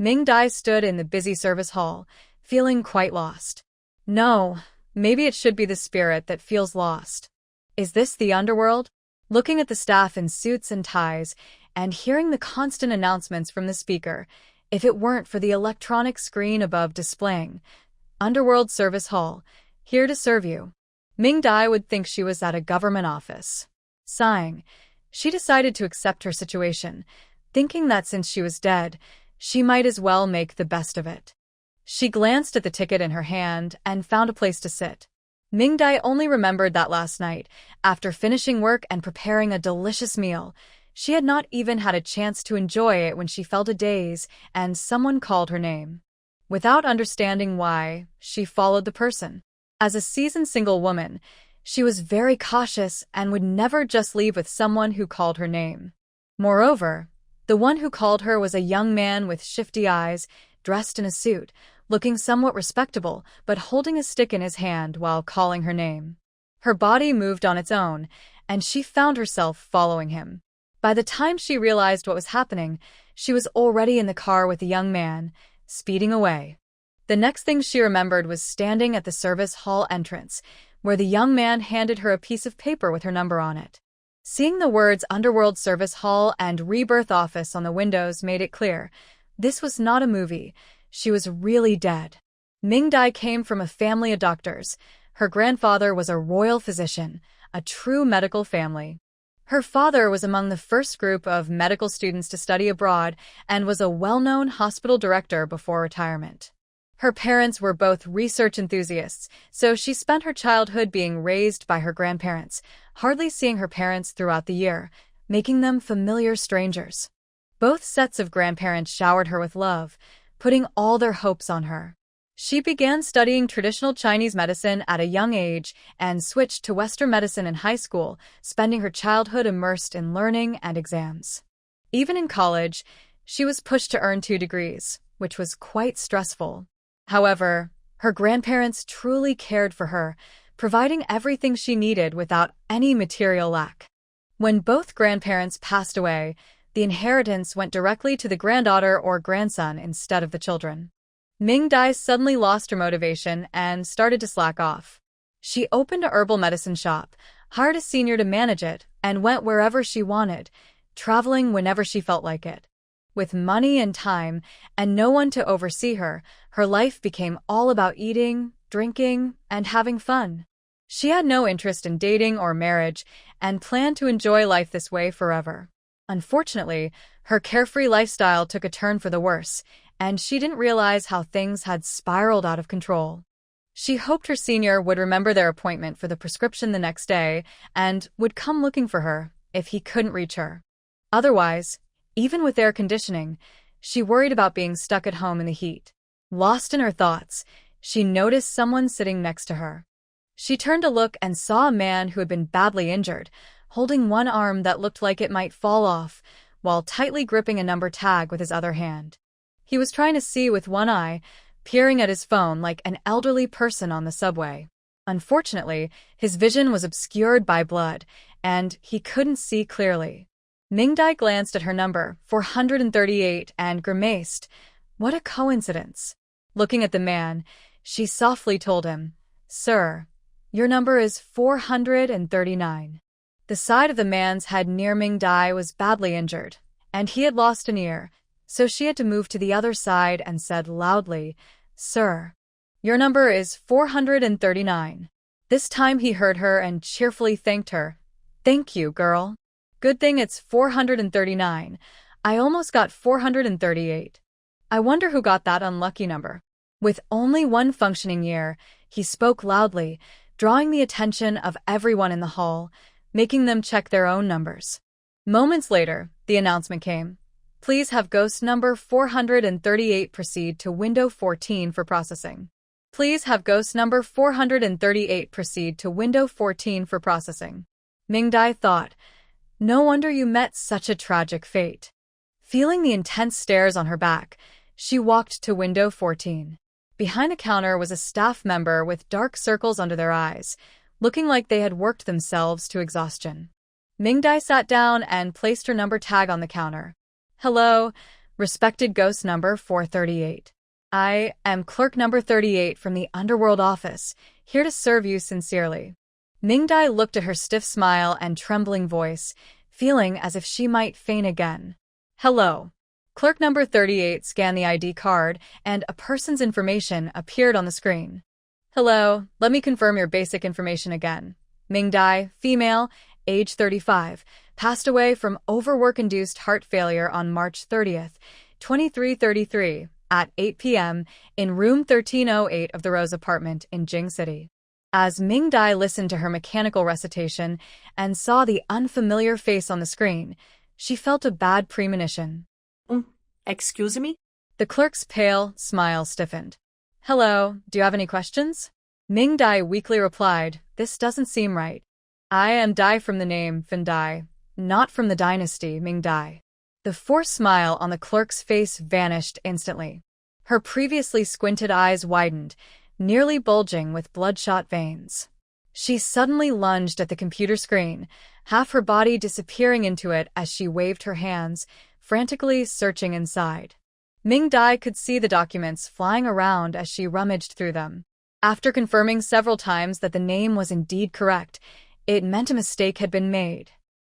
Ming Dai stood in the busy service hall, feeling quite lost. No, maybe it should be the spirit that feels lost. Is this the underworld? Looking at the staff in suits and ties, and hearing the constant announcements from the speaker, if it weren't for the electronic screen above displaying, Underworld Service Hall, here to serve you, Ming Dai would think she was at a government office. Sighing, she decided to accept her situation, thinking that since she was dead, she might as well make the best of it. She glanced at the ticket in her hand and found a place to sit. Ming Dai only remembered that last night, after finishing work and preparing a delicious meal, she had not even had a chance to enjoy it when she felt a daze and someone called her name. Without understanding why, she followed the person. As a seasoned single woman, she was very cautious and would never just leave with someone who called her name. Moreover, the one who called her was a young man with shifty eyes, dressed in a suit, looking somewhat respectable, but holding a stick in his hand while calling her name. Her body moved on its own, and she found herself following him. By the time she realized what was happening, she was already in the car with the young man, speeding away. The next thing she remembered was standing at the service hall entrance, where the young man handed her a piece of paper with her number on it. Seeing the words Underworld Service Hall and Rebirth Office on the windows made it clear, this was not a movie, she was really dead. Ming Dai came from a family of doctors. Her grandfather was a royal physician, a true medical family. Her father was among the first group of medical students to study abroad and was a well-known hospital director before retirement. Her parents were both research enthusiasts, so she spent her childhood being raised by her grandparents, hardly seeing her parents throughout the year, making them familiar strangers. Both sets of grandparents showered her with love, putting all their hopes on her. She began studying traditional Chinese medicine at a young age and switched to Western medicine in high school, spending her childhood immersed in learning and exams. Even in college, she was pushed to earn 2 degrees, which was quite stressful. However, her grandparents truly cared for her, providing everything she needed without any material lack. When both grandparents passed away, the inheritance went directly to the granddaughter or grandson instead of the children. Ming Dai suddenly lost her motivation and started to slack off. She opened a herbal medicine shop, hired a senior to manage it, and went wherever she wanted, traveling whenever she felt like it. With money and time, and no one to oversee her, her life became all about eating, drinking, and having fun. She had no interest in dating or marriage, and planned to enjoy life this way forever. Unfortunately, her carefree lifestyle took a turn for the worse, and she didn't realize how things had spiraled out of control. She hoped her senior would remember their appointment for the prescription the next day and would come looking for her if he couldn't reach her. Otherwise, even with air conditioning, she worried about being stuck at home in the heat. Lost in her thoughts, she noticed someone sitting next to her. She turned to look and saw a man who had been badly injured, holding one arm that looked like it might fall off, while tightly gripping a number tag with his other hand. He was trying to see with one eye, peering at his phone like an elderly person on the subway. Unfortunately, his vision was obscured by blood, and he couldn't see clearly. Ming Dai glanced at her number, 438, and grimaced. What a coincidence. Looking at the man, she softly told him, "Sir, your number is 439. The side of the man's head near Ming Dai was badly injured, and he had lost an ear, so she had to move to the other side and said loudly, "Sir, your number is 439. This time he heard her and cheerfully thanked her. "Thank you, girl. Good thing it's 439. I almost got 438. I wonder who got that unlucky number." With only one functioning ear, he spoke loudly, drawing the attention of everyone in the hall, making them check their own numbers. Moments later, the announcement came. Please have ghost number 438 proceed to window 14 for processing. Please have ghost number 438 proceed to window 14 for processing. Ming Dai thought, no wonder you met such a tragic fate. Feeling the intense stares on her back, she walked to window 14. Behind the counter was a staff member with dark circles under their eyes, looking like they had worked themselves to exhaustion. Ming Dai sat down and placed her number tag on the counter. "Hello, Respected ghost number 438. I am clerk number 38 from the underworld office, here to serve you sincerely. Ming-Dai looked at her stiff smile and trembling voice, feeling as if she might faint again. Hello. Clerk number 38 scanned the ID card, and a person's information appeared on the screen. Hello, let me confirm your basic information again. Ming-Dai, female, age 35, passed away from overwork-induced heart failure on March 30th, 2333, at 8 p.m. in room 1308 of the Rose apartment in Jing City. As Ming-Dai listened to her mechanical recitation and saw the unfamiliar face on the screen, she felt a bad premonition. Excuse me? The clerk's pale smile stiffened. Hello, do you have any questions? Ming-Dai weakly replied, this doesn't seem right. I am Dai from the name Fin Dai, not from the dynasty Ming-Dai. The forced smile on the clerk's face vanished instantly. Her previously squinted eyes widened, nearly bulging with bloodshot veins. She suddenly lunged at the computer screen, half her body disappearing into it as she waved her hands, frantically searching inside. Ming-Dai could see the documents flying around as she rummaged through them. After confirming several times that the name was indeed correct, it meant a mistake had been made.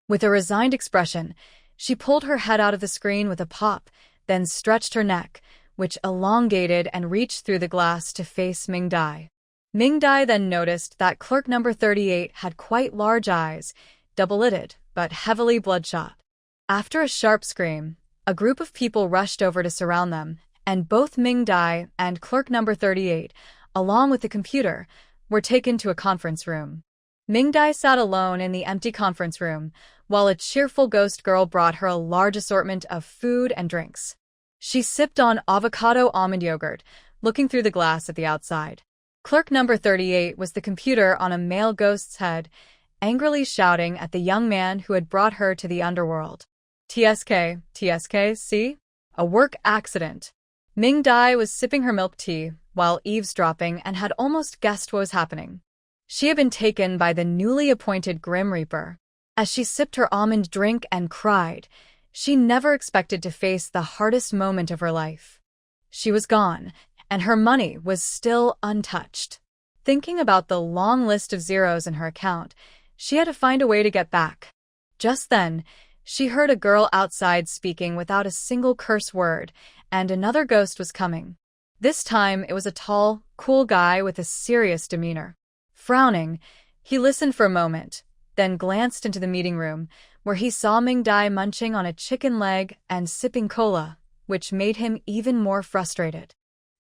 With a resigned expression, she pulled her head out of the screen with a pop, then stretched her neck, which elongated and reached through the glass to face Ming-Dai. Ming-Dai then noticed that clerk number 38 had quite large eyes, double-lidded, but heavily bloodshot. After a sharp scream, a group of people rushed over to surround them, and both Ming-Dai and clerk number 38, along with the computer, were taken to a conference room. Ming-Dai sat alone in the empty conference room, while a cheerful ghost girl brought her a large assortment of food and drinks. She sipped on avocado almond yogurt, looking through the glass at the outside. Clerk number 38 was the computer on a male ghost's head, angrily shouting at the young man who had brought her to the underworld. TSK, see? A work accident. Ming-Dai was sipping her milk tea while eavesdropping and had almost guessed what was happening. She had been taken by the newly appointed Grim Reaper. As she sipped her almond drink and cried, she never expected to face the hardest moment of her life. She was gone, and her money was still untouched. Thinking about the long list of zeros in her account, she had to find a way to get back. Just then, she heard a girl outside speaking without a single curse word, and another ghost was coming. This time, it was a tall, cool guy with a serious demeanor. Frowning, he listened for a moment, then glanced into the meeting room, where he saw Ming-Dai munching on a chicken leg and sipping cola, which made him even more frustrated.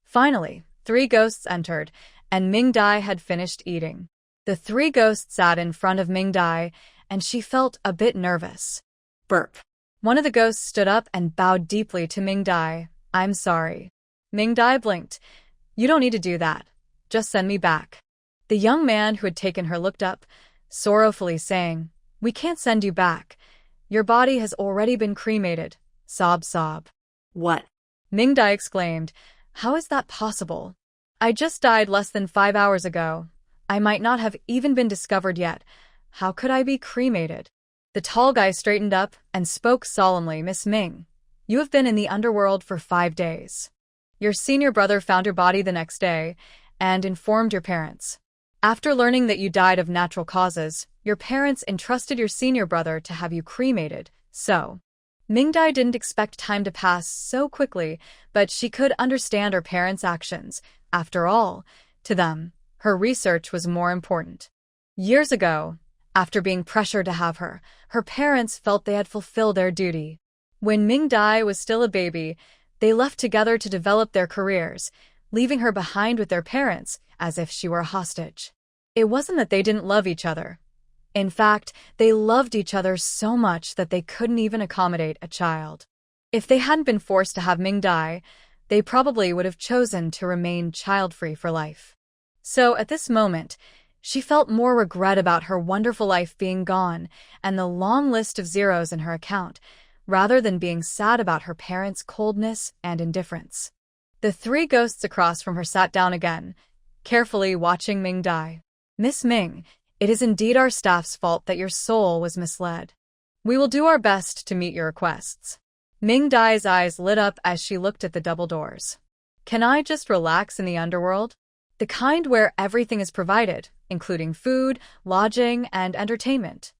Finally, 3 ghosts entered, and Ming-Dai had finished eating. The 3 ghosts sat in front of Ming-Dai, and she felt a bit nervous. Burp. One of the ghosts stood up and bowed deeply to Ming-Dai. I'm sorry. Ming-Dai blinked. You don't need to do that. Just send me back. The young man who had taken her looked up, sorrowfully saying, We can't send you back. Your body has already been cremated. Sob, sob. What? Ming-Dai exclaimed. How is that possible? I just died less than 5 hours ago. I might not have even been discovered yet. How could I be cremated? The tall guy straightened up and spoke solemnly. Miss Ming, you have been in the underworld for 5 days. Your senior brother found your body the next day and informed your parents. After learning that you died of natural causes, your parents entrusted your senior brother to have you cremated, so. Ming-Dai didn't expect time to pass so quickly, but she could understand her parents' actions. After all, to them, her research was more important. Years ago, after being pressured to have her, her parents felt they had fulfilled their duty. When Ming-Dai was still a baby, they left together to develop their careers, leaving her behind with their parents, as if she were a hostage. It wasn't that they didn't love each other. In fact, they loved each other so much that they couldn't even accommodate a child. If they hadn't been forced to have Ming-Dai, they probably would have chosen to remain child-free for life. So, at this moment, she felt more regret about her wonderful life being gone and the long list of zeros in her account, rather than being sad about her parents' coldness and indifference. The 3 ghosts across from her sat down again, carefully watching Ming-Dai. Miss Ming, it is indeed our staff's fault that your soul was misled. We will do our best to meet your requests. Ming Dai's eyes lit up as she looked at the double doors. Can I just relax in the underworld? The kind where everything is provided, including food, lodging, and entertainment.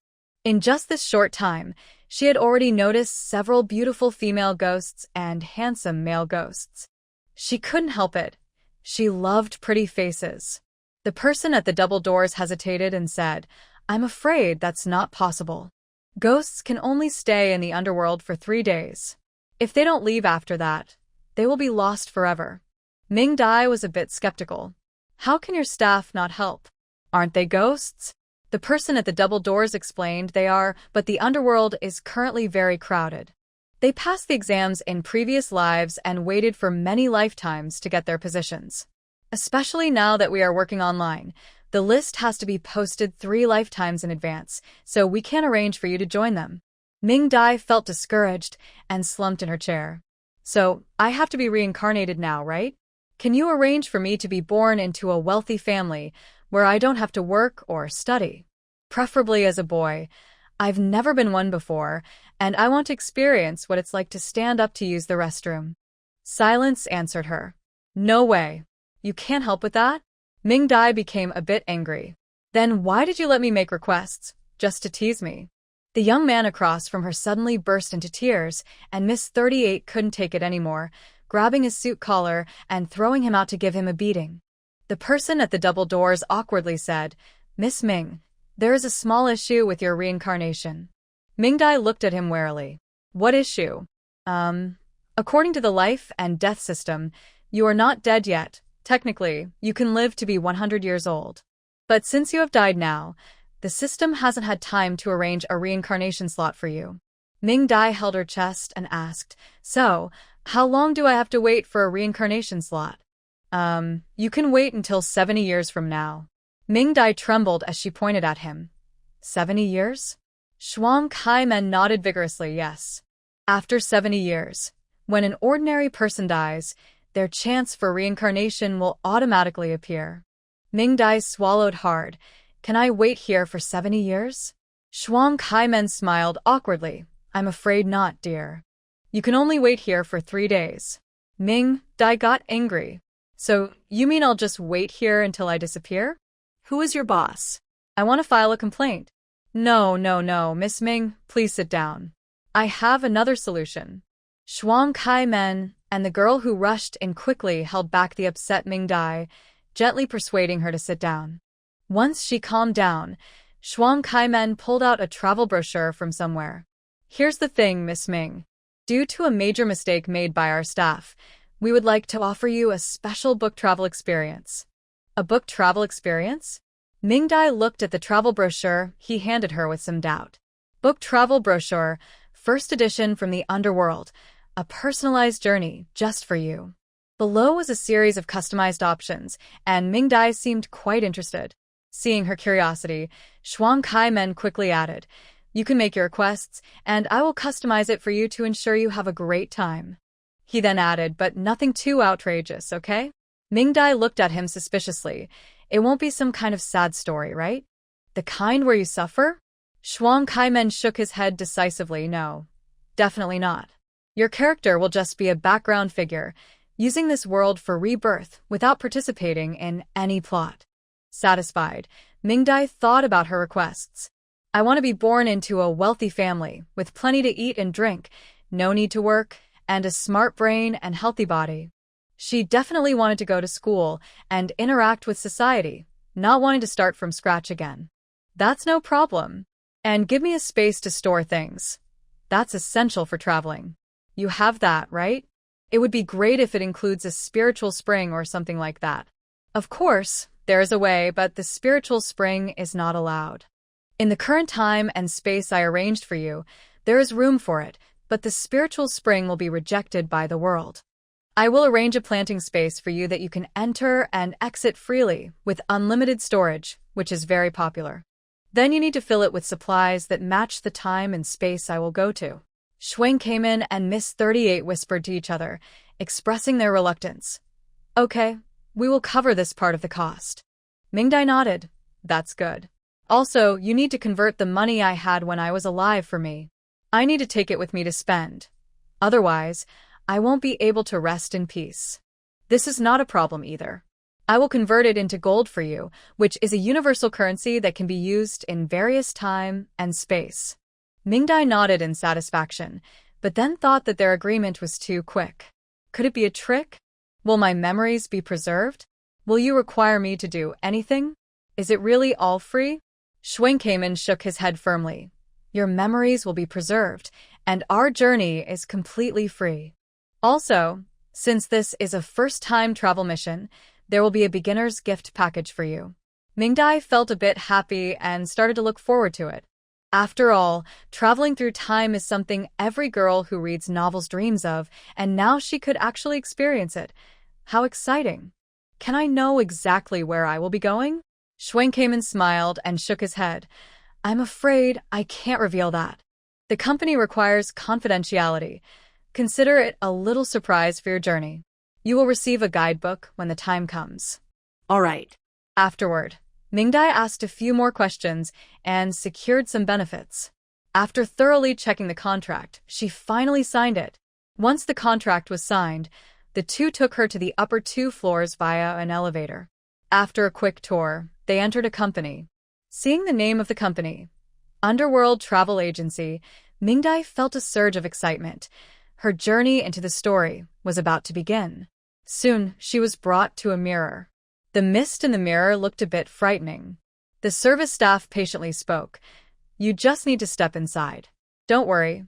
In just this short time, she had already noticed several beautiful female ghosts and handsome male ghosts. She couldn't help it. She loved pretty faces. The person at the double doors hesitated and said, I'm afraid that's not possible. Ghosts can only stay in the underworld for 3 days. If they don't leave after that, they will be lost forever. Ming Dai was a bit skeptical. How can your staff not help? Aren't they ghosts? The person at the double doors explained they are, but the underworld is currently very crowded. They passed the exams in previous lives and waited for many lifetimes to get their positions. Especially now that we are working online, the list has to be posted 3 lifetimes in advance, so we can't arrange for you to join them. Ming Dai felt discouraged and slumped in her chair. So, I have to be reincarnated now, right? Can you arrange for me to be born into a wealthy family where I don't have to work or study? Preferably as a boy. I've never been one before, and I want to experience what it's like to stand up to use the restroom. Silence answered her. No way. You can't help with that? Ming Dai became a bit angry. Then why did you let me make requests? Just to tease me? The young man across from her suddenly burst into tears, and Miss 38 couldn't take it anymore, grabbing his suit collar and throwing him out to give him a beating. The person at the double doors awkwardly said, Miss Ming, there is a small issue with your reincarnation. Ming Dai looked at him warily. What issue? According to the life and death system, you are not dead yet. Technically, you can live to be 100 years old. But since you have died now, the system hasn't had time to arrange a reincarnation slot for you. Ming Dai held her chest and asked, So, how long do I have to wait for a reincarnation slot? You can wait until 70 years from now. Ming Dai trembled as she pointed at him. 70 years? Shuang Kai-men nodded vigorously, yes. After 70 years, when an ordinary person dies, their chance for reincarnation will automatically appear. Ming Dai swallowed hard. Can I wait here for 70 years? Shuang Kai-men smiled awkwardly. I'm afraid not, dear. You can only wait here for 3 days. Ming Dai got angry. So, you mean I'll just wait here until I disappear? Who is your boss? I want to file a complaint. No, Miss Ming, please sit down. I have another solution. Shuang Kai-men and the girl who rushed in quickly held back the upset Ming Dai, gently persuading her to sit down. Once she calmed down, Shuang Kai-men pulled out a travel brochure from somewhere. Here's the thing, Miss Ming. Due to a major mistake made by our staff, we would like to offer you a special book travel experience. A book travel experience? Ming Dai looked at the travel brochure he handed her with some doubt. Book travel brochure, first edition from the underworld, a personalized journey just for you. Below was a series of customized options, and Ming Dai seemed quite interested. Seeing her curiosity, Shuang Kai-men quickly added, You can make your requests, and I will customize it for you to ensure you have a great time. He then added, but nothing too outrageous, okay? Ming Dai looked at him suspiciously. It won't be some kind of sad story, right? The kind where you suffer? Shuang Kai-men shook his head decisively. No, definitely not. Your character will just be a background figure, using this world for rebirth without participating in any plot. Satisfied, Ming Dai thought about her requests. I want to be born into a wealthy family, with plenty to eat and drink, no need to work, and a smart brain and healthy body. She definitely wanted to go to school and interact with society, not wanting to start from scratch again. That's no problem. And give me a space to store things. That's essential for traveling. You have that, right? It would be great if it includes a spiritual spring or something like that. Of course, there is a way, but the spiritual spring is not allowed. In the current time and space I arranged for you, there is room for it, but the spiritual spring will be rejected by the world. I will arrange a planting space for you that you can enter and exit freely, with unlimited storage, which is very popular. Then you need to fill it with supplies that match the time and space I will go to. Shuang came in and Miss 38 whispered to each other, expressing their reluctance. Okay, we will cover this part of the cost. Ming Dai nodded. That's good. Also, you need to convert the money I had when I was alive for me. I need to take it with me to spend. Otherwise, I won't be able to rest in peace. This is not a problem either. I will convert it into gold for you, which is a universal currency that can be used in various time and space. Mingdai nodded in satisfaction, but then thought that their agreement was too quick. Could it be a trick? Will my memories be preserved? Will you require me to do anything? Is it really all free? Schwenkamen shook his head firmly. Your memories will be preserved, and our journey is completely free. Also, since this is a first-time travel mission, there will be a beginner's gift package for you. Mingdai felt a bit happy and started to look forward to it. After all, traveling through time is something every girl who reads novels dreams of, and now she could actually experience it. How exciting! Can I know exactly where I will be going? Schwenkamen smiled and shook his head. I'm afraid I can't reveal that. The company requires confidentiality. Consider it a little surprise for your journey. You will receive a guidebook when the time comes. All right. Afterward, Mingdai asked a few more questions and secured some benefits. After thoroughly checking the contract, she finally signed it. Once the contract was signed, the two took her to the upper 2 floors via an elevator. After a quick tour, they entered a company. Seeing the name of the company, Underworld Travel Agency, Mingdai felt a surge of excitement. Her journey into the story was about to begin. Soon, she was brought to a mirror. The mist in the mirror looked a bit frightening. The service staff patiently spoke. You just need to step inside. Don't worry.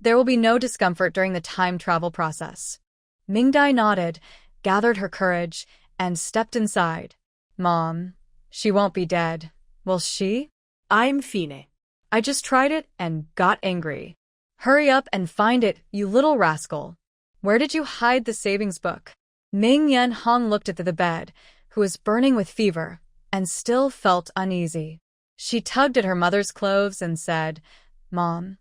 There will be no discomfort during the time travel process. Mingdai nodded, gathered her courage, and stepped inside. Mom, she won't be dead, will she? I'm Fine. I just tried it and got angry. Hurry up and find it, you little rascal. Where did you hide the savings book? Ming Yen Hong looked at the bed, who was burning with fever, and still felt uneasy. She tugged at her mother's clothes and said, Mom,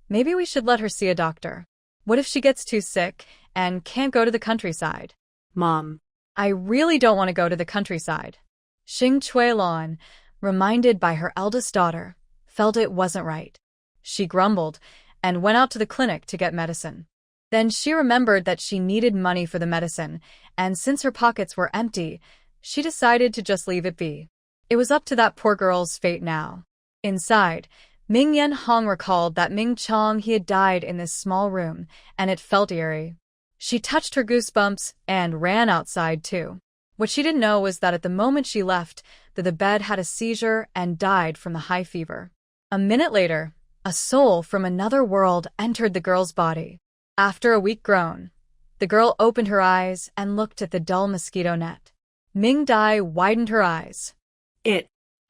maybe we should let her see a doctor. What if she gets too sick and can't go to the countryside? Mom. I really don't want to go to the countryside. Xing Chuilon, reminded by her eldest daughter, felt it wasn't right. She grumbled and went out to the clinic to get medicine. Then she remembered that she needed money for the medicine, and since her pockets were empty, she decided to just leave it be. It was up to that poor girl's fate now. Inside, Ming Yen Hong recalled that Ming Chong he had died in this small room, and it felt eerie. She touched her goosebumps and ran outside too. What she didn't know was that at the moment she left, the bed had a seizure and died from the high fever. A minute later, a soul from another world entered the girl's body. After a weak groan, the girl opened her eyes and looked at the dull mosquito net. Mingdai widened her eyes.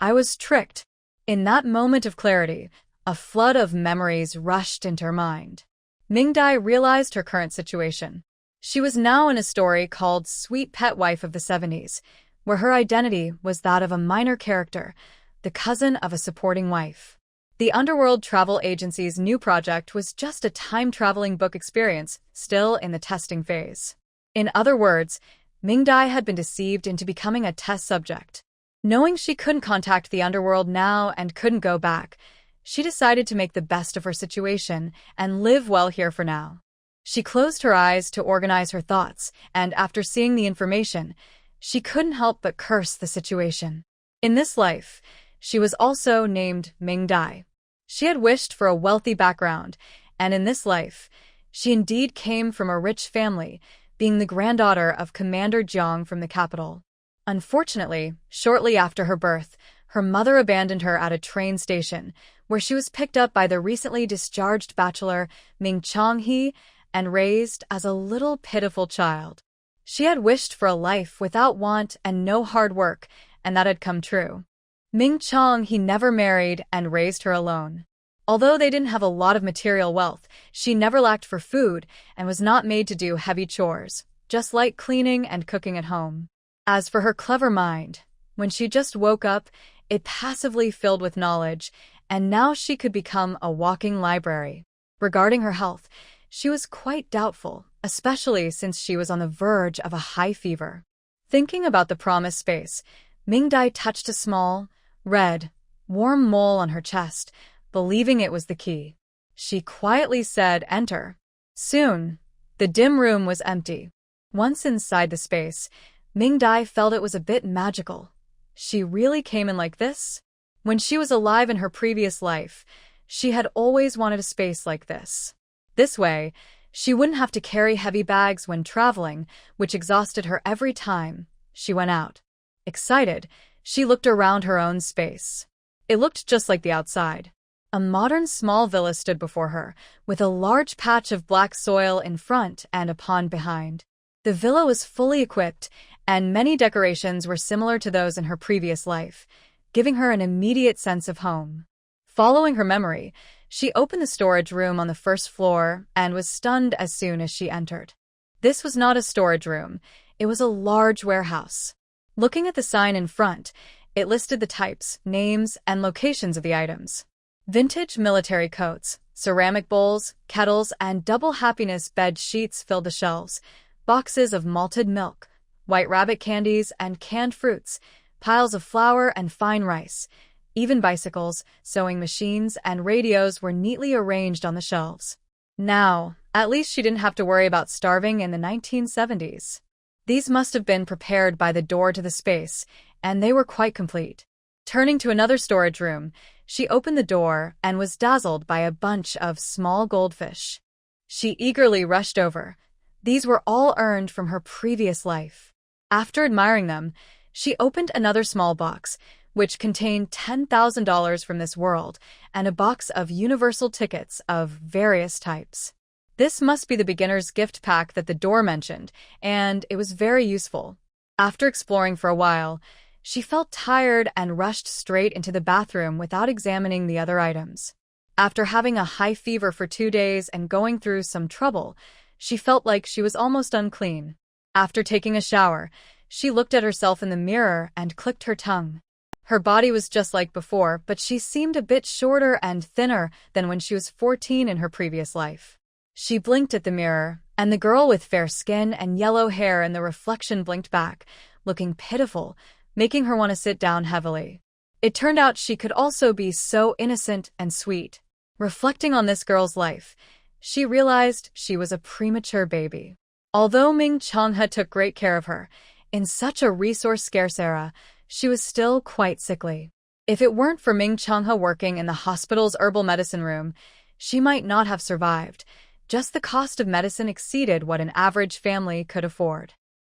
I was tricked. In that moment of clarity, a flood of memories rushed into her mind. Mingdai realized her current situation. She was now in a story called Sweet Pet Wife of the 70s, where her identity was that of a minor character, the cousin of a supporting wife. The Underworld Travel Agency's new project was just a time-traveling book experience, still in the testing phase. In other words, Mingdai had been deceived into becoming a test subject. Knowing she couldn't contact the Underworld now and couldn't go back, she decided to make the best of her situation and live well here for now. She closed her eyes to organize her thoughts, and after seeing the information, she couldn't help but curse the situation. In this life, she was also named Mingdai. She had wished for a wealthy background, and in this life, she indeed came from a rich family, being the granddaughter of Commander Jiang from the capital. Unfortunately, shortly after her birth, her mother abandoned her at a train station, where she was picked up by the recently discharged bachelor Ming Chong-hee and raised as a little pitiful child. She had wished for a life without want and no hard work, and that had come true. Ming Chong-hee never married and raised her alone. Although they didn't have a lot of material wealth, she never lacked for food and was not made to do heavy chores, just like cleaning and cooking at home. As for her clever mind, when she just woke up, it passively filled with knowledge, and now she could become a walking library. Regarding her health, she was quite doubtful, especially since she was on the verge of a high fever. Thinking about the promised space, Mingdai touched a small, red, warm mole on her chest, believing it was the key. She quietly said, "Enter." Soon, the dim room was empty. Once inside the space, Ming Dai felt it was a bit magical. She really came in like this? When she was alive in her previous life, she had always wanted a space like this. This way, she wouldn't have to carry heavy bags when traveling, which exhausted her every time she went out. Excited, she looked around her own space. It looked just like the outside. A modern small villa stood before her, with a large patch of black soil in front and a pond behind. The villa was fully equipped, and many decorations were similar to those in her previous life, giving her an immediate sense of home. Following her memory, she opened the storage room on the first floor and was stunned as soon as she entered. This was not a storage room, it was a large warehouse. Looking at the sign in front, it listed the types, names, and locations of the items. Vintage military coats, ceramic bowls, kettles, and double happiness bed sheets filled the shelves. Boxes of malted milk, white rabbit candies, and canned fruits, piles of flour and fine rice. Even bicycles, sewing machines, and radios were neatly arranged on the shelves. Now, at least she didn't have to worry about starving in the 1970s. These must have been prepared by the door to the space, and they were quite complete. Turning to another storage room, she opened the door and was dazzled by a bunch of small goldfish. She eagerly rushed over. These were all earned from her previous life. After admiring them, she opened another small box, which contained $10,000 from this world and a box of universal tickets of various types. This must be the beginner's gift pack that the door mentioned, and it was very useful. After exploring for a while, she felt tired and rushed straight into the bathroom without examining the other items. After having a high fever for 2 days and going through some trouble, she felt like she was almost unclean. After taking a shower, she looked at herself in the mirror and clicked her tongue. Her body was just like before, but she seemed a bit shorter and thinner than when she was 14 in her previous life. She blinked at the mirror, and the girl with fair skin and yellow hair in the reflection blinked back, looking pitiful, making her want to sit down heavily. It turned out she could also be so innocent and sweet. Reflecting on this girl's life, she realized she was a premature baby. Although Ming Changha took great care of her, in such a resource-scarce era, she was still quite sickly. If it weren't for Ming Changha working in the hospital's herbal medicine room, she might not have survived. Just the cost of medicine exceeded what an average family could afford.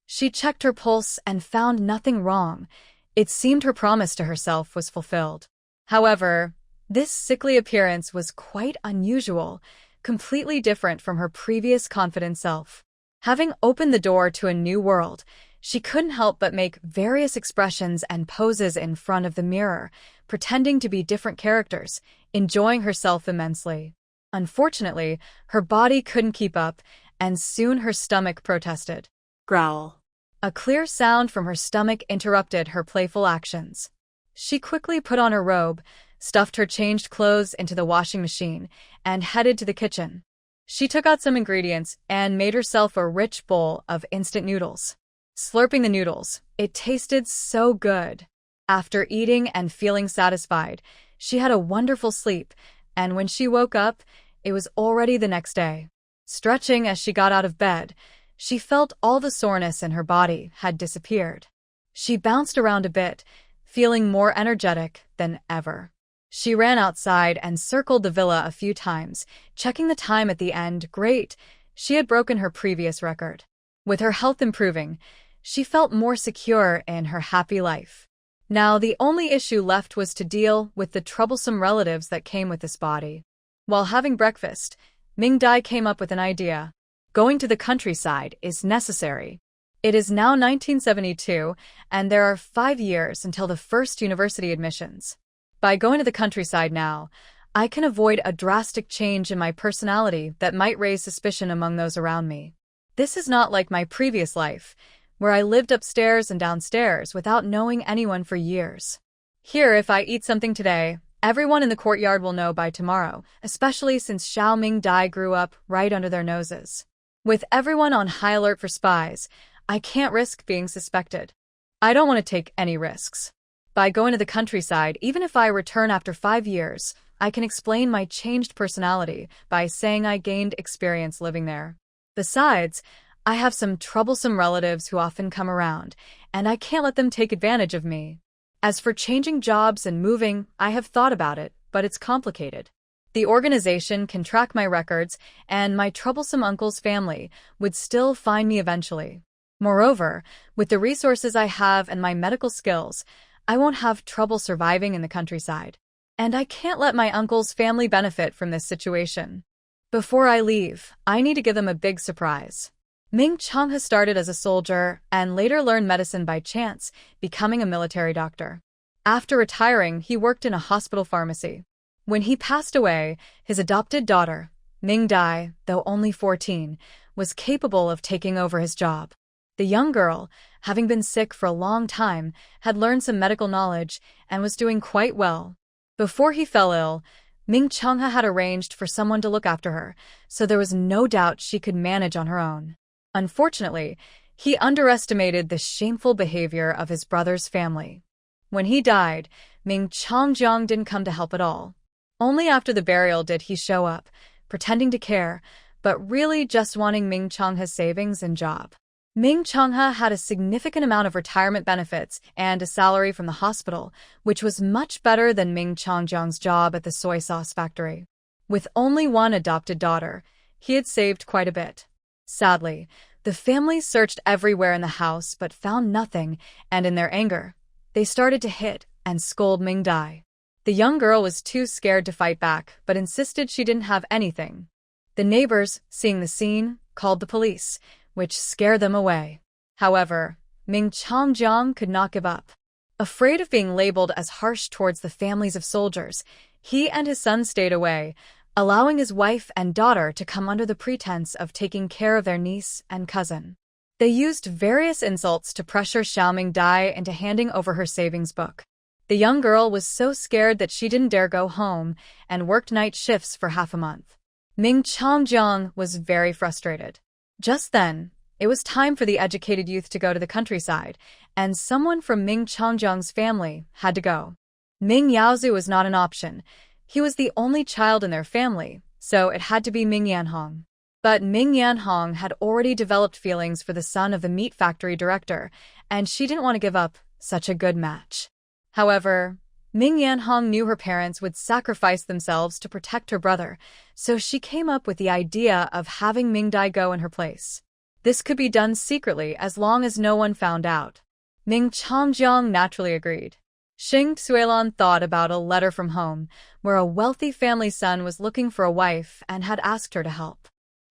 She checked her pulse and found nothing wrong. It seemed her promise to herself was fulfilled. However, this sickly appearance was quite unusual, completely different from her previous confident self. Having opened the door to a new world, she couldn't help but make various expressions and poses in front of the mirror, pretending to be different characters, enjoying herself immensely. Unfortunately, her body couldn't keep up, and soon her stomach protested. Growl. A clear sound from her stomach interrupted her playful actions. She quickly put on her robe, stuffed her changed clothes into the washing machine, and headed to the kitchen. She took out some ingredients and made herself a rich bowl of instant noodles. Slurping the noodles, it tasted so good. After eating and feeling satisfied, she had a wonderful sleep, and when she woke up, it was already the next day. Stretching as she got out of bed, she felt all the soreness in her body had disappeared. She bounced around a bit, feeling more energetic than ever. She ran outside and circled the villa a few times, checking the time at the end. Great, she had broken her previous record. With her health improving, she felt more secure in her happy life. Now the only issue left was to deal with the troublesome relatives that came with this body. While having breakfast, Ming Dai came up with an idea. Going to the countryside is necessary. It is now 1972, and there are 5 years until the first university admissions. By going to the countryside now, I can avoid a drastic change in my personality that might raise suspicion among those around me. This is not like my previous life, where I lived upstairs and downstairs without knowing anyone for years. Here, if I eat something today, everyone in the courtyard will know by tomorrow, especially since Xiao Ming Dai grew up right under their noses. With everyone on high alert for spies, I can't risk being suspected. I don't want to take any risks. By going to the countryside, even if I return after 5 years, I can explain my changed personality by saying I gained experience living there. Besides, I have some troublesome relatives who often come around, and I can't let them take advantage of me. As for changing jobs and moving, I have thought about it, but it's complicated. The organization can track my records, and my troublesome uncle's family would still find me eventually. Moreover, with the resources I have and my medical skills, I won't have trouble surviving in the countryside. And I can't let my uncle's family benefit from this situation. Before I leave, I need to give them a big surprise. Ming Changha started as a soldier and later learned medicine by chance, becoming a military doctor. After retiring, he worked in a hospital pharmacy. When he passed away, his adopted daughter, Ming Dai, though only 14, was capable of taking over his job. The young girl, having been sick for a long time, had learned some medical knowledge and was doing quite well. Before he fell ill, Ming Changha had arranged for someone to look after her, so there was no doubt she could manage on her own. Unfortunately, he underestimated the shameful behavior of his brother's family. When he died, Ming Changjiang didn't come to help at all. Only after the burial did he show up, pretending to care, but really just wanting Ming Changha's savings and job. Ming Changha had a significant amount of retirement benefits and a salary from the hospital, which was much better than Ming Changjiang's job at the soy sauce factory. With only one adopted daughter, he had saved quite a bit. Sadly, the family searched everywhere in the house but found nothing, and in their anger, they started to hit and scold Ming Dai. The young girl was too scared to fight back, but insisted she didn't have anything. The neighbors, seeing the scene, called the police, which scared them away. However, Ming Changjiang could not give up. Afraid of being labeled as harsh towards the families of soldiers, he and his son stayed away, allowing his wife and daughter to come under the pretense of taking care of their niece and cousin. They used various insults to pressure Xiaoming Dai into handing over her savings book. The young girl was so scared that she didn't dare go home and worked night shifts for half a month. Ming Changjiang was very frustrated. Just then, it was time for the educated youth to go to the countryside, and someone from Ming Changjiang's family had to go. Ming Yaozu was not an option. He was the only child in their family, so it had to be Ming Yanhong. But Ming Yanhong had already developed feelings for the son of the meat factory director, and she didn't want to give up such a good match. However, Ming Yanhong knew her parents would sacrifice themselves to protect her brother, so she came up with the idea of having Ming Dai go in her place. This could be done secretly as long as no one found out. Ming Changjiang naturally agreed. Xing Xuelan thought about a letter from home, where a wealthy family son was looking for a wife and had asked her to help.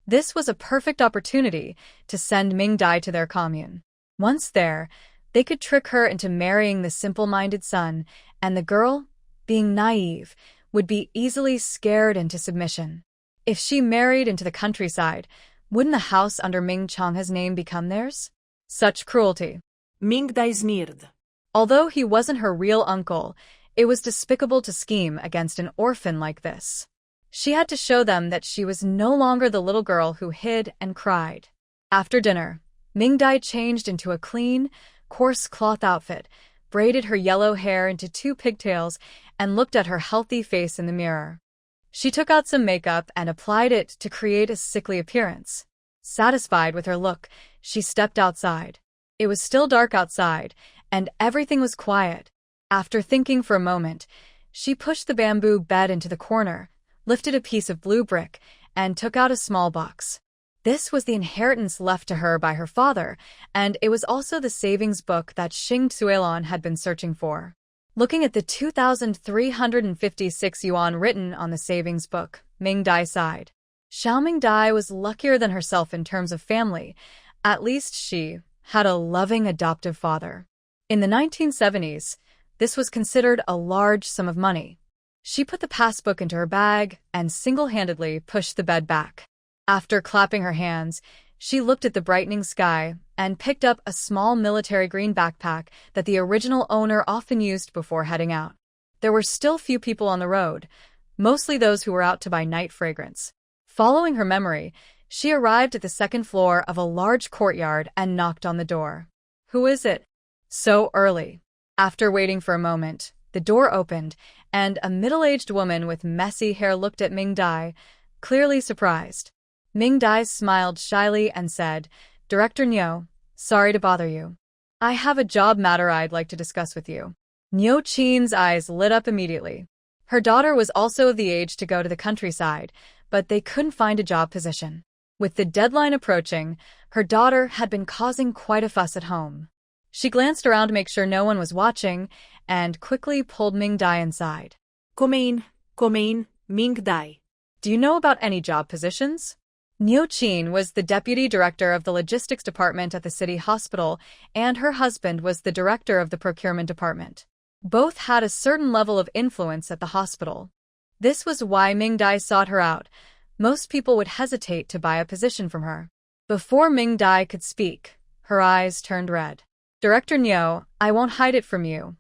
This was a perfect opportunity to send Ming Dai to their commune. Once there, they could trick her into marrying the simple-minded son, and the girl, being naive, would be easily scared into submission. If she married into the countryside, wouldn't the house under Ming Changha's name become theirs? Such cruelty. Ming Dai's nird. Although he wasn't her real uncle, it was despicable to scheme against an orphan like this. She had to show them that she was no longer the little girl who hid and cried. After dinner, Ming Dai changed into a clean, coarse cloth outfit, braided her yellow hair into 2 pigtails, and looked at her healthy face in the mirror. She took out some makeup and applied it to create a sickly appearance. Satisfied with her look, she stepped outside. It was still dark outside, and everything was quiet. After thinking for a moment, she pushed the bamboo bed into the corner, lifted a piece of blue brick, and took out a small box. This was the inheritance left to her by her father, and it was also the savings book that Xing Xuelan had been searching for. Looking at the 2,356 yuan written on the savings book, Ming Dai sighed. Xiaoming Dai was luckier than herself in terms of family. At least she had a loving adoptive father. In the 1970s, this was considered a large sum of money. She put the passbook into her bag and single-handedly pushed the bed back. After clapping her hands, she looked at the brightening sky and picked up a small military green backpack that the original owner often used before heading out. There were still few people on the road, mostly those who were out to buy night fragrance. Following her memory, she arrived at the 2nd floor of a large courtyard and knocked on the door. "Who is it?" "So early." After waiting for a moment, the door opened, and a middle-aged woman with messy hair looked at Ming Dai, clearly surprised. Ming Dai smiled shyly and said, "Director Nyo, sorry to bother you. I have a job matter I'd like to discuss with you." Nyo Chin's eyes lit up immediately. Her daughter was also of the age to go to the countryside, but they couldn't find a job position. With the deadline approaching, her daughter had been causing quite a fuss at home. She glanced around to make sure no one was watching and quickly pulled Ming Dai inside. Come in, Ming Dai. "Do you know about any job positions?" Nyo Chin was the deputy director of the logistics department at the city hospital, and her husband was the director of the procurement department. Both had a certain level of influence at the hospital. This was why Ming Dai sought her out. Most people would hesitate to buy a position from her. Before Ming Dai could speak, her eyes turned red. "Director Nyo, I won't hide it from you.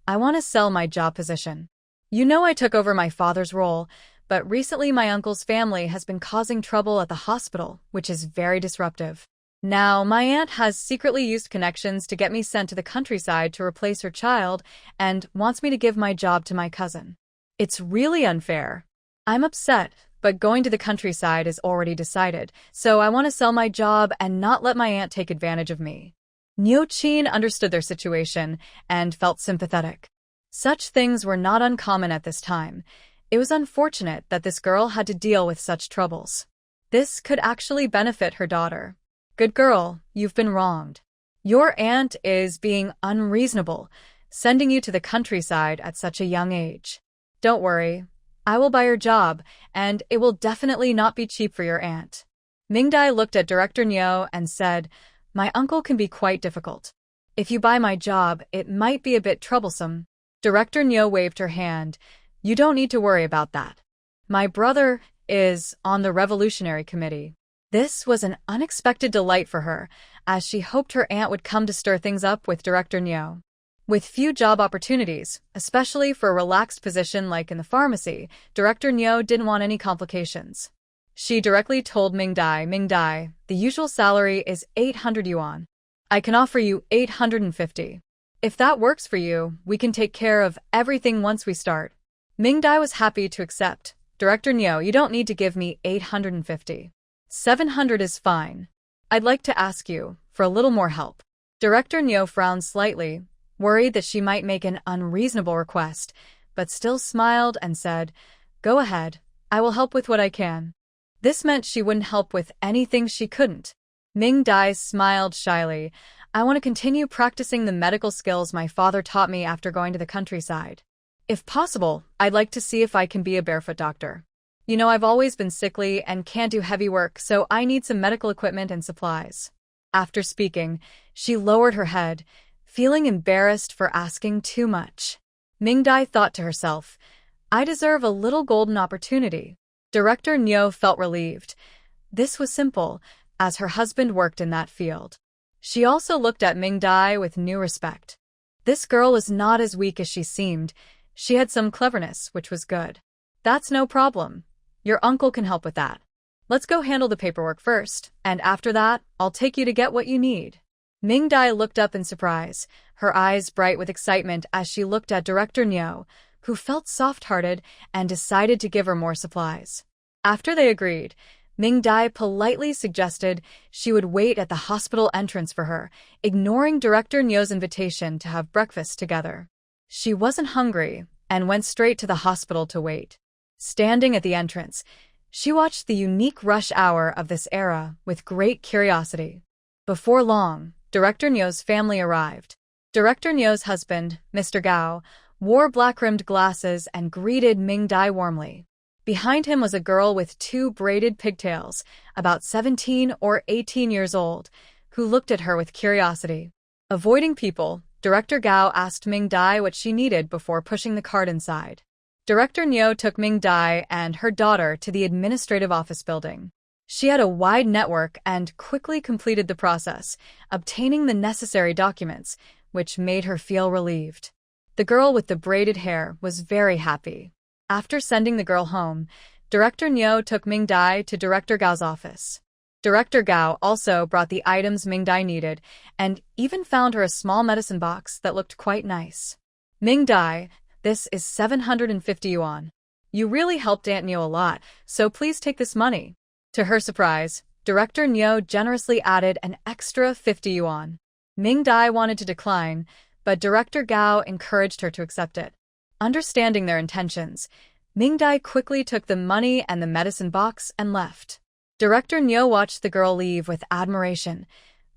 I want to sell my job position. You know I took over my father's role, but recently my uncle's family has been causing trouble at the hospital, which is very disruptive. Now, my aunt has secretly used connections to get me sent to the countryside to replace her child and wants me to give my job to my cousin. It's really unfair. I'm upset, but going to the countryside is already decided, so I want to sell my job and not let my aunt take advantage of me." Nyo Chin understood their situation and felt sympathetic. Such things were not uncommon at this time. It was unfortunate that this girl had to deal with such troubles. This could actually benefit her daughter. "Good girl, you've been wronged. Your aunt is being unreasonable, sending you to the countryside at such a young age. Don't worry, I will buy your job, and it will definitely not be cheap for your aunt." Ming Dai looked at Director Nyo and said, "My uncle can be quite difficult. If you buy my job, it might be a bit troublesome." Director Nyo waved her hand. "You don't need to worry about that. My brother is on the Revolutionary Committee." This was an unexpected delight for her, as she hoped her aunt would come to stir things up with Director Nyo. With few job opportunities, especially for a relaxed position like in the pharmacy, Director Nyo didn't want any complications. She directly told Ming Dai, "The usual salary is 800 yuan. I can offer you 850. If that works for you, we can take care of everything once we start." Ming Dai was happy to accept. "Director Nyo, you don't need to give me 850. 700 is fine. I'd like to ask you for a little more help." Director Nyo frowned slightly, worried that she might make an unreasonable request, but still smiled and said, "Go ahead, I will help with what I can." This meant she wouldn't help with anything she couldn't. Ming Dai smiled shyly. "I want to continue practicing the medical skills my father taught me after going to the countryside. If possible, I'd like to see if I can be a barefoot doctor. You know, I've always been sickly and can't do heavy work, so I need some medical equipment and supplies." After speaking, she lowered her head, feeling embarrassed for asking too much. Ming Dai thought to herself, "I deserve a little golden opportunity." Director Nyo felt relieved. This was simple, as her husband worked in that field. She also looked at Ming Dai with new respect. This girl was not as weak as she seemed. She had some cleverness, which was good. "That's no problem. Your uncle can help with that. Let's go handle the paperwork first, and after that, I'll take you to get what you need." Ming Dai looked up in surprise, her eyes bright with excitement as she looked at Director Nyo, who felt soft-hearted and decided to give her more supplies. After they agreed, Ming Dai politely suggested she would wait at the hospital entrance for her, ignoring Director Nyo's invitation to have breakfast together. She wasn't hungry and went straight to the hospital to wait. Standing at the entrance, she watched the unique rush hour of this era with great curiosity. Before long, Director Nyo's family arrived. Director Nyo's husband, Mr. Gao, wore black-rimmed glasses and greeted Ming Dai warmly. Behind him was a girl with 2 braided pigtails, about 17 or 18 years old, who looked at her with curiosity. Avoiding people, Director Gao asked Ming Dai what she needed before pushing the cart inside. Director Nyo took Ming Dai and her daughter to the administrative office building. She had a wide network and quickly completed the process, obtaining the necessary documents, which made her feel relieved. The girl with the braided hair was very happy. After sending the girl home, Director Nyo took Ming Dai to Director Gao's office. Director Gao also brought the items Ming Dai needed and even found her a small medicine box that looked quite nice. "Ming Dai, This is 750 yuan. You really helped Aunt Neo a lot, so please take this money. To her surprise, Director Neo generously added an extra 50 yuan. Ming Dai wanted to decline, but Director Gao encouraged her to accept it. Understanding their intentions, Ming Dai quickly took the money and the medicine box and left. Director Neo watched the girl leave with admiration,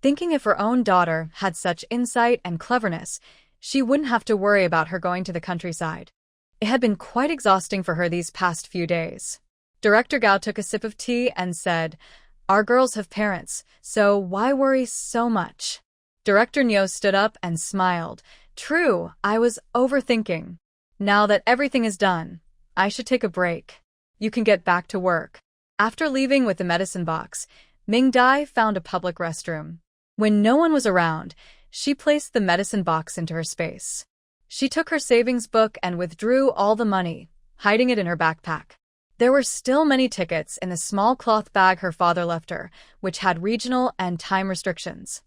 thinking if her own daughter had such insight and cleverness, she wouldn't have to worry about her going to the countryside. It had been quite exhausting for her these past few days. Director Gao took a sip of tea and said, "Our girls have parents, so why worry so much?" Director Neo stood up and smiled. "True, I was overthinking. Now that everything is done, I should take a break. You can get back to work." After leaving with the medicine box, Ming Dai found a public restroom. When no one was around, she placed the medicine box into her space. She took her savings book and withdrew all the money, hiding it in her backpack. There were still many tickets in the small cloth bag her father left her, which had regional and time restrictions.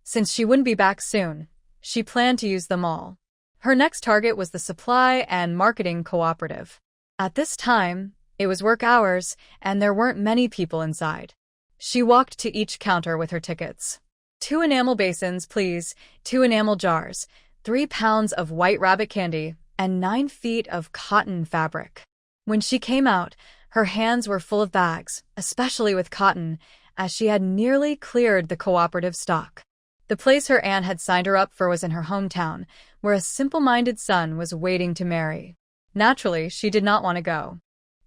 Since she wouldn't be back soon, she planned to use them all. Her next target was the supply and marketing cooperative. At this time, it was work hours, and there weren't many people inside. She walked to each counter with her tickets. 2 enamel basins, please, 2 enamel jars, 3 pounds of white rabbit candy, and 9 feet of cotton fabric. When she came out, her hands were full of bags, especially with cotton, as she had nearly cleared the cooperative stock. The place her aunt had signed her up for was in her hometown, where a simple-minded son was waiting to marry. Naturally, she did not want to go.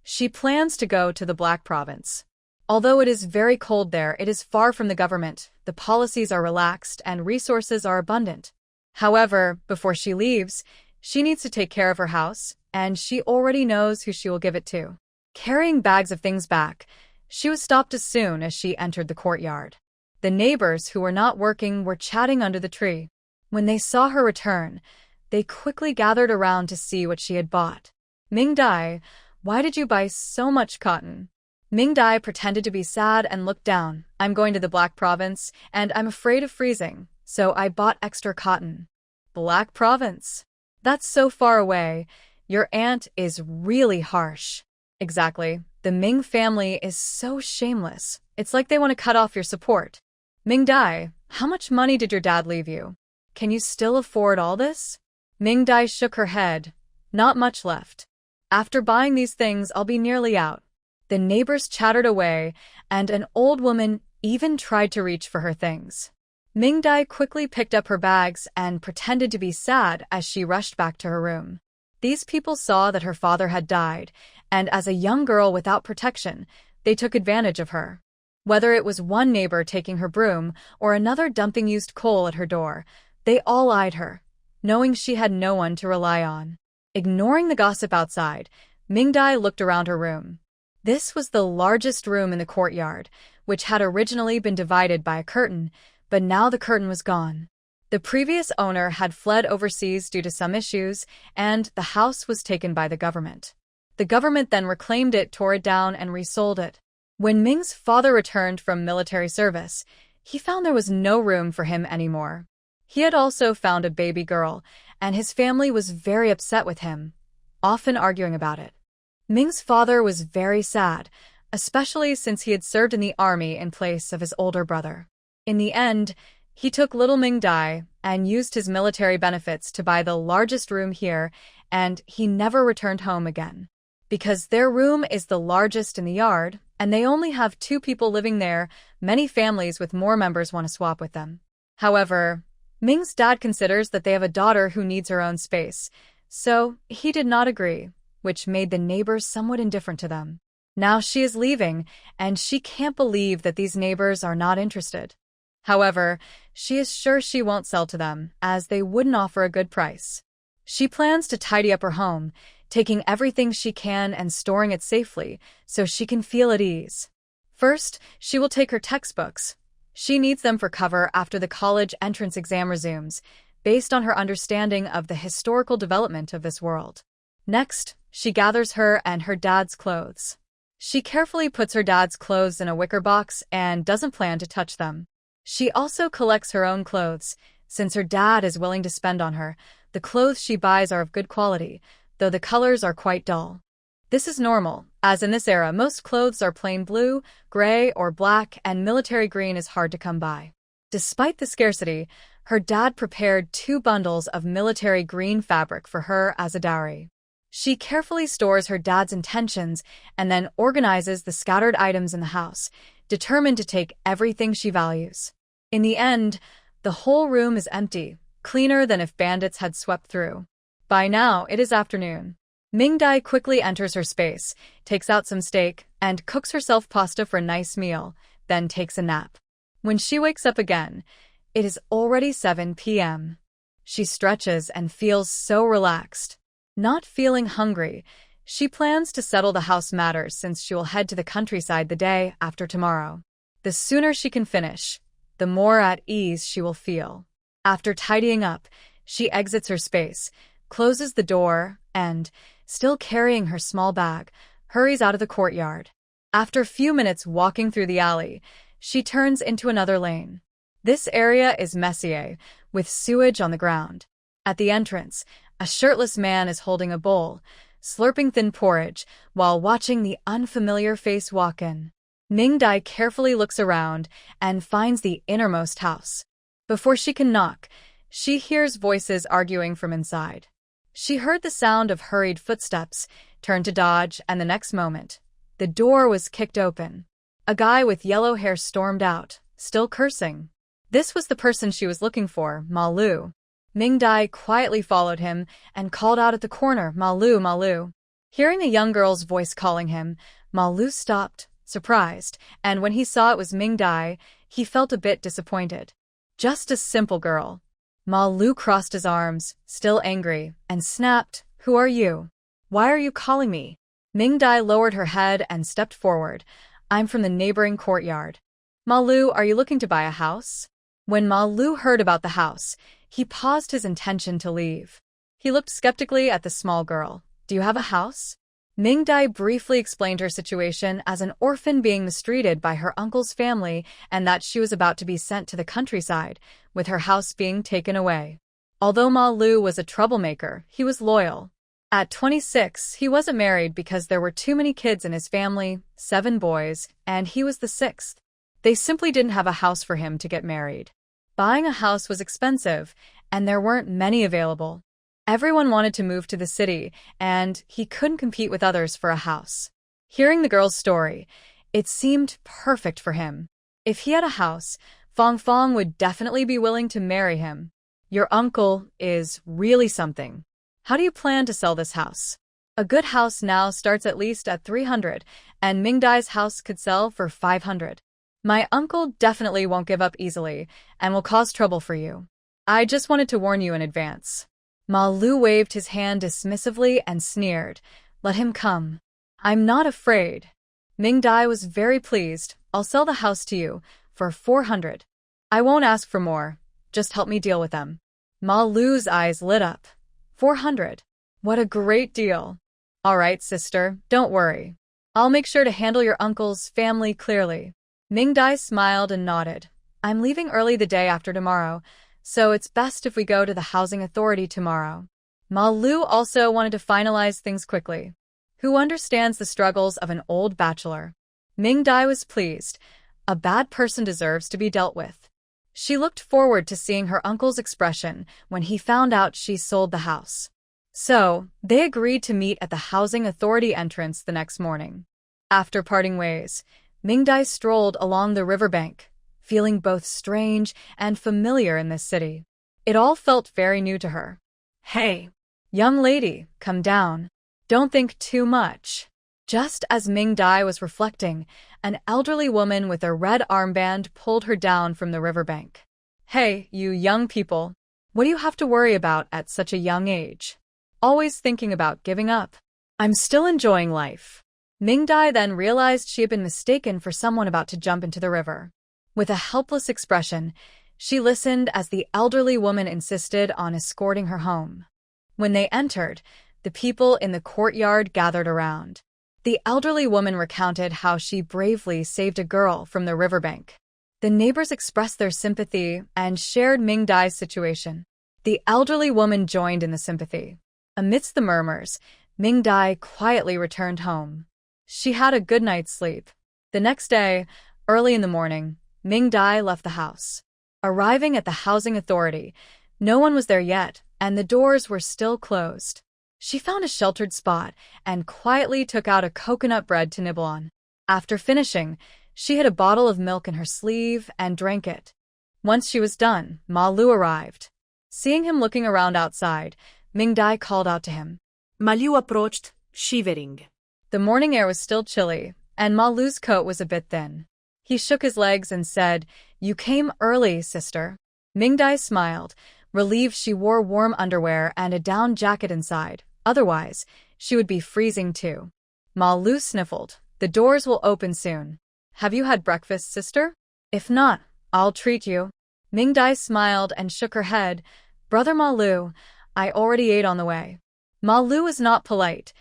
She plans to go to the Black Province. Although it is very cold there, it is far from the government, the policies are relaxed, and resources are abundant. However, before she leaves, she needs to take care of her house, and she already knows who she will give it to. Carrying bags of things back, she was stopped as soon as she entered the courtyard. The neighbors who were not working were chatting under the tree. When they saw her return, they quickly gathered around to see what she had bought. "Ming Dai, why did you buy so much cotton?" Ming Dai pretended to be sad and looked down. "I'm going to the Black Province, and I'm afraid of freezing, so I bought extra cotton." Black Province? That's so far away. Your aunt is really harsh. Exactly. The Ming family is so shameless. It's like they want to cut off your support. Ming Dai, how much money did your dad leave you? Can you still afford all this? Ming Dai shook her head. Not much left. After buying these things, I'll be nearly out. The neighbors chattered away, and an old woman even tried to reach for her things. Ming Dai quickly picked up her bags and pretended to be sad as she rushed back to her room. These people saw that her father had died, and as a young girl without protection, they took advantage of her. Whether it was one neighbor taking her broom or another dumping used coal at her door, they all eyed her, knowing she had no one to rely on. Ignoring the gossip outside, Ming Dai looked around her room. This was the largest room in the courtyard, which had originally been divided by a curtain, but now the curtain was gone. The previous owner had fled overseas due to some issues, and the house was taken by the government. The government then reclaimed it, tore it down, and resold it. When Ming's father returned from military service, he found there was no room for him anymore. He had also found a baby girl, and his family was very upset with him, often arguing about it. Ming's father was very sad, especially since he had served in the army in place of his older brother. In the end, he took little Ming Dai and used his military benefits to buy the largest room here, and he never returned home again. Because their room is the largest in the yard, and they only have 2 people living there, many families with more members want to swap with them. However, Ming's dad considers that they have a daughter who needs her own space, so he did not agree, which made the neighbors somewhat indifferent to them. Now she is leaving, and she can't believe that these neighbors are not interested. However, she is sure she won't sell to them, as they wouldn't offer a good price. She plans to tidy up her home, taking everything she can and storing it safely so she can feel at ease. First, she will take her textbooks. She needs them for cover after the college entrance exam resumes, based on her understanding of the historical development of this world. Next, she gathers her and her dad's clothes. She carefully puts her dad's clothes in a wicker box and doesn't plan to touch them. She also collects her own clothes. Since her dad is willing to spend on her, the clothes she buys are of good quality, though the colors are quite dull. This is normal, as in this era most clothes are plain blue, gray, or black, and military green is hard to come by. Despite the scarcity, her dad prepared 2 bundles of military green fabric for her as a dowry. She carefully stores her dad's intentions and then organizes the scattered items in the house, determined to take everything she values. In the end, the whole room is empty, cleaner than if bandits had swept through. By now, it is afternoon. Ming-Dai quickly enters her space, takes out some steak, and cooks herself pasta for a nice meal, then takes a nap. When she wakes up again, it is already 7 p.m. She stretches and feels so relaxed. Not feeling hungry, she plans to settle the house matters since she will head to the countryside the day after tomorrow. The sooner she can finish, the more at ease she will feel. After tidying up, she exits her space, closes the door, and, still carrying her small bag, hurries out of the courtyard. After a few minutes walking through the alley, she turns into another lane. This area is messy, with sewage on the ground. At the entrance, a shirtless man is holding a bowl, slurping thin porridge, while watching the unfamiliar face walk in. Ming-Dai carefully looks around and finds the innermost house. Before she can knock, she hears voices arguing from inside. She heard the sound of hurried footsteps, turned to dodge, and the next moment, the door was kicked open. A guy with yellow hair stormed out, still cursing. This was the person she was looking for, Ma Lu. Ming-Dai quietly followed him and called out at the corner, "Ma Lu, Ma Lu." Hearing a young girl's voice calling him, Ma Lu stopped, surprised, and when he saw it was Ming-Dai, he felt a bit disappointed. Just a simple girl. Ma Lu crossed his arms, still angry, and snapped, "Who are you? Why are you calling me?" Ming-Dai lowered her head and stepped forward. "I'm from the neighboring courtyard." "Ma Lu, are you looking to buy a house?" When Ma Lu heard about the house, he paused his intention to leave. He looked skeptically at the small girl. "Do you have a house?" Ming-Dai briefly explained her situation as an orphan being mistreated by her uncle's family and that she was about to be sent to the countryside, with her house being taken away. Although Ma Lu was a troublemaker, he was loyal. At 26, he wasn't married because there were too many kids in his family, 7 boys, and he was the 6th. They simply didn't have a house for him to get married. Buying a house was expensive, and there weren't many available. Everyone wanted to move to the city, and he couldn't compete with others for a house. Hearing the girl's story, it seemed perfect for him. If he had a house, Fong would definitely be willing to marry him. "Your uncle is really something. How do you plan to sell this house?" A good house now starts at least at 300, and Ming-Dai's house could sell for 500. "My uncle definitely won't give up easily, and will cause trouble for you. I just wanted to warn you in advance." Ma Lu waved his hand dismissively and sneered, "Let him come. I'm not afraid." Ming-Dai was very pleased. "I'll sell the house to you for 400. I won't ask for more. Just help me deal with them." Ma Lu's eyes lit up. 400. What a great deal. "All right, sister, don't worry. I'll make sure to handle your uncle's family clearly." Ming-Dai smiled and nodded. "I'm leaving early the day after tomorrow, so it's best if we go to the housing authority tomorrow." Ma Lu also wanted to finalize things quickly. Who understands the struggles of an old bachelor? Ming-Dai was pleased. A bad person deserves to be dealt with. She looked forward to seeing her uncle's expression when he found out she sold the house. So, they agreed to meet at the housing authority entrance the next morning. After parting ways, Ming-Dai strolled along the riverbank, feeling both strange and familiar in this city. It all felt very new to her. "Hey, young lady, come down. Don't think too much." Just as Ming-Dai was reflecting, an elderly woman with a red armband pulled her down from the riverbank. "Hey, you young people. What do you have to worry about at such a young age? Always thinking about giving up. I'm still enjoying life." Ming-Dai then realized she had been mistaken for someone about to jump into the river. With a helpless expression, she listened as the elderly woman insisted on escorting her home. When they entered, the people in the courtyard gathered around. The elderly woman recounted how she bravely saved a girl from the riverbank. The neighbors expressed their sympathy and shared Ming-Dai's situation. The elderly woman joined in the sympathy. Amidst the murmurs, Ming Dai quietly returned home. She had a good night's sleep. The next day, early in the morning, Ming Dai left the house. Arriving at the housing authority, no one was there yet, and the doors were still closed. She found a sheltered spot and quietly took out a coconut bread to nibble on. After finishing, she hid a bottle of milk in her sleeve and drank it. Once she was done, Ma Lu arrived. Seeing him looking around outside, Ming Dai called out to him. Ma Lu approached, shivering. The morning air was still chilly, and Ma Lu's coat was a bit thin. He shook his legs and said, "You came early, sister." Ming Dai smiled, relieved she wore warm underwear and a down jacket inside. Otherwise, she would be freezing too. Ma Lu sniffled. "The doors will open soon. Have you had breakfast, sister? If not, I'll treat you." Ming Dai smiled and shook her head. "Brother Ma Lu, I already ate on the way." Ma Lu was not polite.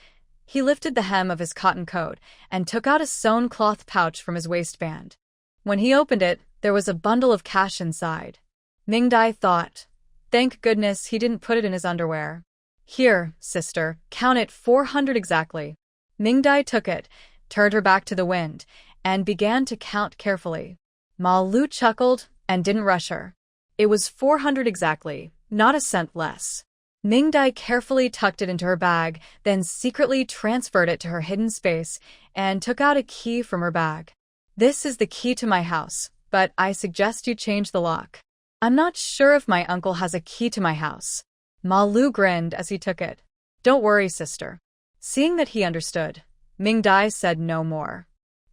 He lifted the hem of his cotton coat and took out a sewn cloth pouch from his waistband. When he opened it, there was a bundle of cash inside. Ming Dai thought, thank goodness he didn't put it in his underwear. "Here, sister, count it 400 exactly." Ming Dai took it, turned her back to the wind, and began to count carefully. Ma Lu chuckled and didn't rush her. It was 400 exactly, not a cent less. Ming Dai carefully tucked it into her bag, then secretly transferred it to her hidden space and took out a key from her bag. "This is the key to my house, but I suggest you change the lock. I'm not sure if my uncle has a key to my house." Ma Lu grinned as he took it. "Don't worry, sister." Seeing that he understood, Ming Dai said no more.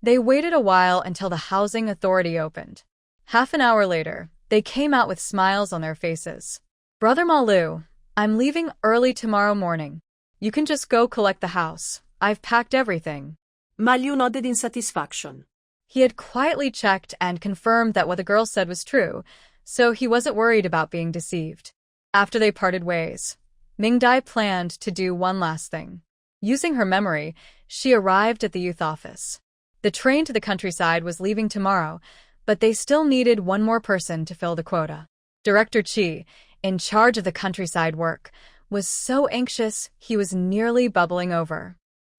They waited a while until the housing authority opened. Half an hour later, they came out with smiles on their faces. "Brother Ma Lu, I'm leaving early tomorrow morning. You can just go collect the house. I've packed everything." Ma Lu nodded in satisfaction. He had quietly checked and confirmed that what the girl said was true, so he wasn't worried about being deceived. After they parted ways, Ming Dai planned to do one last thing. Using her memory, she arrived at the youth office. The train to the countryside was leaving tomorrow, but they still needed one more person to fill the quota. Director Chi, in charge of the countryside work, was so anxious he was nearly bubbling over.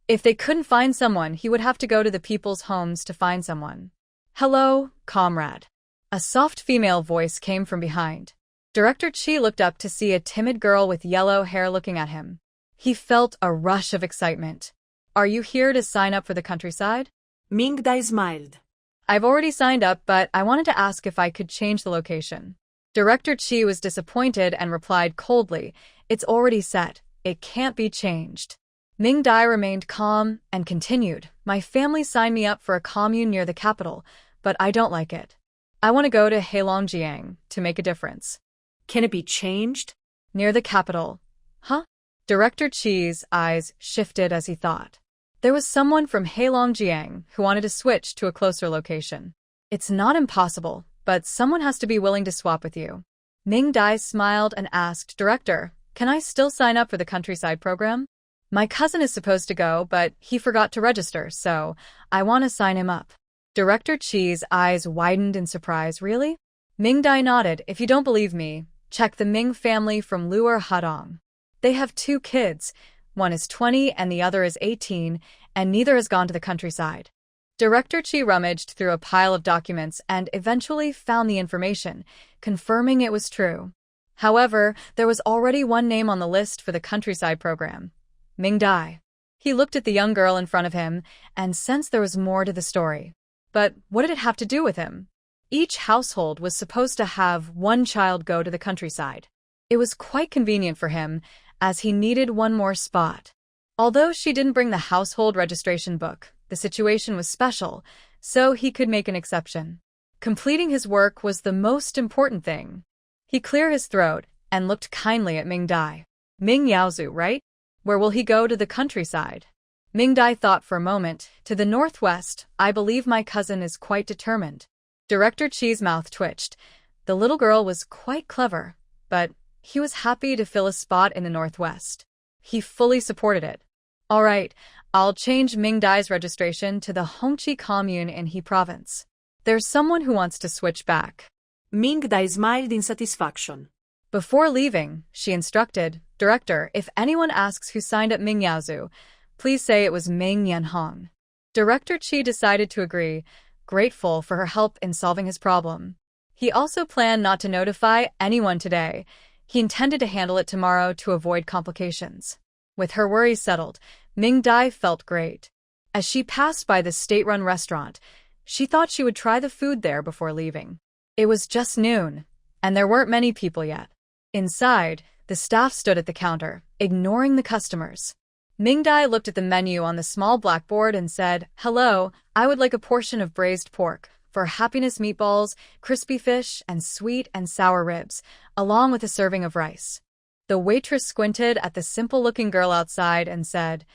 If they couldn't find someone, he would have to go to the people's homes to find someone. "Hello, comrade." A soft female voice came from behind. Director Chi looked up to see a timid girl with yellow hair looking at him. He felt a rush of excitement. "Are you here to sign up for the countryside?" Ming Dai smiled. "I've already signed up, but I wanted to ask if I could change the location." Director Chi was disappointed and replied coldly, "It's already set. It can't be changed." Ming Dai remained calm and continued, "My family signed me up for a commune near the capital, but I don't like it. I want to go to Heilongjiang to make a difference." "Can it be changed?" "Near the capital." "Huh?" Director Chi's eyes shifted as he thought. There was someone from Heilongjiang who wanted to switch to a closer location. "It's not impossible, but someone has to be willing to swap with you." Ming Dai smiled and asked, "Director, can I still sign up for the countryside program? My cousin is supposed to go, but he forgot to register, so I want to sign him up." Director Chi's eyes widened in surprise. "Really?" Ming Dai nodded. "If you don't believe me, check the Ming family from Luer Hadong. They have 2 kids. One is 20 and the other is 18, and neither has gone to the countryside." Director Chi rummaged through a pile of documents and eventually found the information, confirming it was true. However, there was already one name on the list for the countryside program: Ming Dai. He looked at the young girl in front of him and sensed there was more to the story. But what did it have to do with him? Each household was supposed to have one child go to the countryside. It was quite convenient for him, as he needed one more spot. Although she didn't bring the household registration book, the situation was special, so he could make an exception. Completing his work was the most important thing. He cleared his throat and looked kindly at Ming Dai. "Ming Yaozu, right? Where will he go to the countryside?" Ming Dai thought for a moment. "To the northwest. I believe my cousin is quite determined." Director Chi's mouth twitched. The little girl was quite clever, but he was happy to fill a spot in the northwest. He fully supported it. "All right, I'll change Ming Dai's registration to the Hongqi commune in He province. There's someone who wants to switch back." Ming Dai smiled in satisfaction. Before leaving, she instructed, Director, if anyone asks who signed up Ming Yaozu, please say it was Ming Yanhong. Director Chi decided to agree, grateful for her help in solving his problem. He also planned not to notify anyone today. He intended to handle it tomorrow to avoid complications. With her worries settled, Ming Dai felt great. As she passed by the state-run restaurant, she thought she would try the food there before leaving. It was just noon, and there weren't many people yet. Inside, the staff stood at the counter, ignoring the customers. Ming Dai looked at the menu on the small blackboard and said, "Hello, I would like a portion of braised pork, for happiness meatballs, crispy fish, and sweet and sour ribs, along with a serving of rice." The waitress squinted at the simple-looking girl outside and said,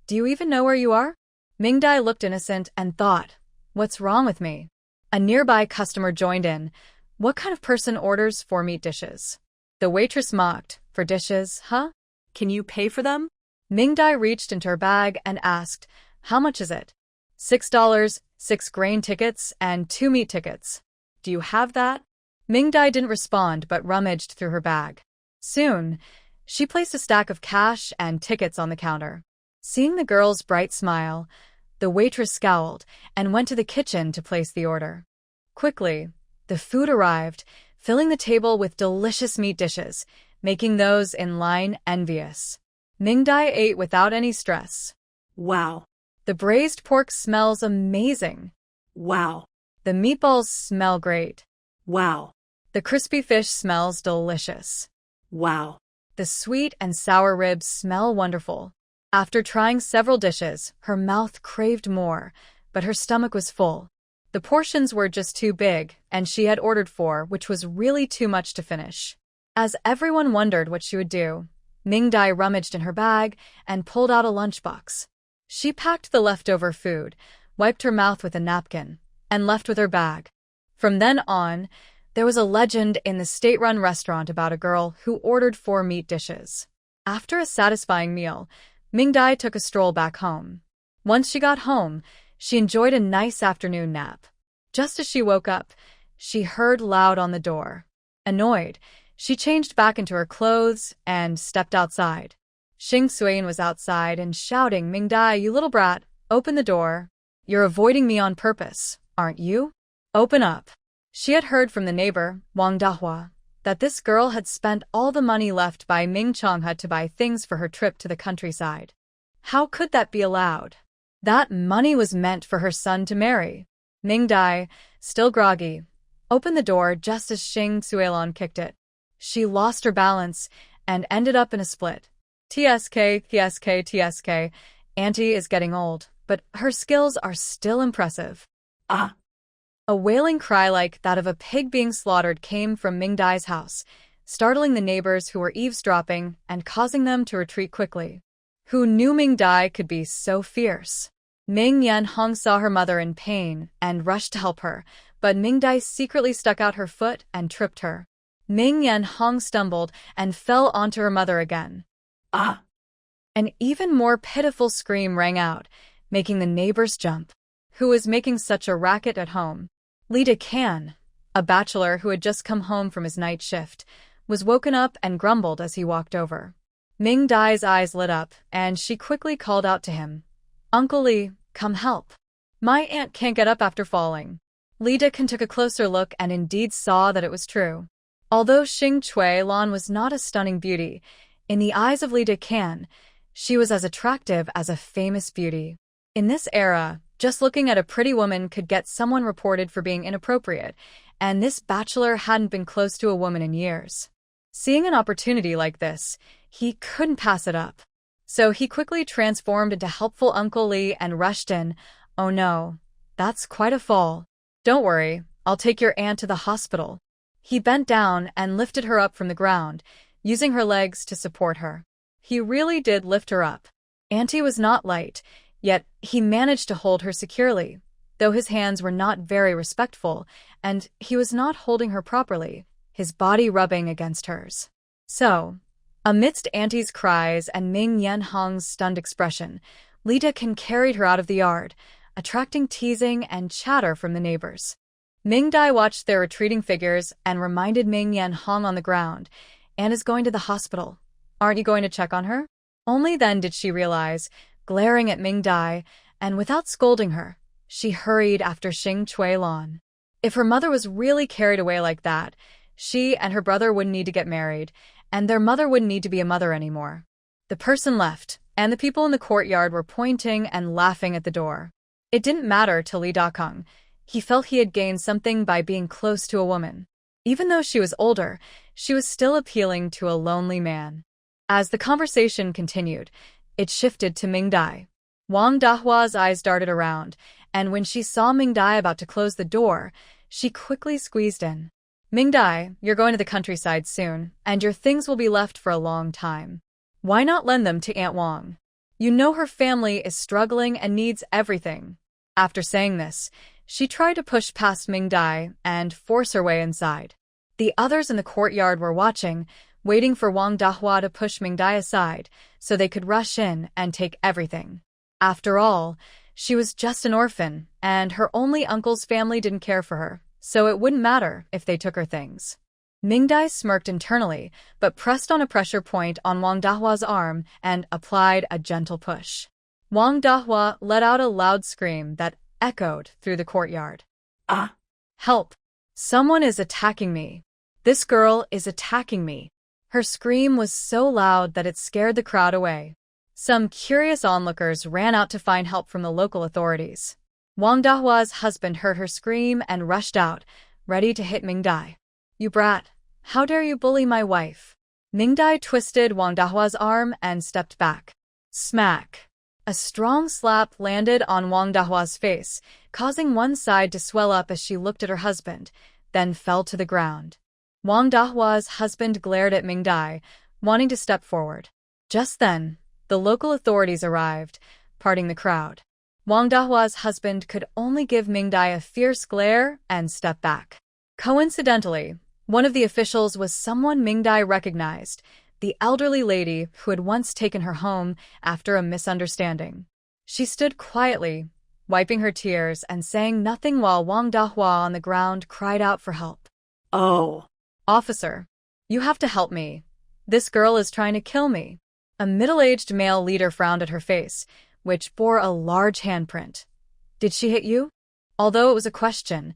"Do you even know where you are?" Ming Dai looked innocent and thought, "What's wrong with me?" A nearby customer joined in. "What kind of person orders 4 meat dishes?" The waitress mocked, "For dishes, huh? Can you pay for them? Ming Dai reached into her bag and asked, "How much is it?" $6, 6 grain tickets, and 2 meat tickets. "Do you have that?" Ming Dai didn't respond but rummaged through her bag. Soon, she placed a stack of cash and tickets on the counter. Seeing the girl's bright smile, the waitress scowled and went to the kitchen to place the order. Quickly, the food arrived, filling the table with delicious meat dishes, making those in line envious. Ming Dai ate without any stress. Wow. The braised pork smells amazing. Wow. The meatballs smell great. Wow. The crispy fish smells delicious. Wow. The sweet and sour ribs smell wonderful. After trying several dishes, her mouth craved more, but her stomach was full. The portions were just too big, and she had ordered 4, which was really too much to finish. As everyone wondered what she would do, Ming Dai rummaged in her bag and pulled out a lunchbox. She packed the leftover food, wiped her mouth with a napkin, and left with her bag. From then on, there was a legend in the state-run restaurant about a girl who ordered 4 meat dishes. After a satisfying meal, Ming Dai took a stroll back home. Once she got home, she enjoyed a nice afternoon nap. Just as she woke up, she heard loud on the door. Annoyed, she changed back into her clothes and stepped outside. Xing Suyin was outside and shouting, "Ming Dai, you little brat, open the door. You're avoiding me on purpose, aren't you? Open up." She had heard from the neighbor, Wang Dahua, that this girl had spent all the money left by Ming Chonghua to buy things for her trip to the countryside. How could that be allowed? That money was meant for her son to marry. Ming Dai, still groggy, opened the door just as Xing Suilon kicked it. She lost her balance and ended up in a split. TSK, Auntie is getting old, but her skills are still impressive. Ah! A wailing cry like that of a pig being slaughtered came from Ming Dai's house, startling the neighbors who were eavesdropping and causing them to retreat quickly. Who knew Ming Dai could be so fierce? Ming Yanhong saw her mother in pain and rushed to help her, but Ming Dai secretly stuck out her foot and tripped her. Ming Yanhong stumbled and fell onto her mother again. Ah! An even more pitiful scream rang out, making the neighbors jump. Who was making such a racket at home? Lida Can, a bachelor who had just come home from his night shift, was woken up and grumbled as he walked over. Ming Dai's eyes lit up, and she quickly called out to him, "Uncle Li, come help. My aunt can't get up after falling." Lida Can took a closer look and indeed saw that it was true. Although Xing Chui Lan was not a stunning beauty, in the eyes of Lida Can, she was as attractive as a famous beauty. In this era, just looking at a pretty woman could get someone reported for being inappropriate, and this bachelor hadn't been close to a woman in years. Seeing an opportunity like this, he couldn't pass it up. So he quickly transformed into helpful Uncle Li and rushed in. "Oh no, that's quite a fall. Don't worry, I'll take your aunt to the hospital." He bent down and lifted her up from the ground, using her legs to support her. He really did lift her up. Auntie was not light, yet he managed to hold her securely, though his hands were not very respectful, and he was not holding her properly, his body rubbing against hers. So, amidst Auntie's cries and Ming Yanhong's stunned expression, Lida Can carried her out of the yard, attracting teasing and chatter from the neighbors. Ming Dai watched their retreating figures and reminded Ming Yanhong on the ground, "Anne is going to the hospital. Aren't you going to check on her? Only then did she realize, glaring at Ming Dai, and without scolding her, she hurried after Xing Chuilan. If her mother was really carried away like that, she and her brother wouldn't need to get married, and their mother wouldn't need to be a mother anymore. The person left, and the people in the courtyard were pointing and laughing at the door. It didn't matter to Li Dakeng. He felt he had gained something by being close to a woman. Even though she was older, she was still appealing to a lonely man. As the conversation continued, it shifted to Ming Dai. Wang Dahua's eyes darted around, and when she saw Ming Dai about to close the door, she quickly squeezed in. Ming Dai, you're going to the countryside soon, and your things will be left for a long time. Why not lend them to Aunt Wang? You know her family is struggling and needs everything. After saying this, she tried to push past Ming Dai and force her way inside. The others in the courtyard were watching, waiting for Wang Dahua to push Ming Dai aside so they could rush in and take everything. After all, she was just an orphan, and her only uncle's family didn't care for her, so it wouldn't matter if they took her things. Ming Dai smirked internally, but pressed on a pressure point on Wang Dahua's arm and applied a gentle push. Wang Dahua let out a loud scream that echoed through the courtyard. Ah! Help! Someone is attacking me. This girl is attacking me. Her scream was so loud that it scared the crowd away. Some curious onlookers ran out to find help from the local authorities. Wang Dahua's husband heard her scream and rushed out, ready to hit Ming Dai. You brat, how dare you bully my wife? Ming Dai twisted Wang Dahua's arm and stepped back. Smack! A strong slap landed on Wang Dahua's face, causing one side to swell up as she looked at her husband, then fell to the ground. Wang Dahua's husband glared at Ming Dai, wanting to step forward. Just then, the local authorities arrived, parting the crowd. Wang Dahua's husband could only give Ming Dai a fierce glare and step back. Coincidentally, one of the officials was someone Ming Dai recognized, the elderly lady who had once taken her home after a misunderstanding. She stood quietly, wiping her tears and saying nothing while Wang Dahua on the ground cried out for help. Oh! Officer, you have to help me. This girl is trying to kill me. A middle-aged male leader frowned at her face, which bore a large handprint. Did she hit you? Although it was a question,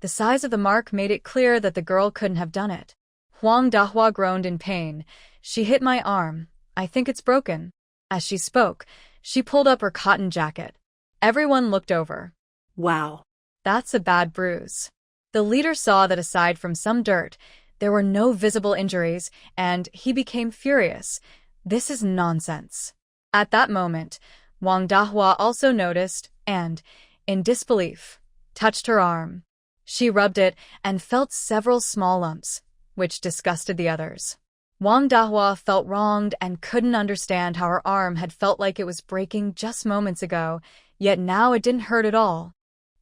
the size of the mark made it clear that the girl couldn't have done it. Wang Dahua groaned in pain. She hit my arm. I think it's broken. As she spoke, she pulled up her cotton jacket. Everyone looked over. Wow. That's a bad bruise. The leader saw that aside from some dirt, there were no visible injuries, and he became furious. This is nonsense. At that moment, Wang Dahua also noticed and, in disbelief, touched her arm. She rubbed it and felt several small lumps, which disgusted the others. Wang Dahua felt wronged and couldn't understand how her arm had felt like it was breaking just moments ago, yet now it didn't hurt at all.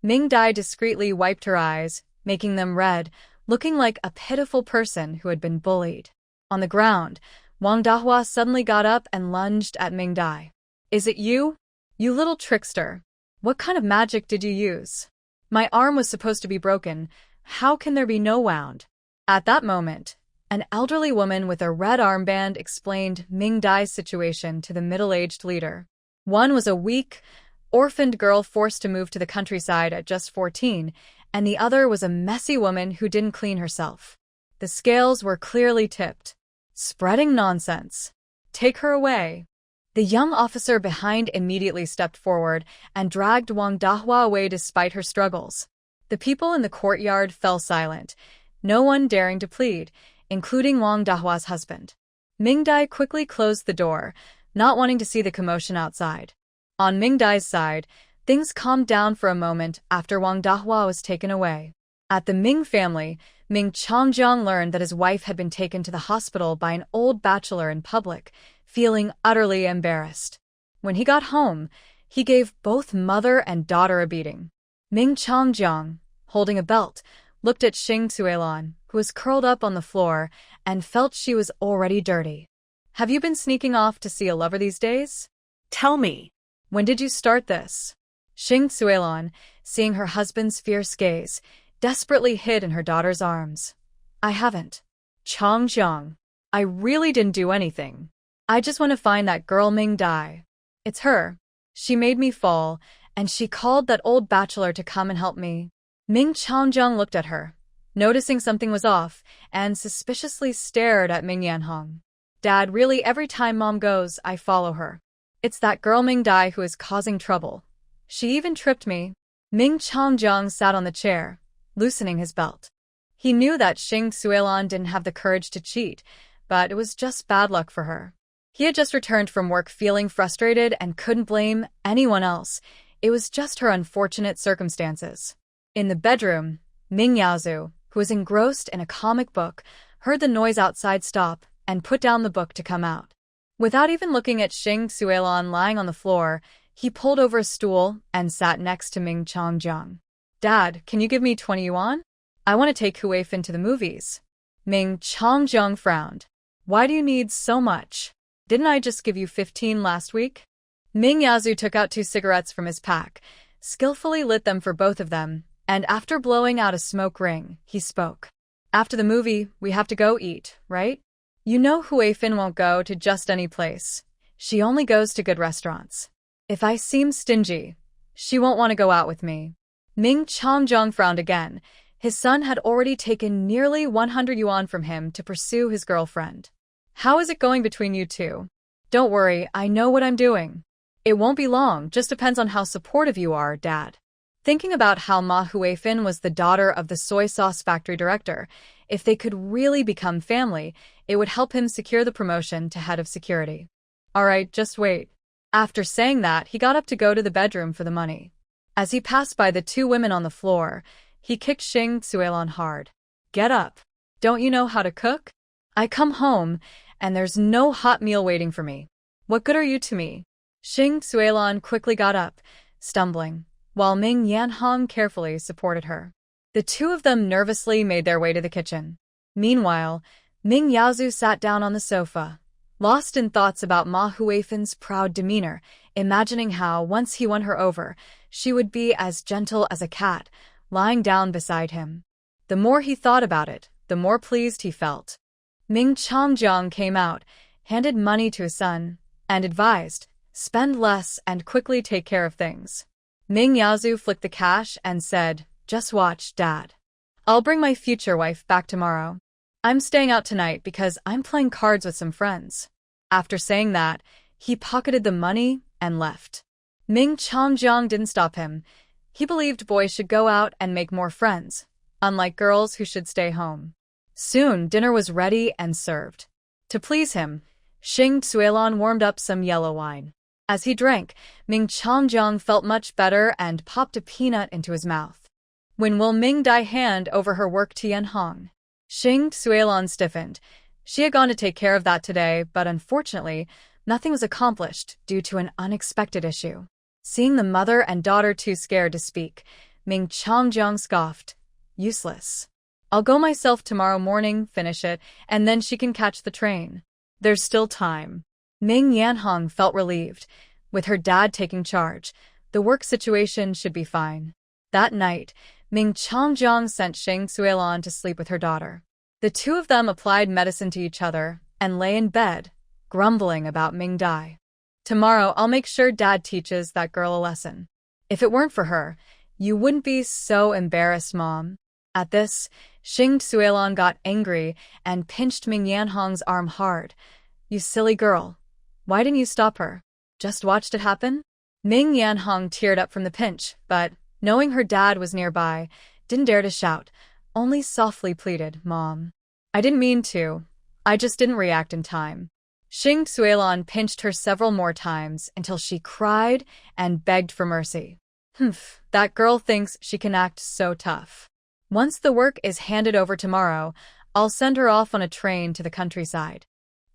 Ming Dai discreetly wiped her eyes, making them red, looking like a pitiful person who had been bullied. On the ground, Wang Dahua suddenly got up and lunged at Ming Dai. Is it you? You little trickster. What kind of magic did you use? My arm was supposed to be broken. How can there be no wound? At that moment, an elderly woman with a red armband explained Ming Dai's situation to the middle-aged leader. One was a weak, orphaned girl forced to move to the countryside at just 14, and the other was a messy woman who didn't clean herself. The scales were clearly tipped. Spreading nonsense. Take her away. The young officer behind immediately stepped forward and dragged Wang Dahua away despite her struggles. The people in the courtyard fell silent, no one daring to plead, including Wang Dahua's husband. Ming Dai quickly closed the door, not wanting to see the commotion outside. On Ming Dai's side, things calmed down for a moment after Wang Dahua was taken away. At the Ming family, Ming Changjiang learned that his wife had been taken to the hospital by an old bachelor in public, feeling utterly embarrassed. When he got home, he gave both mother and daughter a beating. Ming Changjiang, holding a belt, looked at Xing Cuilan, who was curled up on the floor, and felt she was already dirty. Have you been sneaking off to see a lover these days? Tell me. When did you start this? Xing Cuilan, seeing her husband's fierce gaze, desperately hid in her daughter's arms. I haven't. Changjiang, I really didn't do anything. I just want to find that girl Ming Dai. It's her. She made me fall, and she called that old bachelor to come and help me. Ming Changjung looked at her, noticing something was off, and suspiciously stared at Ming Yanhong. Dad, really every time Mom goes, I follow her. It's that girl Ming Dai who is causing trouble. She even tripped me. Ming Changjung sat on the chair, loosening his belt. He knew that Xing Suilan didn't have the courage to cheat, but it was just bad luck for her. He had just returned from work feeling frustrated and couldn't blame anyone else. It was just her unfortunate circumstances. In the bedroom, Ming Yaozu, who was engrossed in a comic book, heard the noise outside stop and put down the book to come out. Without even looking at Xing Suilan lying on the floor, he pulled over a stool and sat next to Ming Changjung. Dad, can you give me 20 yuan? I want to take Huifin to the movies. Ming Changjung frowned. Why do you need so much? Didn't I just give you 15 last week? Ming Yaozu took out 2 cigarettes from his pack, skillfully lit them for both of them, and after blowing out a smoke ring, he spoke. After the movie, we have to go eat, right? You know Huifin won't go to just any place. She only goes to good restaurants. If I seem stingy, she won't want to go out with me. Ming Changjung frowned again. His son had already taken nearly 100 yuan from him to pursue his girlfriend. How is it going between you two? Don't worry, I know what I'm doing. It won't be long, just depends on how supportive you are, Dad. Thinking about how Ma Huifin was the daughter of the soy sauce factory director, if they could really become family, it would help him secure the promotion to head of security. All right, just wait. After saying that, he got up to go to the bedroom for the money. As he passed by the 2 women on the floor, he kicked Xing Suilan hard. Get up. Don't you know how to cook? I come home, and there's no hot meal waiting for me. What good are you to me? Xing Suilan quickly got up, stumbling, while Ming Yanhong carefully supported her. The 2 of them nervously made their way to the kitchen. Meanwhile, Ming Yaozu sat down on the sofa, lost in thoughts about Ma Huifin's proud demeanor, imagining how, once he won her over, she would be as gentle as a cat, lying down beside him. The more he thought about it, the more pleased he felt. Ming Changjung came out, handed money to his son, and advised, spend less and quickly take care of things. Ming Yaozu flicked the cash and said, just watch, Dad. I'll bring my future wife back tomorrow. I'm staying out tonight because I'm playing cards with some friends. After saying that, he pocketed the money and left. Ming Changjung didn't stop him. He believed boys should go out and make more friends, unlike girls who should stay home. Soon, dinner was ready and served. To please him, Xing Suilan warmed up some yellow wine. As he drank, Ming Changjung felt much better and popped a peanut into his mouth. When will Ming Dai hand over her work to Yanhong? Xing Suilan stiffened. She had gone to take care of that today, but unfortunately, nothing was accomplished due to an unexpected issue. Seeing the mother and daughter too scared to speak, Ming Changjung scoffed. Useless. I'll go myself tomorrow morning, finish it, and then she can catch the train. There's still time. Ming Yanhong felt relieved. With her dad taking charge, the work situation should be fine. That night, Ming Changjung sent Xing Suilan to sleep with her daughter. The 2 of them applied medicine to each other and lay in bed, grumbling about Ming Dai. Tomorrow, I'll make sure Dad teaches that girl a lesson. If it weren't for her, you wouldn't be so embarrassed, Mom. At this, Xing Suilan got angry and pinched Ming Yanhong's arm hard. You silly girl. Why didn't you stop her? Just watched it happen? Ming Yanhong teared up from the pinch, but, knowing her dad was nearby, didn't dare to shout, only softly pleaded, Mom. I didn't mean to. I just didn't react in time. Xing Suilan pinched her several more times until she cried and begged for mercy. Humph, that girl thinks she can act so tough. Once the work is handed over tomorrow, I'll send her off on a train to the countryside.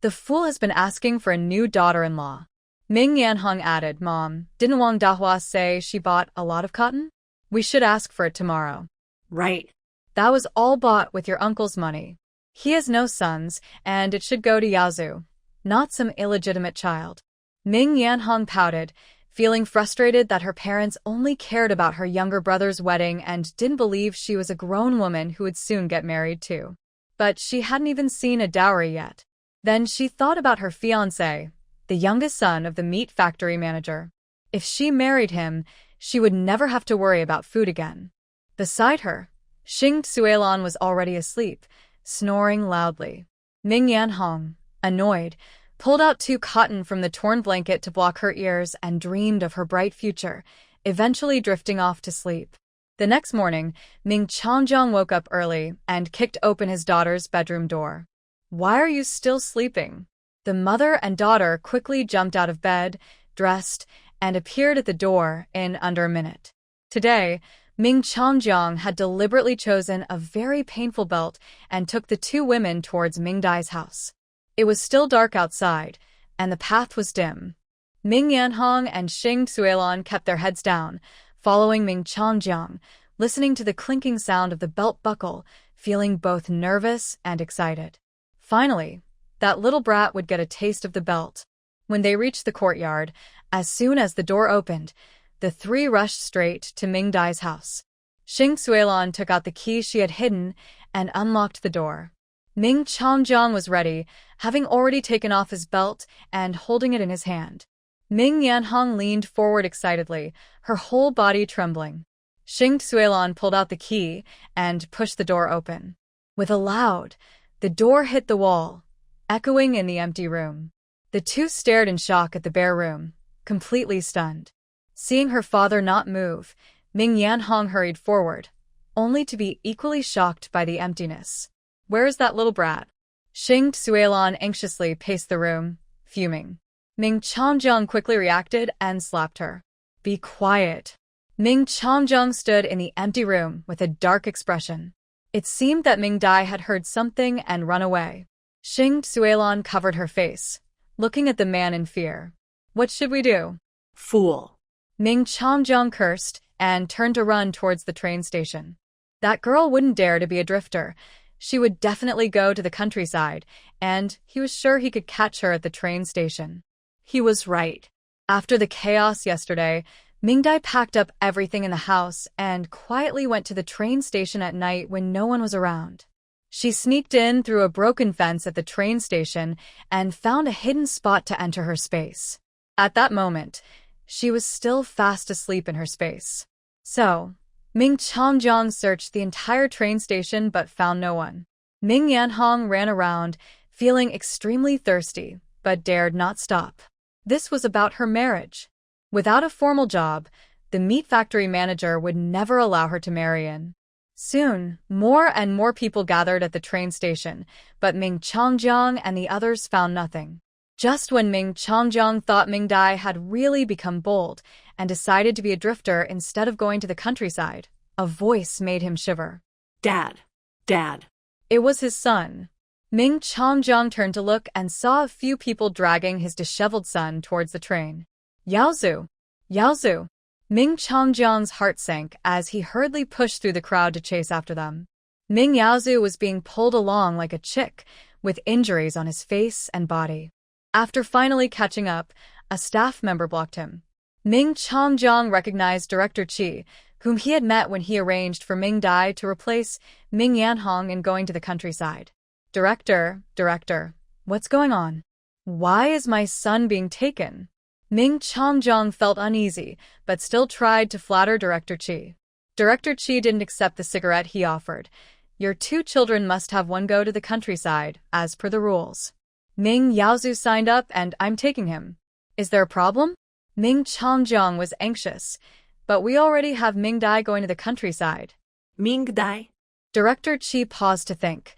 The fool has been asking for a new daughter-in-law. Ming Yanhong added, Mom, didn't Wang Dahua say she bought a lot of cotton? We should ask for it tomorrow. Right. That was all bought with your uncle's money. He has no sons, and it should go to Yaozu, not some illegitimate child. Ming Yanhong pouted, feeling frustrated that her parents only cared about her younger brother's wedding and didn't believe she was a grown woman who would soon get married too. But she hadn't even seen a dowry yet. Then she thought about her fiancé, the youngest son of the meat factory manager. If she married him, she would never have to worry about food again. Beside her, Xing Suelon was already asleep, snoring loudly. Ming Yanhong, annoyed, pulled out 2 cotton from the torn blanket to block her ears and dreamed of her bright future, eventually drifting off to sleep. The next morning, Ming Changjiang woke up early and kicked open his daughter's bedroom door. "Why are you still sleeping?" The mother and daughter quickly jumped out of bed, dressed, and appeared at the door in under a minute. Today, Ming Changjiang had deliberately chosen a very painful belt and took the 2 women towards Ming Dai's house. It was still dark outside, and the path was dim. Ming Yanhong and Xing Suelon kept their heads down, following Ming Changjiang, listening to the clinking sound of the belt buckle, feeling both nervous and excited. Finally, that little brat would get a taste of the belt. When they reached the courtyard, as soon as the door opened, the 3 rushed straight to Ming Dai's house. Xing Suelon took out the key she had hidden and unlocked the door. Ming Changjiang was ready, having already taken off his belt and holding it in his hand. Ming Yanhong leaned forward excitedly, her whole body trembling. Xing Suelon pulled out the key and pushed the door open. With a loud, the door hit the wall, echoing in the empty room. The 2 stared in shock at the bare room, completely stunned. Seeing her father not move, Ming Yanhong hurried forward, only to be equally shocked by the emptiness. "Where is that little brat?" Xing Suelon anxiously paced the room, fuming. Ming Changjiang quickly reacted and slapped her. "Be quiet." Ming Changjiang stood in the empty room with a dark expression. It seemed that Ming Dai had heard something and run away. Xing Suelon covered her face, looking at the man in fear. "What should we do?" Fool. Ming Changjiang cursed and turned to run towards the train station. That girl wouldn't dare to be a drifter. She would definitely go to the countryside, and he was sure he could catch her at the train station. He was right. After the chaos yesterday, Ming Dai packed up everything in the house and quietly went to the train station at night when no one was around. She sneaked in through a broken fence at the train station and found a hidden spot to enter her space. At that moment, she was still fast asleep in her space. So, Ming Changjiang searched the entire train station but found no one. Ming Yanhong ran around, feeling extremely thirsty, but dared not stop. This was about her marriage. Without a formal job, the meat factory manager would never allow her to marry in. Soon, more and more people gathered at the train station, but Ming Changjiang and the others found nothing. Just when Ming Changjiang thought Ming Dai had really become bold and decided to be a drifter instead of going to the countryside, a voice made him shiver. Dad. Dad. It was his son. Ming Changjiang turned to look and saw a few people dragging his disheveled son towards the train. Yaozu! Yaozu! Ming Changjiang's heart sank as he hurriedly pushed through the crowd to chase after them. Ming Yaozu was being pulled along like a chick, with injuries on his face and body. After finally catching up, a staff member blocked him. Ming Changjiang recognized Director Qi, whom he had met when he arranged for Ming Dai to replace Ming Yanhong in going to the countryside. Director, what's going on? Why is my son being taken?" Ming Changjiang felt uneasy, but still tried to flatter Director Qi. Director Qi didn't accept the cigarette he offered. "Your 2 children must have one go to the countryside, as per the rules. Ming Yaozu signed up and I'm taking him. Is there a problem?" Ming Changjiang was anxious. "But we already have Ming Dai going to the countryside." Ming Dai. Director Qi paused to think.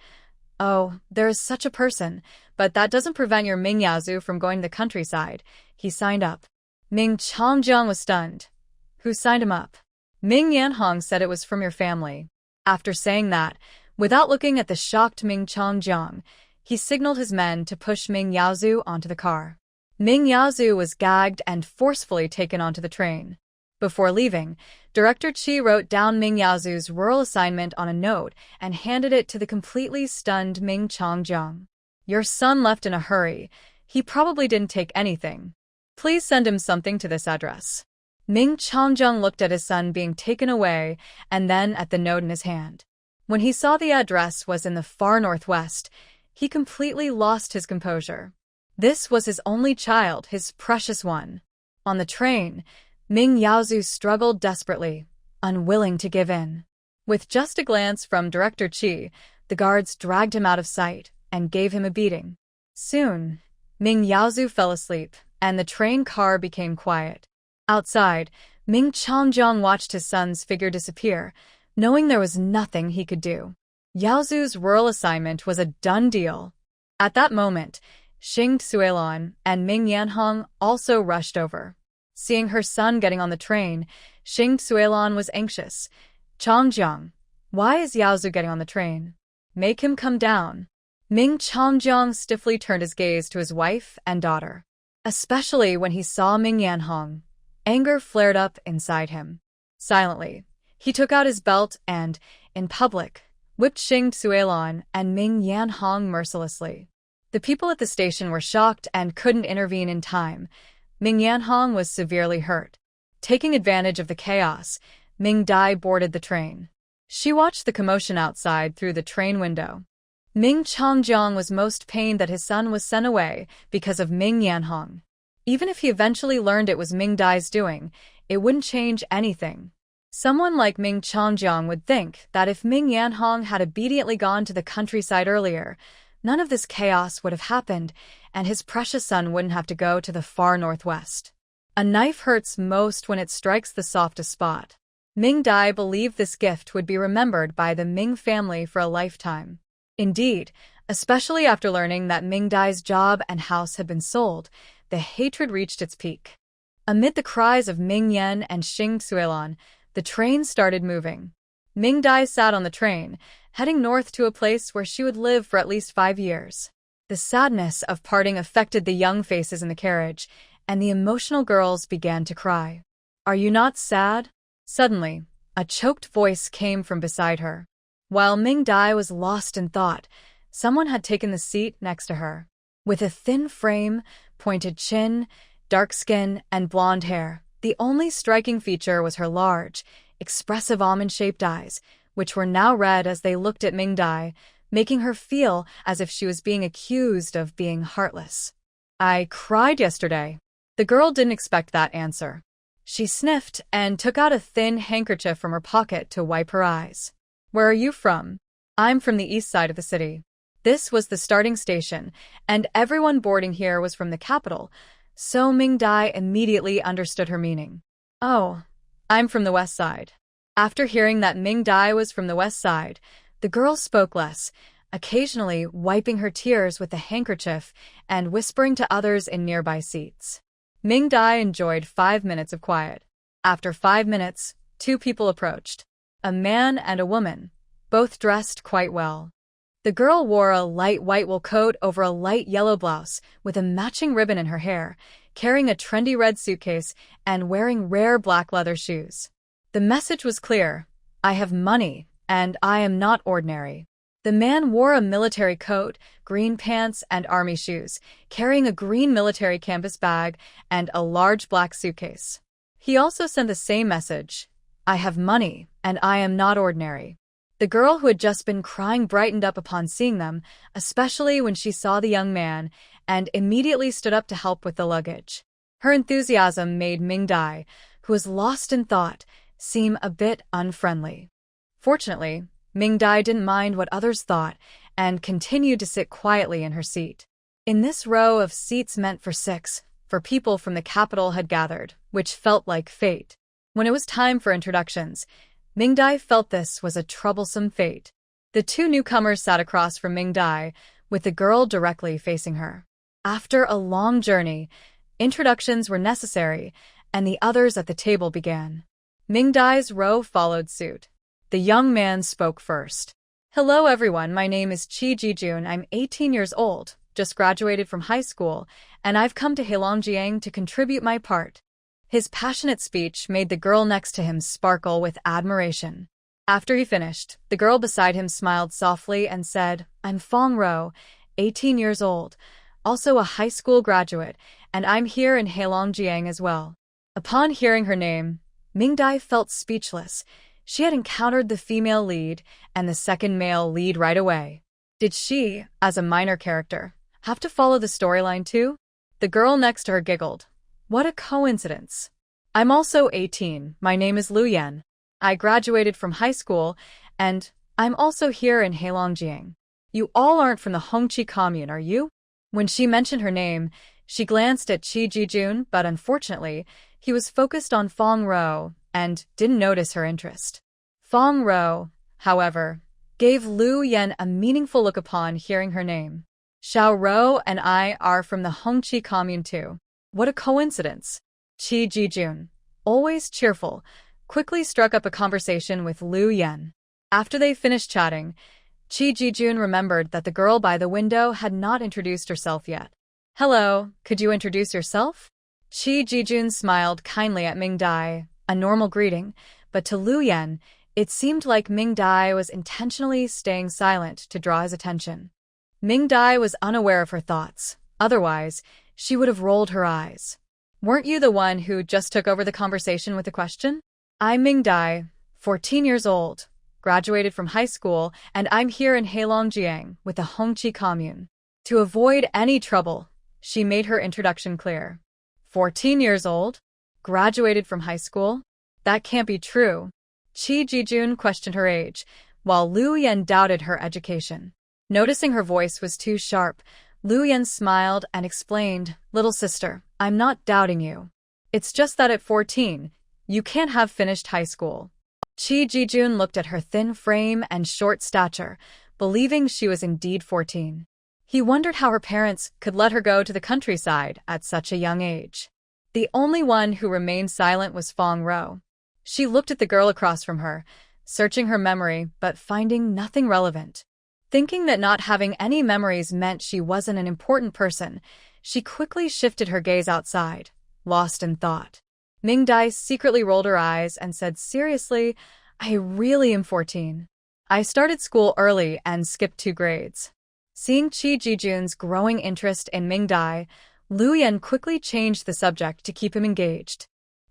"Oh, there is such a person, but that doesn't prevent your Ming Yaozu from going to the countryside. He signed up." Ming Changjiang was stunned. "Who signed him up?" "Ming Yanhong said it was from your family." After saying that, without looking at the shocked Ming Changjiang, he signaled his men to push Ming Yaozu onto the car. Ming Yaozu was gagged and forcefully taken onto the train. Before leaving, Director Qi wrote down Ming Yaozu's rural assignment on a note and handed it to the completely stunned Ming Changjiang. "Your son left in a hurry. He probably didn't take anything. Please send him something to this address." Ming Changjiang looked at his son being taken away and then at the note in his hand. When he saw the address was in the far northwest, He completely lost his composure. This was his only child, his precious one. On the train, Ming Yaozu struggled desperately, unwilling to give in. With just a glance from Director Qi, the guards dragged him out of sight and gave him a beating. Soon, Ming Yaozu fell asleep, and the train car became quiet. Outside, Ming Changjiang watched his son's figure disappear, knowing there was nothing he could do. Yaozu's rural assignment was a done deal. At that moment, Xing Suilon and Ming Yanhong also rushed over. Seeing her son getting on the train, Xing Suilon was anxious. Changjiang, why is Yaozu getting on the train? Make him come down. Ming Changjiang stiffly turned his gaze to his wife and daughter. Especially when he saw Ming Yanhong, anger flared up inside him. Silently, he took out his belt and, in public, whipped Xing Suilon and Ming Yanhong mercilessly. The people at the station were shocked and couldn't intervene in time. Ming Yanhong was severely hurt. Taking advantage of the chaos, Ming Dai boarded the train. She watched the commotion outside through the train window. Ming Changjiang was most pained that his son was sent away because of Ming Yanhong. Even if he eventually learned it was Ming Dai's doing, it wouldn't change anything. Someone like Ming Changjiang would think that if Ming Yanhong had obediently gone to the countryside earlier, none of this chaos would have happened, and his precious son wouldn't have to go to the far northwest. A knife hurts most when it strikes the softest spot. Ming Dai believed this gift would be remembered by the Ming family for a lifetime. Indeed, especially after learning that Ming Dai's job and house had been sold, the hatred reached its peak. Amid the cries of Ming Yan and Xing Suilon, the train started moving. Ming Dai sat on the train, heading north to a place where she would live for at least 5 years. The sadness of parting affected the young faces in the carriage, and the emotional girls began to cry. "Are you not sad?" Suddenly, a choked voice came from beside her. While Ming Dai was lost in thought, someone had taken the seat next to her. With a thin frame, pointed chin, dark skin, and blonde hair, the only striking feature was her large, expressive almond-shaped eyes, which were now red as they looked at Ming Dai, making her feel as if she was being accused of being heartless. "I cried yesterday." The girl didn't expect that answer. She sniffed and took out a thin handkerchief from her pocket to wipe her eyes. "Where are you from?" "I'm from the east side of the city." This was the starting station, and everyone boarding here was from the capital, so Ming Dai immediately understood her meaning. "Oh, I'm from the west side." After hearing that Ming Dai was from the west side, the girl spoke less, occasionally wiping her tears with the handkerchief and whispering to others in nearby seats. Ming Dai enjoyed 5 minutes of quiet. After 5 minutes, 2 people approached. A man and a woman, both dressed quite well. The girl wore a light white wool coat over a light yellow blouse with a matching ribbon in her hair, carrying a trendy red suitcase and wearing rare black leather shoes. The message was clear: I have money, and I am not ordinary. The man wore a military coat, green pants, and army shoes, carrying a green military canvas bag and a large black suitcase. He also sent the same message: I have money, and I am not ordinary. The girl who had just been crying brightened up upon seeing them, especially when she saw the young man, and immediately stood up to help with the luggage. Her enthusiasm made Ming Dai, who was lost in thought, seem a bit unfriendly. Fortunately, Ming Dai didn't mind what others thought and continued to sit quietly in her seat. In this row of seats meant for 6, people from the capital had gathered, which felt like fate. When it was time for introductions, Ming Dai felt this was a troublesome fate. The 2 newcomers sat across from Ming Dai, with the girl directly facing her. After a long journey, introductions were necessary, and the others at the table began. Ming Dai's row followed suit. The young man spoke first. "Hello everyone, my name is Qi Jijun. I'm 18 years old, just graduated from high school, and I've come to Heilongjiang to contribute my part." His passionate speech made the girl next to him sparkle with admiration. After he finished, the girl beside him smiled softly and said, "I'm Fong Row, 18 years old, also a high school graduate, and I'm here in Heilongjiang as well." Upon hearing her name, Ming Dai felt speechless. She had encountered the female lead and the second male lead right away. Did she, as a minor character, have to follow the storyline too? The girl next to her giggled. What a coincidence. I'm also 18. My name is Lu Yan. I graduated from high school, and I'm also here in Heilongjiang. You all aren't from the Hongqi commune, are you? When she mentioned her name, she glanced at Qi Jijun, but unfortunately, he was focused on Fong Row and didn't notice her interest. Fong Row, however, gave Lu Yan a meaningful look upon hearing her name. Xiao Rou and I are from the Hongqi commune too. What a coincidence. Qi Jijun, always cheerful, quickly struck up a conversation with Lu Yan. After they finished chatting, Qi Jijun remembered that the girl by the window had not introduced herself yet. Hello, could you introduce yourself? Qi Jijun smiled kindly at Ming Dai, a normal greeting, but to Lu Yan, it seemed like Ming Dai was intentionally staying silent to draw his attention. Ming Dai was unaware of her thoughts. Otherwise, she would have rolled her eyes. Weren't you the one who just took over the conversation with a question? I'm Ming Dai, 14 years old, graduated from high school, and I'm here in Heilongjiang with the Hongqi commune. To avoid any trouble, she made her introduction clear. 14 years old? Graduated from high school? That can't be true. Qi Jijun questioned her age, while Lu Yan doubted her education. Noticing her voice was too sharp, Lu Yan smiled and explained, Little sister, I'm not doubting you. It's just that at 14, you can't have finished high school. Qi Jijun looked at her thin frame and short stature, believing she was indeed 14. He wondered how her parents could let her go to the countryside at such a young age. The only one who remained silent was Fong Row. She looked at the girl across from her, searching her memory but finding nothing relevant. Thinking that not having any memories meant she wasn't an important person, she quickly shifted her gaze outside, lost in thought. Ming Dai secretly rolled her eyes and said seriously, I really am 14. I started school early and skipped 2 grades. Seeing Qi Jijun's growing interest in Ming Dai, Lu Yan quickly changed the subject to keep him engaged.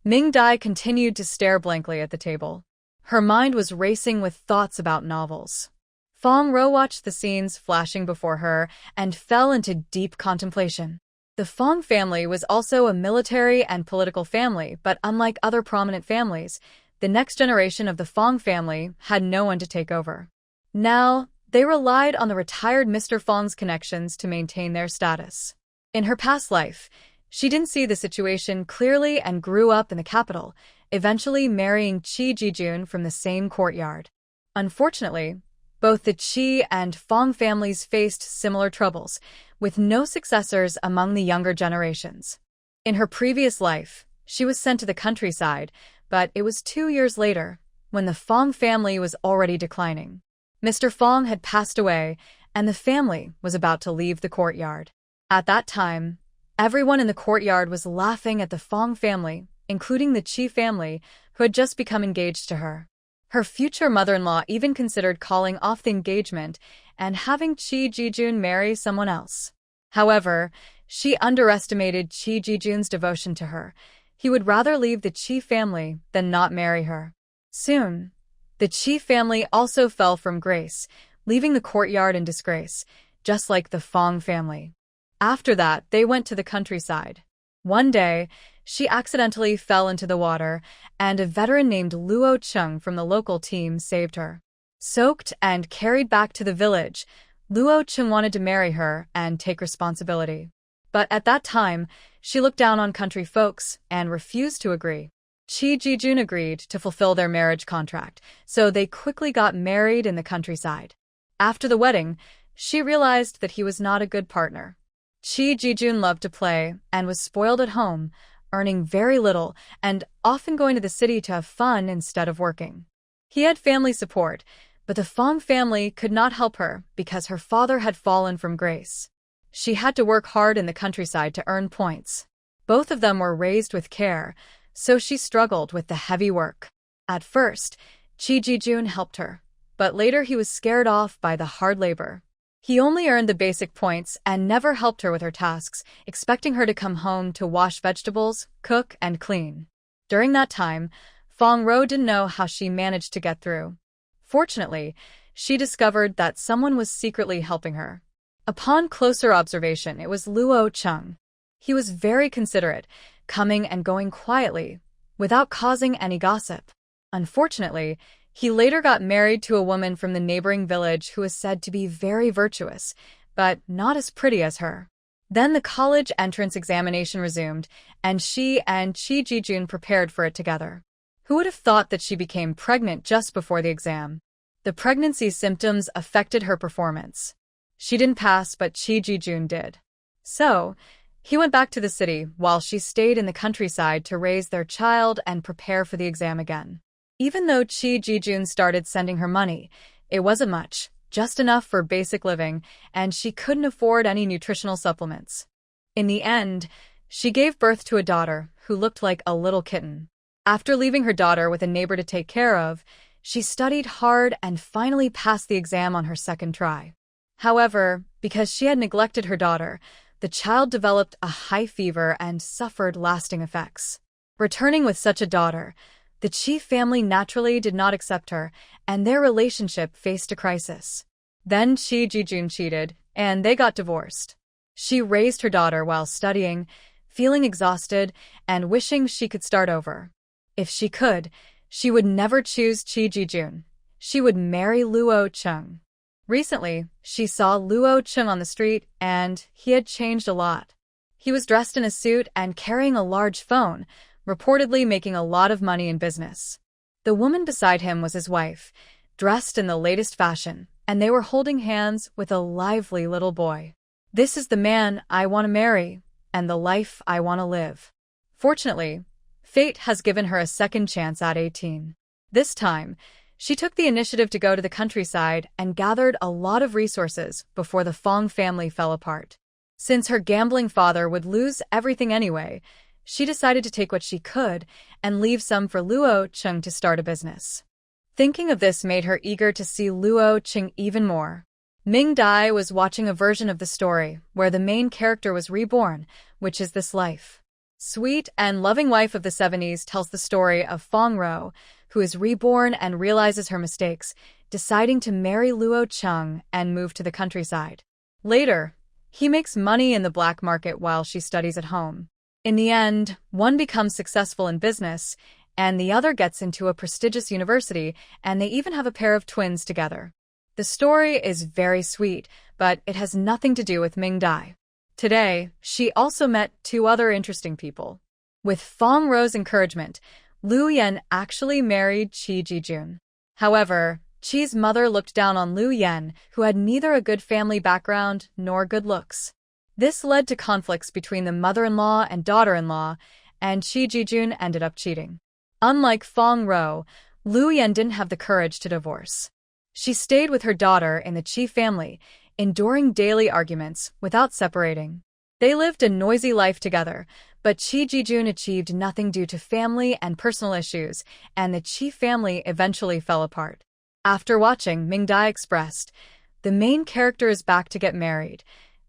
Ming Dai continued to stare blankly at the table. Her mind was racing with thoughts about novels. Fong Row watched the scenes flashing before her and fell into deep contemplation. The Fong family was also a military and political family, but unlike other prominent families, the next generation of the Fong family had no one to take over. Now, they relied on the retired Mr. Fong's connections to maintain their status. In her past life, she didn't see the situation clearly and grew up in the capital, eventually marrying Qi Jijun from the same courtyard. Unfortunately, both the Qi and Fong families faced similar troubles, with no successors among the younger generations. In her previous life, she was sent to the countryside, but it was 2 years later, when the Fong family was already declining. Mr. Fong had passed away, and the family was about to leave the courtyard. At that time, everyone in the courtyard was laughing at the Fong family, including the Qi family, who had just become engaged to her. Her future mother-in-law even considered calling off the engagement and having Qi Jijun marry someone else. However, she underestimated Qi Jijun's devotion to her. He would rather leave the Qi family than not marry her. Soon, the Qi family also fell from grace, leaving the courtyard in disgrace, just like the Fong family. After that, they went to the countryside. One day, she accidentally fell into the water, and a veteran named Luo Chung from the local team saved her. Soaked and carried back to the village, Luo Chung wanted to marry her and take responsibility. But at that time, she looked down on country folks and refused to agree. Qi Jijun agreed to fulfill their marriage contract, so they quickly got married in the countryside. After the wedding, she realized that he was not a good partner. Qi Jijun loved to play and was spoiled at home, earning very little and often going to the city to have fun instead of working. He had family support, but the Fong family could not help her because her father had fallen from grace. She had to work hard in the countryside to earn points. Both of them were raised with care, so she struggled with the heavy work. At first, Qi Jijun helped her, but later he was scared off by the hard labor. He only earned the basic points and never helped her with her tasks, expecting her to come home to wash vegetables, cook, and clean. During that time, Fong Row didn't know how she managed to get through. Fortunately, she discovered that someone was secretly helping her. Upon closer observation, it was Luo Chung. He was very considerate, coming and going quietly, without causing any gossip. Unfortunately, he later got married to a woman from the neighboring village who was said to be very virtuous, but not as pretty as her. Then the college entrance examination resumed, and she and Chi Ji-jun prepared for it together. Who would have thought that she became pregnant just before the exam? The pregnancy symptoms affected her performance. She didn't pass, but Chi Ji-jun did. So, he went back to the city while she stayed in the countryside to raise their child and prepare for the exam again. Even though Chi Ji-jun started sending her money, it wasn't much, just enough for basic living, and she couldn't afford any nutritional supplements. In the end, she gave birth to a daughter who looked like a little kitten. After leaving her daughter with a neighbor to take care of, she studied hard and finally passed the exam on her second try. However, because she had neglected her daughter, the child developed a high fever and suffered lasting effects. Returning with such a daughter, the Chi family naturally did not accept her, and their relationship faced a crisis. Then Chi Ji-jun cheated, and they got divorced. She raised her daughter while studying, feeling exhausted and wishing she could start over. If she could, she would never choose Chi Ji-jun. She would marry Luo Chung. Recently, she saw Luo Chung on the street, and he had changed a lot. He was dressed in a suit and carrying a large phone, reportedly making a lot of money in business. The woman beside him was his wife, dressed in the latest fashion, and they were holding hands with a lively little boy. This is the man I want to marry, and the life I want to live. Fortunately, fate has given her a second chance at 18. This time, she took the initiative to go to the countryside and gathered a lot of resources before the Fong family fell apart. Since her gambling father would lose everything anyway, she decided to take what she could and leave some for Luo Chung to start a business. Thinking of this made her eager to see Luo Chung even more. Ming Dai was watching a version of the story where the main character was reborn, which is this life. Sweet and loving wife of the 70s tells the story of Fong Row, who is reborn and realizes her mistakes, deciding to marry Luo Chung and move to the countryside. Later, he makes money in the black market while she studies at home. In the end, one becomes successful in business, and the other gets into a prestigious university, and they even have a pair of twins together. The story is very sweet, but it has nothing to do with Ming Dai. Today, she also met two other interesting people. With Fong Row's encouragement, Liu Yan actually married Chi Ji-jun. However, Chi's mother looked down on Liu Yan, who had neither a good family background nor good looks. This led to conflicts between the mother-in-law and daughter-in-law, and Chi Ji-jun ended up cheating. Unlike Fong Row, Liu Yan didn't have the courage to divorce. She stayed with her daughter in the Chi family, enduring daily arguments without separating. They lived a noisy life together, but Chi Ji-jun achieved nothing due to family and personal issues, and the Chi family eventually fell apart. After watching, Ming Dai expressed, "The main character is back to get married.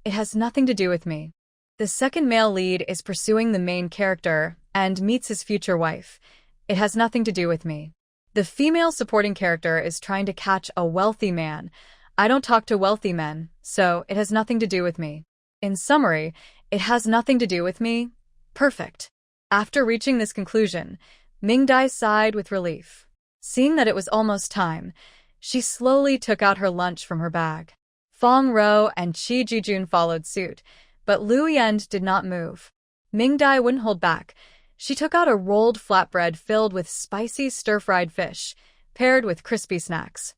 It has nothing to do with me." The second male lead is pursuing the main character and meets his future wife. It has nothing to do with me. The female supporting character is trying to catch a wealthy man. I don't talk to wealthy men, so it has nothing to do with me. In summary, it has nothing to do with me. Perfect. After reaching this conclusion, Ming Dai sighed with relief. Seeing that it was almost time, she slowly took out her lunch from her bag. Fong Row and Chi Ji-jun followed suit, but Liu Yan did not move. Ming Dai wouldn't hold back. She took out a rolled flatbread filled with spicy stir-fried fish, paired with crispy snacks.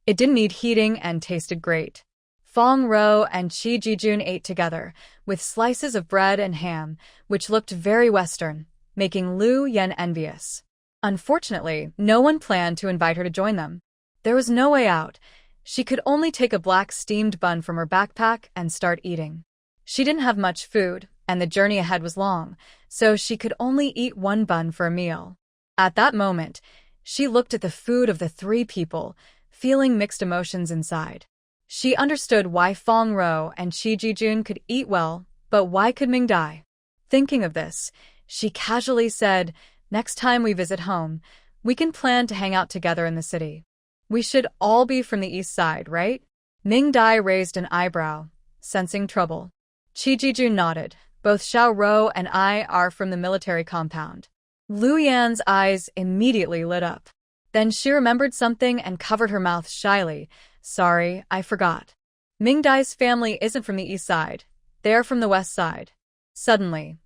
It didn't need heating and tasted great. Fong Row and Chi Ji-jun ate together, with slices of bread and ham, which looked very Western, making Liu Yan envious. Unfortunately, no one planned to invite her to join them. There was no way out. She could only take a black steamed bun from her backpack and start eating. She didn't have much food, and the journey ahead was long, so she could only eat one bun for a meal. At that moment, she looked at the food of the three people, feeling mixed emotions inside. She understood why Fong Row and Chi Ji-jun could eat well, but why could Ming Dai? Thinking of this, she casually said, "Next time we visit home, we can plan to hang out together in the city." We should all be from the east side, right? Ming Dai raised an eyebrow, sensing trouble. Chi Jijun nodded. Both Xiao Rou and I are from the military compound. Lu Yan's eyes immediately lit up. Then she remembered something and covered her mouth shyly. Sorry, I forgot. Ming Dai's family isn't from the east side. They're from the west side. Suddenly,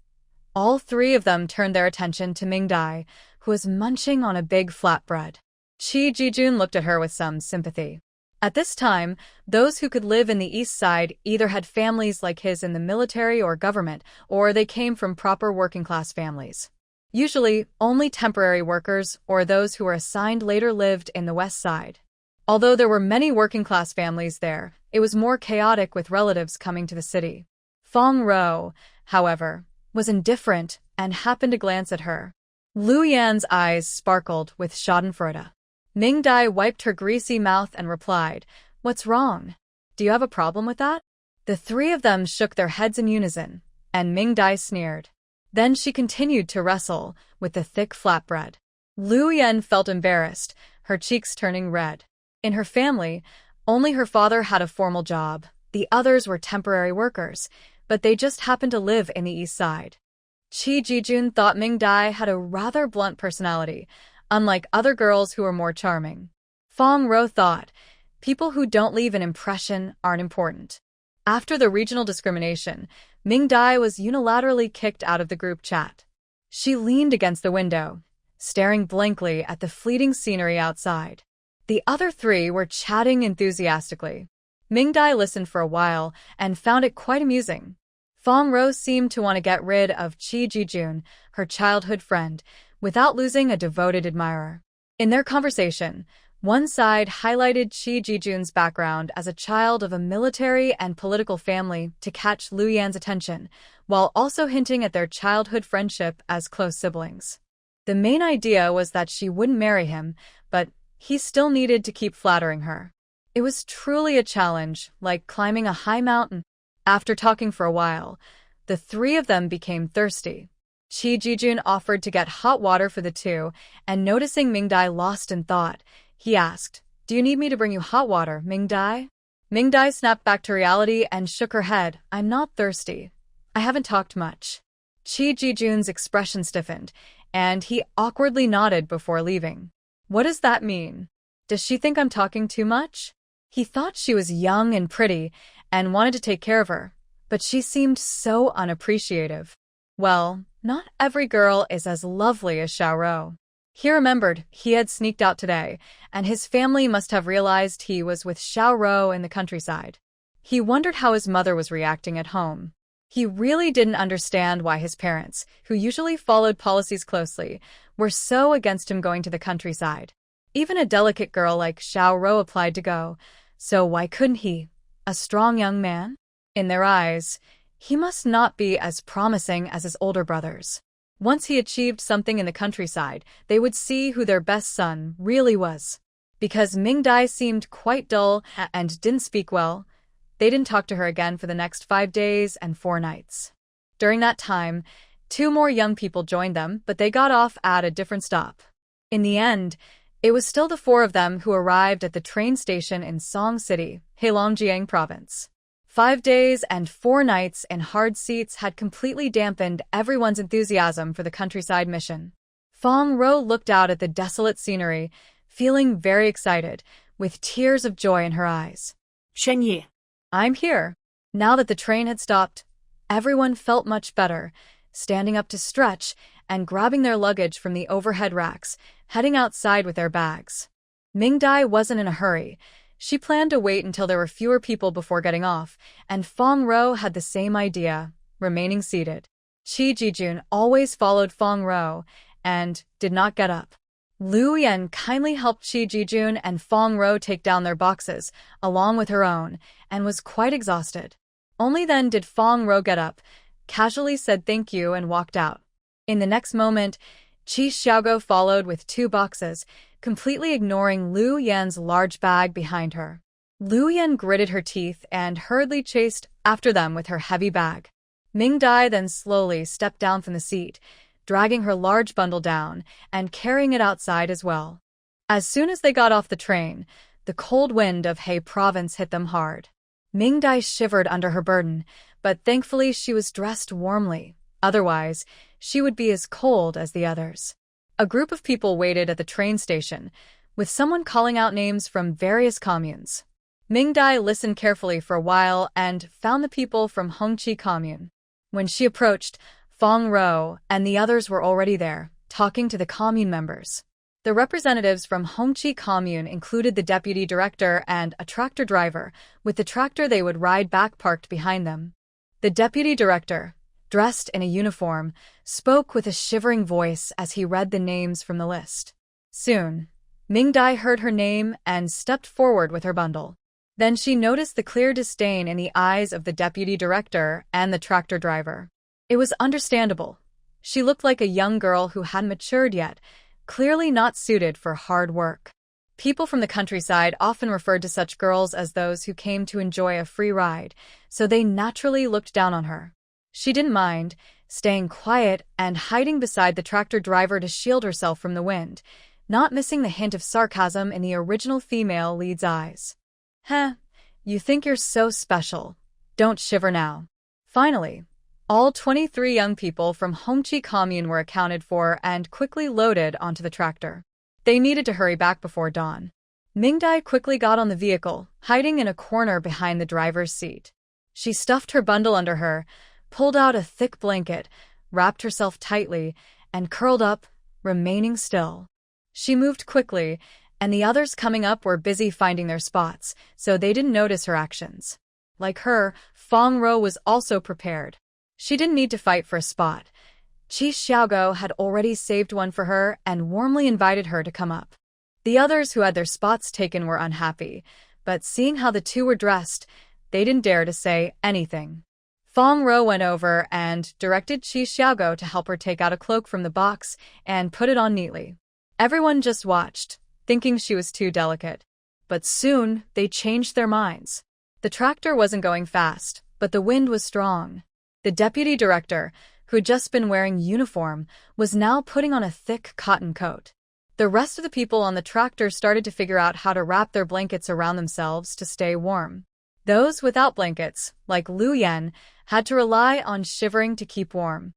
all three of them turned their attention to Ming Dai, who was munching on a big flatbread. Chi Jijun looked at her with some sympathy. At this time, those who could live in the east side either had families like his in the military or government, or they came from proper working-class families. Usually, only temporary workers or those who were assigned later lived in the west side. Although there were many working-class families there, it was more chaotic with relatives coming to the city. Fong Row, however, was indifferent and happened to glance at her. Lu Yan's eyes sparkled with schadenfreude. Ming Dai wiped her greasy mouth and replied, "What's wrong? Do you have a problem with that?" The three of them shook their heads in unison, and Ming Dai sneered. Then she continued to wrestle with the thick flatbread. Lu Yan felt embarrassed, her cheeks turning red. In her family, only her father had a formal job. The others were temporary workers, but they just happened to live in the east side. Chi Jijun thought Ming Dai had a rather blunt personality, unlike other girls who were more charming. Fong Row thought, people who don't leave an impression aren't important. After the regional discrimination, Ming Dai was unilaterally kicked out of the group chat. She leaned against the window, staring blankly at the fleeting scenery outside. The other three were chatting enthusiastically. Ming Dai listened for a while and found it quite amusing. Fong Row seemed to want to get rid of Chi Jijun, her childhood friend, without losing a devoted admirer. In their conversation, one side highlighted Chi Jijun's background as a child of a military and political family to catch Lu Yan's attention, while also hinting at their childhood friendship as close siblings. The main idea was that she wouldn't marry him, but he still needed to keep flattering her. It was truly a challenge, like climbing a high mountain. After talking for a while, the three of them became thirsty. Chi Jijun offered to get hot water for the two, and noticing Ming Dai lost in thought, he asked, "Do you need me to bring you hot water, Ming Dai?" Ming Dai snapped back to reality and shook her head. "I'm not thirsty. I haven't talked much." Chi Jijun's expression stiffened, and he awkwardly nodded before leaving. What does that mean? Does she think I'm talking too much? He thought she was young and pretty and wanted to take care of her, but she seemed so unappreciative. Well, not every girl is as lovely as Xiao Rou. He remembered he had sneaked out today, and his family must have realized he was with Xiao Rou in the countryside. He wondered how his mother was reacting at home. He really didn't understand why his parents, who usually followed policies closely, were so against him going to the countryside. Even a delicate girl like Xiao Rou applied to go, so why couldn't he? A strong young man? In their eyes, he must not be as promising as his older brothers. Once he achieved something in the countryside, they would see who their best son really was. Because Ming Dai seemed quite dull and didn't speak well, they didn't talk to her again for the next 5 days and 4 nights. During that time, 2 more young people joined them, but they got off at a different stop. In the end, it was still the 4 of them who arrived at the train station in Song City, Heilongjiang Province. 5 days and 4 nights in hard seats had completely dampened everyone's enthusiasm for the countryside mission. Fong Row looked out at the desolate scenery, feeling very excited, with tears of joy in her eyes. Shenyi. I'm here. Now that the train had stopped, everyone felt much better, standing up to stretch and grabbing their luggage from the overhead racks, heading outside with their bags. Ming Dai wasn't in a hurry. She planned to wait until there were fewer people before getting off, and Fong Row had the same idea, remaining seated. Chi Jijun always followed Fong Row and did not get up. Lu Yan kindly helped Chi Jijun and Fong Row take down their boxes, along with her own, and was quite exhausted. Only then did Fong Row get up, casually said thank you and walked out. In the next moment, Chi Xiaogo followed with 2 boxes, completely ignoring Lu Yan's large bag behind her. Lu Yan gritted her teeth and hurriedly chased after them with her heavy bag. Ming Dai then slowly stepped down from the seat, dragging her large bundle down and carrying it outside as well. As soon as they got off the train, the cold wind of He province hit them hard. Mingdai shivered under her burden, but thankfully she was dressed warmly. Otherwise, she would be as cold as the others. A group of people waited at the train station, with someone calling out names from various communes. Mingdai listened carefully for a while and found the people from Hongqi commune. When she approached, Fong Row and the others were already there, talking to the commune members. The representatives from Hongqi commune included the deputy director and a tractor driver, with the tractor they would ride back parked behind them. The deputy director, dressed in a uniform, spoke with a shivering voice as he read the names from the list. Soon, Mingdai heard her name and stepped forward with her bundle. Then she noticed the clear disdain in the eyes of the deputy director and the tractor driver. It was understandable. She looked like a young girl who hadn't matured yet, clearly not suited for hard work. People from the countryside often referred to such girls as those who came to enjoy a free ride, so they naturally looked down on her. She didn't mind, staying quiet and hiding beside the tractor driver to shield herself from the wind, not missing the hint of sarcasm in the original female lead's eyes. You think you're so special. Don't shiver now. Finally, all 23 young people from Hongqi commune were accounted for and quickly loaded onto the tractor. They needed to hurry back before dawn. Mingdai quickly got on the vehicle, hiding in a corner behind the driver's seat. She stuffed her bundle under her, pulled out a thick blanket, wrapped herself tightly, and curled up, remaining still. She moved quickly, and the others coming up were busy finding their spots, so they didn't notice her actions. Like her, Fong Row was also prepared. She didn't need to fight for a spot. Qi Xiaogo had already saved one for her and warmly invited her to come up. The others who had their spots taken were unhappy, but seeing how the two were dressed, they didn't dare to say anything. Fong Row went over and directed Qi Xiaogo to help her take out a cloak from the box and put it on neatly. Everyone just watched, thinking she was too delicate. But soon, they changed their minds. The tractor wasn't going fast, but the wind was strong. The deputy director, who had just been wearing uniform, was now putting on a thick cotton coat. The rest of the people on the tractor started to figure out how to wrap their blankets around themselves to stay warm. Those without blankets, like Lu Yan, had to rely on shivering to keep warm.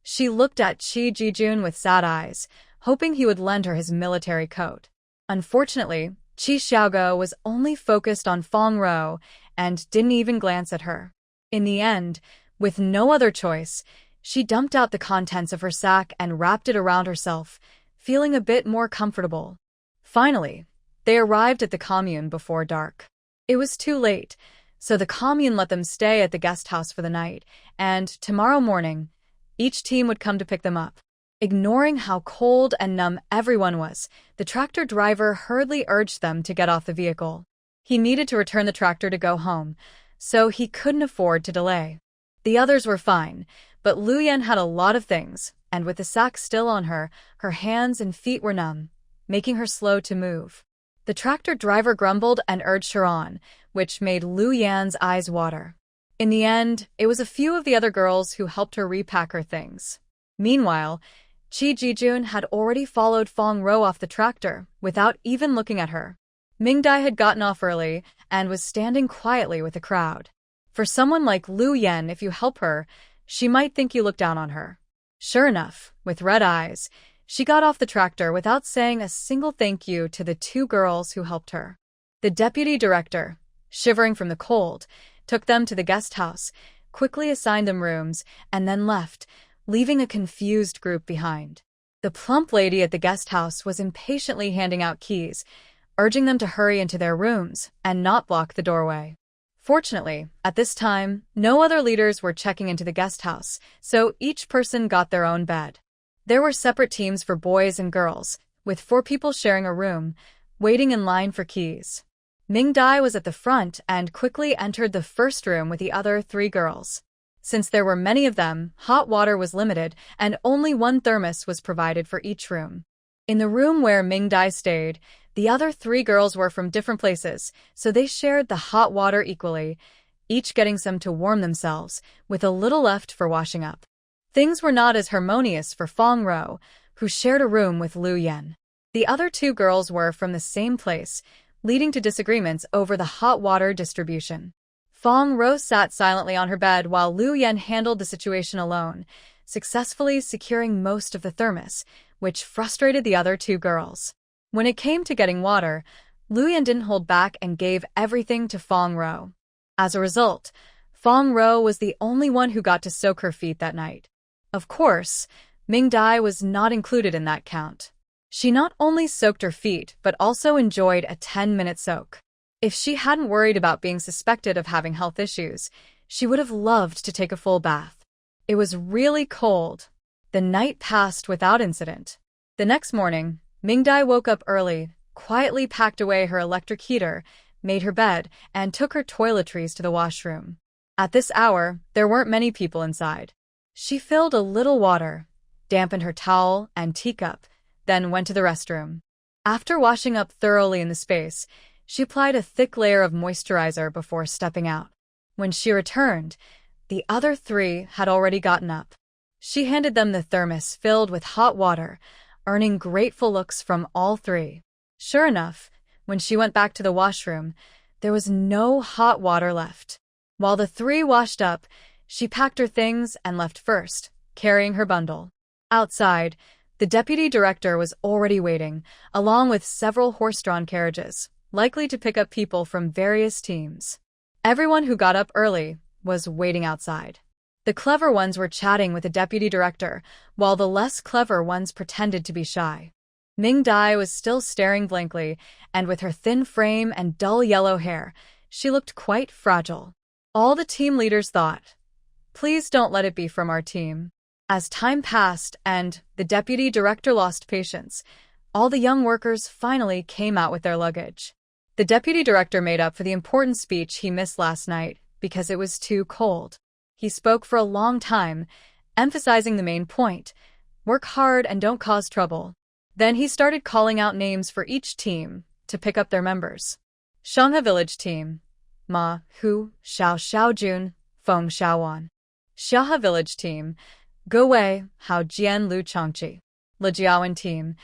She looked at Qi Jijun with sad eyes, hoping he would lend her his military coat. Unfortunately, Qi Xiaogo was only focused on Fong Row and didn't even glance at her. In the end, with no other choice, she dumped out the contents of her sack and wrapped it around herself, feeling a bit more comfortable. Finally, they arrived at the commune before dark. It was too late, so the commune let them stay at the guest house for the night, and tomorrow morning, each team would come to pick them up. Ignoring how cold and numb everyone was, the tractor driver hurriedly urged them to get off the vehicle. He needed to return the tractor to go home, so he couldn't afford to delay. The others were fine, but Lu Yan had a lot of things, and with the sack still on her, her hands and feet were numb, making her slow to move. The tractor driver grumbled and urged her on, which made Lu Yan's eyes water. In the end, it was a few of the other girls who helped her repack her things. Meanwhile, Qi Jijun had already followed Fong Row off the tractor, without even looking at her. Mingdai had gotten off early and was standing quietly with the crowd. For someone like Lu Yan, if you help her, she might think you look down on her. Sure enough, with red eyes, she got off the tractor without saying a single thank you to the two girls who helped her. The deputy director, shivering from the cold, took them to the guest house, quickly assigned them rooms, and then left, leaving a confused group behind. The plump lady at the guest house was impatiently handing out keys, urging them to hurry into their rooms and not block the doorway. Fortunately, at this time, no other leaders were checking into the guest house, so each person got their own bed. There were separate teams for boys and girls, with 4 people sharing a room, waiting in line for keys. Mingdai was at the front and quickly entered the first room with the other 3 girls. Since there were many of them, hot water was limited, and only 1 thermos was provided for each room. In the room where Mingdai stayed, the other 3 girls were from different places, so they shared the hot water equally, each getting some to warm themselves, with a little left for washing up. Things were not as harmonious for Fong Row, who shared a room with Lu Yan. The other two girls were from the same place, leading to disagreements over the hot water distribution. Fong Row sat silently on her bed while Lu Yen handled the situation alone, successfully securing most of the thermos, which frustrated the other two girls. When it came to getting water, Lu Yen didn't hold back and gave everything to Fong Row. As a result, Fong Row was the only one who got to soak her feet that night. Of course, Ming Dai was not included in that count. She not only soaked her feet but also enjoyed a 10-minute soak. If she hadn't worried about being suspected of having health issues, she would have loved to take a full bath. It was really cold. The night passed without incident. The next morning, Ming Dai woke up early, quietly packed away her electric heater, made her bed, and took her toiletries to the washroom. At this hour, there weren't many people inside. She filled a little water, dampened her towel and teacup, then went to the restroom. After washing up thoroughly in the space, she applied a thick layer of moisturizer before stepping out. When she returned, the other three had already gotten up. She handed them the thermos filled with hot water, earning grateful looks from all three. Sure enough, when she went back to the washroom, there was no hot water left. While the three washed up, she packed her things and left first, carrying her bundle. Outside, the deputy director was already waiting, along with several horse-drawn carriages, likely to pick up people from various teams. Everyone who got up early was waiting outside. The clever ones were chatting with the deputy director, while the less clever ones pretended to be shy. Ming Dai was still staring blankly, and with her thin frame and dull yellow hair, she looked quite fragile. All the team leaders thought, "Please don't let it be from our team." As time passed and the deputy director lost patience, all the young workers finally came out with their luggage. The deputy director made up for the important speech he missed last night because it was too cold. He spoke for a long time, emphasizing the main point: work hard and don't cause trouble. Then he started calling out names for each team to pick up their members. Shangha Village Team: Ma Hu, Xiao Xiaojun, Feng Xiaowan. Xiaohe Village Team: Go Wei, Hao Jian Lu Changqi. Lijiawan Team: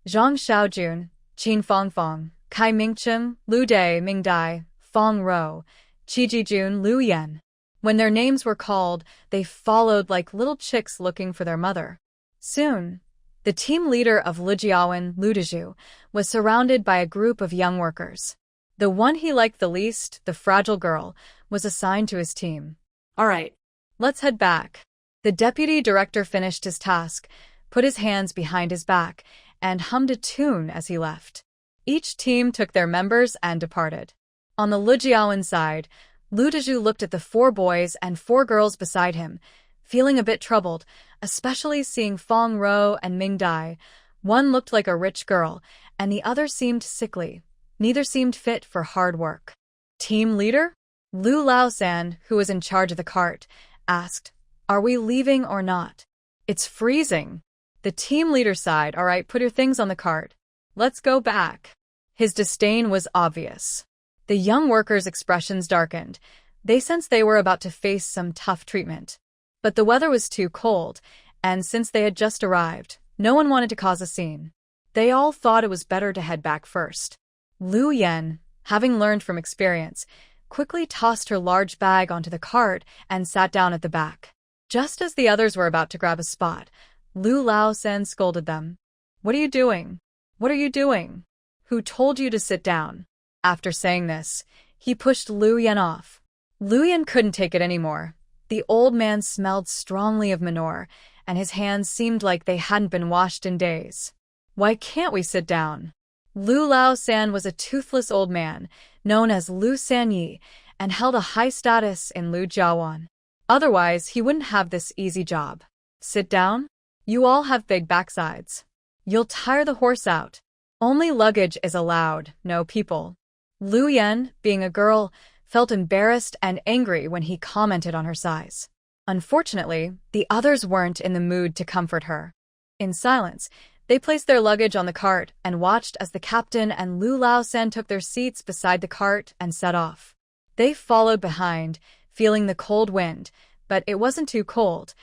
Zhang Xiaojun, Qin Fongfong, Kai Mingcheng, Lu Dai Ming Dai, Fong Row, Qi Jijun Lu Yen. When their names were called, they followed like little chicks looking for their mother. Soon, the team leader of Lijiawan, Lu Dezhu, was surrounded by a group of young workers. The one he liked the least, the fragile girl, was assigned to his team. All right. Let's head back. The deputy director finished his task, put his hands behind his back, and hummed a tune as he left. Each team took their members and departed. On the Lijiawan side, Lu Dezhu looked at the 4 boys and 4 girls beside him, feeling a bit troubled, especially seeing Fong Row and Ming Dai. One looked like a rich girl, and the other seemed sickly. Neither seemed fit for hard work. Team leader? Lu Laosan, who was in charge of the cart, asked, "Are we leaving or not?" "It's freezing." The team leader sighed. "All right, put your things on the cart. Let's go back." His disdain was obvious. The young workers' expressions darkened. They sensed they were about to face some tough treatment. But the weather was too cold, and since they had just arrived, no one wanted to cause a scene. They all thought it was better to head back first. Lu Yen, having learned from experience, quickly tossed her large bag onto the cart and sat down at the back. Just as the others were about to grab a spot, Lu Laosan scolded them. "What are you doing? What are you doing? Who told you to sit down?" After saying this, he pushed Lu Yen off. Lu Yen couldn't take it anymore. The old man smelled strongly of manure, and his hands seemed like they hadn't been washed in days. "Why can't we sit down?" Lu Laosan was a toothless old man, known as Lu Sanyi, and held a high status in Lu Jiawan. Otherwise, he wouldn't have this easy job. "Sit down? You all have big backsides. You'll tire the horse out. Only luggage is allowed, no people." Lu Yen, being a girl, felt embarrassed and angry when he commented on her size. Unfortunately, the others weren't in the mood to comfort her. In silence, they placed their luggage on the cart and watched as the captain and Lu Laosan took their seats beside the cart and set off. They followed behind, feeling the cold wind, but it wasn't too cold.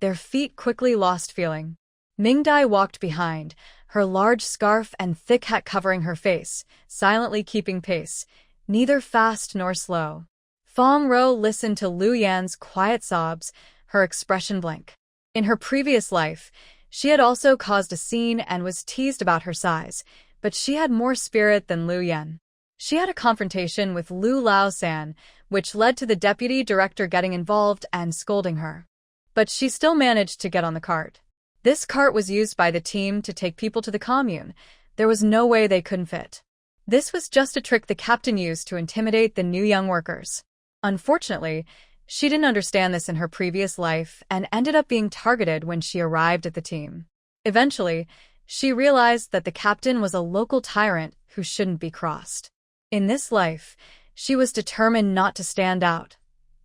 Their feet quickly lost feeling. Ming Dai walked behind, her large scarf and thick hat covering her face, silently keeping pace, neither fast nor slow. Fong Row listened to Lu Yan's quiet sobs, her expression blank. In her previous life, she had also caused a scene and was teased about her size, but she had more spirit than Lu Yan. She had a confrontation with Lu Lao-san, which led to the deputy director getting involved and scolding her. But she still managed to get on the cart. This cart was used by the team to take people to the commune. There was no way they couldn't fit. This was just a trick the captain used to intimidate the new young workers. Unfortunately, she didn't understand this in her previous life and ended up being targeted when she arrived at the team. Eventually, she realized that the captain was a local tyrant who shouldn't be crossed. In this life, she was determined not to stand out,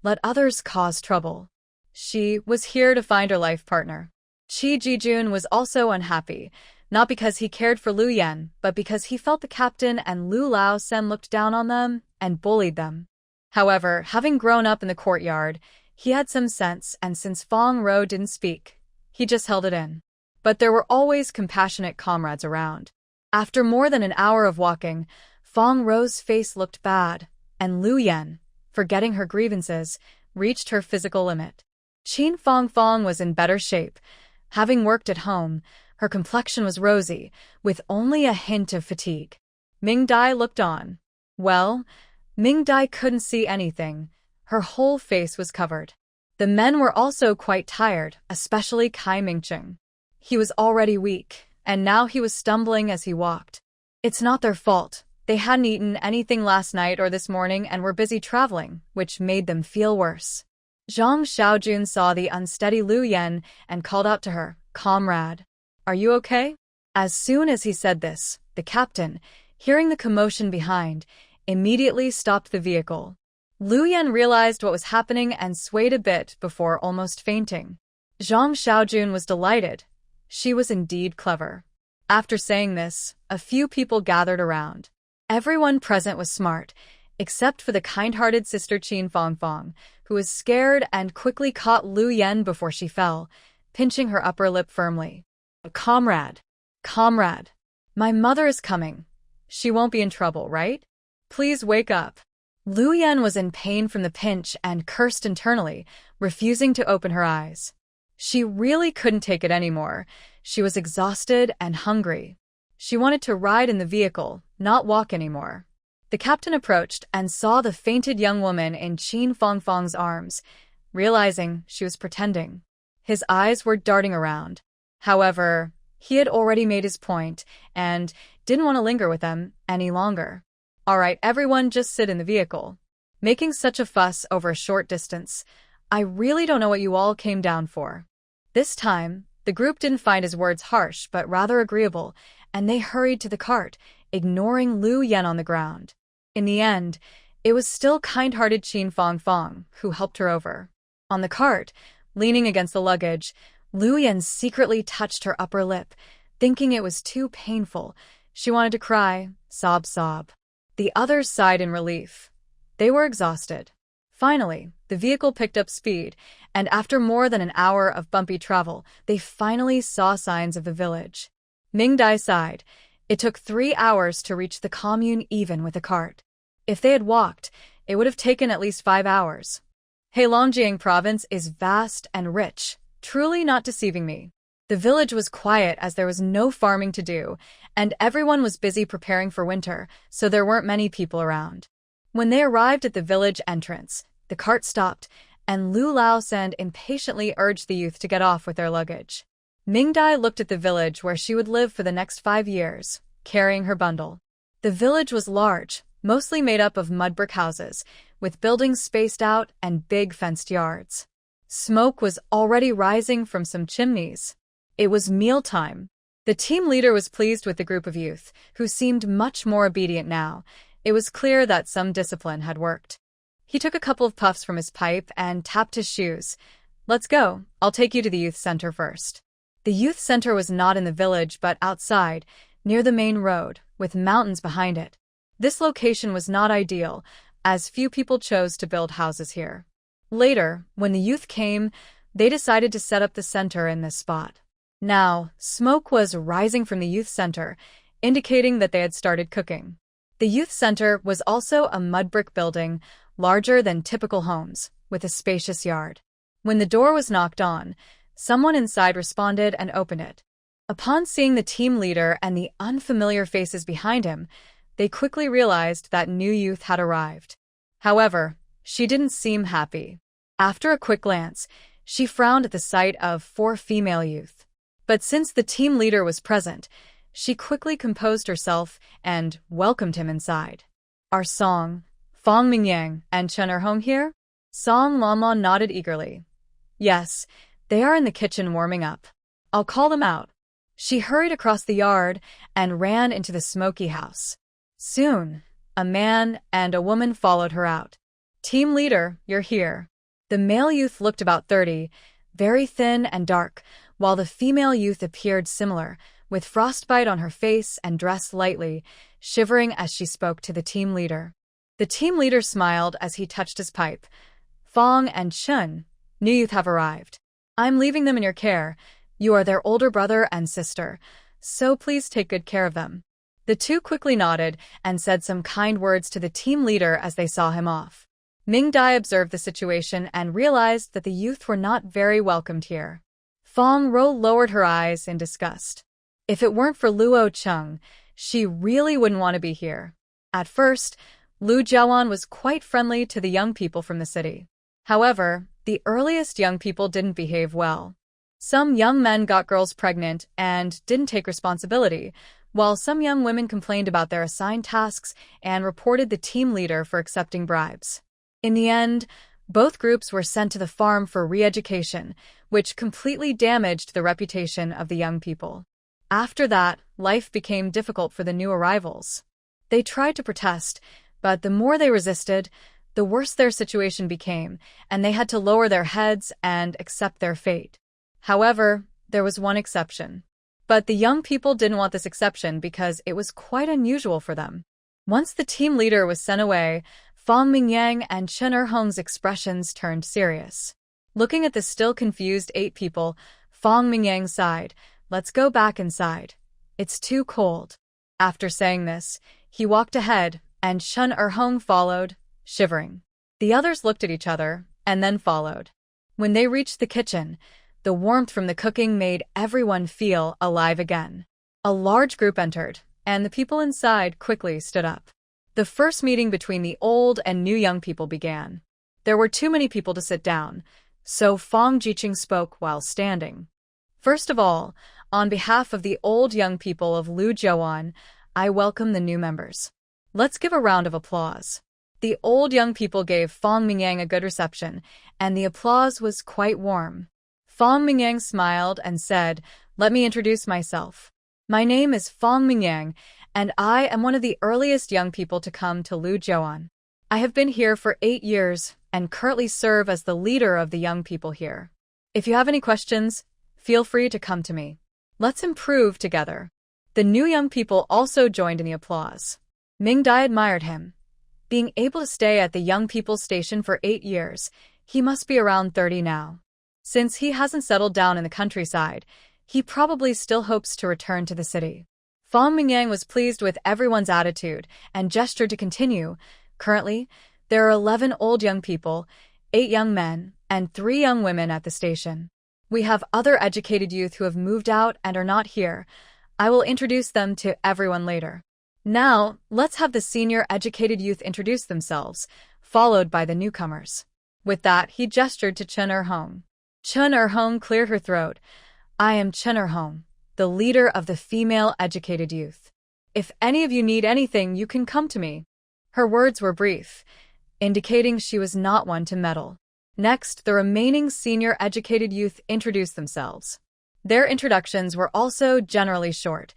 let others cause trouble. She was here to find her life partner. Chi Ji-jun was also unhappy, not because he cared for Lu Yan, but because he felt the captain and Lu Lao-sen looked down on them and bullied them. However, having grown up in the courtyard, he had some sense, and since Fong Row didn't speak, he just held it in. But there were always compassionate comrades around. After more than an hour of walking, Fong Row's face looked bad, and Lu Yan, forgetting her grievances, reached her physical limit. Qin Fong was in better shape. Having worked at home, her complexion was rosy, with only a hint of fatigue. Ming Dai looked on. Well, Ming Dai couldn't see anything. Her whole face was covered. The men were also quite tired, especially Kai Mingcheng. He was already weak, and now he was stumbling as he walked. It's not their fault. They hadn't eaten anything last night or this morning and were busy traveling, which made them feel worse. Zhang Xiaojun saw the unsteady Lu Yan and called out to her, "Comrade, are you okay?" As soon as he said this, the captain, hearing the commotion behind, immediately stopped the vehicle. Lu Yan realized what was happening and swayed a bit before almost fainting. Zhang Xiaojun was delighted. She was indeed clever. After saying this, a few people gathered around. Everyone present was smart, except for the kind-hearted sister Qin Fong, who was scared and quickly caught Lu Yan before she fell, pinching her upper lip firmly. Comrade, my mother is coming. She won't be in trouble, right? Please wake up." Lu Yan was in pain from the pinch and cursed internally, refusing to open her eyes. She really couldn't take it anymore. She was exhausted and hungry. She wanted to ride in the vehicle, not walk anymore. The captain approached and saw the fainted young woman in Qin Fong's arms, realizing she was pretending. His eyes were darting around. However, he had already made his point and didn't want to linger with them any longer. "All right, everyone, just sit in the vehicle. Making such a fuss over a short distance. I really don't know what you all came down for." This time, the group didn't find his words harsh but rather agreeable, and they hurried to the cart, ignoring Lu Yan on the ground. In the end, it was still kind-hearted Qin Fong who helped her over. On the cart, leaning against the luggage, Lu Yan secretly touched her upper lip, thinking it was too painful. She wanted to cry, sob. The others sighed in relief. They were exhausted. Finally, the vehicle picked up speed, and after more than an hour of bumpy travel, they finally saw signs of the village. Ming Dai sighed. It took 3 hours to reach the commune even with a cart. If they had walked, it would have taken at least 5 hours. Heilongjiang province is vast and rich, truly not deceiving me. The village was quiet as there was no farming to do, and everyone was busy preparing for winter, so there weren't many people around. When they arrived at the village entrance, the cart stopped, and Lu Lao-san impatiently urged the youth to get off with their luggage. Ming Dai looked at the village where she would live for the next 5 years, carrying her bundle. The village was large, mostly made up of mud brick houses, with buildings spaced out and big fenced yards. Smoke was already rising from some chimneys. It was mealtime. The team leader was pleased with the group of youth, who seemed much more obedient now. It was clear that some discipline had worked. He took a couple of puffs from his pipe and tapped his shoes. "Let's go. I'll take you to the youth center first." The youth center was not in the village but outside, near the main road, with mountains behind it. This location was not ideal, as few people chose to build houses here. Later, when the youth came, they decided to set up the center in this spot. Now, smoke was rising from the youth center, indicating that they had started cooking. The youth center was also a mud brick building, larger than typical homes, with a spacious yard. When the door was knocked on, someone inside responded and opened it. Upon seeing the team leader and the unfamiliar faces behind him, they quickly realized that new youth had arrived. However, she didn't seem happy. After a quick glance, she frowned at the sight of 4 female youth. But since the team leader was present, she quickly composed herself and welcomed him inside. "Are Song, Fong Mingyang, and Chen Er home here?" Song Lanlan nodded eagerly. "Yes, they are in the kitchen warming up. I'll call them out." She hurried across the yard and ran into the smoky house. Soon, a man and a woman followed her out. "Team leader, you're here." The male youth looked about 30, very thin and dark, while the female youth appeared similar, with frostbite on her face and dressed lightly, shivering as she spoke to the team leader. The team leader smiled as he touched his pipe. "Fong and Chun, new youth have arrived. I'm leaving them in your care. You are their older brother and sister, so please take good care of them." The two quickly nodded and said some kind words to the team leader as they saw him off. Ming Dai observed the situation and realized that the youth were not very welcomed here. Fong Row lowered her eyes in disgust. If it weren't for Luo Chung, she really wouldn't want to be here. At first, Lu Jiawan was quite friendly to the young people from the city. However, the earliest young people didn't behave well. Some young men got girls pregnant and didn't take responsibility, while some young women complained about their assigned tasks and reported the team leader for accepting bribes. In the end, both groups were sent to the farm for re-education, which completely damaged the reputation of the young people. After that, life became difficult for the new arrivals. They tried to protest, but the more they resisted, the worse their situation became, and they had to lower their heads and accept their fate. However, there was one exception. But the young people didn't want this exception because it was quite unusual for them. Once the team leader was sent away, Fong Mingyang and Chen Erhong's expressions turned serious. Looking at the still confused 8 people, Fong Mingyang sighed, "Let's go back inside. It's too cold." After saying this, he walked ahead, and Chen Erhong followed, shivering. The others looked at each other, and then followed. When they reached the kitchen, the warmth from the cooking made everyone feel alive again. A large group entered, and the people inside quickly stood up. The first meeting between the old and new young people began. There were too many people to sit down, so Fong Jiqing spoke while standing. "First of all, on behalf of the old young people of Lu Jiawan, I welcome the new members. Let's give a round of applause." The old young people gave Fong Mingyang a good reception, and the applause was quite warm. Fong Mingyang smiled and said, "Let me introduce myself. My name is Fong Mingyang, and I am one of the earliest young people to come to Lu Jiawan. I have been here for 8 years and currently serve as the leader of the young people here. If you have any questions, feel free to come to me. Let's improve together." The new young people also joined in the applause. Ming Dai admired him. Being able to stay at the young people's station for 8 years, he must be around 30 now. Since he hasn't settled down in the countryside, he probably still hopes to return to the city. Fong Mingyang was pleased with everyone's attitude and gestured to continue. Currently, there are 11 old young people, 8 young men, and 3 young women at the station. We have other educated youth who have moved out and are not here. I will introduce them to everyone later. Now, let's have the senior educated youth introduce themselves, followed by the newcomers. With that, he gestured to Chen Erhong. Chen Erhong cleared her throat. "I am Chen Erhong, the leader of the female educated youth. If any of you need anything, you can come to me." Her words were brief, indicating she was not one to meddle. Next, the remaining senior educated youth introduced themselves. Their introductions were also generally short.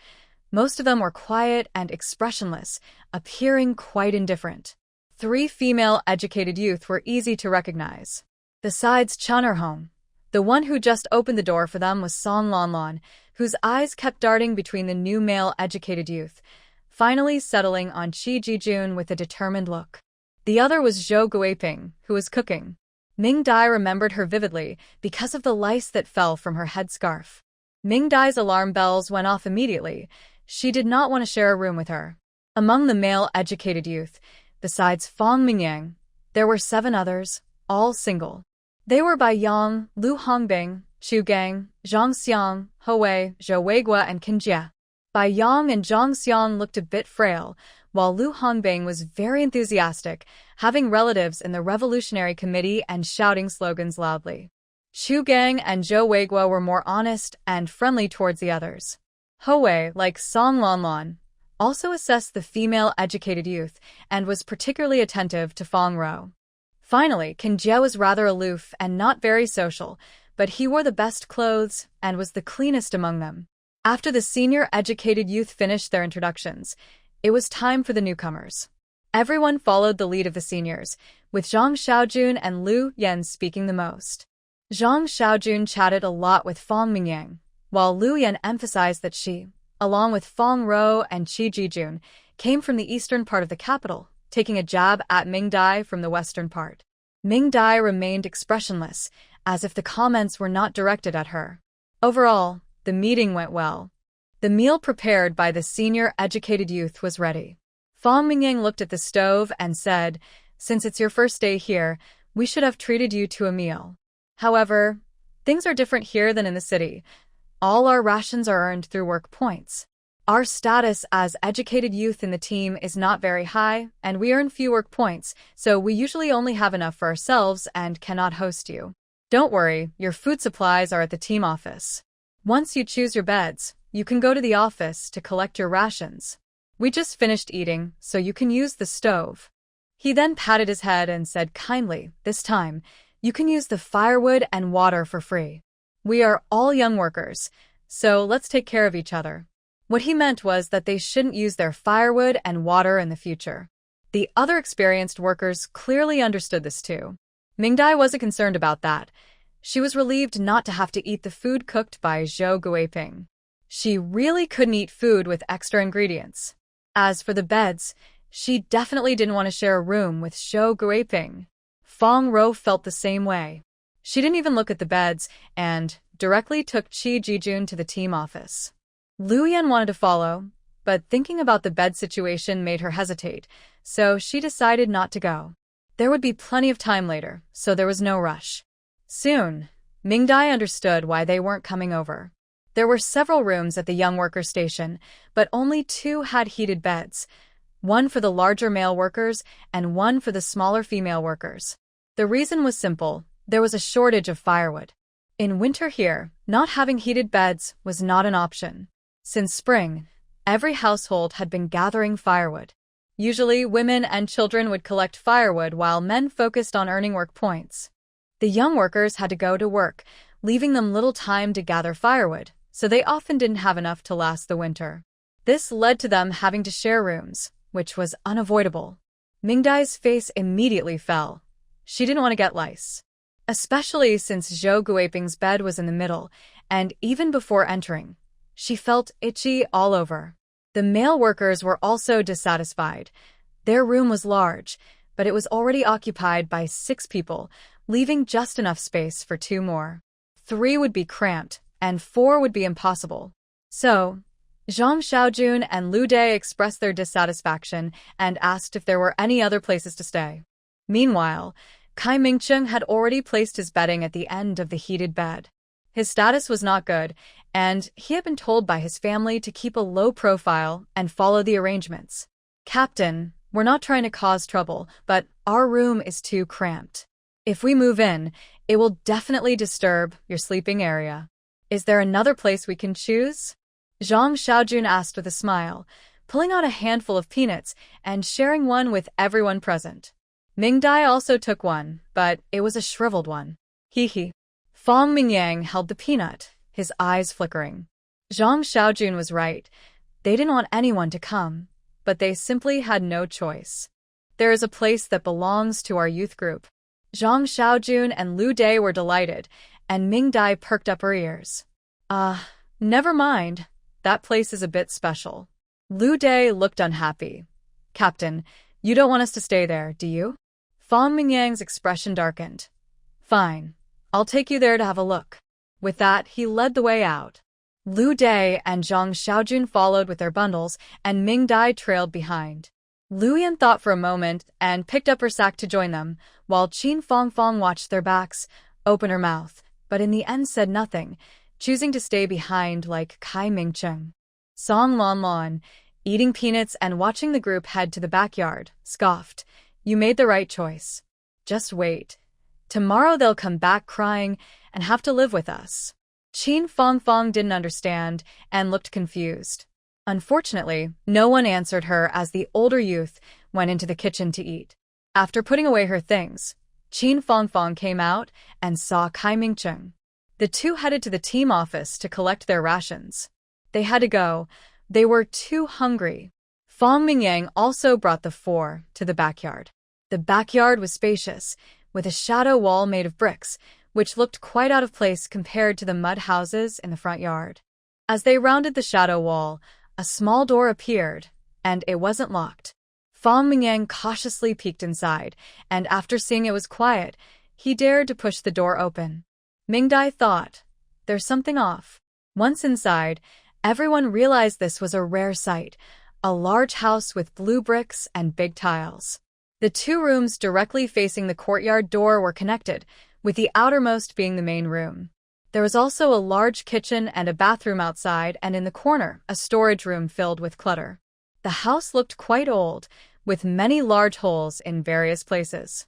Most of them were quiet and expressionless, appearing quite indifferent. 3 female educated youth were easy to recognize. Besides Chen Erhong, the one who just opened the door for them was Song Lanlan, whose eyes kept darting between the new male educated youth, finally settling on Qi Jijun with a determined look. The other was Zhou Guiping, who was cooking. Ming Dai remembered her vividly because of the lice that fell from her headscarf. Ming Dai's alarm bells went off immediately. She did not want to share a room with her. Among the male-educated youth, besides Fong Mingyang, there were 7 others, all single. They were Bai Yang, Lu Hongbing, Chu Gang, Zhang Xiang, Ho Wei, Zhou Weiguo, and Qin Jie. Bai Yang and Zhang Xiang looked a bit frail, while Lu Hongbing was very enthusiastic, having relatives in the Revolutionary Committee and shouting slogans loudly. Chu Gang and Zhou Weiguo were more honest and friendly towards the others. Ho Wei, like Song Lanlan, also assessed the female-educated youth and was particularly attentive to Fong Row. Finally, Qin Jie was rather aloof and not very social, but he wore the best clothes and was the cleanest among them. After the senior-educated youth finished their introductions, it was time for the newcomers. Everyone followed the lead of the seniors, with Zhang Xiaojun and Lu Yan speaking the most. Zhang Xiaojun chatted a lot with Fong Mingyang, while Lu Yan emphasized that she, along with Fong Row and Qi Jijun, came from the eastern part of the capital, taking a jab at Ming Dai from the western part. Ming Dai remained expressionless, as if the comments were not directed at her. Overall, the meeting went well. The meal prepared by the senior-educated youth was ready. Fong Mingyang looked at the stove and said, "Since it's your first day here, we should have treated you to a meal. However, things are different here than in the city. All our rations are earned through work points. Our status as educated youth in the team is not very high, and we earn few work points, so we usually only have enough for ourselves and cannot host you. Don't worry, your food supplies are at the team office. Once you choose your beds, you can go to the office to collect your rations. We just finished eating, so you can use the stove." He then patted his head and said kindly, "This time, you can use the firewood and water for free. We are all young workers, so let's take care of each other." What he meant was that they shouldn't use their firewood and water in the future. The other experienced workers clearly understood this too. Ming Dai wasn't concerned about that. She was relieved not to have to eat the food cooked by Zhou Guiping. She really couldn't eat food with extra ingredients. As for the beds, she definitely didn't want to share a room with Zhou Guiping. Fong Row felt the same way. She didn't even look at the beds and directly took Qi Jijun to the team office. Lu Yan wanted to follow, but thinking about the bed situation made her hesitate, so she decided not to go. There would be plenty of time later, so there was no rush. Soon, Ming Dai understood why they weren't coming over. There were several rooms at the young worker station, but only 2 had heated beds, one for the larger male workers and one for the smaller female workers. The reason was simple: there was a shortage of firewood. In winter here, not having heated beds was not an option. Since spring, every household had been gathering firewood. Usually, women and children would collect firewood while men focused on earning work points. The young workers had to go to work, leaving them little time to gather firewood, so they often didn't have enough to last the winter. This led to them having to share rooms, which was unavoidable. Ming Dai's face immediately fell. She didn't want to get lice, especially since Zhou Guiping's bed was in the middle, and even before entering, she felt itchy all over. The male workers were also dissatisfied. Their room was large, but it was already occupied by 6 people, leaving just enough space for 2 more. 3 would be cramped, and 4 would be impossible. So, Zhang Xiaojun and Lu Dai expressed their dissatisfaction and asked if there were any other places to stay. Meanwhile, Kai Mingcheng had already placed his bedding at the end of the heated bed. His status was not good, and he had been told by his family to keep a low profile and follow the arrangements. "Captain, we're not trying to cause trouble, but our room is too cramped. If we move in, it will definitely disturb your sleeping area. Is there another place we can choose?" Zhang Xiaojun asked with a smile, pulling out a handful of peanuts and sharing one with everyone present. Ming Dai also took one, but it was a shriveled one. Hee. Fong Mingyang held the peanut, his eyes flickering. Zhang Xiaojun was right. They didn't want anyone to come, but they simply had no choice. "There is a place that belongs to our youth group." Zhang Xiaojun and Lu Dai were delighted, and Ming Dai perked up her ears. Never mind. That place is a bit special." Lu Dai looked unhappy. "Captain, you don't want us to stay there, do you?" Fong Mingyang's expression darkened. "Fine. I'll take you there to have a look." With that, he led the way out. Lu Dai and Zhang Xiaojun followed with their bundles, and Ming Dai trailed behind. Lu Yan thought for a moment and picked up her sack to join them, while Qin Fong watched their backs, open her mouth, but in the end said nothing, choosing to stay behind like Kai Mingcheng. Song Lan, eating peanuts and watching the group head to the backyard, scoffed, "You made the right choice. Just wait. Tomorrow they'll come back crying and have to live with us." Qin Fong didn't understand and looked confused. Unfortunately, no one answered her as the older youth went into the kitchen to eat. After putting away her things, Qin Fong came out and saw Kai Mingcheng. The two headed to the team office to collect their rations. They had to go. They were too hungry. Fong Mingyang also brought the four to the backyard. The backyard was spacious, with a shadow wall made of bricks, which looked quite out of place compared to the mud houses in the front yard. As they rounded the shadow wall, a small door appeared, and it wasn't locked. Fong Mingyang cautiously peeked inside, and after seeing it was quiet, he dared to push the door open. Ming Dai thought, "There's something off." Once inside, everyone realized this was a rare sight, a large house with blue bricks and big tiles. The two rooms directly facing the courtyard door were connected, with the outermost being the main room. There was also a large kitchen and a bathroom outside, and in the corner, a storage room filled with clutter. The house looked quite old, with many large holes in various places.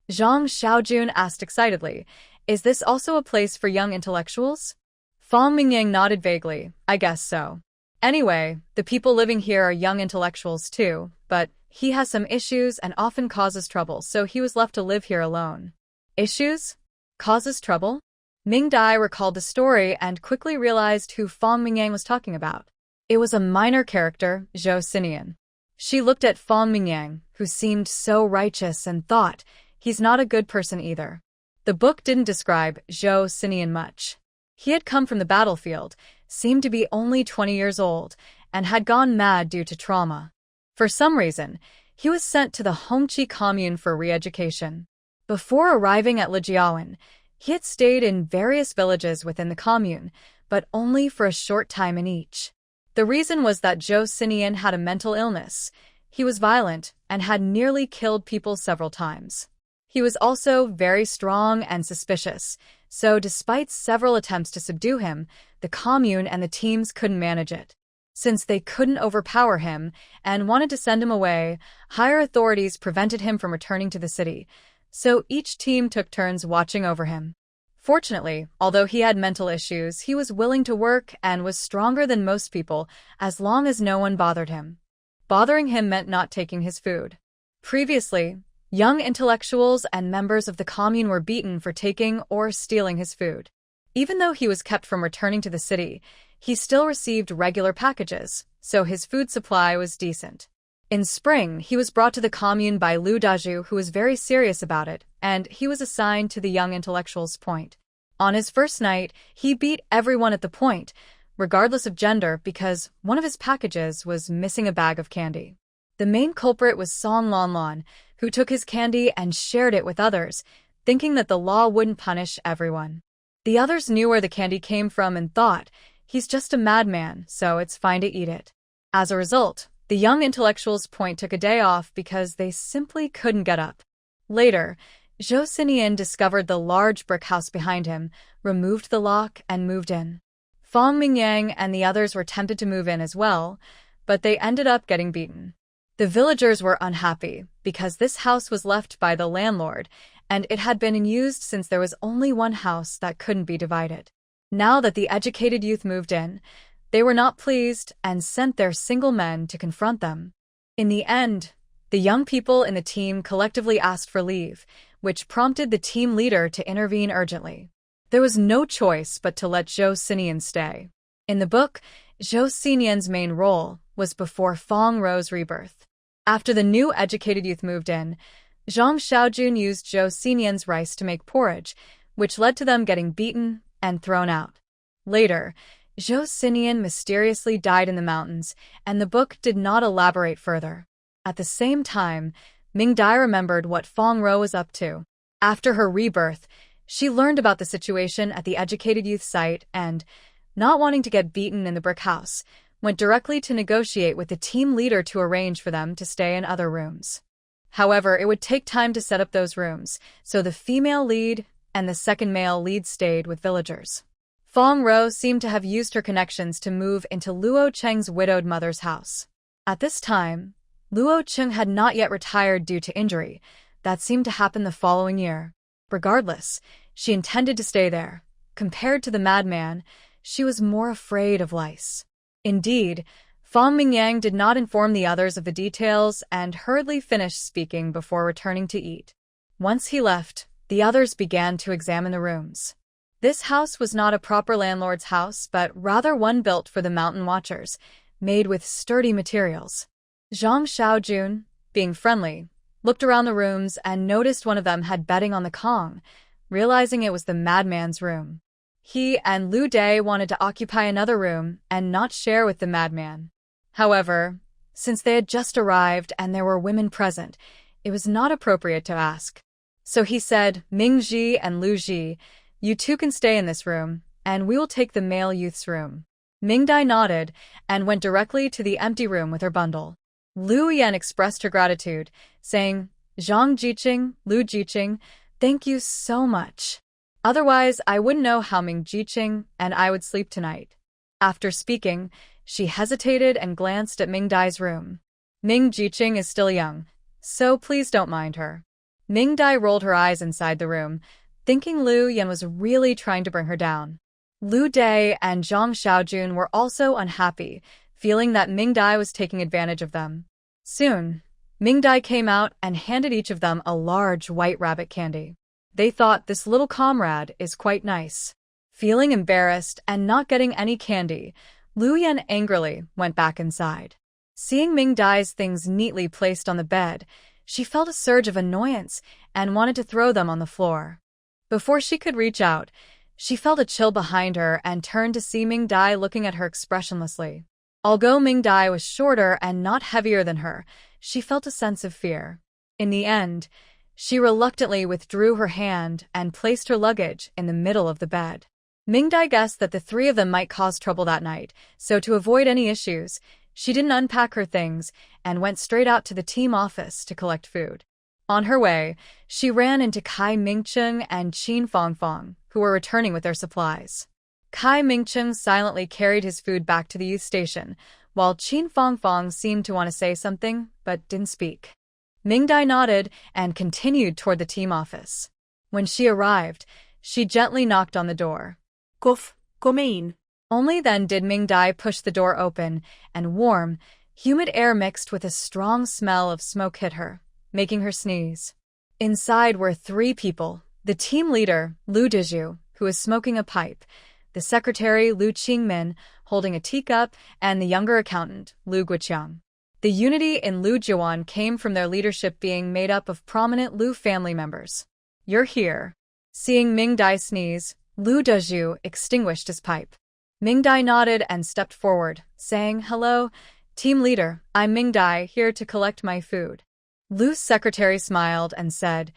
Zhang Xiaojun asked excitedly, "Is this also a place for young intellectuals?" Fong Mingyang nodded vaguely, "I guess so. Anyway, the people living here are young intellectuals too, but he has some issues and often causes trouble, so he was left to live here alone." Issues? Causes trouble? Ming Dai recalled the story and quickly realized who Fong Mingyang was talking about. It was a minor character, Zhou Sinian. She looked at Fong Mingyang, who seemed so righteous, and thought, he's not a good person either. The book didn't describe Zhou Sinian much. He had come from the battlefield, seemed to be only 20 years old, and had gone mad due to trauma. For some reason, he was sent to the Hongqi commune for re-education. Before arriving at Lijiawan, he had stayed in various villages within the commune, but only for a short time in each. The reason was that Zhou Sinian had a mental illness. He was violent and had nearly killed people several times. He was also very strong and suspicious, so despite several attempts to subdue him, the commune and the teams couldn't manage it. Since they couldn't overpower him and wanted to send him away, higher authorities prevented him from returning to the city, so each team took turns watching over him. Fortunately, although he had mental issues, he was willing to work and was stronger than most people as long as no one bothered him. Bothering him meant not taking his food. Previously, young intellectuals and members of the commune were beaten for taking or stealing his food. Even though he was kept from returning to the city, he still received regular packages, so his food supply was decent. In spring, he was brought to the commune by Lu Dazhu, who was very serious about it, and he was assigned to the young intellectual's point. On his first night, he beat everyone at the point, regardless of gender, because one of his packages was missing a bag of candy. The main culprit was Song Lan, who took his candy and shared it with others, thinking that the law wouldn't punish everyone. The others knew where the candy came from and thought, he's just a madman, so it's fine to eat it. As a result, the young intellectual's point took a day off because they simply couldn't get up. Later, Zhou Sinian discovered the large brick house behind him, removed the lock, and moved in. Fong Mingyang and the others were tempted to move in as well, but they ended up getting beaten. The villagers were unhappy because this house was left by the landlord, and it had been used since there was only one house that couldn't be divided. Now that the educated youth moved in, they were not pleased and sent their single men to confront them. In the end, the young people in the team collectively asked for leave, which prompted the team leader to intervene urgently. There was no choice but to let Zhou Sinian stay. In the book, Zhou Sinian's main role was before Fong Row's rebirth. After the new educated youth moved in, Zhang Xiaojun used Zhou Sinian's rice to make porridge, which led to them getting beaten and thrown out. Later, Zhou Sinian mysteriously died in the mountains, and the book did not elaborate further. At the same time, Ming Dai remembered what Fong Row was up to. After her rebirth, she learned about the situation at the educated youth site and, not wanting to get beaten in the brick house, went directly to negotiate with the team leader to arrange for them to stay in other rooms. However, it would take time to set up those rooms, so the female lead and the second male lead stayed with villagers. Fong Row seemed to have used her connections to move into Luo Cheng's widowed mother's house. At this time, Luo Cheng had not yet retired due to injury. That seemed to happen the following year. Regardless, she intended to stay there. Compared to the madman, she was more afraid of lice. Indeed, Fong Mingyang did not inform the others of the details and hurriedly finished speaking before returning to eat. Once he left, the others began to examine the rooms. This house was not a proper landlord's house, but rather one built for the mountain watchers, made with sturdy materials. Zhang Xiaojun, being friendly, looked around the rooms and noticed one of them had bedding on the Kong, realizing it was the madman's room. He and Lu Dai wanted to occupy another room and not share with the madman. However, since they had just arrived and there were women present, it was not appropriate to ask. So he said, Ming Ji and Lu Ji, you two can stay in this room, and we will take the male youth's room. Ming Dai nodded and went directly to the empty room with her bundle. Lu Yan expressed her gratitude, saying, Zhang Jiqing, Lu Jiqing, thank you so much. Otherwise, I wouldn't know how Ming Jiqing and I would sleep tonight. After speaking, she hesitated and glanced at Ming Dai's room. Ming Jiqing is still young, so please don't mind her. Ming Dai rolled her eyes inside the room, thinking Lu Yan was really trying to bring her down. Lu Dai and Zhang Xiaojun were also unhappy, feeling that Ming Dai was taking advantage of them. Soon, Ming Dai came out and handed each of them a large white rabbit candy. They thought this little comrade is quite nice. Feeling embarrassed and not getting any candy, Lu Yan angrily went back inside. Seeing Ming Dai's things neatly placed on the bed, she felt a surge of annoyance and wanted to throw them on the floor. Before she could reach out, she felt a chill behind her and turned to see Ming Dai looking at her expressionlessly. Although Ming Dai was shorter and not heavier than her, she felt a sense of fear. In the end, she reluctantly withdrew her hand and placed her luggage in the middle of the bed. Ming Dai guessed that the three of them might cause trouble that night, so to avoid any issues, she didn't unpack her things and went straight out to the team office to collect food. On her way, she ran into Kai Mingcheng and Qin Fongfong, who were returning with their supplies. Kai Mingcheng silently carried his food back to the youth station, while Qin Fongfong seemed to want to say something, but didn't speak. Ming Dai nodded and continued toward the team office. When she arrived, she gently knocked on the door. Come in. Only then did Ming Dai push the door open, and warm, humid air mixed with a strong smell of smoke hit her, making her sneeze. Inside were three people: the team leader, Lu Dizhu, who was smoking a pipe, the secretary, Lu Qingmin, holding a teacup, and the younger accountant, Lu Guoqiang. The unity in Lu Jiuan came from their leadership being made up of prominent Lu family members. You're here. Seeing Ming Dai sneeze, Lu Dezhu extinguished his pipe. Ming Dai nodded and stepped forward, saying, Hello, team leader, I'm Ming Dai, here to collect my food. Lu's secretary smiled and said,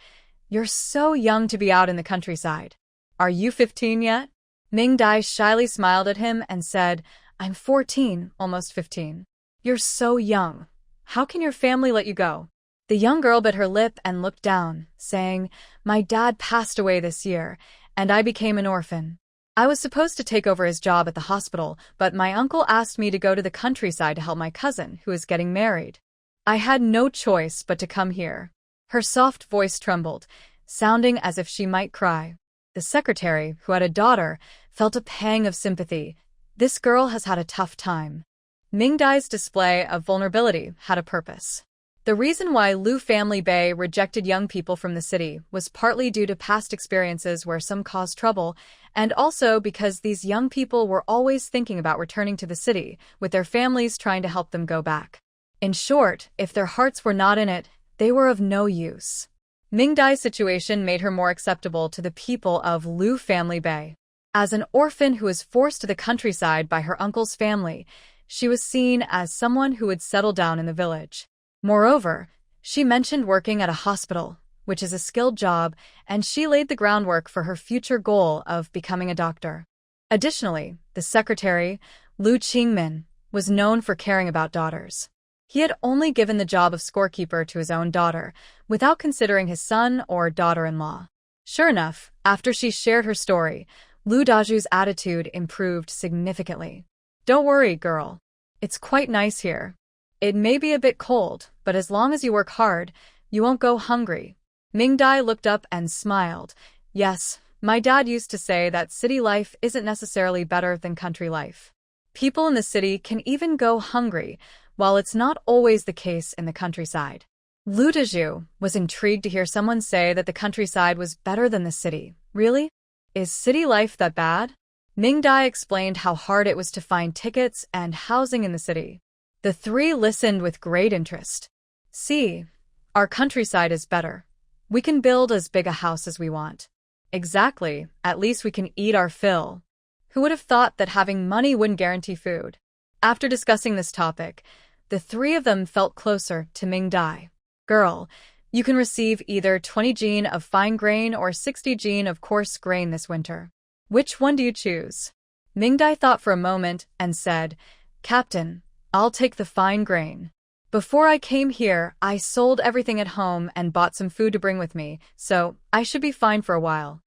You're so young to be out in the countryside. Are you 15 yet? Ming Dai shyly smiled at him and said, I'm 14, almost 15. You're so young. How can your family let you go? The young girl bit her lip and looked down, saying, My dad passed away this year, and I became an orphan. I was supposed to take over his job at the hospital, but my uncle asked me to go to the countryside to help my cousin, who is getting married. I had no choice but to come here. Her soft voice trembled, sounding as if she might cry. The secretary, who had a daughter, felt a pang of sympathy. This girl has had a tough time. Ming Dai's display of vulnerability had a purpose. The reason why Lu family Bay rejected young people from the city was partly due to past experiences where some caused trouble, and also because these young people were always thinking about returning to the city, with their families trying to help them go back. In short, if their hearts were not in it, they were of no use. Ming Dai's situation made her more acceptable to the people of Lu family Bay. As an orphan who was forced to the countryside by her uncle's family, she was seen as someone who would settle down in the village. Moreover, she mentioned working at a hospital, which is a skilled job, and she laid the groundwork for her future goal of becoming a doctor. Additionally, The secretary, Lu Qingmin, was known for caring about daughters. He had only given the job of scorekeeper to his own daughter, without considering his son or daughter-in-law. Sure enough, after she shared her story, Lu Daju's attitude improved significantly. Don't worry, girl. It's quite nice here. It may be a bit cold, but as long as you work hard, you won't go hungry. Ming Dai looked up and smiled. Yes, my dad used to say that city life isn't necessarily better than country life. People in the city can even go hungry, while it's not always the case in the countryside. Lu Daju was intrigued to hear someone say that the countryside was better than the city. Really? Is city life that bad? Ming Dai explained how hard it was to find tickets and housing in the city. The three listened with great interest. See, our countryside is better. We can build as big a house as we want. Exactly, at least we can eat our fill. Who would have thought that having money wouldn't guarantee food? After discussing this topic, the three of them felt closer to Ming Dai. Girl, you can receive either 20 jin of fine grain or 60 jin of coarse grain this winter. Which one do you choose? Ming Dai thought for a moment and said, Captain, I'll take the fine grain. Before I came here, I sold everything at home and bought some food to bring with me, so I should be fine for a while.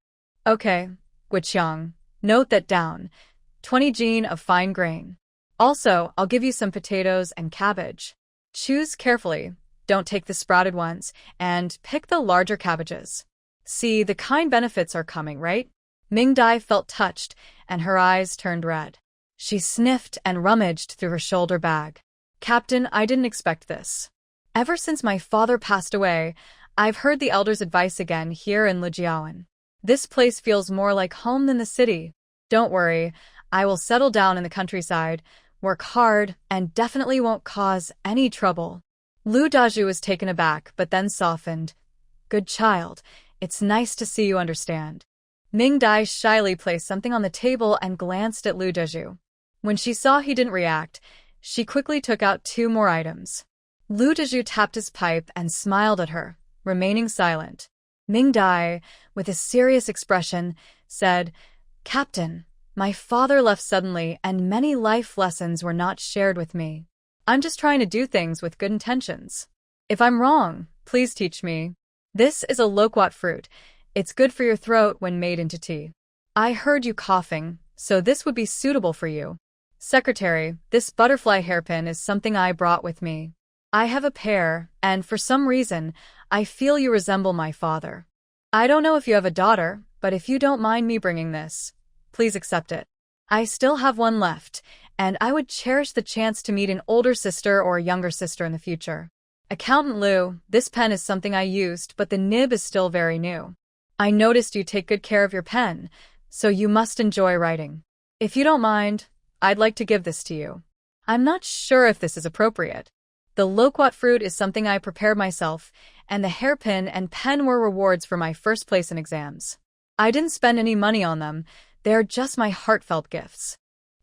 Okay, Guiqiang, note that down. 20 jin of fine grain. Also, I'll give you some potatoes and cabbage. Choose carefully, don't take the sprouted ones, and pick the larger cabbages. See, the kind benefits are coming, right? Ming Dai felt touched, and her eyes turned red. She sniffed and rummaged through her shoulder bag. Captain, I didn't expect this. Ever since my father passed away, I've heard the elders' advice again here in Lijiawan. This place feels more like home than the city. Don't worry, I will settle down in the countryside, work hard, and definitely won't cause any trouble. Lu Daju was taken aback, but then softened. Good child, it's nice to see you understand. Ming Dai shyly placed something on the table and glanced at Lu Daju. When she saw he didn't react, she quickly took out 2 more items. Lu Daju tapped his pipe and smiled at her, remaining silent. Ming Dai, with a serious expression, said, Captain, my father left suddenly and many life lessons were not shared with me. I'm just trying to do things with good intentions. If I'm wrong, please teach me. This is a loquat fruit. It's good for your throat when made into tea. I heard you coughing, so this would be suitable for you. Secretary, this butterfly hairpin is something I brought with me. I have a pair, and for some reason, I feel you resemble my father. I don't know if you have a daughter, but if you don't mind me bringing this, please accept it. I still have one left, and I would cherish the chance to meet an older sister or younger sister in the future. Accountant Lu, this pen is something I used, but the nib is still very new. I noticed you take good care of your pen, so you must enjoy writing. If you don't mind, I'd like to give this to you. I'm not sure if this is appropriate. The loquat fruit is something I prepared myself, and the hairpin and pen were rewards for my first place in exams. I didn't spend any money on them, they're just my heartfelt gifts.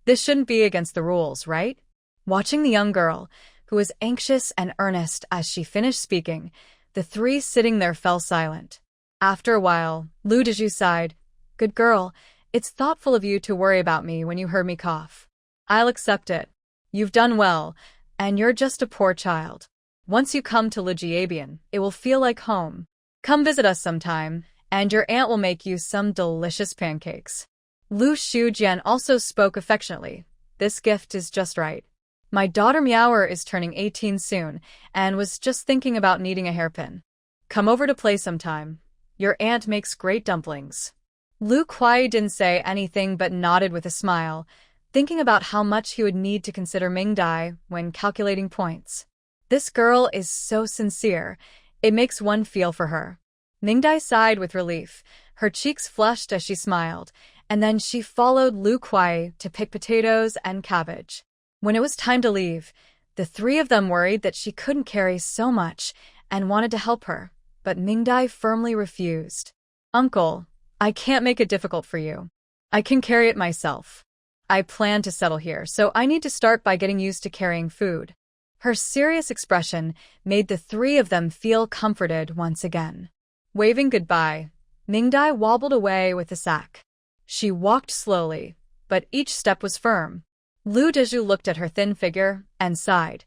This shouldn't be against the rules, right? Watching the young girl, who was anxious and earnest as she finished speaking, the three sitting there fell silent. After a while, Lu Daju sighed. Good girl, it's thoughtful of you to worry about me when you heard me cough. I'll accept it. You've done well, and you're just a poor child. Once you come to Lijiabian, it will feel like home. Come visit us sometime, and your aunt will make you some delicious pancakes. Lu Shujian also spoke affectionately. This gift is just right. My daughter Meower is turning 18 soon, and was just thinking about needing a hairpin. Come over to play sometime. Your aunt makes great dumplings. Lu Kuai didn't say anything but nodded with a smile, thinking about how much he would need to consider Ming Dai when calculating points. This girl is so sincere, it makes one feel for her. Ming Dai sighed with relief, her cheeks flushed as she smiled, and then she followed Lu Kuai to pick potatoes and cabbage. When it was time to leave, the three of them worried that she couldn't carry so much and wanted to help her, but Ming Dai firmly refused. Uncle, I can't make it difficult for you. I can carry it myself. I plan to settle here, so I need to start by getting used to carrying food. Her serious expression made the three of them feel comforted once again. Waving goodbye, Ming Dai wobbled away with the sack. She walked slowly, but each step was firm. Lu Dezhu looked at her thin figure and sighed.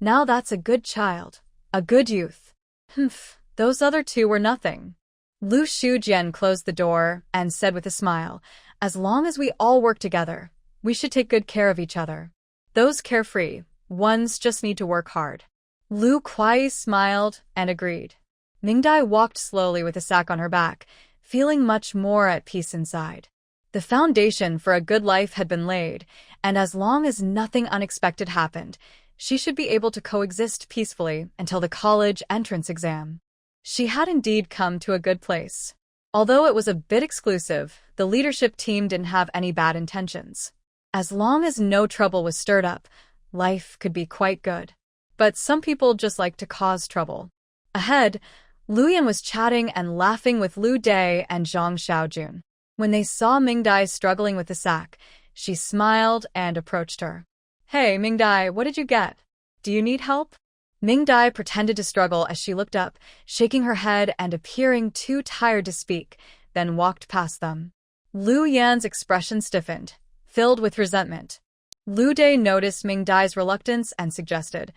Now that's a good child. A good youth. Humph, those other two were nothing. Lu Shujian closed the door and said with a smile, as long as we all work together, we should take good care of each other. Those carefree ones just need to work hard. Lu Kuai smiled and agreed. Mingdai walked slowly with a sack on her back, feeling much more at peace inside. The foundation for a good life had been laid, and as long as nothing unexpected happened, she should be able to coexist peacefully until the college entrance exam. She had indeed come to a good place. Although it was a bit exclusive, the leadership team didn't have any bad intentions. As long as no trouble was stirred up, life could be quite good. But some people just like to cause trouble. Ahead, Luyan was chatting and laughing with Lu Dai and Zhang Xiaojun. When they saw Mingdai struggling with the sack, she smiled and approached her. Hey, Mingdai, what did you get? Do you need help? Mingdai pretended to struggle as she looked up, shaking her head and appearing too tired to speak, then walked past them. Lu Yan's expression stiffened, filled with resentment. Lu Dai noticed Mingdai's reluctance and suggested,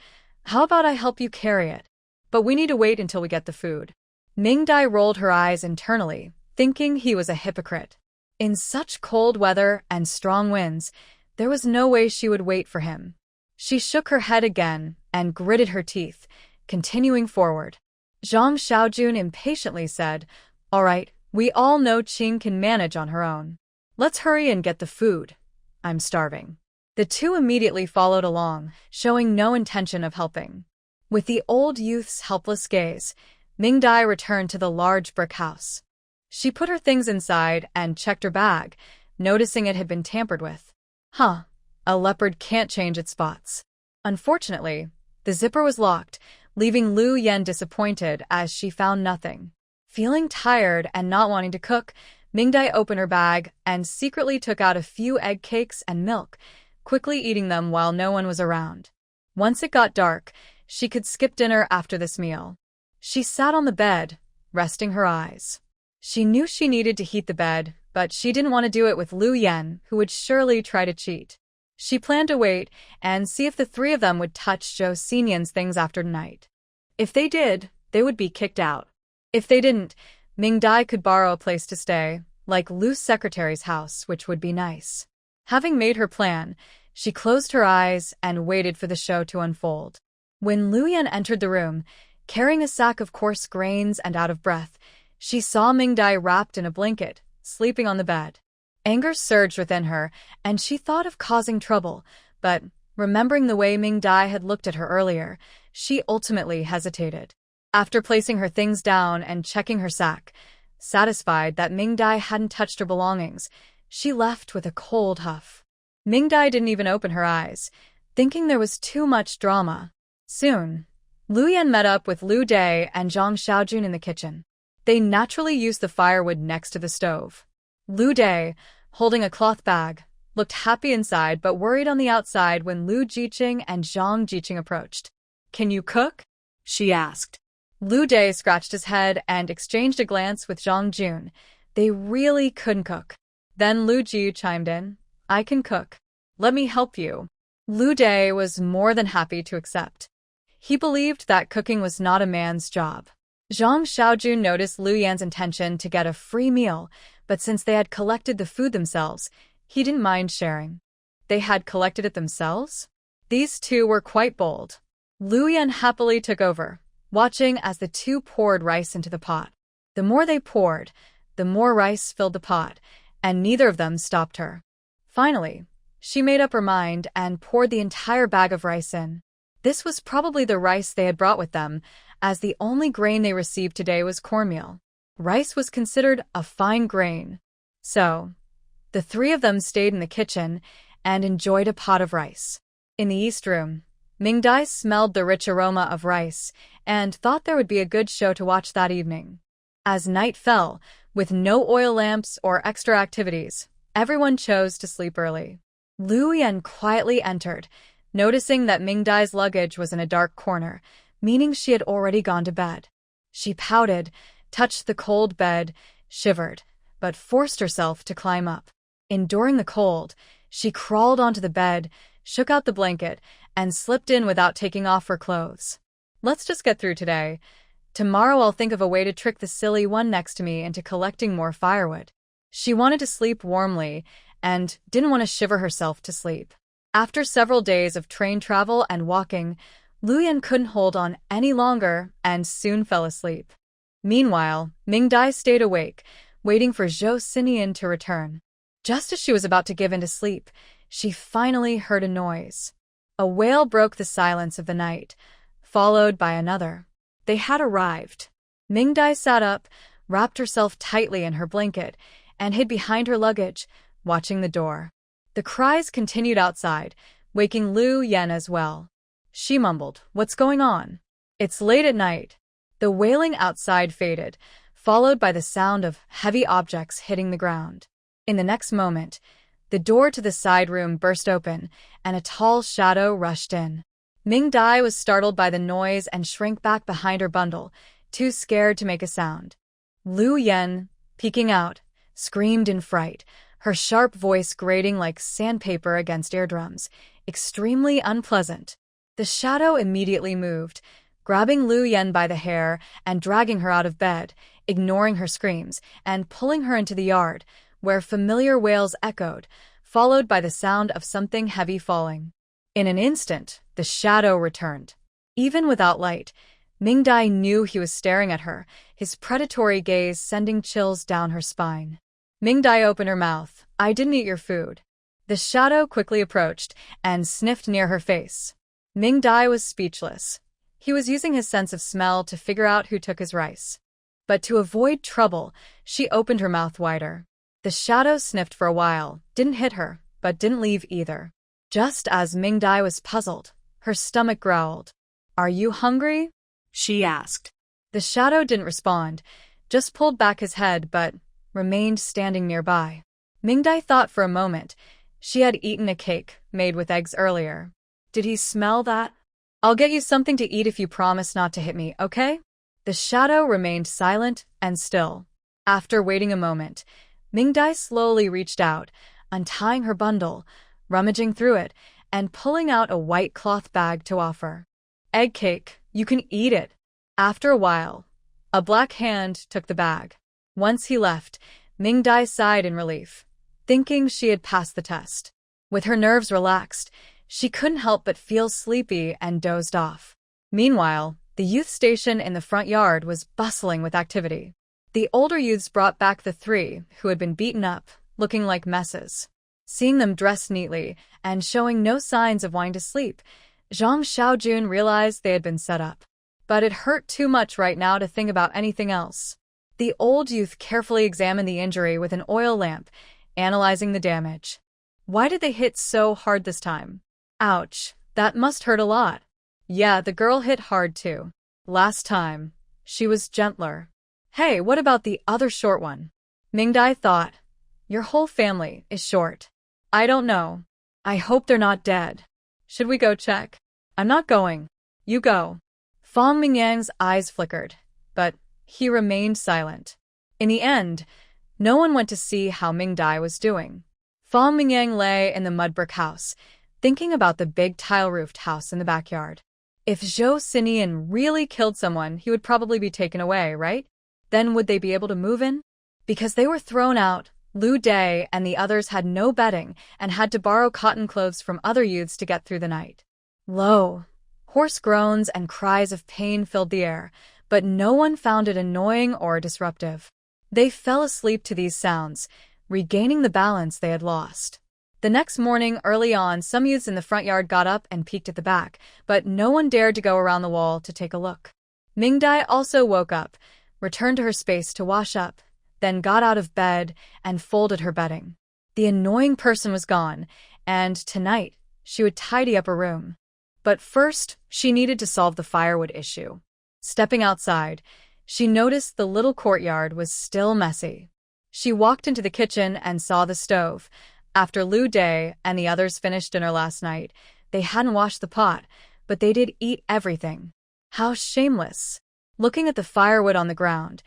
how about I help you carry it? But we need to wait until we get the food. Mingdai rolled her eyes internally, thinking he was a hypocrite. In such cold weather and strong winds, there was no way she would wait for him. She shook her head again and gritted her teeth, continuing forward. Zhang Xiaojun impatiently said, all right, we all know Qing can manage on her own. Let's hurry and get the food. I'm starving. The two immediately followed along, showing no intention of helping. With the old youth's helpless gaze, Mingdai returned to the large brick house. She put her things inside and checked her bag, noticing it had been tampered with. A leopard can't change its spots. Unfortunately, the zipper was locked, leaving Lu Yan disappointed as she found nothing. Feeling tired and not wanting to cook, Mingdai opened her bag and secretly took out a few egg cakes and milk, quickly eating them while no one was around. Once it got dark, she could skip dinner after this meal. She sat on the bed, resting her eyes. She knew she needed to heat the bed, but she didn't want to do it with Lu Yan, who would surely try to cheat. She planned to wait and see if the three of them would touch Zhou Xinian's things after night. If they did, they would be kicked out. If they didn't, Mingdai could borrow a place to stay, like Lu's secretary's house, which would be nice. Having made her plan, she closed her eyes and waited for the show to unfold. When Lu Yan entered the room, carrying a sack of coarse grains and out of breath, she saw Mingdai wrapped in a blanket, sleeping on the bed. Anger surged within her, and she thought of causing trouble, but, remembering the way Mingdai had looked at her earlier, she ultimately hesitated. After placing her things down and checking her sack, satisfied that Mingdai hadn't touched her belongings, she left with a cold huff. Mingdai didn't even open her eyes, thinking there was too much drama. Soon, Lu Yan met up with Lu Dai and Zhang Xiaojun in the kitchen. They naturally used the firewood next to the stove. Lu Dai, holding a cloth bag, looked happy inside but worried on the outside when Lu Jiqing and Zhang Jiqing approached. Can you cook? She asked. Lu Dai scratched his head and exchanged a glance with Zhang Jun. They really couldn't cook. Then Lu Ji chimed in. I can cook. Let me help you. Lu Dai was more than happy to accept. He believed that cooking was not a man's job. Zhang Xiaojun noticed Lu Yan's intention to get a free meal, but since they had collected the food themselves, he didn't mind sharing. They had collected it themselves? These two were quite bold. Lu Yan happily took over, watching as the two poured rice into the pot. The more they poured, the more rice filled the pot, and neither of them stopped her. Finally, she made up her mind and poured the entire bag of rice in. This was probably the rice they had brought with them, as the only grain they received today was cornmeal. Rice was considered a fine grain. So, the three of them stayed in the kitchen and enjoyed a pot of rice. In the East Room, Mingdai smelled the rich aroma of rice and thought there would be a good show to watch that evening. As night fell, with no oil lamps or extra activities, everyone chose to sleep early. Lu Yan quietly entered, noticing that Mingdai's luggage was in a dark corner, meaning she had already gone to bed. She pouted, touched the cold bed, shivered, but forced herself to climb up. Enduring the cold, she crawled onto the bed, shook out the blanket, and slipped in without taking off her clothes. Let's just get through today. Tomorrow I'll think of a way to trick the silly one next to me into collecting more firewood. She wanted to sleep warmly and didn't want to shiver herself to sleep. After several days of train travel and walking, Luyan couldn't hold on any longer and soon fell asleep. Meanwhile, Mingdai stayed awake, waiting for Zhou Sinian to return. Just as she was about to give in to sleep, she finally heard a noise. A wail broke the silence of the night, followed by another. They had arrived. Mingdai sat up, wrapped herself tightly in her blanket, and hid behind her luggage, watching the door. The cries continued outside, waking Lu Yen as well. She mumbled, "What's going on?" "It's late at night." The wailing outside faded, followed by the sound of heavy objects hitting the ground. In the next moment, the door to the side room burst open, and a tall shadow rushed in. Mingdai was startled by the noise and shrank back behind her bundle, too scared to make a sound. Lu Yen, peeking out, screamed in fright, her sharp voice grating like sandpaper against eardrums, extremely unpleasant. The shadow immediately moved, grabbing Lu Yen by the hair and dragging her out of bed, ignoring her screams, and pulling her into the yard, where familiar wails echoed, followed by the sound of something heavy falling. In an instant, the shadow returned. Even without light, Mingdai knew he was staring at her, his predatory gaze sending chills down her spine. Mingdai opened her mouth. "I didn't eat your food." The shadow quickly approached and sniffed near her face. Mingdai was speechless. He was using his sense of smell to figure out who took his rice. But to avoid trouble, she opened her mouth wider. The shadow sniffed for a while, didn't hit her, but didn't leave either. Just as Mingdai was puzzled, her stomach growled. "Are you hungry?" she asked. The shadow didn't respond, just pulled back his head but remained standing nearby. Mingdai thought for a moment. She had eaten a cake made with eggs earlier. Did he smell that? "I'll get you something to eat if you promise not to hit me, okay?" The shadow remained silent and still. After waiting a moment, Mingdai slowly reached out, untying her bundle, rummaging through it, and pulling out a white cloth bag to offer. "Egg cake, you can eat it." After a while, a black hand took the bag. Once he left, Mingdai sighed in relief, thinking she had passed the test. With her nerves relaxed, she couldn't help but feel sleepy and dozed off. Meanwhile, the youth station in the front yard was bustling with activity. The older youths brought back the three who had been beaten up, looking like messes. Seeing them dressed neatly and showing no signs of wanting to sleep, Zhang Xiaojun realized they had been set up. But it hurt too much right now to think about anything else. The old youth carefully examined the injury with an oil lamp, analyzing the damage. Why did they hit so hard this time? Ouch, that must hurt a lot. Yeah, the girl hit hard too. Last time, she was gentler. Hey, what about the other short one? Mingdai thought. Your whole family is short. I don't know. I hope they're not dead. Should we go check? I'm not going. You go. Fong Mingyang's eyes flickered, but he remained silent. In the end, no one went to see how Mingdai was doing. Fong Mingyang lay in the mud brick house, thinking about the big tile-roofed house in the backyard. If Zhou Sinian really killed someone, he would probably be taken away, right? Then would they be able to move in? Because they were thrown out, Lu Day and the others had no bedding and had to borrow cotton clothes from other youths to get through the night. Low, hoarse groans and cries of pain filled the air, but no one found it annoying or disruptive. They fell asleep to these sounds, regaining the balance they had lost. The next morning, early on, some youths in the front yard got up and peeked at the back, but no one dared to go around the wall to take a look. Mingdai also woke up, returned to her space to wash up, then got out of bed and folded her bedding. The annoying person was gone, and tonight she would tidy up her room. But first, she needed to solve the firewood issue. Stepping outside, she noticed the little courtyard was still messy. She walked into the kitchen and saw the stove. After Lu Day and the others finished dinner last night, they hadn't washed the pot, but they did eat everything. How shameless. Looking at the firewood on the ground,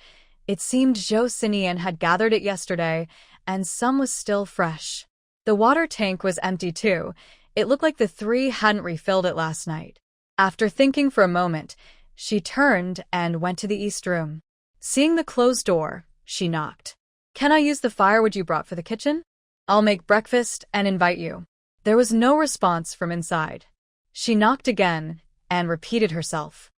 it seemed Zhou Sinian had gathered it yesterday and some was still fresh. The water tank was empty too. It looked like the three hadn't refilled it last night. After thinking for a moment, she turned and went to the east room. Seeing the closed door, she knocked. "Can I use the firewood you brought for the kitchen? I'll make breakfast and invite you." There was no response from inside. She knocked again and repeated herself.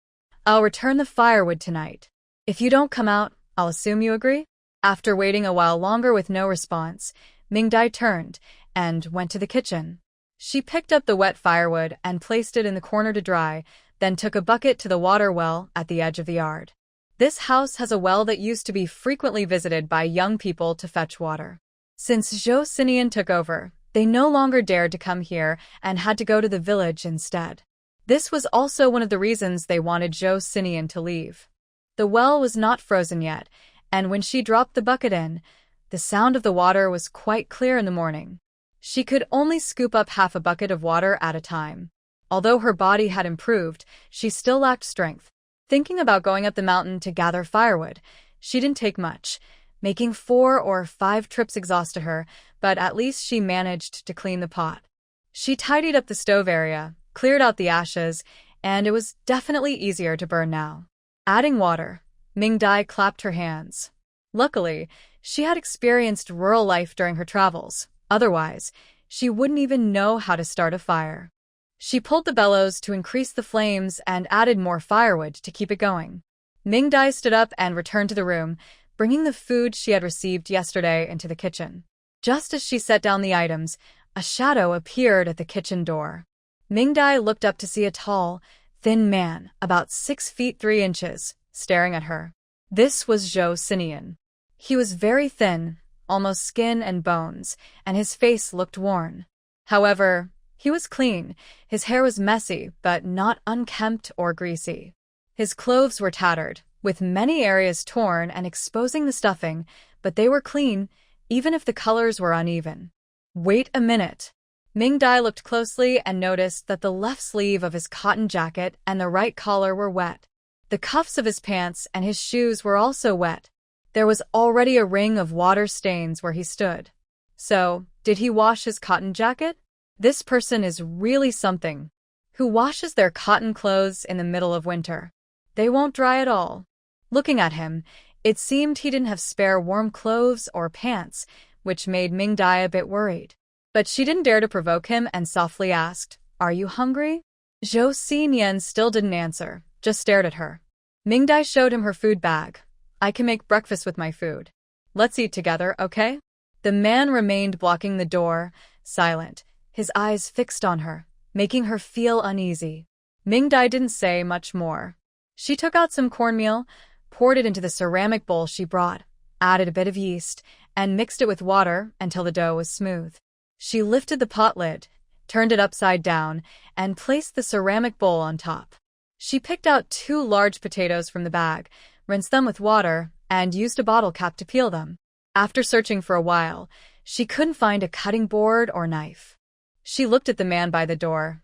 "I'll return the firewood tonight. If you don't come out, I'll assume you agree?" After waiting a while longer with no response, Mingdai turned and went to the kitchen. She picked up the wet firewood and placed it in the corner to dry, then took a bucket to the water well at the edge of the yard. This house has a well that used to be frequently visited by young people to fetch water. Since Zhou Sinian took over, they no longer dared to come here and had to go to the village instead. This was also one of the reasons they wanted Zhou Sinian to leave. The well was not frozen yet, and when she dropped the bucket in, the sound of the water was quite clear in the morning. She could only scoop up half a bucket of water at a time. Although her body had improved, she still lacked strength. Thinking about going up the mountain to gather firewood, she didn't take much. Making 4 or 5 trips exhausted her, but at least she managed to clean the pot. She tidied up the stove area, cleared out the ashes, and it was definitely easier to burn now. Adding water, Mingdai clapped her hands. Luckily, she had experienced rural life during her travels. Otherwise, she wouldn't even know how to start a fire. She pulled the bellows to increase the flames and added more firewood to keep it going. Mingdai stood up and returned to the room, bringing the food she had received yesterday into the kitchen. Just as she set down the items, a shadow appeared at the kitchen door. Mingdai looked up to see a tall, thin man, about 6 feet 3 inches, staring at her. This was Zhou Sinian. He was very thin, almost skin and bones, and his face looked worn. However, he was clean. His hair was messy, but not unkempt or greasy. His clothes were tattered, with many areas torn and exposing the stuffing, but they were clean, even if the colors were uneven. "Wait a minute." Mingdai looked closely and noticed that the left sleeve of his cotton jacket and the right collar were wet. The cuffs of his pants and his shoes were also wet. There was already a ring of water stains where he stood. So, did he wash his cotton jacket? This person is really something. Who washes their cotton clothes in the middle of winter? They won't dry at all. Looking at him, it seemed he didn't have spare warm clothes or pants, which made Mingdai a bit worried. But she didn't dare to provoke him and softly asked, "Are you hungry?" Zhou Sinian still didn't answer, just stared at her. Mingdai showed him her food bag. "I can make breakfast with my food. Let's eat together, okay?" The man remained blocking the door, silent, his eyes fixed on her, making her feel uneasy. Mingdai didn't say much more. She took out some cornmeal, poured it into the ceramic bowl she brought, added a bit of yeast, and mixed it with water until the dough was smooth. She lifted the pot lid, turned it upside down, and placed the ceramic bowl on top. She picked out 2 large potatoes from the bag, rinsed them with water, and used a bottle cap to peel them. After searching for a while, she couldn't find a cutting board or knife. She looked at the man by the door.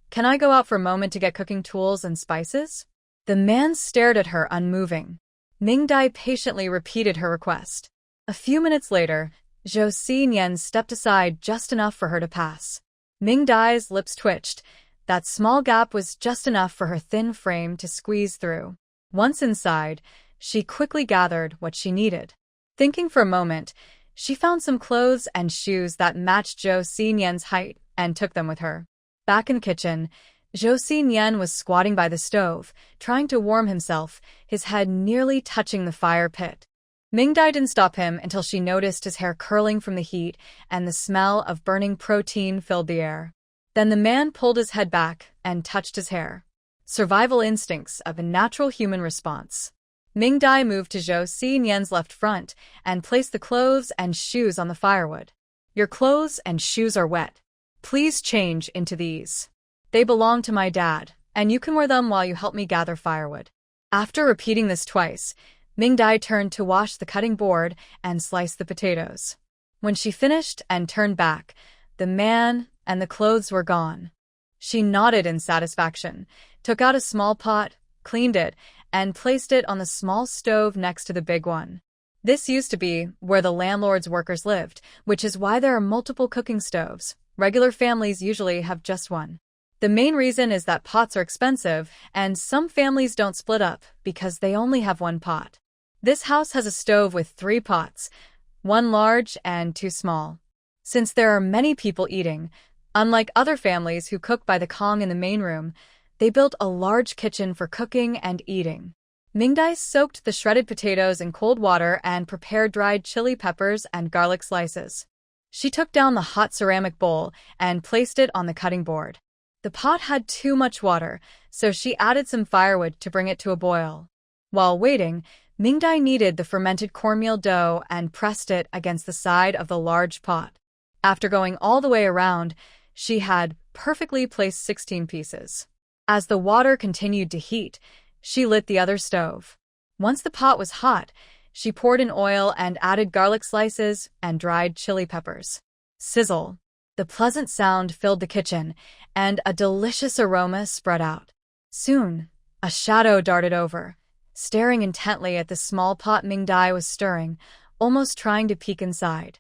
"Can I go out for a moment to get cooking tools and spices?" The man stared at her unmoving. Mingdai patiently repeated her request. A few minutes later, Zhou Sinian stepped aside just enough for her to pass. Mingdai's lips twitched. That small gap was just enough for her thin frame to squeeze through. Once inside, she quickly gathered what she needed. Thinking for a moment, she found some clothes and shoes that matched Zhou Sinian's height and took them with her. Back in the kitchen, Zhou Sinian was squatting by the stove, trying to warm himself, his head nearly touching the fire pit. Mingdai didn't stop him until she noticed his hair curling from the heat and the smell of burning protein filled the air. Then the man pulled his head back and touched his hair. Survival instincts of a natural human response. Mingdai moved to Zhou Sinian's left front and placed the clothes and shoes on the firewood. "Your clothes and shoes are wet. Please change into these. They belong to my dad, and you can wear them while you help me gather firewood." After repeating this twice, Mingdai turned to wash the cutting board and slice the potatoes. When she finished and turned back, the man and the clothes were gone. She nodded in satisfaction, took out a small pot, cleaned it, and placed it on the small stove next to the big one. This used to be where the landlord's workers lived, which is why there are multiple cooking stoves. Regular families usually have just one. The main reason is that pots are expensive, and some families don't split up because they only have one pot. This house has a stove with 3 pots, 1 large and 2 small. Since there are many people eating, unlike other families who cook by the Kong in the main room, they built a large kitchen for cooking and eating. Mingdai soaked the shredded potatoes in cold water and prepared dried chili peppers and garlic slices. She took down the hot ceramic bowl and placed it on the cutting board. The pot had too much water, so she added some firewood to bring it to a boil. While waiting, Mingdai kneaded the fermented cornmeal dough and pressed it against the side of the large pot. After going all the way around, she had perfectly placed 16 pieces. As the water continued to heat, she lit the other stove. Once the pot was hot, she poured in oil and added garlic slices and dried chili peppers. Sizzle! The pleasant sound filled the kitchen, and a delicious aroma spread out. Soon, a shadow darted over, staring intently at the small pot Mingdai was stirring, almost trying to peek inside.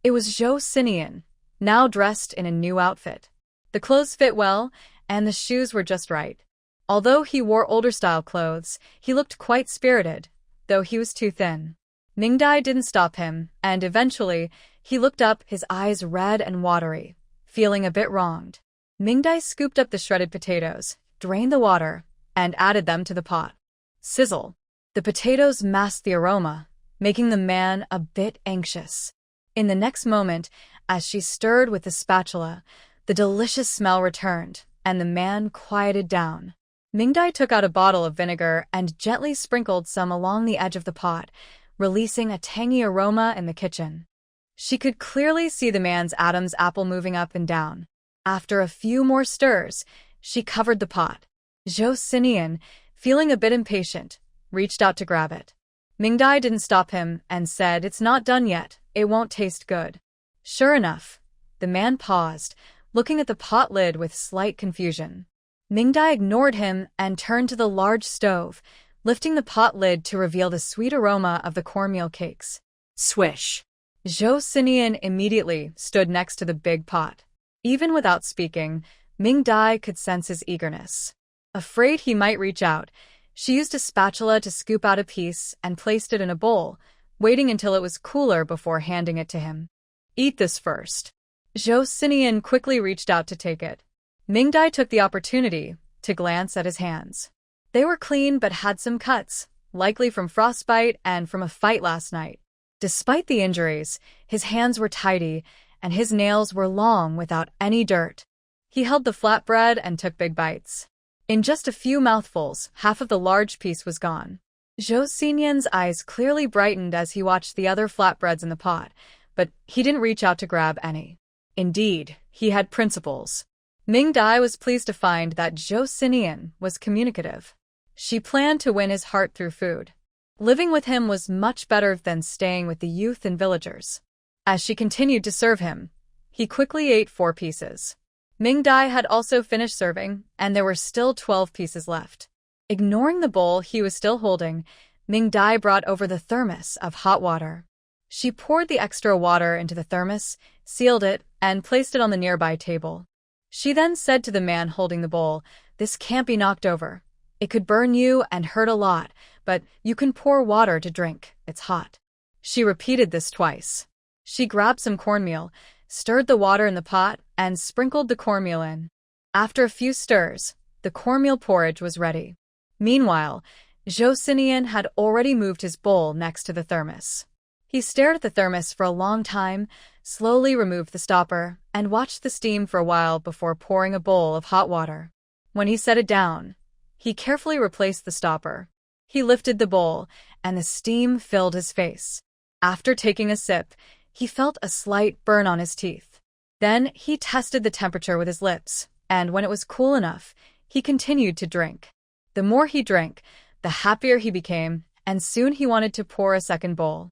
It was Sinian, now dressed in a new outfit. The clothes fit well, and the shoes were just right. Although he wore older-style clothes, he looked quite spirited, though he was too thin. Mingdai didn't stop him, and eventually, he looked up, his eyes red and watery, feeling a bit wronged. Mingdai scooped up the shredded potatoes, drained the water, and added them to the pot. Sizzle! The potatoes masked the aroma, making the man a bit anxious. In the next moment, as she stirred with the spatula, the delicious smell returned, and the man quieted down. Mingdai took out a bottle of vinegar and gently sprinkled some along the edge of the pot, releasing a tangy aroma in the kitchen. She could clearly see the man's Adam's apple moving up and down. After a few more stirs, she covered the pot. Sinian, feeling a bit impatient, reached out to grab it. Mingdai didn't stop him and said, "It's not done yet, it won't taste good." Sure enough, the man paused, looking at the pot lid with slight confusion. Mingdai ignored him and turned to the large stove, lifting the pot lid to reveal the sweet aroma of the cornmeal cakes. Swish! Sinian immediately stood next to the big pot. Even without speaking, Mingdai could sense his eagerness. Afraid he might reach out, she used a spatula to scoop out a piece and placed it in a bowl, waiting until it was cooler before handing it to him. "Eat this first." Sinian quickly reached out to take it. Mingdai took the opportunity to glance at his hands. They were clean but had some cuts, likely from frostbite and from a fight last night. Despite the injuries, his hands were tidy, and his nails were long without any dirt. He held the flatbread and took big bites. In just a few mouthfuls, half of the large piece was gone. Sinian's eyes clearly brightened as he watched the other flatbreads in the pot, but he didn't reach out to grab any. Indeed, he had principles. Mingdai was pleased to find that Sinian was communicative. She planned to win his heart through food. Living with him was much better than staying with the youth and villagers. As she continued to serve him, he quickly ate 4 pieces. Mingdai had also finished serving, and there were still 12 pieces left. Ignoring the bowl he was still holding, Mingdai brought over the thermos of hot water. She poured the extra water into the thermos, sealed it, and placed it on the nearby table. She then said to the man holding the bowl, "This can't be knocked over. It could burn you and hurt a lot, but you can pour water to drink. It's hot." She repeated this twice. She grabbed some cornmeal, stirred the water in the pot, and sprinkled the cornmeal in. After a few stirs, the cornmeal porridge was ready. Meanwhile, Sinian had already moved his bowl next to the thermos. He stared at the thermos for a long time, slowly removed the stopper, and watched the steam for a while before pouring a bowl of hot water. When he set it down, he carefully replaced the stopper. He lifted the bowl, and the steam filled his face. After taking a sip, he felt a slight burn on his teeth. Then he tested the temperature with his lips, and when it was cool enough, he continued to drink. The more he drank, the happier he became, and soon he wanted to pour a second bowl.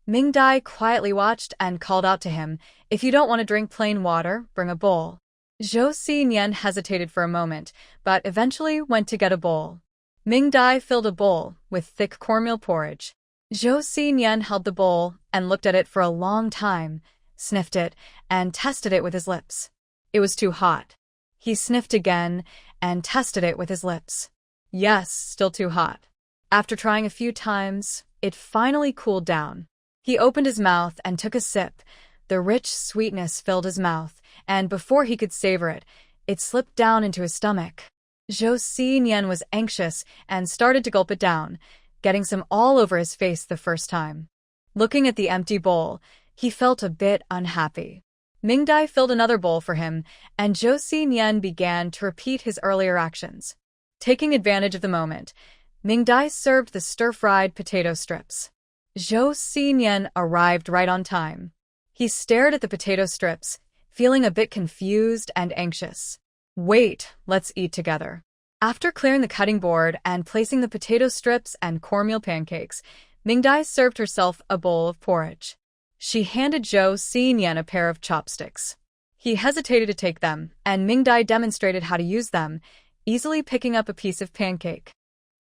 Mingdai quietly watched and called out to him, "If you don't want to drink plain water, bring a bowl." Sinian hesitated for a moment, but eventually went to get a bowl. Mingdai filled a bowl with thick cornmeal porridge. Zhou Xinyan held the bowl and looked at it for a long time, sniffed it, and tested it with his lips. It was too hot. He sniffed again and tested it with his lips. Yes, still too hot. After trying a few times, it finally cooled down. He opened his mouth and took a sip. The rich sweetness filled his mouth, and before he could savor it, it slipped down into his stomach. Zhou Xinyan was anxious and started to gulp it down, getting some all over his face the first time. Looking at the empty bowl, he felt a bit unhappy. Mingdai filled another bowl for him, and Zhou Xinyan began to repeat his earlier actions. Taking advantage of the moment, Mingdai served the stir-fried potato strips. Zhou Xinyan arrived right on time. He stared at the potato strips, feeling a bit confused and anxious. Wait, let's eat together. After clearing the cutting board and placing the potato strips and cornmeal pancakes, Mingdai served herself a bowl of porridge. She handed Zhou Xinyan a pair of chopsticks. He hesitated to take them, and Mingdai demonstrated how to use them, easily picking up a piece of pancake.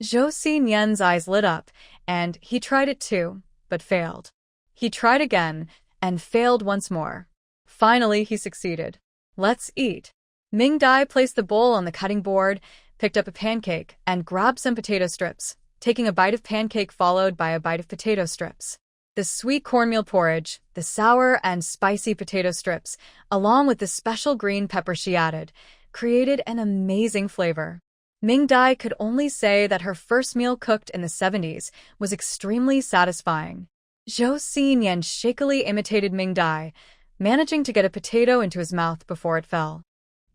Zhou Xinyan's eyes lit up, and he tried it too, but failed. He tried again, and failed once more. Finally, he succeeded. Let's eat. Mingdai placed the bowl on the cutting board, picked up a pancake, and grabbed some potato strips, taking a bite of pancake followed by a bite of potato strips. The sweet cornmeal porridge, the sour and spicy potato strips, along with the special green pepper she added, created an amazing flavor. Mingdai could only say that her first meal cooked in the 70s was extremely satisfying. Zhou Xinyan shakily imitated Mingdai, managing to get a potato into his mouth before it fell.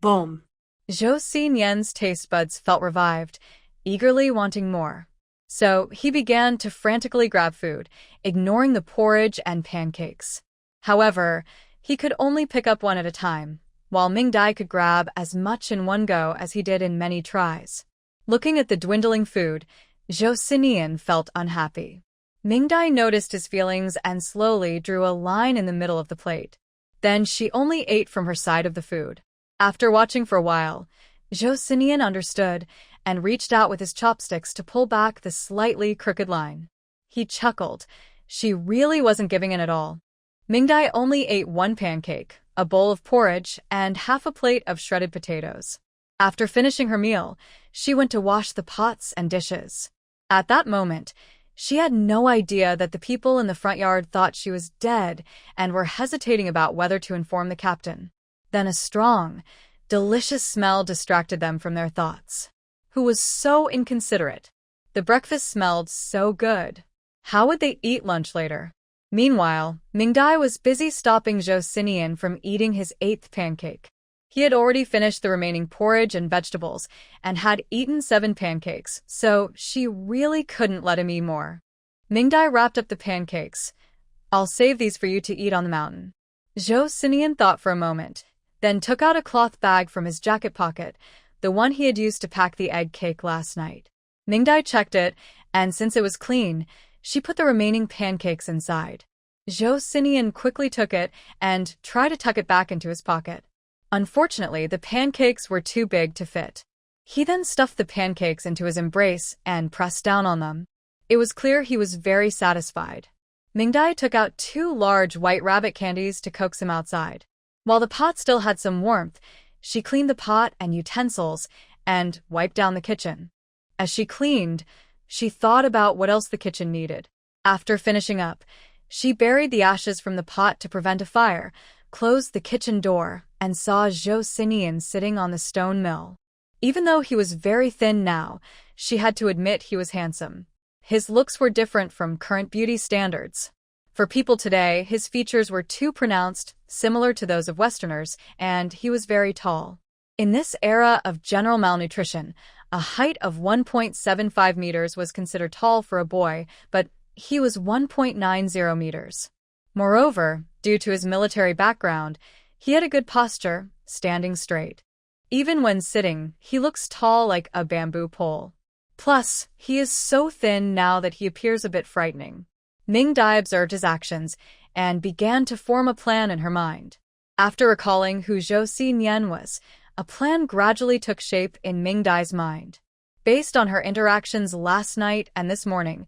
Boom. Zhou Xinyan's taste buds felt revived, eagerly wanting more. So he began to frantically grab food, ignoring the porridge and pancakes. However, he could only pick up one at a time, while Mingdai could grab as much in one go as he did in many tries. Looking at the dwindling food, Zhou Sinian felt unhappy. Mingdai noticed his feelings and slowly drew a line in the middle of the plate. Then she only ate from her side of the food. After watching for a while, Zhou Sinian understood and reached out with his chopsticks to pull back the slightly crooked line. He chuckled. She really wasn't giving in at all. Mingdai only ate one pancake, a bowl of porridge, and half a plate of shredded potatoes. After finishing her meal, she went to wash the pots and dishes. At that moment, she had no idea that the people in the front yard thought she was dead and were hesitating about whether to inform the captain. Then a strong, delicious smell distracted them from their thoughts. Who was so inconsiderate? The breakfast smelled so good. How would they eat lunch later? Meanwhile, Mingdai was busy stopping Zhou Sinian from eating his 8th pancake. He had already finished the remaining porridge and vegetables and had eaten 7 pancakes, so she really couldn't let him eat more. Mingdai wrapped up the pancakes. I'll save these for you to eat on the mountain. Zhou Sinian thought for a moment, then took out a cloth bag from his jacket pocket, the one he had used to pack the egg cake last night. Mingdai checked it, and since it was clean, she put the remaining pancakes inside. Zhou Sinian quickly took it and tried to tuck it back into his pocket. Unfortunately, the pancakes were too big to fit. He then stuffed the pancakes into his embrace and pressed down on them. It was clear he was very satisfied. Mingdai took out 2 large white rabbit candies to coax him outside. While the pot still had some warmth, she cleaned the pot and utensils and wiped down the kitchen. As she cleaned, she thought about what else the kitchen needed. After finishing up, she buried the ashes from the pot to prevent a fire, closed the kitchen door, and saw Zhou Sinian sitting on the stone mill. Even though he was very thin now, she had to admit he was handsome. His looks were different from current beauty standards. For people today, his features were too pronounced, similar to those of Westerners, and he was very tall. In this era of general malnutrition, a height of 1.75 meters was considered tall for a boy, but he was 1.90 meters. Moreover, due to his military background, he had a good posture, standing straight. Even when sitting, he looks tall like a bamboo pole. Plus, he is so thin now that he appears a bit frightening. Mingdai observed his actions and began to form a plan in her mind. After recalling who Zhou Xinyan was, a plan gradually took shape in Mingdai's mind. Based on her interactions last night and this morning,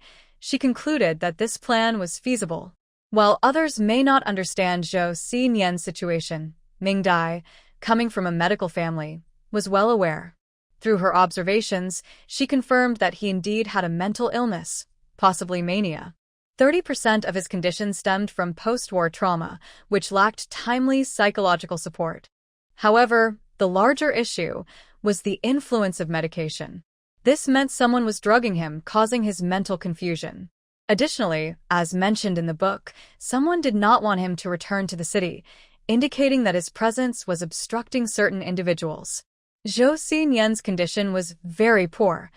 She concluded that this plan was feasible. While others may not understand Zhou Xinian's situation, Ming Dai, coming from a medical family, was well aware. Through her observations, she confirmed that he indeed had a mental illness, possibly mania. 30% of his condition stemmed from post-war trauma, which lacked timely psychological support. However, the larger issue was the influence of medication. This meant someone was drugging him, causing his mental confusion. Additionally, as mentioned in the book, someone did not want him to return to the city, indicating that his presence was obstructing certain individuals. Zhou Xinian's condition was very poor.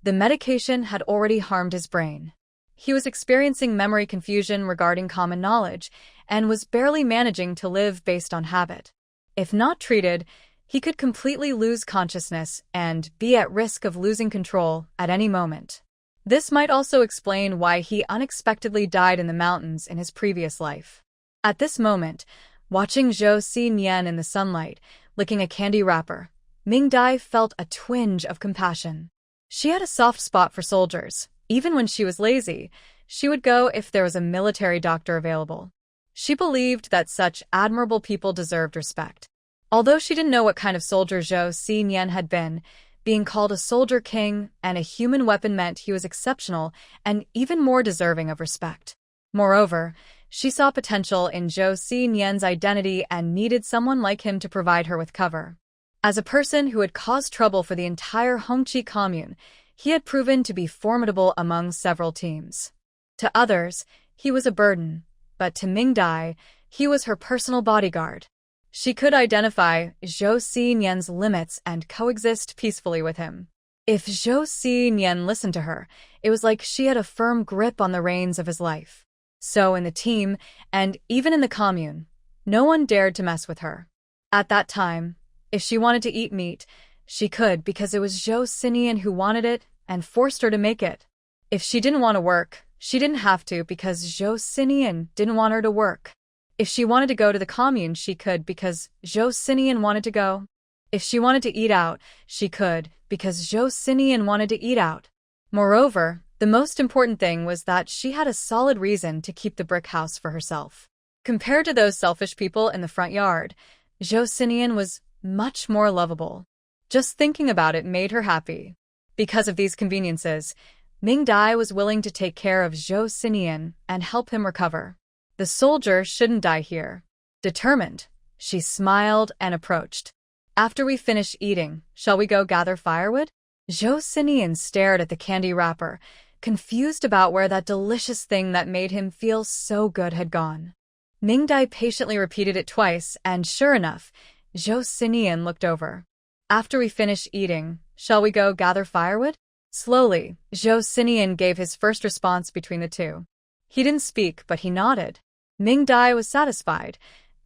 The medication had already harmed his brain. He was experiencing memory confusion regarding common knowledge and was barely managing to live based on habit. If not treated, he could completely lose consciousness and be at risk of losing control at any moment. This might also explain why he unexpectedly died in the mountains in his previous life. At this moment, watching Zhou Xinian in the sunlight, licking a candy wrapper, Ming Dai felt a twinge of compassion. She had a soft spot for soldiers. Even when she was lazy, she would go if there was a military doctor available. She believed that such admirable people deserved respect. Although she didn't know what kind of soldier Zhou Xinian had been, being called a soldier king and a human weapon meant he was exceptional and even more deserving of respect. Moreover, she saw potential in Zhou Xinian's identity and needed someone like him to provide her with cover. As a person who had caused trouble for the entire Hongqi commune, he had proven to be formidable among several teams. To others, he was a burden, but to Ming Dai, he was her personal bodyguard. She could identify Zhou Xinian's limits and coexist peacefully with him. If Zhou Xinian listened to her, it was like she had a firm grip on the reins of his life. So in the team, and even in the commune, no one dared to mess with her. At that time, if she wanted to eat meat, she could because it was Zhou Sinian who wanted it and forced her to make it. If she didn't want to work, she didn't have to because Zhou Sinian didn't want her to work. If she wanted to go to the commune, she could because Zhou Sinian wanted to go. If she wanted to eat out, she could because Zhou Sinian wanted to eat out. Moreover, the most important thing was that she had a solid reason to keep the brick house for herself. Compared to those selfish people in the front yard, Zhou Sinian was much more lovable. Just thinking about it made her happy. Because of these conveniences, Ming Dai was willing to take care of Zhou Sinian and help him recover. The soldier shouldn't die here. Determined, she smiled and approached. After we finish eating, shall we go gather firewood? Zhou Sinian stared at the candy wrapper, confused about where that delicious thing that made him feel so good had gone. Ming Dai patiently repeated it twice, and sure enough, Zhou Sinian looked over. After we finish eating, shall we go gather firewood? Slowly, Zhou Sinian gave his first response between the two. He didn't speak, but he nodded. Ming Dai was satisfied.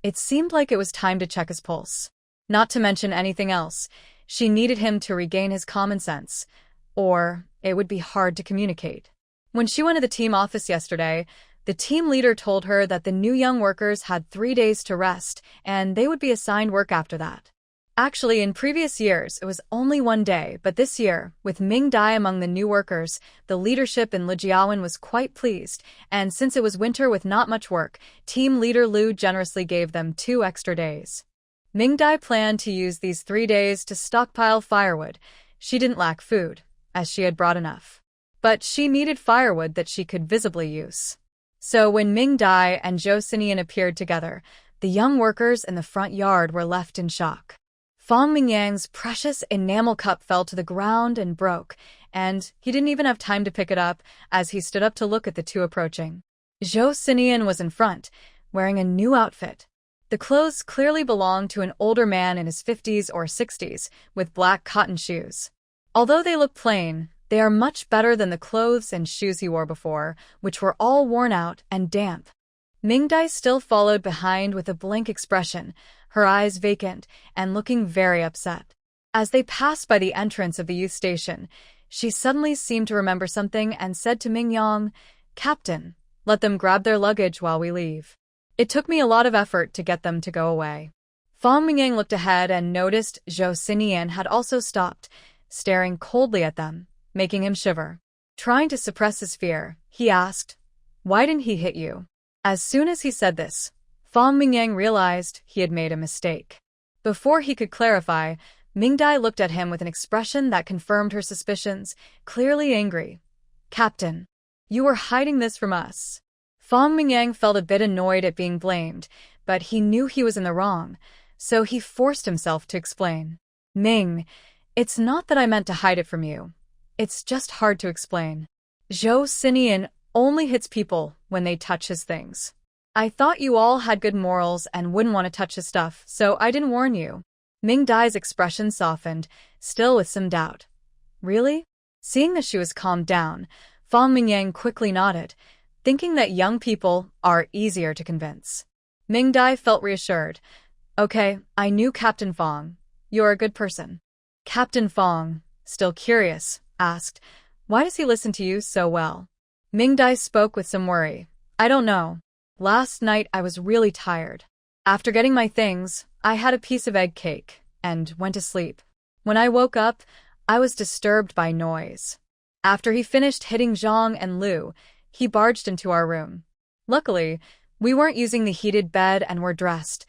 It seemed like it was time to check his pulse. Not to mention anything else, she needed him to regain his common sense, or it would be hard to communicate. When she went to the team office yesterday, the team leader told her that the new young workers had 3 days to rest, and they would be assigned work after that. Actually, in previous years, it was only 1 day, but this year, with Ming Dai among the new workers, the leadership in Lijiawan was quite pleased, and since it was winter with not much work, team leader Lu generously gave them 2 extra days. Ming Dai planned to use these 3 days to stockpile firewood. She didn't lack food, as she had brought enough. But she needed firewood that she could visibly use. So when Ming Dai and Zhou Sinian appeared together, the young workers in the front yard were left in shock. Fong Mingyang's precious enamel cup fell to the ground and broke, and he didn't even have time to pick it up as he stood up to look at the two approaching. Zhou Sinian was in front, wearing a new outfit. The clothes clearly belonged to an older man in his 50s or 60s, with black cotton shoes. Although they look plain, they are much better than the clothes and shoes he wore before, which were all worn out and damp. Ming Dai still followed behind with a blank expression, her eyes vacant and looking very upset. As they passed by the entrance of the youth station, she suddenly seemed to remember something and said to Ming Yang, "Captain, let them grab their luggage while we leave. It took me a lot of effort to get them to go away." Fong Mingyang looked ahead and noticed Zhou Sinian had also stopped, staring coldly at them, making him shiver. Trying to suppress his fear, he asked, "Why didn't he hit you?" As soon as he said this, Fong Mingyang realized he had made a mistake. Before he could clarify, Mingdai looked at him with an expression that confirmed her suspicions, clearly angry. "Captain, you were hiding this from us." Fong Mingyang felt a bit annoyed at being blamed, but he knew he was in the wrong, so he forced himself to explain. "Ming, it's not that I meant to hide it from you. It's just hard to explain. Zhou Sinian only hits people when they touch his things. I thought you all had good morals and wouldn't want to touch his stuff, so I didn't warn you." Ming Dai's expression softened, still with some doubt. "Really?" Seeing that she was calmed down, Fong Mingyang quickly nodded, thinking that young people are easier to convince. Ming Dai felt reassured. "Okay, I knew Captain Fong. You're a good person." Captain Fong, still curious, asked, "Why does he listen to you so well?" Ming Dai spoke with some worry. "I don't know. Last night I was really tired. After getting my things, I had a piece of egg cake and went to sleep. When I woke up, I was disturbed by noise. After he finished hitting Zhang and Lu, he barged into our room. Luckily, we weren't using the heated bed and were dressed.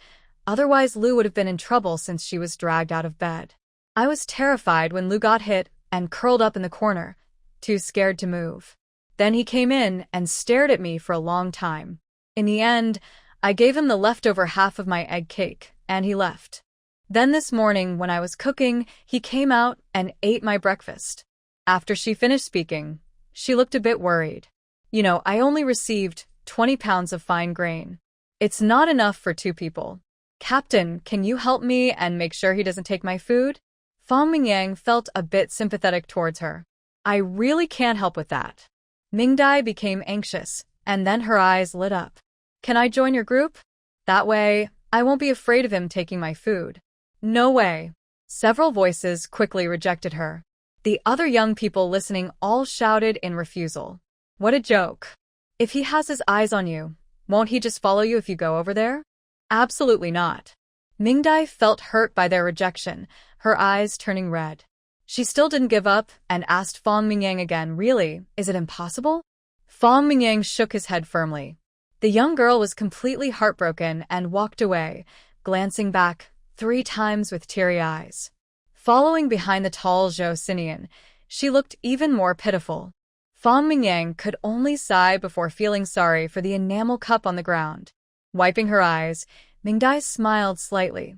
Otherwise, Lu would have been in trouble since she was dragged out of bed. I was terrified when Lu got hit and curled up in the corner, too scared to move. Then he came in and stared at me for a long time. In the end, I gave him the leftover half of my egg cake, and he left. Then this morning, when I was cooking, he came out and ate my breakfast." After she finished speaking, she looked a bit worried. "You know, I only received 20 pounds of fine grain. It's not enough for 2 people. Captain, can you help me and make sure he doesn't take my food?" Fong Mingyang felt a bit sympathetic towards her. "I really can't help with that." Mingdai became anxious, and then her eyes lit up. "Can I join your group? That way, I won't be afraid of him taking my food." "No way." Several voices quickly rejected her. The other young people listening all shouted in refusal. "What a joke. If he has his eyes on you, won't he just follow you if you go over there?" "Absolutely not." Mingdai felt hurt by their rejection, her eyes turning red. She still didn't give up and asked Fong Mingyang again, "Really, is it impossible?" Fong Mingyang shook his head firmly. The young girl was completely heartbroken and walked away, glancing back 3 times with teary eyes. Following behind the tall Zhou Sinian, she looked even more pitiful. Fong Mingyang could only sigh before feeling sorry for the enamel cup on the ground. Wiping her eyes, Mingdai smiled slightly.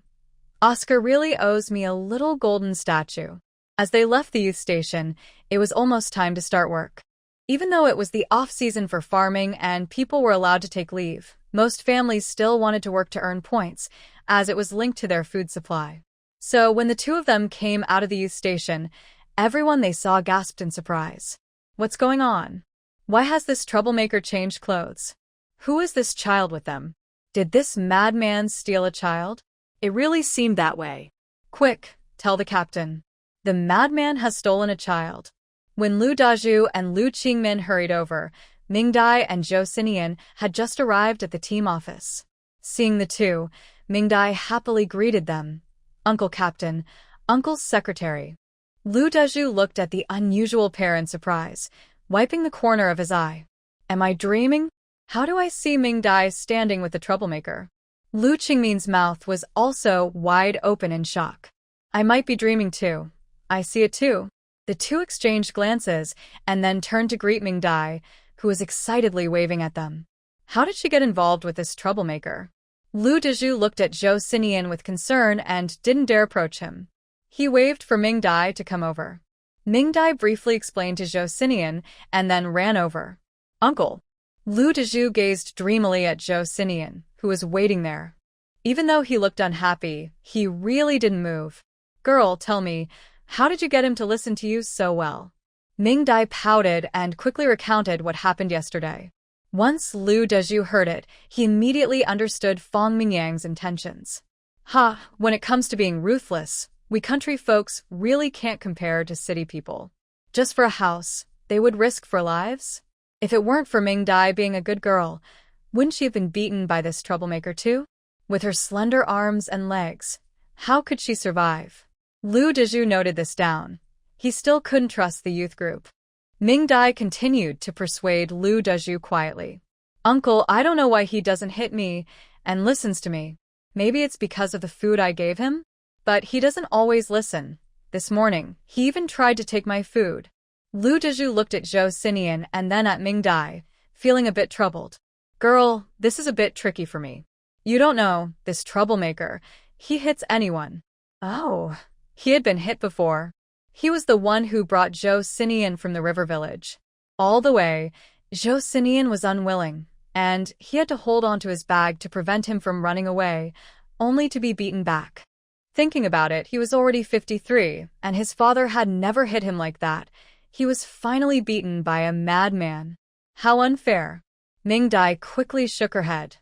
"Oscar really owes me a little golden statue." As they left the youth station, it was almost time to start work. Even though it was the off-season for farming and people were allowed to take leave, most families still wanted to work to earn points, as it was linked to their food supply. So when the two of them came out of the youth station, everyone they saw gasped in surprise. "What's going on? Why has this troublemaker changed clothes? Who is this child with them? Did this madman steal a child?" It really seemed that way. "Quick, tell the captain. The madman has stolen a child." When Lu Dazhu and Lu Qingmin hurried over, Mingdai and Zhou Sinian had just arrived at the team office. Seeing the two, Mingdai happily greeted them. "Uncle Captain, Uncle's secretary." Lu Dazhu looked at the unusual pair in surprise, wiping the corner of his eye. "Am I dreaming? How do I see Mingdai standing with the troublemaker?" Lu Qingmin's mouth was also wide open in shock. "I might be dreaming too. I see it too." The two exchanged glances and then turned to greet Mingdai, who was excitedly waving at them. How did she get involved with this troublemaker? Lu Dazhu looked at Zhou Sinian with concern and didn't dare approach him. He waved for Mingdai to come over. Mingdai briefly explained to Zhou Sinian and then ran over. "Uncle." Lu Dazhu gazed dreamily at Zhou Sinian, who was waiting there. Even though he looked unhappy, he really didn't move. "Girl, tell me, how did you get him to listen to you so well?" Mingdai pouted and quickly recounted what happened yesterday. Once Lu Dazhu heard it, he immediately understood Fong Mingyang's intentions. When it comes to being ruthless, we country folks really can't compare to city people. Just for a house, they would risk for lives? If it weren't for Mingdai being a good girl, wouldn't she have been beaten by this troublemaker too? With her slender arms and legs, how could she survive? Lu Dazhu noted this down. He still couldn't trust the youth group. Ming Dai continued to persuade Lu Dezhu quietly. Uncle, I don't know why he doesn't hit me and listens to me. Maybe it's because of the food I gave him? But he doesn't always listen. This morning, he even tried to take my food. Lu Dezhu looked at Zhou Sinian and then at Ming Dai, feeling a bit troubled. Girl, this is a bit tricky for me. You don't know, this troublemaker, he hits anyone. Oh, he had been hit before. He was the one who brought Zhou Sinian from the river village. All the way, Zhou Sinian was unwilling, and he had to hold on to his bag to prevent him from running away, only to be beaten back. Thinking about it, he was already 53, and his father had never hit him like that. He was finally beaten by a madman. How unfair. Ming Dai quickly shook her head.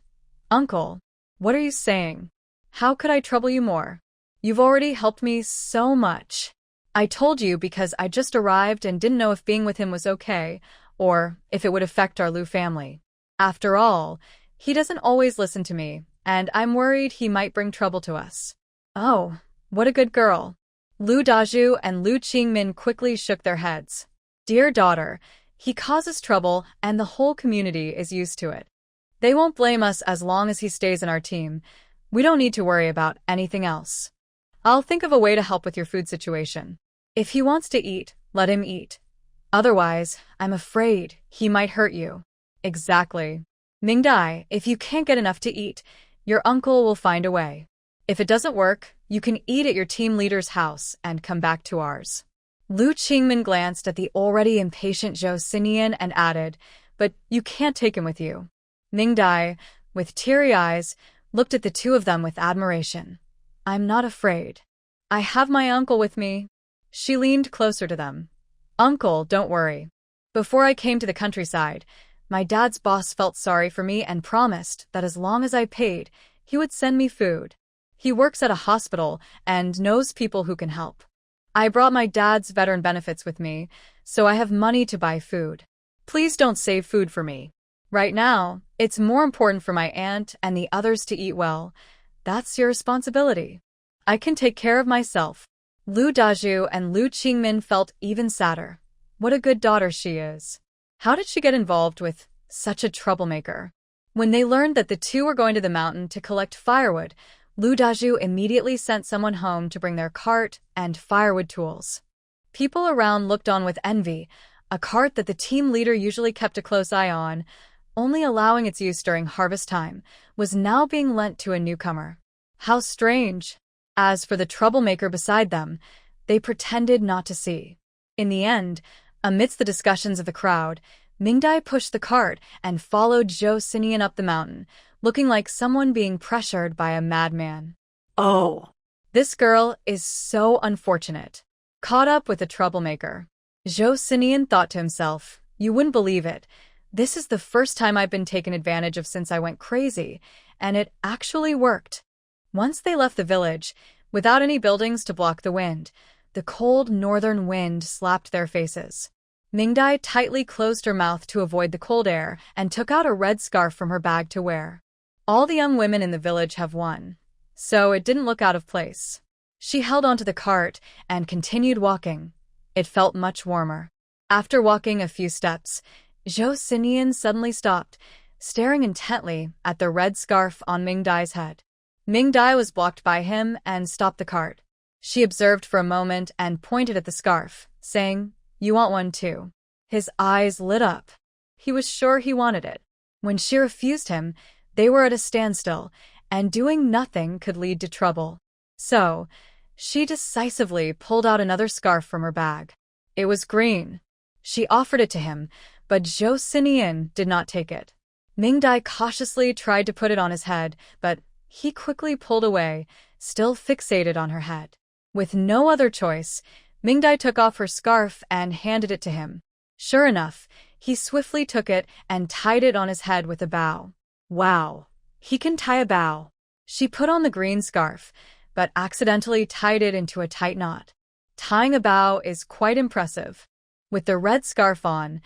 Uncle, what are you saying? How could I trouble you more? You've already helped me so much. I told you because I just arrived and didn't know if being with him was okay, or if it would affect our Lu family. After all, he doesn't always listen to me, and I'm worried he might bring trouble to us. Oh, what a good girl. Lu Dezhu and Lu Qingmin quickly shook their heads. Dear daughter, he causes trouble and the whole community is used to it. They won't blame us as long as he stays in our team. We don't need to worry about anything else. I'll think of a way to help with your food situation. If he wants to eat, let him eat. Otherwise, I'm afraid he might hurt you. Exactly. Ming Dai, if you can't get enough to eat, your uncle will find a way. If it doesn't work, you can eat at your team leader's house and come back to ours. Lu Qingmin glanced at the already impatient Zhou Sinian and added, but you can't take him with you. Ming Dai, with teary eyes, looked at the two of them with admiration. I'm not afraid. I have my uncle with me. She leaned closer to them. Uncle, don't worry. Before I came to the countryside, my dad's boss felt sorry for me and promised that as long as I paid, he would send me food. He works at a hospital and knows people who can help. I brought my dad's veteran benefits with me, so I have money to buy food. Please don't save food for me. Right now, it's more important for my aunt and the others to eat well. That's your responsibility. I can take care of myself. Lu Dezhu and Lu Qingmin felt even sadder. What a good daughter she is. How did she get involved with such a troublemaker? When they learned that the two were going to the mountain to collect firewood, Lu Dezhu immediately sent someone home to bring their cart and firewood tools. People around looked on with envy. A cart that the team leader usually kept a close eye on, only allowing its use during harvest time, was now being lent to a newcomer. How strange. As for the troublemaker beside them, they pretended not to see. In the end, amidst the discussions of the crowd, Ming Dai pushed the cart and followed Zhou Sinian up the mountain, looking like someone being pressured by a madman. Oh. This girl is so unfortunate. Caught up with a troublemaker. Zhou Sinian thought to himself, you wouldn't believe it. This is the first time I've been taken advantage of since I went crazy, and it actually worked. Once they left the village, without any buildings to block the wind, the cold northern wind slapped their faces. Ming Dai tightly closed her mouth to avoid the cold air and took out a red scarf from her bag to wear. All the young women in the village have one, so it didn't look out of place. She held onto the cart and continued walking. It felt much warmer. After walking a few steps, Zhou Sinian suddenly stopped, staring intently at the red scarf on Ming Dai's head. Ming Dai was blocked by him and stopped the cart. She observed for a moment and pointed at the scarf, saying, You want one too? His eyes lit up. He was sure he wanted it. When she refused him, they were at a standstill, and doing nothing could lead to trouble. So, she decisively pulled out another scarf from her bag. It was green. She offered it to him, but Zhou Sinian did not take it. Ming Dai cautiously tried to put it on his head, but he quickly pulled away, still fixated on her head. With no other choice, Ming Dai took off her scarf and handed it to him. Sure enough, he swiftly took it and tied it on his head with a bow. Wow, he can tie a bow. She put on the green scarf, but accidentally tied it into a tight knot. Tying a bow is quite impressive. With the red scarf on,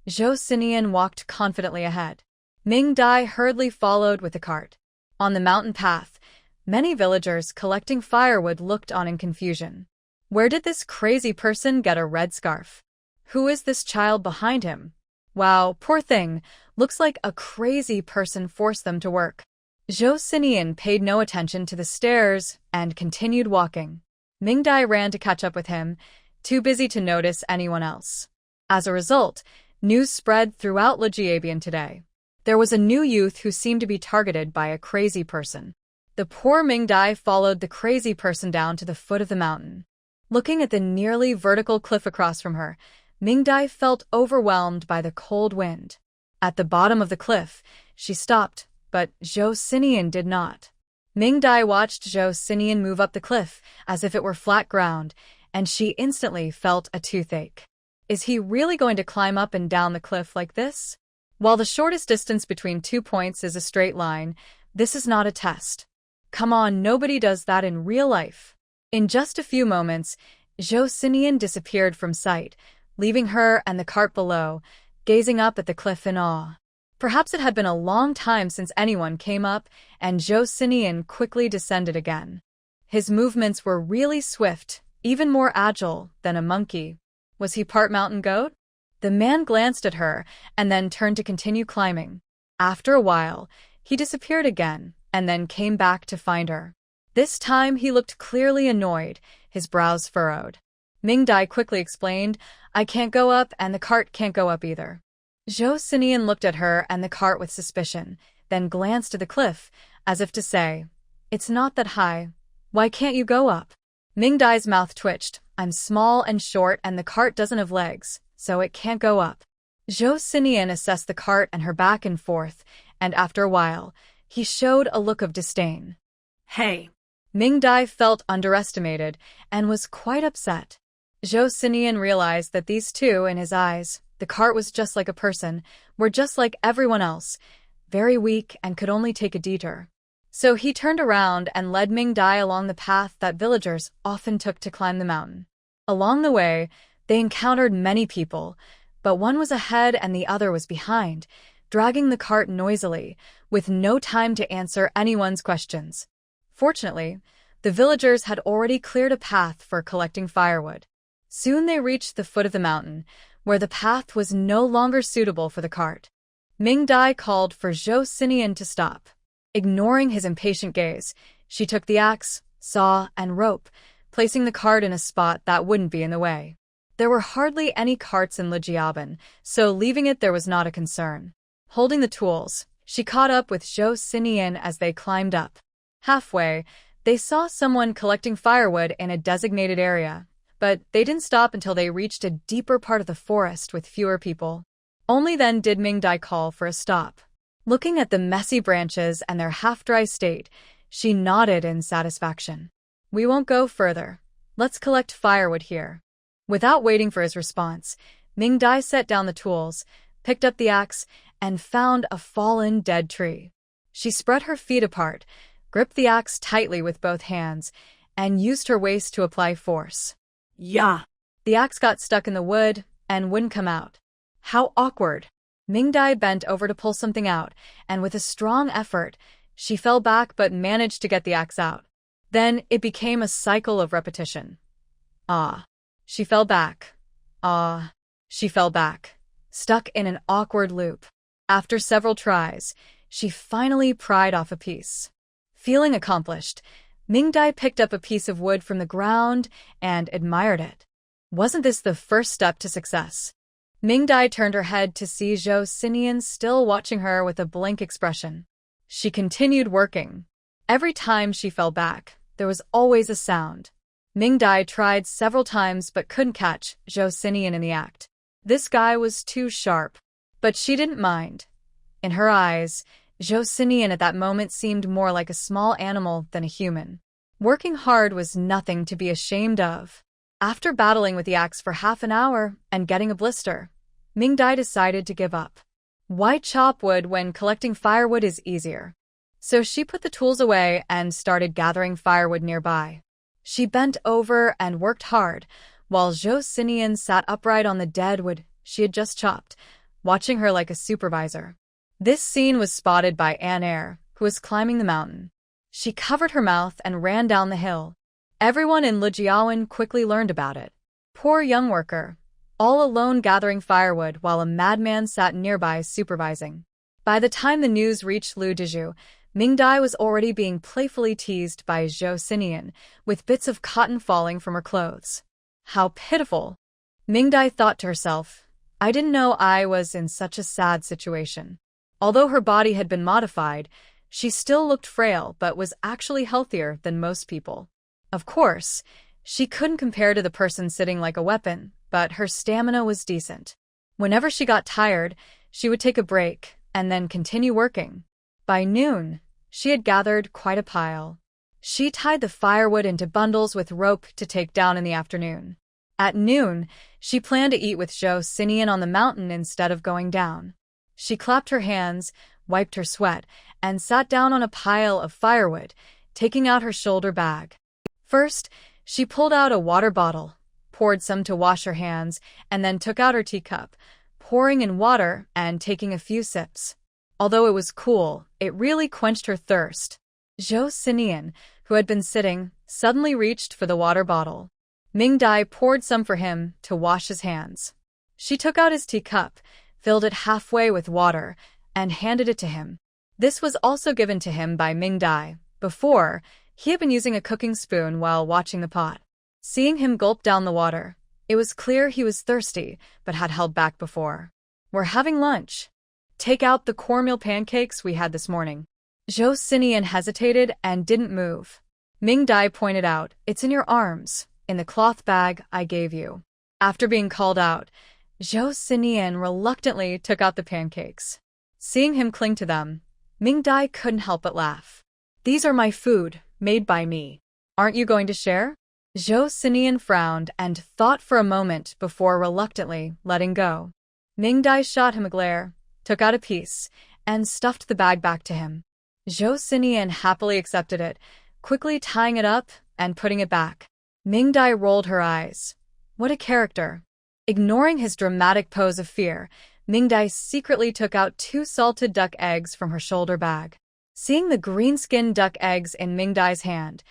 Zhou Sinian walked confidently ahead. Ming Dai hurriedly followed with the cart. On the mountain path, many villagers collecting firewood looked on in confusion. Where did this crazy person get a red scarf? Who is this child behind him? Wow, poor thing. Looks like a crazy person forced them to work. Zhou Sinian paid no attention to the stairs and continued walking. Mingdai ran to catch up with him, too busy to notice anyone else. As a result, news spread throughout Legiabian today. There was a new youth who seemed to be targeted by a crazy person. The poor Mingdai followed the crazy person down to the foot of the mountain. Looking at the nearly vertical cliff across from her, Mingdai felt overwhelmed by the cold wind. At the bottom of the cliff, she stopped, but Zhou Sinian did not. Mingdai watched Zhou Sinian move up the cliff as if it were flat ground, and she instantly felt a toothache. Is he really going to climb up and down the cliff like this? While the shortest distance between 2 points is a straight line, this is not a test. Come on, nobody does that in real life. In just a few moments, Zhou Sinian disappeared from sight, leaving her and the cart below, gazing up at the cliff in awe. Perhaps it had been a long time since anyone came up, and Zhou Sinian quickly descended again. His movements were really swift, even more agile than a monkey. Was he part mountain goat? The man glanced at her and then turned to continue climbing. After a while, he disappeared again and then came back to find her. This time he looked clearly annoyed, his brows furrowed. Mingdai quickly explained, I can't go up and the cart can't go up either. Zhou Sinian looked at her and the cart with suspicion, then glanced at the cliff, as if to say, it's not that high. Why can't you go up? Mingdai's mouth twitched. I'm small and short and the cart doesn't have legs, so it can't go up. Zhou Sinian assessed the cart and her back and forth, and after a while, he showed a look of disdain. Hey. Mingdai felt underestimated and was quite upset. Zhou Sinian realized that these two, in his eyes, the cart was just like a person, were just like everyone else, very weak and could only take a detour. So he turned around and led Mingdai along the path that villagers often took to climb the mountain. Along the way, they encountered many people, but one was ahead and the other was behind, dragging the cart noisily, with no time to answer anyone's questions. Fortunately, the villagers had already cleared a path for collecting firewood. Soon they reached the foot of the mountain, where the path was no longer suitable for the cart. Mingdai called for Zhou Sinian to stop. Ignoring his impatient gaze, she took the axe, saw, and rope, placing the cart in a spot that wouldn't be in the way. There were hardly any carts in Legiaban, so leaving it there was not a concern. Holding the tools, she caught up with Zhou Sinian as they climbed up. Halfway, they saw someone collecting firewood in a designated area, but they didn't stop until they reached a deeper part of the forest with fewer people. Only then did Mingdai call for a stop. Looking at the messy branches and their half-dry state, she nodded in satisfaction. We won't go further. Let's collect firewood here. Without waiting for his response, Mingdai set down the tools, picked up the axe, and found a fallen dead tree. She spread her feet apart, gripped the axe tightly with both hands, and used her waist to apply force. Yeah. The axe got stuck in the wood and wouldn't come out. How awkward. Mingdai bent over to pull something out, and with a strong effort, she fell back but managed to get the axe out. Then it became a cycle of repetition. Ah. She fell back. Ah. She fell back, stuck in an awkward loop. After several tries, she finally pried off a piece. Feeling accomplished, Mingdai picked up a piece of wood from the ground and admired it. Wasn't this the first step to success? Mingdai turned her head to see Zhou Sinian still watching her with a blank expression. She continued working. Every time she fell back, there was always a sound. Mingdai tried several times but couldn't catch Zhou Sinian in the act. This guy was too sharp. But she didn't mind. In her eyes, Zhou Sinian at that moment seemed more like a small animal than a human. Working hard was nothing to be ashamed of. After battling with the axe for half an hour and getting a blister, Mingdai decided to give up. Why chop wood when collecting firewood is easier? So she put the tools away and started gathering firewood nearby. She bent over and worked hard, while Zhou Sinian sat upright on the dead wood she had just chopped, watching her like a supervisor. This scene was spotted by Anne, who was climbing the mountain. She covered her mouth and ran down the hill. Everyone in Legiawan quickly learned about it. Poor young worker. all alone gathering firewood while a madman sat nearby supervising. By the time the news reached Lu Diju, Mingdai was already being playfully teased by Zhou Sinian, with bits of cotton falling from her clothes. How pitiful! Mingdai thought to herself, I didn't know I was in such a sad situation. Although her body had been modified, she still looked frail but was actually healthier than most people. Of course, she couldn't compare to the person sitting like a weapon, but her stamina was decent. Whenever she got tired, she would take a break and then continue working. By noon, she had gathered quite a pile. She tied the firewood into bundles with rope to take down in the afternoon. At noon, she planned to eat with Zhou Sinian on the mountain instead of going down. She clapped her hands, wiped her sweat, and sat down on a pile of firewood, taking out her shoulder bag. First, she pulled out a water bottle, poured some to wash her hands, and then took out her teacup, pouring in water and taking a few sips. Although it was cool, it really quenched her thirst. Zhou Sinian, who had been sitting, suddenly reached for the water bottle. Mingdai poured some for him to wash his hands. She took out his teacup, filled it halfway with water, and handed it to him. This was also given to him by Mingdai. Before, he had been using a cooking spoon while watching the pot. Seeing him gulp down the water, it was clear he was thirsty, but had held back before. We're having lunch. Take out the cornmeal pancakes we had this morning. Zhou Sinian hesitated and didn't move. Mingdai pointed out, it's in your arms, in the cloth bag I gave you. After being called out, Zhou Sinian reluctantly took out the pancakes. Seeing him cling to them, Mingdai couldn't help but laugh. These are my food, made by me. Aren't you going to share? Zhou Sinian frowned and thought for a moment before reluctantly letting go. Mingdai shot him a glare, took out a piece, and stuffed the bag back to him. Zhou Sinian happily accepted it, quickly tying it up and putting it back. Mingdai rolled her eyes. What a character! Ignoring his dramatic pose of fear, Mingdai secretly took out 2 salted duck eggs from her shoulder bag. Seeing the green-skinned duck eggs in Mingdai's hand,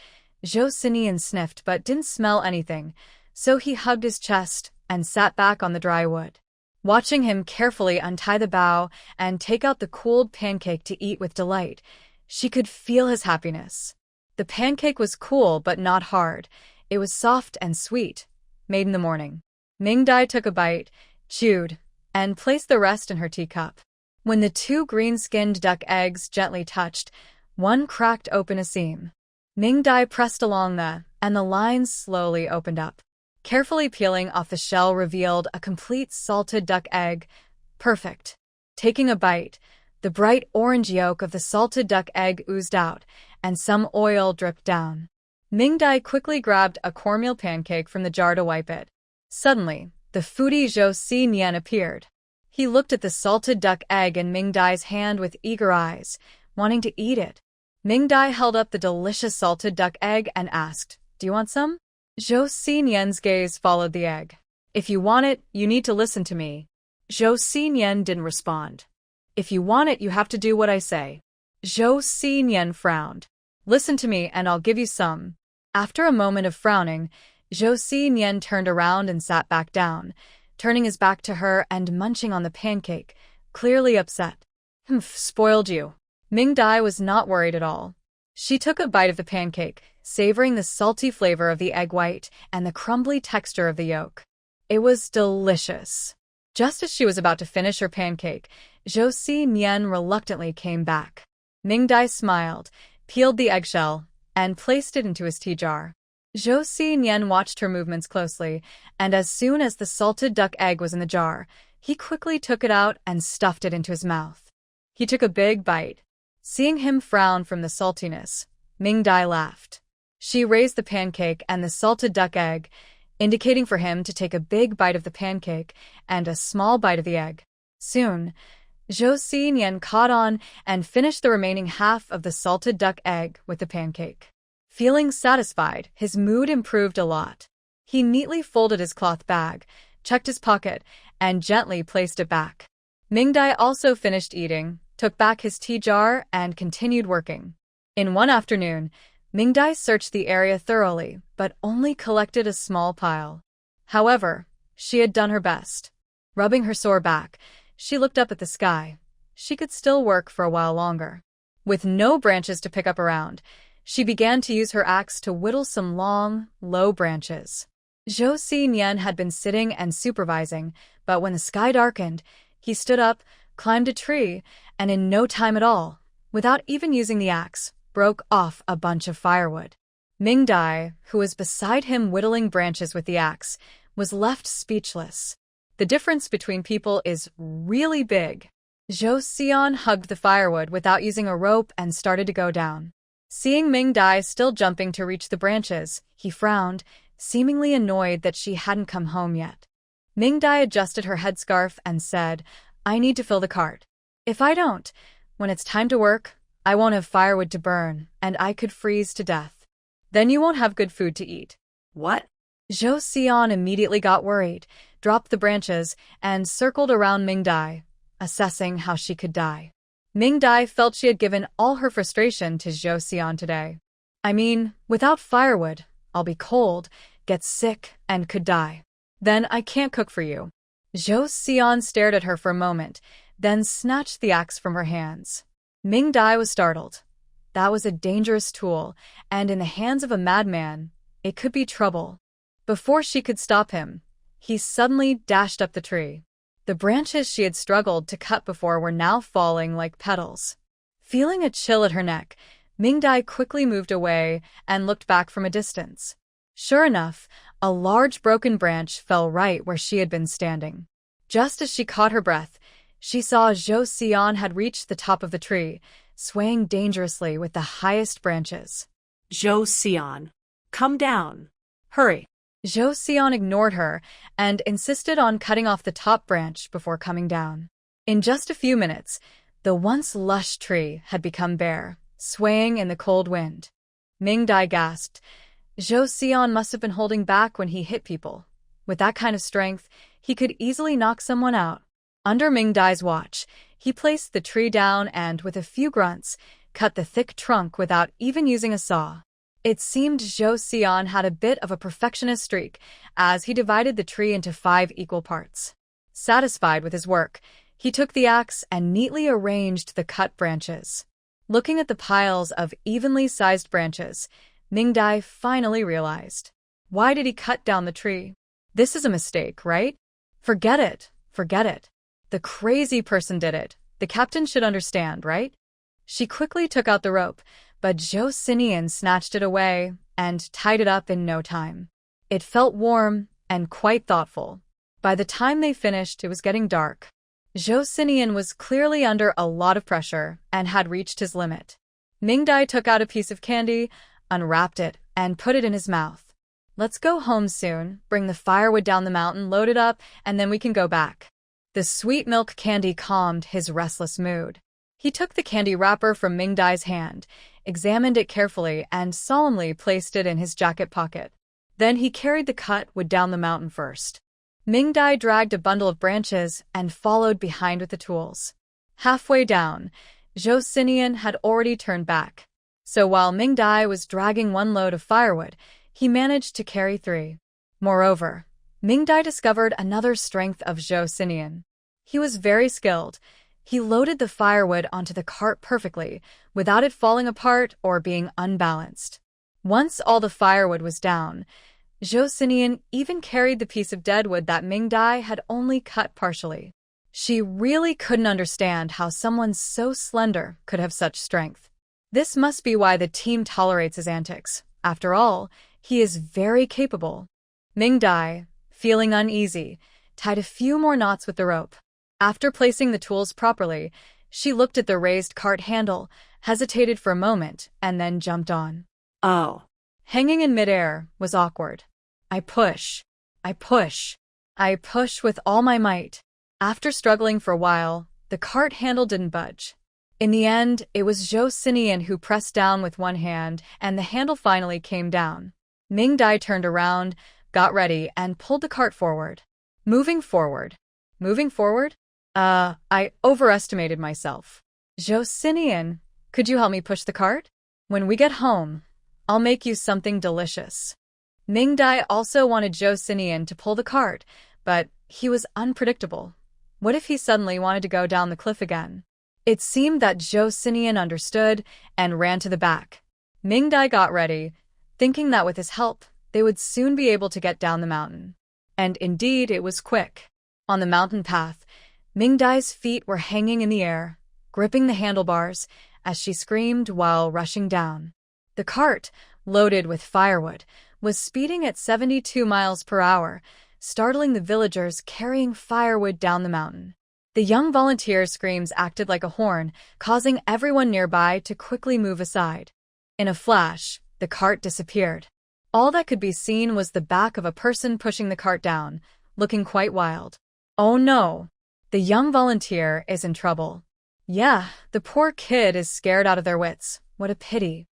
Zhou Sinian sniffed but didn't smell anything, so he hugged his chest and sat back on the dry wood. Watching him carefully untie the bough and take out the cooled pancake to eat with delight, she could feel his happiness. The pancake was cool but not hard. It was soft and sweet, made in the morning. Mingdai took a bite, chewed, and placed the rest in her teacup. When the 2 green-skinned duck eggs gently touched, one cracked open a seam. Mingdai pressed along and the lines slowly opened up. Carefully peeling off the shell revealed a complete salted duck egg. Perfect. Taking a bite, the bright orange yolk of the salted duck egg oozed out, and some oil dripped down. Mingdai quickly grabbed a cornmeal pancake from the jar to wipe it. Suddenly, the foodie Zhou Sinian appeared. He looked at the salted duck egg in Mingdai's hand with eager eyes, wanting to eat it. Mingdai held up the delicious salted duck egg and asked, Do you want some? Zhou Sinian's gaze followed the egg. If you want it, you need to listen to me. Zhou Sinian didn't respond. If you want it, you have to do what I say. Zhou Sinian frowned. Listen to me and I'll give you some. After a moment of frowning, Zhou Sinian turned around and sat back down, turning his back to her and munching on the pancake, clearly upset. Humph, spoiled you. Mingdai was not worried at all. She took a bite of the pancake, savoring the salty flavor of the egg white and the crumbly texture of the yolk. It was delicious. Just as she was about to finish her pancake, Zhou Sinian reluctantly came back. Mingdai smiled, peeled the eggshell, and placed it into his tea jar. Zhou Sinian watched her movements closely, and as soon as the salted duck egg was in the jar, he quickly took it out and stuffed it into his mouth. He took a big bite. Seeing him frown from the saltiness, Mingdai laughed. She raised the pancake and the salted duck egg, indicating for him to take a big bite of the pancake and a small bite of the egg. Soon, Zhou Sinian caught on and finished the remaining half of the salted duck egg with the pancake. Feeling satisfied, his mood improved a lot. He neatly folded his cloth bag, checked his pocket, and gently placed it back. Mingdai also finished eating, took back his tea jar, and continued working. In one afternoon, Mingdai searched the area thoroughly, but only collected a small pile. However, She had done her best. Rubbing her sore back, she looked up at the sky. She could still work for a while longer. With no branches to pick up around, she began to use her axe to whittle some long, low branches. Zhou Sinian had been sitting and supervising, but when the sky darkened, he stood up, climbed a tree, and in no time at all, without even using the axe, broke off a bunch of firewood. Ming Dai, who was beside him whittling branches with the axe, was left speechless. The difference between people is really big. Zhou Xian hugged the firewood without using a rope and started to go down. Seeing Ming Dai still jumping to reach the branches, he frowned, seemingly annoyed that she hadn't come home yet. Ming Dai adjusted her headscarf and said, "I need to fill the cart. If I don't, when it's time to work, I won't have firewood to burn, and I could freeze to death. Then you won't have good food to eat." What? Zhou Xian immediately got worried, dropped the branches, and circled around Ming Dai, assessing how she could die. Ming Dai felt she had given all her frustration to Zhou Xian today. "I mean, without firewood, I'll be cold, get sick, and could die. Then I can't cook for you." Zhou Xian stared at her for a moment, then snatched the axe from her hands. Ming Dai was startled. That was a dangerous tool, and in the hands of a madman, it could be trouble. Before she could stop him, he suddenly dashed up the tree. The branches she had struggled to cut before were now falling like petals. Feeling a chill at her neck, Ming Dai quickly moved away and looked back from a distance. Sure enough, a large broken branch fell right where she had been standing. Just as she caught her breath, she saw Zhou Xian had reached the top of the tree, swaying dangerously with the highest branches. Zhou Xian, come down. Hurry. Zhou Xian ignored her and insisted on cutting off the top branch before coming down. In just a few minutes, the once lush tree had become bare, swaying in the cold wind. Ming Dai gasped. Zhou Xian must have been holding back when he hit people. With that kind of strength, he could easily knock someone out. Under Ming Dai's watch, he placed the tree down and, with a few grunts, cut the thick trunk without even using a saw. It seemed Zhou Xian had a bit of a perfectionist streak, as he divided the tree into 5 equal parts. Satisfied with his work, he took the axe and neatly arranged the cut branches. Looking at the piles of evenly sized branches, Ming Dai finally realized. Why did he cut down the tree? This is a mistake, right? Forget it. Forget it. The crazy person did it. The captain should understand, right? She quickly took out the rope, but Zhou Sinian snatched it away and tied it up in no time. It felt warm and quite thoughtful. By the time they finished, it was getting dark. Zhou Sinian was clearly under a lot of pressure and had reached his limit. Ming Dai took out a piece of candy, unwrapped it, and put it in his mouth. "Let's go home soon, bring the firewood down the mountain, load it up, and then we can go back." The sweet milk candy calmed his restless mood. He took the candy wrapper from Ming Dai's hand, examined it carefully, and solemnly placed it in his jacket pocket. Then he carried the cut wood down the mountain first. Ming Dai dragged a bundle of branches and followed behind with the tools. Halfway down, Zhou Sinian had already turned back. So while Ming Dai was dragging 1 load of firewood, he managed to carry 3. Moreover, Ming Dai discovered another strength of Zhou Sinian. He was very skilled. He loaded the firewood onto the cart perfectly, without it falling apart or being unbalanced. Once all the firewood was down, Zhou Sinian even carried the piece of deadwood that Ming Dai had only cut partially. She really couldn't understand how someone so slender could have such strength. This must be why the team tolerates his antics. After all, he is very capable. Ming Dai, feeling uneasy, tied a few more knots with the rope. After placing the tools properly, she looked at the raised cart handle, hesitated for a moment, and then jumped on. Oh. Hanging in midair was awkward. I push with all my might. After struggling for a while, the cart handle didn't budge. In the end, it was Zhou Sinian who pressed down with one hand, and the handle finally came down. Ming Dai turned around, got ready, and pulled the cart forward. Moving forward? I overestimated myself. Zhou Sinian, could you help me push the cart? When we get home, I'll make you something delicious. Ming Dai also wanted Zhou Sinian to pull the cart, but he was unpredictable. What if he suddenly wanted to go down the cliff again? It seemed that Sinian understood and ran to the back. Mingdai got ready, thinking that with his help, they would soon be able to get down the mountain. And indeed, it was quick. On the mountain path, Mingdai's feet were hanging in the air, gripping the handlebars as she screamed while rushing down. The cart, loaded with firewood, was speeding at 72 miles per hour, startling the villagers carrying firewood down the mountain. The young volunteer's screams acted like a horn, causing everyone nearby to quickly move aside. In a flash, the cart disappeared. All that could be seen was the back of a person pushing the cart down, looking quite wild. Oh no! The young volunteer is in trouble. Yeah, the poor kid is scared out of their wits. What a pity.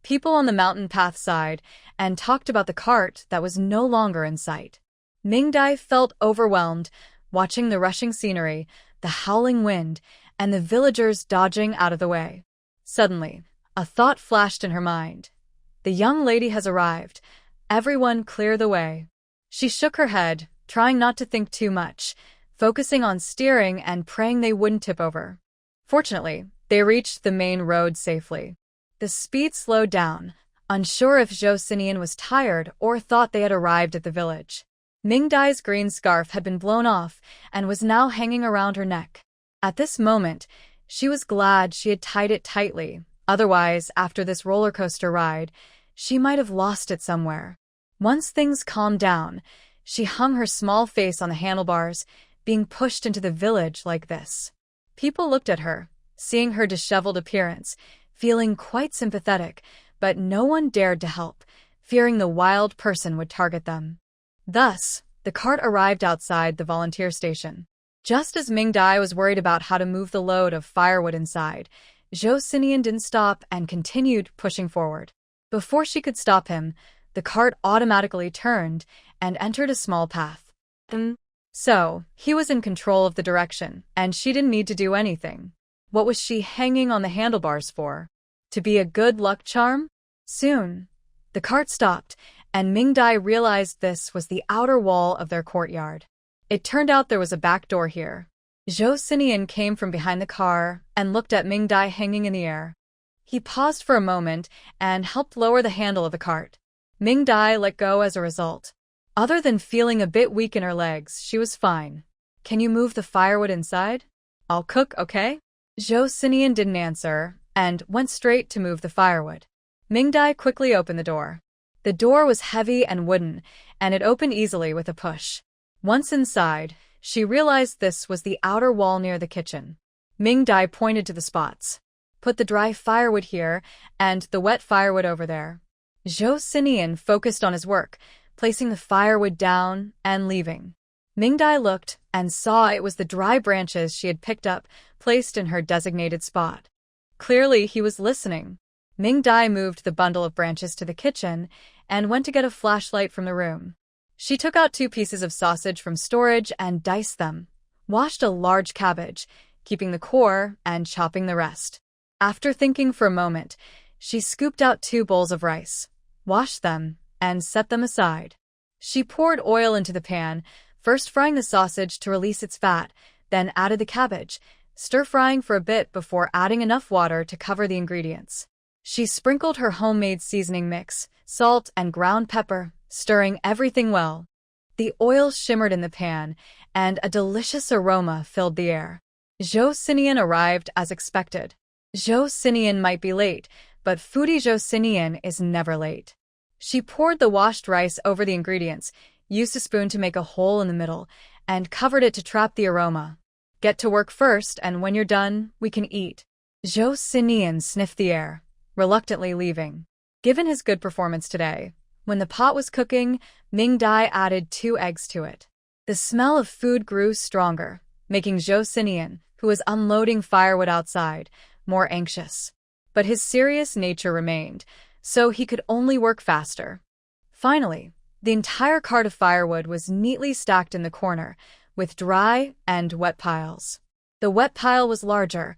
People on the mountain path sighed and talked about the cart that was no longer in sight. Mingdai felt overwhelmed, watching the rushing scenery, the howling wind, and the villagers dodging out of the way. Suddenly, a thought flashed in her mind. The young lady has arrived. Everyone clear the way. She shook her head, trying not to think too much, focusing on steering and praying they wouldn't tip over. Fortunately, they reached the main road safely. The speed slowed down, unsure if Sinian was tired or thought they had arrived at the village. Mingdai's green scarf had been blown off and was now hanging around her neck. At this moment, she was glad she had tied it tightly. Otherwise, after this roller coaster ride, she might have lost it somewhere. Once things calmed down, she hung her small face on the handlebars, being pushed into the village like this. People looked at her, seeing her disheveled appearance, feeling quite sympathetic, but no one dared to help, fearing the wild person would target them. Thus, the cart arrived outside the volunteer station. Just as Mingdai was worried about how to move the load of firewood inside, Sinian didn't stop and continued pushing forward. Before she could stop him, the cart automatically turned and entered a small path. So, he was in control of the direction, and she didn't need to do anything. What was she hanging on the handlebars for? To be a good luck charm? Soon, the cart stopped, and Mingdai realized this was the outer wall of their courtyard. It turned out there was a back door here. Sinian came from behind the car and looked at Mingdai hanging in the air. He paused for a moment and helped lower the handle of the cart. Mingdai let go as a result. Other than feeling a bit weak in her legs, she was fine. Can you move the firewood inside? I'll cook, okay? Sinian didn't answer and went straight to move the firewood. Mingdai quickly opened the door. The door was heavy and wooden, and it opened easily with a push. Once inside, she realized this was the outer wall near the kitchen. Mingdai pointed to the spots. Put the dry firewood here and the wet firewood over there. Sinian focused on his work, placing the firewood down and leaving. Mingdai looked and saw it was the dry branches she had picked up, placed in her designated spot. Clearly, he was listening. Mingdai moved the bundle of branches to the kitchen and went to get a flashlight from the room. She took out 2 pieces of sausage from storage and diced them, washed a large cabbage, keeping the core and chopping the rest. After thinking for a moment, she scooped out 2 bowls of rice, washed them, and set them aside. She poured oil into the pan, first frying the sausage to release its fat, then added the cabbage, stir-frying for a bit before adding enough water to cover the ingredients. She sprinkled her homemade seasoning mix, salt and ground pepper, stirring everything well. The oil shimmered in the pan, and a delicious aroma filled the air. Sinian arrived as expected. Sinian might be late, but foodie Sinian is never late. She poured the washed rice over the ingredients, used a spoon to make a hole in the middle, and covered it to trap the aroma. Get to work first, and when you're done, we can eat. Sinian sniffed the air, reluctantly leaving. Given his good performance today, when the pot was cooking, Mingdai added 2 eggs to it. The smell of food grew stronger, making Sinian, who was unloading firewood outside, more anxious. But his serious nature remained, so he could only work faster. Finally, the entire cart of firewood was neatly stacked in the corner, with dry and wet piles. The wet pile was larger,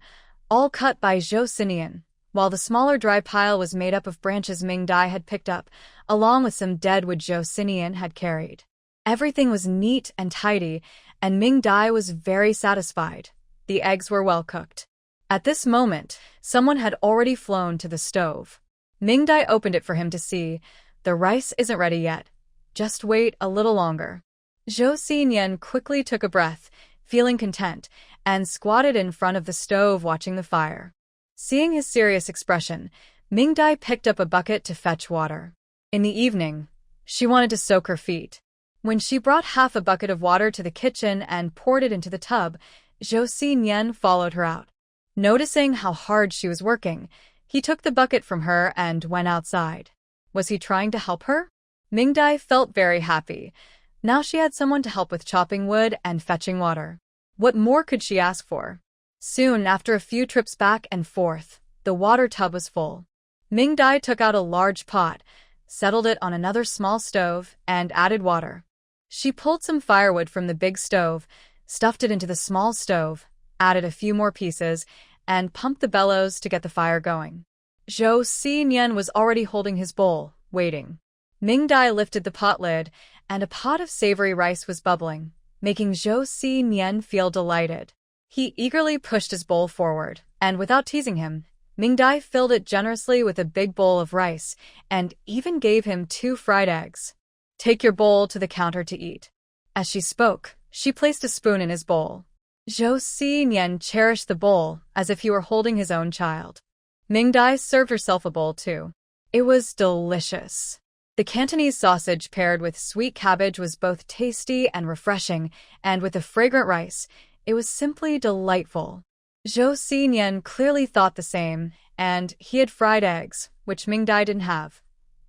all cut by Sinian, while the smaller dry pile was made up of branches Mingdai had picked up, along with some dead wood Sinian had carried. Everything was neat and tidy, and Ming Dai was very satisfied. The eggs were well cooked. At this moment, someone had already flown to the stove. Ming Dai opened it for him to see. The rice isn't ready yet. Just wait a little longer. Zhou Sinian quickly took a breath, feeling content, and squatted in front of the stove watching the fire. Seeing his serious expression, Ming Dai picked up a bucket to fetch water. In the evening, she wanted to soak her feet. When she brought half a bucket of water to the kitchen and poured it into the tub, Zhou Sinian followed her out. Noticing how hard she was working, he took the bucket from her and went outside. Was he trying to help her? Ming Dai felt very happy. Now she had someone to help with chopping wood and fetching water. What more could she ask for? Soon, after a few trips back and forth, the water tub was full. Ming Dai took out a large pot, settled it on another small stove, and added water. She pulled some firewood from the big stove, stuffed it into the small stove, added a few more pieces, and pumped the bellows to get the fire going. Zhou Sinian was already holding his bowl, waiting. Ming Dai lifted the pot lid, and a pot of savory rice was bubbling, making Zhou Sinian feel delighted. He eagerly pushed his bowl forward, and without teasing him, Ming Dai filled it generously with a big bowl of rice, and even gave him 2 fried eggs. Take your bowl to the counter to eat. As she spoke, she placed a spoon in his bowl. Zhou Sinian cherished the bowl as if he were holding his own child. Ming Dai served herself a bowl too. It was delicious. The Cantonese sausage paired with sweet cabbage was both tasty and refreshing, and with the fragrant rice, it was simply delightful. Zhou Sinian clearly thought the same, and he had fried eggs, which Ming Dai didn't have.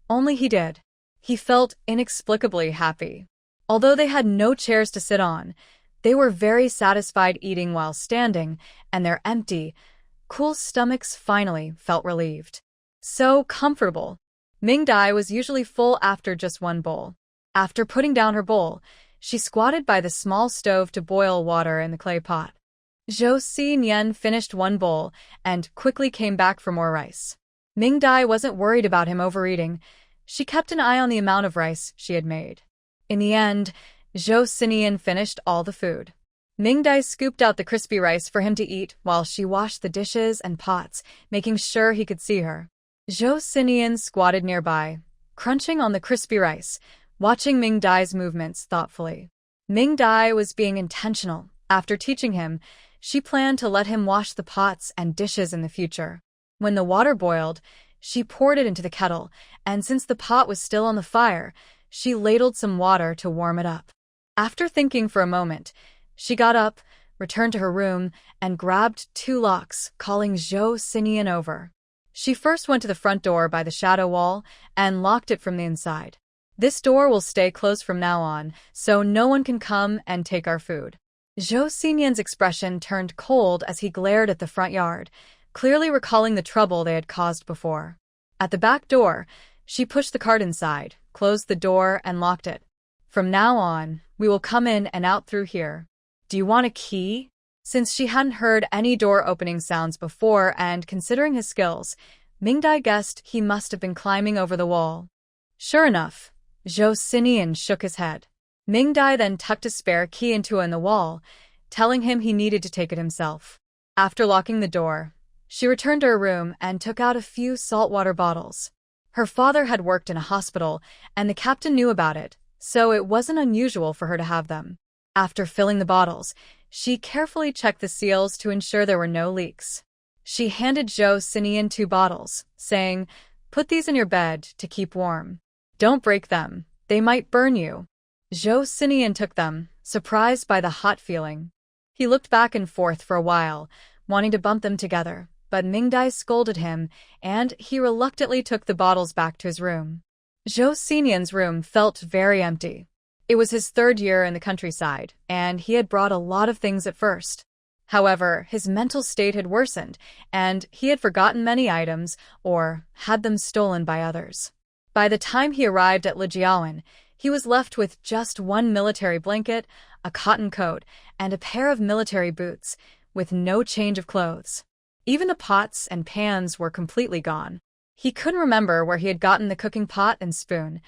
Only he did. He felt inexplicably happy. Although they had no chairs to sit on, they were very satisfied eating while standing, and their empty, cool stomachs finally felt relieved. So comfortable. Ming Dai was usually full after just one bowl. After putting down her bowl, she squatted by the small stove to boil water in the clay pot. Zhou Sinian finished one bowl and quickly came back for more rice. Ming Dai wasn't worried about him overeating. She kept an eye on the amount of rice she had made. In the end, Zhou Sinian finished all the food. Ming Dai scooped out the crispy rice for him to eat while she washed the dishes and pots, making sure he could see her. Zhou Sinian squatted nearby, crunching on the crispy rice, watching Ming Dai's movements thoughtfully. Ming Dai was being intentional. After teaching him, she planned to let him wash the pots and dishes in the future. When the water boiled, she poured it into the kettle, and since the pot was still on the fire, she ladled some water to warm it up. After thinking for a moment, she got up, returned to her room, and grabbed 2 locks, calling Zhou Sinian over. She first went to the front door by the shadow wall and locked it from the inside. This door will stay closed from now on, so no one can come and take our food. Zhou Sinian's expression turned cold as he glared at the front yard, clearly recalling the trouble they had caused before. At the back door, she pushed the cart inside, closed the door, and locked it. From now on, we will come in and out through here. Do you want a key? Since she hadn't heard any door opening sounds before and considering his skills, Ming Dai guessed he must have been climbing over the wall. Sure enough, Zhou Sinian shook his head. Ming Dai then tucked a spare key into the wall, telling him he needed to take it himself. After locking the door, she returned to her room and took out a few saltwater bottles. Her father had worked in a hospital, and the captain knew about it, so it wasn't unusual for her to have them. After filling the bottles, she carefully checked the seals to ensure there were no leaks. She handed Zhou Sinian 2 bottles, saying, "Put these in your bed to keep warm. Don't break them, they might burn you." Zhou Sinian took them, surprised by the hot feeling. He looked back and forth for a while, wanting to bump them together, but Ming Dai scolded him, and he reluctantly took the bottles back to his room. Zhou Sinian's room felt very empty. It was his 3rd year in the countryside, and he had brought a lot of things at first. However, his mental state had worsened, and he had forgotten many items or had them stolen by others. By the time he arrived at Lijiawan, he was left with just 1 military blanket, a cotton coat, and a pair of military boots, with no change of clothes. Even the pots and pans were completely gone. He couldn't remember where he had gotten the cooking pot and spoon.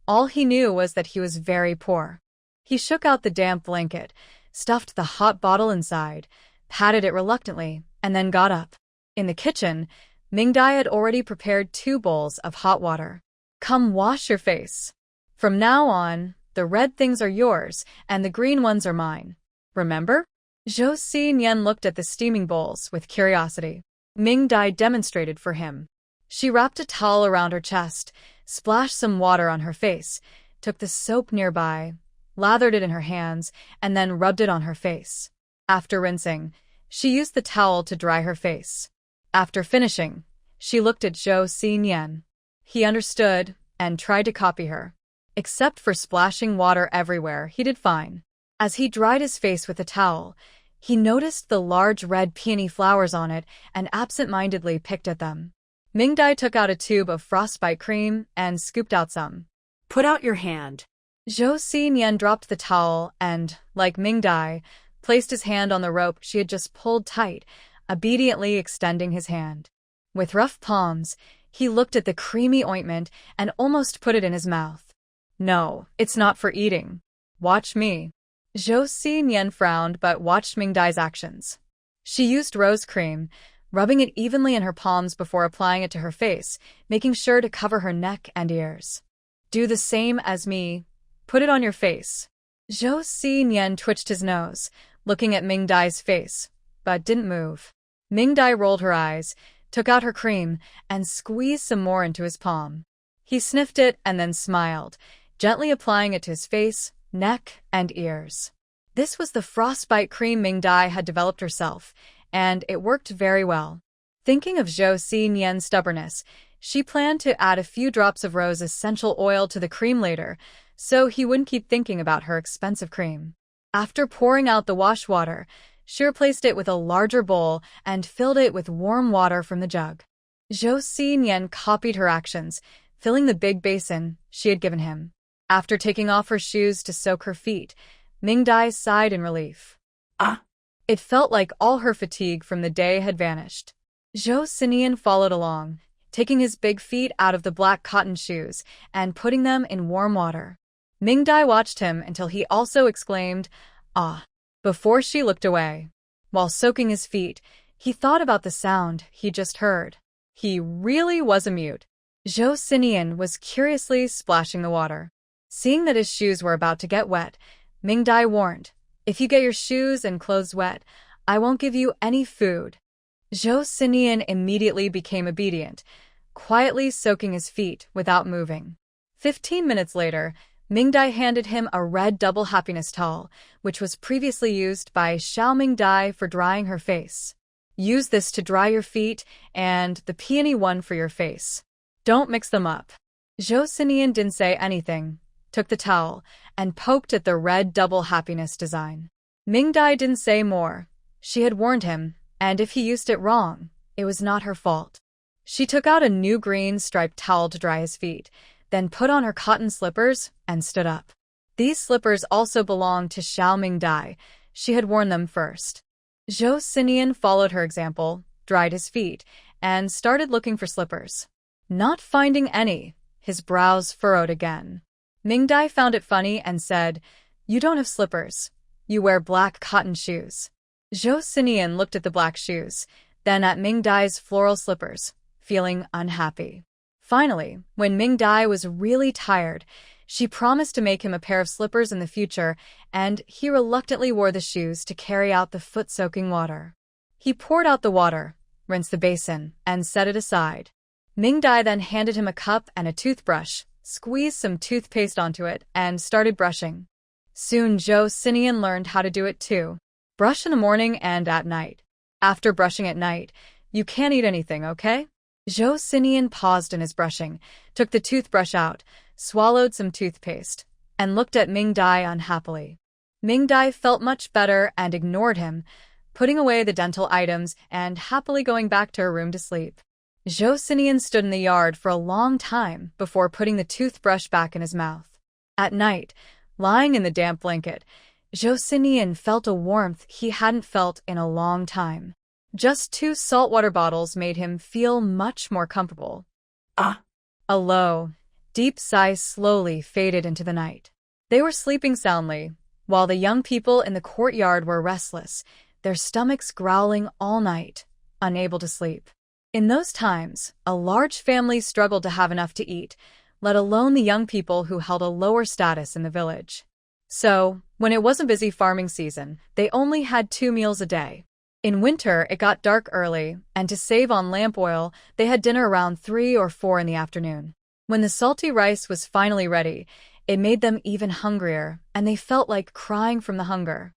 All he knew was that he was very poor. He shook out the damp blanket, stuffed the hot bottle inside, patted it reluctantly, and then got up. In the kitchen, Mingdai had already prepared 2 bowls of hot water. Come wash your face. From now on, the red things are yours, and the green ones are mine. Remember? Zhou Xinyan looked at the steaming bowls with curiosity. Mingdai demonstrated for him. She wrapped a towel around her chest, splashed some water on her face, took the soap nearby, lathered it in her hands, and then rubbed it on her face. After rinsing, she used the towel to dry her face. After finishing, she looked at Zhou Xinyan. He understood and tried to copy her. Except for splashing water everywhere, he did fine. As he dried his face with the towel, he noticed the large red peony flowers on it and absent-mindedly picked at them. Mingdai took out a tube of frostbite cream and scooped out some. Put out your hand. Zhou Xinyan dropped the towel and, like Mingdai, placed his hand on the rope she had just pulled tight, obediently extending his hand. With rough palms, he looked at the creamy ointment and almost put it in his mouth. No, it's not for eating. Watch me. Zhou Xinyan frowned but watched Mingdai's actions. She used rose cream, rubbing it evenly in her palms before applying it to her face, making sure to cover her neck and ears. Do the same as me. Put it on your face. Zhou Xinyan twitched his nose, looking at Mingdai's face, but didn't move. Mingdai rolled her eyes, took out her cream, and squeezed some more into his palm. He sniffed it and then smiled, gently applying it to his face, neck, and ears. This was the frostbite cream Mingdai had developed herself, and it worked very well. Thinking of Zhou Xinyan's stubbornness, she planned to add a few drops of rose essential oil to the cream later, so he wouldn't keep thinking about her expensive cream. After pouring out the wash water, she replaced it with a larger bowl and filled it with warm water from the jug. Zhou Xinyan copied her actions, filling the big basin she had given him. After taking off her shoes to soak her feet, Mingdai sighed in relief. It felt like all her fatigue from the day had vanished. Zhou Sinian followed along, taking his big feet out of the black cotton shoes and putting them in warm water. Mingdai watched him until he also exclaimed, "Ah," before she looked away. While soaking his feet, he thought about the sound he just heard. He really was a mute. Zhou Sinian was curiously splashing the water. Seeing that his shoes were about to get wet, Mingdai warned, "If you get your shoes and clothes wet, I won't give you any food." Zhou Sinian immediately became obedient, quietly soaking his feet without moving. 15 minutes later, Mingdai handed him a red double happiness towel, which was previously used by Xiao Mingdai for drying her face. Use this to dry your feet and the peony one for your face. Don't mix them up. Zhou Sinian didn't say anything, took the towel, and poked at the red double happiness design. Mingdai didn't say more. She had warned him, and if he used it wrong, it was not her fault. She took out a new green striped towel to dry his feet, then put on her cotton slippers and stood up. These slippers also belonged to Xiao Mingdai. She had worn them first. Zhou Sinian followed her example, dried his feet, and started looking for slippers. Not finding any, his brows furrowed again. Mingdai found it funny and said, "You don't have slippers. You wear black cotton shoes." Zhou Sinian looked at the black shoes, then at Mingdai's floral slippers, feeling unhappy. Finally, when Mingdai was really tired, she promised to make him a pair of slippers in the future, and he reluctantly wore the shoes to carry out the foot-soaking water. He poured out the water, rinsed the basin, and set it aside. Mingdai then handed him a cup and a toothbrush, squeezed some toothpaste onto it, and started brushing. Soon Zhou Sinian learned how to do it too. Brush in the morning and at night. After brushing at night, you can't eat anything, okay? Zhou Sinian paused in his brushing, took the toothbrush out, swallowed some toothpaste, and looked at Mingdai unhappily. Mingdai felt much better and ignored him, putting away the dental items and happily going back to her room to sleep. Zhou Sinian stood in the yard for a long time before putting the toothbrush back in his mouth. At night, lying in the damp blanket, Zhou Sinian felt a warmth he hadn't felt in a long time. Just 2 saltwater bottles made him feel much more comfortable. A low, deep sigh slowly faded into the night. They were sleeping soundly, while the young people in the courtyard were restless, their stomachs growling all night, unable to sleep. In those times, a large family struggled to have enough to eat, let alone the young people who held a lower status in the village. So, when it wasn't busy farming season, they only had 2 meals a day. In winter, it got dark early, and to save on lamp oil, they had dinner around 3 or 4 in the afternoon. When the salty rice was finally ready, it made them even hungrier, and they felt like crying from the hunger.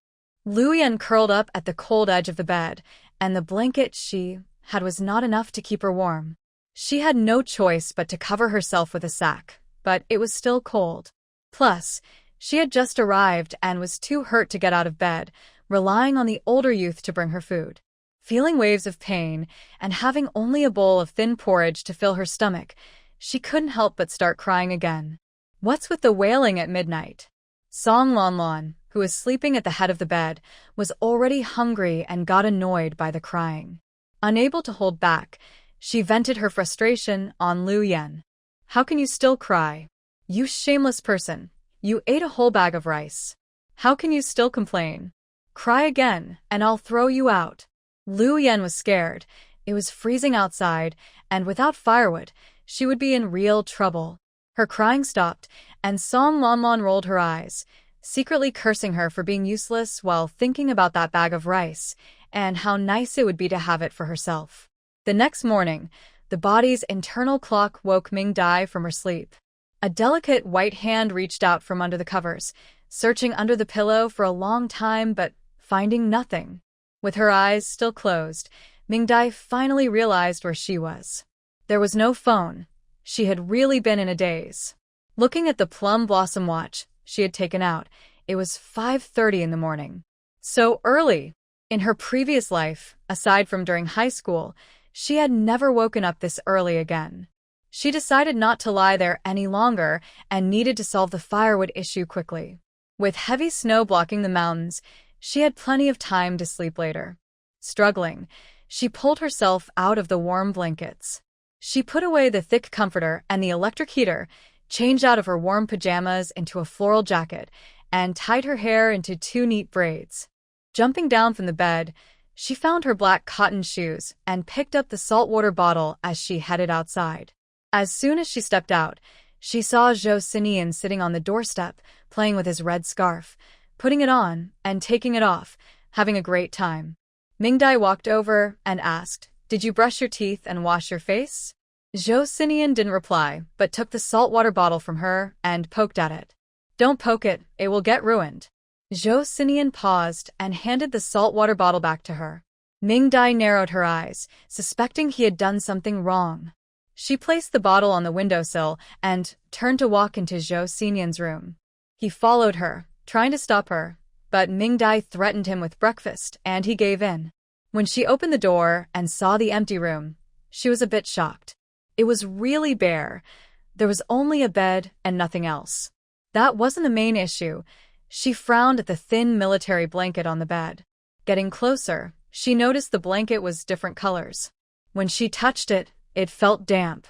Luyan curled up at the cold edge of the bed, and the blanket she had was not enough to keep her warm. She had no choice but to cover herself with a sack, but it was still cold. Plus, she had just arrived and was too hurt to get out of bed, relying on the older youth to bring her food. Feeling waves of pain, and having only a bowl of thin porridge to fill her stomach, she couldn't help but start crying again. What's with the wailing at midnight? Song Lanlan, who was sleeping at the head of the bed, was already hungry and got annoyed by the crying. Unable to hold back, she vented her frustration on Lu Yen. How can you still cry? You shameless person. You ate a whole bag of rice. How can you still complain? Cry again, and I'll throw you out. Lu Yen was scared. It was freezing outside, and without firewood, she would be in real trouble. Her crying stopped, and Song Lanlan rolled her eyes, secretly cursing her for being useless while thinking about that bag of rice, and how nice it would be to have it for herself. The next morning, the body's internal clock woke Ming Dai from her sleep. A delicate white hand reached out from under the covers, searching under the pillow for a long time but finding nothing. With her eyes still closed, Ming Dai finally realized where she was. There was no phone. She had really been in a daze. Looking at the plum blossom watch she had taken out, it was 5:30 in the morning. So early! In her previous life, aside from during high school, she had never woken up this early again. She decided not to lie there any longer and needed to solve the firewood issue quickly. With heavy snow blocking the mountains, she had plenty of time to sleep later. Struggling, she pulled herself out of the warm blankets. She put away the thick comforter and the electric heater, changed out of her warm pajamas into a floral jacket, and tied her hair into 2 neat braids. Jumping down from the bed, she found her black cotton shoes and picked up the saltwater bottle as she headed outside. As soon as she stepped out, she saw Sinian sitting on the doorstep, playing with his red scarf, putting it on and taking it off, having a great time. Ming Dai walked over and asked, "Did you brush your teeth and wash your face?" Sinian didn't reply, but took the saltwater bottle from her and poked at it. "Don't poke it, it will get ruined." Sinian paused and handed the saltwater bottle back to her. Ming Dai narrowed her eyes, suspecting he had done something wrong. She placed the bottle on the windowsill and turned to walk into Sinian's room. He followed her, trying to stop her, but Ming Dai threatened him with breakfast, and he gave in. When she opened the door and saw the empty room, she was a bit shocked. It was really bare. There was only a bed and nothing else. That wasn't the main issue. She frowned at the thin military blanket on the bed. Getting closer, she noticed the blanket was different colors. When she touched it, it felt damp.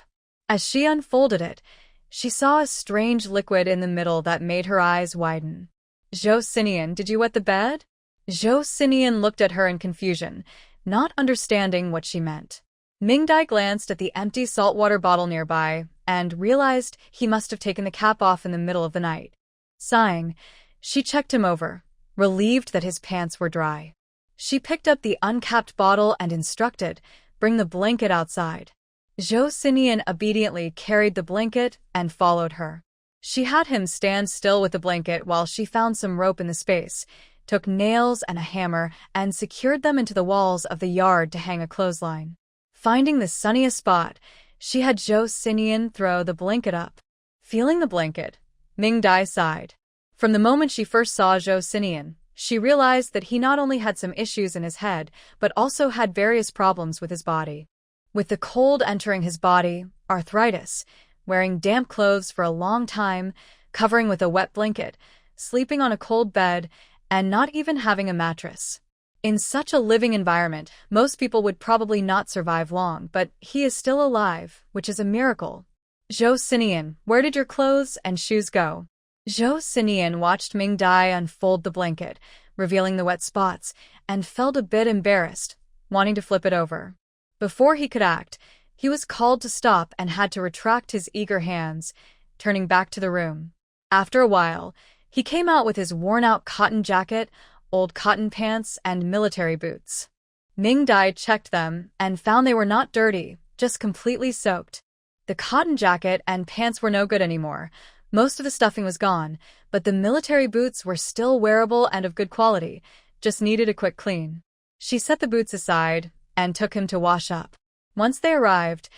As she unfolded it, she saw a strange liquid in the middle that made her eyes widen. Sinian, did you wet the bed? Sinian looked at her in confusion, not understanding what she meant. Ming Dai glanced at the empty saltwater bottle nearby and realized he must have taken the cap off in the middle of the night. Sighing, she checked him over, relieved that his pants were dry. She picked up the uncapped bottle and instructed, "Bring the blanket outside." Sinian obediently carried the blanket and followed her. She had him stand still with the blanket while she found some rope in the space, took nails and a hammer, and secured them into the walls of the yard to hang a clothesline. Finding the sunniest spot, she had Sinian throw the blanket up. Feeling the blanket, Ming Dai sighed. From the moment she first saw Sinian, she realized that he not only had some issues in his head, but also had various problems with his body. With the cold entering his body, arthritis, wearing damp clothes for a long time, covering with a wet blanket, sleeping on a cold bed, and not even having a mattress. In such a living environment, most people would probably not survive long, but he is still alive, which is a miracle. Sinian, where did your clothes and shoes go? Zhou Sinian watched Ming Dai unfold the blanket, revealing the wet spots, and felt a bit embarrassed, wanting to flip it over. Before he could act, he was called to stop and had to retract his eager hands, turning back to the room. After a while, he came out with his worn-out cotton jacket, old cotton pants, and military boots. Ming Dai checked them and found they were not dirty, just completely soaked. The cotton jacket and pants were no good anymore. Most of the stuffing was gone, but the military boots were still wearable and of good quality, just needed a quick clean. She set the boots aside and took him to wash up. Once they arrived,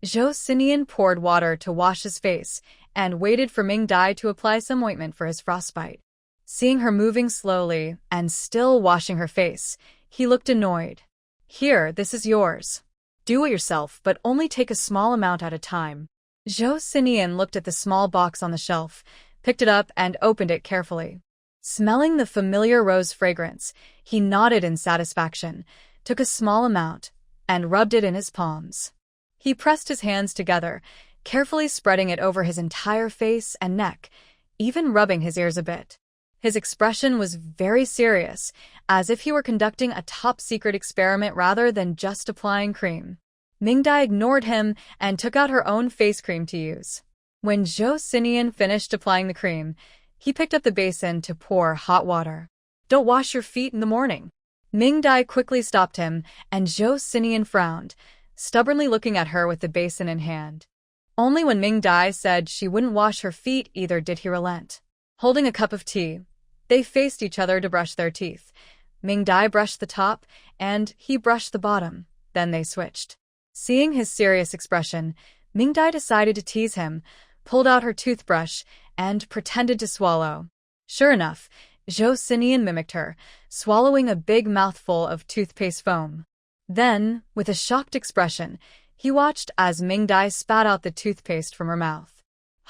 Zhou Sinian poured water to wash his face and waited for Ming Dai to apply some ointment for his frostbite. Seeing her moving slowly and still washing her face, he looked annoyed. "Here, this is yours. Do it yourself, but only take a small amount at a time." Zhou Sinian looked at the small box on the shelf, picked it up and opened it carefully. Smelling the familiar rose fragrance, he nodded in satisfaction, took a small amount, and rubbed it in his palms. He pressed his hands together, carefully spreading it over his entire face and neck, even rubbing his ears a bit. His expression was very serious, as if he were conducting a top-secret experiment rather than just applying cream. Ming Dai ignored him and took out her own face cream to use. When Zhou Sinian finished applying the cream, he picked up the basin to pour hot water. "Don't wash your feet in the morning." Ming Dai quickly stopped him, and Zhou Sinian frowned, stubbornly looking at her with the basin in hand. Only when Ming Dai said she wouldn't wash her feet either did he relent. Holding a cup of tea, they faced each other to brush their teeth. Ming Dai brushed the top, and he brushed the bottom. Then they switched. Seeing his serious expression, Ming Dai decided to tease him, pulled out her toothbrush, and pretended to swallow. Sure enough, Zhou Sinian mimicked her, swallowing a big mouthful of toothpaste foam. Then, with a shocked expression, he watched as Ming Dai spat out the toothpaste from her mouth.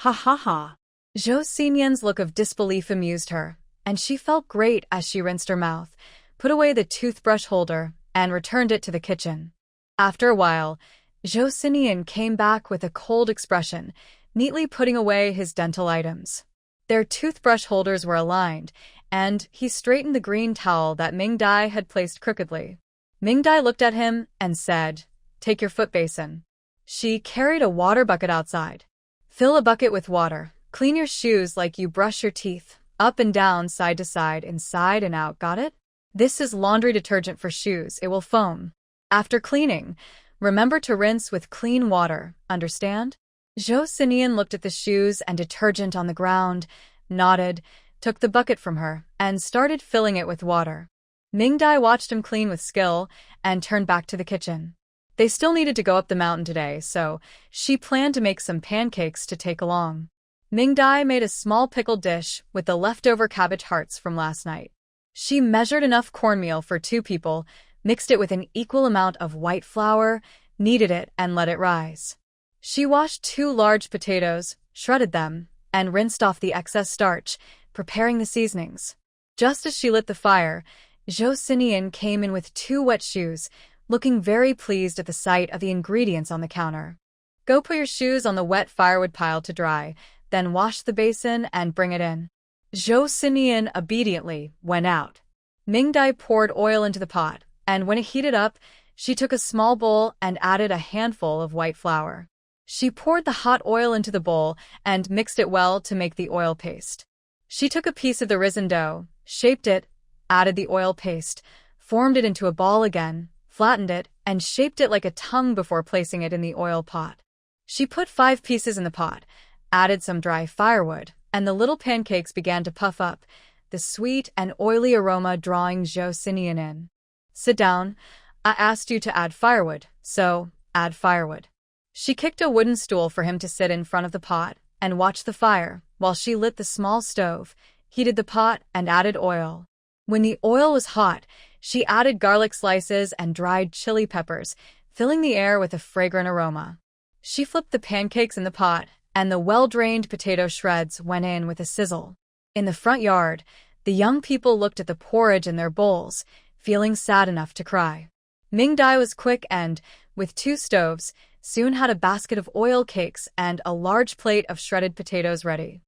Ha ha ha. Zhou Sinian's look of disbelief amused her, and she felt great as she rinsed her mouth, put away the toothbrush holder, and returned it to the kitchen. After a while, Zhou Sinian came back with a cold expression, neatly putting away his dental items. Their toothbrush holders were aligned, and he straightened the green towel that Ming Dai had placed crookedly. Ming Dai looked at him and said, "Take your foot basin." She carried a water bucket outside. "Fill a bucket with water. Clean your shoes like you brush your teeth, up and down, side to side, inside and out, got it? This is laundry detergent for shoes, it will foam. After cleaning, remember to rinse with clean water, understand?" Zhou Sinian looked at the shoes and detergent on the ground, nodded, took the bucket from her, and started filling it with water. Ming Dai watched him clean with skill and turned back to the kitchen. They still needed to go up the mountain today, so she planned to make some pancakes to take along. Ming Dai made a small pickled dish with the leftover cabbage hearts from last night. She measured enough cornmeal for 2 people, mixed it with an equal amount of white flour, kneaded it, and let it rise. She washed 2 large potatoes, shredded them, and rinsed off the excess starch, preparing the seasonings. Just as she lit the fire, Zhou Sinian came in with 2 wet shoes, looking very pleased at the sight of the ingredients on the counter. "Go put your shoes on the wet firewood pile to dry, then wash the basin and bring it in." Zhou Sinian obediently went out. Ming Dai poured oil into the pot, and when it heated up, she took a small bowl and added a handful of white flour. She poured the hot oil into the bowl and mixed it well to make the oil paste. She took a piece of the risen dough, shaped it, added the oil paste, formed it into a ball again, flattened it, and shaped it like a tongue before placing it in the oil pot. She put 5 pieces in the pot, added some dry firewood, and the little pancakes began to puff up, the sweet and oily aroma drawing Zhou Sinian in. "Sit down. I asked you to add firewood, so add firewood." She kicked a wooden stool for him to sit in front of the pot and watch the fire while she lit the small stove, heated the pot, and added oil. When the oil was hot, she added garlic slices and dried chili peppers, filling the air with a fragrant aroma. She flipped the pancakes in the pot, and the well-drained potato shreds went in with a sizzle. In the front yard, the young people looked at the porridge in their bowls, feeling sad enough to cry. Ming Dai was quick and, with 2 stoves, soon had a basket of oil cakes and a large plate of shredded potatoes ready.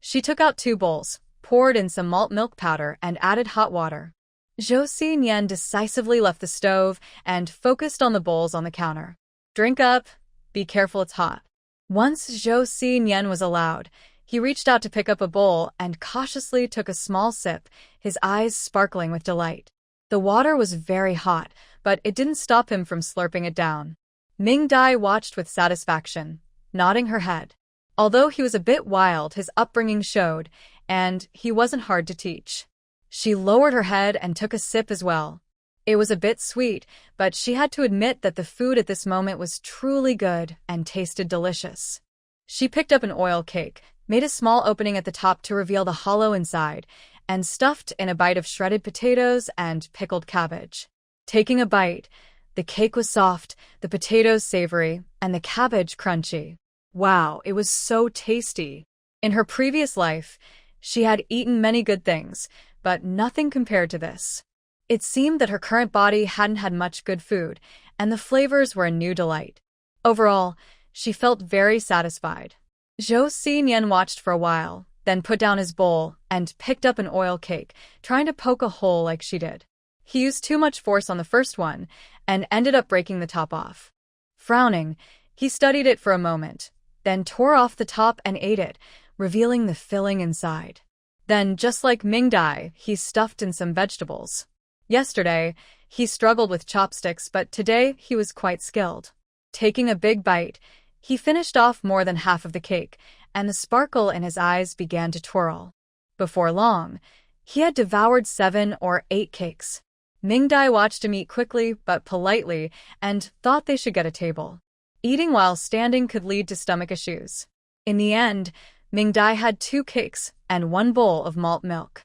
She took out 2 bowls, poured in some malt milk powder, and added hot water. Zhou Xinyan decisively left the stove and focused on the bowls on the counter. Drink up. Be careful, it's hot. Once Zhou Xinyan was allowed, he reached out to pick up a bowl and cautiously took a small sip, his eyes sparkling with delight. The water was very hot, but it didn't stop him from slurping it down. Ming Dai watched with satisfaction, nodding her head. Although he was a bit wild, his upbringing showed, and he wasn't hard to teach. She lowered her head and took a sip as well. It was a bit sweet, but she had to admit that the food at this moment was truly good and tasted delicious. She picked up an oil cake, made a small opening at the top to reveal the hollow inside, and stuffed in a bite of shredded potatoes and pickled cabbage. Taking a bite, the cake was soft, the potatoes savory, and the cabbage crunchy. Wow, it was so tasty. In her previous life, she had eaten many good things, but nothing compared to this. It seemed that her current body hadn't had much good food, and the flavors were a new delight. Overall, she felt very satisfied. Zhou Xinyan watched for a while, then put down his bowl and picked up an oil cake, trying to poke a hole like she did. He used too much force on the first one and ended up breaking the top off. Frowning, he studied it for a moment, then tore off the top and ate it, revealing the filling inside. Then, just like Ming Dai, he stuffed in some vegetables. Yesterday, he struggled with chopsticks, but today he was quite skilled. Taking a big bite, he finished off more than half of the cake, and the sparkle in his eyes began to twirl. Before long, he had devoured 7 or 8 cakes. Ming Dai watched him eat quickly but politely and thought they should get a table. Eating while standing could lead to stomach issues. In the end, Ming Dai had 2 cakes and 1 bowl of malt milk.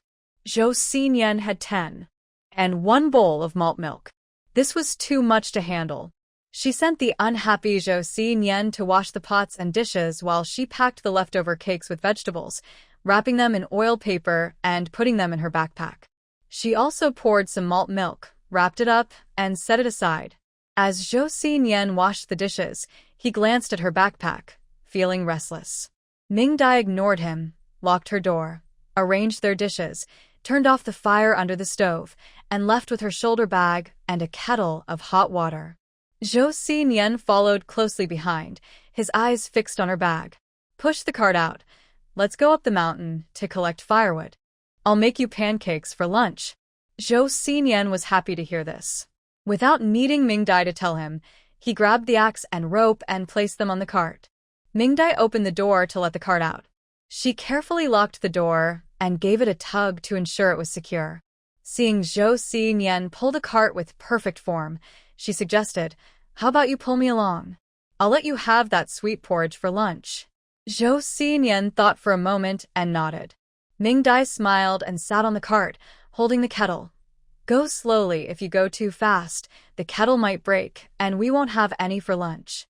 Zhou Xinyan had 10 and 1 bowl of malt milk. This was too much to handle. She sent the unhappy Zhou Xinyan to wash the pots and dishes while she packed the leftover cakes with vegetables, wrapping them in oil paper and putting them in her backpack. She also poured some malt milk, wrapped it up, and set it aside. As Zhou Xinyan washed the dishes, he glanced at her backpack, feeling restless. Ming Dai ignored him, locked her door, arranged their dishes, turned off the fire under the stove, and left with her shoulder bag and a kettle of hot water. Zhou Xinyan followed closely behind, his eyes fixed on her bag. Push the cart out. Let's go up the mountain to collect firewood. I'll make you pancakes for lunch. Zhou Xinyan was happy to hear this. Without needing Ming Dai to tell him, he grabbed the axe and rope and placed them on the cart. Ming Dai opened the door to let the cart out. She carefully locked the door and gave it a tug to ensure it was secure. Seeing Zhou Xinyan pull the cart with perfect form, she suggested, "How about you pull me along? I'll let you have that sweet porridge for lunch." Zhou Xinyan thought for a moment and nodded. Ming Dai smiled and sat on the cart, holding the kettle. "Go slowly. If you go too fast, the kettle might break, and we won't have any for lunch."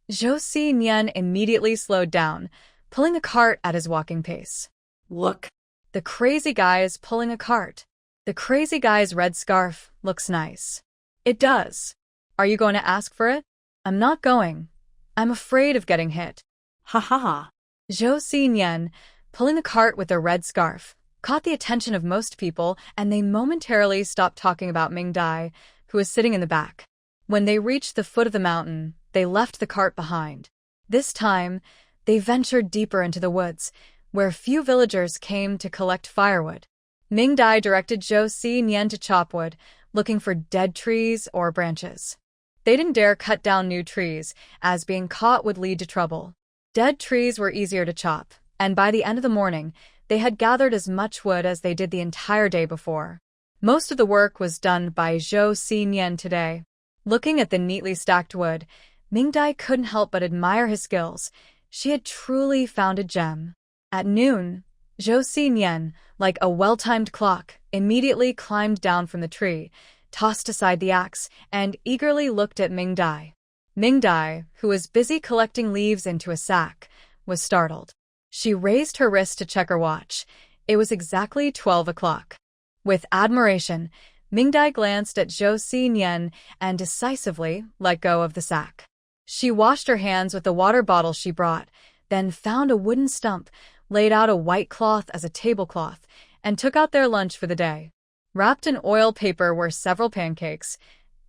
Zhou Xinyan immediately slowed down, pulling the cart at his walking pace. Look. The crazy guy is pulling a cart. The crazy guy's red scarf looks nice. It does. Are you going to ask for it? I'm not going. I'm afraid of getting hit. Ha ha ha. Zhou Xinyan, pulling the cart with the red scarf, caught the attention of most people, and they momentarily stopped talking about Ming Dai, who was sitting in the back. When they reached the foot of the mountain, they left the cart behind. This time, they ventured deeper into the woods, where few villagers came to collect firewood. Ming Dai directed Zhou Xinyan to chop wood, looking for dead trees or branches. They didn't dare cut down new trees, as being caught would lead to trouble. Dead trees were easier to chop, and by the end of the morning, they had gathered as much wood as they did the entire day before. Most of the work was done by Zhou Xinyan today. Looking at the neatly stacked wood, Ming Dai couldn't help but admire his skills. She had truly found a gem. At noon, Zhou Xinyan, like a well-timed clock, immediately climbed down from the tree, tossed aside the axe, and eagerly looked at Ming Dai. Ming Dai, who was busy collecting leaves into a sack, was startled. She raised her wrist to check her watch. It was exactly 12 o'clock. With admiration, Ming Dai glanced at Zhou Xinyan and decisively let go of the sack. She washed her hands with the water bottle she brought, then found a wooden stump laid out a white cloth as a tablecloth, and took out their lunch for the day. Wrapped in oil paper were several pancakes,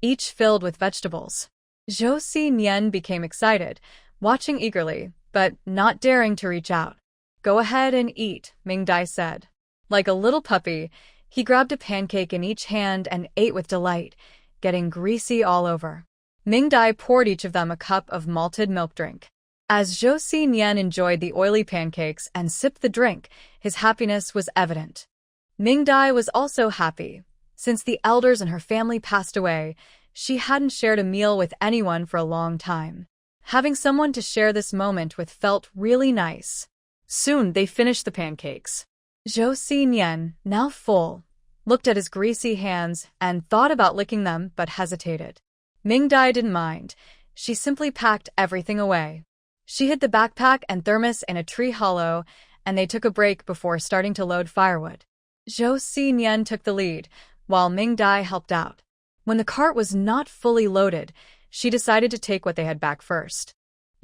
each filled with vegetables. Zhou Xinyan became excited, watching eagerly, but not daring to reach out. "Go ahead and eat," Ming Dai said. Like a little puppy, he grabbed a pancake in each hand and ate with delight, getting greasy all over. Ming Dai poured each of them a cup of malted milk drink. As Zhou Xinyan enjoyed the oily pancakes and sipped the drink, his happiness was evident. Ming Dai was also happy. Since the elders in her family passed away, she hadn't shared a meal with anyone for a long time. Having someone to share this moment with felt really nice. Soon they finished the pancakes. Zhou Xinyan, now full, looked at his greasy hands and thought about licking them but hesitated. Ming Dai didn't mind. She simply packed everything away. She hid the backpack and thermos in a tree hollow, and they took a break before starting to load firewood. Zhou Xinyan took the lead, while Ming Dai helped out. When the cart was not fully loaded, she decided to take what they had back first.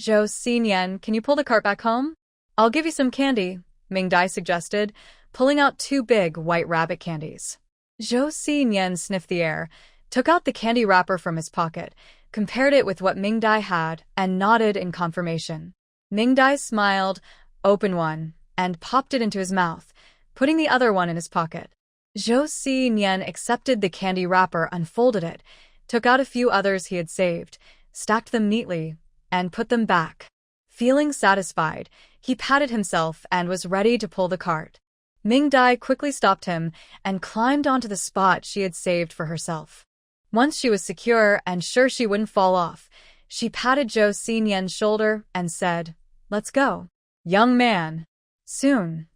"Zhou Xinyan, can you pull the cart back home? I'll give you some candy," Ming Dai suggested, pulling out 2 big white rabbit candies. Zhou Xinyan sniffed the air, took out the candy wrapper from his pocket, compared it with what Ming Dai had, and nodded in confirmation. Ming Dai smiled, opened one, and popped it into his mouth, putting the other one in his pocket. Zhou Xinyan accepted the candy wrapper, unfolded it, took out a few others he had saved, stacked them neatly, and put them back. Feeling satisfied, he patted himself and was ready to pull the cart. Ming Dai quickly stopped him and climbed onto the spot she had saved for herself. Once she was secure and sure she wouldn't fall off, she patted Zhou Xinyan's shoulder and said, "Let's go, young man." Soon,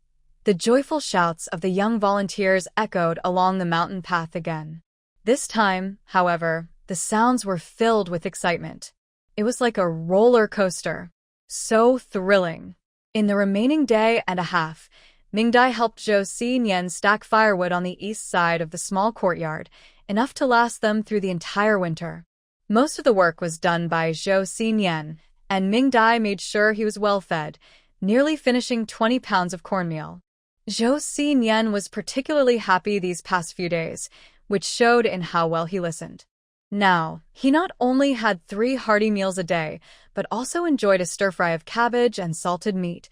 the joyful shouts of the young volunteers echoed along the mountain path again. This time, however, the sounds were filled with excitement. It was like a roller coaster. So thrilling. In the remaining day and a half, Ming Dai helped Zhou Xinyan stack firewood on the east side of the small courtyard, enough to last them through the entire winter. Most of the work was done by Zhou Xinyan, and Ming Dai made sure he was well fed, nearly finishing 20 pounds of cornmeal. Zhou Xinyan was particularly happy these past few days, which showed in how well he listened. Now, he not only had 3 hearty meals a day, but also enjoyed a stir-fry of cabbage and salted meat,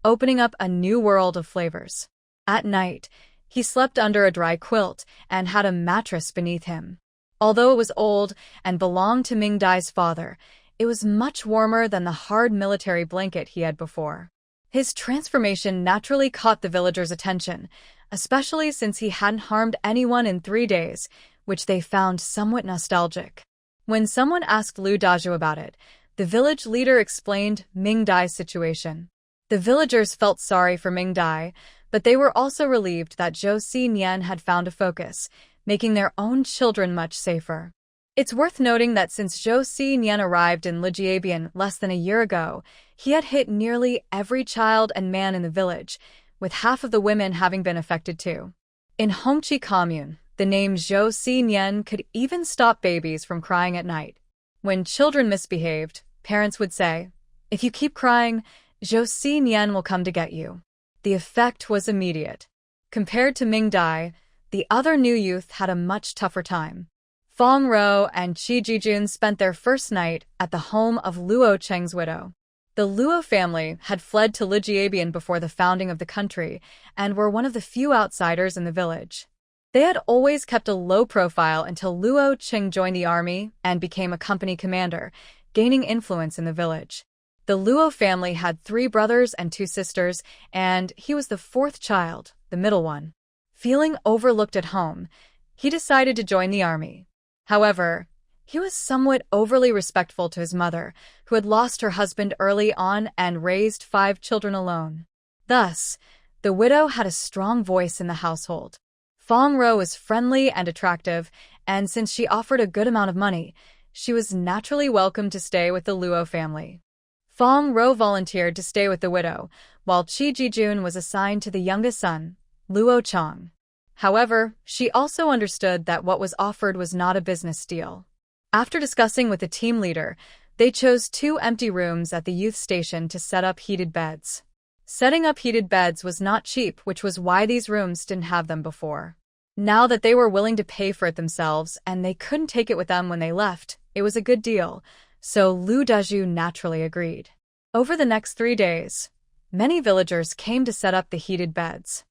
opening up a new world of flavors. At night, he slept under a dry quilt and had a mattress beneath him. Although it was old and belonged to Ming Dai's father, it was much warmer than the hard military blanket he had before. His transformation naturally caught the villagers' attention, especially since he hadn't harmed anyone in 3 days, which they found somewhat nostalgic. When someone asked Lu Dazhu about it, the village leader explained Ming Dai's situation. The villagers felt sorry for Ming Dai, but they were also relieved that Zhou Xinyan had found a focus, making their own children much safer. It's worth noting that since Zhou Xinyan arrived in Lijiabian less than a year ago, he had hit nearly every child and man in the village, with half of the women having been affected too. In Hongqi Commune, the name Zhou Xinyan could even stop babies from crying at night. When children misbehaved, parents would say, "If you keep crying, Zhou Xinyan will come to get you." The effect was immediate. Compared to Ming Dai, the other new youth had a much tougher time. Fong Row and Qi Jijun spent their first night at the home of Luo Cheng's widow. The Luo family had fled to Lijiabian before the founding of the country and were one of the few outsiders in the village. They had always kept a low profile until Luo Cheng joined the army and became a company commander, gaining influence in the village. The Luo family had 3 brothers and 2 sisters, and he was the 4th child, the middle one. Feeling overlooked at home, he decided to join the army. However, he was somewhat overly respectful to his mother, who had lost her husband early on and raised 5 children alone. Thus, the widow had a strong voice in the household. Fong Row was friendly and attractive, and since she offered a good amount of money, she was naturally welcome to stay with the Luo family. Fong Row volunteered to stay with the widow, while Qi Jijun was assigned to the youngest son, Luo Chang. However, she also understood that what was offered was not a business deal. After discussing with the team leader, they chose 2 empty rooms at the youth station to set up heated beds. Setting up heated beds was not cheap, which was why these rooms didn't have them before. Now that they were willing to pay for it themselves and they couldn't take it with them when they left, it was a good deal, so Lu Dezhu naturally agreed. Over the next 3 days, many villagers came to set up the heated beds.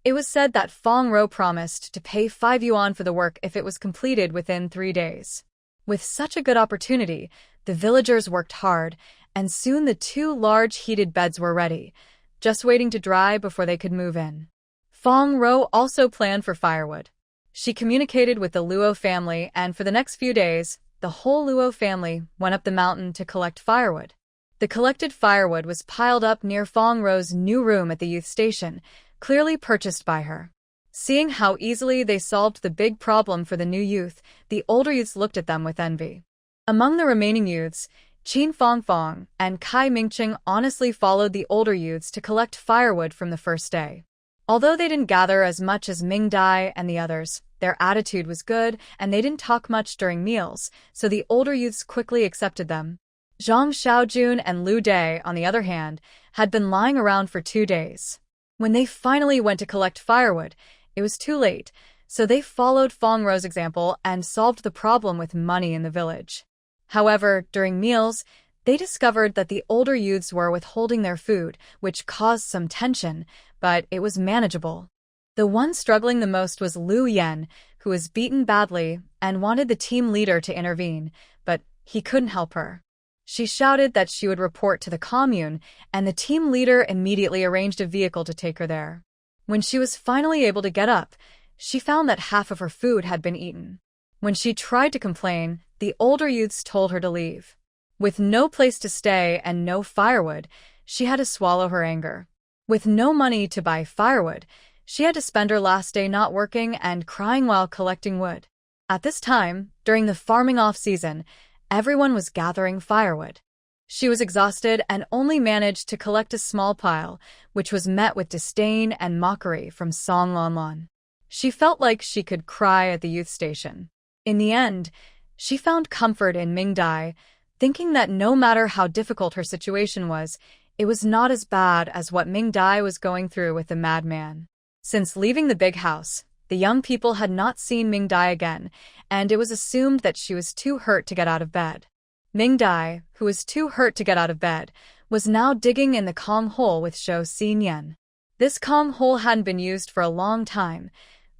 It was said that Fong Row promised to pay 5 yuan for the work if it was completed within 3 days. With such a good opportunity, the villagers worked hard, and soon the 2 large heated beds were ready, just waiting to dry before they could move in. Fong Row also planned for firewood. She communicated with the Luo family, and for the next few days, the whole Luo family went up the mountain to collect firewood. The collected firewood was piled up near Fong Row's new room at the youth station, clearly purchased by her. Seeing how easily they solved the big problem for the new youth, the older youths looked at them with envy. Among the remaining youths, Qin Fongfong and Kai Mingqing honestly followed the older youths to collect firewood from the first day. Although they didn't gather as much as Ming Dai and the others, their attitude was good and they didn't talk much during meals, so the older youths quickly accepted them. Zhang Xiaojun and Liu Dai, on the other hand, had been lying around for 2 days. When they finally went to collect firewood, it was too late, so they followed Fong Row's example and solved the problem with money in the village. However, during meals, they discovered that the older youths were withholding their food, which caused some tension, but it was manageable. The one struggling the most was Liu Yan, who was beaten badly and wanted the team leader to intervene, but he couldn't help her. She shouted that she would report to the commune, and the team leader immediately arranged a vehicle to take her there. When she was finally able to get up, she found that half of her food had been eaten. When she tried to complain, the older youths told her to leave. With no place to stay and no firewood, she had to swallow her anger. With no money to buy firewood, she had to spend her last day not working and crying while collecting wood. At this time, during the farming off-season, everyone was gathering firewood. She was exhausted and only managed to collect a small pile, which was met with disdain and mockery from Song Lanlan. She felt like she could cry at the youth station. In the end, she found comfort in Ming Dai, thinking that no matter how difficult her situation was, it was not as bad as what Ming Dai was going through with the madman. Since leaving the big house, the young people had not seen Ming Dai again, and it was assumed that she was too hurt to get out of bed. Ming Dai, who was too hurt to get out of bed, was now digging in the Kong hole with Zhou Xinian. This Kong hole hadn't been used for a long time.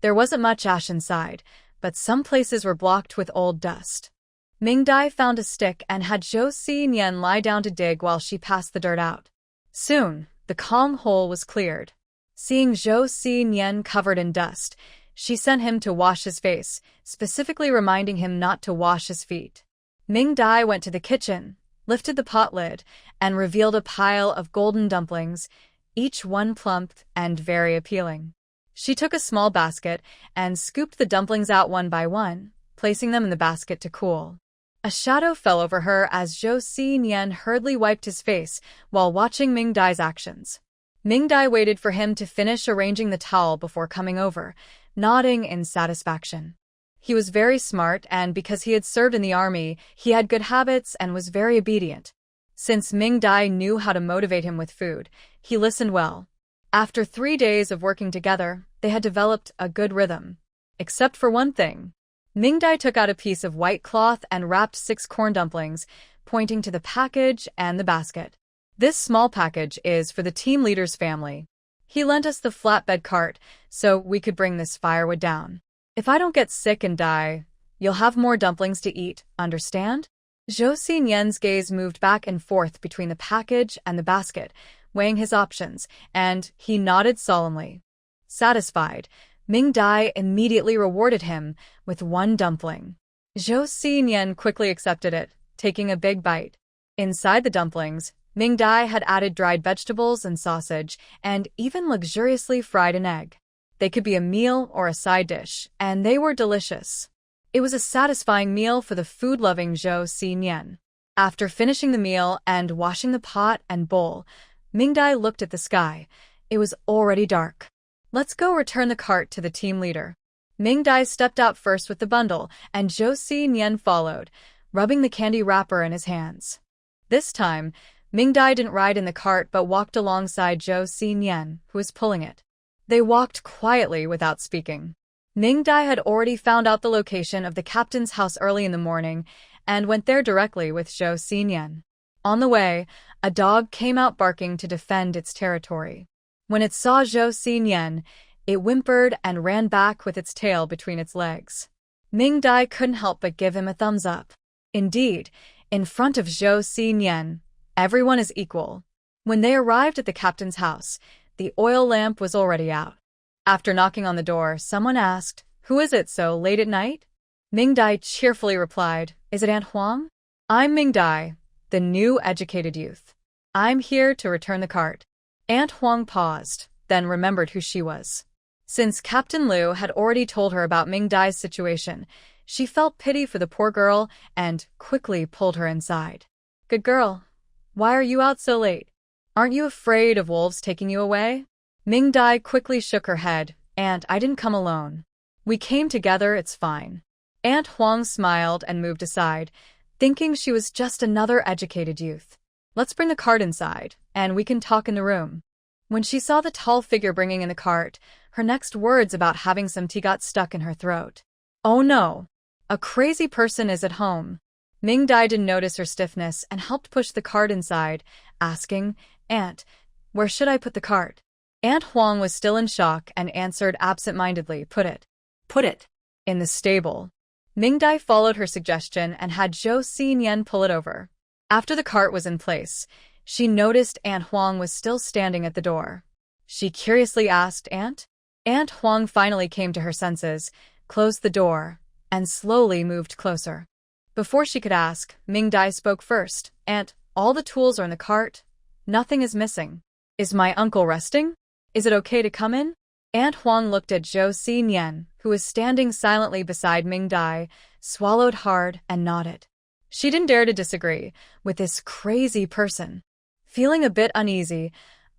There wasn't much ash inside, but some places were blocked with old dust. Ming Dai found a stick and had Zhou Xinian lie down to dig while she passed the dirt out. Soon, the Kong hole was cleared. Seeing Zhou Xinian covered in dust, she sent him to wash his face, specifically reminding him not to wash his feet. Ming Dai went to the kitchen, lifted the pot lid, and revealed a pile of golden dumplings, each one plump and very appealing. She took a small basket and scooped the dumplings out one by one, placing them in the basket to cool. A shadow fell over her as Zhou Xinian hurriedly wiped his face while watching Ming Dai's actions. Ming Dai waited for him to finish arranging the towel before coming over, nodding in satisfaction. He was very smart, and because he had served in the army, he had good habits and was very obedient. Since Ming Dai knew how to motivate him with food, he listened well. After 3 days of working together, they had developed a good rhythm. Except for one thing. Ming Dai took out a piece of white cloth and wrapped 6 corn dumplings, pointing to the package and the basket. This small package is for the team leader's family. He lent us the flatbed cart so we could bring this firewood down. If I don't get sick and die, you'll have more dumplings to eat, understand? Zhou Xinian's gaze moved back and forth between the package and the basket, weighing his options, and he nodded solemnly. Satisfied, Ming Dai immediately rewarded him with 1 dumpling. Zhou Xinian quickly accepted it, taking a big bite. Inside the dumplings, Ming Dai had added dried vegetables and sausage, and even luxuriously fried an egg. They could be a meal or a side dish, and they were delicious. It was a satisfying meal for the food-loving Zhou Xinian. After finishing the meal and washing the pot and bowl, Ming Dai looked at the sky. It was already dark. Let's go return the cart to the team leader. Ming Dai stepped out first with the bundle, and Zhou Xinian followed, rubbing the candy wrapper in his hands. This time, Ming-Dai didn't ride in the cart but walked alongside Zhou Xinyan, who was pulling it. They walked quietly without speaking. Ming-Dai had already found out the location of the captain's house early in the morning and went there directly with Zhou Xinyan. On the way, a dog came out barking to defend its territory. When it saw Zhou Xinyan, it whimpered and ran back with its tail between its legs. Ming-Dai couldn't help but give him a thumbs up. Indeed, in front of Zhou Xinyan, everyone is equal. When they arrived at the captain's house, the oil lamp was already out. After knocking on the door, someone asked, "Who is it so late at night?" Ming-Dai cheerfully replied, "Is it Aunt Huang? I'm Ming-Dai, the new educated youth. I'm here to return the cart." Aunt Huang paused, then remembered who she was. Since Captain Liu had already told her about Ming-Dai's situation, she felt pity for the poor girl and quickly pulled her inside. "Good girl. Why are you out so late? Aren't you afraid of wolves taking you away?" Ming-Dai quickly shook her head. "Aunt, I didn't come alone. We came together, it's fine." Aunt Huang smiled and moved aside, thinking she was just another educated youth. "Let's bring the cart inside, and we can talk in the room." When she saw the tall figure bringing in the cart, her next words about having some tea got stuck in her throat. "Oh no! A crazy person is at home." Ming-Dai didn't notice her stiffness and helped push the cart inside, asking, "Aunt, where should I put the cart?" Aunt Huang was still in shock and answered absent-mindedly, Put it in the stable." Ming-Dai followed her suggestion and had Zhou Xinyan pull it over. After the cart was in place, she noticed Aunt Huang was still standing at the door. She curiously asked, "Aunt?" Aunt Huang finally came to her senses, closed the door, and slowly moved closer. Before she could ask, Ming-Dai spoke first. "Aunt, all the tools are in the cart. Nothing is missing. Is my uncle resting? Is it okay to come in?" Aunt Huang looked at Zhou Xinyan, who was standing silently beside Ming-Dai, swallowed hard, and nodded. She didn't dare to disagree with this crazy person. Feeling a bit uneasy,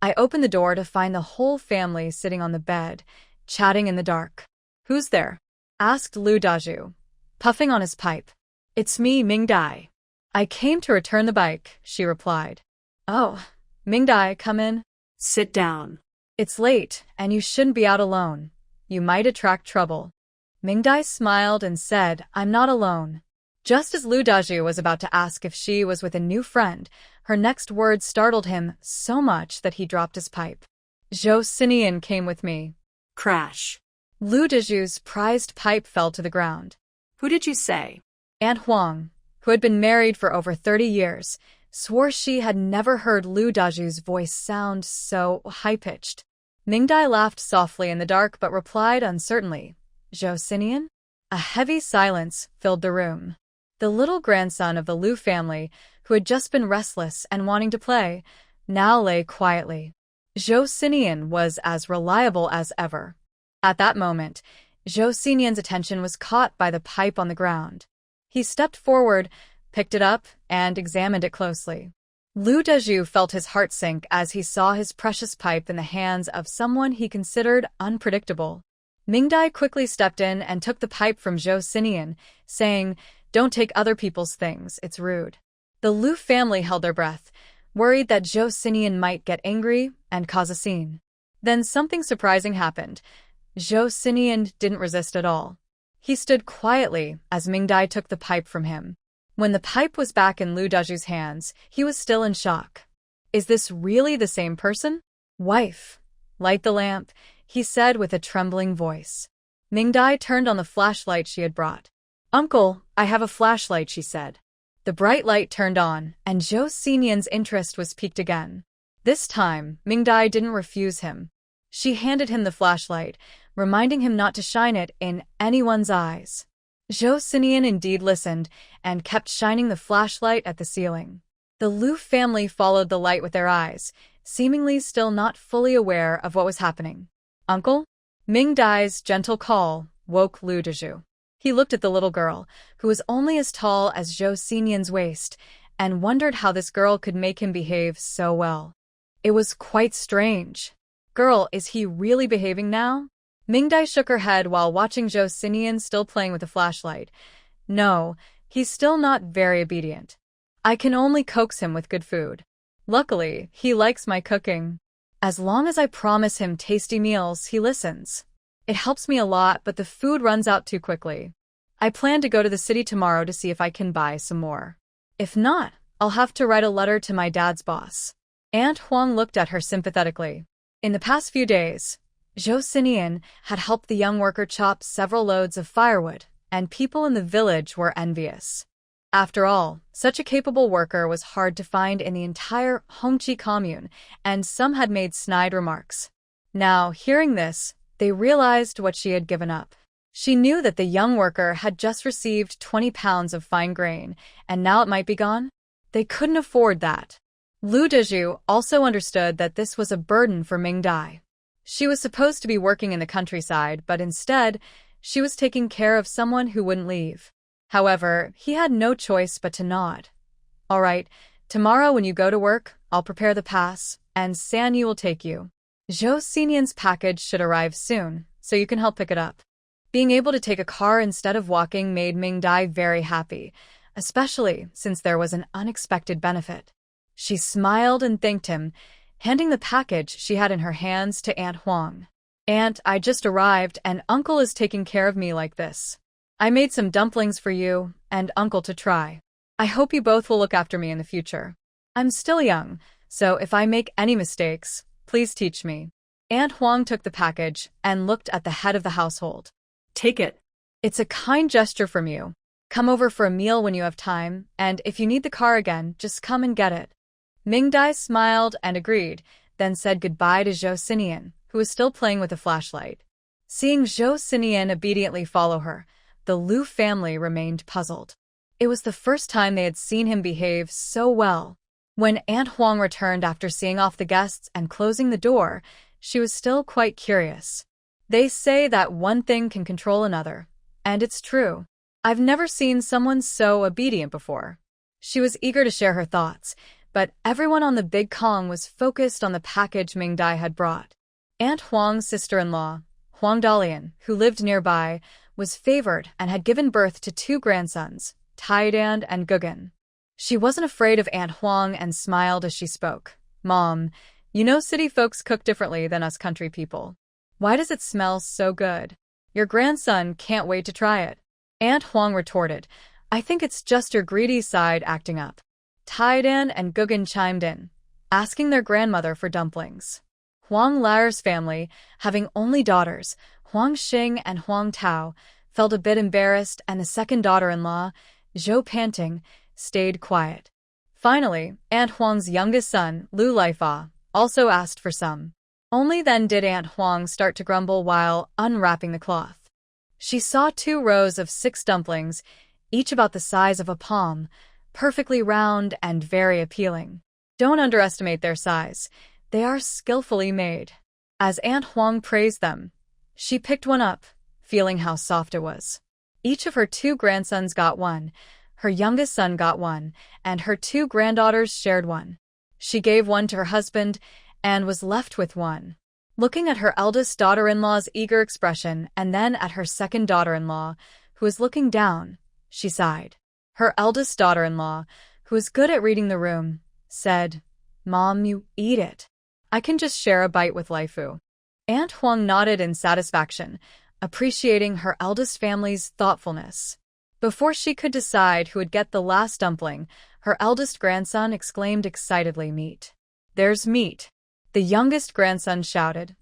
I opened the door to find the whole family sitting on the bed, chatting in the dark. "Who's there?" asked Lu Dazhu, puffing on his pipe. "It's me, Ming-Dai. I came to return the bike," she replied. "Oh, Ming-Dai, come in." Sit down. "It's late, and you shouldn't be out alone. You might attract trouble." Ming-Dai smiled and said, "I'm not alone." Just as Lu Dazhu was about to ask if she was with a new friend, her next words startled him so much that he dropped his pipe. "Zhou Sinian came with me." Crash. Lu Dazhu's prized pipe fell to the ground. Who did you say? Aunt Huang, who had been married for over 30 years, swore she had never heard Lu Dazhu's voice sound so high-pitched. Ming-Dai laughed softly in the dark but replied uncertainly, "Zhou Sinian?" A heavy silence filled the room. The little grandson of the Lu family, who had just been restless and wanting to play, now lay quietly. Zhou Sinian was as reliable as ever. At that moment, Zhou Xinyan's attention was caught by the pipe on the ground. He stepped forward, picked it up, and examined it closely. Lu Dazhu felt his heart sink as he saw his precious pipe in the hands of someone he considered unpredictable. Ming-Dai quickly stepped in and took the pipe from Zhou Xinyan, saying, "Don't take other people's things, it's rude." The Lu family held their breath, worried that Zhou Xinyan might get angry and cause a scene. Then something surprising happened. Zhou Xinyan didn't resist at all. He stood quietly as Ming-Dai took the pipe from him. When the pipe was back in Lu Dazhu's hands, he was still in shock. "Is this really the same person?" "Wife, light the lamp," he said with a trembling voice. Ming-Dai turned on the flashlight she had brought. "Uncle, I have a flashlight," she said. The bright light turned on, and Zhou Xinyan's interest was piqued again. This time, Ming-Dai didn't refuse him. She handed him the flashlight, reminding him not to shine it in anyone's eyes. Zhou Xinyan indeed listened and kept shining the flashlight at the ceiling. The Lu family followed the light with their eyes, seemingly still not fully aware of what was happening. "Uncle?" Ming-Dai's gentle call woke Lu Dazhu. He looked at the little girl, who was only as tall as Zhou Xinyan's waist, and wondered how this girl could make him behave so well. It was quite strange. "Girl, is he really behaving now?" Ming-Dai shook her head while watching Zhou Xinyan still playing with the flashlight. "No, he's still not very obedient. I can only coax him with good food." Luckily, he likes my cooking. As long as I promise him tasty meals, he listens. It helps me a lot, but the food runs out too quickly. I plan to go to the city tomorrow to see if I can buy some more. If not, I'll have to write a letter to my dad's boss. Aunt Huang looked at her sympathetically. In the past few days, Zhou Sinian had helped the young worker chop several loads of firewood, and people in the village were envious. After all, such a capable worker was hard to find in the entire Hongqi commune, and some had made snide remarks. Now, hearing this, they realized what she had given up. She knew that the young worker had just received 20 pounds of fine grain, and now it might be gone. They couldn't afford that. Lu Dezhu also understood that this was a burden for Ming Dai. She was supposed to be working in the countryside, but instead, she was taking care of someone who wouldn't leave. However, he had no choice but to nod. All right, tomorrow when you go to work, I'll prepare the pass, and San Yu will take you. Zhou Xinian's package should arrive soon, so you can help pick it up. Being able to take a car instead of walking made Ming Dai very happy, especially since there was an unexpected benefit. She smiled and thanked him, handing the package she had in her hands to Aunt Huang. Aunt, I just arrived and Uncle is taking care of me like this. I made some dumplings for you and Uncle to try. I hope you both will look after me in the future. I'm still young, so if I make any mistakes, please teach me. Aunt Huang took the package and looked at the head of the household. Take it. It's a kind gesture from you. Come over for a meal when you have time, and if you need the car again, just come and get it. Ming Dai smiled and agreed, then said goodbye to Zhou Sinian, who was still playing with a flashlight. Seeing Zhou Sinian obediently follow her, the Lu family remained puzzled. It was the first time they had seen him behave so well. When Aunt Huang returned after seeing off the guests and closing the door, she was still quite curious. They say that one thing can control another, and it's true. I've never seen someone so obedient before. She was eager to share her thoughts, but everyone on the big Kong was focused on the package Ming Dai had brought. Aunt Huang's sister-in-law, Huang Dalian, who lived nearby, was favored and had given birth to 2 grandsons, Taidan and Gugan. She wasn't afraid of Aunt Huang and smiled as she spoke. Mom, you know city folks cook differently than us country people. Why does it smell so good? Your grandson can't wait to try it. Aunt Huang retorted, I think it's just your greedy side acting up. Taidan and Gugan chimed in, asking their grandmother for dumplings. Huang Lair's family, having only daughters, Huang Xing and Huang Tao, felt a bit embarrassed, and the second daughter-in-law, Zhou Panting, stayed quiet. Finally, Aunt Huang's youngest son, Lu Laifa, also asked for some. Only then did Aunt Huang start to grumble while unwrapping the cloth. She saw 2 rows of 6 dumplings, each about the size of a palm, perfectly round and very appealing. Don't underestimate their size. They are skillfully made. As Aunt Huang praised them, she picked one up, feeling how soft it was. Each of her 2 grandsons got one, her youngest son got one, and her 2 granddaughters shared one. She gave one to her husband and was left with one. Looking at her eldest daughter-in-law's eager expression and then at her second daughter-in-law, who was looking down, she sighed. Her eldest daughter-in-law, who was good at reading the room, said, Mom, you eat it. I can just share a bite with Laifu. Aunt Huang nodded in satisfaction, appreciating her eldest family's thoughtfulness. Before she could decide who would get the last dumpling, her eldest grandson exclaimed excitedly, Meat. There's meat. The youngest grandson shouted,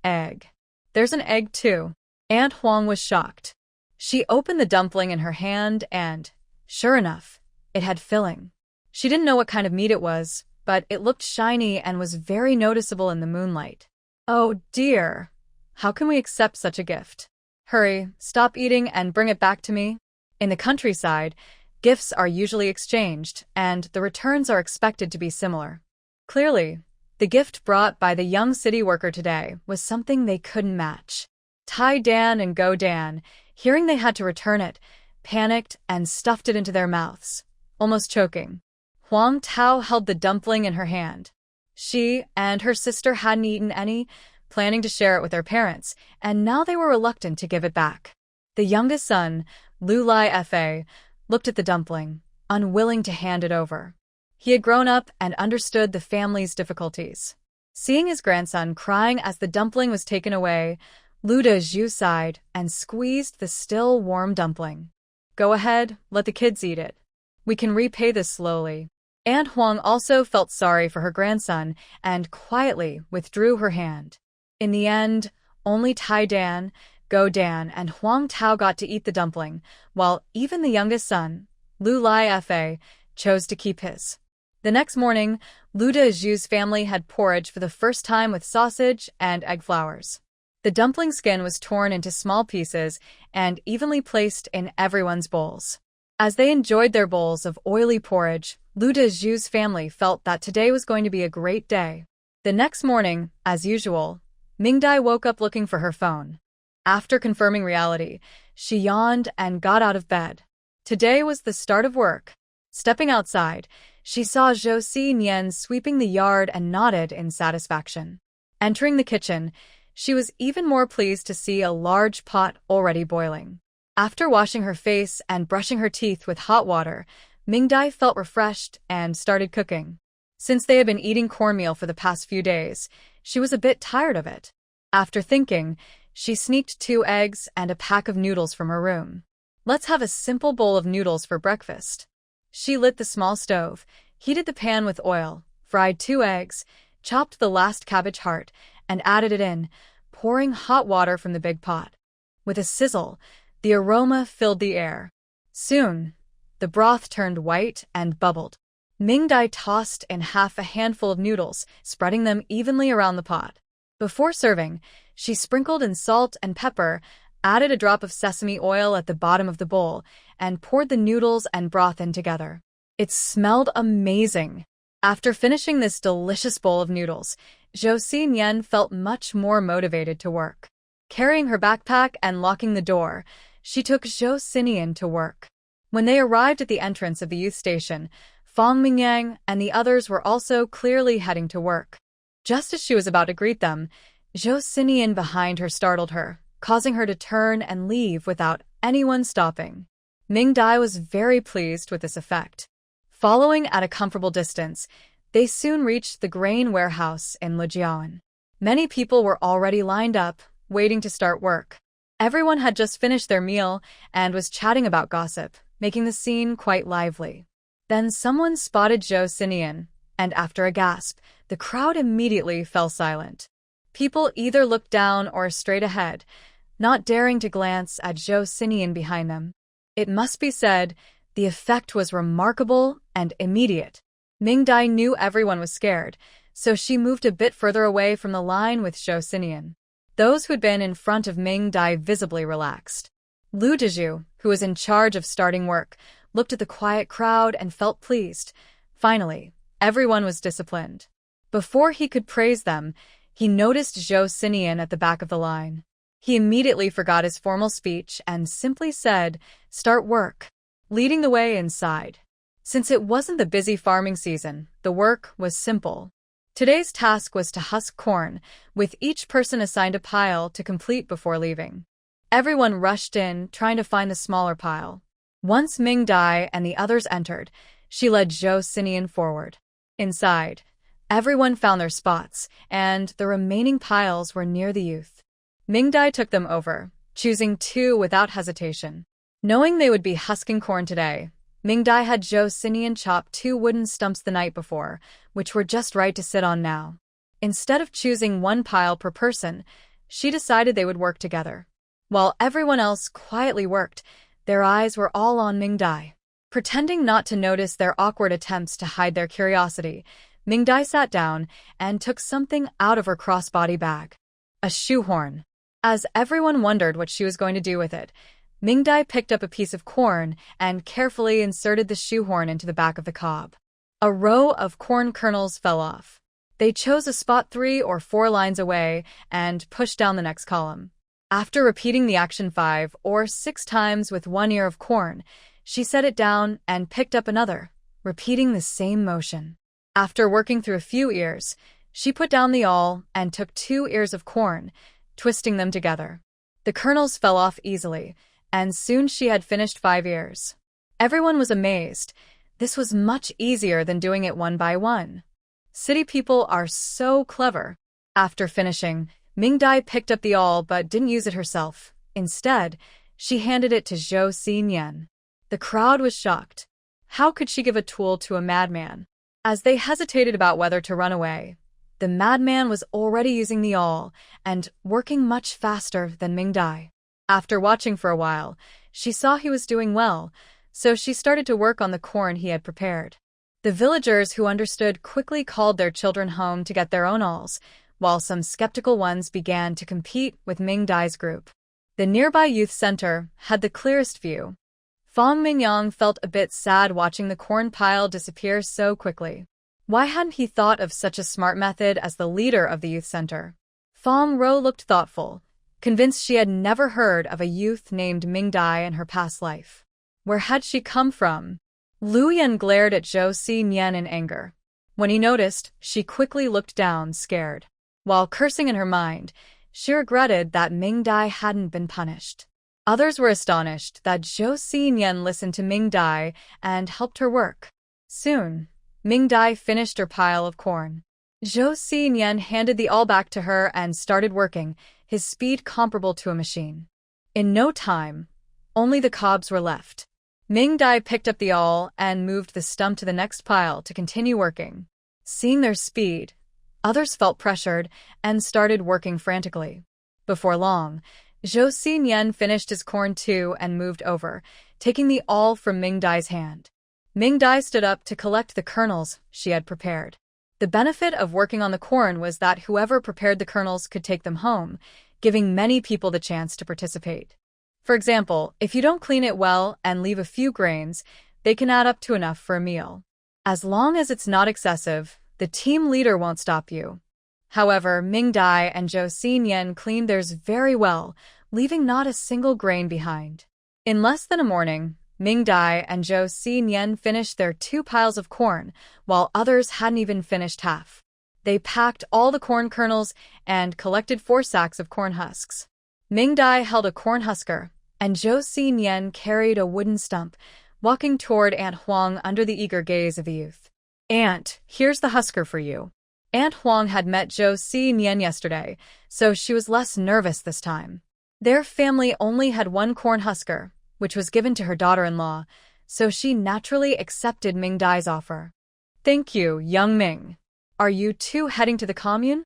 Egg. There's an egg too. Aunt Huang was shocked. She opened the dumpling in her hand and, sure enough, it had filling. She didn't know what kind of meat it was, but it looked shiny and was very noticeable in the moonlight. Oh dear! How can we accept such a gift? Hurry, stop eating and bring it back to me. In the countryside, gifts are usually exchanged, and the returns are expected to be similar. Clearly, the gift brought by the young city worker today was something they couldn't match. Tai Dan and Go Dan, hearing they had to return it, panicked and stuffed it into their mouths, almost choking. Huang Tao held the dumpling in her hand. She and her sister hadn't eaten any, planning to share it with their parents, and now they were reluctant to give it back. The youngest son, Lu Lai Fa, looked at the dumpling, unwilling to hand it over. He had grown up and understood the family's difficulties. Seeing his grandson crying as the dumpling was taken away, Lu Dezhu sighed and squeezed the still warm dumpling. "Go ahead, let the kids eat it. We can repay this slowly." Aunt Huang also felt sorry for her grandson and quietly withdrew her hand. In the end, only Tai Dan, Go Dan, and Huang Tao got to eat the dumpling, while even the youngest son, Lu Lai Fa, chose to keep his. The next morning, Lu Dezhu's family had porridge for the first time with sausage and egg flowers. The dumpling skin was torn into small pieces and evenly placed in everyone's bowls. As they enjoyed their bowls of oily porridge, Lu Dezhu's family felt that today was going to be a great day. The next morning, as usual, Mingdai woke up looking for her phone. After confirming reality, she yawned and got out of bed. Today was the start of work. Stepping outside, she saw Zhou Xinian sweeping the yard and nodded in satisfaction. Entering the kitchen, she was even more pleased to see a large pot already boiling. After washing her face and brushing her teeth with hot water, Mingdai felt refreshed and started cooking. Since they had been eating cornmeal for the past few days, she was a bit tired of it. After thinking, she sneaked 2 eggs and a pack of noodles from her room. "Let's have a simple bowl of noodles for breakfast." She lit the small stove, heated the pan with oil, fried 2 eggs, chopped the last cabbage heart, and added it in, pouring hot water from the big pot. With a sizzle, the aroma filled the air. Soon, the broth turned white and bubbled. Mingdai tossed in half a handful of noodles, spreading them evenly around the pot. Before serving, she sprinkled in salt and pepper, added a drop of sesame oil at the bottom of the bowl, and poured the noodles and broth in together. It smelled amazing. After finishing this delicious bowl of noodles, Zhou Xinian felt much more motivated to work. Carrying her backpack and locking the door, she took Zhou Xinian to work. When they arrived at the entrance of the youth station, Fong Mingyang and the others were also clearly heading to work. Just as she was about to greet them, Zhou Xinian behind her startled her, causing her to turn and leave without anyone stopping. Mingdai was very pleased with this effect. Following at a comfortable distance, they soon reached the grain warehouse in Lijiaoan. Many people were already lined up, waiting to start work. Everyone had just finished their meal and was chatting about gossip, making the scene quite lively. Then someone spotted Zhou Xinian, and after a gasp, the crowd immediately fell silent. People either looked down or straight ahead, not daring to glance at Zhou Xinian behind them. It must be said, the effect was remarkable and immediate. Mingdai knew everyone was scared, so she moved a bit further away from the line with Zhou Xinian. Those who had been in front of Mingdai visibly relaxed. Lu Dezhu, who was in charge of starting work, looked at the quiet crowd and felt pleased. Finally, everyone was disciplined. Before he could praise them, he noticed Zhou Xinian at the back of the line. He immediately forgot his formal speech and simply said, "Start work," leading the way inside. Since it wasn't the busy farming season, the work was simple. Today's task was to husk corn, with each person assigned a pile to complete before leaving. Everyone rushed in, trying to find the smaller pile. Once Mingdai and the others entered, she led Zhou Xinian forward. Inside, everyone found their spots, and the remaining piles were near the youth. Mingdai took them over, choosing 2 without hesitation. Knowing they would be husking corn today, Mingdai had Zhou Xinian chop 2 wooden stumps the night before, which were just right to sit on now. Instead of choosing 1 pile per person, she decided they would work together. While everyone else quietly worked, their eyes were all on Mingdai. Pretending not to notice their awkward attempts to hide their curiosity, Mingdai sat down and took something out of her crossbody bag. A shoehorn. As everyone wondered what she was going to do with it, Mingdai picked up a piece of corn and carefully inserted the shoehorn into the back of the cob. A row of corn kernels fell off. They chose a spot 3 or 4 lines away and pushed down the next column. After repeating the action 5 or 6 times with 1 ear of corn, she set it down and picked up another, repeating the same motion. After working through a few ears, she put down the awl and took 2 ears of corn, twisting them together. The kernels fell off easily, and soon she had finished 5 ears. Everyone was amazed. This was much easier than doing it one by one. City people are so clever. After finishing, Ming-Dai picked up the awl but didn't use it herself. Instead, she handed it to Zhou Xinyan. The crowd was shocked. How could she give a tool to a madman? As they hesitated about whether to run away, the madman was already using the awl and working much faster than Ming-Dai. After watching for a while, she saw he was doing well, so she started to work on the corn he had prepared. The villagers who understood quickly called their children home to get their own awls, while some skeptical ones began to compete with Ming-Dai's group. The nearby youth center had the clearest view. Fong Mingyang felt a bit sad watching the corn pile disappear so quickly. Why hadn't he thought of such a smart method as the leader of the youth center? Fong Row looked thoughtful, convinced she had never heard of a youth named Ming-Dai in her past life. Where had she come from? Lu Yan glared at Zhou Xinyan in anger. When he noticed, she quickly looked down, scared. While cursing in her mind, she regretted that Ming-Dai hadn't been punished. Others were astonished that Zhou Xinyan listened to Ming-Dai and helped her work. Soon, Ming-Dai finished her pile of corn. Zhou Xinyan handed the awl back to her and started working, his speed comparable to a machine. In no time, only the cobs were left. Ming-Dai picked up the awl and moved the stump to the next pile to continue working. Seeing their speed, others felt pressured and started working frantically. Before long, Zhou Xinyan finished his corn too and moved over, taking the awl from Ming-Dai's hand. Ming-Dai stood up to collect the kernels she had prepared. The benefit of working on the corn was that whoever prepared the kernels could take them home, giving many people the chance to participate. For example, if you don't clean it well and leave a few grains, they can add up to enough for a meal. As long as it's not excessive, the team leader won't stop you. However, Ming-Dai and Zhou Xinyan cleaned theirs very well, leaving not a single grain behind. In less than a morning, Ming-Dai and Zhou Xinyan finished their 2 piles of corn, while others hadn't even finished half. They packed all the corn kernels and collected 4 sacks of corn husks. Ming-Dai held a corn husker, and Zhou Xinyan carried a wooden stump, walking toward Aunt Huang under the eager gaze of the youth. "Aunt, here's the husker for you." Aunt Huang had met Zhou Xinyan yesterday, so she was less nervous this time. Their family only had 1 corn husker, which was given to her daughter-in-law, so she naturally accepted Ming-Dai's offer. "Thank you, young Ming. Are you two heading to the commune?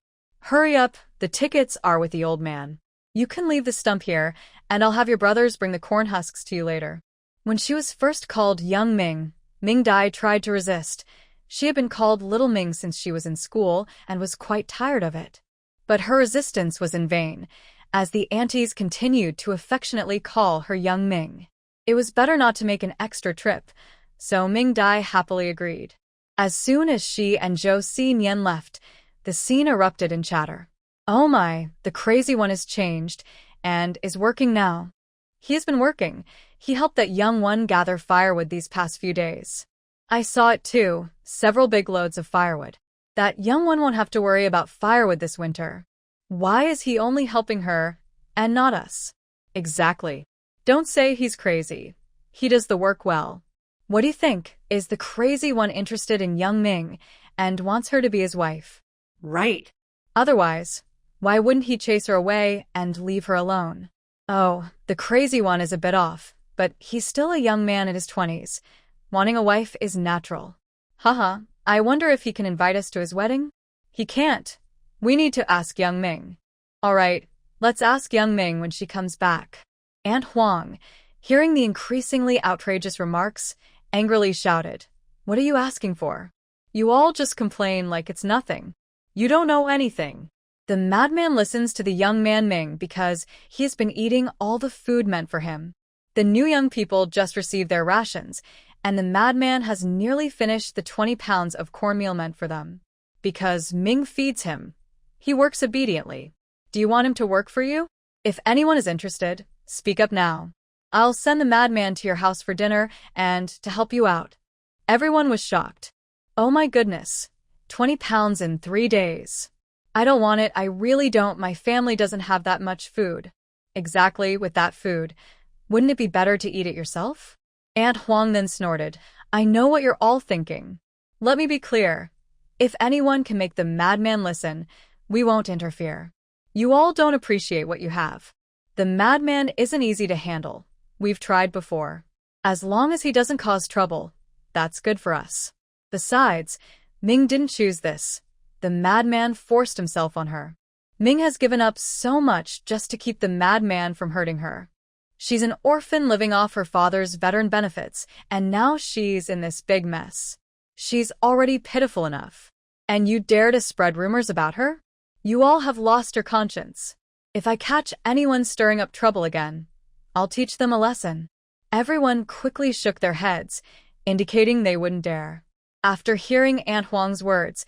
Hurry up, the tickets are with the old man. You can leave the stump here, and I'll have your brothers bring the corn husks to you later." When she was first called Young Ming, Ming-Dai tried to resist. She had been called Little Ming since she was in school and was quite tired of it. But her resistance was in vain, as the aunties continued to affectionately call her Young Ming. It was better not to make an extra trip, so Ming-Dai happily agreed. As soon as she and Zhou Xinyan left, the scene erupted in chatter. "Oh my, the crazy one has changed, and is working now. He has been working. He helped that young one gather firewood these past few days. I saw it too, several big loads of firewood. That young one won't have to worry about firewood this winter. Why is he only helping her, and not us?" "Exactly. Don't say he's crazy. He does the work well. What do you think? Is the crazy one interested in young Ming, and wants her to be his wife?" "Right. Otherwise, why wouldn't he chase her away and leave her alone?" "Oh, the crazy one is a bit off, but he's still a young man in his 20s. Wanting a wife is natural. Haha, I wonder if he can invite us to his wedding?" "He can't. We need to ask young Ming." "All right, let's ask young Ming when she comes back." Aunt Huang, hearing the increasingly outrageous remarks, angrily shouted, "What are you asking for? You all just complain like it's nothing. You don't know anything." The madman listens to the young man Ming because he has been eating all the food meant for him. The new young people just received their rations, and the madman has nearly finished the 20 pounds of cornmeal meant for them. Because Ming feeds him, he works obediently. "Do you want him to work for you? If anyone is interested, speak up now. I'll send the madman to your house for dinner and to help you out." Everyone was shocked. "Oh my goodness, 20 pounds in 3 days. I don't want it, I really don't, my family doesn't have that much food." "Exactly, with that food. Wouldn't it be better to eat it yourself?" Aunt Huang then snorted. I know what you're all thinking. Let me be clear. If anyone can make the madman listen, we won't interfere. You all don't appreciate what you have. The madman isn't easy to handle. We've tried before. As long as he doesn't cause trouble, that's good for us. Besides, Ming didn't choose this. The madman forced himself on her. Ming has given up so much just to keep the madman from hurting her. She's an orphan living off her father's veteran benefits, and now she's in this big mess. She's already pitiful enough. And you dare to spread rumors about her? You all have lost your conscience. If I catch anyone stirring up trouble again, I'll teach them a lesson. Everyone quickly shook their heads, indicating they wouldn't dare. After hearing Aunt Huang's words,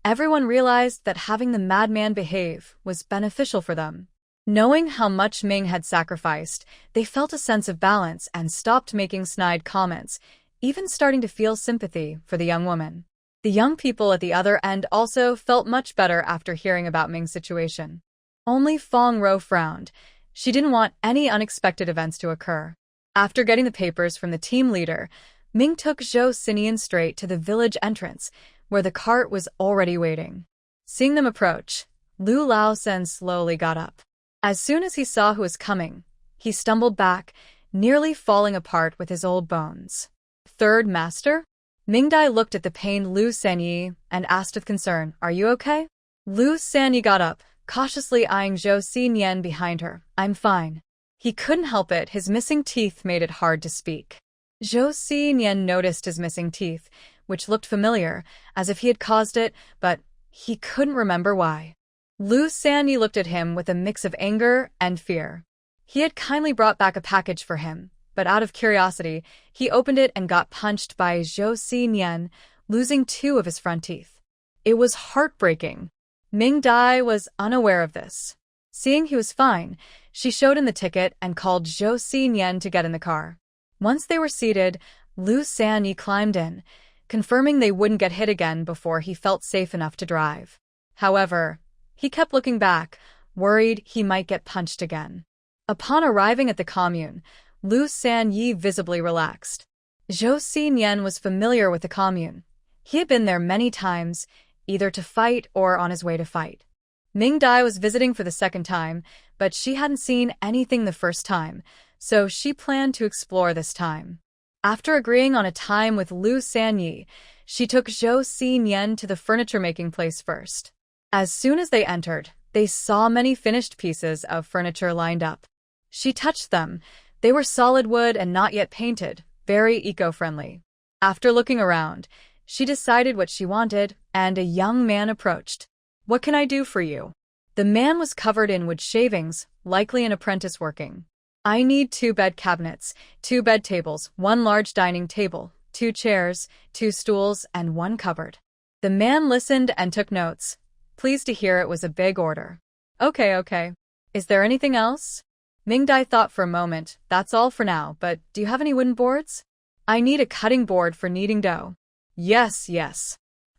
everyone realized that having the madman behave was beneficial for them. Knowing how much Ming had sacrificed, they felt a sense of balance and stopped making snide comments, even starting to feel sympathy for the young woman. The young people at the other end also felt much better after hearing about Ming's situation. Only Fong Row frowned. She didn't want any unexpected events to occur. After getting the papers from the team leader, Ming took Zhou Sinian straight to the village entrance, where the cart was already waiting. Seeing them approach, Lu Laosen slowly got up. As soon as he saw who was coming, he stumbled back, nearly falling apart with his old bones. Third master? Mingdai looked at the pained Lu Sanyi and asked with concern, "Are you okay?" Lu Sanyi got up, cautiously eyeing Zhou Xinyan behind her. "I'm fine." He couldn't help it, his missing teeth made it hard to speak. Zhou Xinyan noticed his missing teeth, which looked familiar, as if he had caused it, but he couldn't remember why. Lu Sanyi looked at him with a mix of anger and fear. He had kindly brought back a package for him, but out of curiosity, he opened it and got punched by Zhou Xinyan, losing 2 of his front teeth. It was heartbreaking. Ming Dai was unaware of this. Seeing he was fine, she showed him the ticket and called Zhou Xinyan to get in the car. Once they were seated, Lu Sanyi climbed in, confirming they wouldn't get hit again before he felt safe enough to drive. However, he kept looking back, worried he might get punched again. Upon arriving at the commune, Lu Sanyi visibly relaxed. Zhou Xinyan was familiar with the commune. He had been there many times, either to fight or on his way to fight. Ming Dai was visiting for the second time, but she hadn't seen anything the first time, so she planned to explore this time. After agreeing on a time with Lu Sanyi, she took Zhou Xinyan to the furniture-making place first. As soon as they entered, they saw many finished pieces of furniture lined up. She touched them. They were solid wood and not yet painted, very eco-friendly. After looking around, she decided what she wanted, and a young man approached. "What can I do for you?" The man was covered in wood shavings, likely an apprentice working. "I need 2 bed cabinets, 2 bed tables, 1 large dining table, 2 chairs, 2 stools, and 1 cupboard." The man listened and took notes, pleased to hear it was a big order. Okay. Is there anything else?" Ming Dai thought for a moment. "That's all for now, but do you have any wooden boards?" "I need a cutting board for kneading dough." Yes.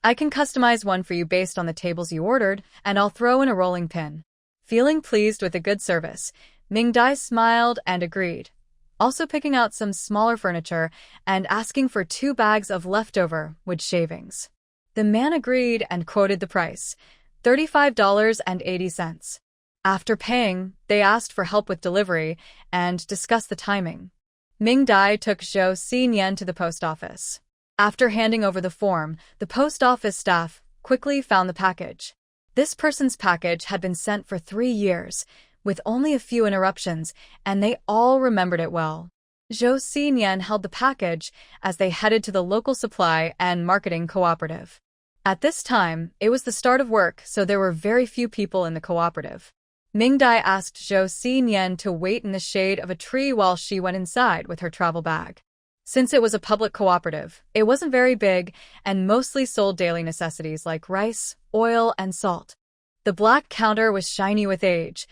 "I can customize one for you based on the tables you ordered, and I'll throw in a rolling pin." Feeling pleased with the good service, Ming Dai smiled and agreed, also picking out some smaller furniture and asking for 2 bags of leftover wood shavings. The man agreed and quoted the price, $35.80. After paying, they asked for help with delivery and discussed the timing. Ming Dai took Zhou Xinyan to the post office. After handing over the form, the post office staff quickly found the package. This person's package had been sent for 3 years, with only a few interruptions, and they all remembered it well. Zhou Xinyan held the package as they headed to the local supply and marketing cooperative. At this time, it was the start of work, so there were very few people in the cooperative. Ming Dai asked Zhou Xinyan to wait in the shade of a tree while she went inside with her travel bag. Since it was a public cooperative, it wasn't very big and mostly sold daily necessities like rice, oil, and salt. The black counter was shiny with age,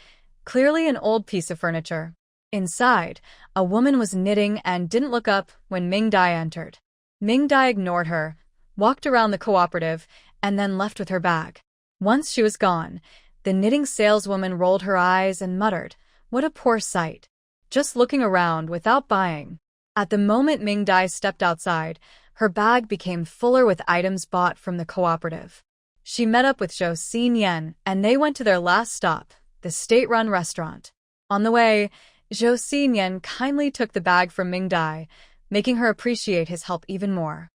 clearly an old piece of furniture. Inside, a woman was knitting and didn't look up when Ming Dai entered. Ming Dai ignored her, walked around the cooperative, and then left with her bag. Once she was gone, the knitting saleswoman rolled her eyes and muttered, "What a poor sight." Just looking around without buying. At the moment Ming Dai stepped outside, Her bag became fuller with items bought from the cooperative. She met up with Zhou Xinyan, and they went to their last stop, the state-run restaurant. On the way, Zhou Xinyan kindly took the bag from Ming Dai, making her appreciate his help even more.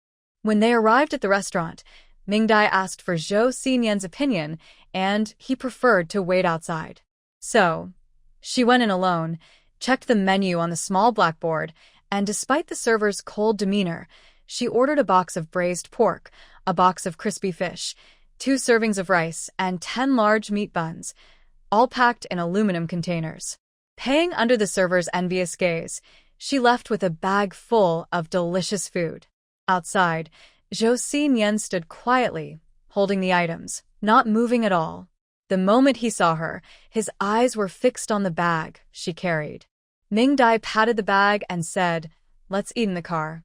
When they arrived at the restaurant, Ming Dai asked for Zhou Xinyan's opinion, and he preferred to wait outside. So, she went in alone, checked the menu on the small blackboard, and despite the server's cold demeanor, she ordered a box of braised pork, a box of crispy fish, 2 servings of rice, and 10 large meat buns, all packed in aluminum containers. Paying under the server's envious gaze, she left with a bag full of delicious food. Outside, Zhou Xinyan stood quietly, holding the items, not moving at all. The moment he saw her, his eyes were fixed on the bag she carried. Ming Dai patted the bag and said, "Let's eat in the car."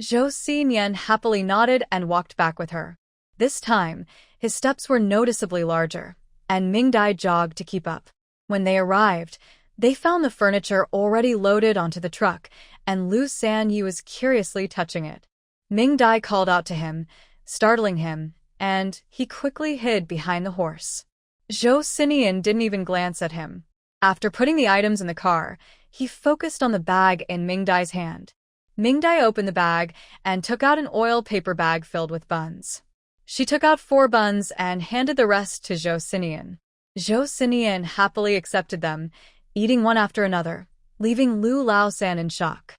Zhou Xinyan happily nodded and walked back with her. This time, his steps were noticeably larger, and Ming Dai jogged to keep up. When they arrived, they found the furniture already loaded onto the truck, and Lu Sanyi was curiously touching it. Ming Dai called out to him, startling him, and he quickly hid behind the horse. Zhou Sinian didn't even glance at him. After putting the items in the car, he focused on the bag in Ming Dai's hand. Ming Dai opened the bag and took out an oil paper bag filled with buns. She took out 4 buns and handed the rest to Zhou Sinian. Zhou Sinian happily accepted them, eating one after another, leaving Lu Laosan in shock.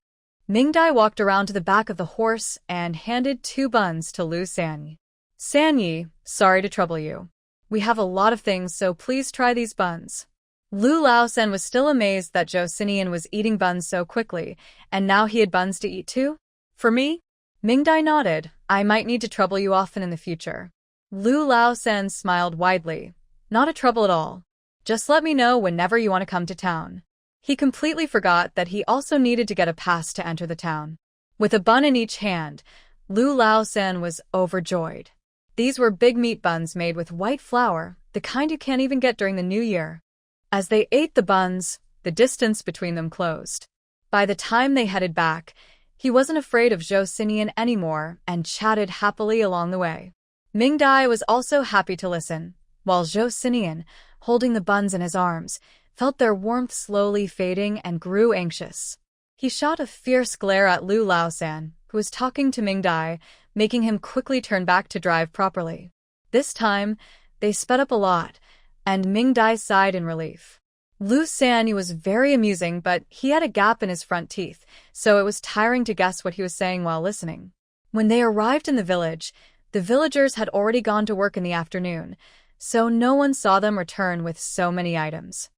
Ming Dai walked around to the back of the horse and handed 2 buns to Lu Sanyi. "Sanyi, sorry to trouble you. We have a lot of things, so please try these buns." Lu Laosan was still amazed that Zhou Sinian was eating buns so quickly, and now he had buns to eat too? "For me?" Ming Dai nodded. "I might need to trouble you often in the future." Lu Laosan smiled widely. "Not a trouble at all. Just let me know whenever you want to come to town." He completely forgot that he also needed to get a pass to enter the town. With a bun in each hand, Lu Laosan was overjoyed. These were big meat buns made with white flour, the kind you can't even get during the New Year. As they ate the buns, the distance between them closed. By the time they headed back, he wasn't afraid of Zhou Sinian anymore and chatted happily along the way. Ming Dai was also happy to listen, while Zhou Sinian, holding the buns in his arms, felt their warmth slowly fading and grew anxious. He shot a fierce glare at Lu Laosan, who was talking to Ming Dai, making him quickly turn back to drive properly. This time, they sped up a lot, and Ming Dai sighed in relief. Lu Sanyi was very amusing, but he had a gap in his front teeth, so it was tiring to guess what he was saying while listening. When they arrived in the village, the villagers had already gone to work in the afternoon, so no one saw them return with so many items.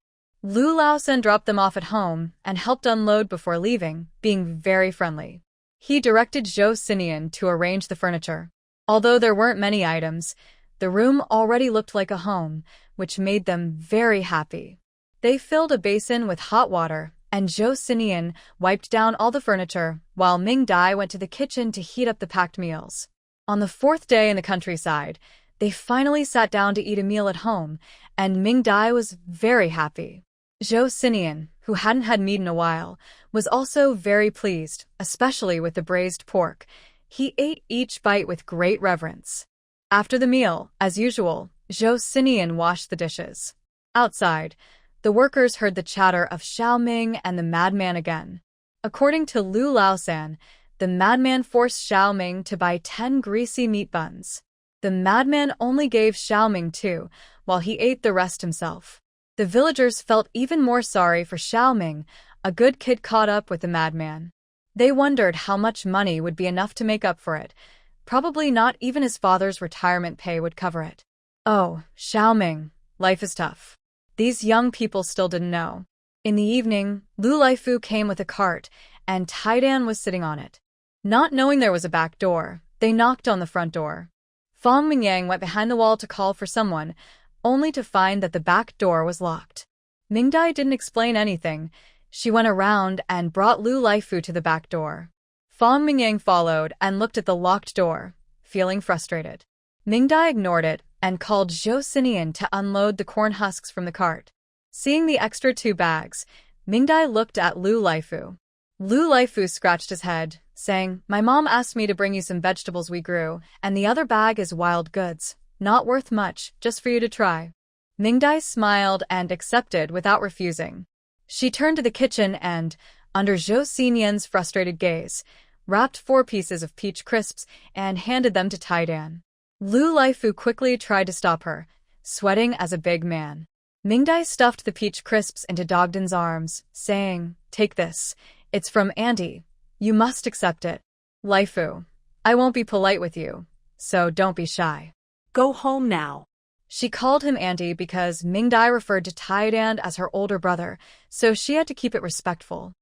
Lu Laosan dropped them off at home and helped unload before leaving, being very friendly. He directed Zhou Sinian to arrange the furniture. Although there weren't many items, the room already looked like a home, which made them very happy. They filled a basin with hot water, and Zhou Sinian wiped down all the furniture, while Ming Dai went to the kitchen to heat up the packed meals. On the 4th day in the countryside, they finally sat down to eat a meal at home, and Ming Dai was very happy. Zhou Sinian, who hadn't had meat in a while, was also very pleased, especially with the braised pork. He ate each bite with great reverence. After the meal, as usual, Zhou Sinian washed the dishes. Outside, the workers heard the chatter of Xiao Ming and the madman again. According to Lu Laosan, the madman forced Xiao Ming to buy 10 greasy meat buns. The madman only gave Xiao Ming 2, while he ate the rest himself. The villagers felt even more sorry for Xiao Ming, a good kid caught up with the madman. They wondered how much money would be enough to make up for it. Probably not even his father's retirement pay would cover it. Oh, Xiao Ming, life is tough. These young people still didn't know. In the evening, Lu Laifu came with a cart, and Taidan was sitting on it. Not knowing there was a back door, they knocked on the front door. Fong Mingyang went behind the wall to call for someone, only to find that the back door was locked. Ming Dai didn't explain anything. She went around and brought Lu Laifu to the back door. Fong Mingyang followed and looked at the locked door, feeling frustrated. Ming Dai ignored it and called Zhou Sinian to unload the corn husks from the cart. Seeing the extra 2 bags, Ming Dai looked at Lu Laifu. Lu Laifu scratched his head, saying, "My mom asked me to bring you some vegetables we grew, and the other bag is wild goods. Not worth much, just for you to try." Mingdai smiled and accepted without refusing. She turned to the kitchen and, under Zhou Xinian's frustrated gaze, wrapped 4 pieces of peach crisps and handed them to Taidan. Lu Laifu quickly tried to stop her, sweating as a big man. Mingdai stuffed the peach crisps into Dogden's arms, saying, "Take this. It's from Auntie. You must accept it. Laifu, I won't be polite with you, so don't be shy." Go home now. She called him Auntie because Mingdai referred to Taidan as her older brother, so she had to keep it respectful.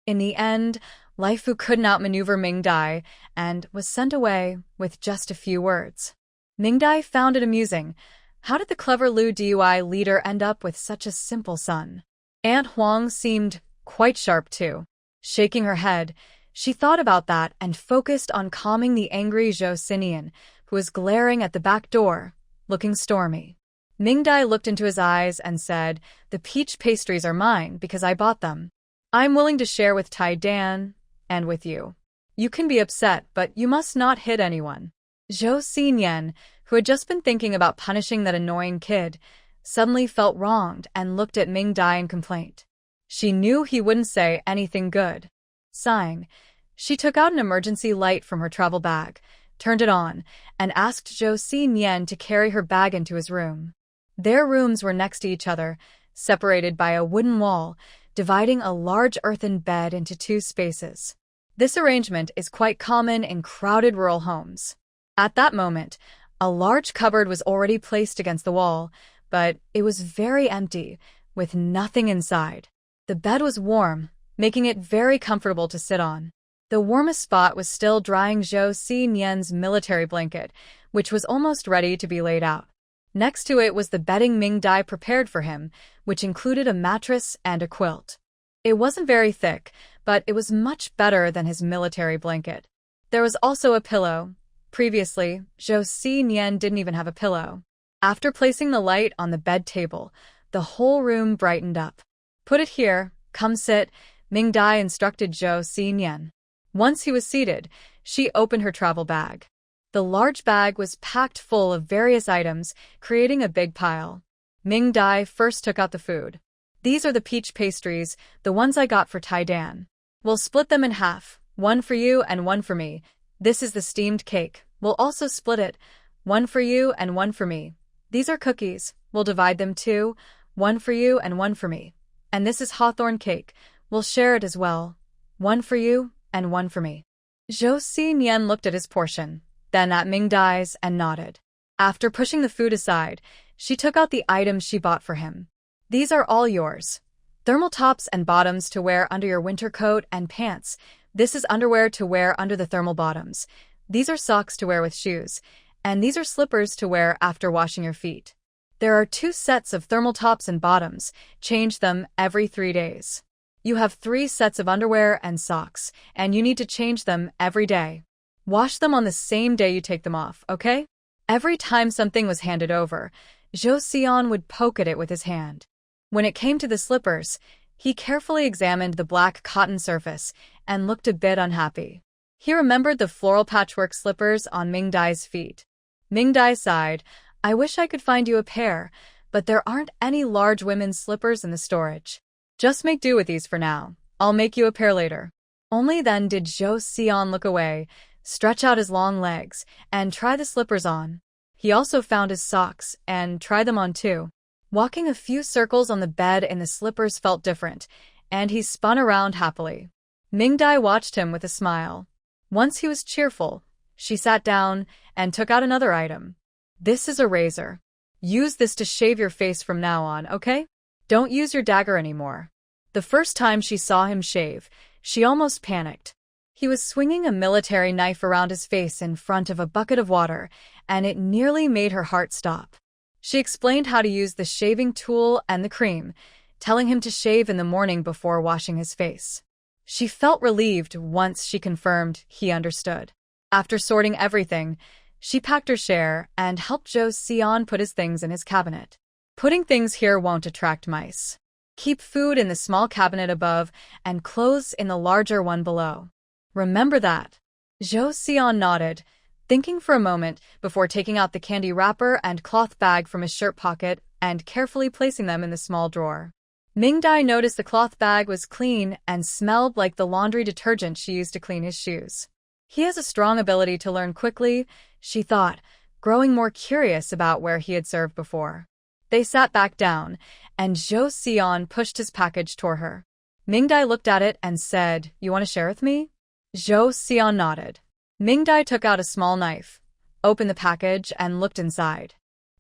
In the end, Laifu couldn't outmaneuver Mingdai and was sent away with just a few words. Mingdai found it amusing. How did the clever Lu Dui leader end up with such a simple son? Aunt Huang seemed quite sharp too. Shaking her head, she thought about that and focused on calming the angry Zhou Sinian, who was glaring at the back door, looking stormy. Mingdai looked into his eyes and said, "The peach pastries are mine because I bought them. I'm willing to share with Taidan and with you. You can be upset, but you must not hit anyone." Zhou Xinian, who had just been thinking about punishing that annoying kid, suddenly felt wronged and looked at Mingdai in complaint. She knew he wouldn't say anything good. Sighing, she took out an emergency light from her travel bag, turned it on, and asked Zhou Xinian to carry her bag into his room. Their rooms were next to each other, separated by a wooden wall, dividing a large earthen bed into 2 spaces. This arrangement is quite common in crowded rural homes. At that moment, a large cupboard was already placed against the wall, but it was very empty, with nothing inside. The bed was warm, making it very comfortable to sit on. The warmest spot was still drying Zhou Xinian's military blanket, which was almost ready to be laid out. Next to it was the bedding Mingdai prepared for him, which included a mattress and a quilt. It wasn't very thick, but it was much better than his military blanket. There was also a pillow. Previously, Zhou Xinian didn't even have a pillow. After placing the light on the bed table, the whole room brightened up. "Put it here, come sit," Mingdai instructed Zhou Xinian. Once he was seated, she opened her travel bag. The large bag was packed full of various items, creating a big pile. Mingdai first took out the food. "These are the peach pastries, the ones I got for Taidan. We'll split them in half, 1 for you and 1 for me. This is the steamed cake. We'll also split it, 1 for you and 1 for me. These are cookies. We'll divide them too, 1 for you and 1 for me. And this is hawthorn cake. We'll share it as well, 1 for you and 1 for me." Zhou Xinian looked at his portion, then at Mingdai's and nodded. After pushing the food aside, she took out the items she bought for him. "These are all yours. Thermal tops and bottoms to wear under your winter coat and pants. This is underwear to wear under the thermal bottoms. These are socks to wear with shoes. And these are slippers to wear after washing your feet. There are 2 sets of thermal tops and bottoms. Change them every 3 days. You have 3 sets of underwear and socks, and you need to change them every day. Wash them on the same day you take them off, okay?" Every time something was handed over, Zhou Xian would poke at it with his hand. When it came to the slippers, he carefully examined the black cotton surface and looked a bit unhappy. He remembered the floral patchwork slippers on Mingdai's feet. Mingdai sighed, "I wish I could find you a pair, but there aren't any large women's slippers in the storage. Just make do with these for now. I'll make you a pair later." Only then did Zhou Xian look away, stretch out his long legs, and try the slippers on. He also found his socks and tried them on too. Walking a few circles on the bed in the slippers felt different, and he spun around happily. Mingdai watched him with a smile. Once he was cheerful, she sat down and took out another item. "This is a razor. Use this to shave your face from now on, okay? Don't use your dagger anymore." The first time she saw him shave, she almost panicked. He was swinging a military knife around his face in front of a bucket of water, and it nearly made her heart stop. She explained how to use the shaving tool and the cream, telling him to shave in the morning before washing his face. She felt relieved once she confirmed he understood. After sorting everything, she packed her share and helped Zhou Xian put his things in his cabinet. "Putting things here won't attract mice. Keep food in the small cabinet above and clothes in the larger one below." Remember that. Zhou Xian nodded, thinking for a moment before taking out the candy wrapper and cloth bag from his shirt pocket and carefully placing them in the small drawer. Mingdai noticed the cloth bag was clean and smelled like the laundry detergent she used to clean his shoes. He has a strong ability to learn quickly, she thought, growing more curious about where he had served before. They sat back down, and Zhou Xian pushed his package toward her. Mingdai looked at it and said, "You want to share with me?" Zhou Xian nodded. Mingdai took out a small knife, opened the package, and looked inside.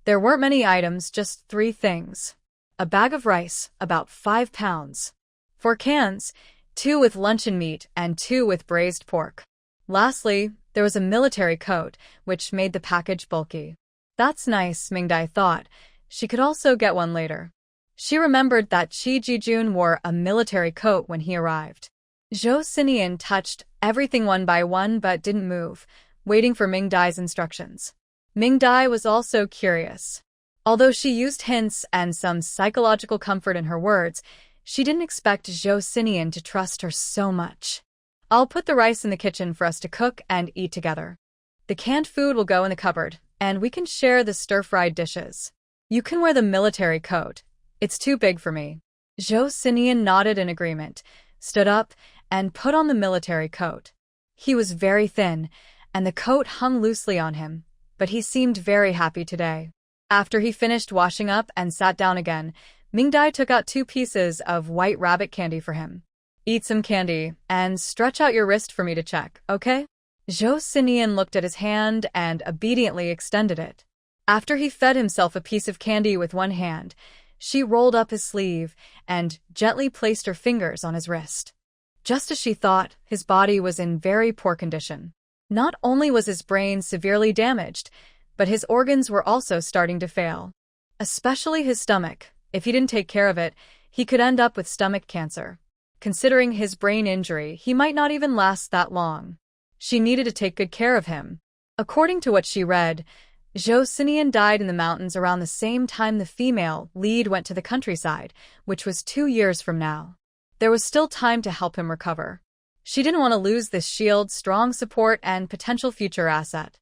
There weren't many items, just 3 things. A bag of rice, about 5 pounds. 4 cans, 2 with luncheon meat and 2 with braised pork. Lastly, there was a military coat, which made the package bulky. That's nice, Mingdai thought. She could also get one later. She remembered that Qi Jijun wore a military coat when he arrived. Zhou Sinian touched everything one by one but didn't move, waiting for Mingdai's instructions. Mingdai was also curious. Although she used hints and some psychological comfort in her words, she didn't expect Zhou Sinian to trust her so much. "I'll put the rice in the kitchen for us to cook and eat together. The canned food will go in the cupboard, and we can share the stir-fried dishes. You can wear the military coat. It's too big for me." Zhou Sinian nodded in agreement, stood up, and put on the military coat. He was very thin, and the coat hung loosely on him, but he seemed very happy today. After he finished washing up and sat down again, Mingdai took out 2 pieces of white rabbit candy for him. "Eat some candy, and stretch out your wrist for me to check, okay?" Zhou Sinian looked at his hand and obediently extended it. After he fed himself a piece of candy with one hand, she rolled up his sleeve and gently placed her fingers on his wrist. Just as she thought, his body was in very poor condition. Not only was his brain severely damaged, but his organs were also starting to fail. Especially his stomach. If he didn't take care of it, he could end up with stomach cancer. Considering his brain injury, he might not even last that long. She needed to take good care of him. According to what she read, Zhou Sinian died in the mountains around the same time the female lead went to the countryside, which was 2 years from now. There was still time to help him recover. She didn't want to lose this shield, strong support, and potential future asset.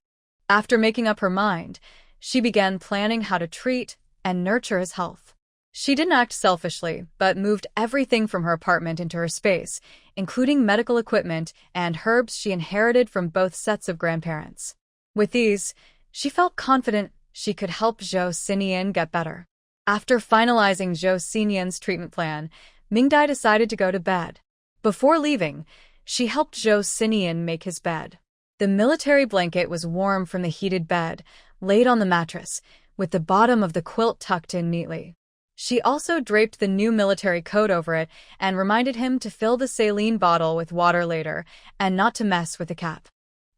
After making up her mind, she began planning how to treat and nurture his health. She didn't act selfishly, but moved everything from her apartment into her space, including medical equipment and herbs she inherited from both sets of grandparents. With these, she felt confident she could help Zhou Sinian get better. After finalizing Zhou Sinian's treatment plan, Mingdai decided to go to bed. Before leaving, she helped Zhou Sinian make his bed. The military blanket was warm from the heated bed, laid on the mattress, with the bottom of the quilt tucked in neatly. She also draped the new military coat over it and reminded him to fill the saline bottle with water later and not to mess with the cap.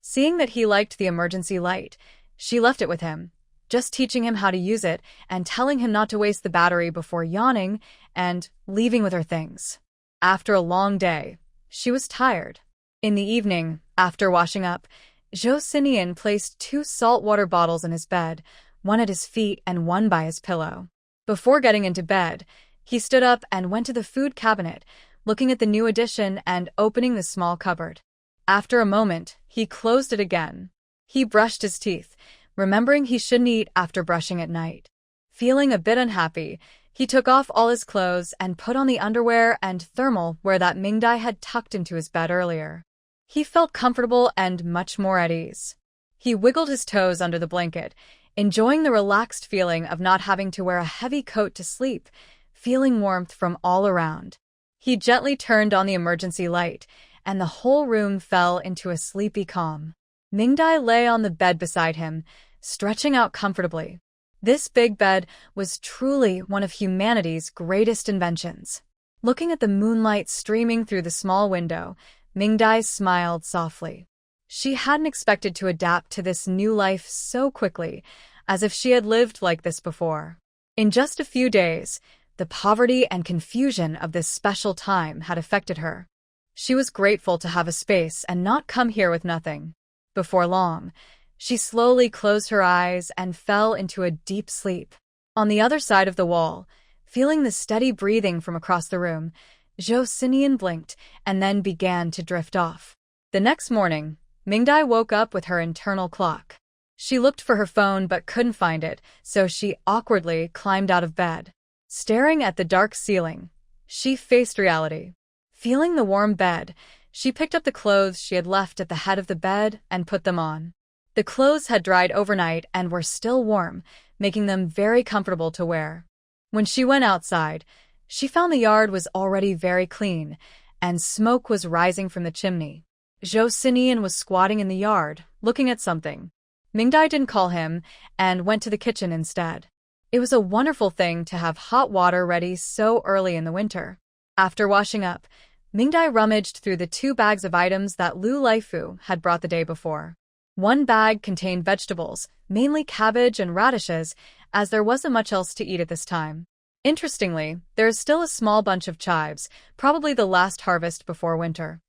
Seeing that he liked the emergency light, she left it with him, just teaching him how to use it and telling him not to waste the battery before yawning and leaving with her things. After a long day, she was tired. In the evening, after washing up, Zhou Sinian placed 2 saltwater bottles in his bed, one at his feet and one by his pillow. Before getting into bed, he stood up and went to the food cabinet, looking at the new addition and opening the small cupboard. After a moment, he closed it again. He brushed his teeth, remembering he shouldn't eat after brushing at night. Feeling a bit unhappy, he took off all his clothes and put on the underwear and thermal wear that Mingdai had tucked into his bed earlier. He felt comfortable and much more at ease. He wiggled his toes under the blanket, enjoying the relaxed feeling of not having to wear a heavy coat to sleep, feeling warmth from all around. He gently turned on the emergency light, and the whole room fell into a sleepy calm. Mingdai lay on the bed beside him, stretching out comfortably. This big bed was truly one of humanity's greatest inventions. Looking at the moonlight streaming through the small window, Mingdai smiled softly. She hadn't expected to adapt to this new life so quickly, as if she had lived like this before. In just a few days, the poverty and confusion of this special time had affected her. She was grateful to have a space and not come here with nothing. Before long, she slowly closed her eyes and fell into a deep sleep. On the other side of the wall, feeling the steady breathing from across the room, Zhou Sinian blinked and then began to drift off. The next morning, Mingdai woke up with her internal clock. She looked for her phone but couldn't find it, so she awkwardly climbed out of bed. Staring at the dark ceiling, she faced reality. Feeling the warm bed, she picked up the clothes she had left at the head of the bed and put them on. The clothes had dried overnight and were still warm, making them very comfortable to wear. When she went outside, she found the yard was already very clean, and smoke was rising from the chimney. Sinian was squatting in the yard, looking at something. Mingdai didn't call him and went to the kitchen instead. It was a wonderful thing to have hot water ready so early in the winter. After washing up, Mingdai rummaged through the 2 bags of items that Lu Laifu had brought the day before. One bag contained vegetables, mainly cabbage and radishes, as there wasn't much else to eat at this time. Interestingly, there is still a small bunch of chives, probably the last harvest before winter.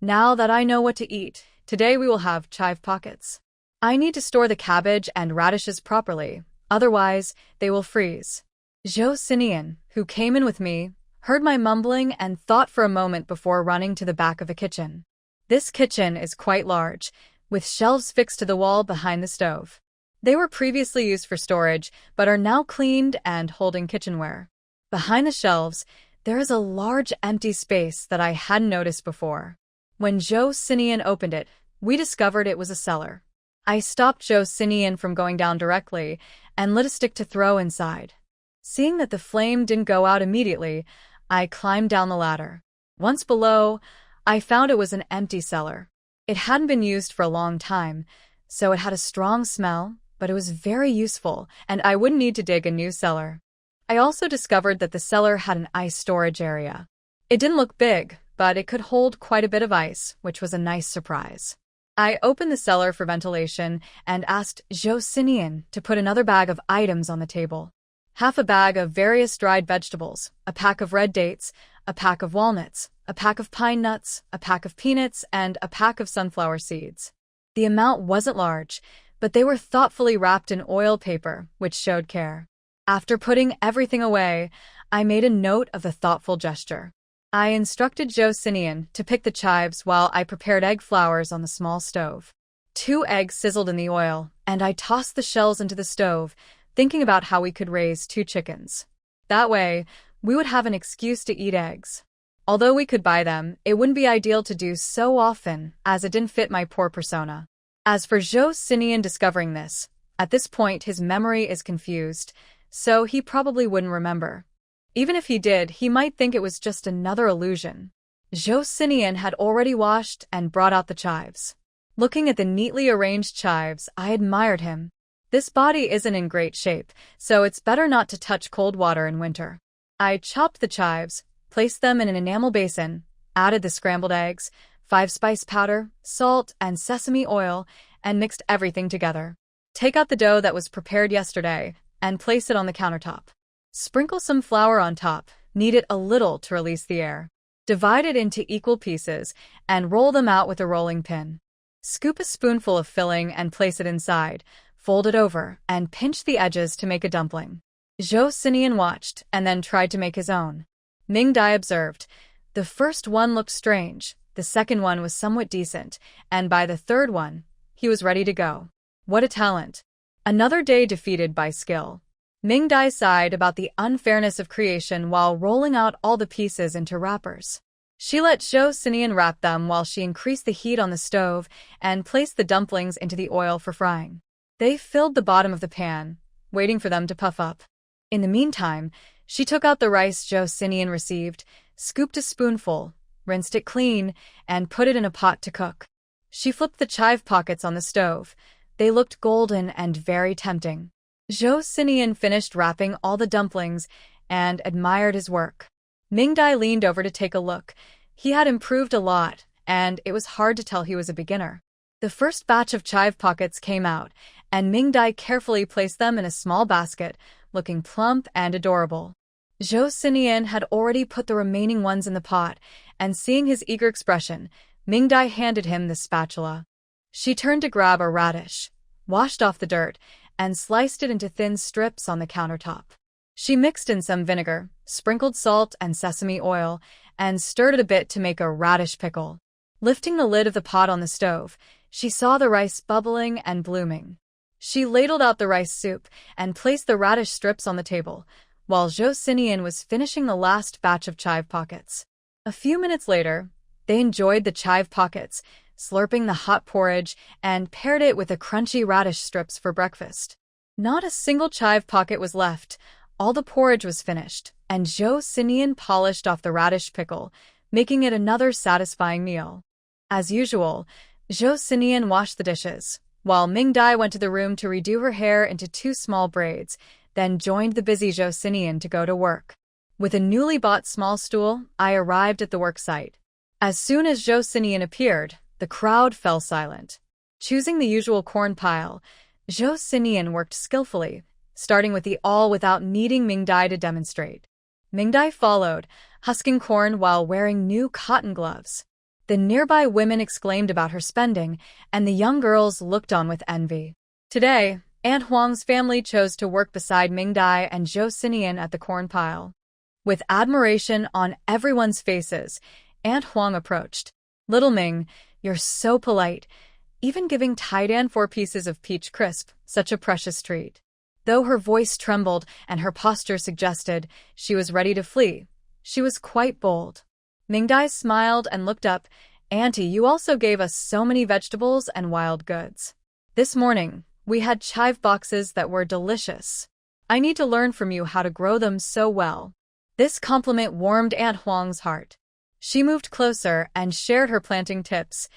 Now that I know what to eat, today we will have chive pockets. I need to store the cabbage and radishes properly, otherwise they will freeze. Sinian, who came in with me, heard my mumbling and thought for a moment before running to the back of the kitchen. This kitchen is quite large, with shelves fixed to the wall behind the stove. They were previously used for storage, but are now cleaned and holding kitchenware. Behind the shelves, there is a large empty space that I hadn't noticed before. When Sinian opened it, we discovered it was a cellar. I stopped Sinian from going down directly and lit a stick to throw inside. Seeing that the flame didn't go out immediately, I climbed down the ladder. Once below, I found it was an empty cellar. It hadn't been used for a long time, so it had a strong smell, but it was very useful, and I wouldn't need to dig a new cellar. I also discovered that the cellar had an ice storage area. It didn't look big, but it could hold quite a bit of ice, which was a nice surprise. I opened the cellar for ventilation and asked Sinian to put another bag of items on the table. Half a bag of various dried vegetables, a pack of red dates, a pack of walnuts, a pack of pine nuts, a pack of peanuts, and a pack of sunflower seeds. The amount wasn't large, but they were thoughtfully wrapped in oil paper, which showed care. After putting everything away, I made a note of the thoughtful gesture. I instructed Sinian to pick the chives while I prepared egg flowers on the small stove. 2 eggs sizzled in the oil, and I tossed the shells into the stove, thinking about how we could raise 2 chickens. That way, we would have an excuse to eat eggs. Although we could buy them, it wouldn't be ideal to do so often, as it didn't fit my poor persona. As for Sinian discovering this, at this point his memory is confused, so he probably wouldn't remember. Even if he did, he might think it was just another illusion. Sinian had already washed and brought out the chives. Looking at the neatly arranged chives, I admired him. This body isn't in great shape, so it's better not to touch cold water in winter. I chopped the chives, placed them in an enamel basin, added the scrambled eggs, 5-spice powder, salt, and sesame oil, and mixed everything together. Take out the dough that was prepared yesterday and place it on the countertop. Sprinkle some flour on top, knead it a little to release the air. Divide it into equal pieces and roll them out with a rolling pin. Scoop a spoonful of filling and place it inside, fold it over, and pinch the edges to make a dumpling. Sinian watched and then tried to make his own. Mingdai observed. The first one looked strange, the second one was somewhat decent, and by the third one, he was ready to go. What a talent! Another day defeated by skill. Mingdai sighed about the unfairness of creation while rolling out all the pieces into wrappers. She let Sinian wrap them while she increased the heat on the stove and placed the dumplings into the oil for frying. They filled the bottom of the pan, waiting for them to puff up. In the meantime, she took out the rice Sinian received, scooped a spoonful, rinsed it clean, and put it in a pot to cook. She flipped the chive pockets on the stove. They looked golden and very tempting. Sinian finished wrapping all the dumplings and admired his work. Mingdai leaned over to take a look. He had improved a lot, and it was hard to tell he was a beginner. The first batch of chive pockets came out, and Mingdai carefully placed them in a small basket, looking plump and adorable. Sinian had already put the remaining ones in the pot, and seeing his eager expression, Mingdai handed him the spatula. She turned to grab a radish, washed off the dirt, and sliced it into thin strips on the countertop. She mixed in some vinegar, sprinkled salt and sesame oil, and stirred it a bit to make a radish pickle. Lifting the lid of the pot on the stove, she saw the rice bubbling and blooming. She ladled out the rice soup and placed the radish strips on the table, while Sinian was finishing the last batch of chive pockets. A few minutes later, they enjoyed the chive pockets, slurping the hot porridge, and paired it with the crunchy radish strips for breakfast. Not a single chive pocket was left, all the porridge was finished, and Sinian polished off the radish pickle, making it another satisfying meal. As usual, Sinian washed the dishes, while Mingdai went to the room to redo her hair into 2 small braids, then joined the busy Sinian to go to work. With a newly bought small stool, I arrived at the work site. As soon as Sinian appeared, the crowd fell silent. Choosing the usual corn pile, Sinian worked skillfully, starting with the awl without needing Mingdai to demonstrate. Mingdai followed, husking corn while wearing new cotton gloves. The nearby women exclaimed about her spending, and the young girls looked on with envy. Today, Aunt Huang's family chose to work beside Mingdai and Sinian at the corn pile. With admiration on everyone's faces, Aunt Huang approached. "Little Ming, you're so polite, even giving Taidan 4 pieces of peach crisp, such a precious treat." Though her voice trembled and her posture suggested she was ready to flee, she was quite bold. Mingdai smiled and looked up. "Auntie, you also gave us so many vegetables and wild goods. This morning, we had chive boxes that were delicious. I need to learn from you how to grow them so well." This compliment warmed Aunt Huang's heart. She moved closer and shared her planting tips,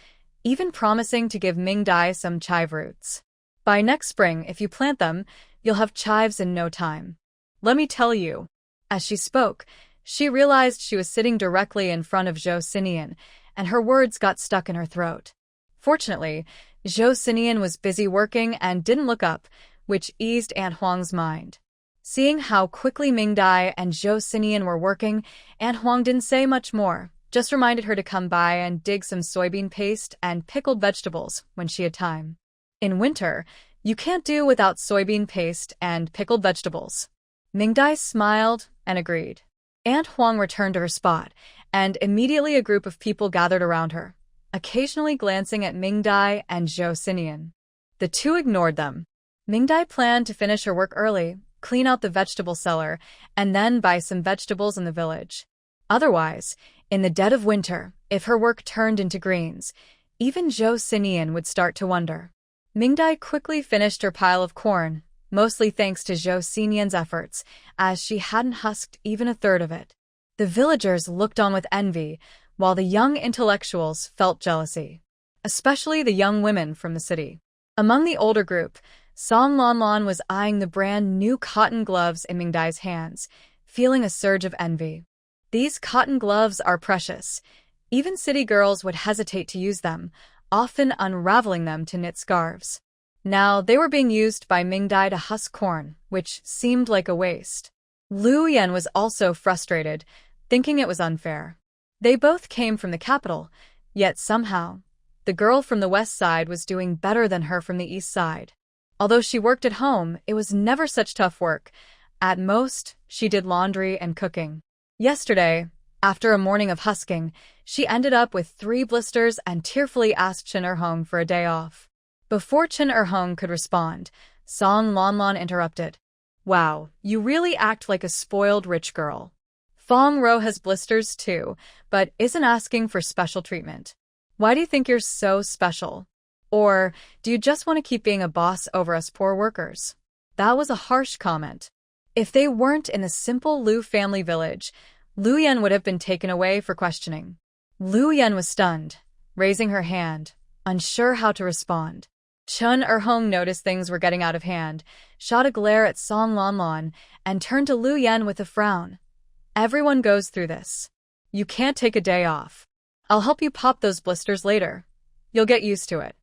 even promising to give Mingdai some chive roots. "By next spring, if you plant them, you'll have chives in no time. Let me tell you." As she spoke, she realized she was sitting directly in front of Sinian, and her words got stuck in her throat. Fortunately, Sinian was busy working and didn't look up, which eased Aunt Huang's mind. Seeing how quickly Mingdai and Sinian were working, Aunt Huang didn't say much more, just reminded her to come by and dig some soybean paste and pickled vegetables when she had time. In winter, you can't do without soybean paste and pickled vegetables. Mingdai smiled and agreed. Aunt Huang returned to her spot, and immediately a group of people gathered around her, occasionally glancing at Mingdai and Sinian. The two ignored them. Mingdai planned to finish her work early, clean out the vegetable cellar, and then buy some vegetables in the village. Otherwise, in the dead of winter, if her work turned into greens, even Sinian would start to wonder. Mingdai quickly finished her pile of corn, mostly thanks to Sinian's efforts, as she hadn't husked even a third of it. The villagers looked on with envy, while the young intellectuals felt jealousy, especially the young women from the city. Among the older group, Song Lanlan was eyeing the brand new cotton gloves in Mingdai's hands, feeling a surge of envy. These cotton gloves are precious. Even city girls would hesitate to use them, often unraveling them to knit scarves. Now they were being used by Mingdai to husk corn, which seemed like a waste. Lu Yan was also frustrated, thinking it was unfair. They both came from the capital, yet somehow, the girl from the west side was doing better than her from the east side. Although she worked at home, it was never such tough work. At most, she did laundry and cooking. Yesterday, after a morning of husking, she ended up with 3 blisters and tearfully asked Chen Er-hong for a day off. Before Chen Er-hong could respond, Song Lanlan interrupted. "Wow, you really act like a spoiled rich girl. Fong Row has blisters too, but isn't asking for special treatment. Why do you think you're so special? Or do you just want to keep being a boss over us poor workers?" That was a harsh comment. If they weren't in the simple Lu family village, Lu Yan would have been taken away for questioning. Lu Yan was stunned, raising her hand, unsure how to respond. Chen Er-hong noticed things were getting out of hand, shot a glare at Song Lanlan, and turned to Lu Yan with a frown. "Everyone goes through this. You can't take a day off. I'll help you pop those blisters later. You'll get used to it."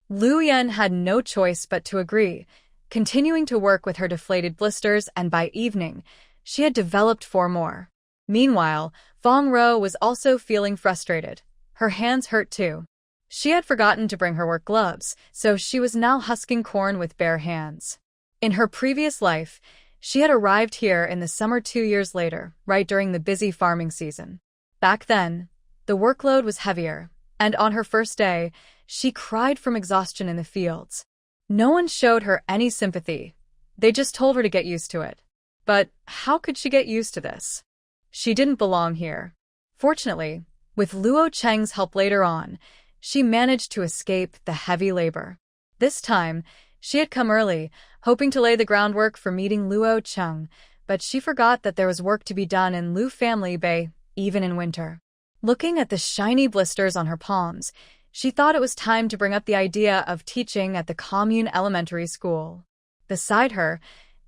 Lu Yan had no choice but to agree, continuing to work with her deflated blisters, and by evening, she had developed 4 more. Meanwhile, Fong Row was also feeling frustrated. Her hands hurt too. She had forgotten to bring her work gloves, so she was now husking corn with bare hands. In her previous life, she had arrived here in the summer 2 years later, right during the busy farming season. Back then, the workload was heavier, And on her first day, she cried from exhaustion in the fields. No one showed her any sympathy. They just told her to get used to it. But how could she get used to this? She didn't belong here. Fortunately, with Luo Cheng's help later on, she managed to escape the heavy labor. This time, she had come early, hoping to lay the groundwork for meeting Luo Cheng, but she forgot that there was work to be done in Lu Family Bay, even in winter. Looking at the shiny blisters on her palms, she thought it was time to bring up the idea of teaching at the commune elementary school. Beside her,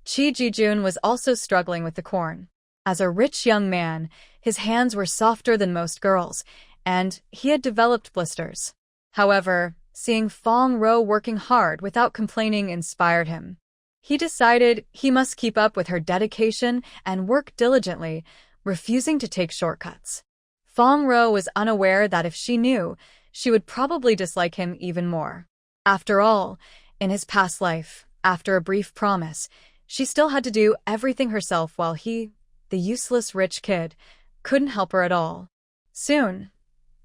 Chi Jijun was also struggling with the corn. As a rich young man, his hands were softer than most girls, and he had developed blisters. However, seeing Fong Row working hard without complaining inspired him. He decided he must keep up with her dedication and work diligently, refusing to take shortcuts. Fong Row was unaware that if she knew, she would probably dislike him even more. After all, in his past life, after a brief promise, she still had to do everything herself while he, the useless rich kid, couldn't help her at all. Soon,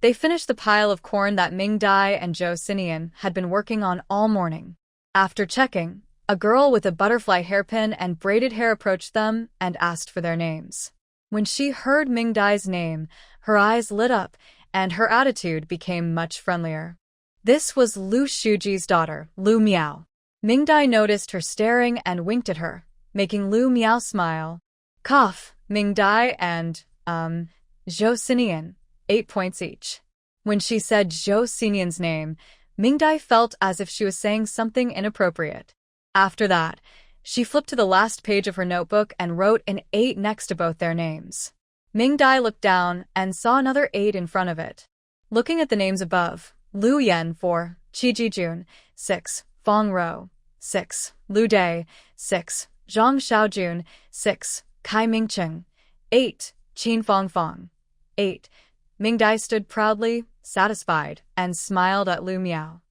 they finished the pile of corn that Ming Dai and Zhou Sinian had been working on all morning. After checking, a girl with a butterfly hairpin and braided hair approached them and asked for their names. When she heard Ming Dai's name, her eyes lit up and her attitude became much friendlier. This was Lu Shuji's daughter, Lu Miao. Ming Dai noticed her staring and winked at her, making Lu Miao smile. Cough, Ming Dai and, Zhou Sinian, 8 points each. When she said Zhou Sinian's name, Ming Dai felt as if she was saying something inappropriate. After that, she flipped to the last page of her notebook and wrote an 8 next to both their names. Ming Dai looked down and saw another 8 in front of it. Looking at the names above, Lu Yan 4, Qi Jijun 6, Fong Row 6, Lu Dai 6, Zhang Xiaojun 6, Kai Mingcheng 8, Qin Fong 8. Ming Dai stood proudly, satisfied, and smiled at Lu Miao.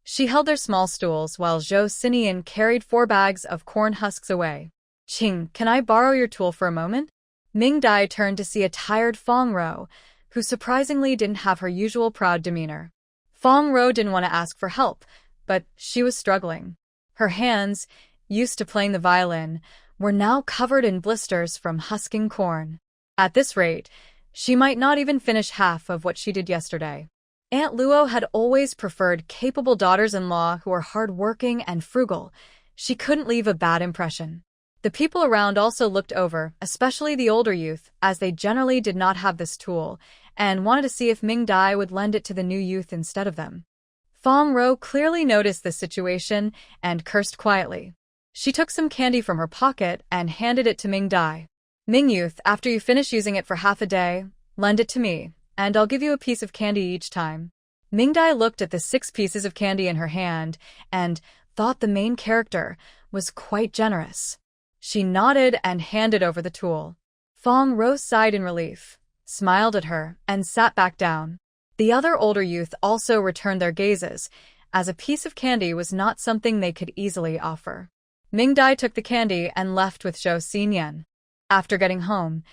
She held their small stools while Zhou Sinian carried 4 bags of corn husks away. Qing, can I borrow your tool for a moment? Ming Dai turned to see a tired Fong Row, who surprisingly didn't have her usual proud demeanor. Fong Row didn't want to ask for help, but she was struggling. Her hands, used to playing the violin, were now covered in blisters from husking corn. At this rate, she might not even finish half of what she did yesterday. Aunt Luo had always preferred capable daughters-in-law who were hard-working and frugal. She couldn't leave a bad impression. The people around also looked over, especially the older youth, as they generally did not have this tool, and wanted to see if Ming Dai would lend it to the new youth instead of them. Fong Row clearly noticed this situation and cursed quietly. She took some candy from her pocket and handed it to Ming Dai. Ming youth, after you finish using it for half a day, lend it to me, and I'll give you a piece of candy each time. Ming Dai looked at the 6 pieces of candy in her hand and thought the main character was quite generous. She nodded and handed over the tool. Fong Row sighed in relief, smiled at her, and sat back down. The other older youth also returned their gazes, as a piece of candy was not something they could easily offer. Ming Dai took the candy and left with Zhou Sinian. After getting home,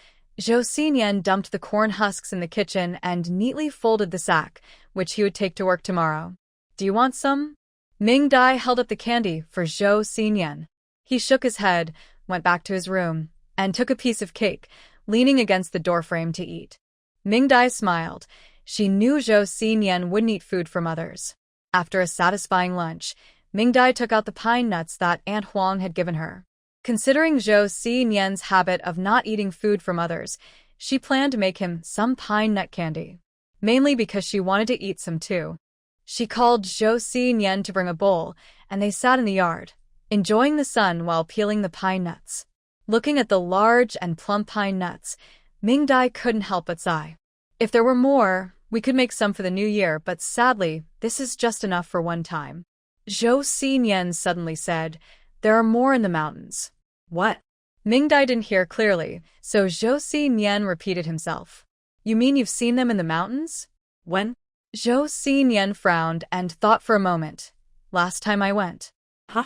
Zhou Sinian dumped the corn husks in the kitchen and neatly folded the sack, which he would take to work tomorrow. Do you want some? Ming Dai held up the candy for Zhou Sinian. He shook his head, went back to his room, and took a piece of cake, leaning against the doorframe to eat. Ming Dai smiled. She knew Zhou Sinian wouldn't eat food from others. After a satisfying lunch, Ming Dai took out the pine nuts that Aunt Huang had given her. Considering Zhou Sinian's habit of not eating food from others, she planned to make him some pine nut candy. Mainly because she wanted to eat some too. She called Zhou Sinian to bring a bowl, and they sat in the yard, enjoying the sun while peeling the pine nuts. Looking at the large and plump pine nuts, Ming Dai couldn't help but sigh. If there were more, we could make some for the new year, but sadly, this is just enough for one time. Zhou Sinian suddenly said, there are more in the mountains. What? Ming Dai didn't hear clearly, so Zhou Sinian repeated himself. You mean you've seen them in the mountains? When? Zhou Sinian frowned and thought for a moment. Last time I went. Huh?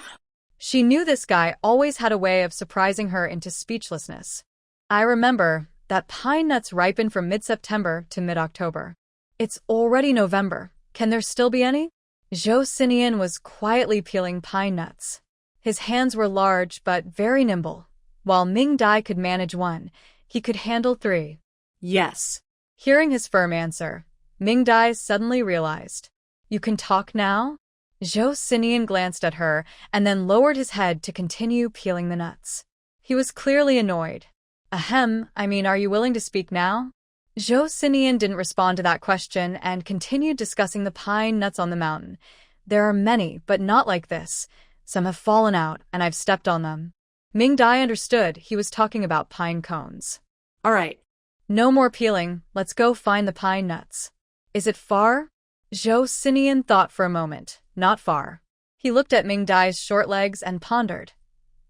She knew this guy always had a way of surprising her into speechlessness. I remember that pine nuts ripen from mid-September to mid-October. It's already November, Can there still be any? Sinian was quietly peeling pine nuts. His hands were large but very nimble. While Ming Dai could manage one, he could handle 3. Yes. Hearing his firm answer, Ming Dai suddenly realized. You can talk now? Sinian glanced at her and then lowered his head to continue peeling the nuts. He was clearly annoyed. Ahem, are you willing to speak now? Sinian didn't respond to that question and continued discussing the pine nuts on the mountain. There are many, but not like this. Some have fallen out, and I've stepped on them. Ming Dai understood he was talking about pine cones. All right. No more peeling, let's go find the pine nuts. Is it far? Sinian thought for a moment. Not far. He looked at Ming Dai's short legs and pondered.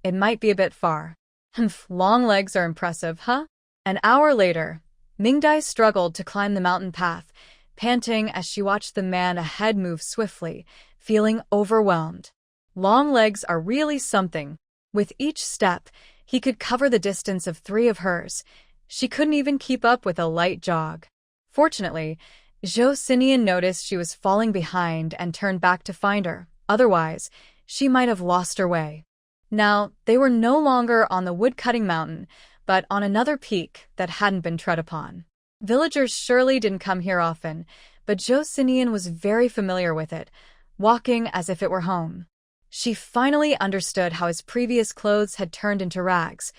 It might be a bit far. Humph, long legs are impressive, huh? An hour later, Ming Dai struggled to climb the mountain path, panting as she watched the man ahead move swiftly, feeling overwhelmed. Long legs are really something. With each step, he could cover the distance of 3 of hers. She couldn't even keep up with a light jog. Fortunately, Sinian noticed she was falling behind and turned back to find her. Otherwise, she might have lost her way. Now, they were no longer on the wood-cutting mountain, but on another peak that hadn't been tread upon. Villagers surely didn't come here often, but Sinian was very familiar with it, walking as if it were home. She finally understood how his previous clothes had turned into rags.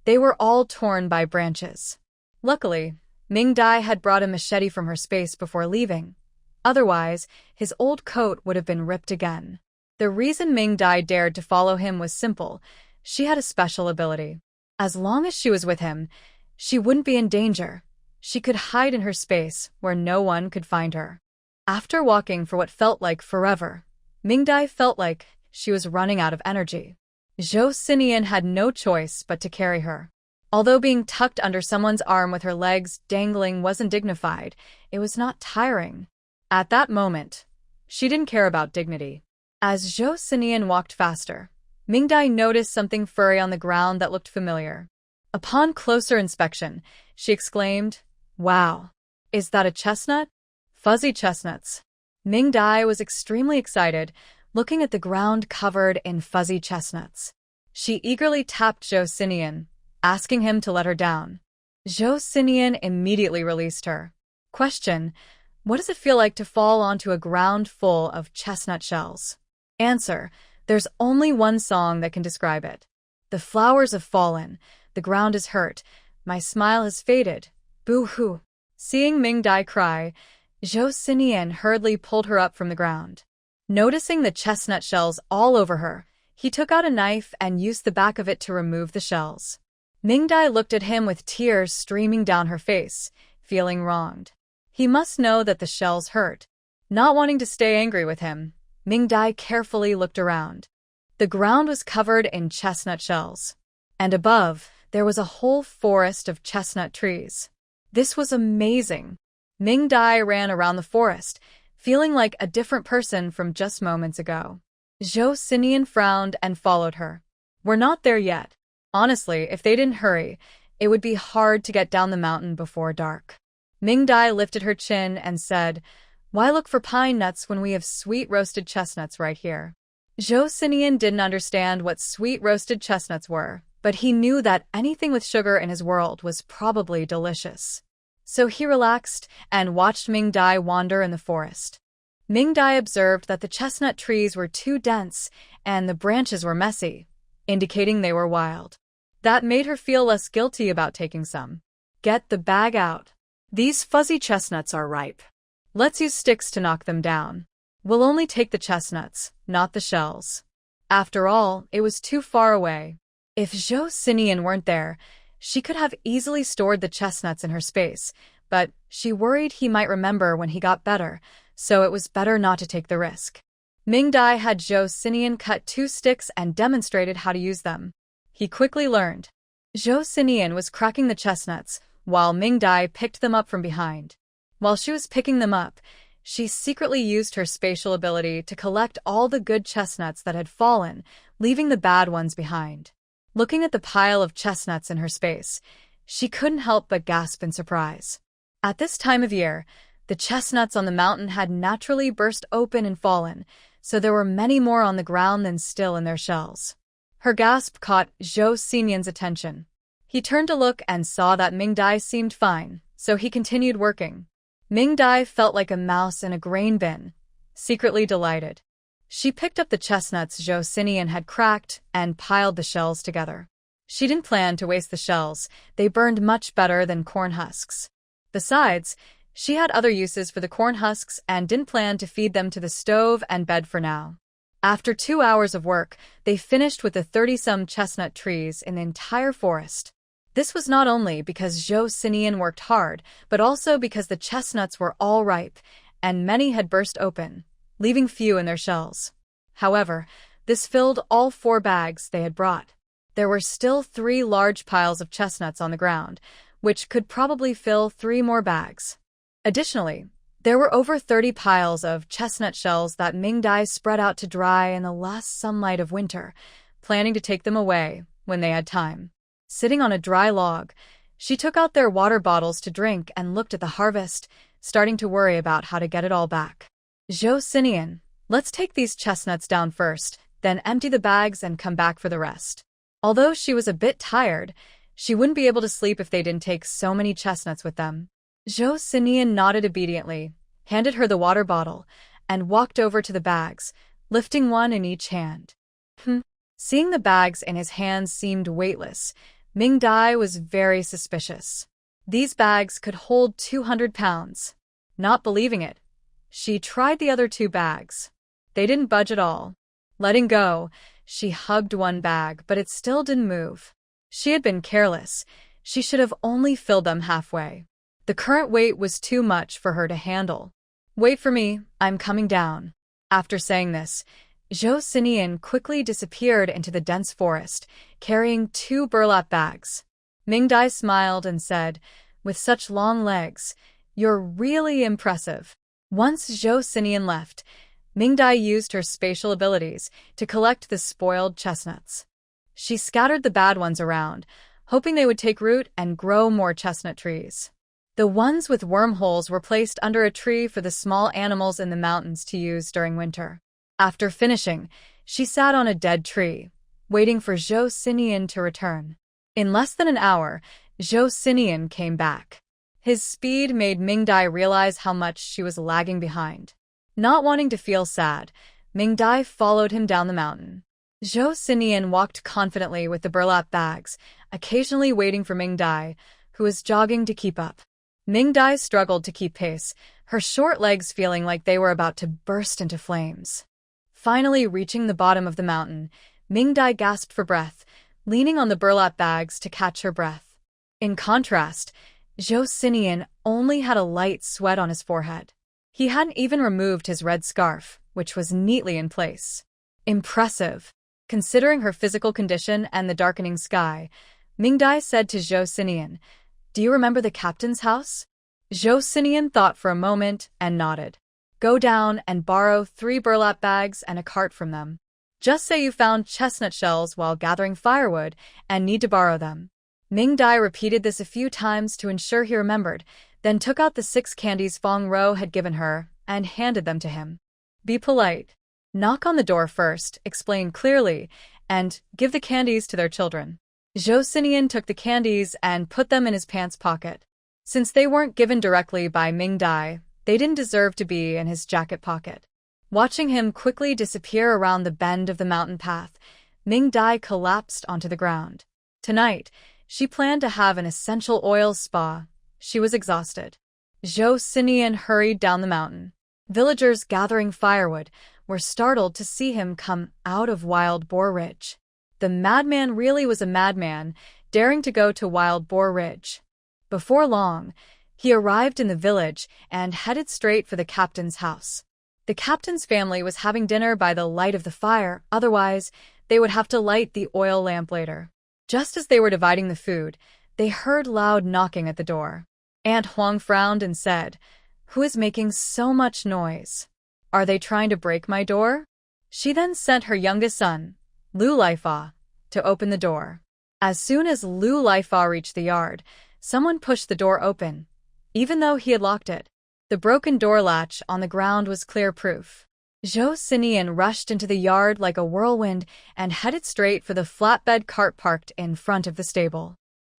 They were all torn by branches. Luckily, Ming Dai had brought a machete from her space before leaving. Otherwise, his old coat would have been ripped again. The reason Ming Dai dared to follow him was simple. She had a special ability. As long as she was with him, she wouldn't be in danger. She could hide in her space where no one could find her. After walking for what felt like forever, Ming Dai felt like she was running out of energy. Sinian had no choice but to carry her. Although being tucked under someone's arm with her legs dangling wasn't dignified, it was not tiring. At that moment, she didn't care about dignity. As Sinian walked faster, Ming Dai noticed something furry on the ground that looked familiar. Upon closer inspection, she exclaimed, "Wow! Is that a chestnut?" Fuzzy chestnuts. Ming Dai was extremely excited, looking at the ground covered in fuzzy chestnuts. She eagerly tapped Sinian, asking him to let her down. Sinian immediately released her. Question: what does it feel like to fall onto a ground full of chestnut shells? Answer: there's only one song that can describe it. The flowers have fallen, the ground is hurt, my smile has faded, boo-hoo. Seeing Ming Dai cry, Sinian hurriedly pulled her up from the ground. Noticing the chestnut shells all over her, he took out a knife and used the back of it to remove the shells. Ming Dai looked at him with tears streaming down her face, feeling wronged. He must know that the shells hurt. Not wanting to stay angry with him, Ming Dai carefully looked around. The ground was covered in chestnut shells, and above, there was a whole forest of chestnut trees. This was amazing. Ming Dai ran around the forest, feeling like a different person from just moments ago. Sinian frowned and followed her. We're not there yet. Honestly, if they didn't hurry, it would be hard to get down the mountain before dark. Ming Dai lifted her chin and said, "Why look for pine nuts when we have sweet roasted chestnuts right here?" Sinian didn't understand what sweet roasted chestnuts were, but he knew that anything with sugar in his world was probably delicious. So he relaxed and watched Ming Dai wander in the forest. Ming Dai observed that the chestnut trees were too dense and the branches were messy, indicating they were wild. That made her feel less guilty about taking some. Get the bag out. These fuzzy chestnuts are ripe. Let's use sticks to knock them down. We'll only take the chestnuts, not the shells. After all, it was too far away. If Sinian weren't there, she could have easily stored the chestnuts in her space, but she worried he might remember when he got better, so it was better not to take the risk. Ming Dai had Sinian cut 2 sticks and demonstrated how to use them. He quickly learned. Sinian was cracking the chestnuts, while Ming Dai picked them up from behind. While she was picking them up, she secretly used her spatial ability to collect all the good chestnuts that had fallen, leaving the bad ones behind. Looking at the pile of chestnuts in her space, she couldn't help but gasp in surprise. At this time of year, The chestnuts on the mountain had naturally burst open and fallen, so there were many more on the ground than still in their shells. Her gasp caught Zhou Xinian's attention. He turned to look and saw that Ming Dai seemed fine, so he continued working. Ming Dai felt like a mouse in a grain bin, secretly delighted. She picked up the chestnuts Zhou Xinian had cracked and piled the shells together. She didn't plan to waste the shells. They burned much better than corn husks. Besides, she had other uses for the corn husks and didn't plan to feed them to the stove and bed for now. After 2 hours of work, they finished with the 30-some chestnut trees in the entire forest. This was not only because Zhou Xinian worked hard, but also because the chestnuts were all ripe, and many had burst open, leaving few in their shells. However, this filled all 4 bags they had brought. There were still 3 large piles of chestnuts on the ground, which could probably fill 3 more bags. Additionally, there were over 30 piles of chestnut shells that Ming Dai spread out to dry in the last sunlight of winter, planning to take them away when they had time. Sitting on a dry log, she took out their water bottles to drink and looked at the harvest, starting to worry about how to get it all back. Zhou Xinian, let's take these chestnuts down first, then empty the bags and come back for the rest. Although she was a bit tired, she wouldn't be able to sleep if they didn't take so many chestnuts with them. Zhou Xinian nodded obediently, handed her the water bottle, and walked over to the bags, lifting one in each hand. Seeing the bags in his hands seemed weightless, Ming Dai was very suspicious. These bags could hold 200 pounds. Not believing it, she tried the other 2 bags. They didn't budge at all. Letting go, she hugged one bag, but it still didn't move. She had been careless. She should have only filled them halfway. The current weight was too much for her to handle. Wait for me, I'm coming down. After saying this, Zhou Xinian quickly disappeared into the dense forest, carrying 2 burlap bags. Ming Dai smiled and said, "With such long legs, you're really impressive." Once Zhou Xinian left, Ming Dai used her spatial abilities to collect the spoiled chestnuts. She scattered the bad ones around, hoping they would take root and grow more chestnut trees. The ones with wormholes were placed under a tree for the small animals in the mountains to use during winter. After finishing, she sat on a dead tree, waiting for Zhou Xinian to return. In less than an hour, Zhou Xinian came back. His speed made Ming Dai realize how much she was lagging behind. Not wanting to feel sad, Ming Dai followed him down the mountain. Zhou Xinian walked confidently with the burlap bags, occasionally waiting for Ming Dai, who was jogging to keep up. Ming Dai struggled to keep pace, her short legs feeling like they were about to burst into flames. Finally reaching the bottom of the mountain, Ming Dai gasped for breath, leaning on the burlap bags to catch her breath. In contrast, Zhou Xinian only had a light sweat on his forehead. He hadn't even removed his red scarf, which was neatly in place. Impressive. Considering her physical condition and the darkening sky, Ming Dai said to Zhou Xinian, "Do you remember the captain's house?" Zhou Xinian thought for a moment and nodded. "Go down and borrow 3 burlap bags and a cart from them. Just say you found chestnut shells while gathering firewood and need to borrow them." Ming Dai repeated this a few times to ensure he remembered, then took out the 6 candies Fong Row had given her and handed them to him. "Be polite. Knock on the door first, explain clearly, and give the candies to their children." Zhou Xinian took the candies and put them in his pants pocket. Since they weren't given directly by Ming Dai, they didn't deserve to be in his jacket pocket. Watching him quickly disappear around the bend of the mountain path, Ming Dai collapsed onto the ground. Tonight, she planned to have an essential oil spa. She was exhausted. Zhou Xinian hurried down the mountain. Villagers gathering firewood were startled to see him come out of Wild Boar Ridge. The madman really was a madman, daring to go to Wild Boar Ridge. Before long, he arrived in the village and headed straight for the captain's house. The captain's family was having dinner by the light of the fire, otherwise they would have to light the oil lamp later. Just as they were dividing the food, they heard loud knocking at the door. Aunt Huang frowned and said, "Who is making so much noise? Are they trying to break my door?" She then sent her youngest son, Lu Laifa, to open the door. As soon as Lu Laifa reached the yard, someone pushed the door open, even though he had locked it. The broken door latch on the ground was clear proof. Sinian rushed into the yard like a whirlwind and headed straight for the flatbed cart parked in front of the stable.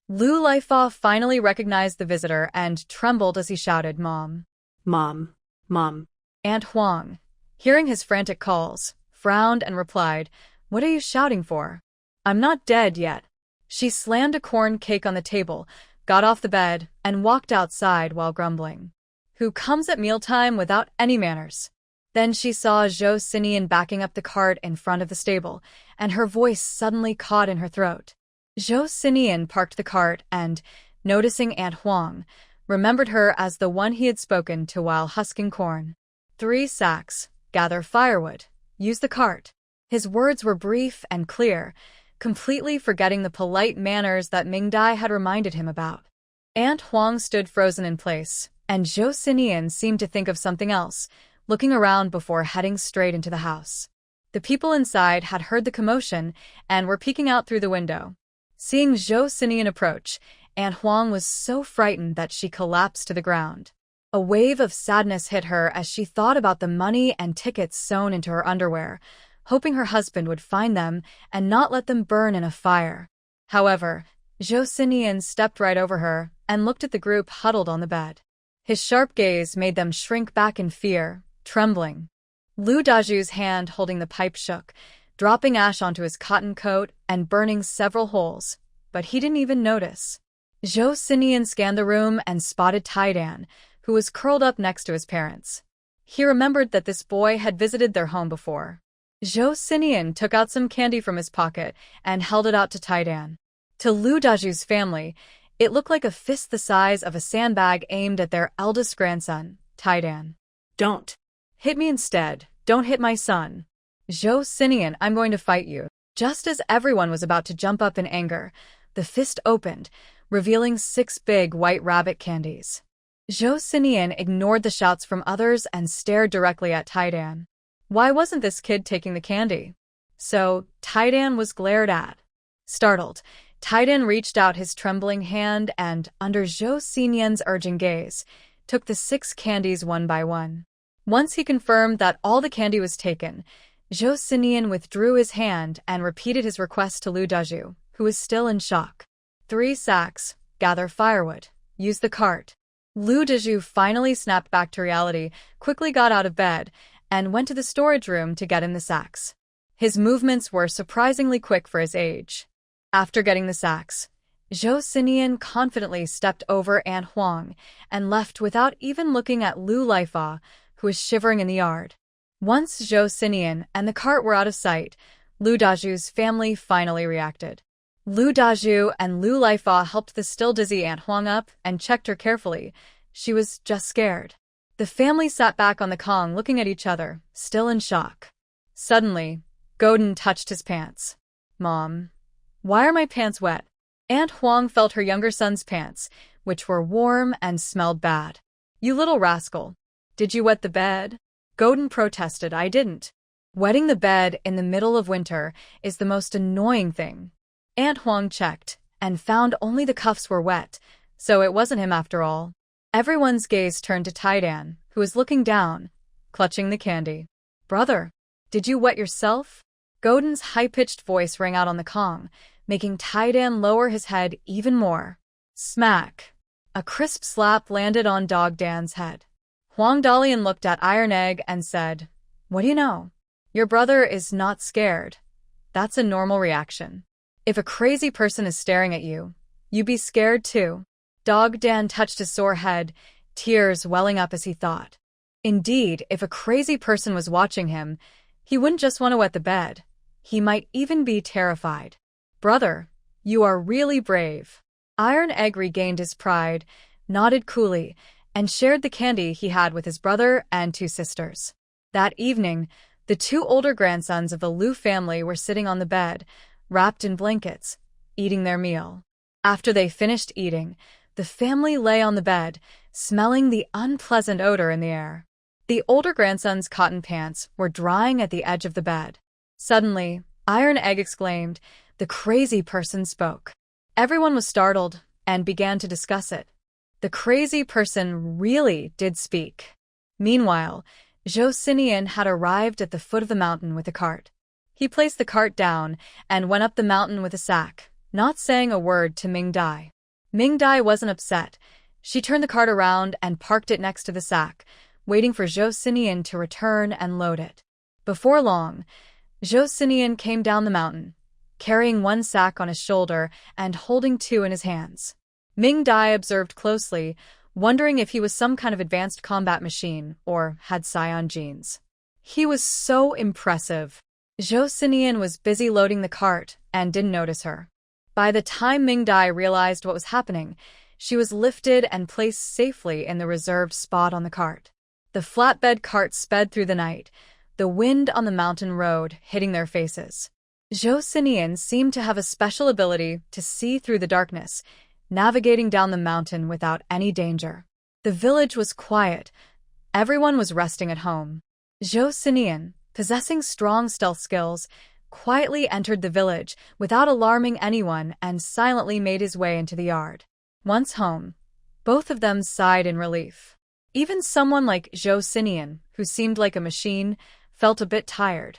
Lu Laifa finally recognized the visitor and trembled as he shouted, "Mom! Mom. Mom." Aunt Huang, hearing his frantic calls, frowned and replied, "What are you shouting for? I'm not dead yet." She slammed a corn cake on the table, got off the bed, and walked outside while grumbling. "Who comes at mealtime without any manners?" Then she saw Sinian backing up the cart in front of the stable, and her voice suddenly caught in her throat. Sinian parked the cart and, noticing Aunt Huang, remembered her as the one he had spoken to while husking corn. 3 sacks, gather firewood, use the cart. His words were brief and clear, completely forgetting the polite manners that Mingdai had reminded him about. Aunt Huang stood frozen in place, and Sinian seemed to think of something else, looking around before heading straight into the house. The people inside had heard the commotion and were peeking out through the window. Seeing Sinian approach, Aunt Huang was so frightened that she collapsed to the ground. A wave of sadness hit her as she thought about the money and tickets sewn into her underwear, hoping her husband would find them and not let them burn in a fire. However, Sinian stepped right over her and looked at the group huddled on the bed. His sharp gaze made them shrink back in fear, trembling. Lu Daju's hand holding the pipe shook, dropping ash onto his cotton coat and burning several holes, but he didn't even notice. Sinian scanned the room and spotted Taidan, who was curled up next to his parents. He remembered that this boy had visited their home before. Sinian took out some candy from his pocket and held it out to Taidan. To Lu Daju's family, it looked like a fist the size of a sandbag aimed at their eldest grandson, Taidan. "Don't. Hit me instead. Don't hit my son. Sinian, I'm going to fight you." Just as everyone was about to jump up in anger, the fist opened, revealing 6 big white rabbit candies. Sinian ignored the shouts from others and stared directly at Taidan. Why wasn't this kid taking the candy? So, Taidan was glared at. Startled, Taidan reached out his trembling hand and, under Sinian's urging gaze, took the 6 candies one by one. Once he confirmed that all the candy was taken, Sinian withdrew his hand and repeated his request to Lu Daju, who was still in shock. 3 sacks, gather firewood, use the cart. Lu Daju finally snapped back to reality, quickly got out of bed, and went to the storage room to get in the sacks. His movements were surprisingly quick for his age. After getting the sacks, Sinian confidently stepped over Aunt Huang and left without even looking at Lu Laifa, who was shivering in the yard. Once Sinian and the cart were out of sight, Lu Daju's family finally reacted. Lu Daju and Lu Laifa helped the still dizzy Aunt Huang up and checked her carefully. She was just scared. The family sat back on the Kong looking at each other, still in shock. Suddenly, Godin touched his pants. "Mom, why are my pants wet?" Aunt Huang felt her younger son's pants, which were warm and smelled bad. "You little rascal. Did you wet the bed?" Godin protested. "I didn't. Wetting the bed in the middle of winter is the most annoying thing." Aunt Huang checked and found only the cuffs were wet, so it wasn't him after all. Everyone's gaze turned to Taidan, who was looking down, clutching the candy. "Brother, did you wet yourself?" Godin's high-pitched voice rang out on the Kong, making Taidan lower his head even more. Smack! A crisp slap landed on Dog Dan's head. Huang Dalian looked at Iron Egg and said, "What do you know? Your brother is not scared. That's a normal reaction. If a crazy person is staring at you, you be scared too." Dog Dan touched his sore head, tears welling up as he thought. Indeed, if a crazy person was watching him, he wouldn't just want to wet the bed. He might even be terrified. "Brother, you are really brave." Iron Egg regained his pride, nodded coolly, and shared the candy he had with his brother and 2 sisters. That evening, the 2 older grandsons of the Lu family were sitting on the bed, wrapped in blankets, eating their meal. After they finished eating, the family lay on the bed, smelling the unpleasant odor in the air. The older grandson's cotton pants were drying at the edge of the bed. Suddenly, Iron Egg exclaimed, "The crazy person spoke." Everyone was startled and began to discuss it. The crazy person really did speak. Meanwhile, Sinian had arrived at the foot of the mountain with a cart. He placed the cart down and went up the mountain with a sack, not saying a word to Ming Dai. Ming Dai wasn't upset. She turned the cart around and parked it next to the sack, waiting for Sinian to return and load it. Before long, Sinian came down the mountain, carrying one sack on his shoulder and holding two in his hands. Ming Dai observed closely, wondering if he was some kind of advanced combat machine or had scion genes. He was so impressive. Sinian was busy loading the cart and didn't notice her. By the time Ming Dai realized what was happening, she was lifted and placed safely in the reserved spot on the cart. The flatbed cart sped through the night, the wind on the mountain road hitting their faces. Sinian seemed to have a special ability to see through the darkness, navigating down the mountain without any danger. The village was quiet. Everyone was resting at home. Sinian, possessing strong stealth skills, quietly entered the village without alarming anyone and silently made his way into the yard. Once home, both of them sighed in relief. Even someone like Sinian, who seemed like a machine, felt a bit tired.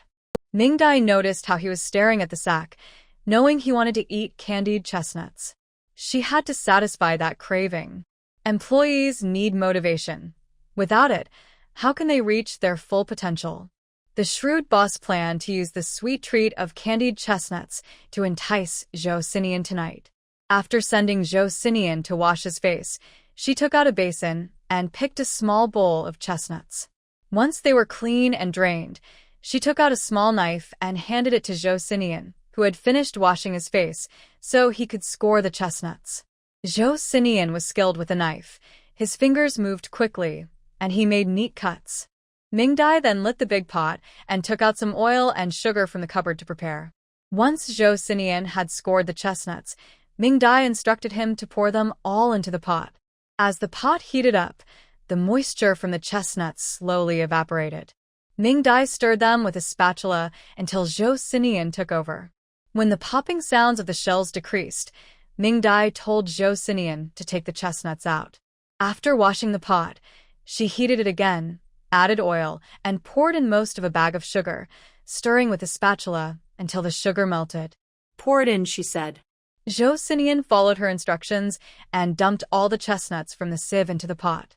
Ming Dai noticed how he was staring at the sack, knowing he wanted to eat candied chestnuts. She had to satisfy that craving. Employees need motivation. Without it, how can they reach their full potential? The shrewd boss planned to use the sweet treat of candied chestnuts to entice Sinian tonight. After sending Sinian to wash his face, she took out a basin and picked a small bowl of chestnuts. Once they were clean and drained, she took out a small knife and handed it to Sinian, who had finished washing his face, so he could score the chestnuts. Sinian was skilled with a knife. His fingers moved quickly, and he made neat cuts. Ming Dai then lit the big pot and took out some oil and sugar from the cupboard to prepare. Once Sinian had scored the chestnuts, Ming Dai instructed him to pour them all into the pot. As the pot heated up, the moisture from the chestnuts slowly evaporated. Ming Dai stirred them with a spatula until Sinian took over. When the popping sounds of the shells decreased, Ming Dai told Sinian to take the chestnuts out. After washing the pot, she heated it again, added oil, and poured in most of a bag of sugar, stirring with a spatula until the sugar melted. Pour it in, she said. Sinian followed her instructions and dumped all the chestnuts from the sieve into the pot.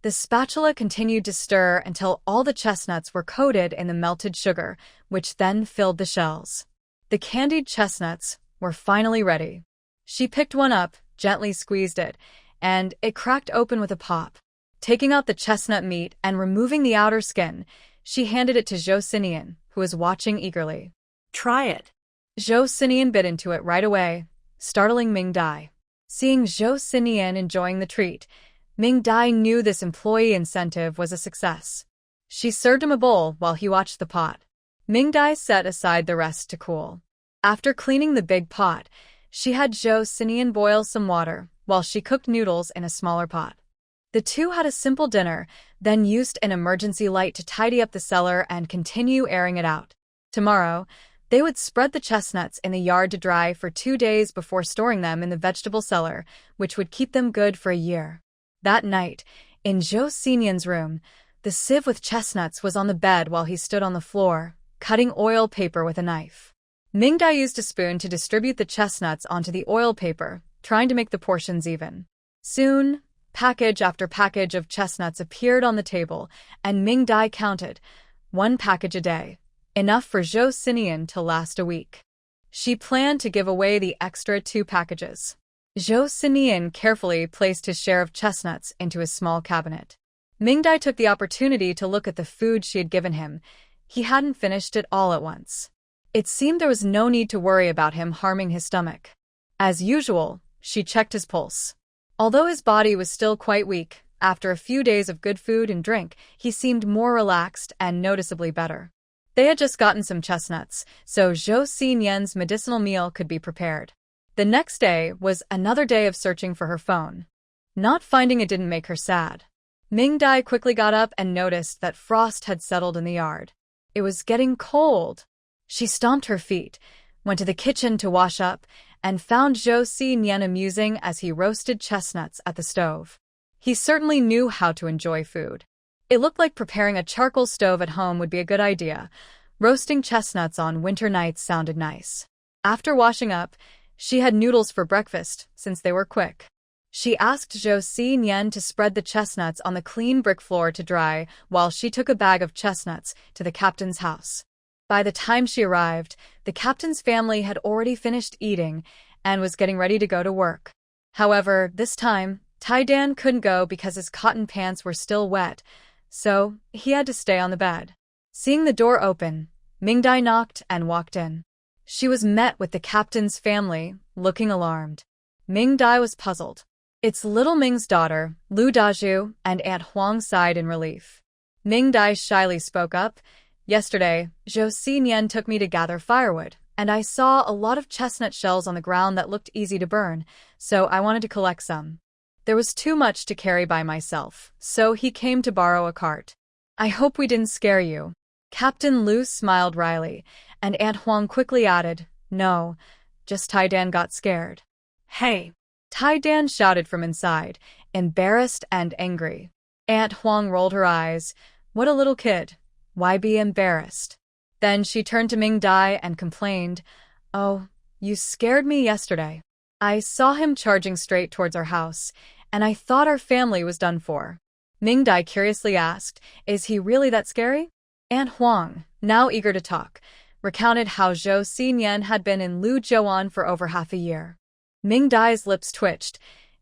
The spatula continued to stir until all the chestnuts were coated in the melted sugar, which then filled the shells. The candied chestnuts were finally ready. She picked one up, gently squeezed it, and it cracked open with a pop. Taking out the chestnut meat and removing the outer skin, she handed it to Sinian, who was watching eagerly. Try it. Sinian bit into it right away, startling Ming Dai. Seeing Sinian enjoying the treat, Ming Dai knew this employee incentive was a success. She served him a bowl while he watched the pot. Ming Dai set aside the rest to cool. After cleaning the big pot, she had Sinian boil some water while she cooked noodles in a smaller pot. The two had a simple dinner, then used an emergency light to tidy up the cellar and continue airing it out. Tomorrow, they would spread the chestnuts in the yard to dry for 2 days before storing them in the vegetable cellar, which would keep them good for a year. That night, in Sinian's room, the sieve with chestnuts was on the bed while he stood on the floor, cutting oil paper with a knife. Ming Dai used a spoon to distribute the chestnuts onto the oil paper, trying to make the portions even. Soon, package after package of chestnuts appeared on the table, and Ming Dai counted, 1 package a day, enough for Sinian to last a week. She planned to give away the extra 2 packages. Sinian carefully placed his share of chestnuts into his small cabinet. Ming Dai took the opportunity to look at the food she had given him. He hadn't finished it all at once. It seemed there was no need to worry about him harming his stomach. As usual, she checked his pulse. Although his body was still quite weak, after a few days of good food and drink, he seemed more relaxed and noticeably better. They had just gotten some chestnuts, so Sinian's medicinal meal could be prepared. The next day was another day of searching for her phone. Not finding it didn't make her sad. Ming Dai quickly got up and noticed that frost had settled in the yard. It was getting cold. She stomped her feet, went to the kitchen to wash up, and found Sinian amusing as he roasted chestnuts at the stove. He certainly knew how to enjoy food. It looked like preparing a charcoal stove at home would be a good idea. Roasting chestnuts on winter nights sounded nice. After washing up, she had noodles for breakfast, since they were quick. She asked Sinian to spread the chestnuts on the clean brick floor to dry while she took a bag of chestnuts to the captain's house. By the time she arrived, the captain's family had already finished eating and was getting ready to go to work. However, this time, Tai-Dan couldn't go because his cotton pants were still wet, so he had to stay on the bed. Seeing the door open, Ming-Dai knocked and walked in. She was met with the captain's family, looking alarmed. Ming-Dai was puzzled. It's little Ming's daughter, Lu Daju, and Aunt Huang sighed in relief. Ming-Dai shyly spoke up. Yesterday, Sinian took me to gather firewood, and I saw a lot of chestnut shells on the ground that looked easy to burn, so I wanted to collect some. There was too much to carry by myself, so he came to borrow a cart. I hope we didn't scare you. Captain Lu smiled wryly, and Aunt Huang quickly added, No, just Tai-Dan got scared. Hey! Tai-Dan shouted from inside, embarrassed and angry. Aunt Huang rolled her eyes. What a little kid. Why be embarrassed? Then she turned to Ming-Dai and complained, Oh, you scared me yesterday. I saw him charging straight towards our house, and I thought our family was done for. Ming-Dai curiously asked, Is he really that scary? Aunt Huang, now eager to talk, recounted how Sinian had been in Lu Zhuan for over half a year. Ming-Dai's lips twitched.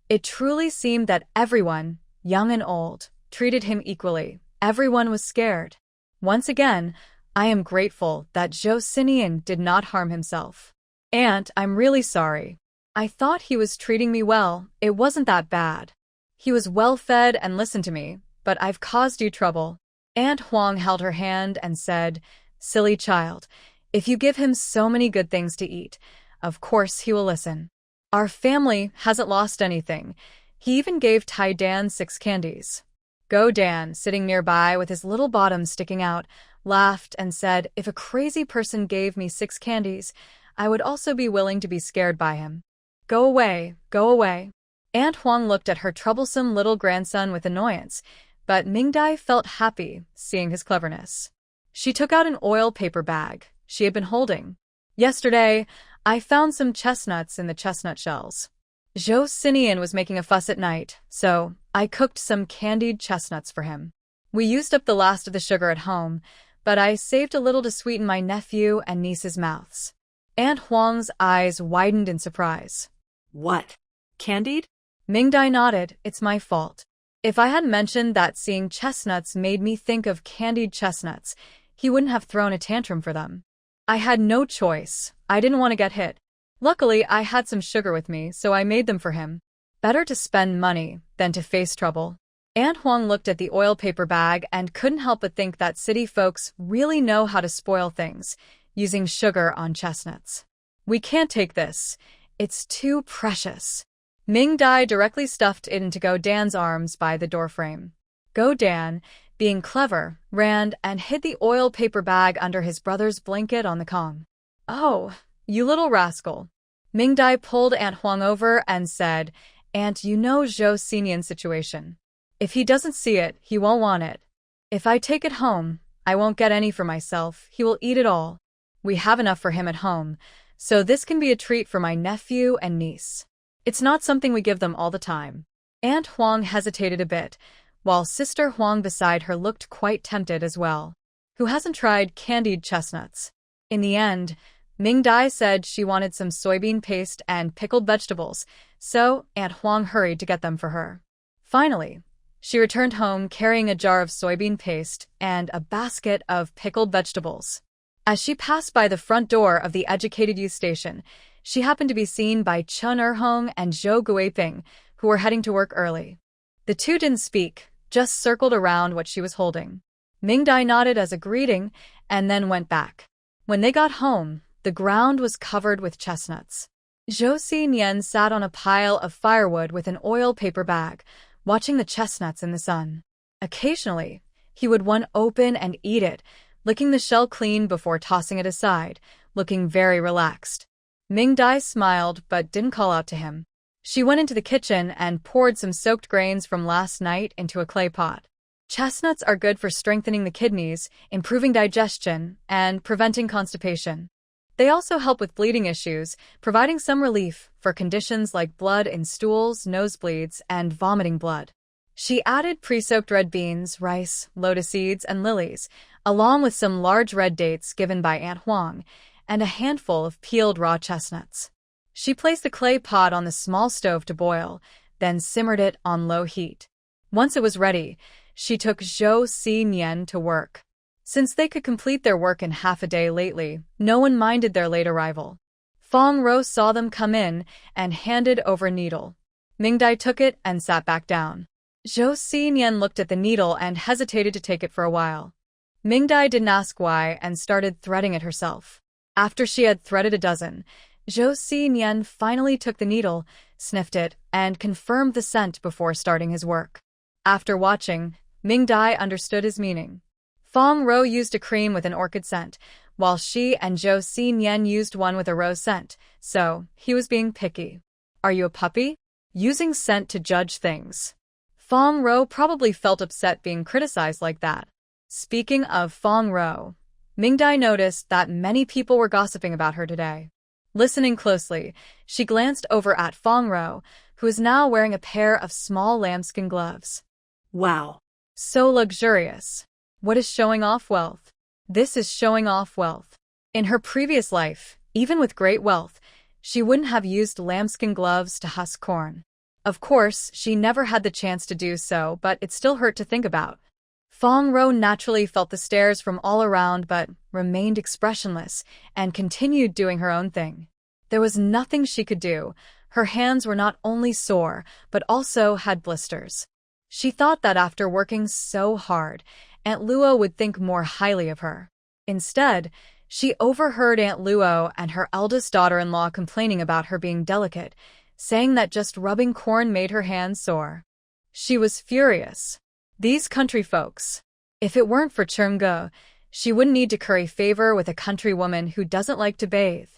It truly seemed that everyone, young and old, treated him equally. Everyone was scared. Once again, I am grateful that Sinian did not harm himself. Aunt, I'm really sorry. I thought he was treating me well. It wasn't that bad. He was well-fed and listened to me, but I've caused you trouble. Aunt Huang held her hand and said, Silly child, if you give him so many good things to eat, of course he will listen. Our family hasn't lost anything. He even gave Tai-Dan 6 candies. Go-Dan, sitting nearby with his little bottom sticking out, laughed and said, If a crazy person gave me 6 candies, I would also be willing to be scared by him. Go away, go away. Aunt Huang looked at her troublesome little grandson with annoyance, but Ming-Dai felt happy seeing his cleverness. She took out an oil paper bag she had been holding. Yesterday, I found some chestnuts in the chestnut shells. Sinian was making a fuss at night, so I cooked some candied chestnuts for him. We used up the last of the sugar at home, but I saved a little to sweeten my nephew and niece's mouths. Aunt Huang's eyes widened in surprise. What? Candied? Ming-Dai nodded. It's my fault. If I hadn't mentioned that seeing chestnuts made me think of candied chestnuts, he wouldn't have thrown a tantrum for them. I had no choice. I didn't want to get hit. Luckily, I had some sugar with me, so I made them for him. Better to spend money than to face trouble. Aunt Huang looked at the oil paper bag and couldn't help but think that city folks really know how to spoil things, using sugar on chestnuts. We can't take this. It's too precious. Ming-Dai directly stuffed it into Go-Dan's arms by the doorframe. Go-Dan, being clever, ran and hid the oil paper bag under his brother's blanket on the Kong. Oh, you little rascal. Ming-Dai pulled Aunt Huang over and said, Aunt, you know Sinian's situation. If he doesn't see it, he won't want it. If I take it home, I won't get any for myself. He will eat it all. We have enough for him at home, so this can be a treat for my nephew and niece. It's not something we give them all the time. Aunt Huang hesitated a bit, while Sister Huang beside her looked quite tempted as well. Who hasn't tried candied chestnuts? In the end, Ming-Dai said she wanted some soybean paste and pickled vegetables, so Aunt Huang hurried to get them for her. Finally, she returned home carrying a jar of soybean paste and a basket of pickled vegetables. As she passed by the front door of the Educated Youth Station, she happened to be seen by Chun Er-hong and Zhou Guiping, who were heading to work early. The two didn't speak, just circled around what she was holding. Ming-Dai nodded as a greeting and then went back. When they got home, the ground was covered with chestnuts. Sinian sat on a pile of firewood with an oil paper bag, watching the chestnuts in the sun. Occasionally, he would one open and eat it, licking the shell clean before tossing it aside, looking very relaxed. Ming-Dai smiled but didn't call out to him. She went into the kitchen and poured some soaked grains from last night into a clay pot. Chestnuts are good for strengthening the kidneys, improving digestion, and preventing constipation. They also help with bleeding issues, providing some relief for conditions like blood in stools, nosebleeds, and vomiting blood. She added pre-soaked red beans, rice, lotus seeds, and lilies, along with some large red dates given by Aunt Huang, and a handful of peeled raw chestnuts. She placed the clay pot on the small stove to boil, then simmered it on low heat. Once it was ready, she took Zhou Xinyan to work. Since they could complete their work in half a day lately, no one minded their late arrival. Fong Row saw them come in and handed over a needle. Mingdai took it and sat back down. Zhou Xinyan looked at the needle and hesitated to take it for a while. Mingdai didn't ask why and started threading it herself. After she had threaded a dozen, Zhou Xinyan finally took the needle, sniffed it, and confirmed the scent before starting his work. After watching, Mingdai understood his meaning. Fong Row used a cream with an orchid scent, while she and Zhou Xinyan used one with a rose scent, so he was being picky. Are you a puppy? Using scent to judge things. Fong Row probably felt upset being criticized like that. Speaking of Fong Row, Mingdai noticed that many people were gossiping about her today. Listening closely, she glanced over at Fong Row, who is now wearing a pair of small lambskin gloves. Wow. So luxurious. What is showing off wealth? This is showing off wealth. In her previous life, even with great wealth, she wouldn't have used lambskin gloves to husk corn. Of course, she never had the chance to do so, but it still hurt to think about. Fong Row naturally felt the stares from all around but remained expressionless and continued doing her own thing. There was nothing she could do. Her hands were not only sore, but also had blisters. She thought that after working so hard, Aunt Luo would think more highly of her. Instead, she overheard Aunt Luo and her eldest daughter-in-law complaining about her being delicate, saying that just rubbing corn made her hands sore. She was furious. These country folks. If it weren't for Cheng-ge, she wouldn't need to curry favor with a country woman who doesn't like to bathe.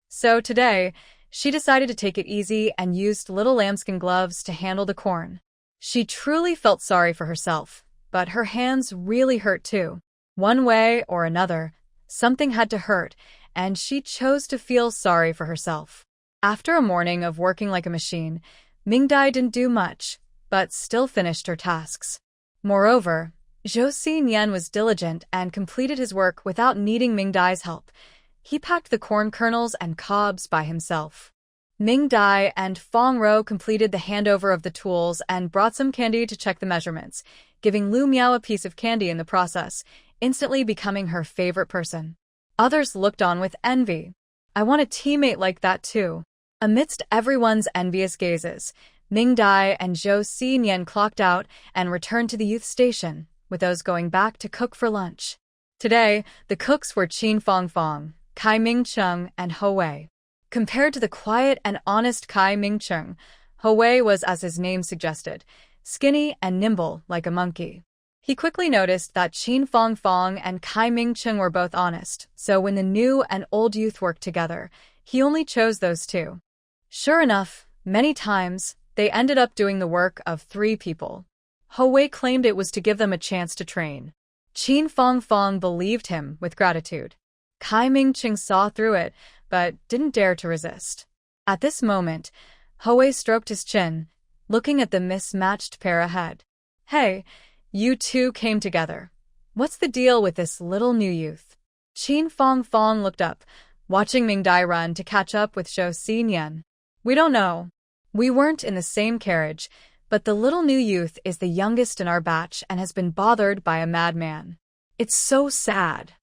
So today, she decided to take it easy and used little lambskin gloves to handle the corn. She truly felt sorry for herself, but her hands really hurt too. One way or another, something had to hurt, and she chose to feel sorry for herself. After a morning of working like a machine, Mingdai didn't do much, but still finished her tasks. Moreover, Zhou Xinyan was diligent and completed his work without needing Mingdai's help. He packed the corn kernels and cobs by himself. Mingdai and Fong Row completed the handover of the tools and brought some candy to check the measurements, giving Lu Miao a piece of candy in the process, instantly becoming her favorite person. Others looked on with envy. I want a teammate like that too. Amidst everyone's envious gazes, Mingdai and Zhou Xinyan clocked out and returned to the youth station, with those going back to cook for lunch. Today, the cooks were Qin Fongfong, Kai Mingcheng, and Ho Wei. Compared to the quiet and honest Kai Mingcheng, Ho Wei was, as his name suggested, skinny and nimble like a monkey. He quickly noticed that Qin Fongfong and Kai Mingcheng were both honest, so when the new and old youth worked together, he only chose those two. Sure enough, many times, they ended up doing the work of 3 people. Ho Wei claimed it was to give them a chance to train. Qin Fongfong believed him with gratitude. Kai Mingcheng saw through it, but didn't dare to resist. At this moment, Ho Wei stroked his chin, looking at the mismatched pair ahead. Hey, you two came together. What's the deal with this little new youth? Qin Fongfong looked up, watching Mingdai run to catch up with Zhou Xinyan. We don't know. We weren't in the same carriage, but the little new youth is the youngest in our batch and has been bothered by a madman. It's so sad.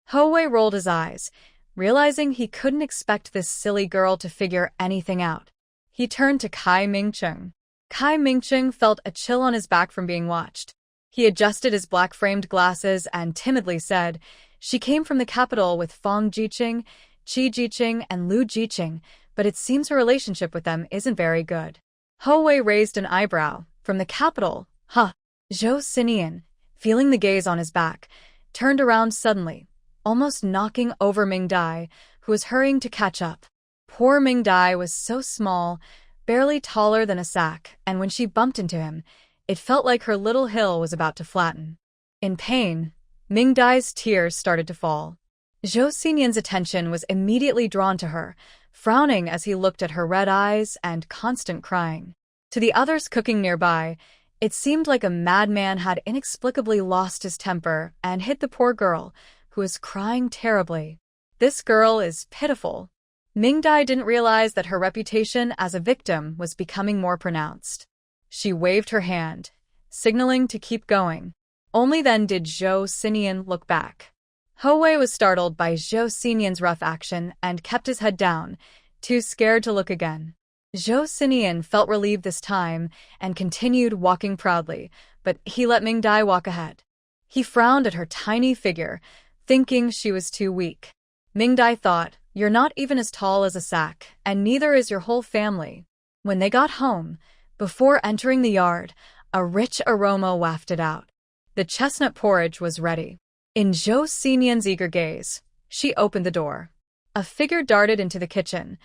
Ho Wei rolled his eyes, realizing he couldn't expect this silly girl to figure anything out. He turned to Kai Mingcheng. Kai Mingcheng felt a chill on his back from being watched. He adjusted his black-framed glasses and timidly said, "She came from the capital with Fong Jiqing, Qi Jiqing, and Lu Jiqing, but it seems her relationship with them isn't very good." Ho Wei raised an eyebrow. From the capital, huh? Zhou Sinian, feeling the gaze on his back, turned around suddenly, almost knocking over Mingdai, who was hurrying to catch up. Poor Mingdai was so small, barely taller than a sack, and when she bumped into him, it felt like her little hill was about to flatten. In pain, Mingdai's tears started to fall. Zhou Xinian's attention was immediately drawn to her, frowning as he looked at her red eyes and constant crying. To the others cooking nearby, it seemed like a madman had inexplicably lost his temper and hit the poor girl, who was crying terribly. This girl is pitiful. Mingdai didn't realize that her reputation as a victim was becoming more pronounced. She waved her hand, signaling to keep going. Only then did Zhou Xinian look back. Hou-wei was startled by Zhou Xinian's rough action and kept his head down, too scared to look again. Zhou Xinian felt relieved this time and continued walking proudly, but he let Mingdai walk ahead. He frowned at her tiny figure, thinking she was too weak. Mingdai thought, "You're not even as tall as a sack, and neither is your whole family." When they got home, before entering the yard, a rich aroma wafted out. The chestnut porridge was ready. In Zhou Xinian's eager gaze, she opened the door. A figure darted into the kitchen.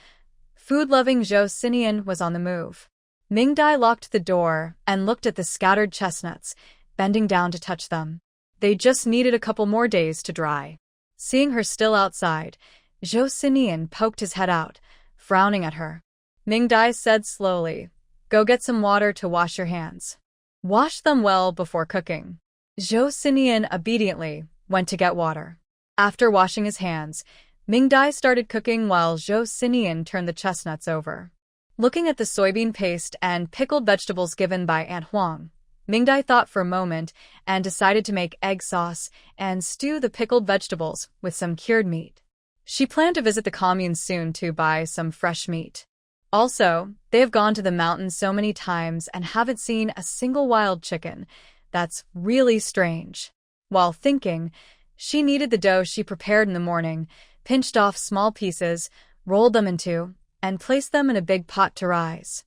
Food-loving Zhou Xinian was on the move. Mingdai locked the door and looked at the scattered chestnuts, bending down to touch them. They just needed a couple more days to dry. Seeing her still outside, Zhou Xinian poked his head out, frowning at her. Mingdai said slowly, "Go get some water to wash your hands. Wash them well before cooking." Zhou Xinian obediently went to get water. After washing his hands, Mingdai started cooking while Zhou Xinian turned the chestnuts over. Looking at the soybean paste and pickled vegetables given by Aunt Huang, Mingdai thought for a moment and decided to make egg sauce and stew the pickled vegetables with some cured meat. She planned to visit the commune soon to buy some fresh meat. Also, they have gone to the mountains so many times and haven't seen a single wild chicken. That's really strange. While thinking, she kneaded the dough she prepared in the morning, pinched off small pieces, rolled them in two, and placed them in a big pot to rise.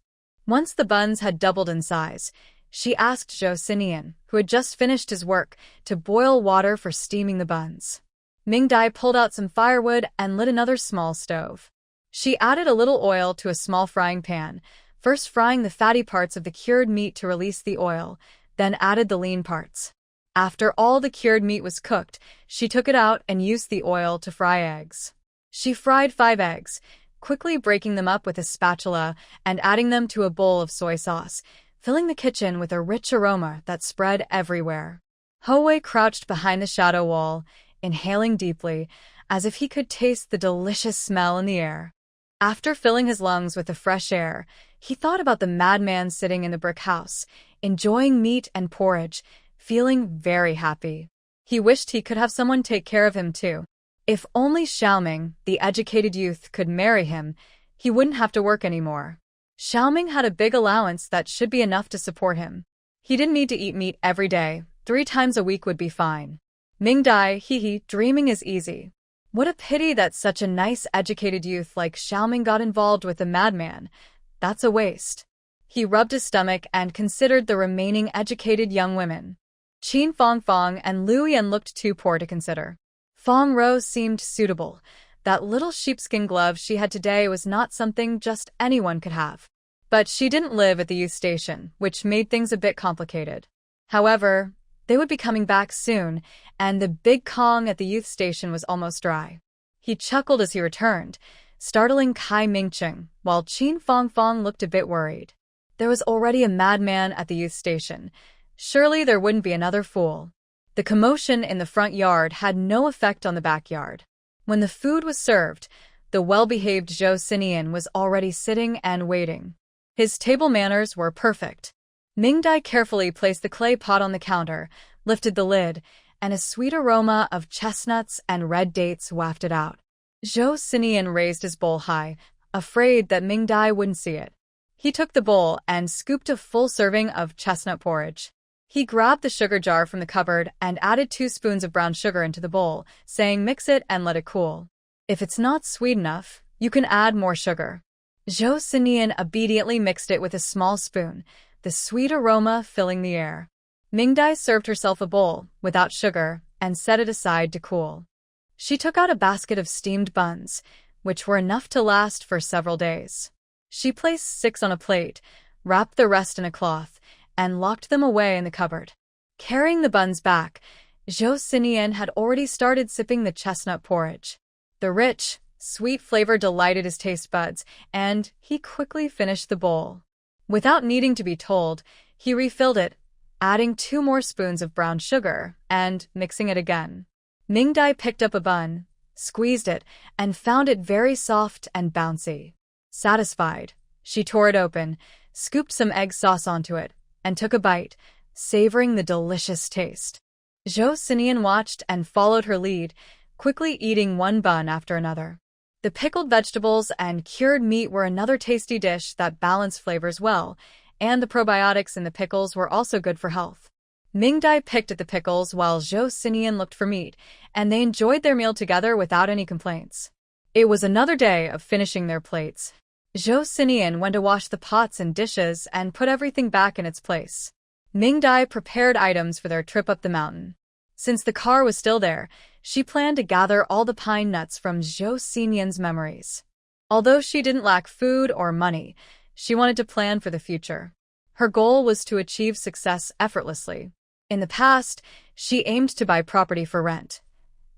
Once the buns had doubled in size, she asked Zhou Xinian, who had just finished his work, to boil water for steaming the buns. Mingdai pulled out some firewood and lit another small stove. She added a little oil to a small frying pan, first frying the fatty parts of the cured meat to release the oil, then added the lean parts. After all the cured meat was cooked, she took it out and used the oil to fry eggs. She fried 5 eggs, quickly breaking them up with a spatula and adding them to a bowl of soy sauce, filling the kitchen with a rich aroma that spread everywhere. Hou-wei crouched behind the shadow wall, inhaling deeply, as if he could taste the delicious smell in the air. After filling his lungs with the fresh air, he thought about the madman sitting in the brick house, enjoying meat and porridge, feeling very happy. He wished he could have someone take care of him too. If only Xiaoming, the educated youth, could marry him, he wouldn't have to work anymore. Xiaoming had a big allowance that should be enough to support him. He didn't need to eat meat every day, 3 times a week would be fine. Mingdai, dreaming is easy. What a pity that such a nice educated youth like Xiaoming got involved with a madman. That's a waste. He rubbed his stomach and considered the remaining educated young women. Qin Fong and Lu Yan looked too poor to consider. Fong Row seemed suitable. That little sheepskin glove she had today was not something just anyone could have. But she didn't live at the youth station, which made things a bit complicated. However, they would be coming back soon, and the big Kong at the youth station was almost dry. He chuckled as he returned, startling Kai Mingcheng, while Qin Fong looked a bit worried. There was already a madman at the youth station. Surely there wouldn't be another fool. The commotion in the front yard had no effect on the backyard. When the food was served, the well-behaved Zhou Xinian was already sitting and waiting. His table manners were perfect. Mingdai carefully placed the clay pot on the counter, lifted the lid, and a sweet aroma of chestnuts and red dates wafted out. Zhou Xinian raised his bowl high, afraid that Mingdai wouldn't see it. He took the bowl and scooped a full serving of chestnut porridge. He grabbed the sugar jar from the cupboard and added 2 spoons of brown sugar into the bowl, saying mix it and let it cool. If it's not sweet enough, you can add more sugar. Zhou Xinian obediently mixed it with a small spoon, the sweet aroma filling the air. Mingdai served herself a bowl, without sugar, and set it aside to cool. She took out a basket of steamed buns, which were enough to last for several days. She placed 6 on a plate, wrapped the rest in a cloth, and locked them away in the cupboard. Carrying the buns back, Sinian had already started sipping the chestnut porridge. The rich, sweet flavor delighted his taste buds, and he quickly finished the bowl. Without needing to be told, he refilled it, adding 2 more spoons of brown sugar and mixing it again. Mingdai picked up a bun, squeezed it, and found it very soft and bouncy. Satisfied, she tore it open, scooped some egg sauce onto it, and took a bite, savoring the delicious taste. Sinian watched and followed her lead, quickly eating one bun after another. The pickled vegetables and cured meat were another tasty dish that balanced flavors well, and the probiotics in the pickles were also good for health. Mingdai picked at the pickles while Sinian looked for meat, and they enjoyed their meal together without any complaints. It was another day of finishing their plates. Sinian went to wash the pots and dishes and put everything back in its place. Mingdai prepared items for their trip up the mountain. Since the car was still there, she planned to gather all the pine nuts from Sinian's memories. Although she didn't lack food or money, she wanted to plan for the future. Her goal was to achieve success effortlessly. In the past, she aimed to buy property for rent.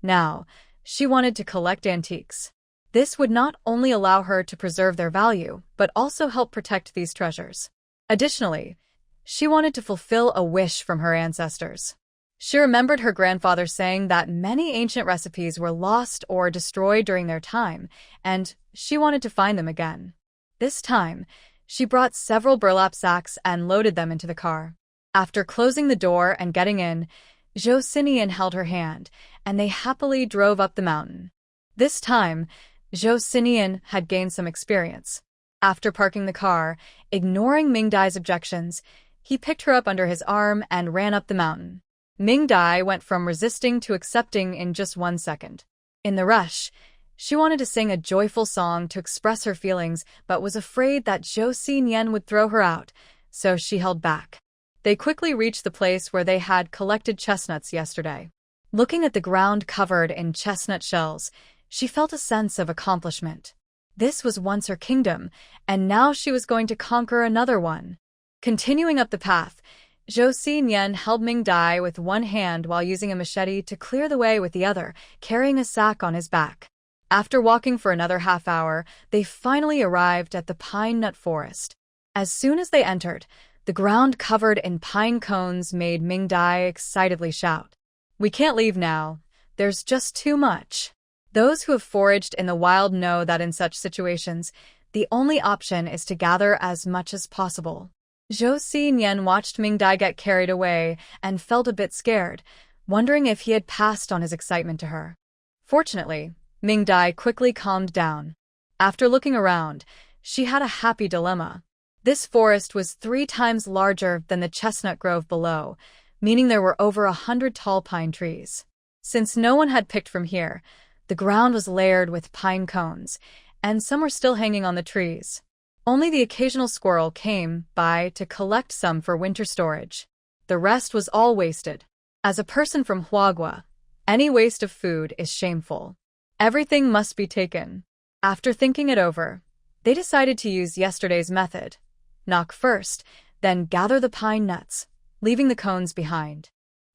Now, she wanted to collect antiques. This would not only allow her to preserve their value, but also help protect these treasures. Additionally, she wanted to fulfill a wish from her ancestors. She remembered her grandfather saying that many ancient recipes were lost or destroyed during their time, and she wanted to find them again. This time, she brought several burlap sacks and loaded them into the car. After closing the door and getting in, Sinian held her hand, and they happily drove up the mountain. This time, Sinian had gained some experience. After parking the car, ignoring Mingdai's objections, he picked her up under his arm and ran up the mountain. Mingdai went from resisting to accepting in just 1 second. In the rush, she wanted to sing a joyful song to express her feelings, but was afraid that Sinian would throw her out, so she held back. They quickly reached the place where they had collected chestnuts yesterday. Looking at the ground covered in chestnut shells, she felt a sense of accomplishment. This was once her kingdom, and now she was going to conquer another one. Continuing up the path, Sinian held Mingdai with one hand while using a machete to clear the way with the other, carrying a sack on his back. After walking for another half hour, they finally arrived at the pine nut forest. As soon as they entered, the ground covered in pine cones made Mingdai excitedly shout, "We can't leave now. There's just too much." Those who have foraged in the wild know that in such situations, the only option is to gather as much as possible. Sinian watched Mingdai get carried away and felt a bit scared, wondering if he had passed on his excitement to her. Fortunately, Mingdai quickly calmed down. After looking around, she had a happy dilemma. This forest was 3 times larger than the chestnut grove below, meaning there were over 100 tall pine trees. Since no one had picked from here, the ground was layered with pine cones, and some were still hanging on the trees. Only the occasional squirrel came by to collect some for winter storage. The rest was all wasted. As a person from Huagua, any waste of food is shameful. Everything must be taken. After thinking it over, they decided to use yesterday's method. Knock first, then gather the pine nuts, leaving the cones behind.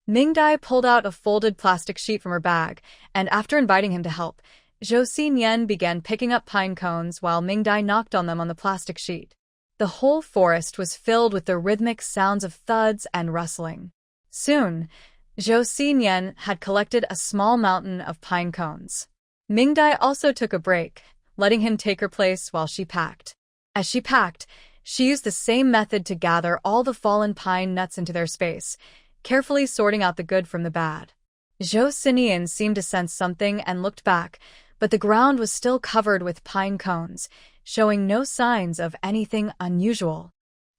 Mingdai pulled out a folded plastic sheet from her bag, and after inviting him to help, Sinian began picking up pine cones while Mingdai knocked on them on the plastic sheet. The whole forest was filled with the rhythmic sounds of thuds and rustling. Soon, Sinian had collected a small mountain of pine cones. Mingdai also took a break, letting him take her place while she packed. As she packed, she used the same method to gather all the fallen pine nuts into their space, carefully sorting out the good from the bad. Sinian seemed to sense something and looked back, but the ground was still covered with pine cones, showing no signs of anything unusual.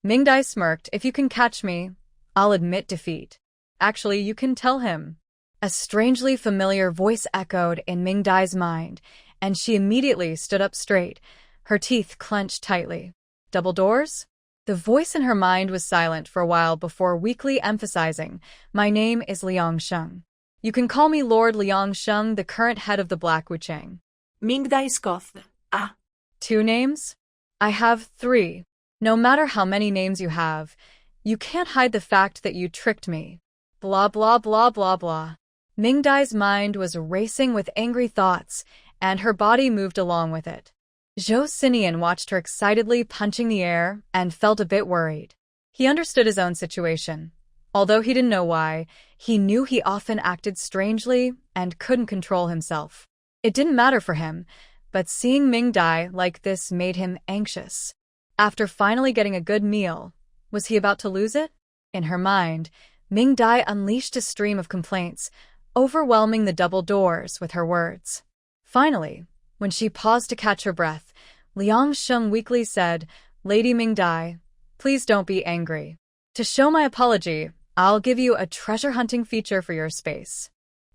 Mingdai smirked. "If you can catch me, I'll admit defeat. Actually, you can tell him." A strangely familiar voice echoed in Mingdai's mind, and she immediately stood up straight, her teeth clenched tightly. "Double doors?" The voice in her mind was silent for a while before weakly emphasizing, "My name is Liang Sheng. You can call me Lord Liang Sheng, the current head of the Black Wuchang." Mingdai scoffed. "Ah. 2 names? I have 3. No matter how many names you have, you can't hide the fact that you tricked me. Blah blah blah blah blah. Mingdai's mind was racing with angry thoughts, and her body moved along with it. Sinian watched her excitedly punching the air and felt a bit worried. He understood his own situation. Although he didn't know why, he knew he often acted strangely and couldn't control himself. It didn't matter for him, but seeing Mingdai like this made him anxious. After finally getting a good meal, was he about to lose it? In her mind, Mingdai unleashed a stream of complaints, overwhelming the double doors with her words. Finally, when she paused to catch her breath, Liang Sheng weakly said, "Lady Mingdai, please don't be angry. To show my apology, I'll give you a treasure hunting feature for your space."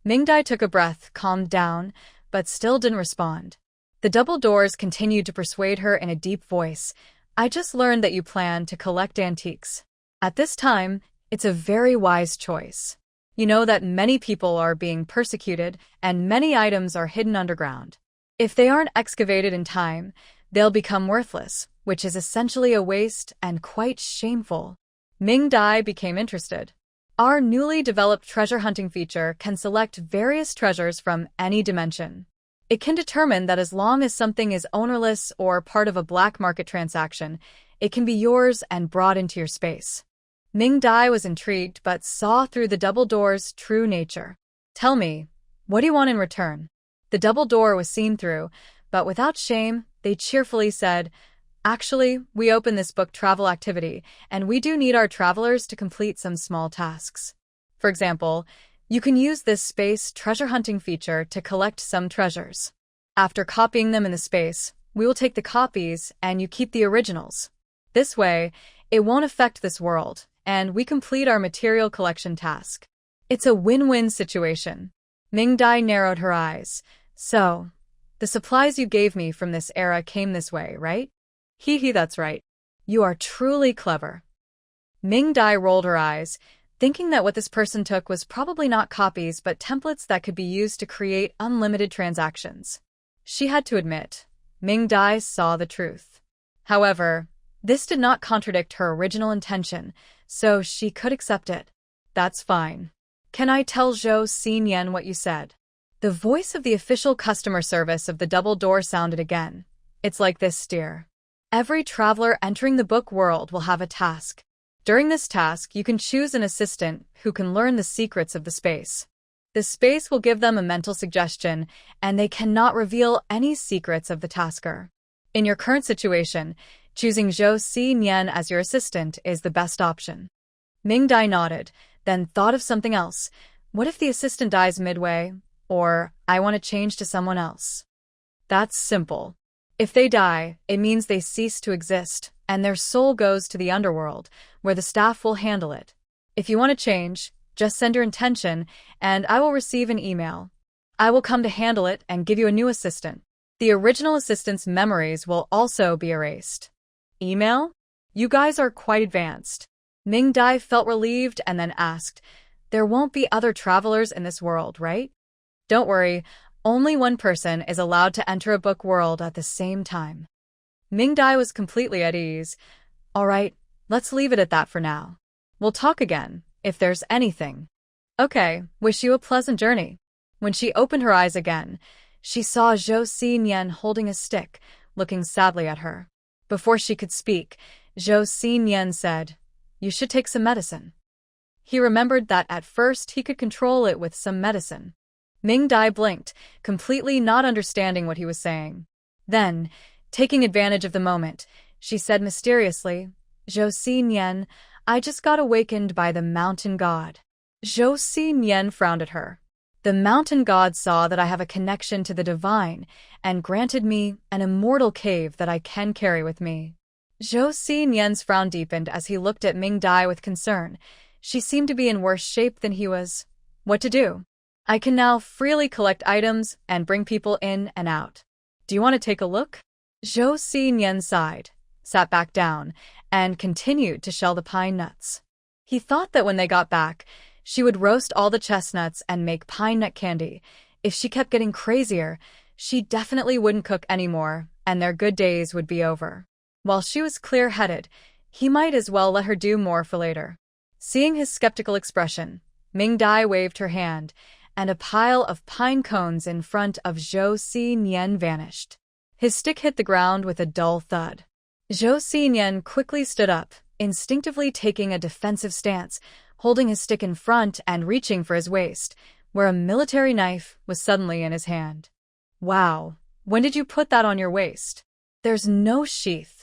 Mingdai took a breath, calmed down, but still didn't respond. The double doors continued to persuade her in a deep voice, "I just learned that you plan to collect antiques. At this time, it's a very wise choice. You know that many people are being persecuted and many items are hidden underground. If they aren't excavated in time, they'll become worthless, which is essentially a waste and quite shameful." Mingdai became interested. Our newly developed treasure hunting feature can select various treasures from any dimension. It can determine that as long as something is ownerless or part of a black market transaction, it can be yours and brought into your space. Mingdai was intrigued but saw through the double door's true nature. "Tell me, what do you want in return?" The double door was seen through, but without shame, they cheerfully said, "Actually, we opened this book travel activity, and we do need our travelers to complete some small tasks. For example, you can use this space treasure hunting feature to collect some treasures. After copying them in the space, we will take the copies and you keep the originals. This way, it won't affect this world, and we complete our material collection task. It's a win-win situation." Mingdai narrowed her eyes. "So, the supplies you gave me from this era came this way, right?" "Hee, that's right. You are truly clever." Mingdai rolled her eyes, thinking that what this person took was probably not copies but templates that could be used to create unlimited transactions. She had to admit, Mingdai saw the truth. However, this did not contradict her original intention, so she could accept it. "That's fine. Can I tell Sinian what you said?" The voice of the official customer service of the double door sounded again. "It's like this, dear. Every traveler entering the book world will have a task. During this task, you can choose an assistant who can learn the secrets of the space. The space will give them a mental suggestion, and they cannot reveal any secrets of the tasker. In your current situation, choosing Zhou Xinyan as your assistant is the best option." Mingdai nodded, then thought of something else. What if the assistant dies midway? Or, I want to change to someone else. That's simple. If they die, it means they cease to exist, and their soul goes to the underworld, where the staff will handle it. If you want to change, just send your intention, and I will receive an email. I will come to handle it and give you a new assistant. The original assistant's memories will also be erased. Email? You guys are quite advanced. Mingdai felt relieved and then asked, "There won't be other travelers in this world, right?" "Don't worry, only one person is allowed to enter a book world at the same time." Mingdai was completely at ease. "All right, let's leave it at that for now. We'll talk again, if there's anything." "Okay, wish you a pleasant journey." When she opened her eyes again, she saw Zhou Xinyan holding a stick, looking sadly at her. Before she could speak, Zhou Xinyan said, "You should take some medicine." He remembered that at first he could control it with some medicine. Mingdai blinked, completely not understanding what he was saying. Then, taking advantage of the moment, she said mysteriously, "Zhou Xinyan, I just got awakened by the mountain god." Zhou Xinyan frowned at her. "The mountain god saw that I have a connection to the divine and granted me an immortal cave that I can carry with me." Zhou Xinyan's frown deepened as he looked at Mingdai with concern. She seemed to be in worse shape than he was. "What to do? I can now freely collect items and bring people in and out. Do you want to take a look?" Zhou Xinyan sighed, sat back down, and continued to shell the pine nuts. He thought that when they got back, she would roast all the chestnuts and make pine nut candy. If she kept getting crazier, she definitely wouldn't cook anymore, and their good days would be over. While she was clear-headed, he might as well let her do more for later. Seeing his skeptical expression, Ming Dai waved her hand, and a pile of pine cones in front of Zhou Xinyan vanished. His stick hit the ground with a dull thud. Zhou Xinyan quickly stood up, instinctively taking a defensive stance, holding his stick in front and reaching for his waist, where a military knife was suddenly in his hand. Wow, when did you put that on your waist? There's no sheath.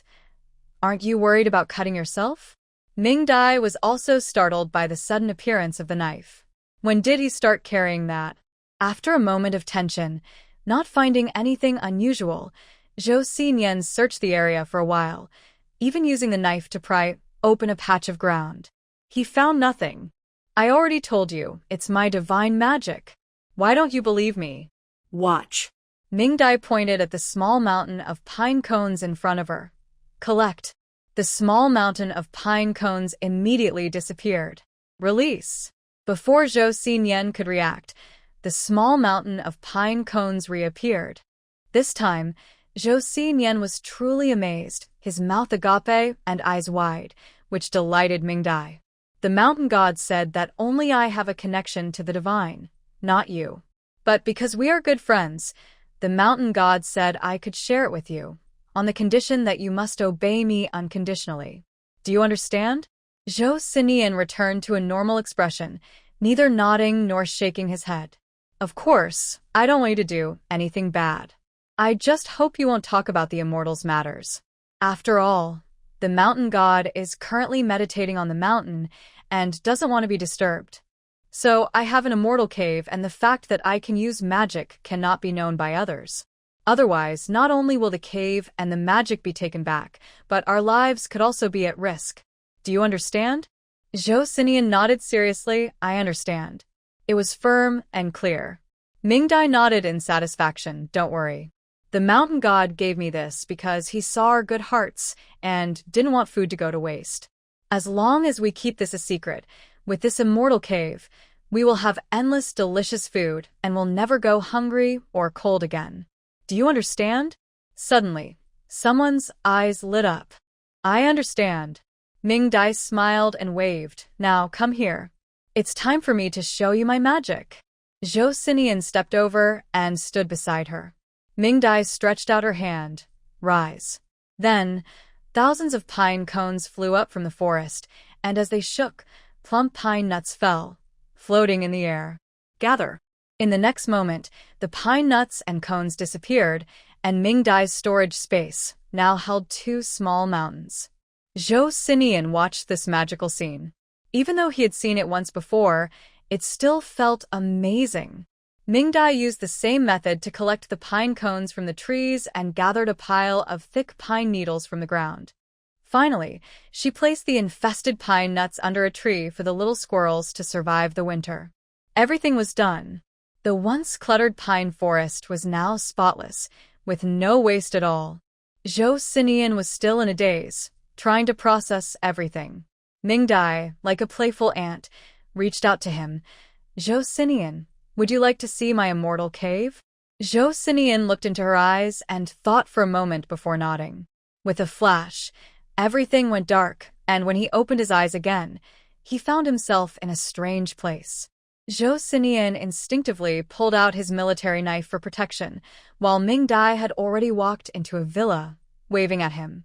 Aren't you worried about cutting yourself? Ming Dai was also startled by the sudden appearance of the knife. When did he start carrying that? After a moment of tension, not finding anything unusual, Zhou Xinyan searched the area for a while, even using the knife to pry open a patch of ground. He found nothing. I already told you, it's my divine magic. Why don't you believe me? Watch. Ming Dai pointed at the small mountain of pine cones in front of her. Collect. The small mountain of pine cones immediately disappeared. Release. Before Zhou Xinyan could react, the small mountain of pine cones reappeared. This time, Zhou Xinyan was truly amazed, his mouth agape and eyes wide, which delighted Ming Dai. The mountain god said that only I have a connection to the divine, not you. But because we are good friends, the mountain god said I could share it with you, on the condition that you must obey me unconditionally. Do you understand? Zhou Sinian returned to a normal expression, neither nodding nor shaking his head. Of course, I don't want you to do anything bad. I just hope you won't talk about the immortals' matters. After all, the mountain god is currently meditating on the mountain and doesn't want to be disturbed. So I have an immortal cave, and the fact that I can use magic cannot be known by others. Otherwise, not only will the cave and the magic be taken back, but our lives could also be at risk. Do you understand? Zhou Xinyan nodded seriously. I understand. It was firm and clear. Ming Dai nodded in satisfaction. Don't worry. The mountain god gave me this because he saw our good hearts and didn't want food to go to waste. As long as we keep this a secret, with this immortal cave, we will have endless delicious food and will never go hungry or cold again. Do you understand? Suddenly, someone's eyes lit up. I understand. Ming Dai smiled and waved. Now come here. It's time for me to show you my magic. Zhou Xinyan stepped over and stood beside her. Ming Dai stretched out her hand. Rise. Then, thousands of pine cones flew up from the forest, and as they shook, plump pine nuts fell, floating in the air. Gather. In the next moment, the pine nuts and cones disappeared, and Ming Dai's storage space now held 2 small mountains. Zhou Xinyan watched this magical scene. Even though he had seen it once before, it still felt amazing. Ming Dai used the same method to collect the pine cones from the trees and gathered a pile of thick pine needles from the ground. Finally, she placed the infested pine nuts under a tree for the little squirrels to survive the winter. Everything was done. The once cluttered pine forest was now spotless, with no waste at all. Zhou Xinyan was still in a daze, trying to process everything. Ming Dai, like a playful ant, reached out to him. Zhou Xinyan, would you like to see my immortal cave? Zhou Xinyan looked into her eyes and thought for a moment before nodding. With a flash, everything went dark, and when he opened his eyes again, he found himself in a strange place. Zhou Xinyan instinctively pulled out his military knife for protection, while Ming Dai had already walked into a villa, waving at him.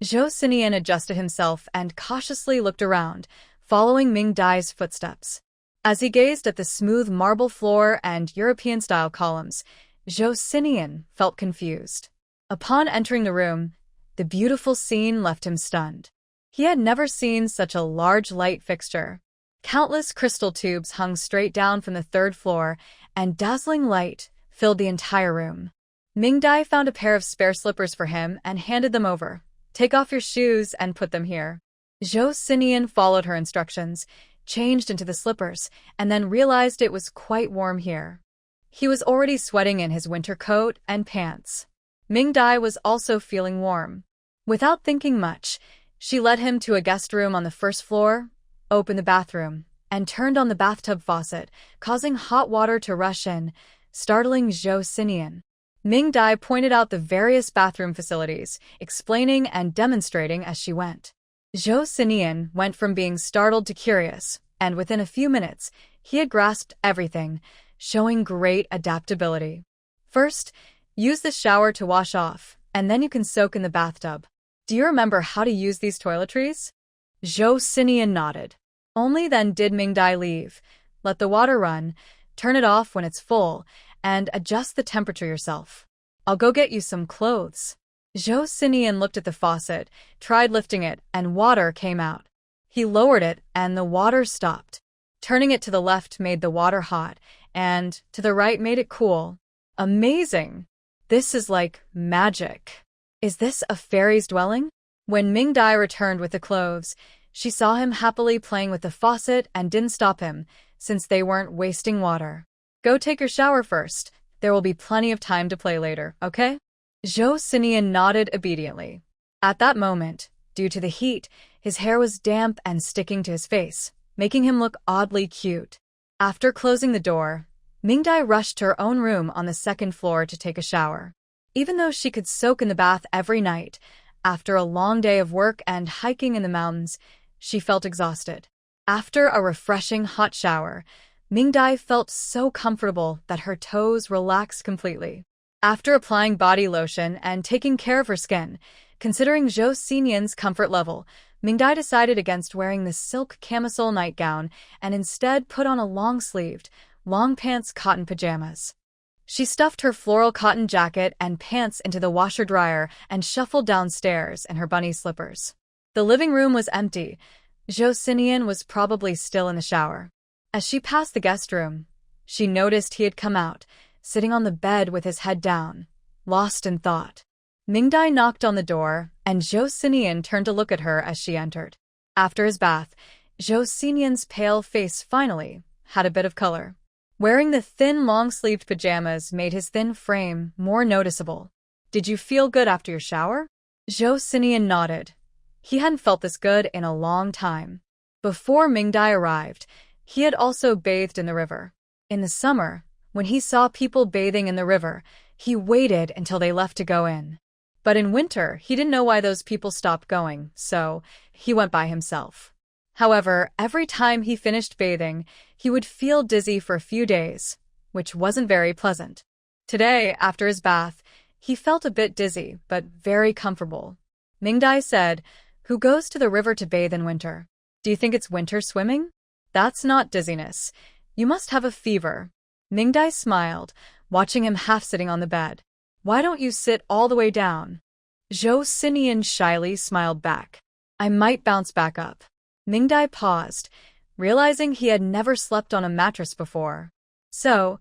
Zhou Xinyan adjusted himself and cautiously looked around, following Ming Dai's footsteps. As he gazed at the smooth marble floor and European-style columns, Zhou Xinyan felt confused. Upon entering the room, the beautiful scene left him stunned. He had never seen such a large light fixture. Countless crystal tubes hung straight down from the 3rd floor, and dazzling light filled the entire room. Ming Dai found a pair of spare slippers for him and handed them over. Take off your shoes and put them here. Zhou Xinyan followed her instructions, changed into the slippers, and then realized it was quite warm here. He was already sweating in his winter coat and pants. Ming Dai was also feeling warm. Without thinking much, she led him to a guest room on the 1st floor, opened the bathroom, and turned on the bathtub faucet, causing hot water to rush in, startling Zhou Xinyan. Ming Dai pointed out the various bathroom facilities, explaining and demonstrating as she went. Zhou Sinian went from being startled to curious, and within a few minutes, he had grasped everything, showing great adaptability. First, use the shower to wash off, and then you can soak in the bathtub. Do you remember how to use these toiletries? Zhou Sinian nodded. Only then did Ming Dai leave. Let the water run, turn it off when it's full, and adjust the temperature yourself. I'll go get you some clothes. Zhou Sinian looked at the faucet, tried lifting it, and water came out. He lowered it, and the water stopped. Turning it to the left made the water hot, and to the right made it cool. Amazing! This is like magic. Is this a fairy's dwelling? When Ming Dai returned with the clothes, she saw him happily playing with the faucet and didn't stop him, since they weren't wasting water. Go take your shower first. There will be plenty of time to play later, okay? Zhou Sinian nodded obediently. At that moment, due to the heat, his hair was damp and sticking to his face, making him look oddly cute. After closing the door, Ming Dai rushed to her own room on the second floor to take a shower. Even though she could soak in the bath every night, after a long day of work and hiking in the mountains, she felt exhausted. After a refreshing hot shower, Ming Dai felt so comfortable that her toes relaxed completely. After applying body lotion and taking care of her skin, considering Zhou Sinian's comfort level, Ming Dai decided against wearing the silk camisole nightgown and instead put on a long-sleeved, long-pants cotton pajamas. She stuffed her floral cotton jacket and pants into the washer-dryer and shuffled downstairs in her bunny slippers. The living room was empty. Zhou Sinian was probably still in the shower. As she passed the guest room, she noticed he had come out, sitting on the bed with his head down, lost in thought. Ming Dai knocked on the door, and Zhou Sinian turned to look at her as she entered. After his bath, Zhou Sinian's pale face finally had a bit of color. Wearing the thin, long-sleeved pajamas made his thin frame more noticeable. Did you feel good after your shower? Zhou Sinian nodded. He hadn't felt this good in a long time. Before Ming Dai arrived, he had also bathed in the river. In the summer, when he saw people bathing in the river, he waited until they left to go in. But in winter, he didn't know why those people stopped going, so he went by himself. However, every time he finished bathing, he would feel dizzy for a few days, which wasn't very pleasant. Today, after his bath, he felt a bit dizzy, but very comfortable. Ming Dai said, "Who goes to the river to bathe in winter? Do you think it's winter swimming? That's not dizziness. You must have a fever." Ming Dai smiled, watching him half-sitting on the bed. "Why don't you sit all the way down?" Zhou Sinian shyly smiled back. "I might bounce back up." Ming Dai paused, realizing he had never slept on a mattress before. So,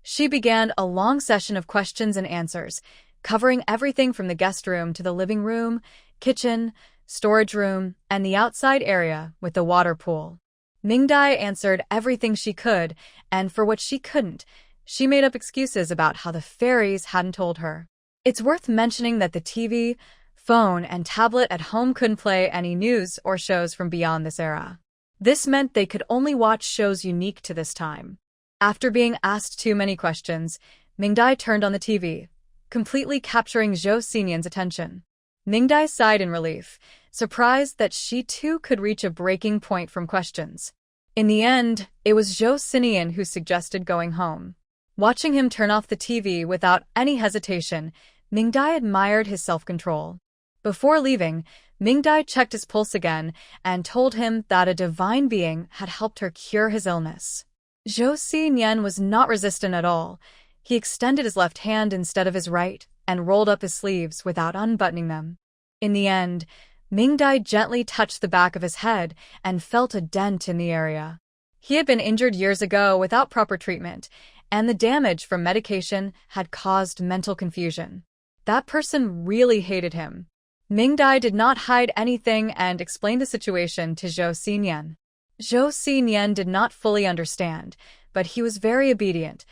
she began a long session of questions and answers, covering everything from the guest room to the living room, kitchen, storage room, and the outside area with the water pool. Ming Dai answered everything she could, and for what she couldn't, she made up excuses about how the fairies hadn't told her. It's worth mentioning that the TV, phone, and tablet at home couldn't play any news or shows from beyond this era. This meant they could only watch shows unique to this time. After being asked too many questions, Ming Dai turned on the TV, completely capturing Zhou Sinian's attention. Ming Dai sighed in relief, surprised that she too could reach a breaking point from questions. In the end, it was Zhou Sinian who suggested going home. Watching him turn off the TV without any hesitation, Ming Dai admired his self-control. Before leaving, Ming Dai checked his pulse again and told him that a divine being had helped her cure his illness. Zhou Sinian was not resistant at all. He extended his left hand instead of his right and rolled up his sleeves without unbuttoning them. In the end, Ming Dai gently touched the back of his head and felt a dent in the area. He had been injured years ago without proper treatment, and the damage from medication had caused mental confusion. That person really hated him. Ming Dai did not hide anything and explained the situation to Zhou Sinian. Zhou Sinian did not fully understand, but he was very obedient.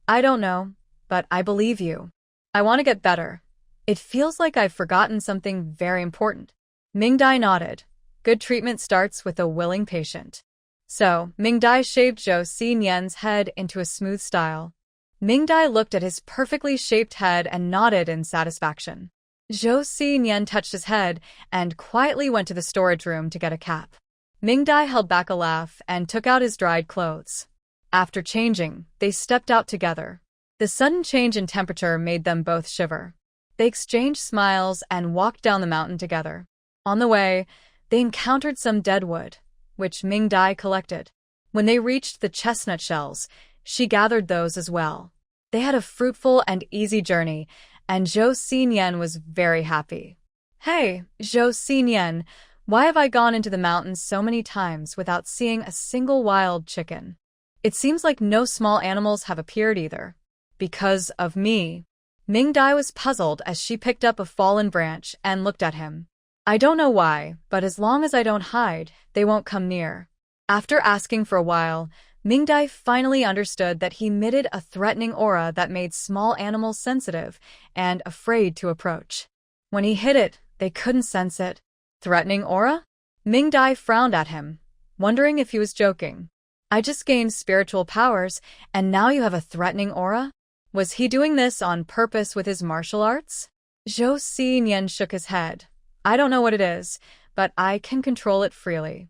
"I don't know, but I believe you. I want to get better. It feels like I've forgotten something very important." Ming Dai nodded. Good treatment starts with a willing patient. So, Ming Dai shaved Zhou Sinian's head into a smooth style. Mingdai looked at his perfectly shaped head and nodded in satisfaction. Zhou Xinyan touched his head and quietly went to the storage room to get a cap. Mingdai held back a laugh and took out his dried clothes. After changing, they stepped out together. The sudden change in temperature made them both shiver. They exchanged smiles and walked down the mountain together. On the way, they encountered some dead wood, which Mingdai collected. When they reached the chestnut shells, she gathered those as well. They had a fruitful and easy journey, and Zhou Xinyan was very happy. Hey, Zhou Xinyan, why have I gone into the mountains so many times without seeing a single wild chicken? It seems like no small animals have appeared either. Because of me. Mingdai was puzzled as she picked up a fallen branch and looked at him. I don't know why, but as long as I don't hide, they won't come near. After asking for a while, Mingdai finally understood that he emitted a threatening aura that made small animals sensitive and afraid to approach. When he hit it, they couldn't sense it. Threatening aura? Mingdai frowned at him, wondering if he was joking. I just gained spiritual powers, and now you have a threatening aura? Was he doing this on purpose with his martial arts? Zhou Xinyan shook his head. I don't know what it is, but I can control it freely.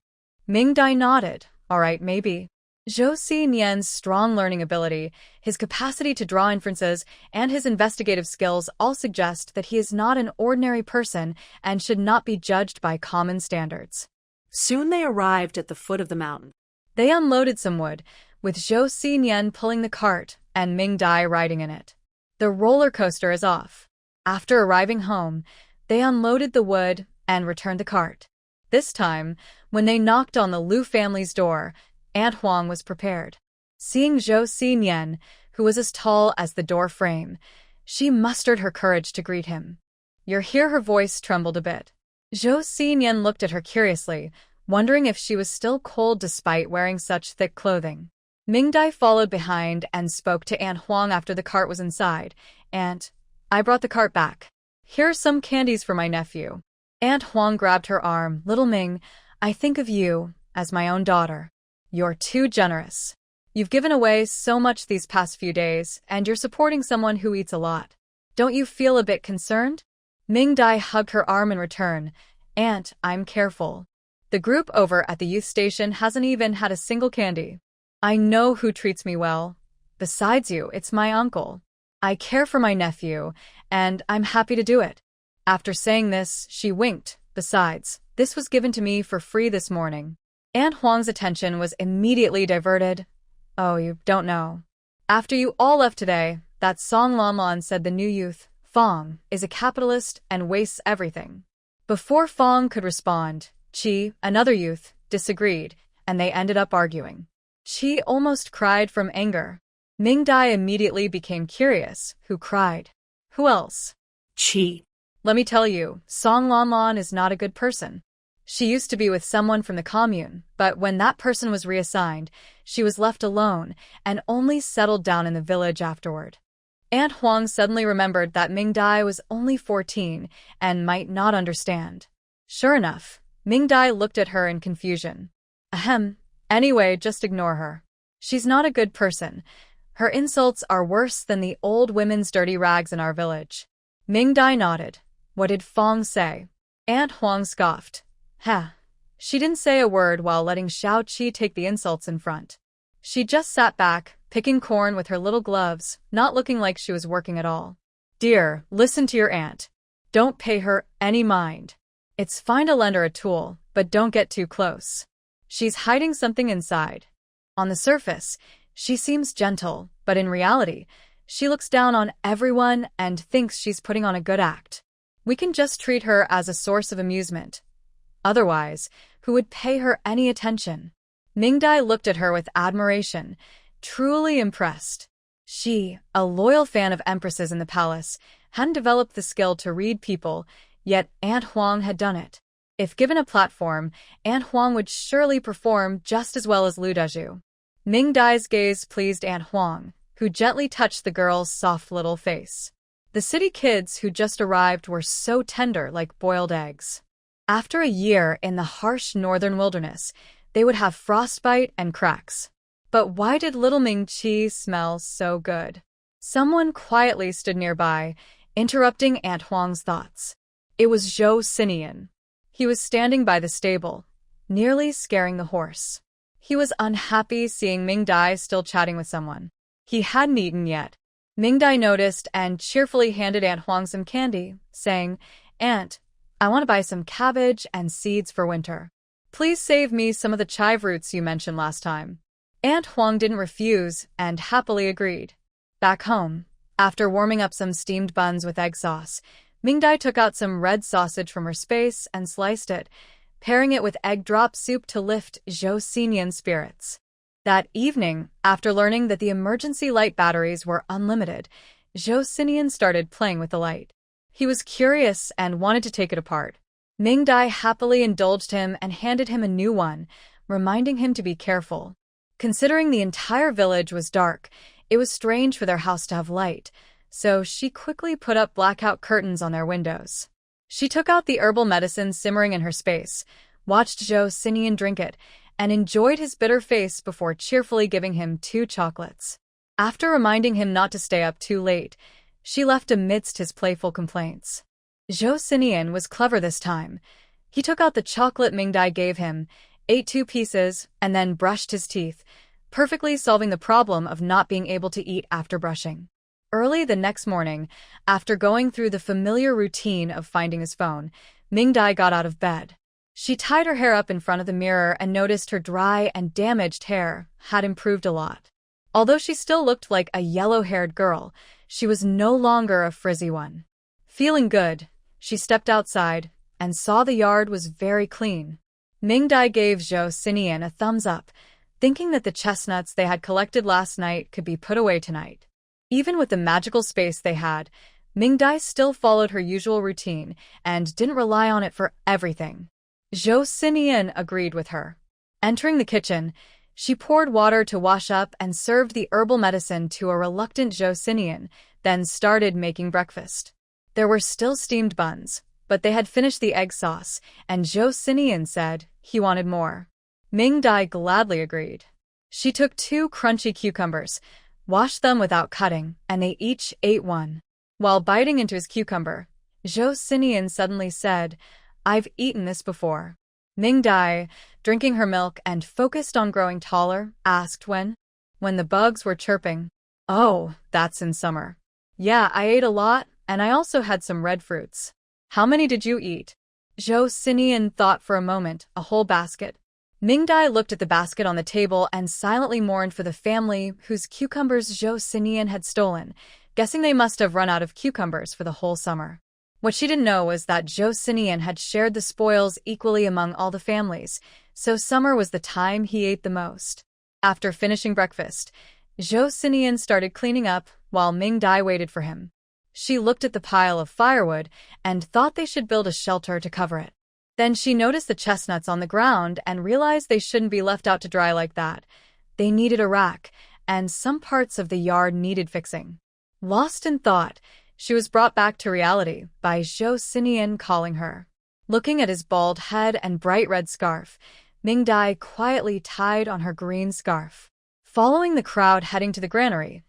Mingdai nodded. All right, maybe. Zhou Xinyan's strong learning ability, his capacity to draw inferences, and his investigative skills all suggest that he is not an ordinary person and should not be judged by common standards. Soon they arrived at the foot of the mountain. They unloaded some wood, with Zhou Xinyan pulling the cart and Mingdai riding in it. The roller coaster is off. After arriving home, they unloaded the wood and returned the cart. This time, when they knocked on the Liu family's door, Aunt Huang was prepared. Seeing Zhou Xinyan, who was as tall as the door frame, she mustered her courage to greet him. Her voice trembled a bit. Zhou Xinyan looked at her curiously, wondering if she was still cold despite wearing such thick clothing. Mingdai followed behind and spoke to Aunt Huang after the cart was inside. Aunt, I brought the cart back. Here are some candies for my nephew. Aunt Huang grabbed her arm. Little Ming, I think of you as my own daughter. You're too generous. You've given away so much these past few days, and you're supporting someone who eats a lot. Don't you feel a bit concerned? Mingdai hugged her arm in return. Aunt, I'm careful. The group over at the youth station hasn't even had a single candy. I know who treats me well. Besides you, it's my uncle. I care for my nephew, and I'm happy to do it. After saying this, she winked. Besides, this was given to me for free this morning. Aunt Huang's attention was immediately diverted. Oh, you don't know. After you all left today, that Song Lanlan said the new youth, Fong, is a capitalist and wastes everything. Before Fong could respond, Chi, another youth, disagreed, and they ended up arguing. Chi almost cried from anger. Mingdai immediately became curious. Who cried? Who else? Chi. Let me tell you, Song Lanlan is not a good person. She used to be with someone from the commune, but when that person was reassigned, she was left alone and only settled down in the village afterward. Aunt Huang suddenly remembered that Mingdai was only 14 and might not understand. Sure enough, Mingdai looked at her in confusion. Ahem. Anyway, just ignore her. She's not a good person. Her insults are worse than the old women's dirty rags in our village. Mingdai nodded. What did Fong say? Aunt Huang scoffed. She didn't say a word while letting Xiao Qi take the insults in front. She just sat back, picking corn with her little gloves, not looking like she was working at all. Dear, listen to your aunt. Don't pay her any mind. It's fine to lend her a tool, but don't get too close. She's hiding something inside. On the surface, she seems gentle, but in reality, she looks down on everyone and thinks she's putting on a good act. We can just treat her as a source of amusement. Otherwise, who would pay her any attention? Mingdai looked at her with admiration, truly impressed. She, a loyal fan of empresses in the palace, hadn't developed the skill to read people, yet Aunt Huang had done it. If given a platform, Aunt Huang would surely perform just as well as Lu Dezhu. Mingdai's gaze pleased Aunt Huang, who gently touched the girl's soft little face. The city kids who just arrived were so tender like boiled eggs. After a year in the harsh northern wilderness, they would have frostbite and cracks. But why did little Ming Chi smell so good? Someone quietly stood nearby, interrupting Aunt Huang's thoughts. It was Zhou Sinian. He was standing by the stable, nearly scaring the horse. He was unhappy seeing Ming Dai still chatting with someone. He hadn't eaten yet. Ming Dai noticed and cheerfully handed Aunt Huang some candy, saying, "Aunt, I want to buy some cabbage and seeds for winter. Please save me some of the chive roots you mentioned last time." Aunt Huang didn't refuse and happily agreed. Back home, after warming up some steamed buns with egg sauce, Ming Dai took out some red sausage from her space and sliced it, pairing it with egg drop soup to lift Zhou Sinian's spirits. That evening, after learning that the emergency light batteries were unlimited, Zhou Sinian started playing with the light. He was curious and wanted to take it apart. Ming Dai happily indulged him and handed him a new one, reminding him to be careful. Considering the entire village was dark, it was strange for their house to have light, so she quickly put up blackout curtains on their windows. She took out the herbal medicine simmering in her space, watched Zhou Sinian drink it, and enjoyed his bitter face before cheerfully giving him 2 chocolates. After reminding him not to stay up too late, she left amidst his playful complaints. Zhou Sinian was clever this time. He took out the chocolate Ming Dai gave him, ate 2 pieces, and then brushed his teeth, perfectly solving the problem of not being able to eat after brushing. Early the next morning, after going through the familiar routine of finding his phone, Ming Dai got out of bed. She tied her hair up in front of the mirror and noticed her dry and damaged hair had improved a lot. Although she still looked like a yellow-haired girl, she was no longer a frizzy one. Feeling good, she stepped outside and saw the yard was very clean. Ming Dai gave Zhou Sinian a thumbs up, thinking that the chestnuts they had collected last night could be put away tonight. Even with the magical space they had, Ming Dai still followed her usual routine and didn't rely on it for everything. Zhou Sinian agreed with her. Entering the kitchen, she poured water to wash up and served the herbal medicine to a reluctant Zhou Sinian, then started making breakfast. There were still steamed buns, but they had finished the egg sauce, and Zhou Sinian said he wanted more. Ming Dai gladly agreed. She took 2 crunchy cucumbers, washed them without cutting, and they each ate one. While biting into his cucumber, Zhou Sinian suddenly said, "I've eaten this before." Ming Dai, drinking her milk and focused on growing taller, asked when. When the bugs were chirping. "Oh, that's in summer. Yeah, I ate a lot, and I also had some red fruits." "How many did you eat?" Zhou Sinian thought for a moment, a whole basket. Ming Dai looked at the basket on the table and silently mourned for the family whose cucumbers Zhou Sinian had stolen, guessing they must have run out of cucumbers for the whole summer. What she didn't know was that Zhou Sinian had shared the spoils equally among all the families, so summer was the time he ate the most. After finishing breakfast, Zhou Sinian started cleaning up while Ming Dai waited for him. She looked at the pile of firewood and thought they should build a shelter to cover it. Then she noticed the chestnuts on the ground and realized they shouldn't be left out to dry like that. They needed a rack, and some parts of the yard needed fixing. Lost in thought, she was brought back to reality by Zhou Sinian calling her. Looking at his bald head and bright red scarf, Ming Dai quietly tied on her green scarf. Following the crowd heading to the granary,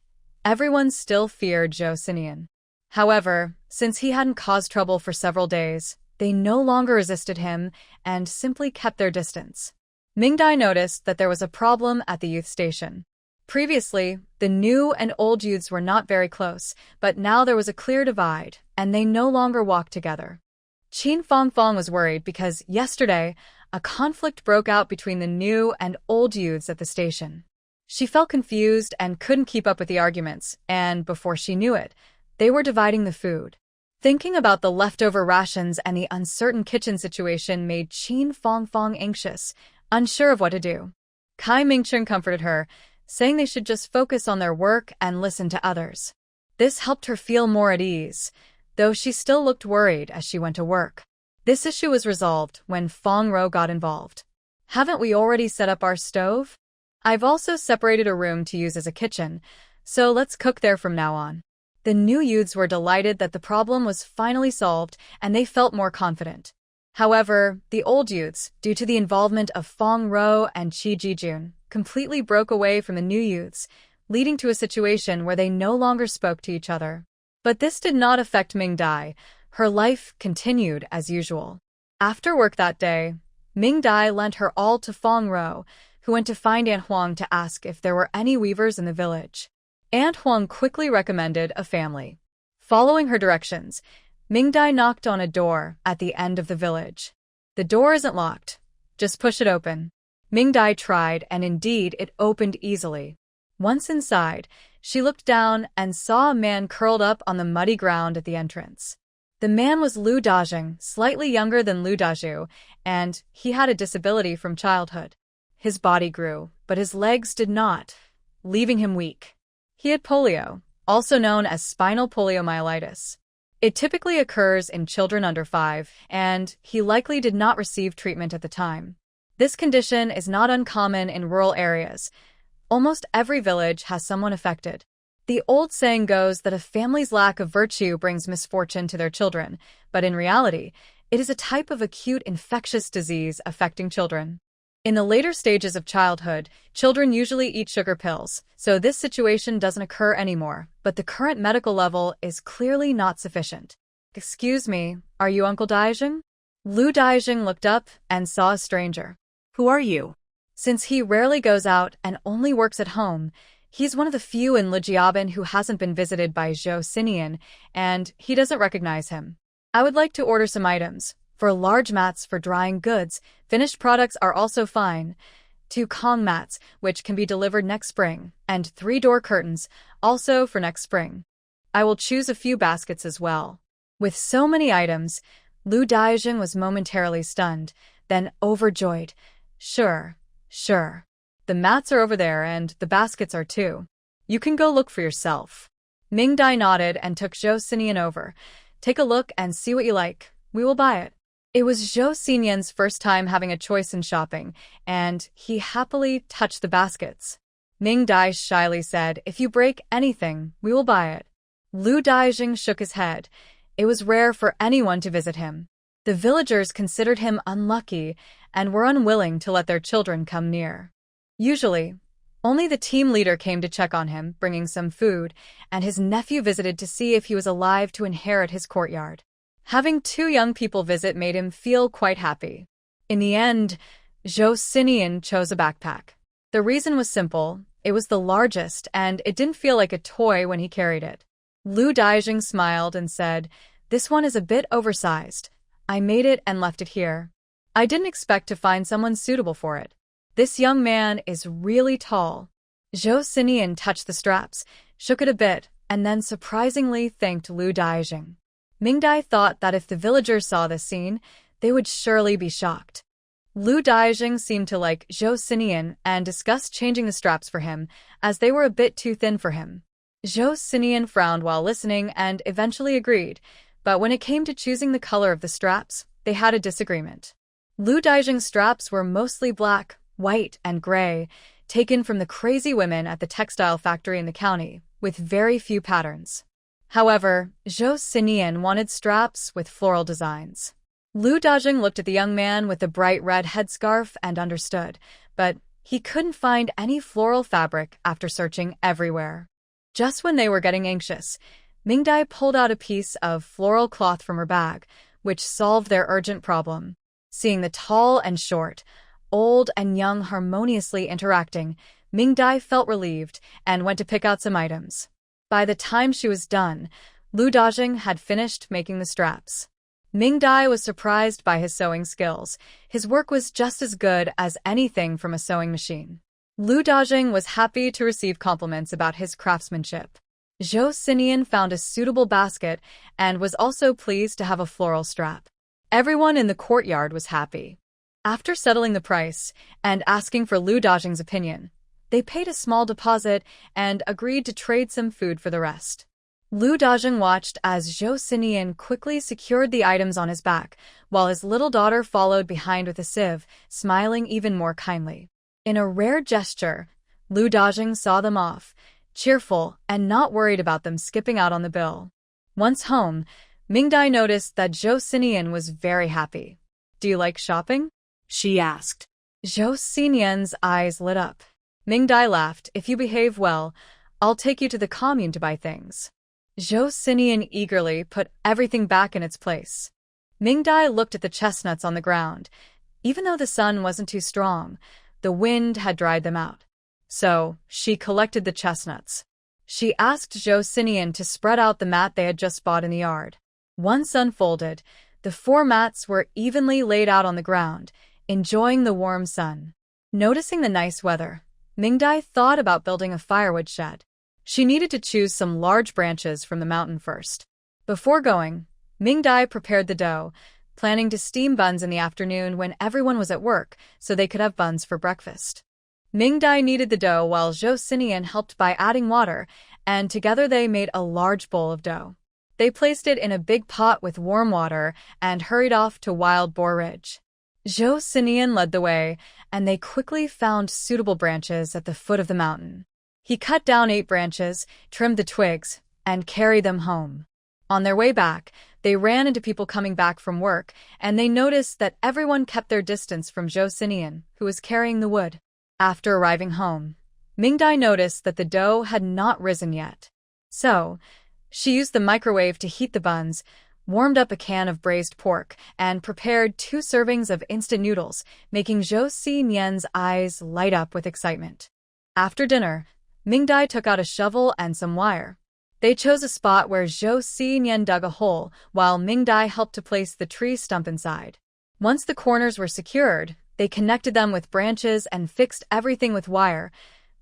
everyone still feared Zhou Sinian. However, since he hadn't caused trouble for several days, they no longer resisted him and simply kept their distance. Ming Dai noticed that there was a problem at the youth station. Previously, the new and old youths were not very close, but now there was a clear divide, and they no longer walked together. Qin Fong was worried because yesterday, a conflict broke out between the new and old youths at the station. She felt confused and couldn't keep up with the arguments, and before she knew it, they were dividing the food. Thinking about the leftover rations and the uncertain kitchen situation made Qin Fong anxious, unsure of what to do. Kai Mingchen comforted her, saying they should just focus on their work and listen to others. This helped her feel more at ease, though she still looked worried as she went to work. This issue was resolved when Fong Row got involved. "Haven't we already set up our stove? I've also separated a room to use as a kitchen, so let's cook there from now on." The new youths were delighted that the problem was finally solved, and they felt more confident. However, the old youths, due to the involvement of Fong Row and Qi Jijun, completely broke away from the new youths, leading to a situation where they no longer spoke to each other. But this did not affect Ming-Dai. Her life continued as usual. After work that day, Ming-Dai lent her all to Fong Row, who went to find Aunt Huang to ask if there were any weavers in the village. Aunt Huang quickly recommended a family. Following her directions, Ming-Dai knocked on a door at the end of the village. The door isn't locked. Just push it open. Ming-Dai tried, and indeed it opened easily. Once inside, she looked down and saw a man curled up on the muddy ground at the entrance. The man was Lu Dajing, slightly younger than Lu Dazhu, and he had a disability from childhood. His body grew, but his legs did not, leaving him weak. He had polio, also known as spinal poliomyelitis. It typically occurs in children under 5, and he likely did not receive treatment at the time. This condition is not uncommon in rural areas. Almost every village has someone affected. The old saying goes that a family's lack of virtue brings misfortune to their children, but in reality, it is a type of acute infectious disease affecting children. In the later stages of childhood, children usually eat sugar pills, so this situation doesn't occur anymore, but the current medical level is clearly not sufficient. "Excuse me, are you Uncle Daijing?" Lu Daijing looked up and saw a stranger. Who are you? Since he rarely goes out and only works at home, he's one of the few in Lijiaban who hasn't been visited by Zhou Sinian, and he doesn't recognize him. "I would like to order some items. For large mats for drying goods, finished products are also fine. 2 Kong mats, which can be delivered next spring, and 3 door curtains, also for next spring. I will choose a few baskets as well." With so many items, Lu Daijing was momentarily stunned, then overjoyed. Sure. The mats are over there and the baskets are too. You can go look for yourself." Ming-Dai nodded and took Zhou Sinian over. "Take a look and see what you like. We will buy it." It was Zhou Sinian's first time having a choice in shopping, and he happily touched the baskets. Ming-Dai shyly said, "If you break anything, we will buy it." Lu Daijing shook his head. It was rare for anyone to visit him. The villagers considered him unlucky and were unwilling to let their children come near. Usually, only the team leader came to check on him, bringing some food, and his nephew visited to see if he was alive to inherit his courtyard. Having 2 young people visit made him feel quite happy. In the end, Zhou Sinian chose a backpack. The reason was simple. It was the largest, and it didn't feel like a toy when he carried it. Lu Daijing smiled and said, "This one is a bit oversized. I made it and left it here. I didn't expect to find someone suitable for it. This young man is really tall." Zhou Sinian touched the straps, shook it a bit, and then surprisingly thanked Lu Daijing. Ming-Dai thought that if the villagers saw this scene, they would surely be shocked. Lu Daijing seemed to like Zhou Sinian and discussed changing the straps for him, as they were a bit too thin for him. Zhou Sinian frowned while listening and eventually agreed, but when it came to choosing the color of the straps, they had a disagreement. Lu Daijing's straps were mostly black, white, and gray, taken from the crazy women at the textile factory in the county, with very few patterns. However, Zhou Sinian wanted straps with floral designs. Lu Daijing looked at the young man with the bright red headscarf and understood, but he couldn't find any floral fabric after searching everywhere. Just when they were getting anxious, Ming-Dai pulled out a piece of floral cloth from her bag, which solved their urgent problem. Seeing the tall and short, old and young harmoniously interacting, Ming-Dai felt relieved and went to pick out some items. By the time she was done, Lu Daijing had finished making the straps. Ming-Dai was surprised by his sewing skills. His work was just as good as anything from a sewing machine. Lu Daijing was happy to receive compliments about his craftsmanship. Zhou Sinian found a suitable basket and was also pleased to have a floral strap. Everyone in the courtyard was happy. After settling the price and asking for Lu Daijing's opinion, they paid a small deposit and agreed to trade some food for the rest. Lu Daijing watched as Zhou Sinian quickly secured the items on his back, while his little daughter followed behind with a sieve, smiling even more kindly. In a rare gesture, Lu Daijing saw them off, cheerful and not worried about them skipping out on the bill. Once home, Ming-Dai noticed that Zhou Sinian was very happy. "Do you like shopping?" she asked. Zhou Sinian's eyes lit up. Ming-Dai laughed. "If you behave well, I'll take you to the commune to buy things. Sinian eagerly put everything back in its place. Mingdai looked at the chestnuts on the ground. Even though the sun wasn't too strong, the wind had dried them out. So, she collected the chestnuts. She asked Sinian to spread out the mat they had just bought in the yard. Once unfolded, the 4 mats were evenly laid out on the ground, enjoying the warm sun. Noticing the nice weather, Mingdai thought about building a firewood shed. She needed to choose some large branches from the mountain first. Before going, Mingdai prepared the dough, planning to steam buns in the afternoon when everyone was at work so they could have buns for breakfast. Mingdai kneaded the dough while Sinian helped by adding water, and together they made a large bowl of dough. They placed it in a big pot with warm water and hurried off to Wild Boar Ridge. Sinian led the way, and they quickly found suitable branches at the foot of the mountain. He cut down 8 branches, trimmed the twigs, and carried them home. On their way back, they ran into people coming back from work, and they noticed that everyone kept their distance from Sinian, who was carrying the wood. After arriving home, Mingdai noticed that the dough had not risen yet. So, she used the microwave to heat the buns, warmed up a can of braised pork, and prepared 2 servings of instant noodles, making Sinian's eyes light up with excitement. After dinner, Mingdai took out a shovel and some wire. They chose a spot where Sinian dug a hole, while Mingdai helped to place the tree stump inside. Once the corners were secured, they connected them with branches and fixed everything with wire,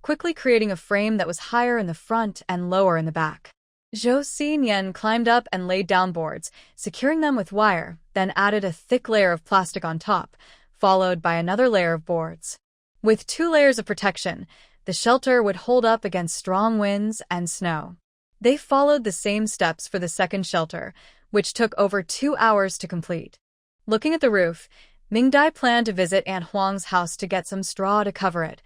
quickly creating a frame that was higher in the front and lower in the back. Sinian climbed up and laid down boards, securing them with wire, then added a thick layer of plastic on top, followed by another layer of boards. With 2 layers of protection, the shelter would hold up against strong winds and snow. They followed the same steps for the second shelter, which took over 2 hours to complete. Looking at the roof, Mingdai planned to visit Aunt Huang's house to get some straw to cover it.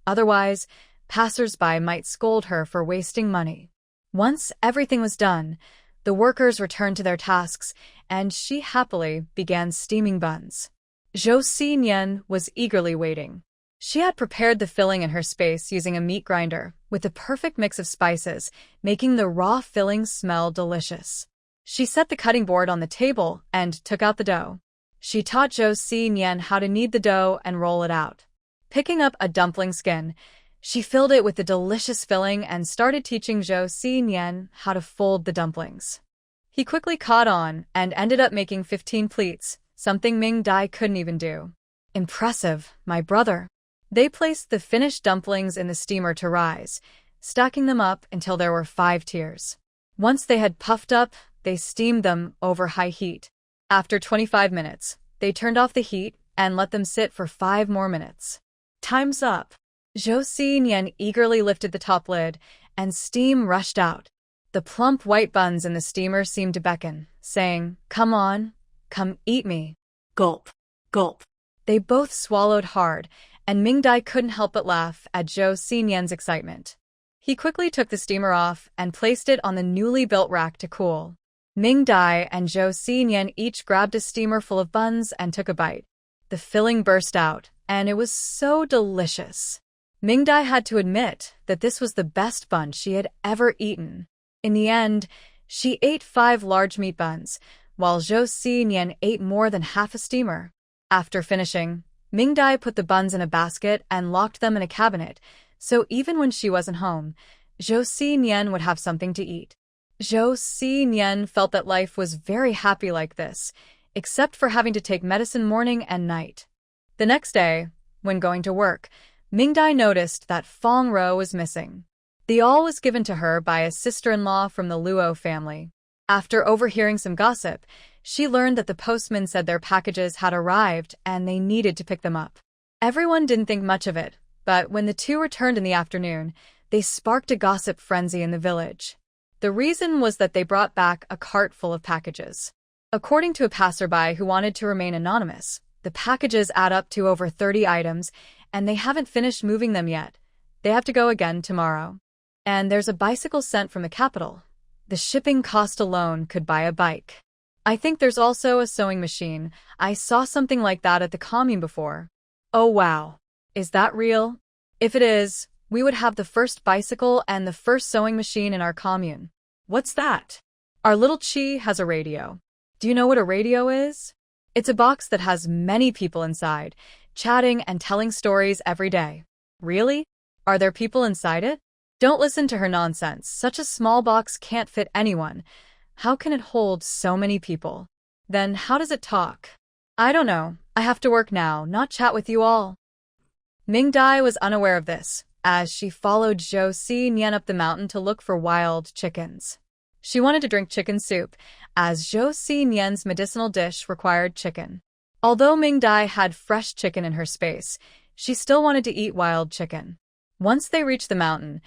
Otherwise, passers-by might scold her for wasting money. Once everything was done, the workers returned to their tasks, and she happily began steaming buns. Sinian was eagerly waiting. She had prepared the filling in her space using a meat grinder, with the perfect mix of spices, making the raw filling smell delicious. She set the cutting board on the table and took out the dough. She taught Sinian how to knead the dough and roll it out. Picking up a dumpling skin, she filled it with the delicious filling and started teaching Sinian how to fold the dumplings. He quickly caught on and ended up making 15 pleats, something Mingdai couldn't even do. Impressive, my brother. They placed the finished dumplings in the steamer to rise, stacking them up until there were 5 tiers. Once they had puffed up, they steamed them over high heat. After 25 minutes, they turned off the heat and let them sit for 5 more minutes. Time's up. Sinian eagerly lifted the top lid, and steam rushed out. The plump white buns in the steamer seemed to beckon, saying, "Come on, come eat me." Gulp, gulp. They both swallowed hard, and Mingdai couldn't help but laugh at Sinian's excitement. He quickly took the steamer off and placed it on the newly built rack to cool. Mingdai and Sinian each grabbed a steamer full of buns and took a bite. The filling burst out, and it was so delicious. Mingdai had to admit that this was the best bun she had ever eaten. In the end, she ate 5 large meat buns, while Sinian ate more than half a steamer. After finishing, Mingdai put the buns in a basket and locked them in a cabinet, so even when she wasn't home, Sinian would have something to eat. Sinian felt that life was very happy like this, except for having to take medicine morning and night. The next day, when going to work, Mingdai noticed that Fong Row was missing. The awl was given to her by a sister-in-law from the Luo family. After overhearing some gossip, she learned that the postman said their packages had arrived and they needed to pick them up. Everyone didn't think much of it, but when the 2 returned in the afternoon, they sparked a gossip frenzy in the village. The reason was that they brought back a cart full of packages. According to a passerby who wanted to remain anonymous, the packages add up to over 30 items, and they haven't finished moving them yet. They have to go again tomorrow. And there's a bicycle sent from the capital. The shipping cost alone could buy a bike. I think there's also a sewing machine. I saw something like that at the commune before. Oh wow. Is that real? If it is, we would have the first bicycle and the first sewing machine in our commune. What's that? Our little Chi has a radio. Do you know what a radio is? It's a box that has many people inside, chatting and telling stories every day. Really? Are there people inside it? Don't listen to her nonsense. Such a small box can't fit anyone. How can it hold so many people? Then how does it talk? I don't know. I have to work now, not chat with you all. Ming Dai was unaware of this, as she followed Zhou Xinyan up the mountain to look for wild chickens. She wanted to drink chicken soup, as Zhou Xinyan's medicinal dish required chicken. Although Ming Dai had fresh chicken in her space, she still wanted to eat wild chicken. Once they reached the mountain,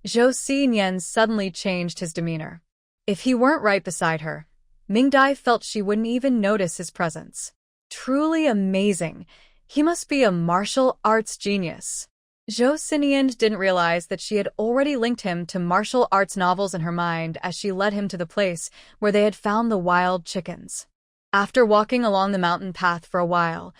Zhou Xinyan suddenly changed his demeanor. If he weren't right beside her, Ming Dai felt she wouldn't even notice his presence. Truly amazing. He must be a martial arts genius. Zhou Sinian didn't realize that she had already linked him to martial arts novels in her mind as she led him to the place where they had found the wild chickens. After walking along the mountain path for a while,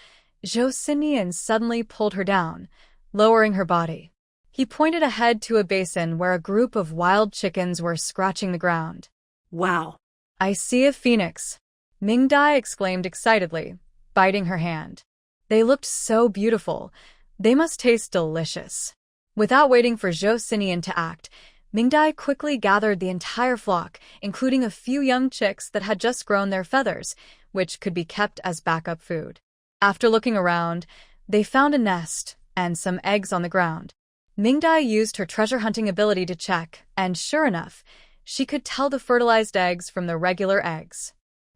Zhou Sinian suddenly pulled her down, lowering her body. He pointed ahead to a basin where a group of wild chickens were scratching the ground. Wow. I see a phoenix, Ming Dai exclaimed excitedly, biting her hand. They looked so beautiful. They must taste delicious. Without waiting for Zhou Sinian to act, Ming Dai quickly gathered the entire flock, including a few young chicks that had just grown their feathers, which could be kept as backup food. After looking around, they found a nest and some eggs on the ground. Ming Dai used her treasure hunting ability to check, and sure enough, she could tell the fertilized eggs from the regular eggs.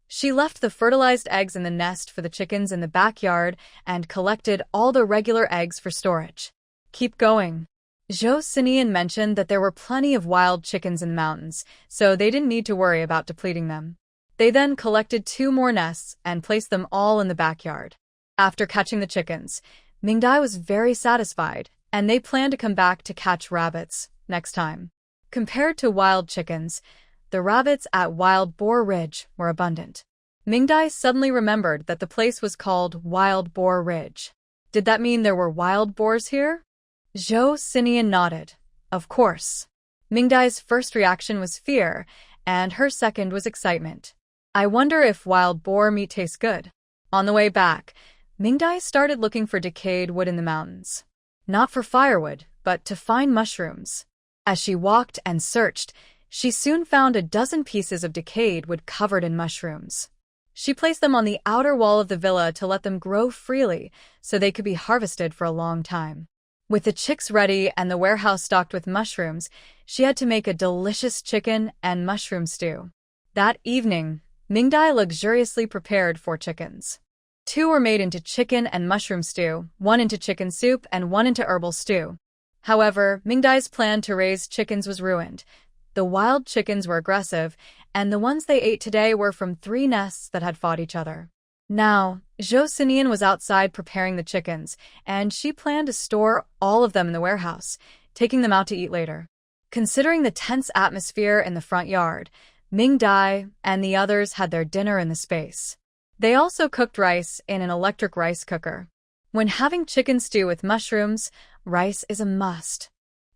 She left the fertilized eggs in the nest for the chickens in the backyard and collected all the regular eggs for storage. Keep going. Zhou Sinian mentioned that there were plenty of wild chickens in the mountains, so they didn't need to worry about depleting them. They then collected 2 more nests and placed them all in the backyard. After catching the chickens, Ming Dai was very satisfied, and they planned to come back to catch rabbits next time. Compared to wild chickens, the rabbits at Wild Boar Ridge were abundant. Ming Dai suddenly remembered that the place was called Wild Boar Ridge. Did that mean there were wild boars here? Zhou Sinian nodded. Of course. Ming Dai's first reaction was fear, and her second was excitement. I wonder if wild boar meat tastes good. On the way back, Ming Dai started looking for decayed wood in the mountains. Not for firewood, but to find mushrooms. As she walked and searched, she soon found a dozen pieces of decayed wood covered in mushrooms. She placed them on the outer wall of the villa to let them grow freely so they could be harvested for a long time. With the chicks ready and the warehouse stocked with mushrooms, she had to make a delicious chicken and mushroom stew. That evening, Ming Dai luxuriously prepared 4 chickens. 2 were made into chicken and mushroom stew, 1 into chicken soup, and 1 into herbal stew. However, Ming Dai's plan to raise chickens was ruined. The wild chickens were aggressive, and the ones they ate today were from 3 nests that had fought each other. Now, Zhou Sinian was outside preparing the chickens, and she planned to store all of them in the warehouse, taking them out to eat later. Considering the tense atmosphere in the front yard, Ming Dai and the others had their dinner in the space. They also cooked rice in an electric rice cooker. When having chicken stew with mushrooms, rice is a must.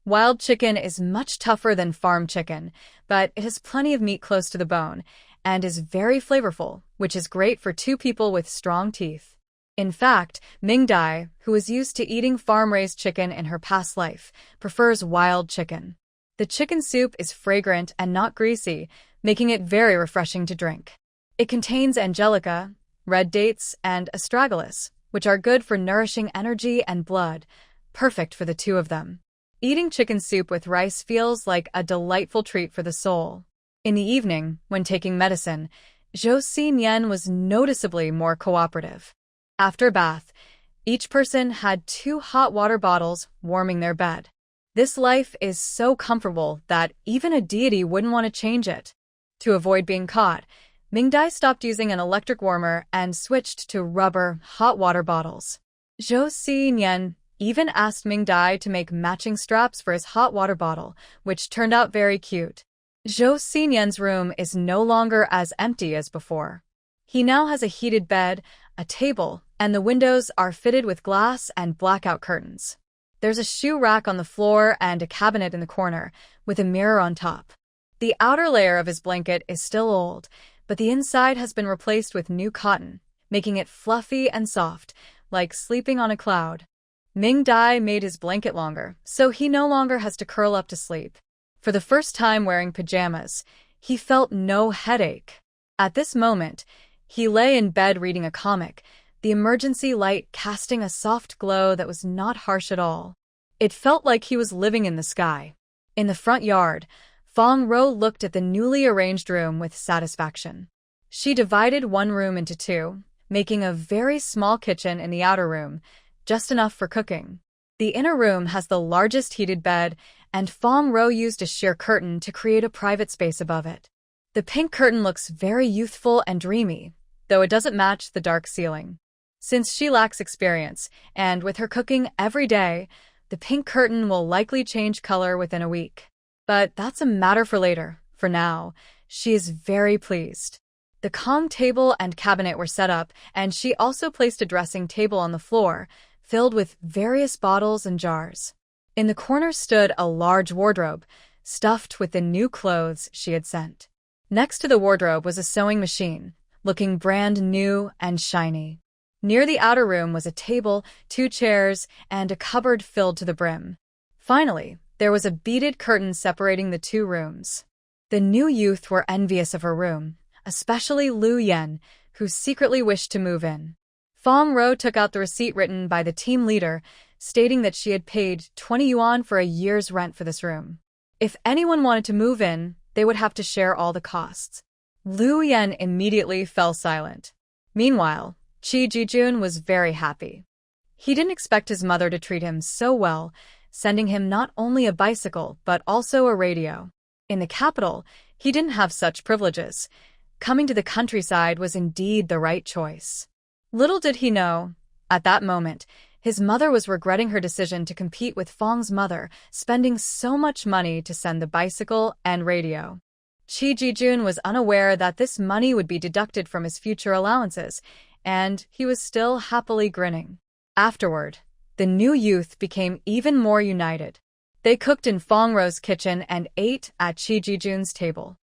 Wild chicken is much tougher than farm chicken, but it has plenty of meat close to the bone and is very flavorful, which is great for 2 people with strong teeth. In fact, Ming Dai, who is used to eating farm-raised chicken in her past life, prefers wild chicken. The chicken soup is fragrant and not greasy, making it very refreshing to drink. It contains angelica, red dates, and astragalus, which are good for nourishing energy and blood, perfect for the 2 of them. Eating chicken soup with rice feels like a delightful treat for the soul. In the evening, when taking medicine, Zhou Xinyan was noticeably more cooperative. After a bath, each person had 2 hot water bottles warming their bed. This life is so comfortable that even a deity wouldn't want to change it. To avoid being caught, Ming Dai stopped using an electric warmer and switched to rubber hot water bottles. Zhou Xinyan even asked Ming Dai to make matching straps for his hot water bottle, which turned out very cute. Zhou Xinyan's room is no longer as empty as before. He now has a heated bed, a table, and the windows are fitted with glass and blackout curtains. There's a shoe rack on the floor and a cabinet in the corner, with a mirror on top. The outer layer of his blanket is still old, but the inside has been replaced with new cotton, making it fluffy and soft, like sleeping on a cloud. Ming Dai made his blanket longer, so he no longer has to curl up to sleep. For the first time wearing pajamas, he felt no headache. At this moment, he lay in bed reading a comic, the emergency light casting a soft glow that was not harsh at all. It felt like he was living in the sky. In the front yard, Fong Row looked at the newly arranged room with satisfaction. She divided one room into two, making a very small kitchen in the outer room, just enough for cooking. The inner room has the largest heated bed, and Fong Row used a sheer curtain to create a private space above it. The pink curtain looks very youthful and dreamy, though it doesn't match the dark ceiling. Since she lacks experience, and with her cooking every day, the pink curtain will likely change color within a week. But that's a matter for later. For now, she is very pleased. The Kong table and cabinet were set up, and she also placed a dressing table on the floor, filled with various bottles and jars. In the corner stood a large wardrobe, stuffed with the new clothes she had sent. Next to the wardrobe was a sewing machine, looking brand new and shiny. Near the outer room was a table, 2 chairs, and a cupboard filled to the brim. Finally, there was a beaded curtain separating the 2 rooms. The new youth were envious of her room, especially Liu Yan, who secretly wished to move in. Fong Row took out the receipt written by the team leader, stating that she had paid 20 yuan for a year's rent for this room. If anyone wanted to move in, they would have to share all the costs. Liu Yan immediately fell silent. Meanwhile, Qi Jijun was very happy. He didn't expect his mother to treat him so well, sending him not only a bicycle but also a radio. In the capital, he didn't have such privileges. Coming to the countryside was indeed the right choice. Little did he know, at that moment, his mother was regretting her decision to compete with Fong's mother, spending so much money to send the bicycle and radio. Qi Jijun was unaware that this money would be deducted from his future allowances, and he was still happily grinning. Afterward, the new youth became even more united. They cooked in Fong Row's kitchen and ate at Qi Jijun's table.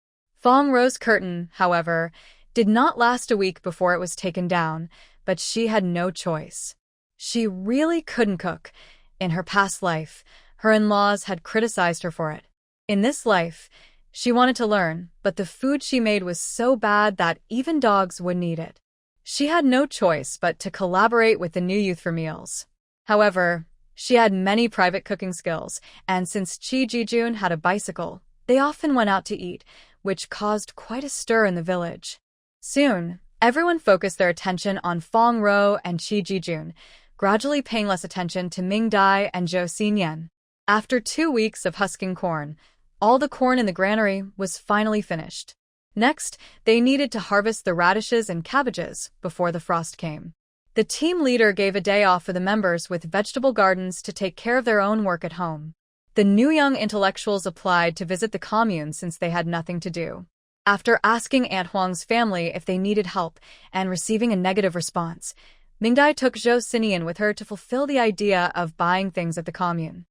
Fong Row's curtain, however, did not last a week before it was taken down, but she had no choice. She really couldn't cook. In her past life, her in-laws had criticized her for it. In this life, she wanted to learn, but the food she made was so bad that even dogs wouldn't eat it. She had no choice but to collaborate with the new youth for meals. However, she had many private cooking skills, and since Qi Jijun had a bicycle, they often went out to eat, which caused quite a stir in the village. Soon, everyone focused their attention on Fong Row and Qi Jijun, gradually paying less attention to Ming Dai and Zhou Sinian. After 2 weeks of husking corn, all the corn in the granary was finally finished. Next, they needed to harvest the radishes and cabbages before the frost came. The team leader gave a day off for the members with vegetable gardens to take care of their own work at home. The new young intellectuals applied to visit the commune since they had nothing to do. After asking Aunt Huang's family if they needed help and receiving a negative response, Mingdai took Zhou Sinian with her to fulfill the idea of buying things at the commune.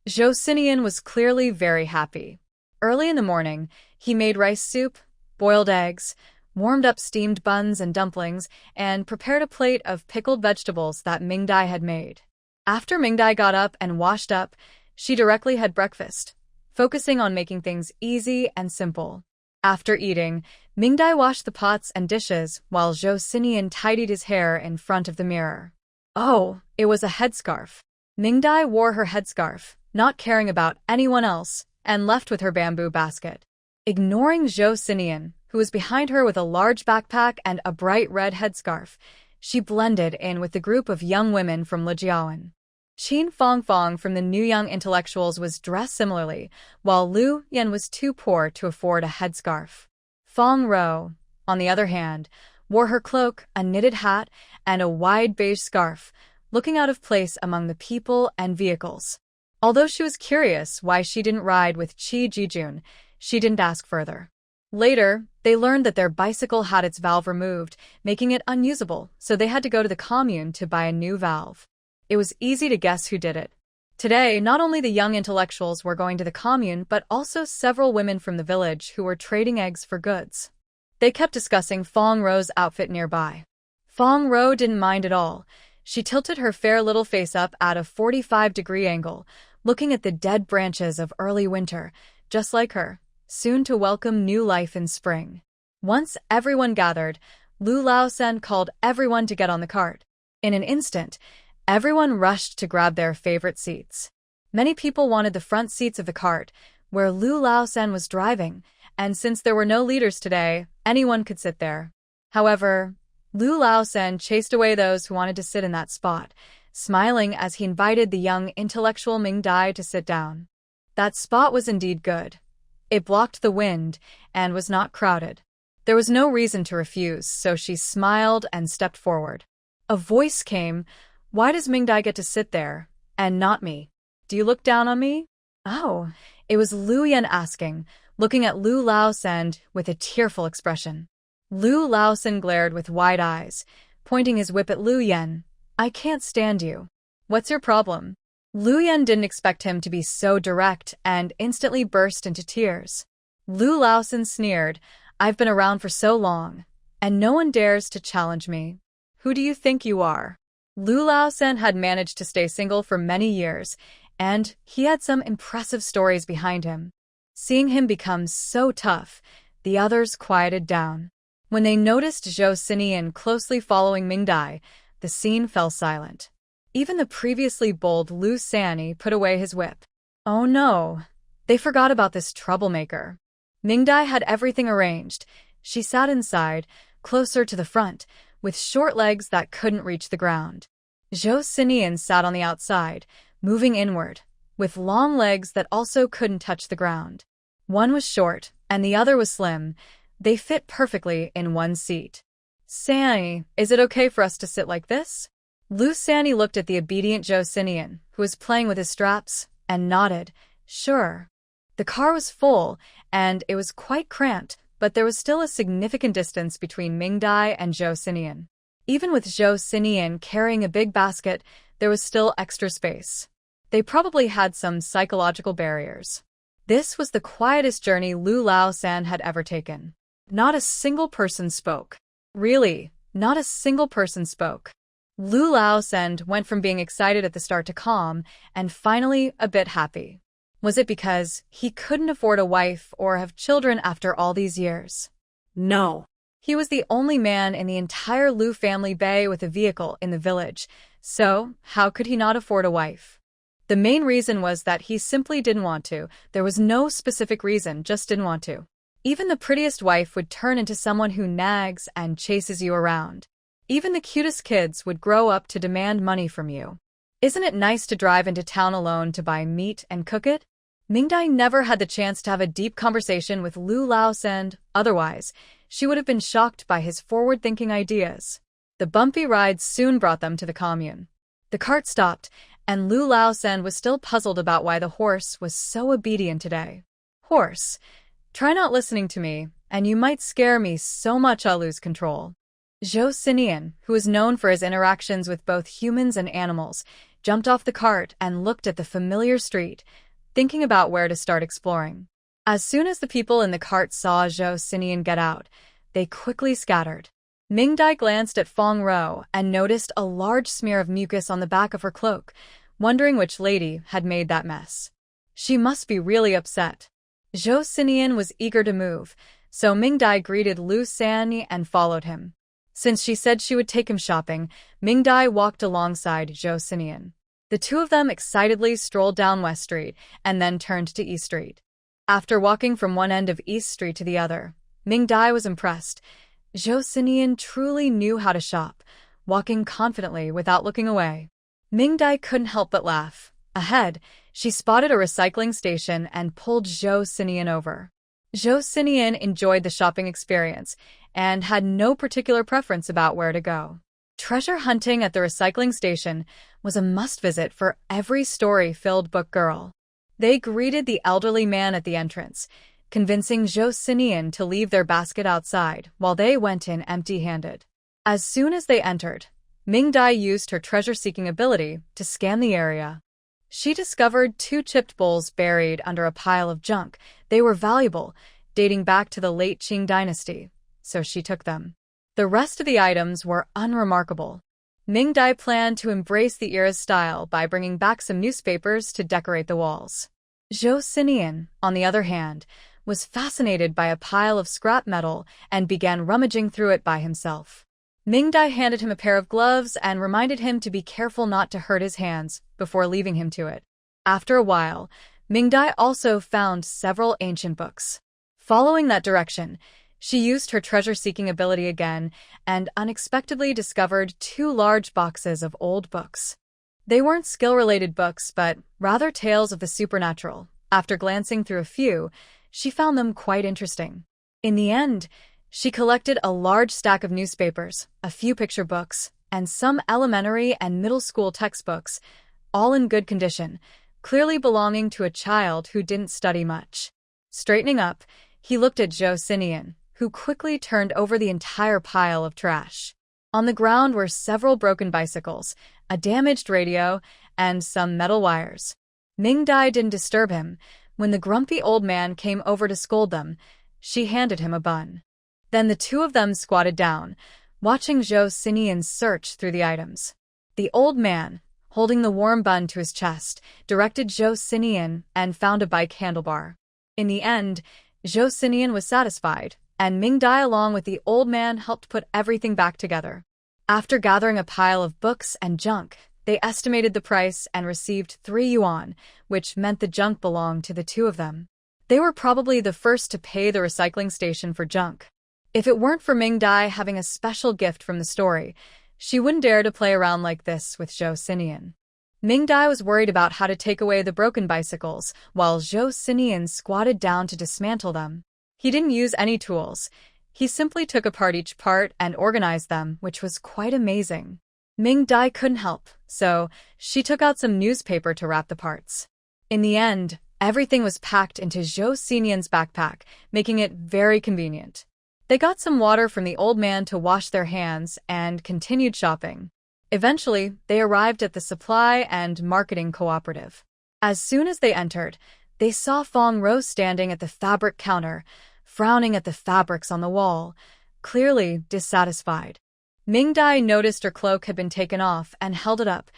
Zhou Sinian was clearly very happy. Early in the morning, he made rice soup, boiled eggs, warmed up steamed buns and dumplings, and prepared a plate of pickled vegetables that Mingdai had made. After Mingdai got up and washed up, she directly had breakfast, focusing on making things easy and simple. After eating, Mingdai washed the pots and dishes while Zhou Sinian tidied his hair in front of the mirror. Oh, it was a headscarf. Mingdai wore her headscarf, not caring about anyone else, and left with her bamboo basket. Ignoring Zhou Sinian, who was behind her with a large backpack and a bright red headscarf, she blended in with the group of young women from Lijiawan. Qin Fong from the New Young Intellectuals was dressed similarly, while Liu Yan was too poor to afford a headscarf. Fong Row, on the other hand, wore her cloak, a knitted hat, and a wide beige scarf, looking out of place among the people and vehicles. Although she was curious why she didn't ride with Qi Jijun, she didn't ask further. Later, they learned that their bicycle had its valve removed, making it unusable, so they had to go to the commune to buy a new valve. It was easy to guess who did it. Today, not only the young intellectuals were going to the commune, but also several women from the village who were trading eggs for goods. They kept discussing Fong Row's outfit nearby. Fong Row didn't mind at all. She tilted her fair little face up at a 45-degree angle, looking at the dead branches of early winter, just like her, soon to welcome new life in spring. Once everyone gathered, Lu Laosen called everyone to get on the cart. In an instant, everyone rushed to grab their favorite seats. Many people wanted the front seats of the cart, where Lu Laosen was driving, and since there were no leaders today, anyone could sit there. However, Lu Laosen chased away those who wanted to sit in that spot, smiling as he invited the young intellectual Ming Dai to sit down. That spot was indeed good. It blocked the wind and was not crowded. There was no reason to refuse, so she smiled and stepped forward. A voice came, "Why does Ming Dai get to sit there, and not me? Do you look down on me?" Oh, it was Lu Yan asking, looking at Lu Laosen with a tearful expression. Lu Laosen glared with wide eyes, pointing his whip at Lu Yan. "I can't stand you. What's your problem?" Lu Yan didn't expect him to be so direct and instantly burst into tears. Lu Laosen sneered, "I've been around for so long, and no one dares to challenge me. Who do you think you are?" Lu Laosen had managed to stay single for many years, and he had some impressive stories behind him. Seeing him become so tough, the others quieted down. When they noticed Zhou Sinian closely following Ming Dai, the scene fell silent. Even the previously bold Lu Sanyi put away his whip. Oh no, they forgot about this troublemaker. Ming Dai had everything arranged. She sat inside, closer to the front, with short legs that couldn't reach the ground. Zhou Sinian sat on the outside, moving inward, with long legs that also couldn't touch the ground. One was short, and the other was slim. They fit perfectly in one seat. "Sanyi, is it okay for us to sit like this?" Lu Sanyi looked at the obedient Zhou Sinian, who was playing with his straps, and nodded, "Sure." The car was full, and it was quite cramped, but there was still a significant distance between Ming Dai and Zhou Sinian. Even with Zhou Sinian carrying a big basket, there was still extra space. They probably had some psychological barriers. This was the quietest journey Lu Laosen had ever taken. Not a single person spoke. Really, not a single person spoke. Lu Laosen went from being excited at the start to calm, and finally a bit happy. Was it because he couldn't afford a wife or have children after all these years? No. He was the only man in the entire Lu family bay with a vehicle in the village, so how could he not afford a wife? The main reason was that he simply didn't want to. There was no specific reason, just didn't want to. Even the prettiest wife would turn into someone who nags and chases you around. Even the cutest kids would grow up to demand money from you. Isn't it nice to drive into town alone to buy meat and cook it? Ming Dai never had the chance to have a deep conversation with Lu Laosen, otherwise, she would have been shocked by his forward-thinking ideas. The bumpy ride soon brought them to the commune. The cart stopped, and Lu Laosen was still puzzled about why the horse was so obedient today. "Horse, try not listening to me, and you might scare me so much I'll lose control." Zhou Sinian, who was known for his interactions with both humans and animals, jumped off the cart and looked at the familiar street, thinking about where to start exploring. As soon as the people in the cart saw Zhou Sinian get out, they quickly scattered. Ming Dai glanced at Fong Row and noticed a large smear of mucus on the back of her cloak, wondering which lady had made that mess. She must be really upset. Zhou Sinian was eager to move, so Ming Dai greeted Lu Sanyi and followed him. Since she said she would take him shopping, Ming Dai walked alongside Zhou Sinian. The two of them excitedly strolled down West Street and then turned to East Street. After walking from one end of East Street to the other, Ming Dai was impressed. Zhou Sinian truly knew how to shop, walking confidently without looking away. Ming Dai couldn't help but laugh. Ahead, she spotted a recycling station and pulled Zhou Sinian over. Zhou Sinian enjoyed the shopping experience and had no particular preference about where to go. Treasure hunting at the recycling station was a must-visit for every story-filled book girl. They greeted the elderly man at the entrance, convincing Zhou Sinian to leave their basket outside while they went in empty-handed. As soon as they entered, Ming Dai used her treasure-seeking ability to scan the area. She discovered 2 chipped bowls buried under a pile of junk. They were valuable, dating back to the late Qing dynasty, so she took them. The rest of the items were unremarkable. Ming Dai planned to embrace the era's style by bringing back some newspapers to decorate the walls. Zhou Sinian, on the other hand, was fascinated by a pile of scrap metal and began rummaging through it by himself. Ming Dai handed him a pair of gloves and reminded him to be careful not to hurt his hands before leaving him to it. After a while, Ming Dai also found several ancient books. Following that direction, she used her treasure-seeking ability again and unexpectedly discovered 2 large boxes of old books. They weren't skill-related books, but rather tales of the supernatural. After glancing through a few, she found them quite interesting. In the end, she collected a large stack of newspapers, a few picture books, and some elementary and middle school textbooks, all in good condition, clearly belonging to a child who didn't study much. Straightening up, he looked at Zhou Sinian, who quickly turned over the entire pile of trash. On the ground were several broken bicycles, a damaged radio, and some metal wires. Ming Dai didn't disturb him. When the grumpy old man came over to scold them, she handed him a bun. Then the 2 of them squatted down, watching Zhou Sinian search through the items. The old man, holding the warm bun to his chest, directed Zhou Sinian and found a bike handlebar. In the end, Zhou Sinian was satisfied, and Ming Dai along with the old man helped put everything back together. After gathering a pile of books and junk, they estimated the price and received 3 yuan, which meant the junk belonged to the 2 of them. They were probably the first to pay the recycling station for junk. If it weren't for Ming Dai having a special gift from the story, she wouldn't dare to play around like this with Zhou Sinian. Ming Dai was worried about how to take away the broken bicycles, while Zhou Sinian squatted down to dismantle them. He didn't use any tools. He simply took apart each part and organized them, which was quite amazing. Ming Dai couldn't help, so she took out some newspaper to wrap the parts. In the end, everything was packed into Zhou Sinian's backpack, making it very convenient. They got some water from the old man to wash their hands and continued shopping. Eventually, they arrived at the supply and marketing cooperative. As soon as they entered, they saw Fong Row standing at the fabric counter, frowning at the fabrics on the wall, clearly dissatisfied. Ming Dai noticed her cloak had been taken off and held it up,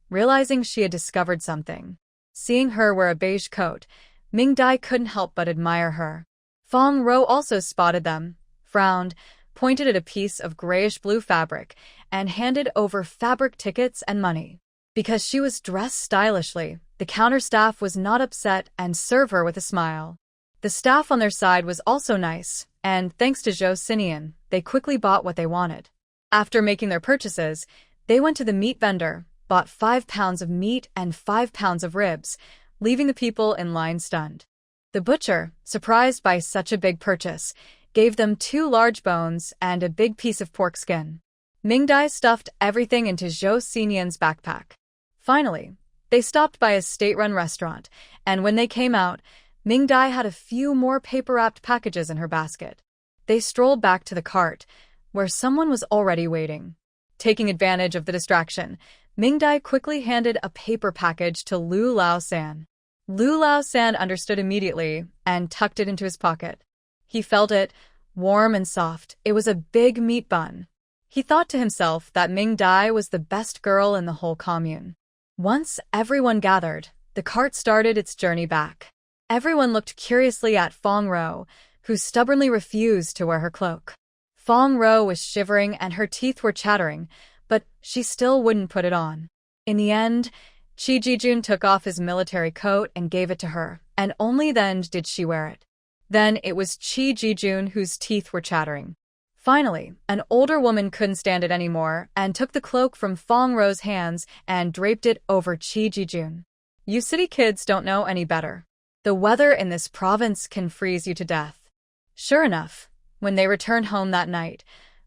realizing she had discovered something. Seeing her wear a beige coat, Ming Dai couldn't help but admire her. Fong Row also spotted them, frowned, pointed at a piece of grayish-blue fabric, and handed over fabric tickets and money. Because she was dressed stylishly, the counter staff was not upset and served her with a smile. The staff on their side was also nice, and thanks to Zhou Sinian, they quickly bought what they wanted. After making their purchases, they went to the meat vendor, bought 5 pounds of meat and 5 pounds of ribs, leaving the people in line stunned. The butcher, surprised by such a big purchase, gave them 2 large bones and a big piece of pork skin. Ming Dai stuffed everything into Zhou Sinian's backpack. Finally, they stopped by a state-run restaurant, and when they came out, Ming Dai had a few more paper-wrapped packages in her basket. They strolled back to the cart, where someone was already waiting. Taking advantage of the distraction, Ming Dai quickly handed a paper package to Lu Lao San. Lu Lao San understood immediately and tucked it into his pocket. He felt it, warm and soft. It was a big meat bun. He thought to himself that Ming Dai was the best girl in the whole commune. Once everyone gathered, the cart started its journey back. Everyone looked curiously at Fong Row, who stubbornly refused to wear her cloak. Fong Row was shivering and her teeth were chattering, but she still wouldn't put it on. In the end, Qi Jijun took off his military coat and gave it to her, and only then did she wear it. Then it was Qi Jijun whose teeth were chattering. Finally, an older woman couldn't stand it anymore and took the cloak from Fong Row's hands and draped it over Qi Jijun. You city kids don't know any better. The weather in this province can freeze you to death. Sure enough, when they returned home that night,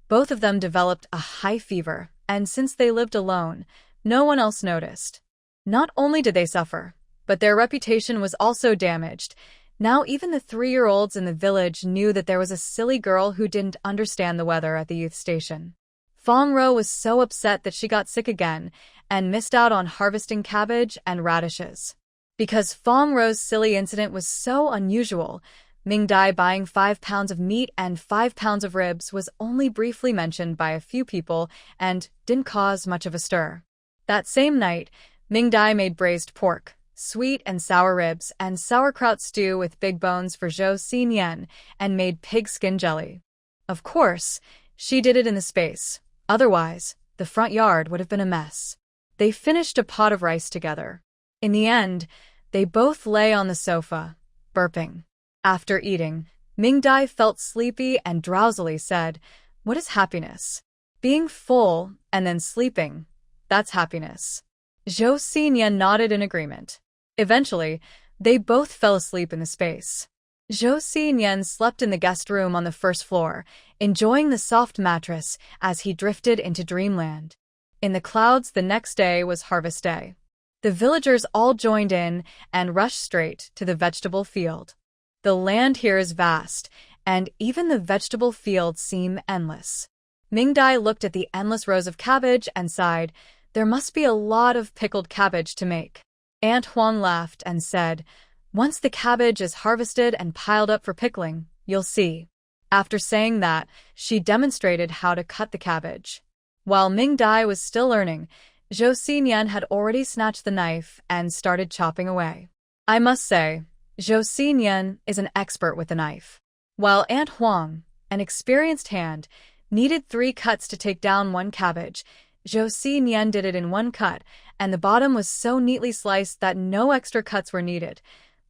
both of them developed a high fever, and since they lived alone, no one else noticed. Not only did they suffer, but their reputation was also damaged. Now even the 3-year-olds in the village knew that there was a silly girl who didn't understand the weather at the youth station. Fong Row was so upset that she got sick again, and missed out on harvesting cabbage and radishes. Because Fong Row's silly incident was so unusual, Ming Dai buying 5 pounds of meat and 5 pounds of ribs was only briefly mentioned by a few people and didn't cause much of a stir. That same night, Ming Dai made braised pork, sweet and sour ribs, and sauerkraut stew with big bones for Zhou Sinian, and made pig skin jelly. Of course, she did it in the space. Otherwise, the front yard would have been a mess. They finished a pot of rice together. In the end, they both lay on the sofa, burping. After eating, Ming Dai felt sleepy and drowsily said, "What is happiness? Being full and then sleeping. That's happiness." Zhou Xinyan nodded in agreement. Eventually, they both fell asleep in the space. Zhou Xinyan slept in the guest room on the first floor, enjoying the soft mattress as he drifted into dreamland. In the clouds, the next day was harvest day. The villagers all joined in and rushed straight to the vegetable field. The land here is vast, and even the vegetable fields seem endless. Ming Dai looked at the endless rows of cabbage and sighed, "There must be a lot of pickled cabbage to make." Aunt Huang laughed and said, "Once the cabbage is harvested and piled up for pickling, you'll see." After saying that, she demonstrated how to cut the cabbage. While Ming Dai was still learning, Zhou Xinyan had already snatched the knife and started chopping away. I must say, Zhou Xinyan is an expert with the knife. While Aunt Huang, an experienced hand, needed 3 cuts to take down 1 cabbage, Zhou Xinyan did it in 1 cut, and the bottom was so neatly sliced that no extra cuts were needed.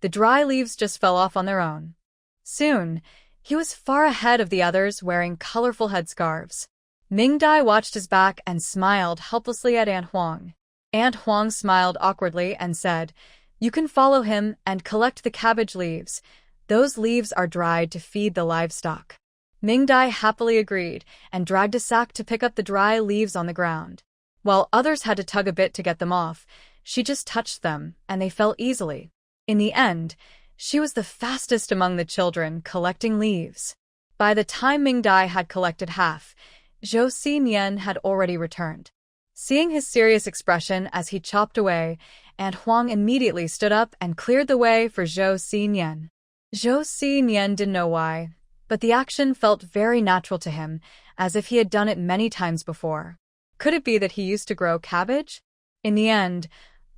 The dry leaves just fell off on their own. Soon, he was far ahead of the others wearing colorful headscarves. Ming Dai watched his back and smiled helplessly at Aunt Huang. Aunt Huang smiled awkwardly and said, "You can follow him and collect the cabbage leaves. Those leaves are dried to feed the livestock." Ming Dai happily agreed and dragged a sack to pick up the dry leaves on the ground. While others had to tug a bit to get them off, she just touched them and they fell easily. In the end, she was the fastest among the children collecting leaves. By the time Ming Dai had collected half, Zhou Xinyan had already returned. Seeing his serious expression as he chopped away, Aunt Huang immediately stood up and cleared the way for Zhou Xinyan. Zhou Xinyan didn't know why, but the action felt very natural to him, as if he had done it many times before. Could it be that he used to grow cabbage? In the end,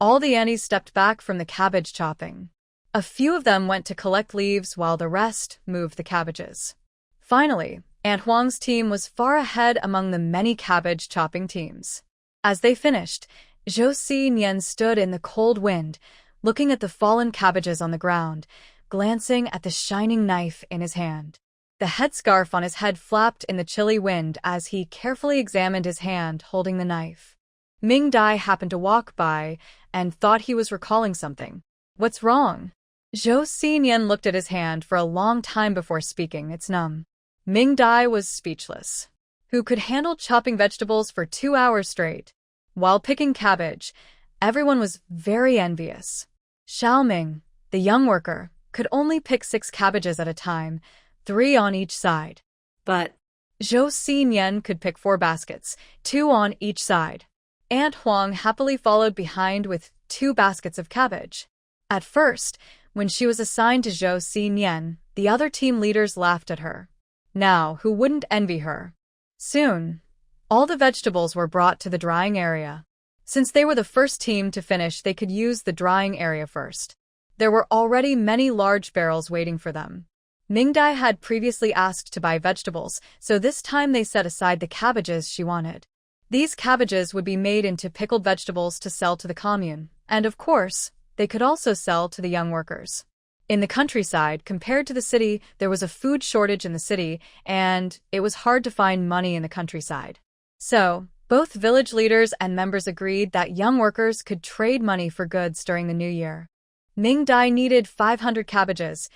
all the aunties stepped back from the cabbage chopping. A few of them went to collect leaves while the rest moved the cabbages. Finally, Aunt Huang's team was far ahead among the many cabbage chopping teams. As they finished, Zhou Xinyan stood in the cold wind, looking at the fallen cabbages on the ground, glancing at the shining knife in his hand. The headscarf on his head flapped in the chilly wind as he carefully examined his hand holding the knife. Ming Dai happened to walk by and thought he was recalling something. "What's wrong?" Zhou Xinyan looked at his hand for a long time before speaking. "It's numb." Ming Dai was speechless. Who could handle chopping vegetables for 2 hours straight? While picking cabbage, everyone was very envious. Xiao Ming, the young worker, could only pick 6 cabbages at a time, 3 on each side. But Zhou Xinyan could pick 4 baskets, 2 on each side. Aunt Huang happily followed behind with 2 baskets of cabbage. At first, when she was assigned to Zhou Xinyan, the other team leaders laughed at her. Now, who wouldn't envy her? Soon, all the vegetables were brought to the drying area. Since they were the first team to finish, they could use the drying area first. There were already many large barrels waiting for them. Ming Dai had previously asked to buy vegetables, so this time they set aside the cabbages she wanted. These cabbages would be made into pickled vegetables to sell to the commune, and of course, they could also sell to the young workers. In the countryside, compared to the city, there was a food shortage in the city, and it was hard to find money in the countryside. So, both village leaders and members agreed that young workers could trade money for goods during the new year. Ming Dai needed 500 cabbages,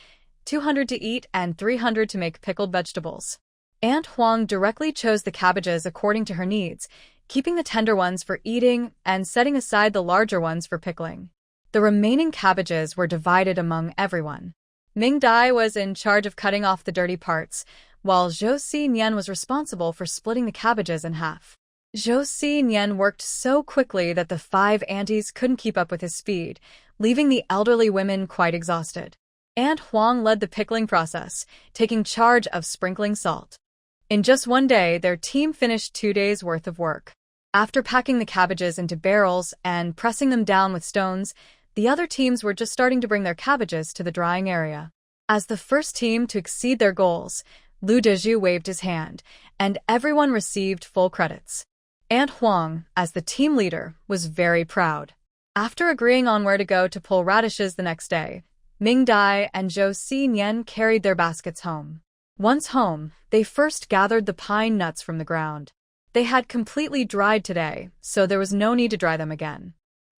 200 to eat and 300 to make pickled vegetables. Aunt Huang directly chose the cabbages according to her needs, keeping the tender ones for eating and setting aside the larger ones for pickling. The remaining cabbages were divided among everyone. Ming Dai was in charge of cutting off the dirty parts, while Zhou Xinyan was responsible for splitting the cabbages in half. Zhou Xinyan worked so quickly that the 5 aunties couldn't keep up with his speed, leaving the elderly women quite exhausted. Aunt Huang led the pickling process, taking charge of sprinkling salt. In just one day, their team finished 2 days' worth of work. After packing the cabbages into barrels and pressing them down with stones, the other teams were just starting to bring their cabbages to the drying area. As the first team to exceed their goals, Lu Dezhu waved his hand, and everyone received full credits. Aunt Huang, as the team leader, was very proud. After agreeing on where to go to pull radishes the next day, Ming Dai and Zhou Xinyan carried their baskets home. Once home, they first gathered the pine nuts from the ground. They had completely dried today, so there was no need to dry them again.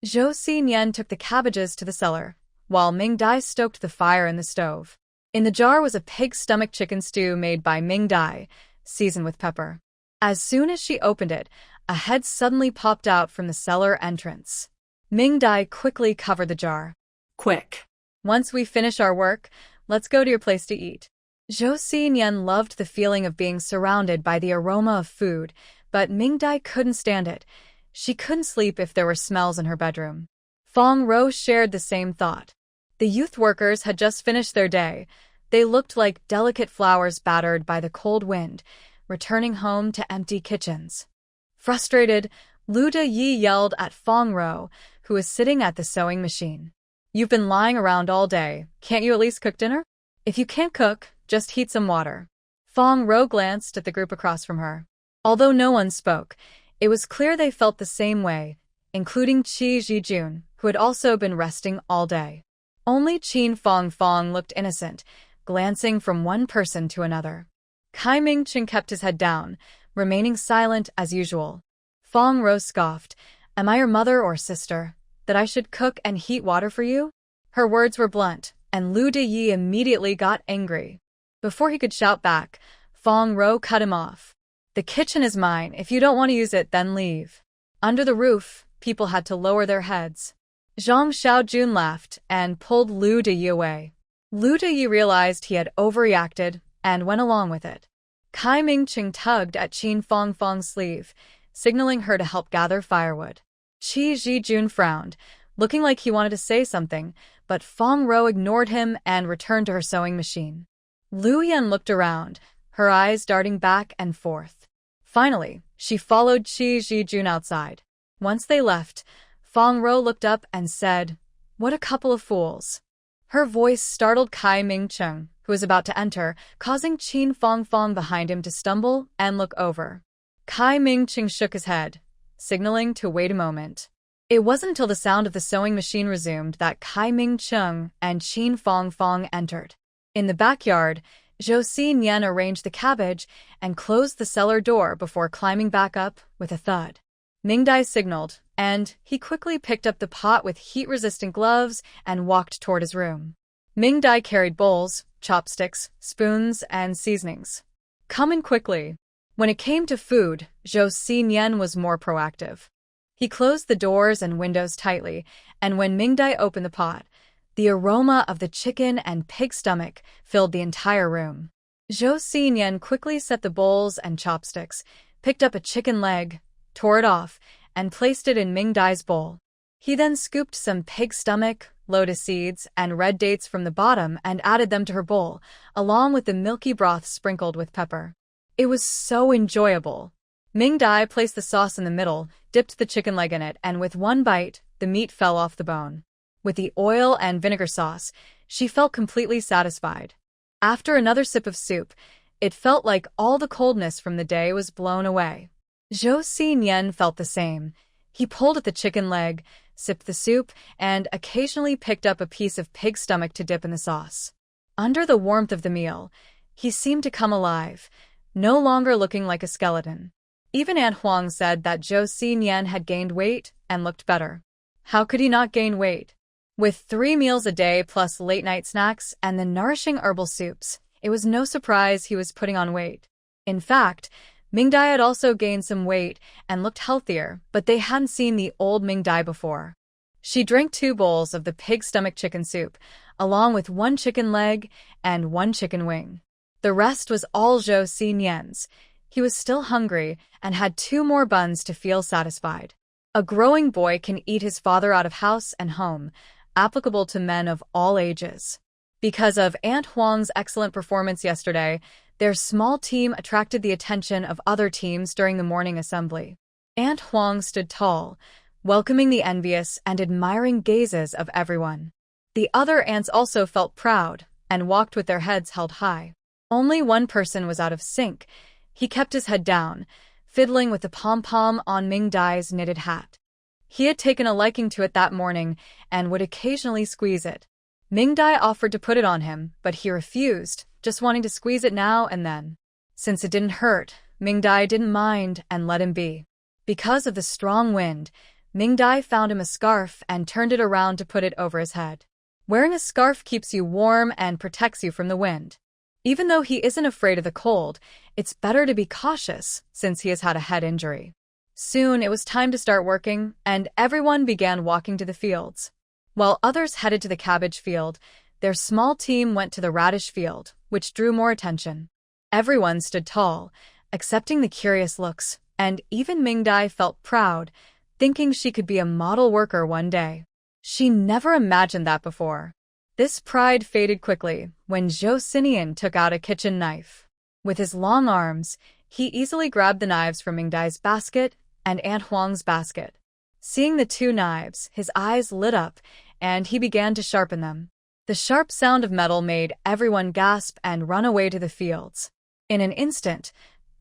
Zhou Xinyan took the cabbages to the cellar, while Ming Dai stoked the fire in the stove. In the jar was a pig stomach chicken stew made by Ming Dai, seasoned with pepper. As soon as she opened it, a head suddenly popped out from the cellar entrance. Ming Dai quickly covered the jar. Quick. Once we finish our work, let's go to your place to eat. Zhou Xinyan loved the feeling of being surrounded by the aroma of food, but Ming Dai couldn't stand it. She couldn't sleep if there were smells in her bedroom. Fong Row shared the same thought. The youth workers had just finished their day. They looked like delicate flowers battered by the cold wind, returning home to empty kitchens. Frustrated, Lu Yi yelled at Fong Row, who was sitting at the sewing machine. "You've been lying around all day. Can't you at least cook dinner? If you can't cook, just heat some water." Fong Row glanced at the group across from her. Although no one spoke, it was clear they felt the same way, including Qi Zijun, who had also been resting all day. Only Qin Fong looked innocent, glancing from one person to another. Kai Ming-cheng kept his head down, remaining silent as usual. Fong Row scoffed, "Am I your mother or sister, that I should cook and heat water for you?" Her words were blunt, and Lu Yi immediately got angry. Before he could shout back, Fong Row cut him off. "The kitchen is mine. If you don't want to use it, then leave." Under the roof, people had to lower their heads. Zhang Xiaojun laughed and pulled Lu Yi away. Lu Yi realized he had overreacted and went along with it. Kai Ming-cheng tugged at Qin Fong's sleeve, signaling her to help gather firewood. Qi Zijun frowned, looking like he wanted to say something, but Fong Row ignored him and returned to her sewing machine. Lu Yan looked around, her eyes darting back and forth. Finally, she followed Qi Zijun outside. Once they left, Fong Row looked up and said, "What a couple of fools." Her voice startled Kai Ming-cheng, who was about to enter, causing Qin Fong behind him to stumble and look over. Kai Ming-cheng shook his head, signaling to wait a moment. It wasn't until the sound of the sewing machine resumed that Kai Ming-cheng and Qin Fong entered. In the backyard, Zhou Xinyan arranged the cabbage and closed the cellar door before climbing back up with a thud. Ming Dai signaled, and he quickly picked up the pot with heat-resistant gloves and walked toward his room. Ming Dai carried bowls, chopsticks, spoons, and seasonings. "Come in quickly." When it came to food, Zhou Xinyan was more proactive. He closed the doors and windows tightly, and when Ming Dai opened the pot, the aroma of the chicken and pig stomach filled the entire room. Zhou Xinyan quickly set the bowls and chopsticks, picked up a chicken leg, tore it off, and placed it in Ming Dai's bowl. He then scooped some pig stomach, lotus seeds, and red dates from the bottom and added them to her bowl, along with the milky broth sprinkled with pepper. It was so enjoyable. Ming Dai placed the sauce in the middle, dipped the chicken leg in it, and with one bite, the meat fell off the bone. With the oil and vinegar sauce, she felt completely satisfied. After another sip of soup, it felt like all the coldness from the day was blown away. Zhou Xinyan felt the same. He pulled at the chicken leg, sipped the soup, and occasionally picked up a piece of pig stomach to dip in the sauce. Under the warmth of the meal, he seemed to come alive, no longer looking like a skeleton. Even Aunt Huang said that Zhou Xinyan had gained weight and looked better. How could he not gain weight? With 3 meals a day plus late-night snacks and the nourishing herbal soups, it was no surprise he was putting on weight. In fact, Ming Dai had also gained some weight and looked healthier, but they hadn't seen the old Ming Dai before. She drank 2 bowls of the pig stomach chicken soup, along with 1 chicken leg and 1 chicken wing. The rest was all Zhou Xinyan's. He was still hungry and had 2 more buns to feel satisfied. A growing boy can eat his father out of house and home, applicable to men of all ages. Because of Aunt Huang's excellent performance yesterday, their small team attracted the attention of other teams during the morning assembly. Aunt Huang stood tall, welcoming the envious and admiring gazes of everyone. The other ants also felt proud and walked with their heads held high. Only one person was out of sync. He kept his head down, fiddling with the pom-pom on Ming Dai's knitted hat. He had taken a liking to it that morning and would occasionally squeeze it. Ming Dai offered to put it on him, but he refused, just wanting to squeeze it now and then. Since it didn't hurt, Ming Dai didn't mind and let him be. Because of the strong wind, Ming Dai found him a scarf and turned it around to put it over his head. Wearing a scarf keeps you warm and protects you from the wind. Even though he isn't afraid of the cold, it's better to be cautious since he has had a head injury. Soon it was time to start working, and everyone began walking to the fields. While others headed to the cabbage field, their small team went to the radish field, which drew more attention. Everyone stood tall, accepting the curious looks, and even Ming Dai felt proud, thinking she could be a model worker one day. She never imagined that before. This pride faded quickly when Sinian took out a kitchen knife. With his long arms, he easily grabbed the knives from Ming Dai's basket and Aunt Huang's basket. Seeing the 2 knives, his eyes lit up, and he began to sharpen them. The sharp sound of metal made everyone gasp and run away to the fields. In an instant,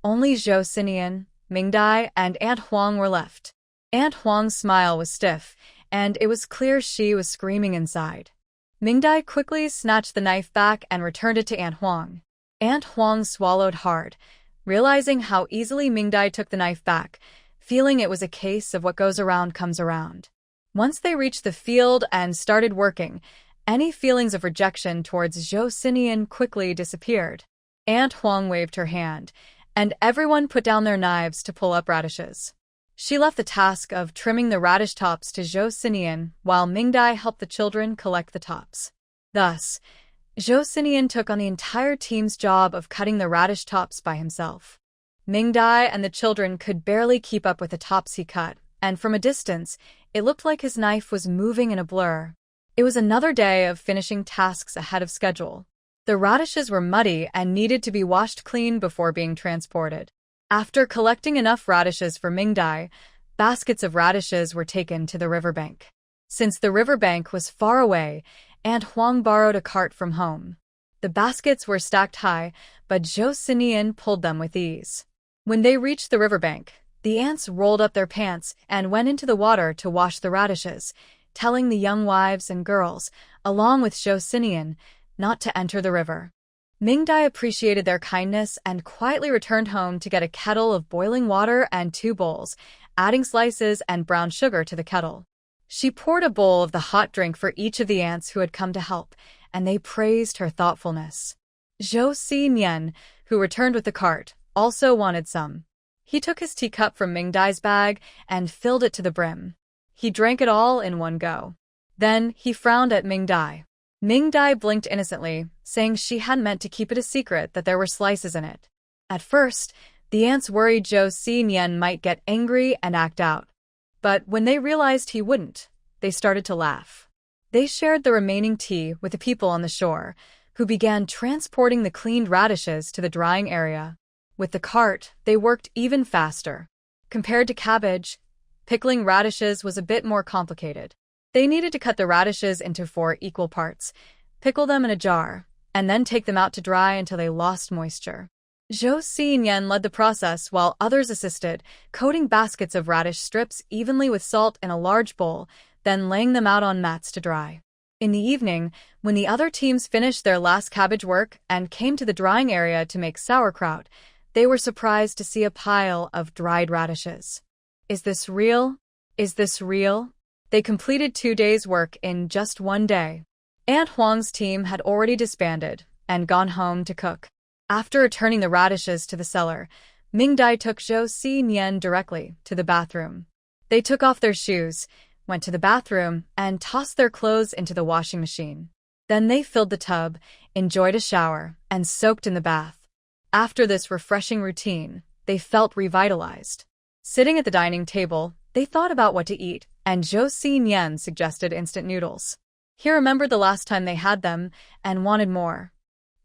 only Sinian, Ming Dai, and Aunt Huang were left. Aunt Huang's smile was stiff, and it was clear she was screaming inside. Ming Dai quickly snatched the knife back and returned it to Aunt Huang. Aunt Huang swallowed hard, realizing how easily Ming Dai took the knife back, feeling it was a case of what goes around comes around. Once they reached the field and started working, any feelings of rejection towards Sinian quickly disappeared. Aunt Huang waved her hand, and everyone put down their knives to pull up radishes. She left the task of trimming the radish tops to Sinian, while Ming Dai helped the children collect the tops. Thus, Sinian took on the entire team's job of cutting the radish tops by himself. Ming Dai and the children could barely keep up with the tops he cut, and from a distance, it looked like his knife was moving in a blur. It was another day of finishing tasks ahead of schedule. The radishes were muddy and needed to be washed clean before being transported. After collecting enough radishes for Ming Dai, baskets of radishes were taken to the riverbank. Since the riverbank was far away, Aunt Huang borrowed a cart from home. The baskets were stacked high, but Sinian pulled them with ease. When they reached the riverbank, the ants rolled up their pants and went into the water to wash the radishes, telling the young wives and girls, along with Sinian, not to enter the river. Ming Dai appreciated their kindness and quietly returned home to get a kettle of boiling water and 2 bowls, adding slices and brown sugar to the kettle. She poured a bowl of the hot drink for each of the ants who had come to help, and they praised her thoughtfulness. Sinian, who returned with the cart, also wanted some. He took his teacup from Ming Dai's bag and filled it to the brim. He drank it all in one go. Then he frowned at Ming Dai. Ming Dai blinked innocently, saying she hadn't meant to keep it a secret that there were slices in it. At first, the ants worried Sinian might get angry and act out. But when they realized he wouldn't, they started to laugh. They shared the remaining tea with the people on the shore, who began transporting the cleaned radishes to the drying area. With the cart, they worked even faster. Compared to cabbage, pickling radishes was a bit more complicated. They needed to cut the radishes into 4 equal parts, pickle them in a jar, and then take them out to dry until they lost moisture. Sinian led the process while others assisted, coating baskets of radish strips evenly with salt in a large bowl, then laying them out on mats to dry. In the evening, when the other teams finished their last cabbage work and came to the drying area to make sauerkraut, they were surprised to see a pile of dried radishes. Is this real? Is this real? They completed 2 days' work in just 1 day. Aunt Huang's team had already disbanded and gone home to cook. After returning the radishes to the cellar, Ming Dai took Sinian directly to the bathroom. They took off their shoes, went to the bathroom, and tossed their clothes into the washing machine. Then they filled the tub, enjoyed a shower, and soaked in the bath. After this refreshing routine, they felt revitalized. Sitting at the dining table, they thought about what to eat, and Sinian suggested instant noodles. He remembered the last time they had them and wanted more.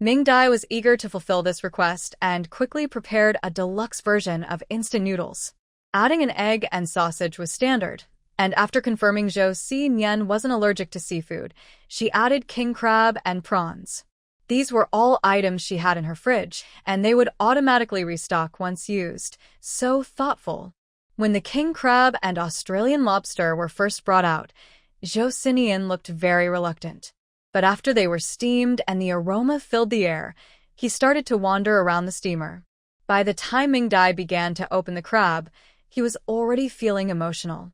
Ming-Dai was eager to fulfill this request and quickly prepared a deluxe version of instant noodles. Adding an egg and sausage was standard, and after confirming Sinian wasn't allergic to seafood, she added king crab and prawns. These were all items she had in her fridge, and they would automatically restock once used. So thoughtful. When the king crab and Australian lobster were first brought out, Sinian looked very reluctant. But after they were steamed and the aroma filled the air, he started to wander around the steamer. By the time Ming-Dai began to open the crab, he was already feeling emotional.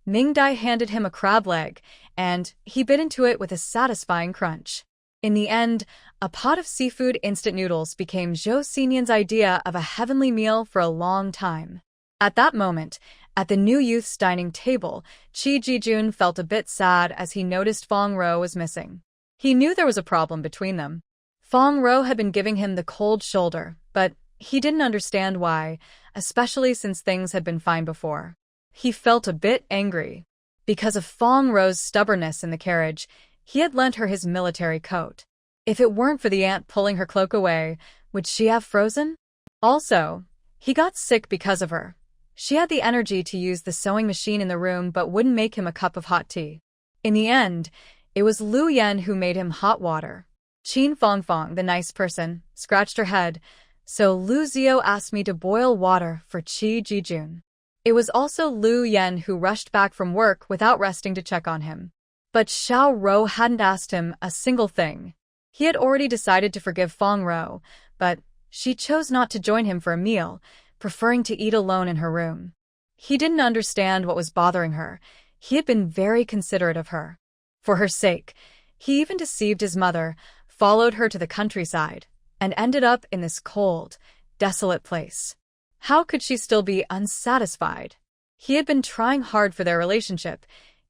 Ming-Dai handed him a crab leg, and he bit into it with a satisfying crunch. In the end, a pot of seafood instant noodles became Sinian's idea of a heavenly meal for a long time. At that moment, at the new youth's dining table, Chi Ji-jun felt a bit sad as he noticed Fong Row was missing. He knew there was a problem between them. Fong Row had been giving him the cold shoulder, but he didn't understand why, especially since things had been fine before. He felt a bit angry. Because of Fong Row's stubbornness in the carriage, he had lent her his military coat. If it weren't for the ant pulling her cloak away, would she have frozen? Also, he got sick because of her. She had the energy to use the sewing machine in the room but wouldn't make him a cup of hot tea. In the end, it was Lu Yen who made him hot water. Qin Fong, the nice person, scratched her head, so Lu Zio asked me to boil water for Chi Ji-jun. It was also Lu Yen who rushed back from work without resting to check on him. But Xiao Rou hadn't asked him a single thing. He had already decided to forgive Fong Row, but she chose not to join him for a meal, preferring to eat alone in her room. He didn't understand what was bothering her. He had been very considerate of her. For her sake, he even deceived his mother, followed her to the countryside, and ended up in this cold, desolate place. How could she still be unsatisfied? He had been trying hard for their relationship,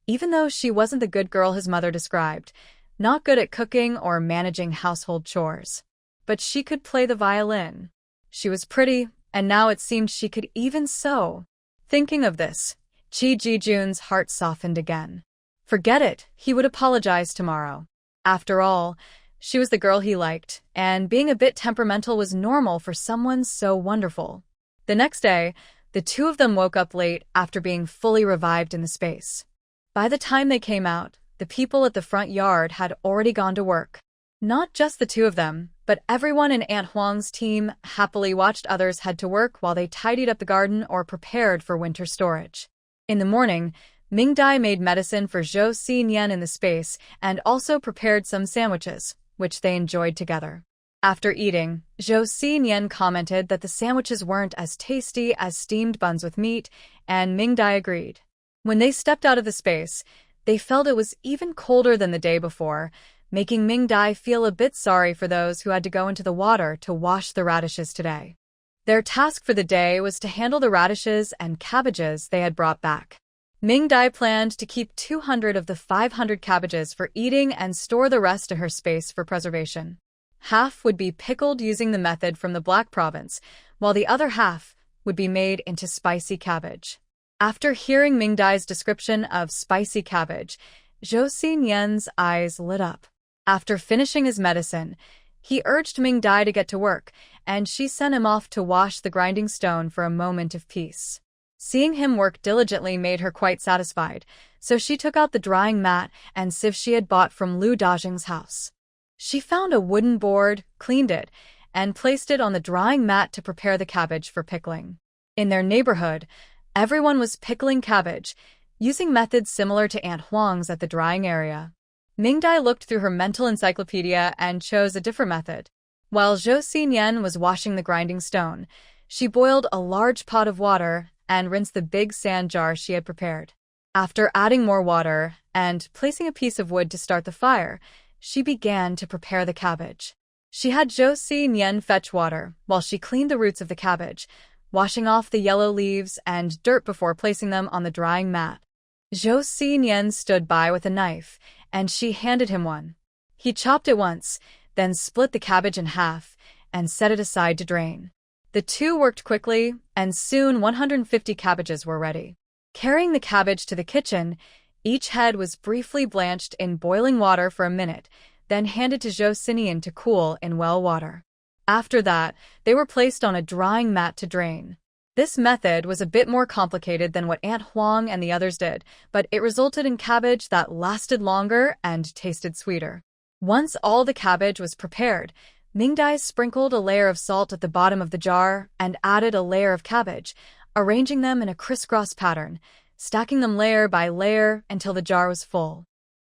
even though she wasn't the good girl his mother described, not good at cooking or managing household chores. But she could play the violin. She was pretty, and now it seemed she could even sew. Thinking of this, Chi Ji-jun's heart softened again. Forget it, he would apologize tomorrow. After all, she was the girl he liked, and being a bit temperamental was normal for someone so wonderful. The next day, the two of them woke up late after being fully revived in the space. By the time they came out, the people at the front yard had already gone to work. Not just the two of them, but everyone in Aunt Huang's team happily watched others head to work while they tidied up the garden or prepared for winter storage. In the morning, Ming-Dai made medicine for Sinian in the space and also prepared some sandwiches, which they enjoyed together. After eating, Sinian commented that the sandwiches weren't as tasty as steamed buns with meat, and Ming-Dai agreed. When they stepped out of the space, they felt it was even colder than the day before, making Ming-Dai feel a bit sorry for those who had to go into the water to wash the radishes today. Their task for the day was to handle the radishes and cabbages they had brought back. Ming-Dai planned to keep 200 of the 500 cabbages for eating and store the rest to her space for preservation. Half would be pickled using the method from the Black Province, while the other half would be made into spicy cabbage. After hearing Ming-Dai's description of spicy cabbage, Sinian's eyes lit up. After finishing his medicine, he urged Ming-Dai to get to work, and she sent him off to wash the grinding stone for a moment of peace. Seeing him work diligently made her quite satisfied, so she took out the drying mat and sieve she had bought from Lu Dajing's house. She found a wooden board, cleaned it, and placed it on the drying mat to prepare the cabbage for pickling. In their neighborhood, everyone was pickling cabbage, using methods similar to Aunt Huang's at the drying area. Ming-Dai looked through her mental encyclopedia and chose a different method. While Sinian was washing the grinding stone, she boiled a large pot of water and rinsed the big sand jar she had prepared. After adding more water and placing a piece of wood to start the fire, she began to prepare the cabbage. She had Sinian fetch water while she cleaned the roots of the cabbage, washing off the yellow leaves and dirt before placing them on the drying mat. Sinian stood by with a knife, and she handed him one. He chopped it once, then split the cabbage in half and set it aside to drain. The two worked quickly, and soon 150 cabbages were ready. Carrying the cabbage to the kitchen, each head was briefly blanched in boiling water for a minute, then handed to Sinian to cool in well water. After that, they were placed on a drying mat to drain. This method was a bit more complicated than what Aunt Huang and the others did, but it resulted in cabbage that lasted longer and tasted sweeter. Once all the cabbage was prepared, Mingdai sprinkled a layer of salt at the bottom of the jar and added a layer of cabbage, arranging them in a crisscross pattern, stacking them layer by layer until the jar was full.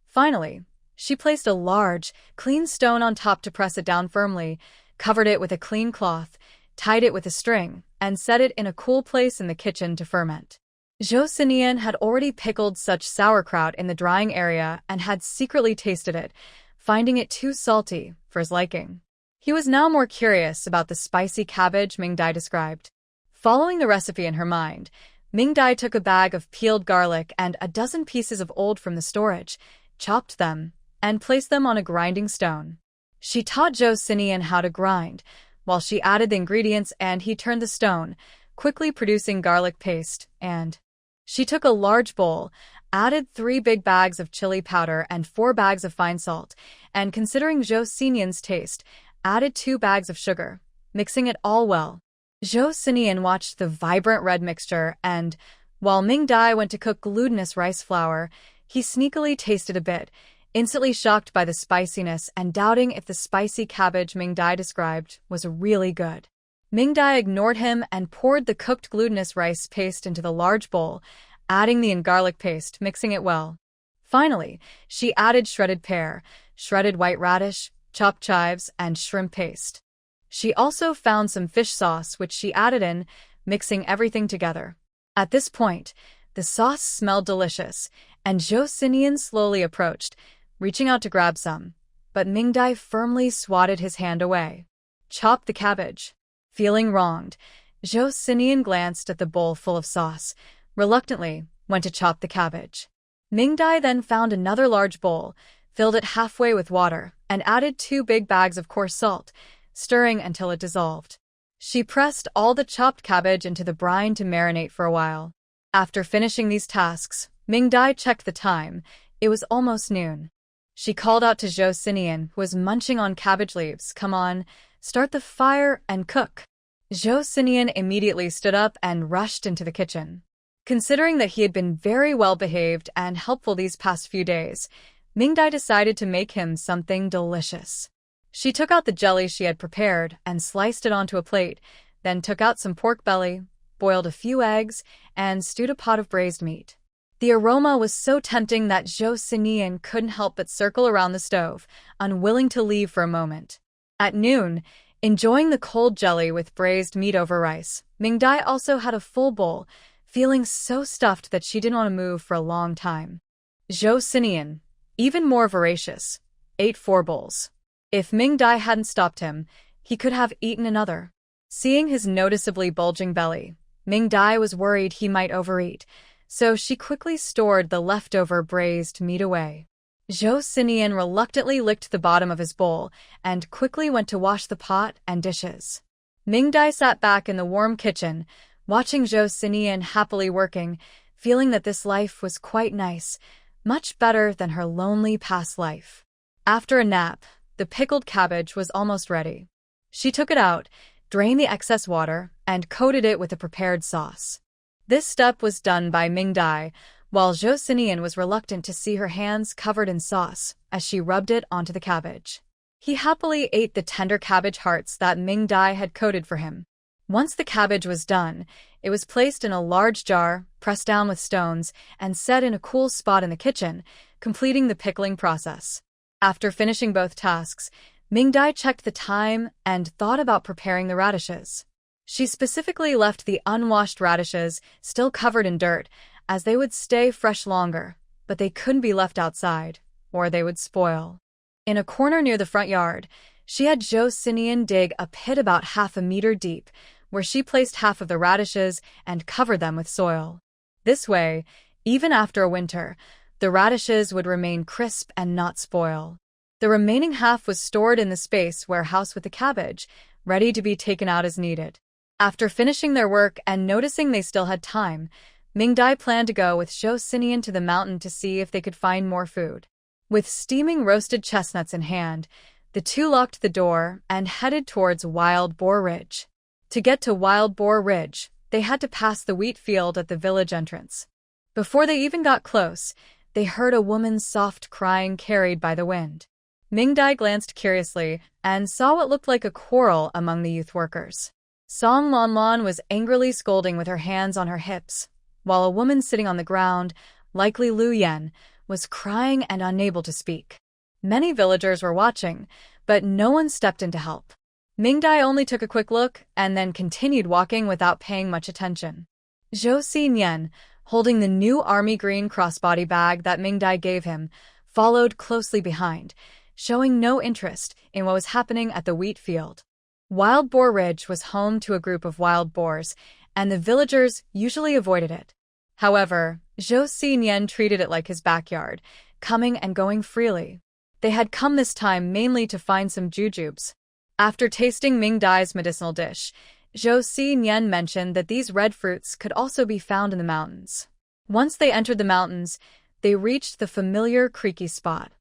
Finally, she placed a large, clean stone on top to press it down firmly, covered it with a clean cloth, tied it with a string, and set it in a cool place in the kitchen to ferment. Sinian had already pickled such sauerkraut in the drying area and had secretly tasted it, finding it too salty for his liking. He was now more curious about the spicy cabbage Mingdai described. Following the recipe in her mind, Mingdai took a bag of peeled garlic and a dozen pieces of old from the storage, chopped them, and placed them on a grinding stone. She taught Sinian how to grind, while she added the ingredients and he turned the stone, quickly producing garlic paste, and she took a large bowl, added 3 big bags of chili powder and 4 bags of fine salt, and considering Sinian's taste, added 2 bags of sugar, mixing it all well. Sinian watched the vibrant red mixture and, while Mingdai went to cook glutinous rice flour, he sneakily tasted a bit, instantly shocked by the spiciness and doubting if the spicy cabbage Mingdai described was really good. Mingdai ignored him and poured the cooked glutinous rice paste into the large bowl, adding the garlic paste, mixing it well. Finally, she added shredded pear, shredded white radish, chopped chives, and shrimp paste. She also found some fish sauce which she added in, mixing everything together. At this point, the sauce smelled delicious, and Sinian slowly approached, reaching out to grab some, but Mingdai firmly swatted his hand away. Chop the cabbage. Feeling wronged, Sinian glanced at the bowl full of sauce, reluctantly went to chop the cabbage. Mingdai then found another large bowl, filled it halfway with water, and added 2 big bags of coarse salt, stirring until it dissolved. She pressed all the chopped cabbage into the brine to marinate for a while. After finishing these tasks, Mingdai checked the time. It was almost noon. She called out to Sinian, who was munching on cabbage leaves, "Come on, start the fire and cook." Sinian immediately stood up and rushed into the kitchen. Considering that he had been very well behaved and helpful these past few days, Mingdai decided to make him something delicious. She took out the jelly she had prepared and sliced it onto a plate, then took out some pork belly, boiled a few eggs, and stewed a pot of braised meat. The aroma was so tempting that Sinian couldn't help but circle around the stove, unwilling to leave for a moment. At noon, enjoying the cold jelly with braised meat over rice, Mingdai also had a full bowl, feeling so stuffed that she didn't want to move for a long time. Sinian, even more voracious, ate 4 bowls. If Mingdai hadn't stopped him, he could have eaten another. Seeing his noticeably bulging belly, Mingdai was worried he might overeat, so she quickly stored the leftover braised meat away. Sinian reluctantly licked the bottom of his bowl and quickly went to wash the pot and dishes. Mingdai sat back in the warm kitchen, watching Sinian happily working, feeling that this life was quite nice, much better than her lonely past life. After a nap, the pickled cabbage was almost ready. She took it out, drained the excess water, and coated it with the prepared sauce. This step was done by Mingdai, while Sinian was reluctant to see her hands covered in sauce as she rubbed it onto the cabbage. He happily ate the tender cabbage hearts that Mingdai had coated for him. Once the cabbage was done, it was placed in a large jar, pressed down with stones, and set in a cool spot in the kitchen, completing the pickling process. After finishing both tasks, Mingdai checked the time and thought about preparing the radishes. She specifically left the unwashed radishes still covered in dirt, as they would stay fresh longer, but they couldn't be left outside, or they would spoil. In a corner near the front yard, she had Sinian dig a pit about 1/2 meter deep, where she placed half of the radishes and covered them with soil. This way, even after a winter, the radishes would remain crisp and not spoil. The remaining half was stored in the space warehouse with the cabbage, ready to be taken out as needed. After finishing their work and noticing they still had time, Mingdai planned to go with Zhou Sinian to the mountain to see if they could find more food. With steaming roasted chestnuts in hand, the two locked the door and headed towards Wild Boar Ridge. To get to Wild Boar Ridge, they had to pass the wheat field at the village entrance. Before they even got close, they heard a woman's soft crying carried by the wind. Mingdai glanced curiously and saw what looked like a quarrel among the youth workers. Song Lanlan was angrily scolding with her hands on her hips, while a woman sitting on the ground, likely Lu Yen, was crying and unable to speak. Many villagers were watching, but no one stepped in to help. Mingdai only took a quick look and then continued walking without paying much attention. Zhou Sinian, holding the new army green crossbody bag that Mingdai gave him, followed closely behind, showing no interest in what was happening at the wheat field. Wild Boar Ridge was home to a group of wild boars, and the villagers usually avoided it. However, Zhou Sinian treated it like his backyard, coming and going freely. They had come this time mainly to find some jujubes. After tasting Mingdai's medicinal dish, Zhou Sinian mentioned that these red fruits could also be found in the mountains. Once they entered the mountains, they reached the familiar creaky spot.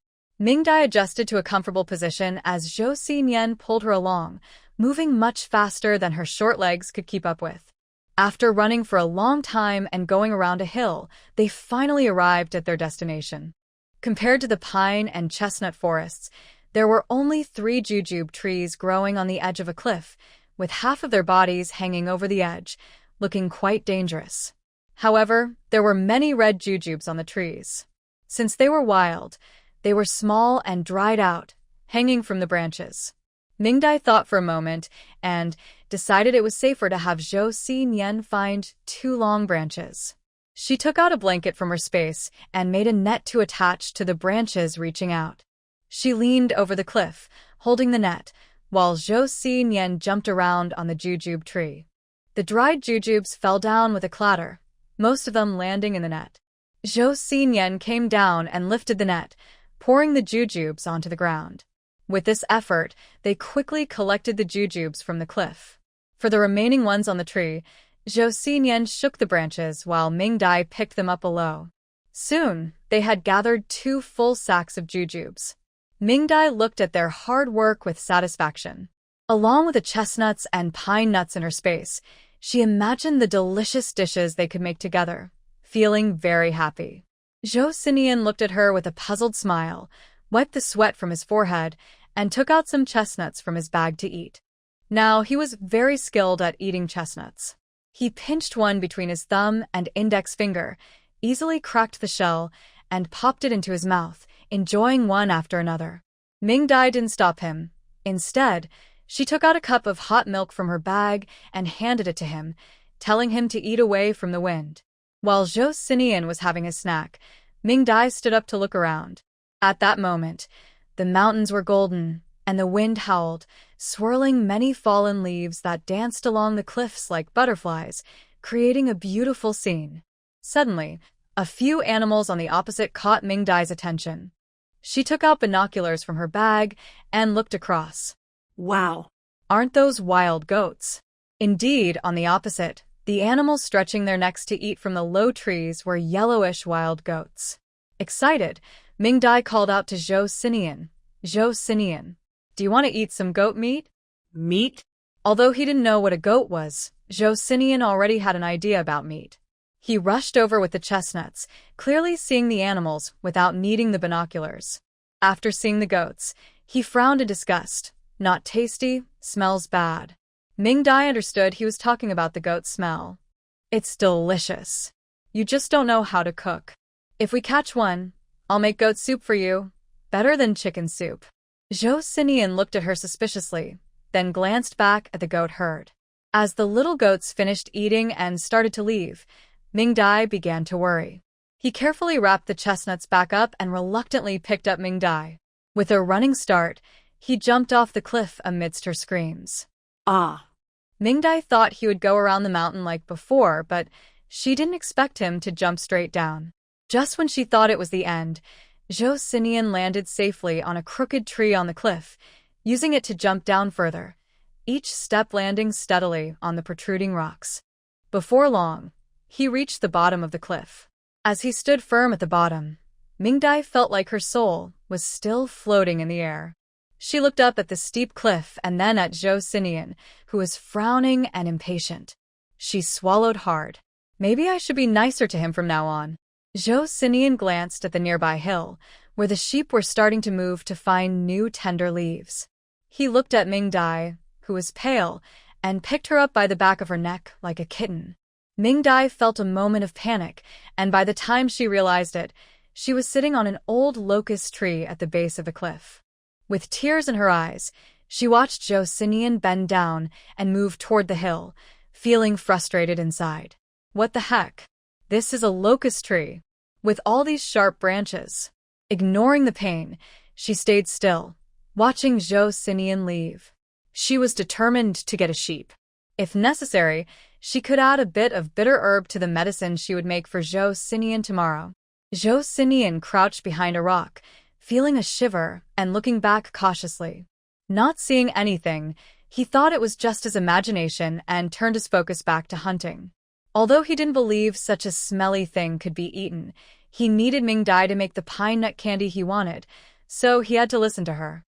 Mingdai adjusted to a comfortable position as Zhou Sinian pulled her along, moving much faster than her short legs could keep up with. After running for a long time and going around a hill, they finally arrived at their destination. Compared to the pine and chestnut forests, there were only 3 jujube trees growing on the edge of a cliff, with half of their bodies hanging over the edge, looking quite dangerous. However, there were many red jujubes on the trees. Since they were wild, they were small and dried out, hanging from the branches. Mingdai thought for a moment and decided it was safer to have Zhou Sinian find 2 long branches. She took out a blanket from her space and made a net to attach to the branches reaching out. She leaned over the cliff, holding the net, while Zhou Sinian jumped around on the jujube tree. The dried jujubes fell down with a clatter, most of them landing in the net. Zhou Sinian came down and lifted the net, pouring the jujubes onto the ground. With this effort, they quickly collected the jujubes from the cliff. For the remaining ones on the tree, Zhou Sinian shook the branches while Mingdai picked them up below. Soon, they had gathered 2 full sacks of jujubes. Mingdai looked at their hard work with satisfaction. Along with the chestnuts and pine nuts in her space, she imagined the delicious dishes they could make together, feeling very happy. Zhou Sinian looked at her with a puzzled smile, wiped the sweat from his forehead, and took out some chestnuts from his bag to eat. Now, he was very skilled at eating chestnuts. He pinched one between his thumb and index finger, easily cracked the shell, and popped it into his mouth, enjoying one after another. Mingdai didn't stop him. Instead, she took out a cup of hot milk from her bag and handed it to him, telling him to eat away from the wind. While Zhou Sinian was having his snack, Mingdai stood up to look around. At that moment, the mountains were golden, and the wind howled, swirling many fallen leaves that danced along the cliffs like butterflies, creating a beautiful scene. Suddenly, a few animals on the opposite caught Mingdai's attention. She took out binoculars from her bag and looked across. Wow. Aren't those wild goats? Indeed, on the opposite, the animals stretching their necks to eat from the low trees were yellowish wild goats. Excited, Mingdai called out to Zhou Sinian. Zhou Sinian, do you want to eat some goat meat? Meat? Although he didn't know what a goat was, Zhou Sinian already had an idea about meat. He rushed over with the chestnuts, clearly seeing the animals without needing the binoculars. After seeing the goats, he frowned in disgust. Not tasty, smells bad. Mingdai understood he was talking about the goat smell. It's delicious. You just don't know how to cook. If we catch one, I'll make goat soup for you. Better than chicken soup. Zhou Sinian looked at her suspiciously, then glanced back at the goat herd. As the little goats finished eating and started to leave, Mingdai began to worry. He carefully wrapped the chestnuts back up and reluctantly picked up Mingdai. With a running start, he jumped off the cliff amidst her screams. Ah. Mingdai thought he would go around the mountain like before, but she didn't expect him to jump straight down. Just when she thought it was the end, Zhou Sinian landed safely on a crooked tree on the cliff, using it to jump down further. each step landing steadily on the protruding rocks. Before long, he reached the bottom of the cliff. As he stood firm at the bottom, Mingdai felt like her soul was still floating in the air. She looked up at the steep cliff and then at Zhou Sinian, who was frowning and impatient. She swallowed hard. Maybe I should be nicer to him from now on. Zhou Sinian glanced at the nearby hill, where the sheep were starting to move to find new tender leaves. He looked at Mingdai, who was pale, and picked her up by the back of her neck like a kitten. Mingdai felt a moment of panic, and by the time she realized it, she was sitting on an old locust tree at the base of the cliff. With tears in her eyes, she watched Zhou Sinian bend down and move toward the hill, feeling frustrated inside. What the heck? This is a locust tree, with all these sharp branches. Ignoring the pain, she stayed still, watching Zhou Sinian leave. She was determined to get a sheep. If necessary, she could add a bit of bitter herb to the medicine she would make for Zhou Sinian tomorrow. Zhou Sinian crouched behind a rock, feeling a shiver and looking back cautiously. Not seeing anything, he thought it was just his imagination and turned his focus back to hunting. Although he didn't believe such a smelly thing could be eaten, he needed Mingdai to make the pine nut candy he wanted, so he had to listen to her.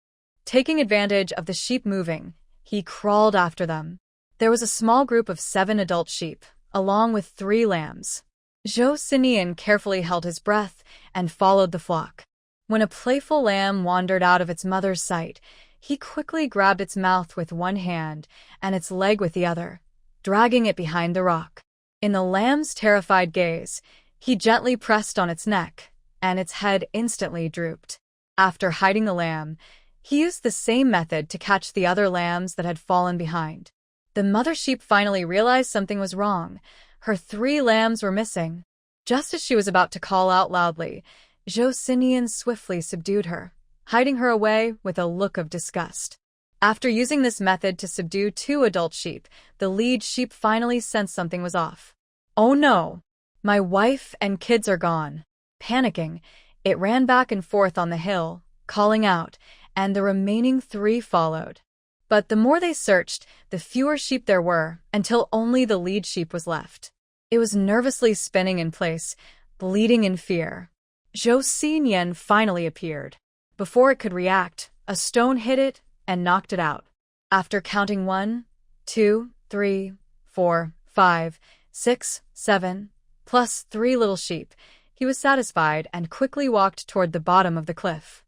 Taking advantage of the sheep moving, he crawled after them. There was a small group of 7 adult sheep, along with 3 lambs. Zhou Sinian carefully held his breath and followed the flock. When a playful lamb wandered out of its mother's sight, he quickly grabbed its mouth with one hand and its leg with the other, dragging it behind the rock. In the lamb's terrified gaze, he gently pressed on its neck, and its head instantly drooped. After hiding the lamb, he used the same method to catch the other lambs that had fallen behind. The mother sheep finally realized something was wrong. Her 3 lambs were missing. Just as she was about to call out loudly, Zhou Sinian swiftly subdued her, hiding her away with a look of disgust. After using this method to subdue 2 adult sheep, the lead sheep finally sensed something was off. Oh no! My wife and kids are gone. Panicking, it ran back and forth on the hill, calling out, and the remaining 3 followed. But the more they searched, the fewer sheep there were, until only the lead sheep was left. It was nervously spinning in place, bleeding in fear. Zhou Sinian finally appeared. Before it could react, a stone hit it and knocked it out. After counting 1, 2, 3, 4, 5, 6, 7, plus 3 little sheep, he was satisfied and quickly walked toward the bottom of the cliff.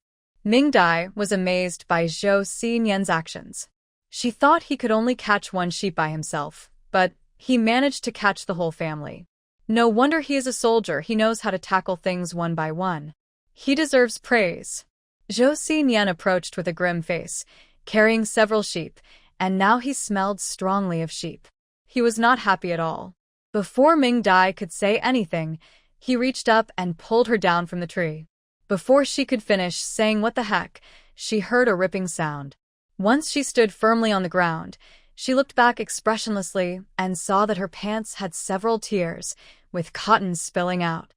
Mingdai was amazed by Zhou Sinian's actions. She thought he could only catch 1 sheep by himself, but he managed to catch the whole family. No wonder he is a soldier. He knows how to tackle things one by one. He deserves praise. Zhou Sinian approached with a grim face, carrying several sheep, and now he smelled strongly of sheep. He was not happy at all. Before Mingdai could say anything, he reached up and pulled her down from the tree. Before she could finish saying what the heck, she heard a ripping sound. Once she stood firmly on the ground, she looked back expressionlessly and saw that her pants had several tears, with cotton spilling out.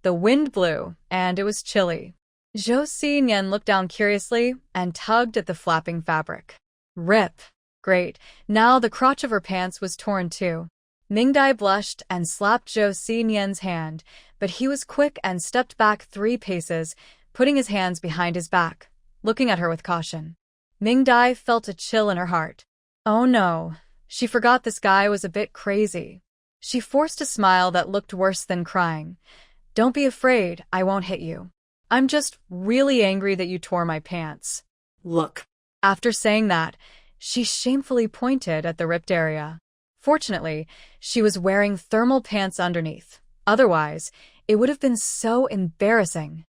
The wind blew, and it was chilly. Zhou Sinian looked down curiously and tugged at the flapping fabric. Rip! Great, now the crotch of her pants was torn too. Mingdai blushed and slapped Zhou Sinian's hand, but he was quick and stepped back 3 paces, putting his hands behind his back, looking at her with caution. Mingdai felt a chill in her heart. Oh no, she forgot this guy was a bit crazy. She forced a smile that looked worse than crying. Don't be afraid, I won't hit you. I'm just really angry that you tore my pants. Look. After saying that, she shamefully pointed at the ripped area. Fortunately, she was wearing thermal pants underneath. Otherwise, it would have been so embarrassing.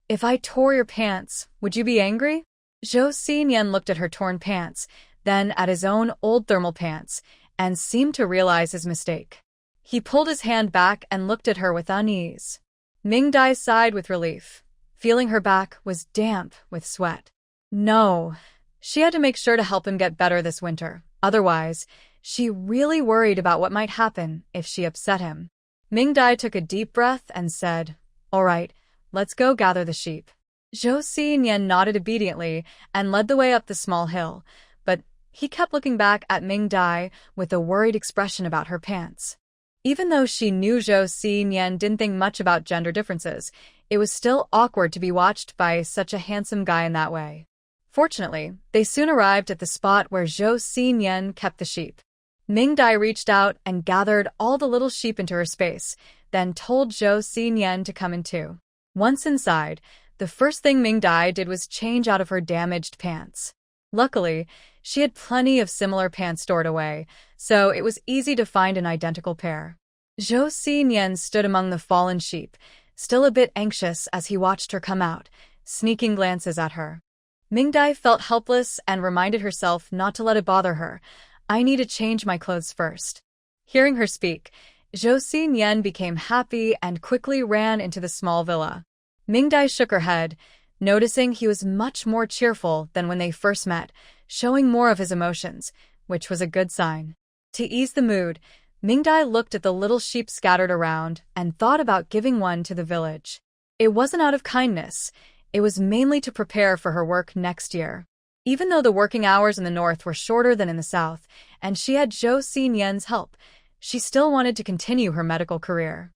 If I tore your pants, would you be angry? Zhou Sinian looked at her torn pants, then at his own old thermal pants, and seemed to realize his mistake. He pulled his hand back and looked at her with unease. Mingdai sighed with relief, feeling her back was damp with sweat. No, she had to make sure to help him get better this winter. Otherwise, she really worried about what might happen if she upset him. Mingdai took a deep breath and said, All right, let's go gather the sheep. Zhou Sinian nodded obediently and led the way up the small hill, but He kept looking back at Ming Dai with a worried expression about her pants. Even though she knew Zhou Xinyan didn't think much about gender differences, it was still awkward to be watched by such a handsome guy in that way. Fortunately, they soon arrived at the spot where Zhou Xinyan kept the sheep. Ming Dai reached out and gathered all the little sheep into her space, then told Zhou Xinyan to come in too. Once inside, the first thing Ming Dai did was change out of her damaged pants. Luckily, she had plenty of similar pants stored away, so it was easy to find an identical pair. Zhou Xinyan stood among the fallen sheep, still a bit anxious as he watched her come out, sneaking glances at her. Ming Dai felt helpless and reminded herself not to let it bother her. I need to change my clothes first. Hearing her speak, Zhou Xinyan became happy and quickly ran into the small villa. Ming Dai shook her head, noticing he was much more cheerful than when they first met, showing more of his emotions, which was a good sign. To ease the mood, Ming Dai looked at the little sheep scattered around and thought about giving one to the village. It wasn't out of kindness, it was mainly to prepare for her work next year. Even though the working hours in the north were shorter than in the south, and she had Zhou Xinyan's help, she still wanted to continue her medical career.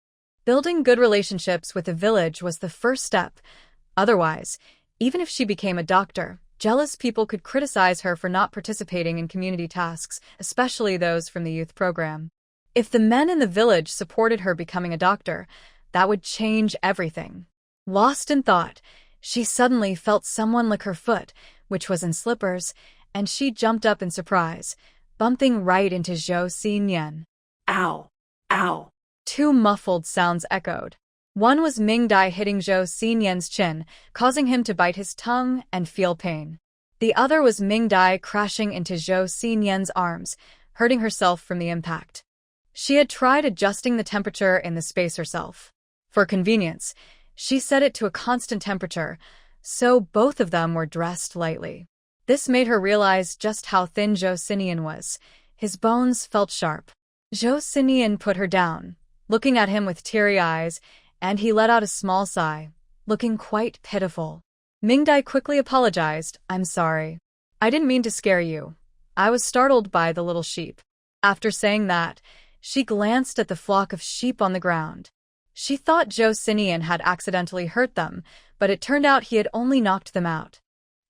Building good relationships with the village was the first step. Otherwise, even if she became a doctor, jealous people could criticize her for not participating in community tasks, especially those from the youth program. If the men in the village supported her becoming a doctor, that would change everything. Lost in thought, she suddenly felt someone lick her foot, which was in slippers, and she jumped up in surprise, bumping right into Zhou Xinyan. Ow! Ow! Two muffled sounds echoed. One was Ming Dai hitting Zhou Xinyan's chin, causing him to bite his tongue and feel pain. The other was Ming Dai crashing into Zhou Xinyan's arms, hurting herself from the impact. She had tried adjusting the temperature in the space herself. For convenience, she set it to a constant temperature, so both of them were dressed lightly. This made her realize just how thin Zhou Sinian was. His bones felt sharp. Zhou Sinian put her down, looking at him with teary eyes, and he let out a small sigh, looking quite pitiful. Ming Dai quickly apologized. I'm sorry. I didn't mean to scare you. I was startled by the little sheep. After saying that, she glanced at the flock of sheep on the ground. She thought Zhou Sinian had accidentally hurt them, but it turned out he had only knocked them out.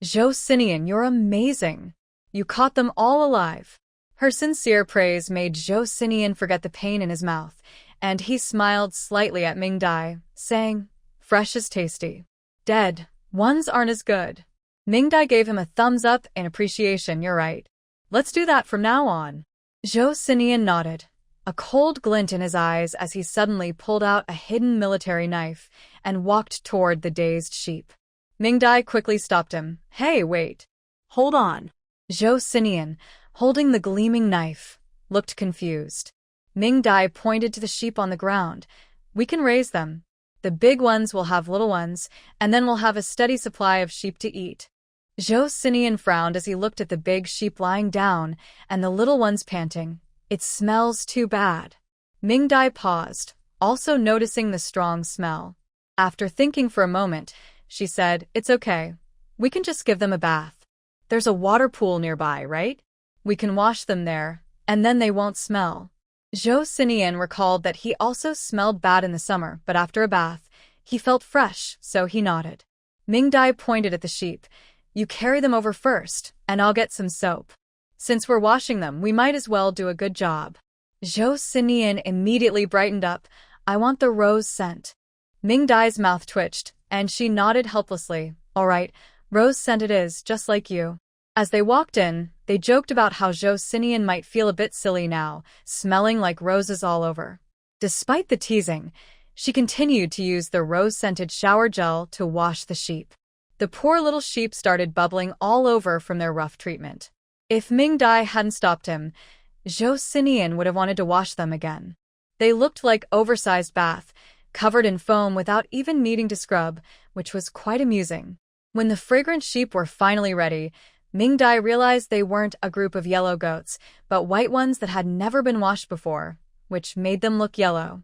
Zhou Sinian, you're amazing. You caught them all alive. Her sincere praise made Zhou Sinian forget the pain in his mouth, and he smiled slightly at Ming Dai, saying, fresh is tasty. Dead ones aren't as good. Ming Dai gave him a thumbs up in appreciation. You're right. Let's do that from now on. Zhou Sinian nodded, a cold glint in his eyes as he suddenly pulled out a hidden military knife and walked toward the dazed sheep. Ming Dai quickly stopped him. Hey, wait. Hold on. Zhou Sinian, holding the gleaming knife, looked confused. Ming Dai pointed to the sheep on the ground. We can raise them. The big ones will have little ones, and then we'll have a steady supply of sheep to eat. Zhou Sinian frowned as he looked at the big sheep lying down and the little ones panting. It smells too bad. Ming Dai paused, also noticing the strong smell. After thinking for a moment, she said, it's okay. We can just give them a bath. There's a water pool nearby, right? We can wash them there, and then they won't smell. Zhou Sinian recalled that he also smelled bad in the summer, but after a bath, he felt fresh, so he nodded. Ming Dai pointed at the sheep. You carry them over first, and I'll get some soap. Since we're washing them, we might as well do a good job. Zhou Sinian immediately brightened up. I want the rose scent. Ming Dai's mouth twitched, and she nodded helplessly. All right, rose scent it is, just like you. As they walked in, they joked about how Zhou Sinian might feel a bit silly now, smelling like roses all over. Despite the teasing, she continued to use the rose-scented shower gel to wash the sheep. The poor little sheep started bubbling all over from their rough treatment. If Ming Dai hadn't stopped him, Zhou Sinian would have wanted to wash them again. They looked like oversized bath, covered in foam without even needing to scrub, which was quite amusing. When the fragrant sheep were finally ready, Ming Dai realized they weren't a group of yellow goats, but white ones that had never been washed before, which made them look yellow.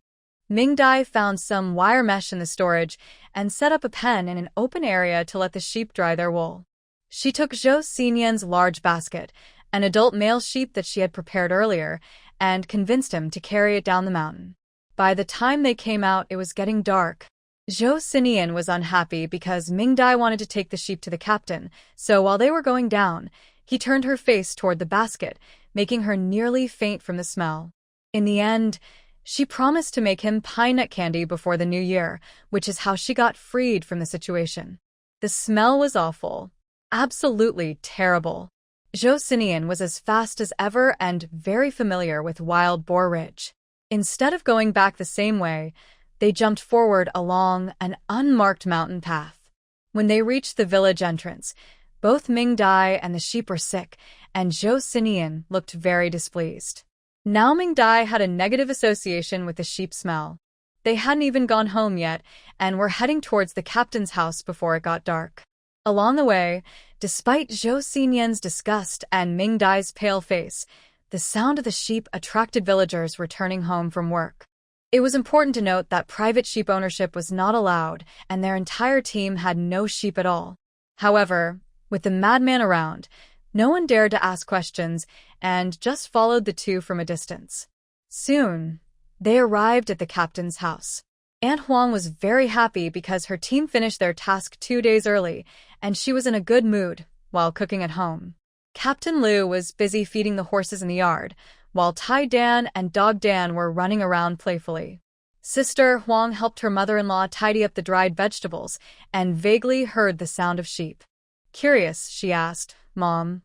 Ming Dai found some wire mesh in the storage and set up a pen in an open area to let the sheep dry their wool. She took Zhou Xinyan's large basket an adult male sheep that she had prepared earlier, and convinced him to carry it down the mountain. By the time they came out, it was getting dark. Zhou Sinian was unhappy because Ming Dai wanted to take the sheep to the captain, so while they were going down, he turned her face toward the basket, making her nearly faint from the smell. In the end, she promised to make him pine nut candy before the new year, which is how she got freed from the situation. The smell was awful. Absolutely terrible. Zhou Sinian was as fast as ever and very familiar with Wild Boar Ridge. Instead of going back the same way, they jumped forward along an unmarked mountain path. When they reached the village entrance, both Ming Dai and the sheep were sick, and Zhou Sinian looked very displeased. Now Ming Dai had a negative association with the sheep smell. They hadn't even gone home yet, and were heading towards the captain's house before it got dark. Along the way, despite Zhou Sinian's disgust and Ming Dai's pale face, the sound of the sheep attracted villagers returning home from work. It was important to note that private sheep ownership was not allowed, and their entire team had no sheep at all. However, with the madman around, no one dared to ask questions and just followed the two from a distance. Soon, they arrived at the captain's house. Aunt Huang was very happy because her team finished their task 2 days early, and she was in a good mood while cooking at home. Captain Liu was busy feeding the horses in the yard, while Tai Dan and Dog Dan were running around playfully. Sister Huang helped her mother-in-law tidy up the dried vegetables and vaguely heard the sound of sheep. Curious, she asked, "Mom,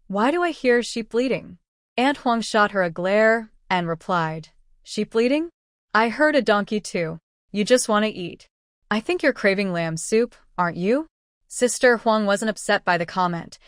why do I hear sheep bleating?" Aunt Huang shot her a glare and replied, "Sheep bleating? I heard a donkey too. You just want to eat. I think you're craving lamb soup, aren't you?" Sister Huang wasn't upset by the comment.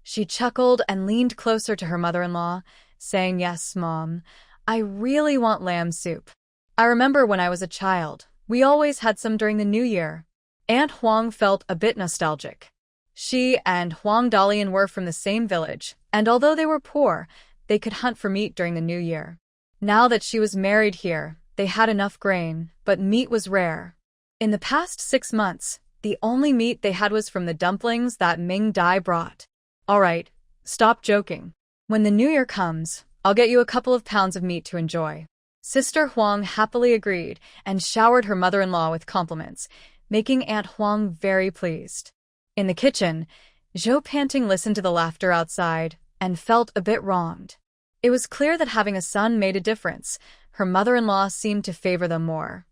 She chuckled and leaned closer to her mother-in-law, saying, "Yes, Mom, I really want lamb soup. I remember when I was a child, we always had some during the New Year." Aunt Huang felt a bit nostalgic. She and Huang Dalian were from the same village, and although they were poor, they could hunt for meat during the New Year. Now that she was married here, they had enough grain, but meat was rare. In the past 6 months, the only meat they had was from the dumplings that Ming Dai brought. "All right, stop joking. When the New Year comes, I'll get you a couple of pounds of meat to enjoy." Sister Huang happily agreed and showered her mother-in-law with compliments, making Aunt Huang very pleased. In the kitchen, Zhou Panting listened to the laughter outside and felt a bit wronged. It was clear that having a son made a difference. Her mother-in-law seemed to favor them more.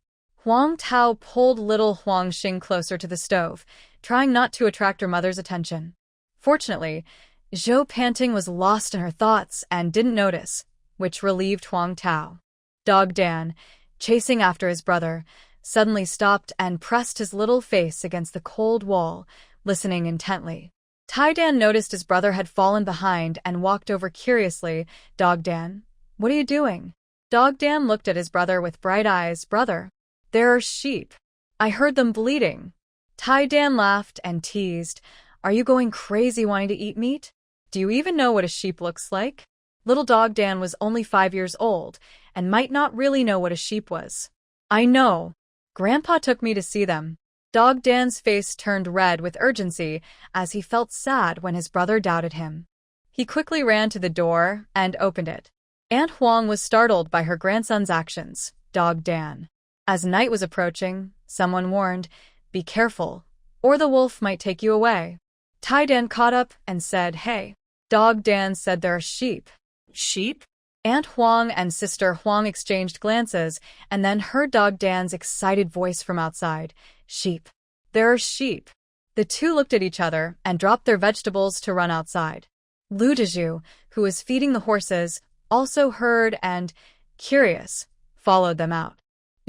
Huang Tao pulled little Huang Xing closer to the stove, trying not to attract her mother's attention. Fortunately, Zhou Panting was lost in her thoughts and didn't notice, which relieved Huang Tao. Dog Dan, chasing after his brother, suddenly stopped and pressed his little face against the cold wall, listening intently. Tai Dan noticed his brother had fallen behind and walked over curiously. "Dog Dan, what are you doing?" Dog Dan looked at his brother with bright eyes. "Brother, there are sheep. I heard them bleating." Tai Dan laughed and teased, "Are you going crazy wanting to eat meat? Do you even know what a sheep looks like?" Little Dog Dan was only 5 years old and might not really know what a sheep was. "I know. Grandpa took me to see them." Dog Dan's face turned red with urgency as he felt sad when his brother doubted him. He quickly ran to the door and opened it. Aunt Huang was startled by her grandson's actions. "Dog Dan." As night was approaching, someone warned, "Be careful, or the wolf might take you away." Tai Dan caught up and said, "Hey." Dog Dan said, "There are sheep." Sheep? Aunt Huang and Sister Huang exchanged glances and then heard Dog Dan's excited voice from outside. "Sheep. There are sheep." The two looked at each other and dropped their vegetables to run outside. Lu Dezhu, who was feeding the horses, also heard and, curious, followed them out.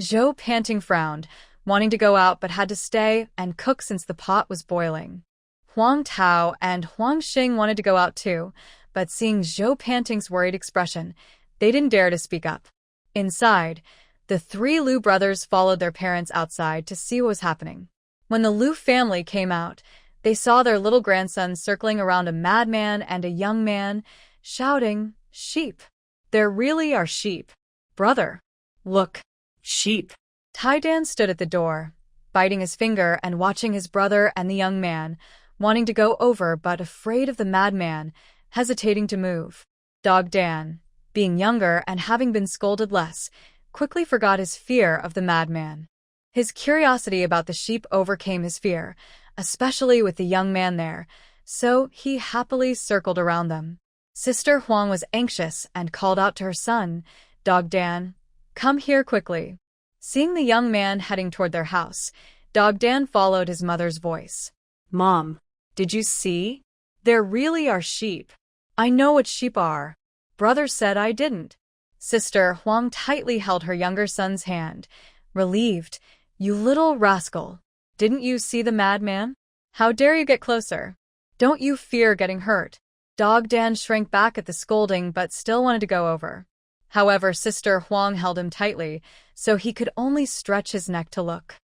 Zhou Panting frowned, wanting to go out but had to stay and cook since the pot was boiling. Huang Tao and Huang Xing wanted to go out too, but seeing Zhou Panting's worried expression, they didn't dare to speak up. Inside, the 3 Liu brothers followed their parents outside to see what was happening. When the Liu family came out, they saw their little grandson circling around a madman and a young man, shouting, "Sheep! There really are sheep. Brother, look." Sheep. Tai Dan stood at the door, biting his finger and watching his brother and the young man, wanting to go over but afraid of the madman, hesitating to move. Dog Dan, being younger and having been scolded less, quickly forgot his fear of the madman. His curiosity about the sheep overcame his fear, especially with the young man there, so he happily circled around them. Sister Huang was anxious and called out to her son, Dog Dan, come here quickly. Seeing the young man heading toward their house, Dog Dan followed his mother's voice. Mom, Did you see? There really are sheep. I know what sheep are. Brother said I didn't. Sister Huang tightly held her younger son's hand, relieved. You little rascal. Didn't you see the madman? How dare you get closer? Don't you fear getting hurt? Dog Dan shrank back at the scolding but still wanted to go over. However, Sister Huang held him tightly, so he could only stretch his neck to look.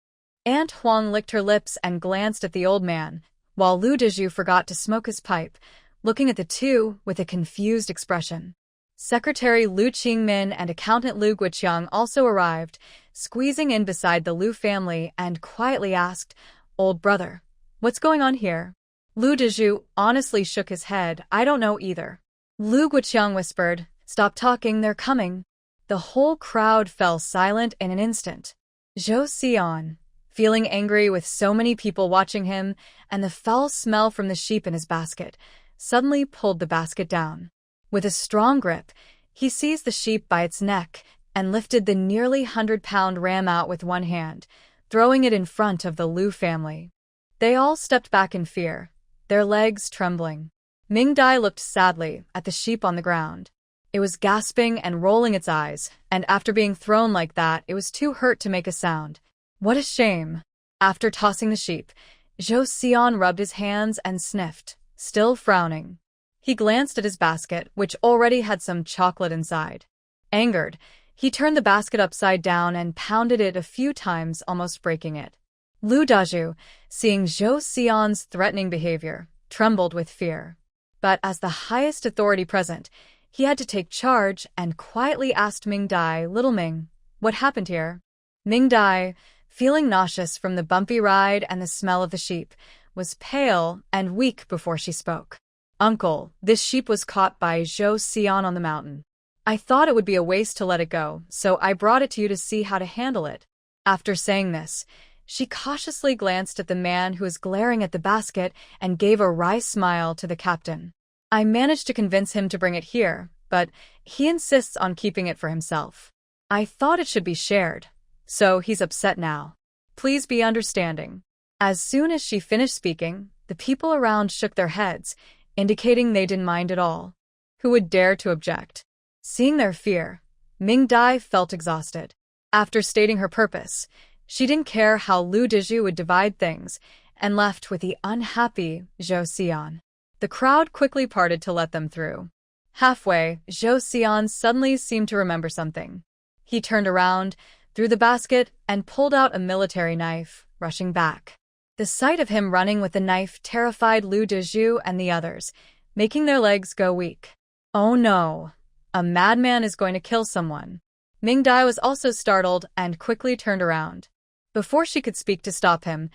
Aunt Huang licked her lips and glanced at the old man, while Lu Dezhu forgot to smoke his pipe, looking at the two with a confused expression. Secretary Lu Qingmin and accountant Lu Guiqiang also arrived, squeezing in beside the Lu family and quietly asked, Old brother, what's going on here? Lu Dezhu honestly shook his head. I don't know either. Lu Guiqiang whispered, Stop talking, they're coming. The whole crowd fell silent in an instant. Zhou Xian, feeling angry with so many people watching him and the foul smell from the sheep in his basket, suddenly pulled the basket down. With a strong grip, he seized the sheep by its neck and lifted the nearly 100-pound ram out with one hand, throwing it in front of the Lu family. They all stepped back in fear, their legs trembling. Ming Dai looked sadly at the sheep on the ground. It was gasping and rolling its eyes, and after being thrown like that, it was too hurt to make a sound. What a shame! After tossing the sheep, Zhou Xian rubbed his hands and sniffed, still frowning. He glanced at his basket, which already had some chocolate inside. Angered, he turned the basket upside down and pounded it a few times, almost breaking it. Lu Dezhu, seeing Zhou Xian's threatening behavior, trembled with fear. But as the highest authority present, he had to take charge and quietly asked Ming Dai, Little Ming, what happened here? Ming Dai, feeling nauseous from the bumpy ride and the smell of the sheep, was pale and weak before she spoke. Uncle, this sheep was caught by Zhou Xian on the mountain. I thought it would be a waste to let it go, so I brought it to you to see how to handle it. After saying this, she cautiously glanced at the man who was glaring at the basket and gave a wry smile to the captain. I managed to convince him to bring it here, but he insists on keeping it for himself. I thought it should be shared, so he's upset now. Please be understanding. As soon as she finished speaking, the people around shook their heads, indicating they didn't mind at all. Who would dare to object? Seeing their fear, Ming Dai felt exhausted. After stating her purpose, she didn't care how Lu Dezhu would divide things, and left with the unhappy Zhou Xian. The crowd quickly parted to let them through. Halfway, Zhou Xian suddenly seemed to remember something. He turned around, threw the basket, and pulled out a military knife, rushing back. The sight of him running with the knife terrified Lu Dezhu and the others, making their legs go weak. Oh no! A madman is going to kill someone. Ming Dai was also startled and quickly turned around. Before she could speak to stop him,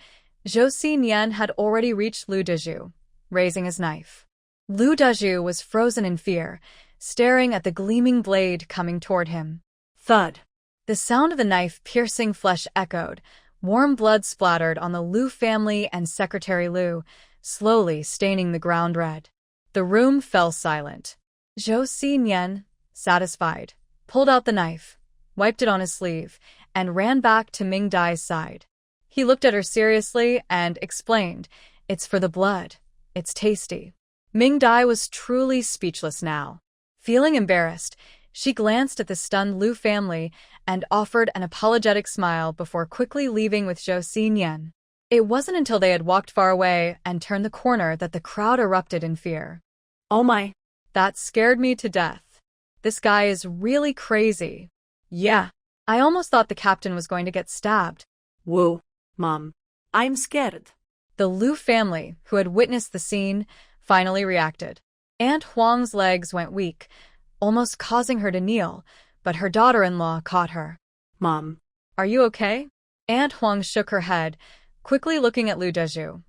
Zhou Sinian had already reached Lu Dezhu, raising his knife. Lu Dezhu was frozen in fear, staring at the gleaming blade coming toward him. Thud! The sound of the knife piercing flesh echoed. Warm blood splattered on the Lu family and Secretary Lu, slowly staining the ground red. The room fell silent. Zhou Xinyan, satisfied, pulled out the knife, wiped it on his sleeve, and ran back to Ming Dai's side. He looked at her seriously and explained, It's for the blood. It's tasty. Ming Dai was truly speechless now. Feeling embarrassed, she glanced at the stunned Lu family and offered an apologetic smile before quickly leaving with Zhou Xinyan. It wasn't until they had walked far away and turned the corner that the crowd erupted in fear. Oh my. That scared me to death. This guy is really crazy. Yeah. I almost thought the captain was going to get stabbed. Whoa, Mom. I'm scared. The Lu family, who had witnessed the scene, finally reacted. Aunt Huang's legs went weak, almost causing her to kneel, but her daughter-in-law caught her. Mom. Are you okay? Aunt Huang shook her head, quickly looking at Lu Dezhu.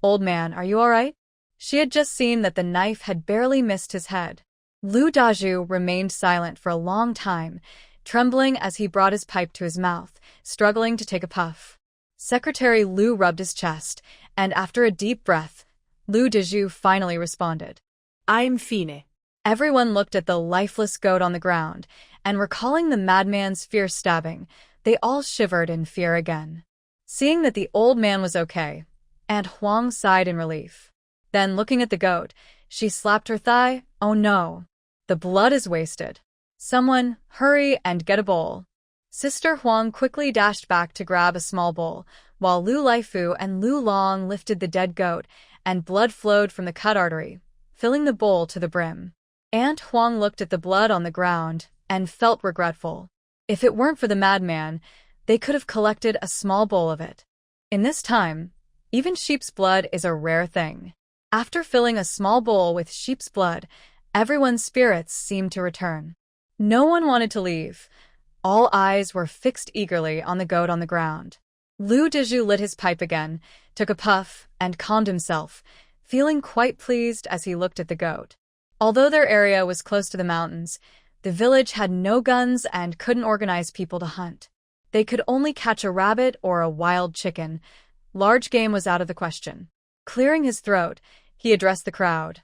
Old man, are you all right? She had just seen that the knife had barely missed his head. Lu Dazhu remained silent for a long time, trembling as he brought his pipe to his mouth, struggling to take a puff. Secretary Lu rubbed his chest, and after a deep breath, Lu Dazhu finally responded. I'm fine. Everyone looked at the lifeless goat on the ground, and recalling the madman's fierce stabbing, they all shivered in fear again. Seeing that the old man was okay, Aunt Huang sighed in relief. Then, looking at the goat, she slapped her thigh. Oh no! The blood is wasted. Someone, hurry and get a bowl. Sister Huang quickly dashed back to grab a small bowl, while Lu Laifu and Lu Long lifted the dead goat, and blood flowed from the cut artery, filling the bowl to the brim. Aunt Huang looked at the blood on the ground and felt regretful. If it weren't for the madman, they could have collected a small bowl of it. In this time, even sheep's blood is a rare thing. After filling a small bowl with sheep's blood, everyone's spirits seemed to return. No one wanted to leave. All eyes were fixed eagerly on the goat on the ground. Lu Dazhu lit his pipe again, took a puff, and calmed himself, feeling quite pleased as he looked at the goat. Although their area was close to the mountains, the village had no guns and couldn't organize people to hunt. They could only catch a rabbit or a wild chicken. Large game was out of the question. Clearing his throat, he addressed the crowd.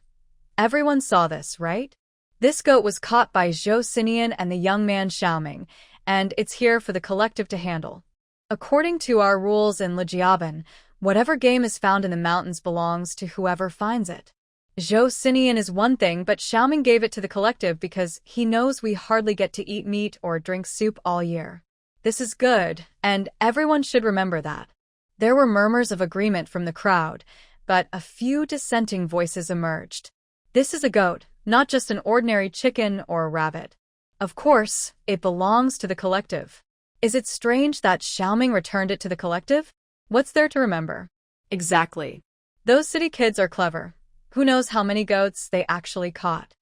Everyone saw this, right? This goat was caught by Zhou Sinian and the young man Xiaoming, and it's here for the collective to handle. According to our rules in Lijiaban, whatever game is found in the mountains belongs to whoever finds it. Zhou Sinian is one thing, but Xiaoming gave it to the collective because he knows we hardly get to eat meat or drink soup all year. This is good, and everyone should remember that. There were murmurs of agreement from the crowd, but a few dissenting voices emerged. This is a goat, not just an ordinary chicken or a rabbit. Of course, it belongs to the collective. Is it strange that Xiaoming returned it to the collective? What's there to remember? Exactly. Those city kids are clever. Who knows how many goats they actually caught?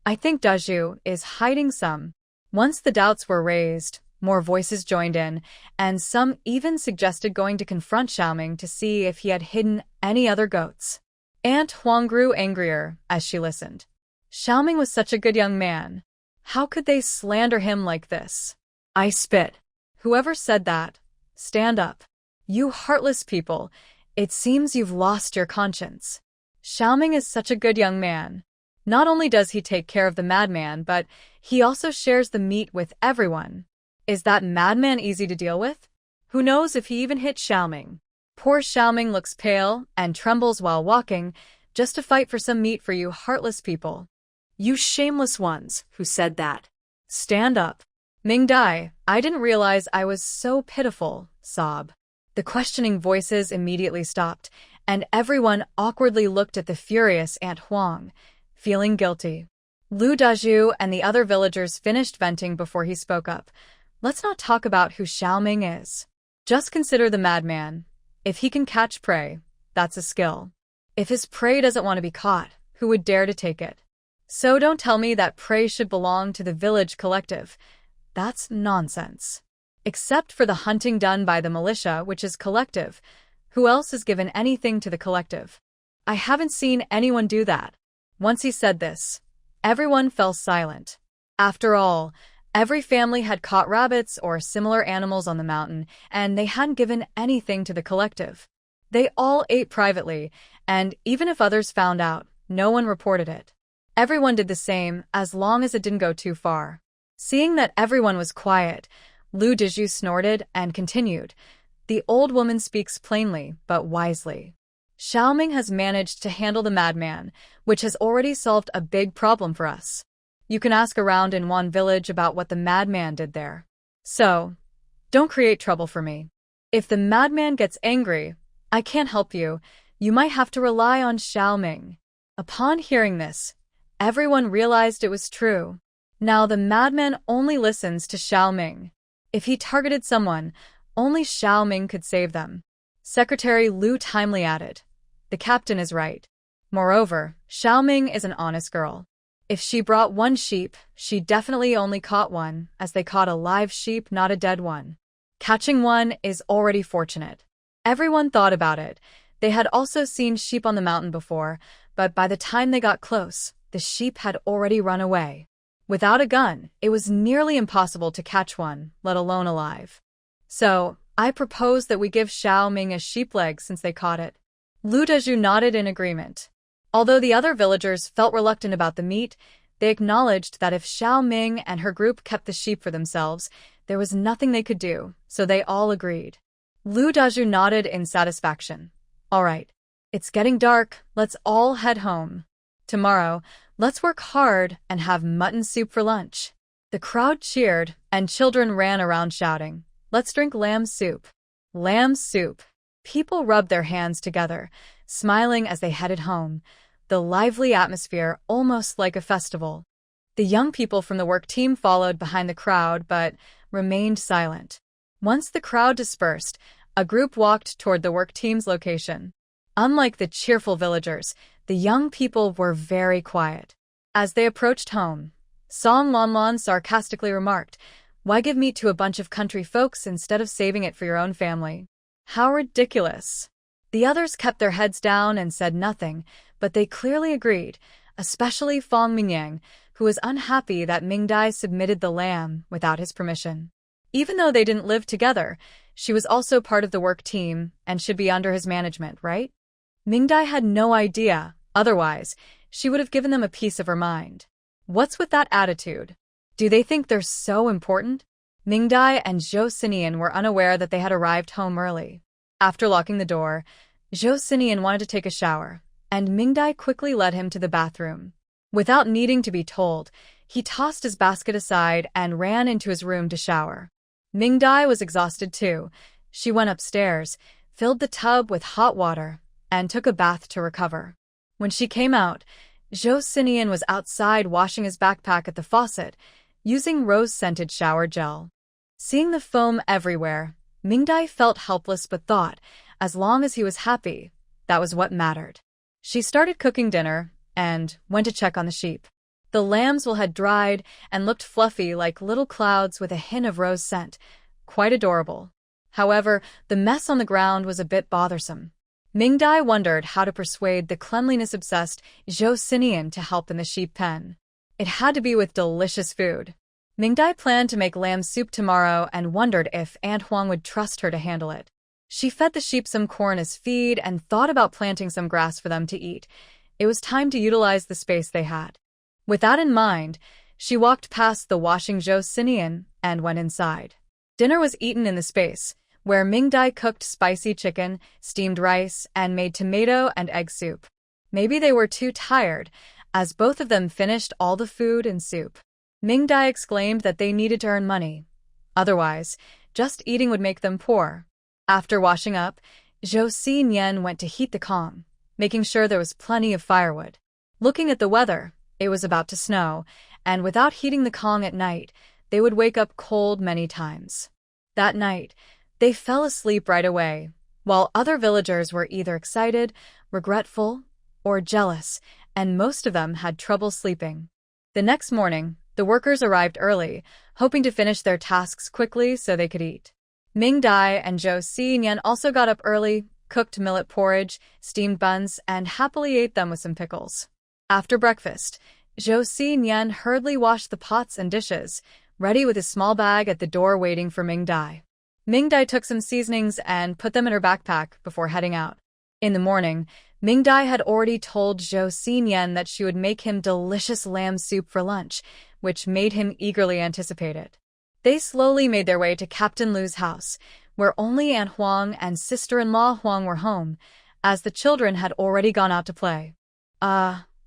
I think Dazhu is hiding some. Once the doubts were raised, more voices joined in, and some even suggested going to confront Xiaoming to see if he had hidden any other goats. Aunt Huang grew angrier as she listened. Xiaoming was such a good young man. How could they slander him like this? I spit. Whoever said that, stand up. You heartless people, it seems you've lost your conscience. Xiaoming is such a good young man. Not only does he take care of the madman, but he also shares the meat with everyone. Is that madman easy to deal with? Who knows if he even hit Xiaoming? Poor Xiaoming looks pale and trembles while walking, just to fight for some meat for you heartless people. You shameless ones, who said that? Stand up. Ming Dai, I didn't realize I was so pitiful, sob. The questioning voices immediately stopped, and everyone awkwardly looked at the furious Aunt Huang, feeling guilty. Lu Dazhu and the other villagers finished venting before he spoke up. Let's not talk about who Xiaoming is. Just consider the madman. If he can catch prey, that's a skill. If his prey doesn't want to be caught, who would dare to take it? So don't tell me that prey should belong to the village collective. That's nonsense. Except for the hunting done by the militia, which is collective. Who else has given anything to the collective? I haven't seen anyone do that. Once he said this, everyone fell silent. After all, every family had caught rabbits or similar animals on the mountain, and they hadn't given anything to the collective. They all ate privately, and even if others found out, no one reported it. Everyone did the same, as long as it didn't go too far. Seeing that everyone was quiet, Lu Dazhu snorted and continued. The old woman speaks plainly, but wisely. Xiaoming has managed to handle the madman, which has already solved a big problem for us. You can ask around in one village about what the madman did there. So, don't create trouble for me. If the madman gets angry, I can't help you. You might have to rely on Xiaoming. Upon hearing this, everyone realized it was true. Now the madman only listens to Xiaoming. If he targeted someone, only Xiaoming could save them. Secretary Lu timely added, the captain is right. Moreover, Xiaoming is an honest girl. If she brought one sheep, she definitely only caught one, as they caught a live sheep, not a dead one. Catching one is already fortunate. Everyone thought about it, They had also seen sheep on the mountain before, but by the time they got close, the sheep had already run away. Without a gun, it was nearly impossible to catch one, let alone alive. So, I propose that we give Xiao Ming a sheep leg since they caught it. Lu Dezhu nodded in agreement. Although the other villagers felt reluctant about the meat, they acknowledged that if Xiao Ming and her group kept the sheep for themselves, there was nothing they could do, so they all agreed. Lu Dezhu nodded in satisfaction. All right, it's getting dark, let's all head home. Tomorrow, let's work hard and have mutton soup for lunch. The crowd cheered, and children ran around shouting, let's drink lamb soup. Lamb soup. People rubbed their hands together, smiling as they headed home, the lively atmosphere almost like a festival. The young people from the work team followed behind the crowd but remained silent. Once the crowd dispersed, a group walked toward the work team's location. Unlike the cheerful villagers, the young people were very quiet. As they approached home, Song Lanlan sarcastically remarked, "Why give meat to a bunch of country folks instead of saving it for your own family? How ridiculous." The others kept their heads down and said nothing, but they clearly agreed, especially Fong Mingyang, who was unhappy that Mingdai submitted the lamb without his permission. Even though they didn't live together, she was also part of the work team and should be under his management, right? Mingdai had no idea, otherwise, she would have given them a piece of her mind. What's with that attitude? Do they think they're so important? Mingdai and Zhou Sinian were unaware that they had arrived home early. After locking the door, Zhou Sinian wanted to take a shower, and Mingdai quickly led him to the bathroom. Without needing to be told, he tossed his basket aside and ran into his room to shower. Mingdai was exhausted too. She went upstairs, filled the tub with hot water, and took a bath to recover. When she came out, Zhou Sinian was outside washing his backpack at the faucet, using rose-scented shower gel. Seeing the foam everywhere, Mingdai felt helpless but thought, as long as he was happy, that was what mattered. She started cooking dinner and went to check on the sheep. The lambs had dried and looked fluffy like little clouds with a hint of rose scent, quite adorable. However, the mess on the ground was a bit bothersome. Mingdai wondered how to persuade the cleanliness-obsessed Zhou Sinian to help in the sheep pen. It had to be with delicious food. Mingdai planned to make lamb soup tomorrow and wondered if Aunt Huang would trust her to handle it. She fed the sheep some corn as feed and thought about planting some grass for them to eat. It was time to utilize the space they had. With that in mind, she walked past the washing Zhou Sinian and went inside. Dinner was eaten in the space, where Mingdai cooked spicy chicken, steamed rice, and made tomato and egg soup. Maybe they were too tired, as both of them finished all the food and soup. Mingdai exclaimed that they needed to earn money. Otherwise, just eating would make them poor. After washing up, Zhou Sinian went to heat the Kong, making sure there was plenty of firewood. Looking at the weather, it was about to snow, and without heating the Kong at night, they would wake up cold many times. That night, they fell asleep right away, while other villagers were either excited, regretful, or jealous, and most of them had trouble sleeping. The next morning, the workers arrived early, hoping to finish their tasks quickly so they could eat. Mingdai and Zhou Sinian also got up early, cooked millet porridge, steamed buns, and happily ate them with some pickles. After breakfast, Zhou Sinian hurriedly washed the pots and dishes, ready with his small bag at the door waiting for Mingdai. Mingdai took some seasonings and put them in her backpack before heading out. In the morning, Mingdai had already told Zhou Sinian that she would make him delicious lamb soup for lunch, which made him eagerly anticipate it. They slowly made their way to Captain Lu's house, where only Aunt Huang and sister-in-law Huang were home, as the children had already gone out to play.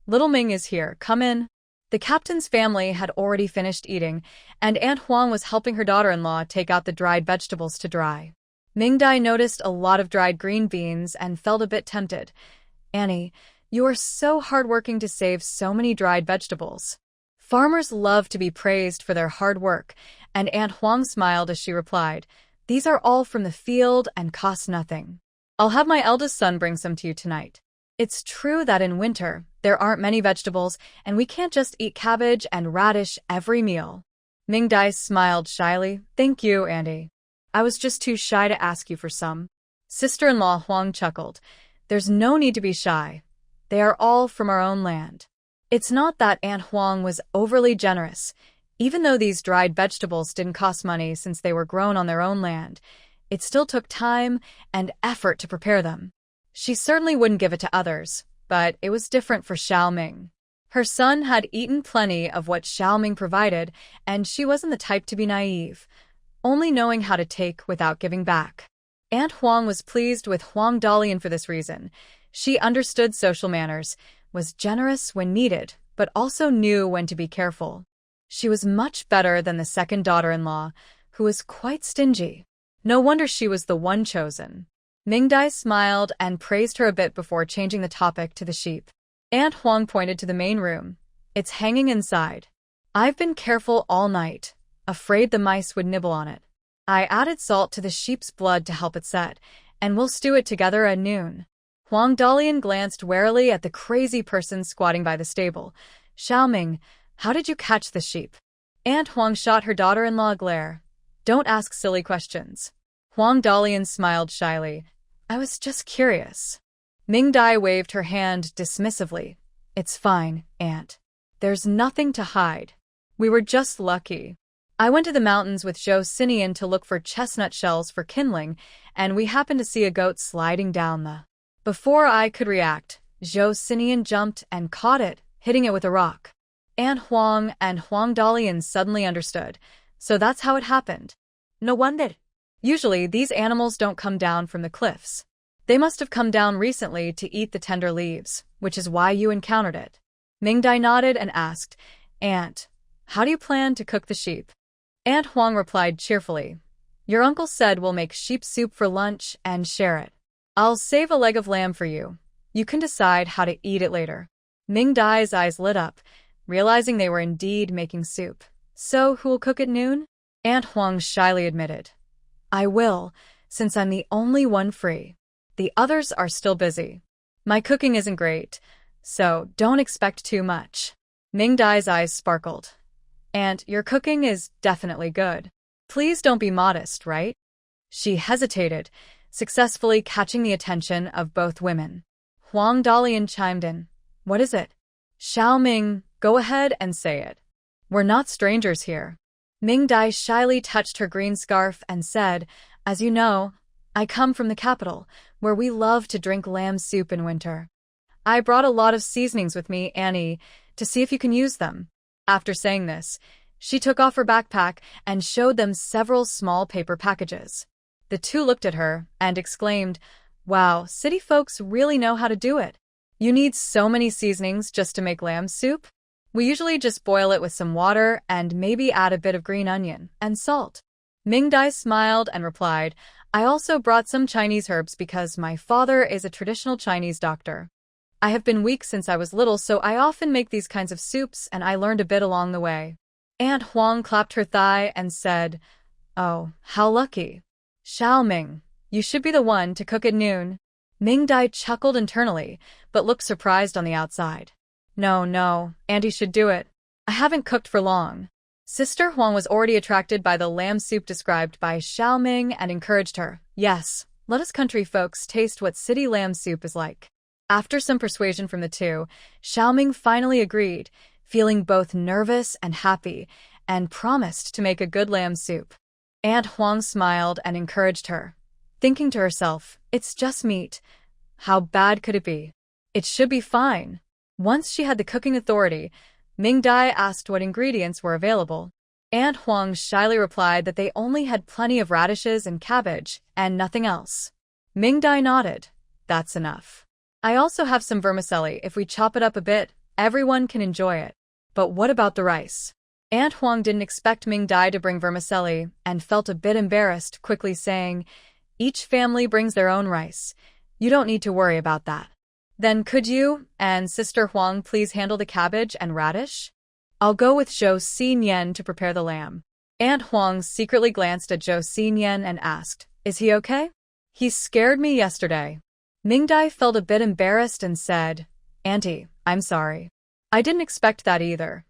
Little Ming is here, come in." The captain's family had already finished eating, and Aunt Huang was helping her daughter-in-law take out the dried vegetables to dry. Mingdai noticed a lot of dried green beans and felt a bit tempted. "Annie, you are so hardworking to save so many dried vegetables." Farmers love to be praised for their hard work, and Aunt Huang smiled as she replied, "These are all from the field and cost nothing. I'll have my eldest son bring some to you tonight. It's true that in winter, there aren't many vegetables, and we can't just eat cabbage and radish every meal." Mingdai smiled shyly. "Thank you, Auntie. I was just too shy to ask you for some." Sister-in-law Huang chuckled. There's no need to be shy. They are all from our own land. It's not that Aunt Huang was overly generous. Even though these dried vegetables didn't cost money since they were grown on their own land, it still took time and effort to prepare them. She certainly wouldn't give it to others, but it was different for Xiaoming. Her son had eaten plenty of what Xiaoming provided, and she wasn't the type to be naive, only knowing how to take without giving back. Aunt Huang was pleased with Huang Dalian for this reason. She understood social manners, was generous when needed, but also knew when to be careful. She was much better than the second daughter-in-law, who was quite stingy. No wonder she was the one chosen. Mingdai smiled and praised her a bit before changing the topic to the sheep. Aunt Huang pointed to the main room. It's hanging inside. I've been careful all night, afraid the mice would nibble on it. I added salt to the sheep's blood to help it set, and we'll stew it together at noon. Huang Dalian glanced warily at the crazy person squatting by the stable. Xiaoming, how did you catch the sheep? Aunt Huang shot her daughter-in-law a glare. Don't ask silly questions. Huang Dalian smiled shyly. I was just curious. Mingdai waved her hand dismissively. It's fine, Aunt. There's nothing to hide. We were just lucky. I went to the mountains with Zhou Sinian to look for chestnut shells for kindling, and we happened to see a goat sliding down the... Before I could react, Zhou Sinian jumped and caught it, hitting it with a rock. Aunt Huang and Huang Dalian suddenly understood. So that's how it happened. No wonder. Usually, these animals don't come down from the cliffs. They must have come down recently to eat the tender leaves, which is why you encountered it. Mingdai nodded and asked, Aunt, how do you plan to cook the sheep? Aunt Huang replied cheerfully, Your uncle said we'll make sheep soup for lunch and share it. I'll save a leg of lamb for you. You can decide how to eat it later. Mingdai's eyes lit up, realizing they were indeed making soup. So who'll cook at noon? Aunt Huang shyly admitted. I will, since I'm the only one free. The others are still busy. My cooking isn't great, so don't expect too much. Mingdai's eyes sparkled. Aunt, your cooking is definitely good. Please don't be modest, right? She hesitated, successfully catching the attention of both women. Huang Dalian chimed in. What is it? Xiaoming, go ahead and say it. We're not strangers here. Mingdai shyly touched her green scarf and said, As you know, I come from the capital, where we love to drink lamb soup in winter. I brought a lot of seasonings with me, Annie, to see if you can use them. After saying this, she took off her backpack and showed them several small paper packages. The two looked at her and exclaimed, Wow, city folks really know how to do it. You need so many seasonings just to make lamb soup? We usually just boil it with some water and maybe add a bit of green onion and salt. Mingdai smiled and replied, I also brought some Chinese herbs because my father is a traditional Chinese doctor. I have been weak since I was little, so I often make these kinds of soups, and I learned a bit along the way. Aunt Huang clapped her thigh and said, Oh, how lucky. Xiaoming, you should be the one to cook at noon. Mingdai chuckled internally, but looked surprised on the outside. No, Auntie should do it. I haven't cooked for long. Sister Huang was already attracted by the lamb soup described by Xiaoming and encouraged her. Yes, let us country folks taste what city lamb soup is like. After some persuasion from the two, Xiaoming finally agreed, feeling both nervous and happy, and promised to make a good lamb soup. Aunt Huang smiled and encouraged her, thinking to herself, it's just meat. How bad could it be? It should be fine. Once she had the cooking authority, Mingdai asked what ingredients were available. Aunt Huang shyly replied that they only had plenty of radishes and cabbage, and nothing else. Mingdai nodded. That's enough. I also have some vermicelli. If we chop it up a bit, everyone can enjoy it. But what about the rice? Aunt Huang didn't expect Mingdai to bring vermicelli and felt a bit embarrassed, quickly saying, Each family brings their own rice. You don't need to worry about that. Then could you and Sister Huang please handle the cabbage and radish? I'll go with Zhou Sinian to prepare the lamb. Aunt Huang secretly glanced at Zhou Sinian and asked, Is he okay? He scared me yesterday. Mingdai felt a bit embarrassed and said, Auntie, I'm sorry. I didn't expect that either.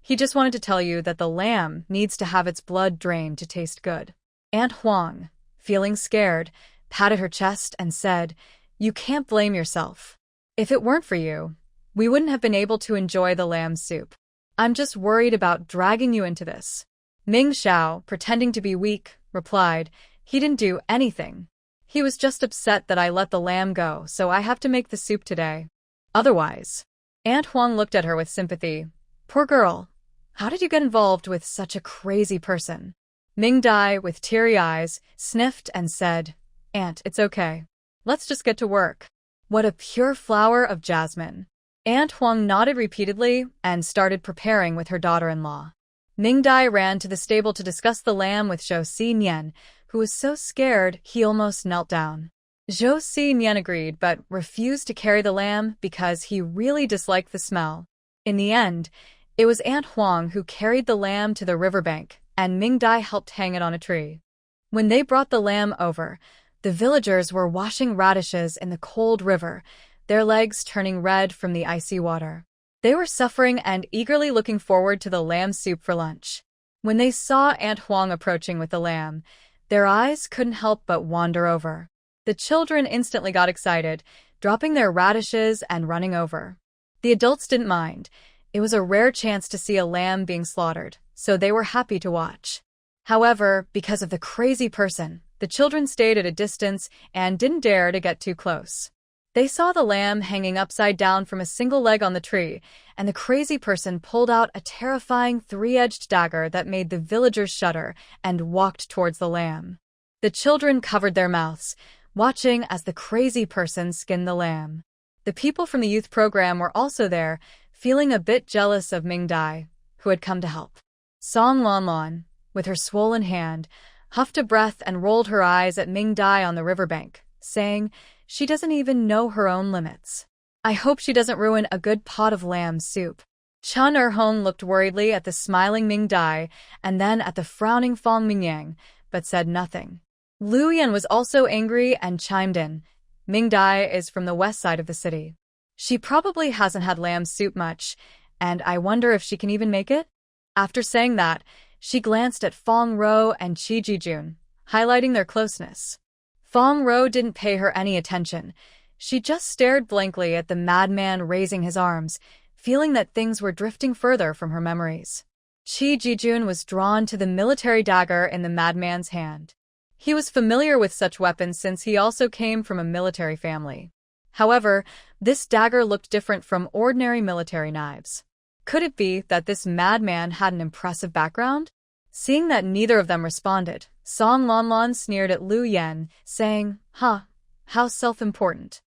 He just wanted to tell you that the lamb needs to have its blood drained to taste good. Aunt Huang, feeling scared, patted her chest and said, You can't blame yourself. If it weren't for you, we wouldn't have been able to enjoy the lamb soup. I'm just worried about dragging you into this. Ming Xiao, pretending to be weak, replied, he didn't do anything. He was just upset that I let the lamb go, so I have to make the soup today. Otherwise. Aunt Huang looked at her with sympathy. Poor girl. How did you get involved with such a crazy person? Ming Dai, with teary eyes, sniffed and said, Aunt, it's okay. Let's just get to work. What a pure flower of jasmine. Aunt Huang nodded repeatedly and started preparing with her daughter-in-law. Ming Dai ran to the stable to discuss the lamb with Zhou Xinian, who was so scared he almost knelt down. Zhou Xinian agreed but refused to carry the lamb because he really disliked the smell. In the end, it was Aunt Huang who carried the lamb to the riverbank, and Ming Dai helped hang it on a tree. When they brought the lamb over, the villagers were washing radishes in the cold river, their legs turning red from the icy water. They were suffering and eagerly looking forward to the lamb soup for lunch. When they saw Aunt Huang approaching with the lamb, their eyes couldn't help but wander over. The children instantly got excited, dropping their radishes and running over. The adults didn't mind. It was a rare chance to see a lamb being slaughtered, so they were happy to watch. However, because of the crazy person, the children stayed at a distance and didn't dare to get too close. They saw the lamb hanging upside down from a single leg on the tree, and the crazy person pulled out a terrifying three-edged dagger that made the villagers shudder and walked towards the lamb. The children covered their mouths, watching as the crazy person skinned the lamb. The people from the youth program were also there, feeling a bit jealous of Ming Dai, who had come to help. Song Lanlan, with her swollen hand, huffed a breath and rolled her eyes at Ming Dai on the riverbank, saying, she doesn't even know her own limits. I hope she doesn't ruin a good pot of lamb soup. Chen Erhong looked worriedly at the smiling Ming Dai and then at the frowning Fong Mingyang, but said nothing. Lu Yan was also angry and chimed in. Ming Dai is from the west side of the city. She probably hasn't had lamb soup much, and I wonder if she can even make it? After saying that, she glanced at Fong Row and Qi Jijun, highlighting their closeness. Fong Row didn't pay her any attention. She just stared blankly at the madman raising his arms, feeling that things were drifting further from her memories. Qi Jijun was drawn to the military dagger in the madman's hand. He was familiar with such weapons since he also came from a military family. However, this dagger looked different from ordinary military knives. Could it be that this madman had an impressive background? Seeing that neither of them responded, Song Lanlan sneered at Lu Yan, saying, how self-important.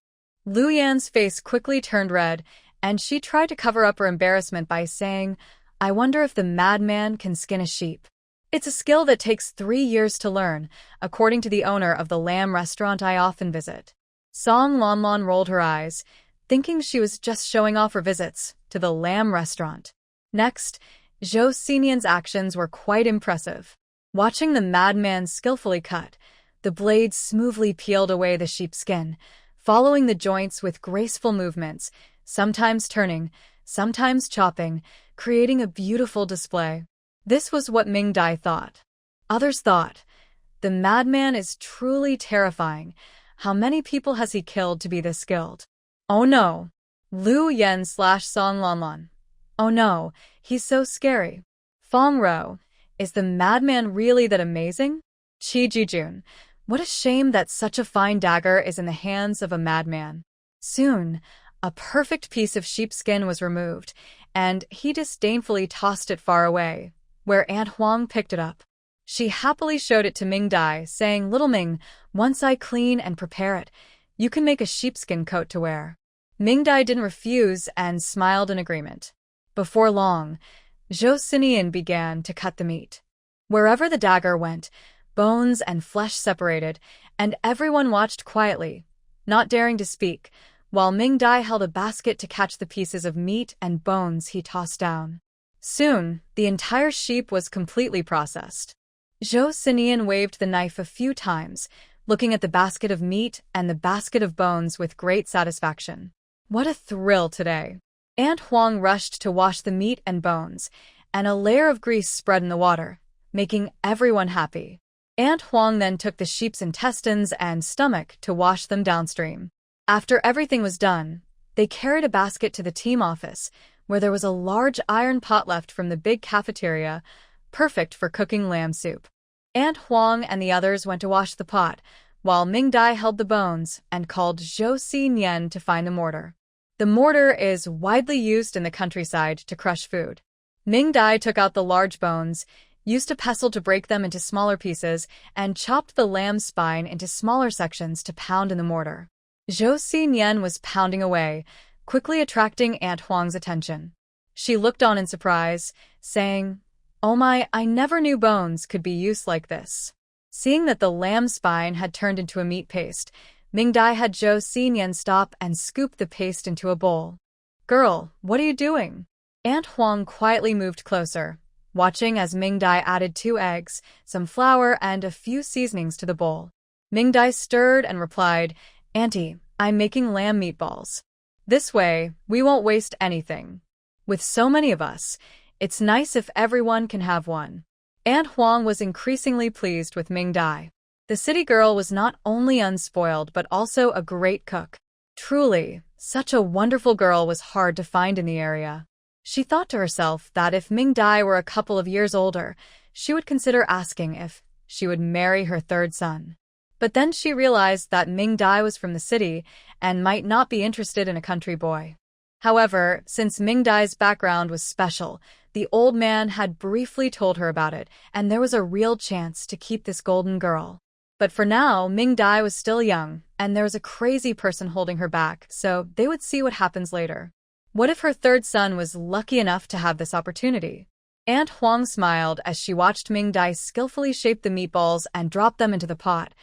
Lu Yan's face quickly turned red, and she tried to cover up her embarrassment by saying, I wonder if the madman can skin a sheep. It's a skill that takes 3 years to learn, according to the owner of the lamb restaurant I often visit. Song Lanlan rolled her eyes, thinking she was just showing off her visits to the lamb restaurant. Next, Zhou Xinian's actions were quite impressive. Watching the madman skillfully cut, the blade smoothly peeled away the sheepskin, following the joints with graceful movements, sometimes turning, sometimes chopping, creating a beautiful display. This was what Ming Dai thought. Others thought, the madman is truly terrifying. How many people has he killed to be this skilled? Oh no! Lu Yan / Song Lanlan. Oh no, he's so scary. Fong Row, is the madman really that amazing? Qi Jijun, what a shame that such a fine dagger is in the hands of a madman. Soon, a perfect piece of sheepskin was removed, and he disdainfully tossed it far away, where Aunt Huang picked it up. She happily showed it to Ming Dai, saying, Little Ming, once I clean and prepare it, you can make a sheepskin coat to wear. Ming Dai didn't refuse and smiled in agreement. Before long, Zhou Sinian began to cut the meat. Wherever the dagger went, bones and flesh separated, and everyone watched quietly, not daring to speak, while Ming Dai held a basket to catch the pieces of meat and bones he tossed down. Soon, the entire sheep was completely processed. Zhou Sinian waved the knife a few times, looking at the basket of meat and the basket of bones with great satisfaction. What a thrill today! Aunt Huang rushed to wash the meat and bones, and a layer of grease spread in the water, making everyone happy. Aunt Huang then took the sheep's intestines and stomach to wash them downstream. After everything was done, they carried a basket to the team office, where there was a large iron pot left from the big cafeteria, perfect for cooking lamb soup. Aunt Huang and the others went to wash the pot, while Ming Dai held the bones and called Zhou Xinyan to find the mortar. The mortar is widely used in the countryside to crush food. Ming Dai took out the large bones, used a pestle to break them into smaller pieces, and chopped the lamb's spine into smaller sections to pound in the mortar. Zhou Xinyan was pounding away, quickly attracting Aunt Huang's attention. She looked on in surprise, saying, "Oh my, I never knew bones could be used like this." Seeing that the lamb's spine had turned into a meat paste, Ming Dai had Zhou Xinyan stop and scoop the paste into a bowl. "Girl, what are you doing?" Aunt Huang quietly moved closer, watching as Ming Dai added 2 eggs, some flour, and a few seasonings to the bowl. Ming Dai stirred and replied, "Auntie, I'm making lamb meatballs. This way, we won't waste anything. With so many of us, it's nice if everyone can have one." Aunt Huang was increasingly pleased with Ming Dai. The city girl was not only unspoiled but also a great cook. Truly, such a wonderful girl was hard to find in the area. She thought to herself that if Ming Dai were a couple of years older, she would consider asking if she would marry her 3rd son. But then she realized that Ming Dai was from the city and might not be interested in a country boy. However, since Ming Dai's background was special, the old man had briefly told her about it, and there was a real chance to keep this golden girl. But for now, Ming Dai was still young, and there was a crazy person holding her back, so they would see what happens later. What if her 3rd son was lucky enough to have this opportunity? Aunt Huang smiled as she watched Ming Dai skillfully shape the meatballs and drop them into the pot,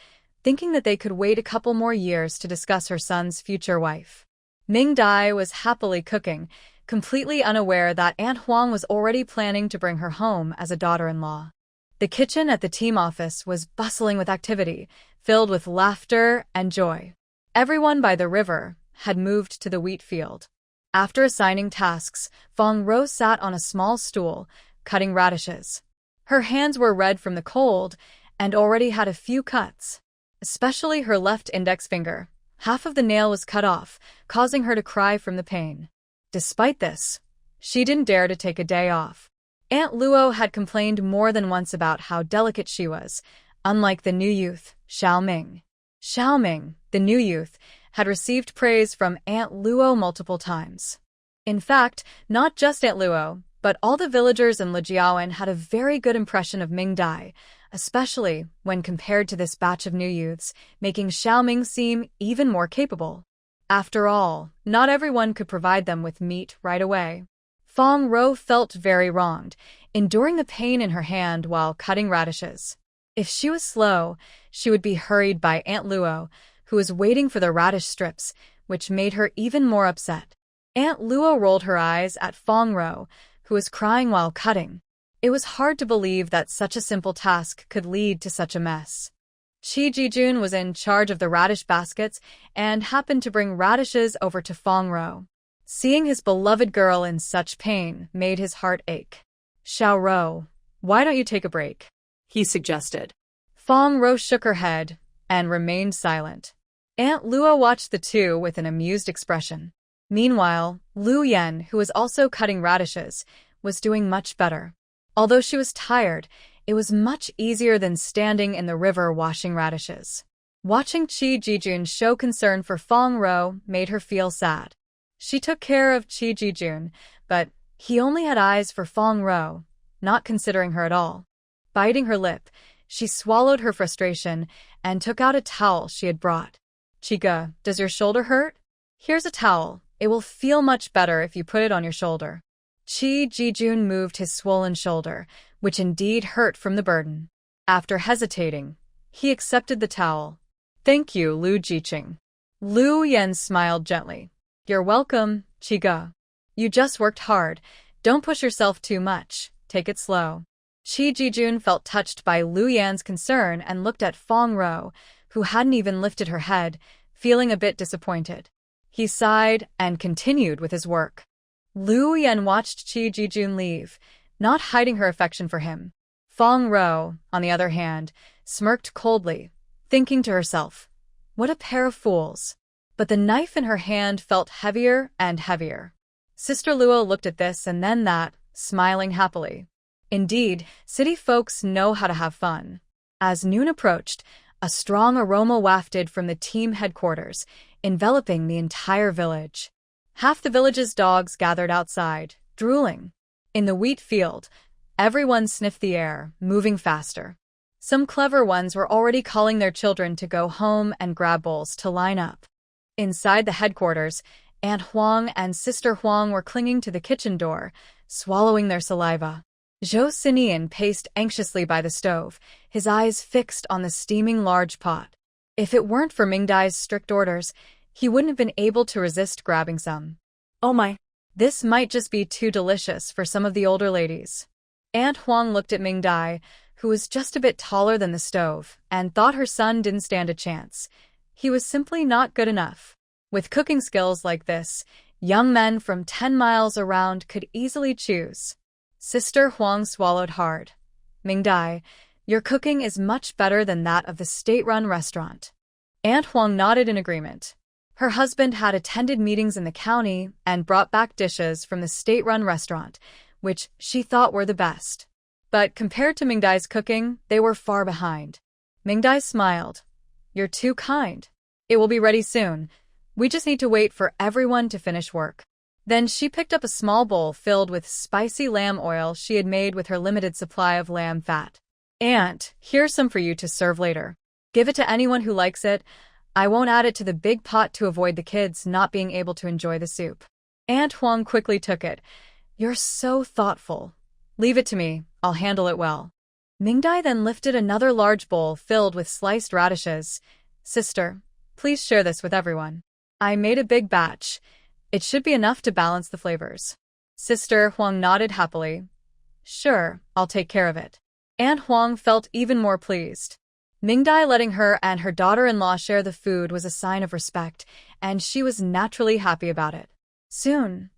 thinking that they could wait a couple more years to discuss her son's future wife. Ming Dai was happily cooking, completely unaware that Aunt Huang was already planning to bring her home as a daughter-in-law. The kitchen at the team office was bustling with activity, filled with laughter and joy. Everyone by the river had moved to the wheat field. After assigning tasks, Fong Row sat on a small stool, cutting radishes. Her hands were red from the cold and already had a few cuts, especially her left index finger. Half of the nail was cut off, causing her to cry from the pain. Despite this, she didn't dare to take a day off. Aunt Luo had complained more than once about how delicate she was, unlike the new youth, Xiao Ming. Xiao Ming, the new youth, had received praise from Aunt Luo multiple times. In fact, not just Aunt Luo, but all the villagers in Lijiaoan had a very good impression of Ming Dai, especially when compared to this batch of new youths, making Xiao Ming seem even more capable. After all, not everyone could provide them with meat right away. Fong Row felt very wronged, enduring the pain in her hand while cutting radishes. If she was slow, she would be hurried by Aunt Luo, who was waiting for the radish strips, which made her even more upset. Aunt Luo rolled her eyes at Fong Row, who was crying while cutting. It was hard to believe that such a simple task could lead to such a mess. Qi Jijun was in charge of the radish baskets and happened to bring radishes over to Fong Row. Seeing his beloved girl in such pain made his heart ache. "Xiao Rou, why don't you take a break?" he suggested. Fong Row shook her head and remained silent. Aunt Luo watched the two with an amused expression. Meanwhile, Lu Yen, who was also cutting radishes, was doing much better. Although she was tired, it was much easier than standing in the river washing radishes. Watching Qi Jijun show concern for Fong Row made her feel sad. She took care of Qi Jijun, but he only had eyes for Fong Row, not considering her at all. Biting her lip, she swallowed her frustration and took out a towel she had brought. "Chica, does your shoulder hurt? Here's a towel. It will feel much better if you put it on your shoulder." Qi Jijun moved his swollen shoulder, which indeed hurt from the burden. After hesitating, he accepted the towel. "Thank you, Lu Jiqing." Lu Yen smiled gently. "You're welcome, Chiga. You just worked hard. Don't push yourself too much. Take it slow." Qi Jijun felt touched by Lu Yan's concern and looked at Fong Row, who hadn't even lifted her head, feeling a bit disappointed. He sighed and continued with his work. Lu Yan watched Qi Jijun leave, not hiding her affection for him. Fong Row, on the other hand, smirked coldly, thinking to herself, "What a pair of fools." but the knife in her hand felt heavier and heavier. Sister Luo looked at this and then that, smiling happily. Indeed, city folks know how to have fun. As noon approached, a strong aroma wafted from the team headquarters, enveloping the entire village. Half the village's dogs gathered outside, drooling. In the wheat field, everyone sniffed the air, moving faster. Some clever ones were already calling their children to go home and grab bowls to line up. Inside the headquarters, Aunt Huang and Sister Huang were clinging to the kitchen door, swallowing their saliva. Zhou Sinian paced anxiously by the stove, his eyes fixed on the steaming large pot. If it weren't for Mingdai's strict orders, he wouldn't have been able to resist grabbing some. Oh my. This might just be too delicious for some of the older ladies. Aunt Huang looked at Mingdai, who was just a bit taller than the stove, and thought her son didn't stand a chance. He was simply not good enough. With cooking skills like this, young men from 10 miles around could easily choose. Sister Huang swallowed hard. Mingdai, your cooking is much better than that of the state-run restaurant. Aunt Huang nodded in agreement. Her husband had attended meetings in the county and brought back dishes from the state-run restaurant, which she thought were the best. But compared to Mingdai's cooking, they were far behind. Mingdai smiled. You're too kind. It will be ready soon. We just need to wait for everyone to finish work. Then she picked up a small bowl filled with spicy lamb oil she had made with her limited supply of lamb fat. Aunt, here's some for you to serve later. Give it to anyone who likes it. I won't add it to the big pot to avoid the kids not being able to enjoy the soup. Aunt Huang quickly took it. You're so thoughtful. Leave it to me. I'll handle it well. Mingdai then lifted another large bowl filled with sliced radishes. Sister, please share this with everyone. I made a big batch. It should be enough to balance the flavors. Sister Huang nodded happily. Sure, I'll take care of it. Aunt Huang felt even more pleased. Mingdai letting her and her daughter-in-law share the food was a sign of respect, and she was naturally happy about it. Soon,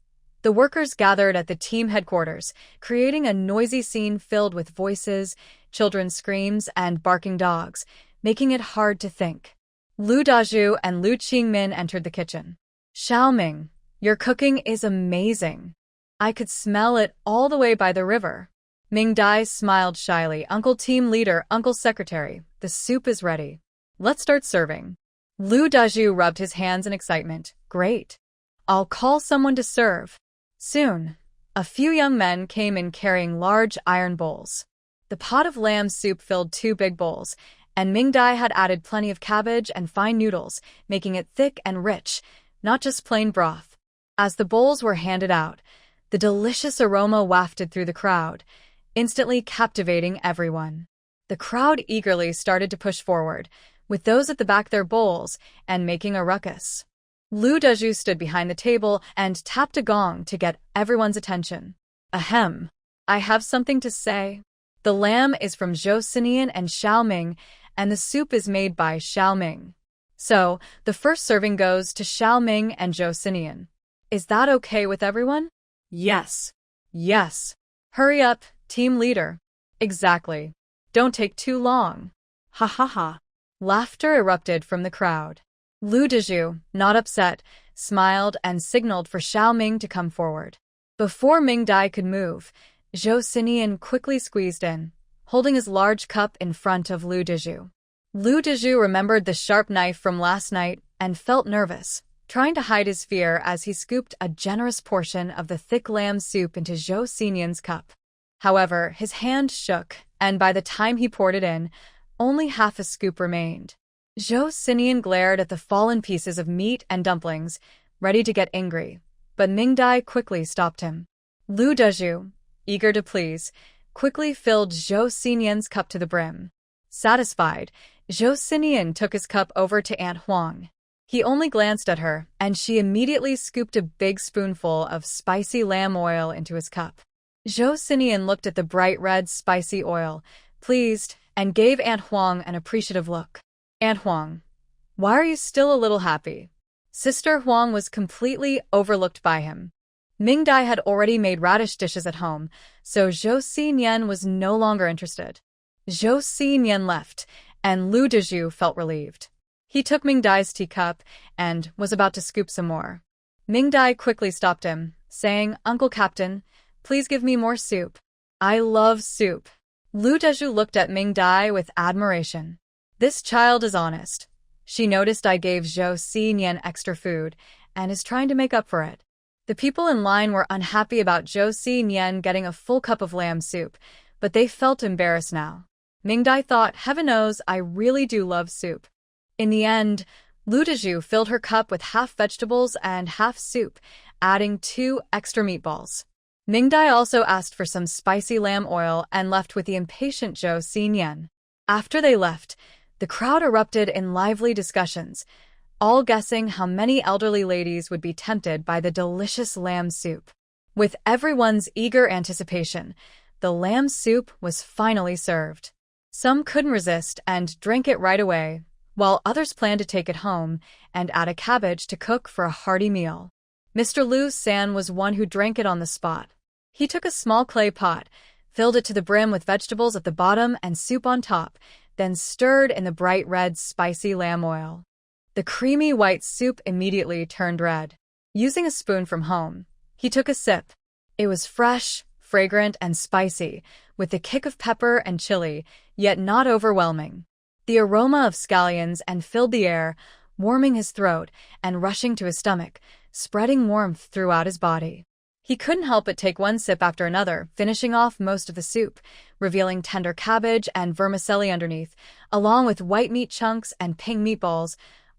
the workers gathered at the team headquarters, creating a noisy scene filled with voices, children's screams, and barking dogs, making it hard to think. Lu Dazhu and Lu Qingmin entered the kitchen. Xiaoming, your cooking is amazing. I could smell it all the way by the river. Mingdai smiled shyly. Uncle team leader, Uncle secretary, the soup is ready. Let's start serving. Lu Dazhu rubbed his hands in excitement. Great. I'll call someone to serve. Soon, a few young men came in carrying large iron bowls. The pot of lamb soup filled 2 big bowls, and Mingdai had added plenty of cabbage and fine noodles, making it thick and rich, not just plain broth. As the bowls were handed out, the delicious aroma wafted through the crowd, instantly captivating everyone. The crowd eagerly started to push forward, with those at the back their bowls and making a ruckus. Lu Dazhu stood behind the table and tapped a gong to get everyone's attention. Ahem. I have something to say. The lamb is from Zhou Sinian and Xiaoming, and the soup is made by Xiaoming. So, the first serving goes to Xiaoming and Zhou Sinian. Is that okay with everyone? Yes. Yes. Hurry up, team leader. Exactly. Don't take too long. Ha ha ha. Laughter erupted from the crowd. Lu Dazhu, not upset, smiled and signaled for Xiaoming to come forward. Before Mingdai could move, Zhou Sinian quickly squeezed in, holding his large cup in front of Lu Dazhu. Lu Dazhu remembered the sharp knife from last night and felt nervous, trying to hide his fear as he scooped a generous portion of the thick lamb soup into Zhou Sinian's cup. However, his hand shook, and by the time he poured it in, only half a scoop remained. Zhou Sinian glared at the fallen pieces of meat and dumplings, ready to get angry, but Mingdai quickly stopped him. Lu Dazhu, eager to please, quickly filled Zhou Sinian's cup to the brim. Satisfied, Zhou Sinian took his cup over to Aunt Huang. He only glanced at her, and she immediately scooped a big spoonful of spicy lamb oil into his cup. Zhou Sinian looked at the bright red spicy oil, pleased, and gave Aunt Huang an appreciative look. Aunt Huang, why are you still a little happy? Sister Huang was completely overlooked by him. Mingdai had already made radish dishes at home, so Zhou Sinian was no longer interested. Zhou Sinian left, and Lu Dazhu felt relieved. He took Ming Dai's teacup and was about to scoop some more. Ming Dai quickly stopped him, saying, "Uncle Captain, please give me more soup. I love soup." Lu Dezhu looked at Ming Dai with admiration. This child is honest. She noticed I gave Zhou Sinian extra food and is trying to make up for it. The people in line were unhappy about Zhou Sinian getting a full cup of lamb soup, but they felt embarrassed now. Ming Dai thought, heaven knows I really do love soup. In the end, Lu Dezhu filled her cup with half vegetables and half soup, adding 2 extra meatballs. Ming Dai also asked for some spicy lamb oil and left with the impatient Zhou Sinian. After they left, the crowd erupted in lively discussions, all guessing how many elderly ladies would be tempted by the delicious lamb soup. With everyone's eager anticipation, the lamb soup was finally served. Some couldn't resist and drank it right away, while others planned to take it home and add a cabbage to cook for a hearty meal. Mr. Lu San was one who drank it on the spot. He took a small clay pot, filled it to the brim with vegetables at the bottom and soup on top, then stirred in the bright red spicy lamb oil. The creamy white soup immediately turned red. Using a spoon from home, he took a sip. It was fresh, fragrant, and spicy, with a kick of pepper and chili, yet not overwhelming. The aroma of scallions filled the air, warming his throat and rushing to his stomach, spreading warmth throughout his body. He couldn't help but take one sip after another, finishing off most of the soup, revealing tender cabbage and vermicelli underneath, along with white meat chunks and pink meatballs,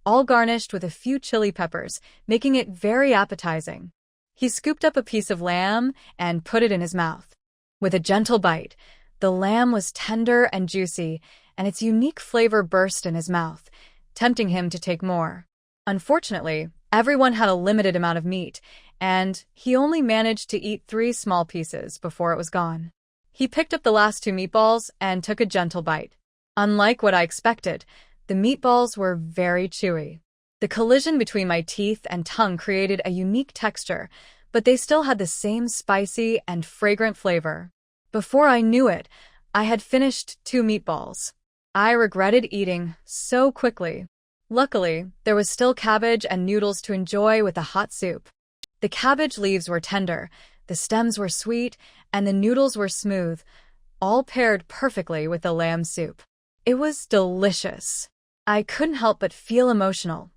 all garnished with a few chili peppers, making it very appetizing. He scooped up a piece of lamb and put it in his mouth. With a gentle bite, the lamb was tender and juicy, and its unique flavor burst in his mouth, tempting him to take more. Unfortunately, everyone had a limited amount of meat, and he only managed to eat 3 small pieces before it was gone. He picked up the last 2 meatballs and took a gentle bite. Unlike what I expected, the meatballs were very chewy. The collision between my teeth and tongue created a unique texture, but they still had the same spicy and fragrant flavor. Before I knew it, I had finished 2 meatballs. I regretted eating so quickly. Luckily, there was still cabbage and noodles to enjoy with the hot soup. The cabbage leaves were tender, the stems were sweet, and the noodles were smooth, all paired perfectly with the lamb soup. It was delicious. I couldn't help but feel emotional.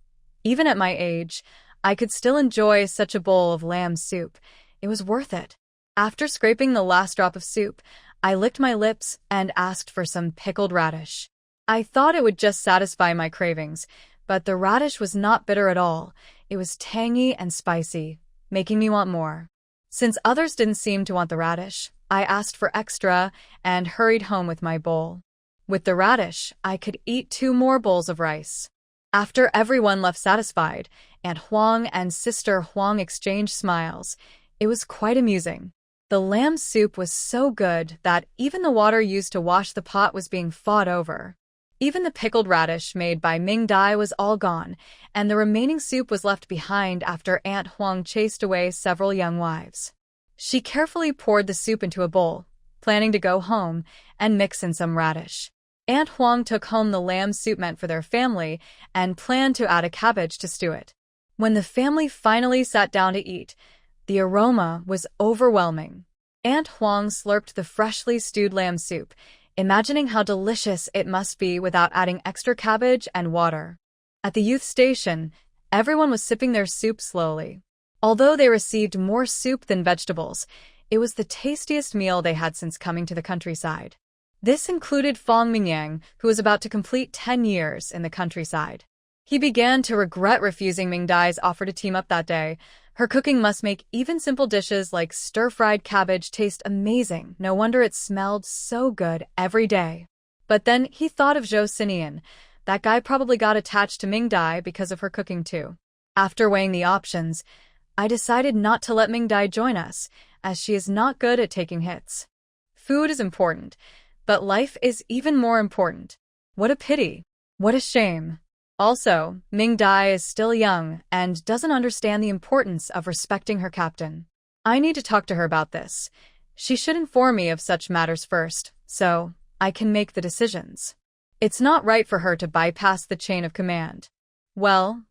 Even at my age, I could still enjoy such a bowl of lamb soup. It was worth it. After scraping the last drop of soup, I licked my lips and asked for some pickled radish. I thought it would just satisfy my cravings, but the radish was not bitter at all. It was tangy and spicy, making me want more. Since others didn't seem to want the radish, I asked for extra and hurried home with my bowl. With the radish, I could eat 2 more bowls of rice. After everyone left satisfied, Aunt Huang and Sister Huang exchanged smiles. It was quite amusing. The lamb soup was so good that even the water used to wash the pot was being fought over. Even the pickled radish made by Ming Dai was all gone, and the remaining soup was left behind after Aunt Huang chased away several young wives. She carefully poured the soup into a bowl, planning to go home and mix in some radish. Aunt Huang took home the lamb soup meant for their family and planned to add a cabbage to stew it. When the family finally sat down to eat, the aroma was overwhelming. Aunt Huang slurped the freshly stewed lamb soup, imagining how delicious it must be without adding extra cabbage and water. At the youth station, everyone was sipping their soup slowly. Although they received more soup than vegetables, it was the tastiest meal they had since coming to the countryside. This included Fong Mingyang, who was about to complete 10 years in the countryside. He began to regret refusing Ming Dai's offer to team up that day. Her cooking must make even simple dishes like stir-fried cabbage taste amazing. No wonder it smelled so good every day. But then he thought of Zhou Sinian. That guy probably got attached to Ming Dai because of her cooking too. After weighing the options, I decided not to let Ming Dai join us, as she is not good at taking hits. Food is important, but life is even more important. What a pity. What a shame. Also, Ming Dai is still young and doesn't understand the importance of respecting her captain. I need to talk to her about this. She should inform me of such matters first, so I can make the decisions. It's not right for her to bypass the chain of command. Well,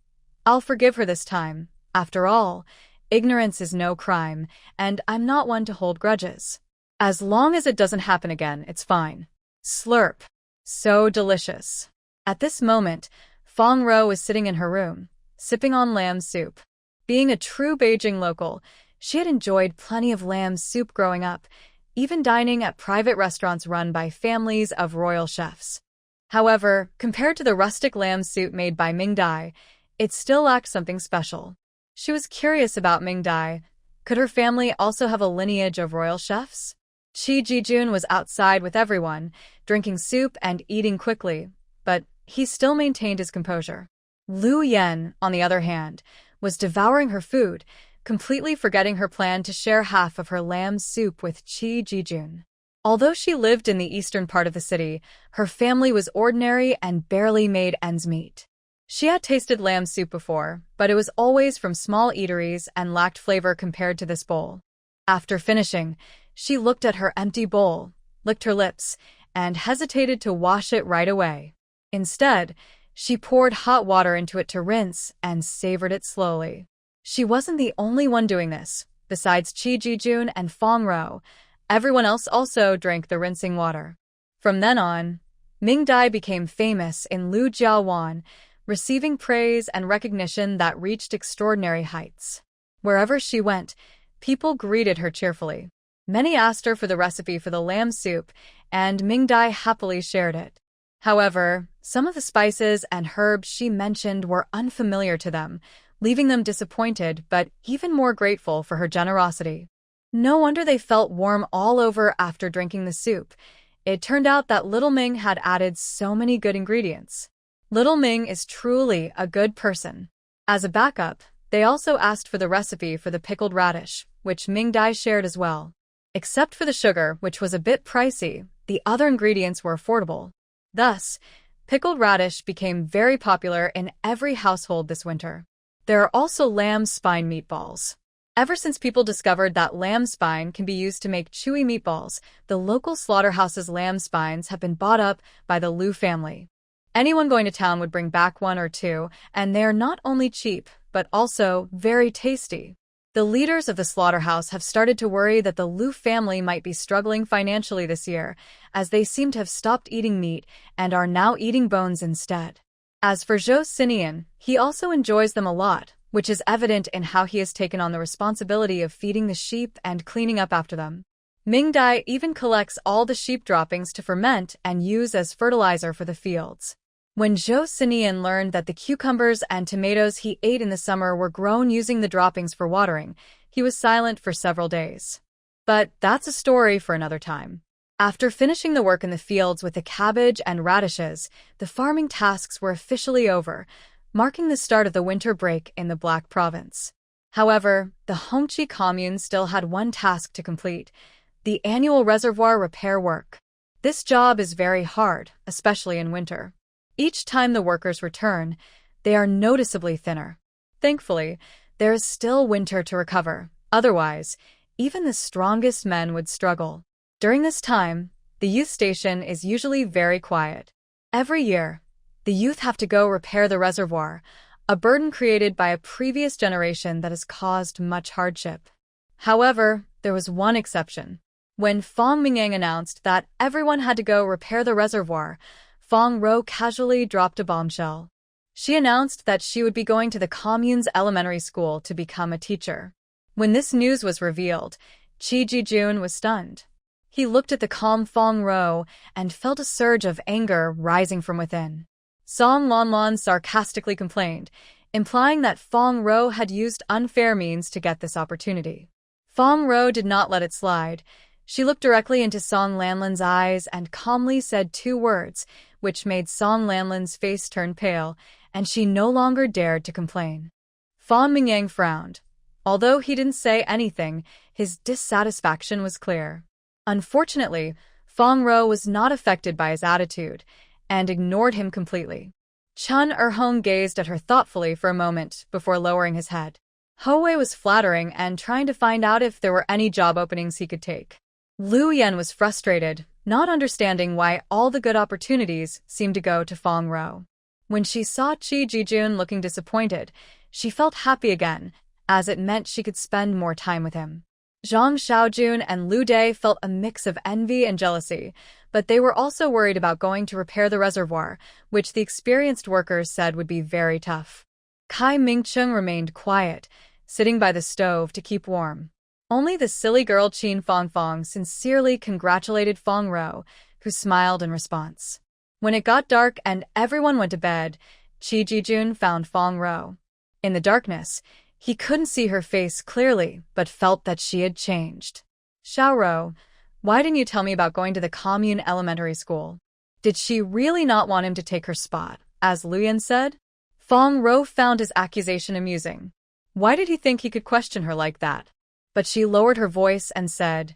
I'll forgive her this time. After all, ignorance is no crime, and I'm not one to hold grudges. As long as it doesn't happen again, it's fine. Slurp. So delicious. At this moment, Fong Row was sitting in her room, sipping on lamb soup. Being a true Beijing local, she had enjoyed plenty of lamb soup growing up, even dining at private restaurants run by families of royal chefs. However, compared to the rustic lamb soup made by Ming Dai, it still lacked something special. She was curious about Ming Dai. Could her family also have a lineage of royal chefs? Qi Jijun was outside with everyone, drinking soup and eating quickly, but he still maintained his composure. Lu Yen, on the other hand, was devouring her food, completely forgetting her plan to share half of her lamb soup with Qi Jijun. Although she lived in the eastern part of the city, her family was ordinary and barely made ends meet. She had tasted lamb soup before, but it was always from small eateries and lacked flavor compared to this bowl. After finishing, she looked at her empty bowl, licked her lips, and hesitated to wash it right away. Instead, she poured hot water into it to rinse and savored it slowly. She wasn't the only one doing this. Besides Qi Jijun and Fong Row, everyone else also drank the rinsing water. From then on, Ming Dai became famous in Lu Jiawan, receiving praise and recognition that reached extraordinary heights. Wherever she went, people greeted her cheerfully. Many asked her for the recipe for the lamb soup, and Ming Dai happily shared it. However, some of the spices and herbs she mentioned were unfamiliar to them, leaving them disappointed but even more grateful for her generosity. No wonder they felt warm all over after drinking the soup. It turned out that Little Ming had added so many good ingredients. Little Ming is truly a good person. As a backup, they also asked for the recipe for the pickled radish, which Ming Dai shared as well. Except for the sugar, which was a bit pricey, the other ingredients were affordable. Thus, pickled radish became very popular in every household this winter. There are also lamb spine meatballs. Ever since people discovered that lamb spine can be used to make chewy meatballs, the local slaughterhouse's lamb spines have been bought up by the Liu family. Anyone going to town would bring back one or two, and they are not only cheap, but also very tasty. The leaders of the slaughterhouse have started to worry that the Liu family might be struggling financially this year, as they seem to have stopped eating meat and are now eating bones instead. As for Zhou Sinian, he also enjoys them a lot, which is evident in how he has taken on the responsibility of feeding the sheep and cleaning up after them. Ming Dai even collects all the sheep droppings to ferment and use as fertilizer for the fields. When Zhou Sinian learned that the cucumbers and tomatoes he ate in the summer were grown using the droppings for watering, he was silent for several days. But that's a story for another time. After finishing the work in the fields with the cabbage and radishes, the farming tasks were officially over, marking the start of the winter break in the Black Province. However, the Hongqi commune still had one task to complete: the annual reservoir repair work. This job is very hard, especially in winter. Each time the workers return, they are noticeably thinner. Thankfully, there is still winter to recover. Otherwise, even the strongest men would struggle. During this time, the youth station is usually very quiet. Every year, the youth have to go repair the reservoir, a burden created by a previous generation that has caused much hardship. However, there was one exception. When Fong Mingyang announced that everyone had to go repair the reservoir, Fong Row casually dropped a bombshell. She announced that she would be going to the commune's elementary school to become a teacher. When this news was revealed, Qi Jijun was stunned. He looked at the calm Fong Row and felt a surge of anger rising from within. Song Lanlan sarcastically complained, implying that Fong Row had used unfair means to get this opportunity. Fong Row did not let it slide. She looked directly into Song Lanlan's eyes and calmly said two words, which made Song Lanlan's face turn pale, and she no longer dared to complain. Fong Mingyang frowned. Although he didn't say anything, his dissatisfaction was clear. Unfortunately, Fong Row was not affected by his attitude, and ignored him completely. Chun Erhong gazed at her thoughtfully for a moment before lowering his head. Ho-wei was flattering and trying to find out if there were any job openings he could take. Lu Yen was frustrated, not understanding why all the good opportunities seemed to go to Fong Row. When she saw Chi Jijun looking disappointed, she felt happy again, as it meant she could spend more time with him. Zhang Xiaojun and Lu Dai felt a mix of envy and jealousy, but they were also worried about going to repair the reservoir, which the experienced workers said would be very tough. Kai Mingcheng remained quiet, sitting by the stove to keep warm. Only the silly girl Qin Fongfong sincerely congratulated Fong Row, who smiled in response. When it got dark and everyone went to bed, Chi Jijun found Fong Row. In the darkness, he couldn't see her face clearly, but felt that she had changed. Xiao Rou, why didn't you tell me about going to the commune elementary school? Did she really not want him to take her spot, as Luyan said? Fong Row found his accusation amusing. Why did he think he could question her like that? But she lowered her voice and said,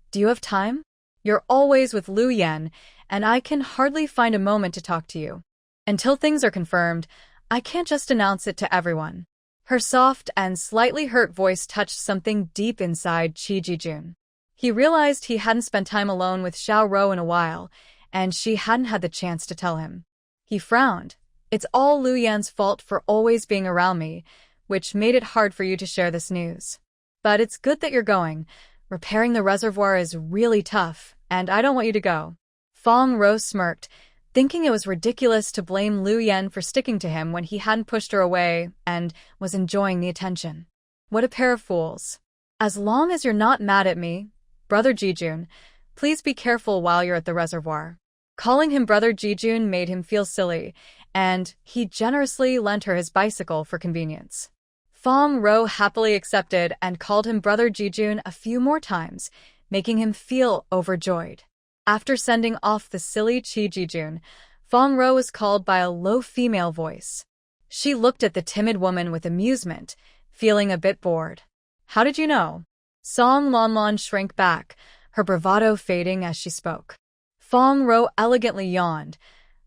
"Do you have time? You're always with Lu Yan, and I can hardly find a moment to talk to you. Until things are confirmed, I can't just announce it to everyone." Her soft and slightly hurt voice touched something deep inside Chi Jijun. He realized he hadn't spent time alone with Xiao Rou in a while, and she hadn't had the chance to tell him. He frowned. "It's all Lu Yan's fault for always being around me, which made it hard for you to share this news. But it's good that you're going. Repairing the reservoir is really tough, and I don't want you to go." Fong Row smirked, thinking it was ridiculous to blame Lu Yan for sticking to him when he hadn't pushed her away and was enjoying the attention. What a pair of fools. "As long as you're not mad at me, Brother Jijun, please be careful while you're at the reservoir." Calling him Brother Jijun made him feel silly, and he generously lent her his bicycle for convenience. Fong Row happily accepted and called him Brother Jijun a few more times, making him feel overjoyed. After sending off the silly Chi Jijun, Fong Row was called by a low female voice. She looked at the timid woman with amusement, feeling a bit bored. "How did you know?" Song Lanlan shrank back, her bravado fading as she spoke. Fong Row elegantly yawned.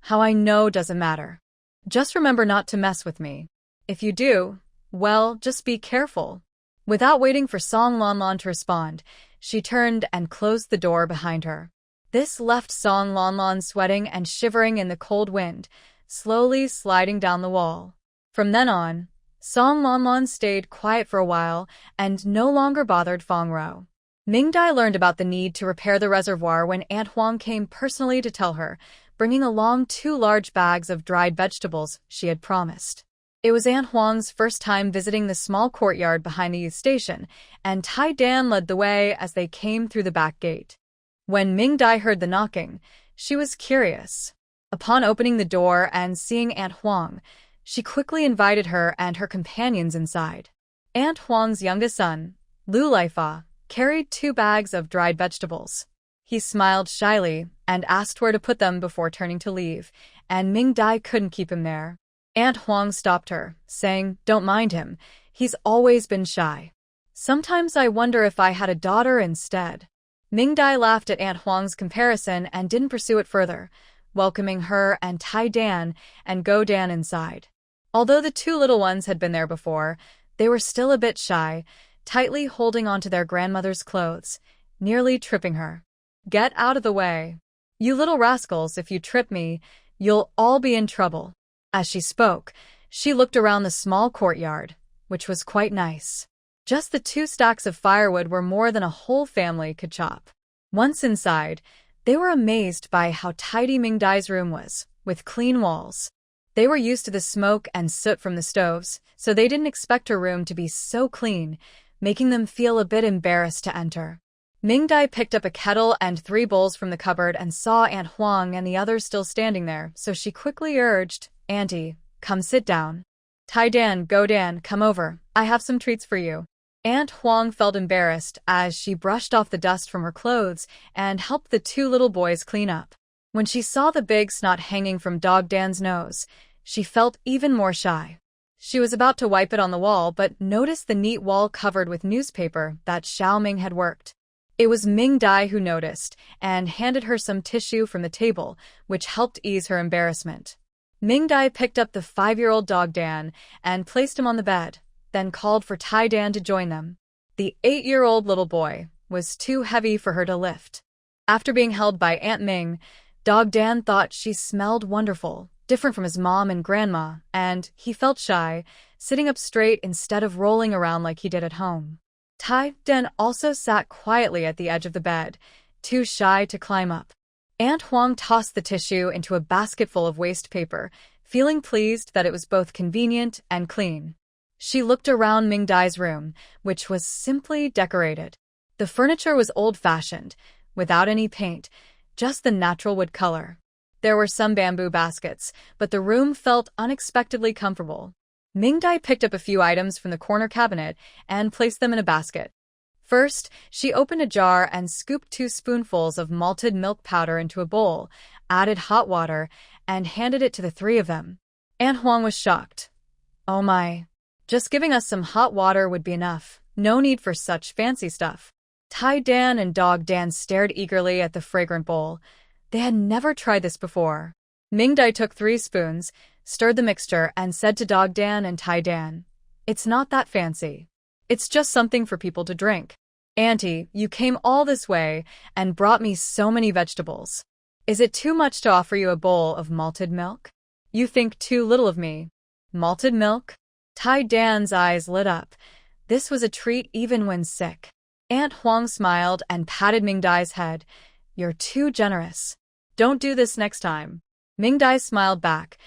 "How I know doesn't matter. Just remember not to mess with me. If you do, well, just be careful." Without waiting for Song Lanlan to respond, she turned and closed the door behind her. This left Song Lanlan sweating and shivering in the cold wind, slowly sliding down the wall. From then on, Song Lanlan stayed quiet for a while and no longer bothered Fong Row. Mingdai learned about the need to repair the reservoir when Aunt Huang came personally to tell her, bringing along 2 large bags of dried vegetables she had promised. It was Aunt Huang's first time visiting the small courtyard behind the youth station, and Tai Dan led the way as they came through the back gate. When Mingdai heard the knocking, she was curious. Upon opening the door and seeing Aunt Huang, she quickly invited her and her companions inside. Aunt Huang's youngest son, Lu Laifa, carried 2 bags of dried vegetables. He smiled shyly and asked where to put them before turning to leave, and Mingdai couldn't keep him there. Aunt Huang stopped her, saying, "Don't mind him. He's always been shy. Sometimes I wonder if I had a daughter instead." Mingdai laughed at Aunt Huang's comparison and didn't pursue it further, welcoming her and Tai Dan and Go Dan inside. Although the 2 little ones had been there before, they were still a bit shy, tightly holding onto their grandmother's clothes, nearly tripping her. "Get out of the way. You little rascals, if you trip me, you'll all be in trouble." As she spoke, she looked around the small courtyard, which was quite nice. Just the 2 stacks of firewood were more than a whole family could chop. Once inside, they were amazed by how tidy Mingdai's room was, with clean walls. They were used to the smoke and soot from the stoves, so they didn't expect her room to be so clean, making them feel a bit embarrassed to enter. Mingdai picked up a kettle and 3 bowls from the cupboard and saw Aunt Huang and the others still standing there, so she quickly urged, "Auntie, come sit down. Tai Dan, Go Dan, come over. I have some treats for you." Aunt Huang felt embarrassed as she brushed off the dust from her clothes and helped the 2 little boys clean up. When she saw the big snot hanging from Dog Dan's nose, she felt even more shy. She was about to wipe it on the wall but noticed the neat wall covered with newspaper that Xiaoming had worked. It was Mingdai who noticed and handed her some tissue from the table, which helped ease her embarrassment. Mingdai picked up the 5-year-old Dog Dan and placed him on the bed, then called for Tai Dan to join them. The 8-year-old little boy was too heavy for her to lift. After being held by Aunt Ming, Dog Dan thought she smelled wonderful, different from his mom and grandma, and he felt shy, sitting up straight instead of rolling around like he did at home. Tai Dan also sat quietly at the edge of the bed, too shy to climb up. Aunt Huang tossed the tissue into a basket full of waste paper, feeling pleased that it was both convenient and clean. She looked around Ming Dai's room, which was simply decorated. The furniture was old-fashioned, without any paint, just the natural wood color. There were some bamboo baskets, but the room felt unexpectedly comfortable. Ming Dai picked up a few items from the corner cabinet and placed them in a basket. First, she opened a jar and scooped 2 spoonfuls of malted milk powder into a bowl, added hot water, and handed it to the 3 of them. Aunt Huang was shocked. "Oh my. Just giving us some hot water would be enough. No need for such fancy stuff." Tai Dan and Dog Dan stared eagerly at the fragrant bowl. They had never tried this before. Ming Dai took 3 spoons, stirred the mixture, and said to Dog Dan and Tai Dan, "It's not that fancy. It's just something for people to drink. Auntie, you came all this way and brought me so many vegetables. Is it too much to offer you a bowl of malted milk? You think too little of me." Malted milk? Tai Dan's eyes lit up. This was a treat even when sick. Aunt Huang smiled and patted Ming Dai's head. "You're too generous. Don't do this next time." Ming Dai smiled back.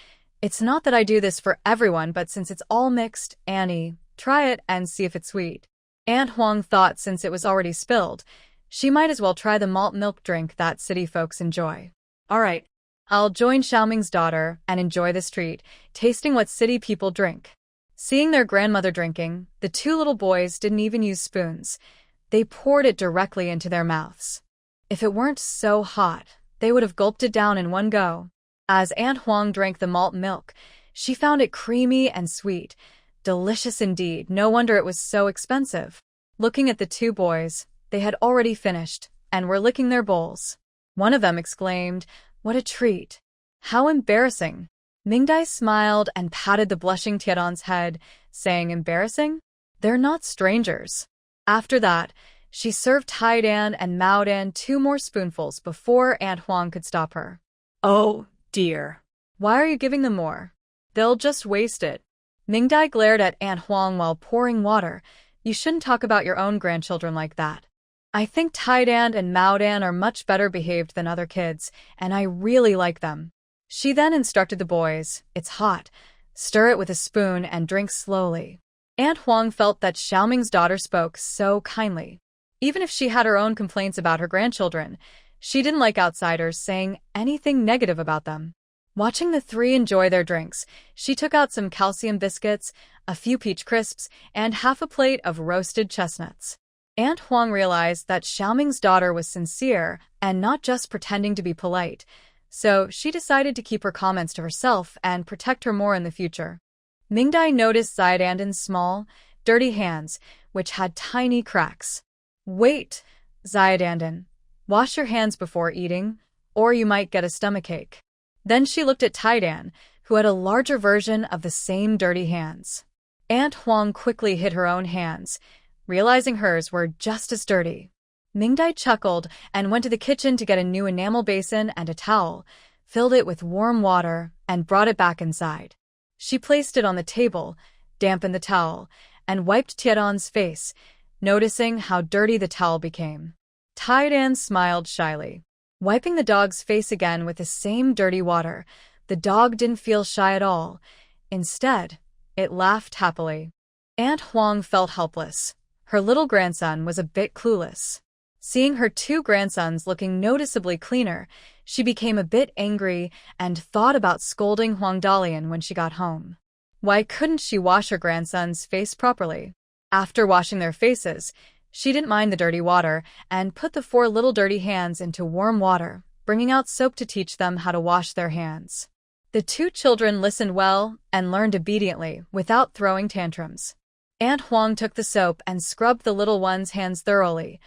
"It's not that I do this for everyone, but since it's all mixed, Annie, try it and see if it's sweet." Aunt Huang thought since it was already spilled, she might as well try the malt milk drink that city folks enjoy. "All right, I'll join Xiaoming's daughter and enjoy this treat, tasting what city people drink." Seeing their grandmother drinking, the 2 little boys didn't even use spoons. They poured it directly into their mouths. If it weren't so hot, they would have gulped it down in one go. As Aunt Huang drank the malt milk, she found it creamy and sweet. Delicious indeed, no wonder it was so expensive. Looking at the 2 boys, they had already finished, and were licking their bowls. One of them exclaimed, "What a treat! How embarrassing!" Ming Dai smiled and patted the blushing Tiadan's head, saying, "Embarrassing? They're not strangers." After that, she served Tai Dan and Mao Dan 2 more spoonfuls before Aunt Huang could stop her. "Oh, dear. Why are you giving them more? They'll just waste it." Ming Dai glared at Aunt Huang while pouring water. "You shouldn't talk about your own grandchildren like that. I think Tai Dan and Mao Dan are much better behaved than other kids, and I really like them." She then instructed the boys, "It's hot. Stir it with a spoon and drink slowly." Aunt Huang felt that Xiaoming's daughter spoke so kindly. Even if she had her own complaints about her grandchildren, she didn't like outsiders saying anything negative about them. Watching the 3 enjoy their drinks, she took out some calcium biscuits, a few peach crisps, and half a plate of roasted chestnuts. Aunt Huang realized that Xiaoming's daughter was sincere and not just pretending to be polite, so she decided to keep her comments to herself and protect her more in the future. Ming Dai noticed Xiaodan's small, dirty hands, which had tiny cracks. "Wait, Xiaodan. Wash your hands before eating, or you might get a stomachache." Then she looked at Tai Dan, who had a larger version of the same dirty hands. Aunt Huang quickly hid her own hands, realizing hers were just as dirty. Ming Dai chuckled and went to the kitchen to get a new enamel basin and a towel, filled it with warm water, and brought it back inside. She placed it on the table, dampened the towel, and wiped Tiadan's face, noticing how dirty the towel became. Tai Dan smiled shyly. Wiping the dog's face again with the same dirty water, the dog didn't feel shy at all. Instead, it laughed happily. Aunt Huang felt helpless. Her little grandson was a bit clueless. Seeing her 2 grandsons looking noticeably cleaner, she became a bit angry and thought about scolding Huang Dalian when she got home. Why couldn't she wash her grandson's face properly? After washing their faces, she didn't mind the dirty water and put the 4 little dirty hands into warm water, bringing out soap to teach them how to wash their hands. The 2 children listened well and learned obediently without throwing tantrums. Aunt Huang took the soap and scrubbed the little one's hands thoroughly,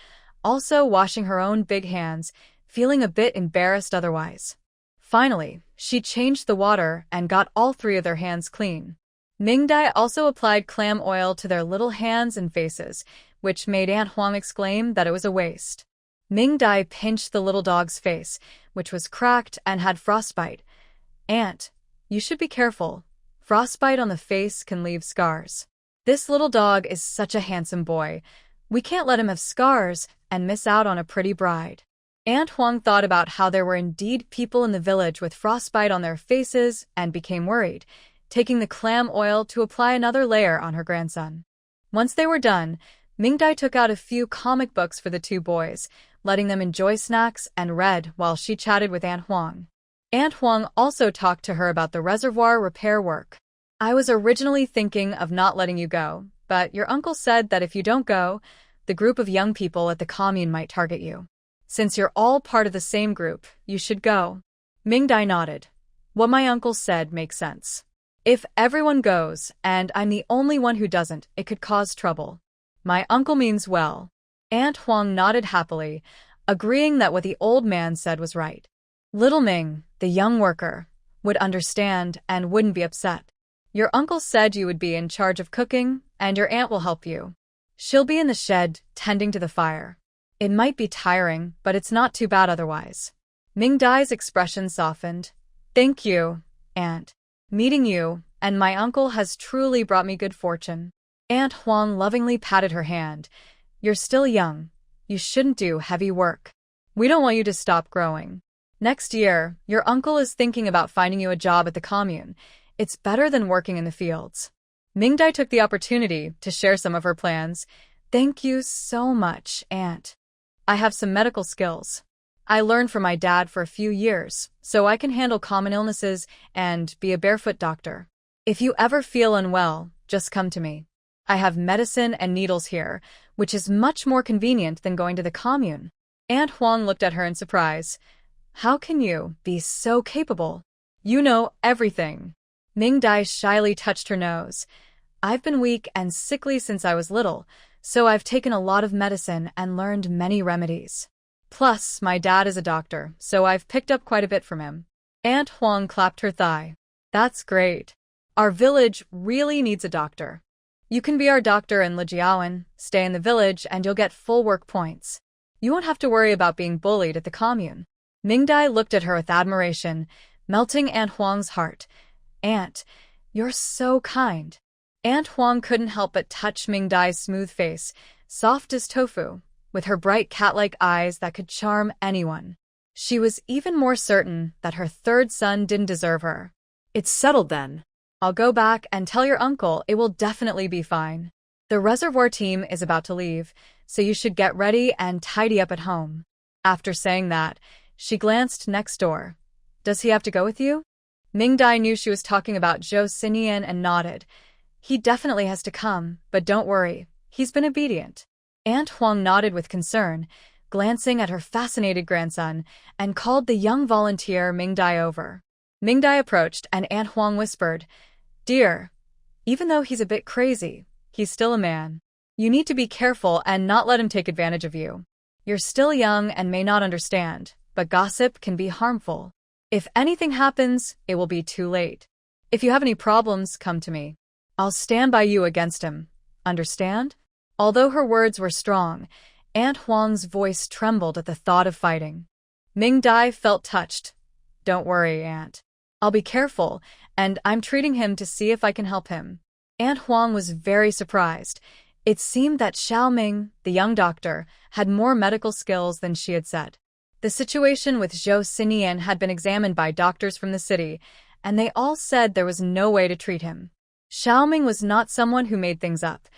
also washing her own big hands, feeling a bit embarrassed otherwise. Finally, she changed the water and got all 3 of their hands clean. Ming Dai also applied clam oil to their little hands and faces, which made Aunt Huang exclaim that it was a waste. Ming Dai pinched the little dog's face, which was cracked and had frostbite. "Aunt, you should be careful. Frostbite on the face can leave scars. This little dog is such a handsome boy. We can't let him have scars and miss out on a pretty bride." Aunt Huang thought about how there were indeed people in the village with frostbite on their faces and became worried, taking the clam oil to apply another layer on her grandson. Once they were done, Ming Dai took out a few comic books for the two boys, letting them enjoy snacks and read while she chatted with Aunt Huang. Aunt Huang also talked to her about the reservoir repair work. "I was originally thinking of not letting you go, but your uncle said that if you don't go, the group of young people at the commune might target you. Since you're all part of the same group, you should go." Ming Dai nodded. "What my uncle said makes sense. If everyone goes, and I'm the only one who doesn't, it could cause trouble. My uncle means well." Aunt Huang nodded happily, agreeing that what the old man said was right. Little Ming, the young worker, would understand and wouldn't be upset. "Your uncle said you would be in charge of cooking, and your aunt will help you. She'll be in the shed, tending to the fire. It might be tiring, but it's not too bad otherwise." Ming Dai's expression softened. "Thank you, Aunt. Meeting you and my uncle has truly brought me good fortune." Aunt Huang lovingly patted her hand. "You're still young. You shouldn't do heavy work. We don't want you to stop growing. Next year, your uncle is thinking about finding you a job at the commune. It's better than working in the fields." Ming Dai took the opportunity to share some of her plans. "Thank you so much, Aunt. I have some medical skills. I learned from my dad for a few years, so I can handle common illnesses and be a barefoot doctor. If you ever feel unwell, just come to me. I have medicine and needles here, which is much more convenient than going to the commune." Aunt Huang looked at her in surprise. "How can you be so capable? You know everything." Ming Dai shyly touched her nose. "I've been weak and sickly since I was little, so I've taken a lot of medicine and learned many remedies. Plus, my dad is a doctor, so I've picked up quite a bit from him." Aunt Huang clapped her thigh. "That's great. Our village really needs a doctor. You can be our doctor in Lijiawan, stay in the village, and you'll get full work points. You won't have to worry about being bullied at the commune." Ming Dai looked at her with admiration, melting Aunt Huang's heart. "Aunt, you're so kind." Aunt Huang couldn't help but touch Ming Dai's smooth face, soft as tofu, with her bright cat-like eyes that could charm anyone. She was even more certain that her third son didn't deserve her. It's settled then. "I'll go back and tell your uncle it will definitely be fine. The reservoir team is about to leave, so you should get ready and tidy up at home." After saying that, she glanced next door. "Does he have to go with you?" Ming Dai knew she was talking about Zhou Sinian and nodded. "He definitely has to come, but don't worry, he's been obedient." Aunt Huang nodded with concern, glancing at her fascinated grandson, and called the young volunteer Ming Dai over. Ming Dai approached, and Aunt Huang whispered, "Dear, even though he's a bit crazy, he's still a man. You need to be careful and not let him take advantage of you. You're still young and may not understand, but gossip can be harmful. If anything happens, it will be too late. If you have any problems, come to me. I'll stand by you against him. Understand?" Although her words were strong, Aunt Huang's voice trembled at the thought of fighting. Ming Dai felt touched. "Don't worry, Aunt. I'll be careful, and I'm treating him to see if I can help him." Aunt Huang was very surprised. It seemed that Xiao Ming, the young doctor, had more medical skills than she had said. The situation with Zhou Sinian had been examined by doctors from the city, and they all said there was no way to treat him. Xiao Ming was not someone who made things up.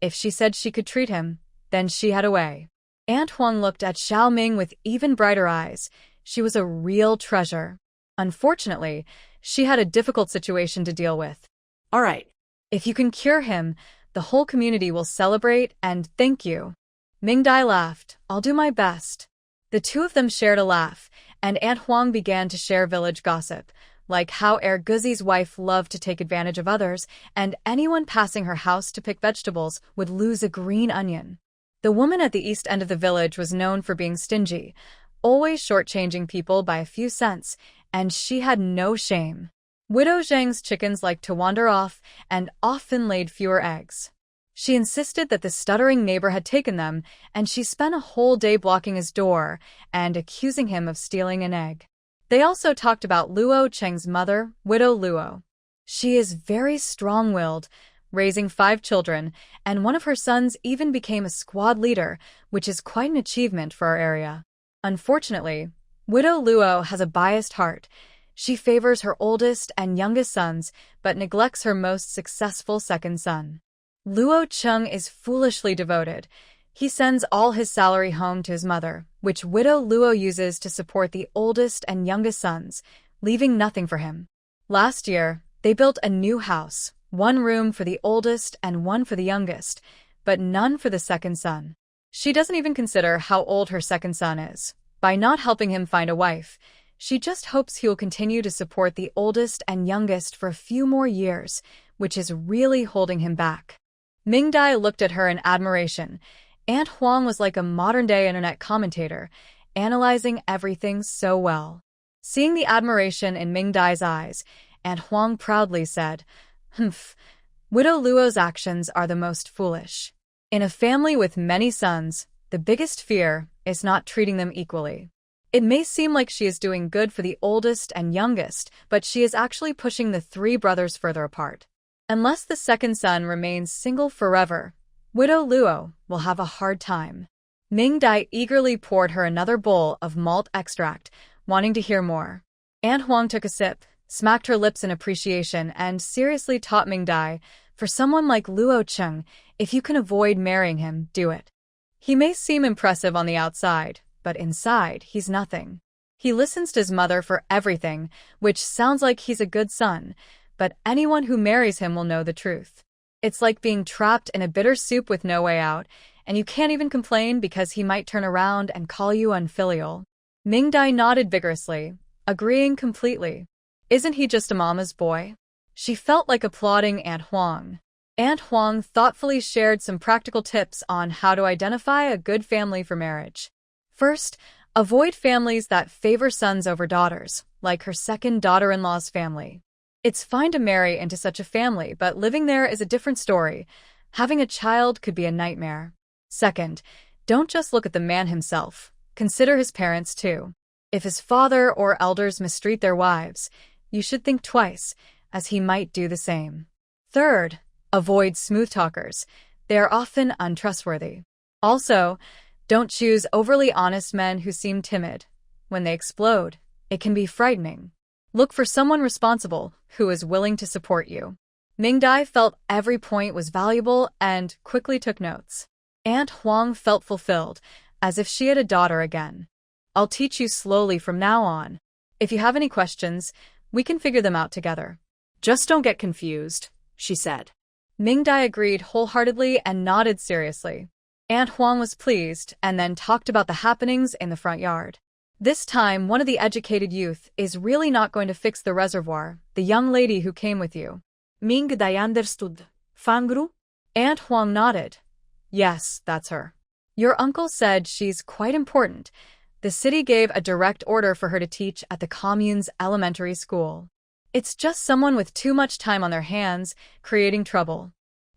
If she said she could treat him, then she had a way. Aunt Huang looked at Xiao Ming with even brighter eyes. She was a real treasure. Unfortunately, she had a difficult situation to deal with. All right. "If you can cure him, the whole community will celebrate and thank you." Ming Dai laughed. "I'll do my best." The two of them shared a laugh, and Aunt Huang began to share village gossip, like how Guzi's wife loved to take advantage of others, and anyone passing her house to pick vegetables would lose a green onion. The woman at the east end of the village was known for being stingy, always shortchanging people by a few cents, and she had no shame. Widow Zhang's chickens liked to wander off and often laid fewer eggs. She insisted that the stuttering neighbor had taken them, and she spent a whole day blocking his door and accusing him of stealing an egg. They also talked about Luo Cheng's mother, Widow Luo. She is very strong-willed, raising 5 children, and one of her sons even became a squad leader, which is quite an achievement for our area. Unfortunately, Widow Luo has a biased heart. She favors her oldest and youngest sons, but neglects her most successful second son. Luo Cheng is foolishly devoted. He sends all his salary home to his mother, which Widow Luo uses to support the oldest and youngest sons, leaving nothing for him. Last year, they built a new house, 1 room for the oldest and 1 for the youngest, but none for the second son. She doesn't even consider how old her second son is. By not helping him find a wife, she just hopes he will continue to support the oldest and youngest for a few more years, which is really holding him back. Ming Dai looked at her in admiration. Aunt Huang was like a modern-day internet commentator, analyzing everything so well. Seeing the admiration in Ming Dai's eyes, Aunt Huang proudly said, "Humph, Widow Luo's actions are the most foolish. In a family with many sons, the biggest fear is not treating them equally. It may seem like she is doing good for the oldest and youngest, but she is actually pushing the 3 brothers further apart. Unless the second son remains single forever, Widow Luo will have a hard time." Ming Dai eagerly poured her another bowl of malt extract, wanting to hear more. Aunt Huang took a sip, smacked her lips in appreciation, and seriously taught Ming Dai, "For someone like Luo Cheng, if you can avoid marrying him, do it. He may seem impressive on the outside, but inside, he's nothing. He listens to his mother for everything, which sounds like he's a good son, but anyone who marries him will know the truth. It's like being trapped in a bitter soup with no way out, and you can't even complain because he might turn around and call you unfilial." Ming Dai nodded vigorously, agreeing completely. Isn't he just a mama's boy? She felt like applauding Aunt Huang. Aunt Huang thoughtfully shared some practical tips on how to identify a good family for marriage. First, avoid families that favor sons over daughters, like her second daughter-in-law's family. It's fine to marry into such a family, but living there is a different story. Having a child could be a nightmare. Second, don't just look at the man himself. Consider his parents too. If his father or elders mistreat their wives, you should think twice, as he might do the same. Third, avoid smooth talkers. They are often untrustworthy. Also, don't choose overly honest men who seem timid. When they explode, it can be frightening. Look for someone responsible who is willing to support you. Ming Dai felt every point was valuable and quickly took notes. Aunt Huang felt fulfilled, as if she had a daughter again. "I'll teach you slowly from now on. If you have any questions, we can figure them out together. Just don't get confused," she said. Ming Dai agreed wholeheartedly and nodded seriously. Aunt Huang was pleased and then talked about the happenings in the front yard. This time, one of the educated youth is really not going to fix the reservoir, the young lady who came with you. Ming Dai understood. Fong Row? Aunt Huang nodded. Yes, that's her. Your uncle said she's quite important. The city gave a direct order for her to teach at the commune's elementary school. It's just someone with too much time on their hands, creating trouble.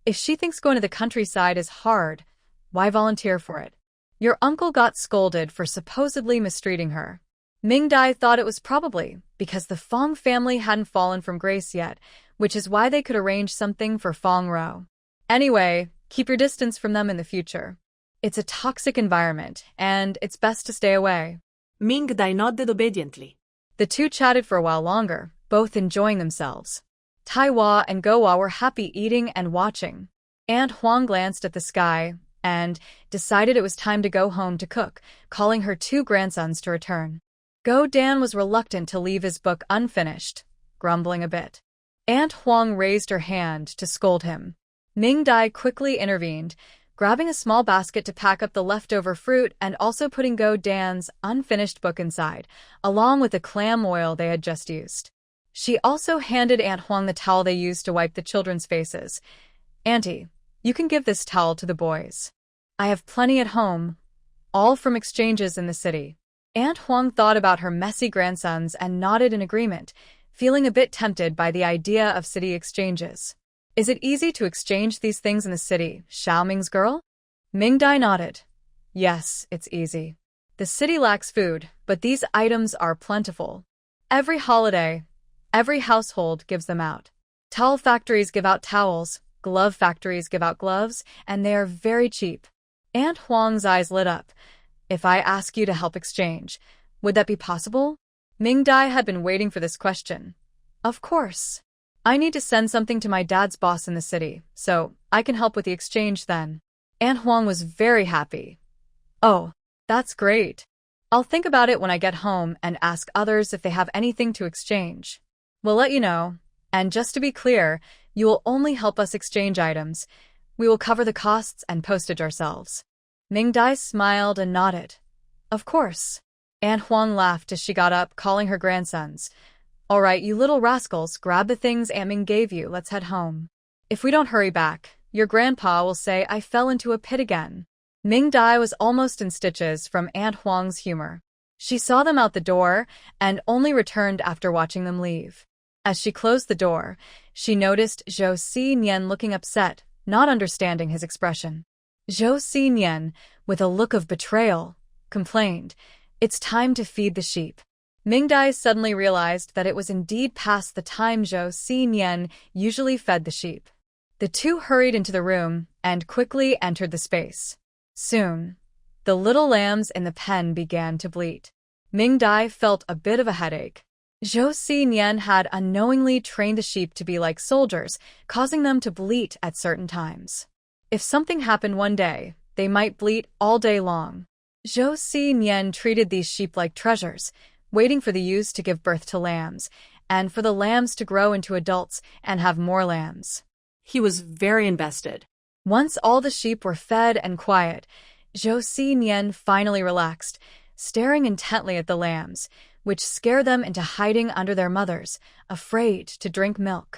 If she thinks going to the countryside is hard, why volunteer for it? Your uncle got scolded for supposedly mistreating her. Ming Dai thought it was probably because the Fong family hadn't fallen from grace yet, which is why they could arrange something for Fong Row. Anyway, keep your distance from them in the future. It's a toxic environment, and it's best to stay away. Ming Dai nodded obediently. The two chatted for a while longer, both enjoying themselves. Taiwa and Gowa were happy eating and watching. Aunt Huang glanced at the sky and decided it was time to go home to cook, calling her 2 grandsons to return. Go Dan was reluctant to leave his book unfinished, grumbling a bit. Aunt Huang raised her hand to scold him. Ming Dai quickly intervened, grabbing a small basket to pack up the leftover fruit and also putting Go Dan's unfinished book inside, along with the clam oil they had just used. She also handed Aunt Huang the towel they used to wipe the children's faces. Auntie, you can give this towel to the boys. I have plenty at home, all from exchanges in the city. Aunt Huang thought about her messy grandsons and nodded in agreement, feeling a bit tempted by the idea of city exchanges. Is it easy to exchange these things in the city, Xiaoming's girl? Mingdai nodded. Yes, it's easy. The city lacks food, but these items are plentiful. Every holiday, every household gives them out. Towel factories give out towels, glove factories give out gloves, and they are very cheap. Aunt Huang's eyes lit up. If I ask you to help exchange, would that be possible? Mingdai had been waiting for this question. Of course. I need to send something to my dad's boss in the city, so I can help with the exchange then. Aunt Huang was very happy. Oh, that's great. I'll think about it when I get home and ask others if they have anything to exchange. We'll let you know. And just to be clear, you will only help us exchange items. We will cover the costs and postage ourselves. Mingdai smiled and nodded. Of course. Aunt Huang laughed as she got up, calling her grandsons. All right, you little rascals, grab the things Aunt Ming gave you. Let's head home. If we don't hurry back, your grandpa will say I fell into a pit again. Mingdai was almost in stitches from Aunt Huang's humor. She saw them out the door and only returned after watching them leave. As she closed the door, she noticed Zhou Xinian looking upset, not understanding his expression. Zhou Xinian, with a look of betrayal, complained, It's time to feed the sheep. Mingdai suddenly realized that it was indeed past the time Zhou Xinian usually fed the sheep. The two hurried into the room and quickly entered the space. Soon, the little lambs in the pen began to bleat. Mingdai felt a bit of a headache. Zhou Xinian had unknowingly trained the sheep to be like soldiers, causing them to bleat at certain times. If something happened one day, they might bleat all day long. Zhou Xinian treated these sheep like treasures, waiting for the ewes to give birth to lambs, and for the lambs to grow into adults and have more lambs. He was very invested. Once all the sheep were fed and quiet, Zhou Xinian finally relaxed, staring intently at the lambs, which scared them into hiding under their mothers, afraid to drink milk.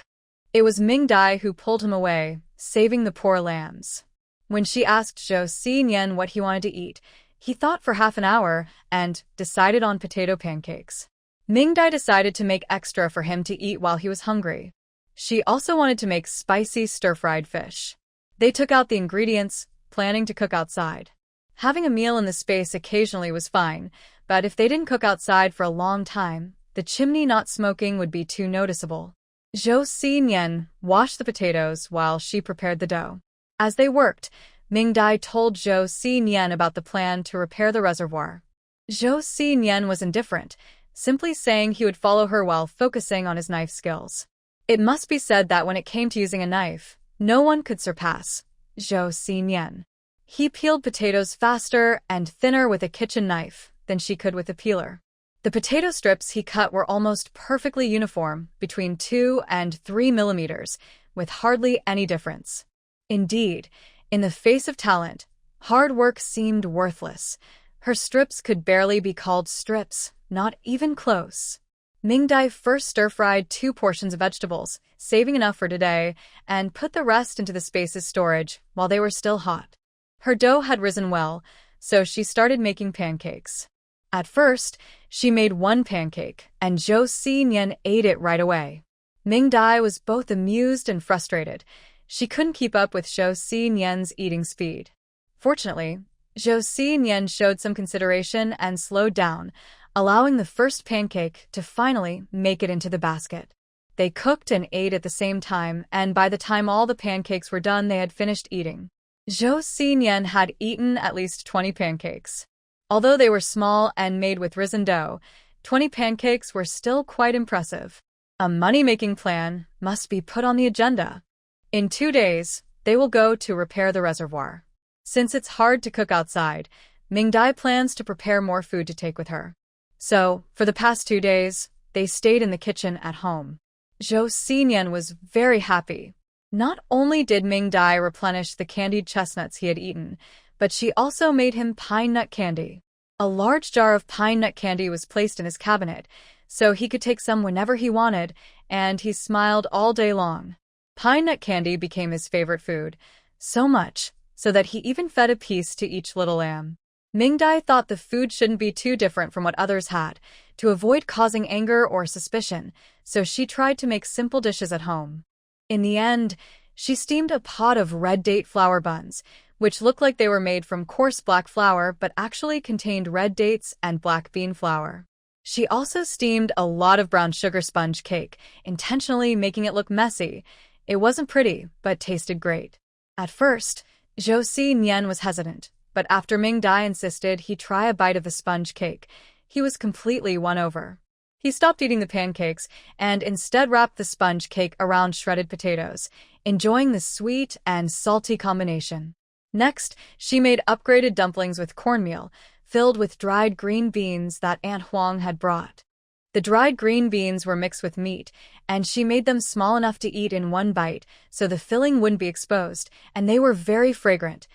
It was Mingdai who pulled him away, saving the poor lambs. When she asked Zhou Xinian what he wanted to eat, he thought for half an hour and decided on potato pancakes. Mingdai decided to make extra for him to eat while he was hungry. She also wanted to make spicy stir-fried fish. They took out the ingredients, planning to cook outside. Having a meal in the space occasionally was fine, but if they didn't cook outside for a long time, the chimney not smoking would be too noticeable. Zhou Xinian washed the potatoes while she prepared the dough. As they worked, Mingdai told Zhou Xinian about the plan to repair the reservoir. Zhou Xinian was indifferent, simply saying he would follow her while focusing on his knife skills. It must be said that when it came to using a knife, no one could surpass Zhou Xinian. He peeled potatoes faster and thinner with a kitchen knife than she could with a peeler. The potato strips he cut were almost perfectly uniform, between 2 and 3 millimeters, with hardly any difference. Indeed, in the face of talent, hard work seemed worthless. Her strips could barely be called strips, not even close. Mingdai first stir-fried 2 portions of vegetables, saving enough for today, and put the rest into the space's storage while they were still hot. Her dough had risen well, so she started making pancakes. At first, she made 1 pancake, and Zhou Xinian ate it right away. Mingdai was both amused and frustrated. She couldn't keep up with Zhou Xinian's eating speed. Fortunately, Zhou Xinian showed some consideration and slowed down, allowing the first pancake to finally make it into the basket. They cooked and ate at the same time, and by the time all the pancakes were done, they had finished eating. Zhou Xinian had eaten at least 20 pancakes. Although they were small and made with risen dough, 20 pancakes were still quite impressive. A money-making plan must be put on the agenda. In 2 days, they will go to repair the reservoir. Since it's hard to cook outside, Mingdai plans to prepare more food to take with her. So, for the past 2 days, they stayed in the kitchen at home. Zhou Xinian was very happy. Not only did Mingdai replenish the candied chestnuts he had eaten, but she also made him pine nut candy. A large jar of pine nut candy was placed in his cabinet, so he could take some whenever he wanted, and he smiled all day long. Pine nut candy became his favorite food, so much so that he even fed a piece to each little lamb. Mingdai thought the food shouldn't be too different from what others had, to avoid causing anger or suspicion, so she tried to make simple dishes at home. In the end, She steamed a pot of red date flour buns, which looked like they were made from coarse black flour but actually contained red dates and black bean flour. She also steamed a lot of brown sugar sponge cake, intentionally making it look messy. It wasn't pretty, but tasted great. At first, Zhou Xinian was hesitant, but after Ming Dai insisted he try a bite of the sponge cake, he was completely won over. He stopped eating the pancakes and instead wrapped the sponge cake around shredded potatoes, enjoying the sweet and salty combination. Next, she made upgraded dumplings with cornmeal, filled with dried green beans that Aunt Huang had brought. The dried green beans were mixed with meat, and she made them small enough to eat in one bite so the filling wouldn't be exposed, and they were very fragrant,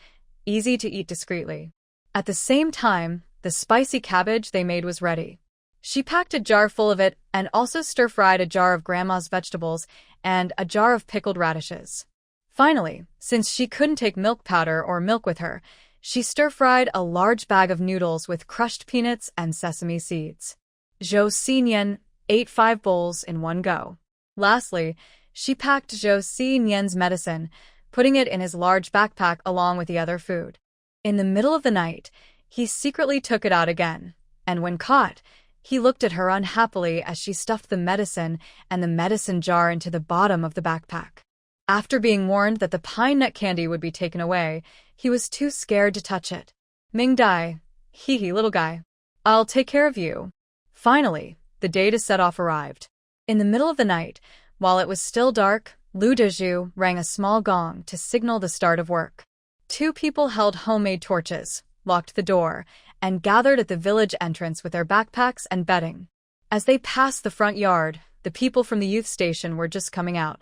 easy to eat discreetly. At the same time, the spicy cabbage they made was ready. She packed a jar full of it and also stir-fried a jar of Grandma's vegetables and a jar of pickled radishes. Finally, since she couldn't take milk powder or milk with her, she stir-fried a large bag of noodles with crushed peanuts and sesame seeds. Zhou Xinian ate 5 bowls in one go. Lastly, she packed Zhou Xinian's medicine, putting it in his large backpack along with the other food. In the middle of the night, he secretly took it out again, and when caught, he looked at her unhappily as she stuffed the medicine and the medicine jar into the bottom of the backpack. After being warned that the pine nut candy would be taken away, he was too scared to touch it. Ming Dai, hee little guy. I'll take care of you. Finally, the day to set off arrived. In the middle of the night, while it was still dark, Lu Dezhu rang a small gong to signal the start of work. 2 people held homemade torches, locked the door, and gathered at the village entrance with their backpacks and bedding. As they passed the front yard, the people from the youth station were just coming out.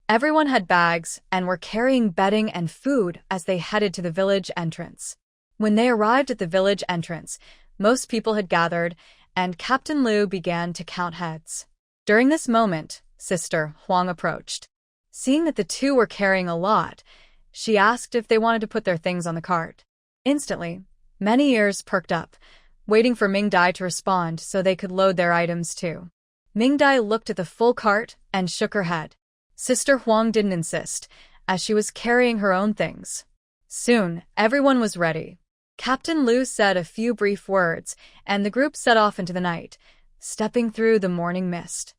Everyone had bags and were carrying bedding and food as they headed to the village entrance. When they arrived at the village entrance, most people had gathered, and Captain Lu began to count heads. During this moment, Sister Huang approached. Seeing that the 2 were carrying a lot, she asked if they wanted to put their things on the cart. Instantly, many ears perked up, waiting for Ming Dai to respond so they could load their items too. Ming Dai looked at the full cart and shook her head. Sister Huang didn't insist, as she was carrying her own things. Soon, everyone was ready. Captain Lu said a few brief words, and the group set off into the night, stepping through the morning mist.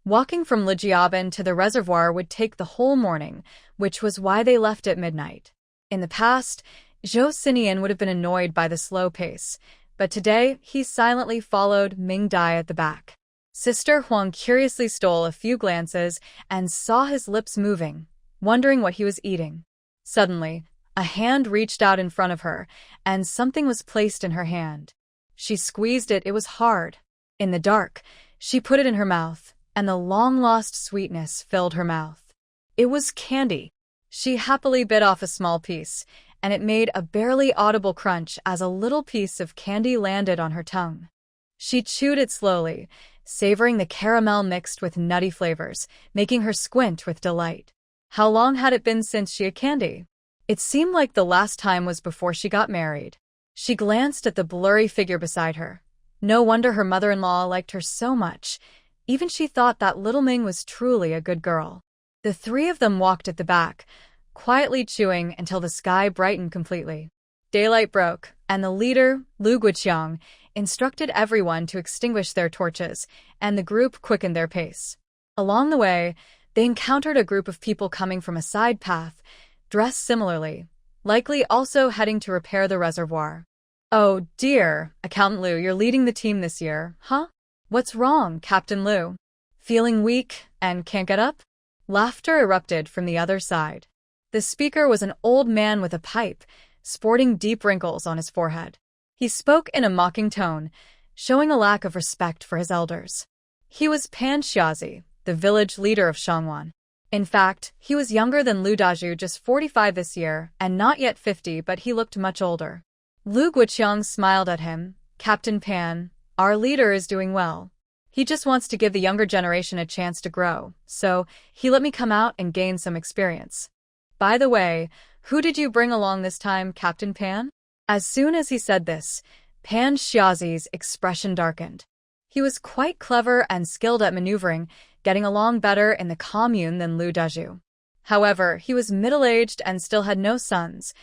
Walking from Lijiaban to the reservoir would take the whole morning, which was why they left at midnight. In the past, Zhou Sinian would have been annoyed by the slow pace, but today he silently followed Ming Dai at the back. Sister Huang curiously stole a few glances and saw his lips moving, wondering what he was eating. Suddenly, a hand reached out in front of her, and something was placed in her hand. She squeezed it. It was hard. In the dark, she put it in her mouth, and the long-lost sweetness filled her mouth. It was candy. She happily bit off a small piece, and it made a barely audible crunch as a little piece of candy landed on her tongue. She chewed it slowly, savoring the caramel mixed with nutty flavors, making her squint with delight. How long had it been since she had candy? It seemed like the last time was before she got married. She glanced at the blurry figure beside her. No wonder her mother-in-law liked her so much. Even she thought that little Ming was truly a good girl. The 3 of them walked at the back, quietly chewing until the sky brightened completely. Daylight broke, and the leader, Lu Guiqiang, instructed everyone to extinguish their torches, and the group quickened their pace. Along the way, they encountered a group of people coming from a side path, dressed similarly, likely also heading to repair the reservoir. Oh dear, Accountant Lu, you're leading the team this year, huh? What's wrong, Captain Lu? Feeling weak and can't get up? Laughter erupted from the other side. The speaker was an old man with a pipe, sporting deep wrinkles on his forehead. He spoke in a mocking tone, showing a lack of respect for his elders. He was Pan Xiaozi, the village leader of Shangwan. In fact, he was younger than Lu Dazhu, just 45 this year, and not yet 50, but he looked much older. Lu Guiqiang smiled at him. Captain Pan, our leader is doing well. He just wants to give the younger generation a chance to grow, so he let me come out and gain some experience. By the way, who did you bring along this time, Captain Pan? As soon as he said this, Pan Xiaozi's expression darkened. He was quite clever and skilled at maneuvering, getting along better in the commune than Lu Dazhu. However, he was middle-aged and still had no sons,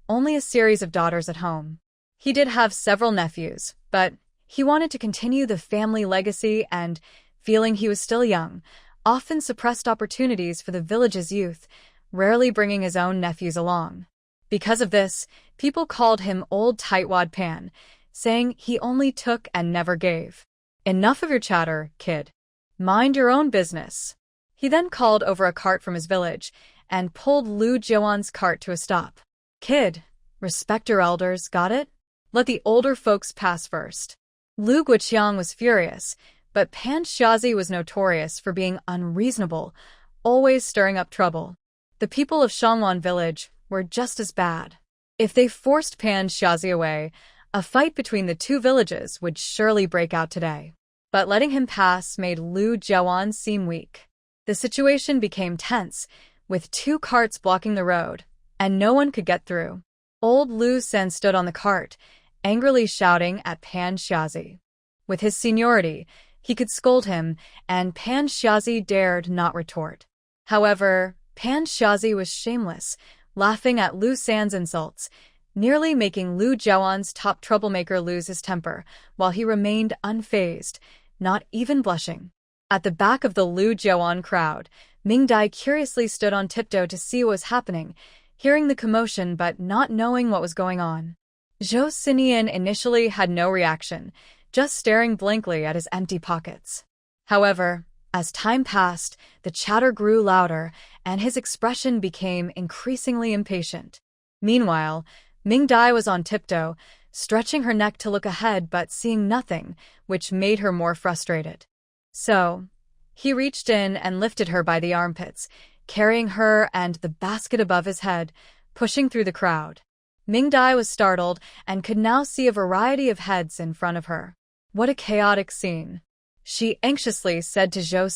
only a series of daughters at home. He did have several nephews, but he wanted to continue the family legacy and, feeling he was still young, often suppressed opportunities for the village's youth, rarely bringing his own nephews along. Because of this, people called him Old Tightwad Pan, saying he only took and never gave. Enough of your chatter, kid. Mind your own business. He then called over a cart from his village and pulled Lu Jiuan's cart to a stop. Kid, respect your elders, got it? Let the older folks pass first. Lu Guoqiang was furious, but Pan Xiazi was notorious for being unreasonable, always stirring up trouble. The people of Shangwan village were just as bad. If they forced Pan Xiazi away, a fight between the two villages would surely break out today. But letting him pass made Lu Jiuan seem weak. The situation became tense, with two carts blocking the road, and no one could get through. Old Lu Sen stood on the cart, angrily shouting at Pan Xiazi. With his seniority, he could scold him, and Pan Xiazi dared not retort. However, Pan Xiazi was shameless, laughing at Lu San's insults, nearly making Lu Jiuan's top troublemaker lose his temper, while he remained unfazed, not even blushing. At the back of the Lu Jiuan crowd, Ming Dai curiously stood on tiptoe to see what was happening, hearing the commotion but not knowing what was going on. Zhou Sinian initially had no reaction, just staring blankly at his empty pockets. However, as time passed, the chatter grew louder, and his expression became increasingly impatient. Meanwhile, Ming Dai was on tiptoe, stretching her neck to look ahead but seeing nothing, which made her more frustrated. So, he reached in and lifted her by the armpits, carrying her and the basket above his head, pushing through the crowd. Ming Dai was startled and could now see a variety of heads in front of her. What a chaotic scene. She anxiously said to Zhou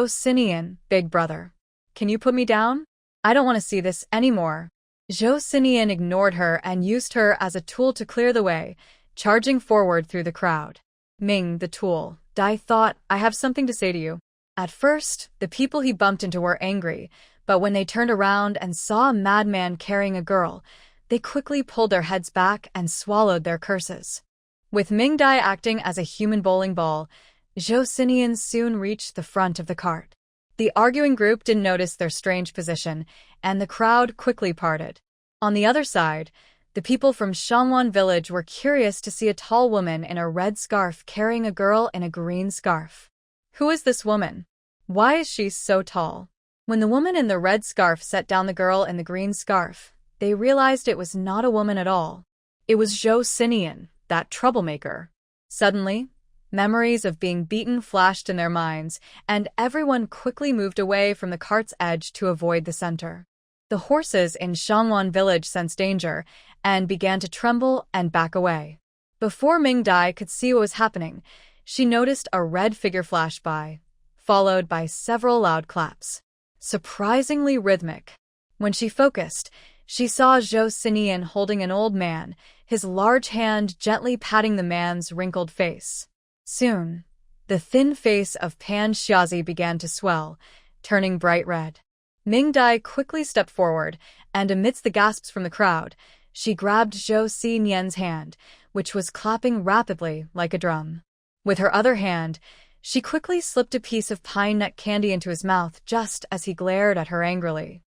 Sinian, big brother. Can you put me down? I don't want to see this anymore. Zhou Sinian ignored her and used her as a tool to clear the way, charging forward through the crowd. Ming, the tool, Dai thought, I have something to say to you. At first, the people he bumped into were angry, but when they turned around and saw a madman carrying a girl, they quickly pulled their heads back and swallowed their curses. With Ming Dai acting as a human bowling ball, Zhou Sinian soon reached the front of the cart. The arguing group didn't notice their strange position, and the crowd quickly parted. On the other side, the people from Shangwan village were curious to see a tall woman in a red scarf carrying a girl in a green scarf. Who is this woman? Why is she so tall? When the woman in the red scarf set down the girl in the green scarf, they realized it was not a woman at all. It was Zhou Sinian, that troublemaker. Suddenly, memories of being beaten flashed in their minds, and everyone quickly moved away from the cart's edge to avoid the center. The horses in Shangwan village sensed danger and began to tremble and back away. Before Ming Dai could see what was happening, she noticed a red figure flash by, followed by several loud claps. Surprisingly rhythmic. When she focused, she saw Zhou Sinian holding an old man, his large hand gently patting the man's wrinkled face. Soon, the thin face of Pan Xiazi began to swell, turning bright red. Ming Dai quickly stepped forward, and amidst the gasps from the crowd, she grabbed Zhou Sinian's hand, which was clapping rapidly like a drum. With her other hand, she quickly slipped a piece of pine nut candy into his mouth just as he glared at her angrily.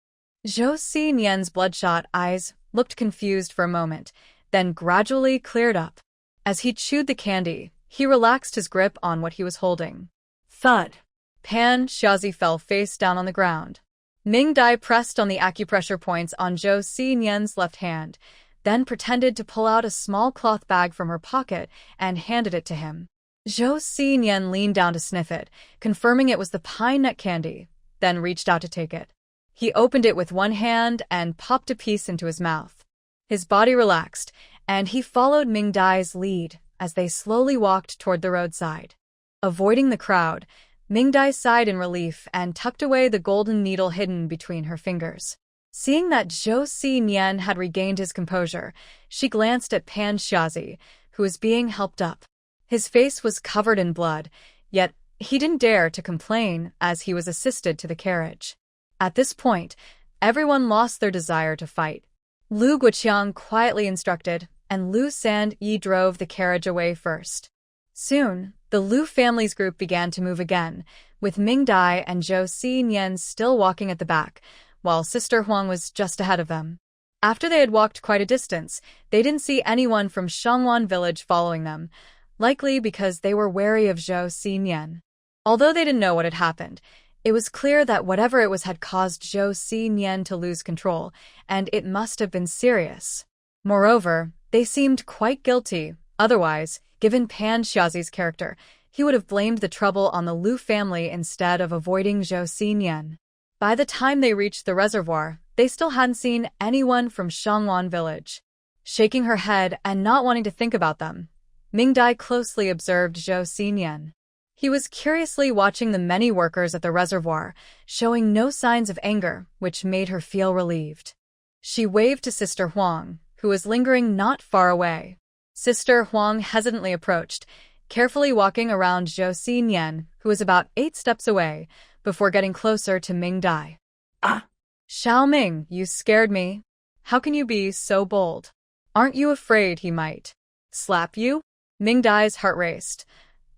Zhou Sinian's bloodshot eyes looked confused for a moment, then gradually cleared up. As he chewed the candy, he relaxed his grip on what he was holding. Thud! Pan Xiazi fell face down on the ground. Ming Dai pressed on the acupressure points on Zhou Sinian's left hand, then pretended to pull out a small cloth bag from her pocket and handed it to him. Zhou Sinian leaned down to sniff it, confirming it was the pine nut candy, then reached out to take it. He opened it with one hand and popped a piece into his mouth. His body relaxed, and he followed Ming Dai's lead as they slowly walked toward the roadside. Avoiding the crowd, Ming Dai sighed in relief and tucked away the golden needle hidden between her fingers. Seeing that Zhou Sinian had regained his composure, she glanced at Pan Xiazi, who was being helped up. His face was covered in blood, yet he didn't dare to complain as he was assisted to the carriage. At this point, everyone lost their desire to fight. Lu Guoqiang quietly instructed, and Lu Sand-yi drove the carriage away first. Soon, the Lu family's group began to move again, with Ming Dai and Zhou Xinyan still walking at the back, while Sister Huang was just ahead of them. After they had walked quite a distance, they didn't see anyone from Shangwan village following them, likely because they were wary of Zhou Xinyan. Although they didn't know what had happened, it was clear that whatever it was had caused Zhou Xinyan to lose control, and it must have been serious. Moreover, they seemed quite guilty. Otherwise, given Pan Xiaozi's character, he would have blamed the trouble on the Lu family instead of avoiding Zhou Xinyan. By the time they reached the reservoir, they still hadn't seen anyone from Shangwan village. Shaking her head and not wanting to think about them, Ming Dai closely observed Zhou Xinyan. He was curiously watching the many workers at the reservoir, showing no signs of anger, which made her feel relieved. She waved to Sister Huang, who was lingering not far away. Sister Huang hesitantly approached, carefully walking around Zhou Xinyan, who was about 8 steps away, before getting closer to Ming Dai. Ah! Xiao Ming, you scared me. How can you be so bold? Aren't you afraid he might slap you? Ming Dai's heart raced.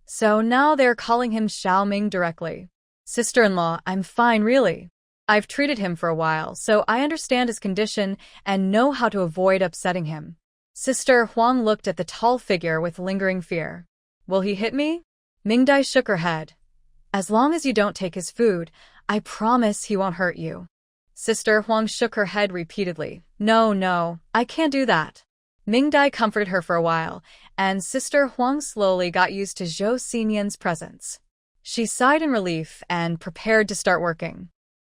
So now they're calling him Xiao Ming directly. Sister-in-law, I'm fine really. I've treated him for a while, so I understand his condition and know how to avoid upsetting him. Sister Huang looked at the tall figure with lingering fear. Will he hit me? Ming Dai shook her head. As long as you don't take his food, I promise he won't hurt you. Sister Huang shook her head repeatedly. No, I can't do that. Ming Dai comforted her for a while, and Sister Huang slowly got used to Zhou Xinyan's presence. She sighed in relief and prepared to start working.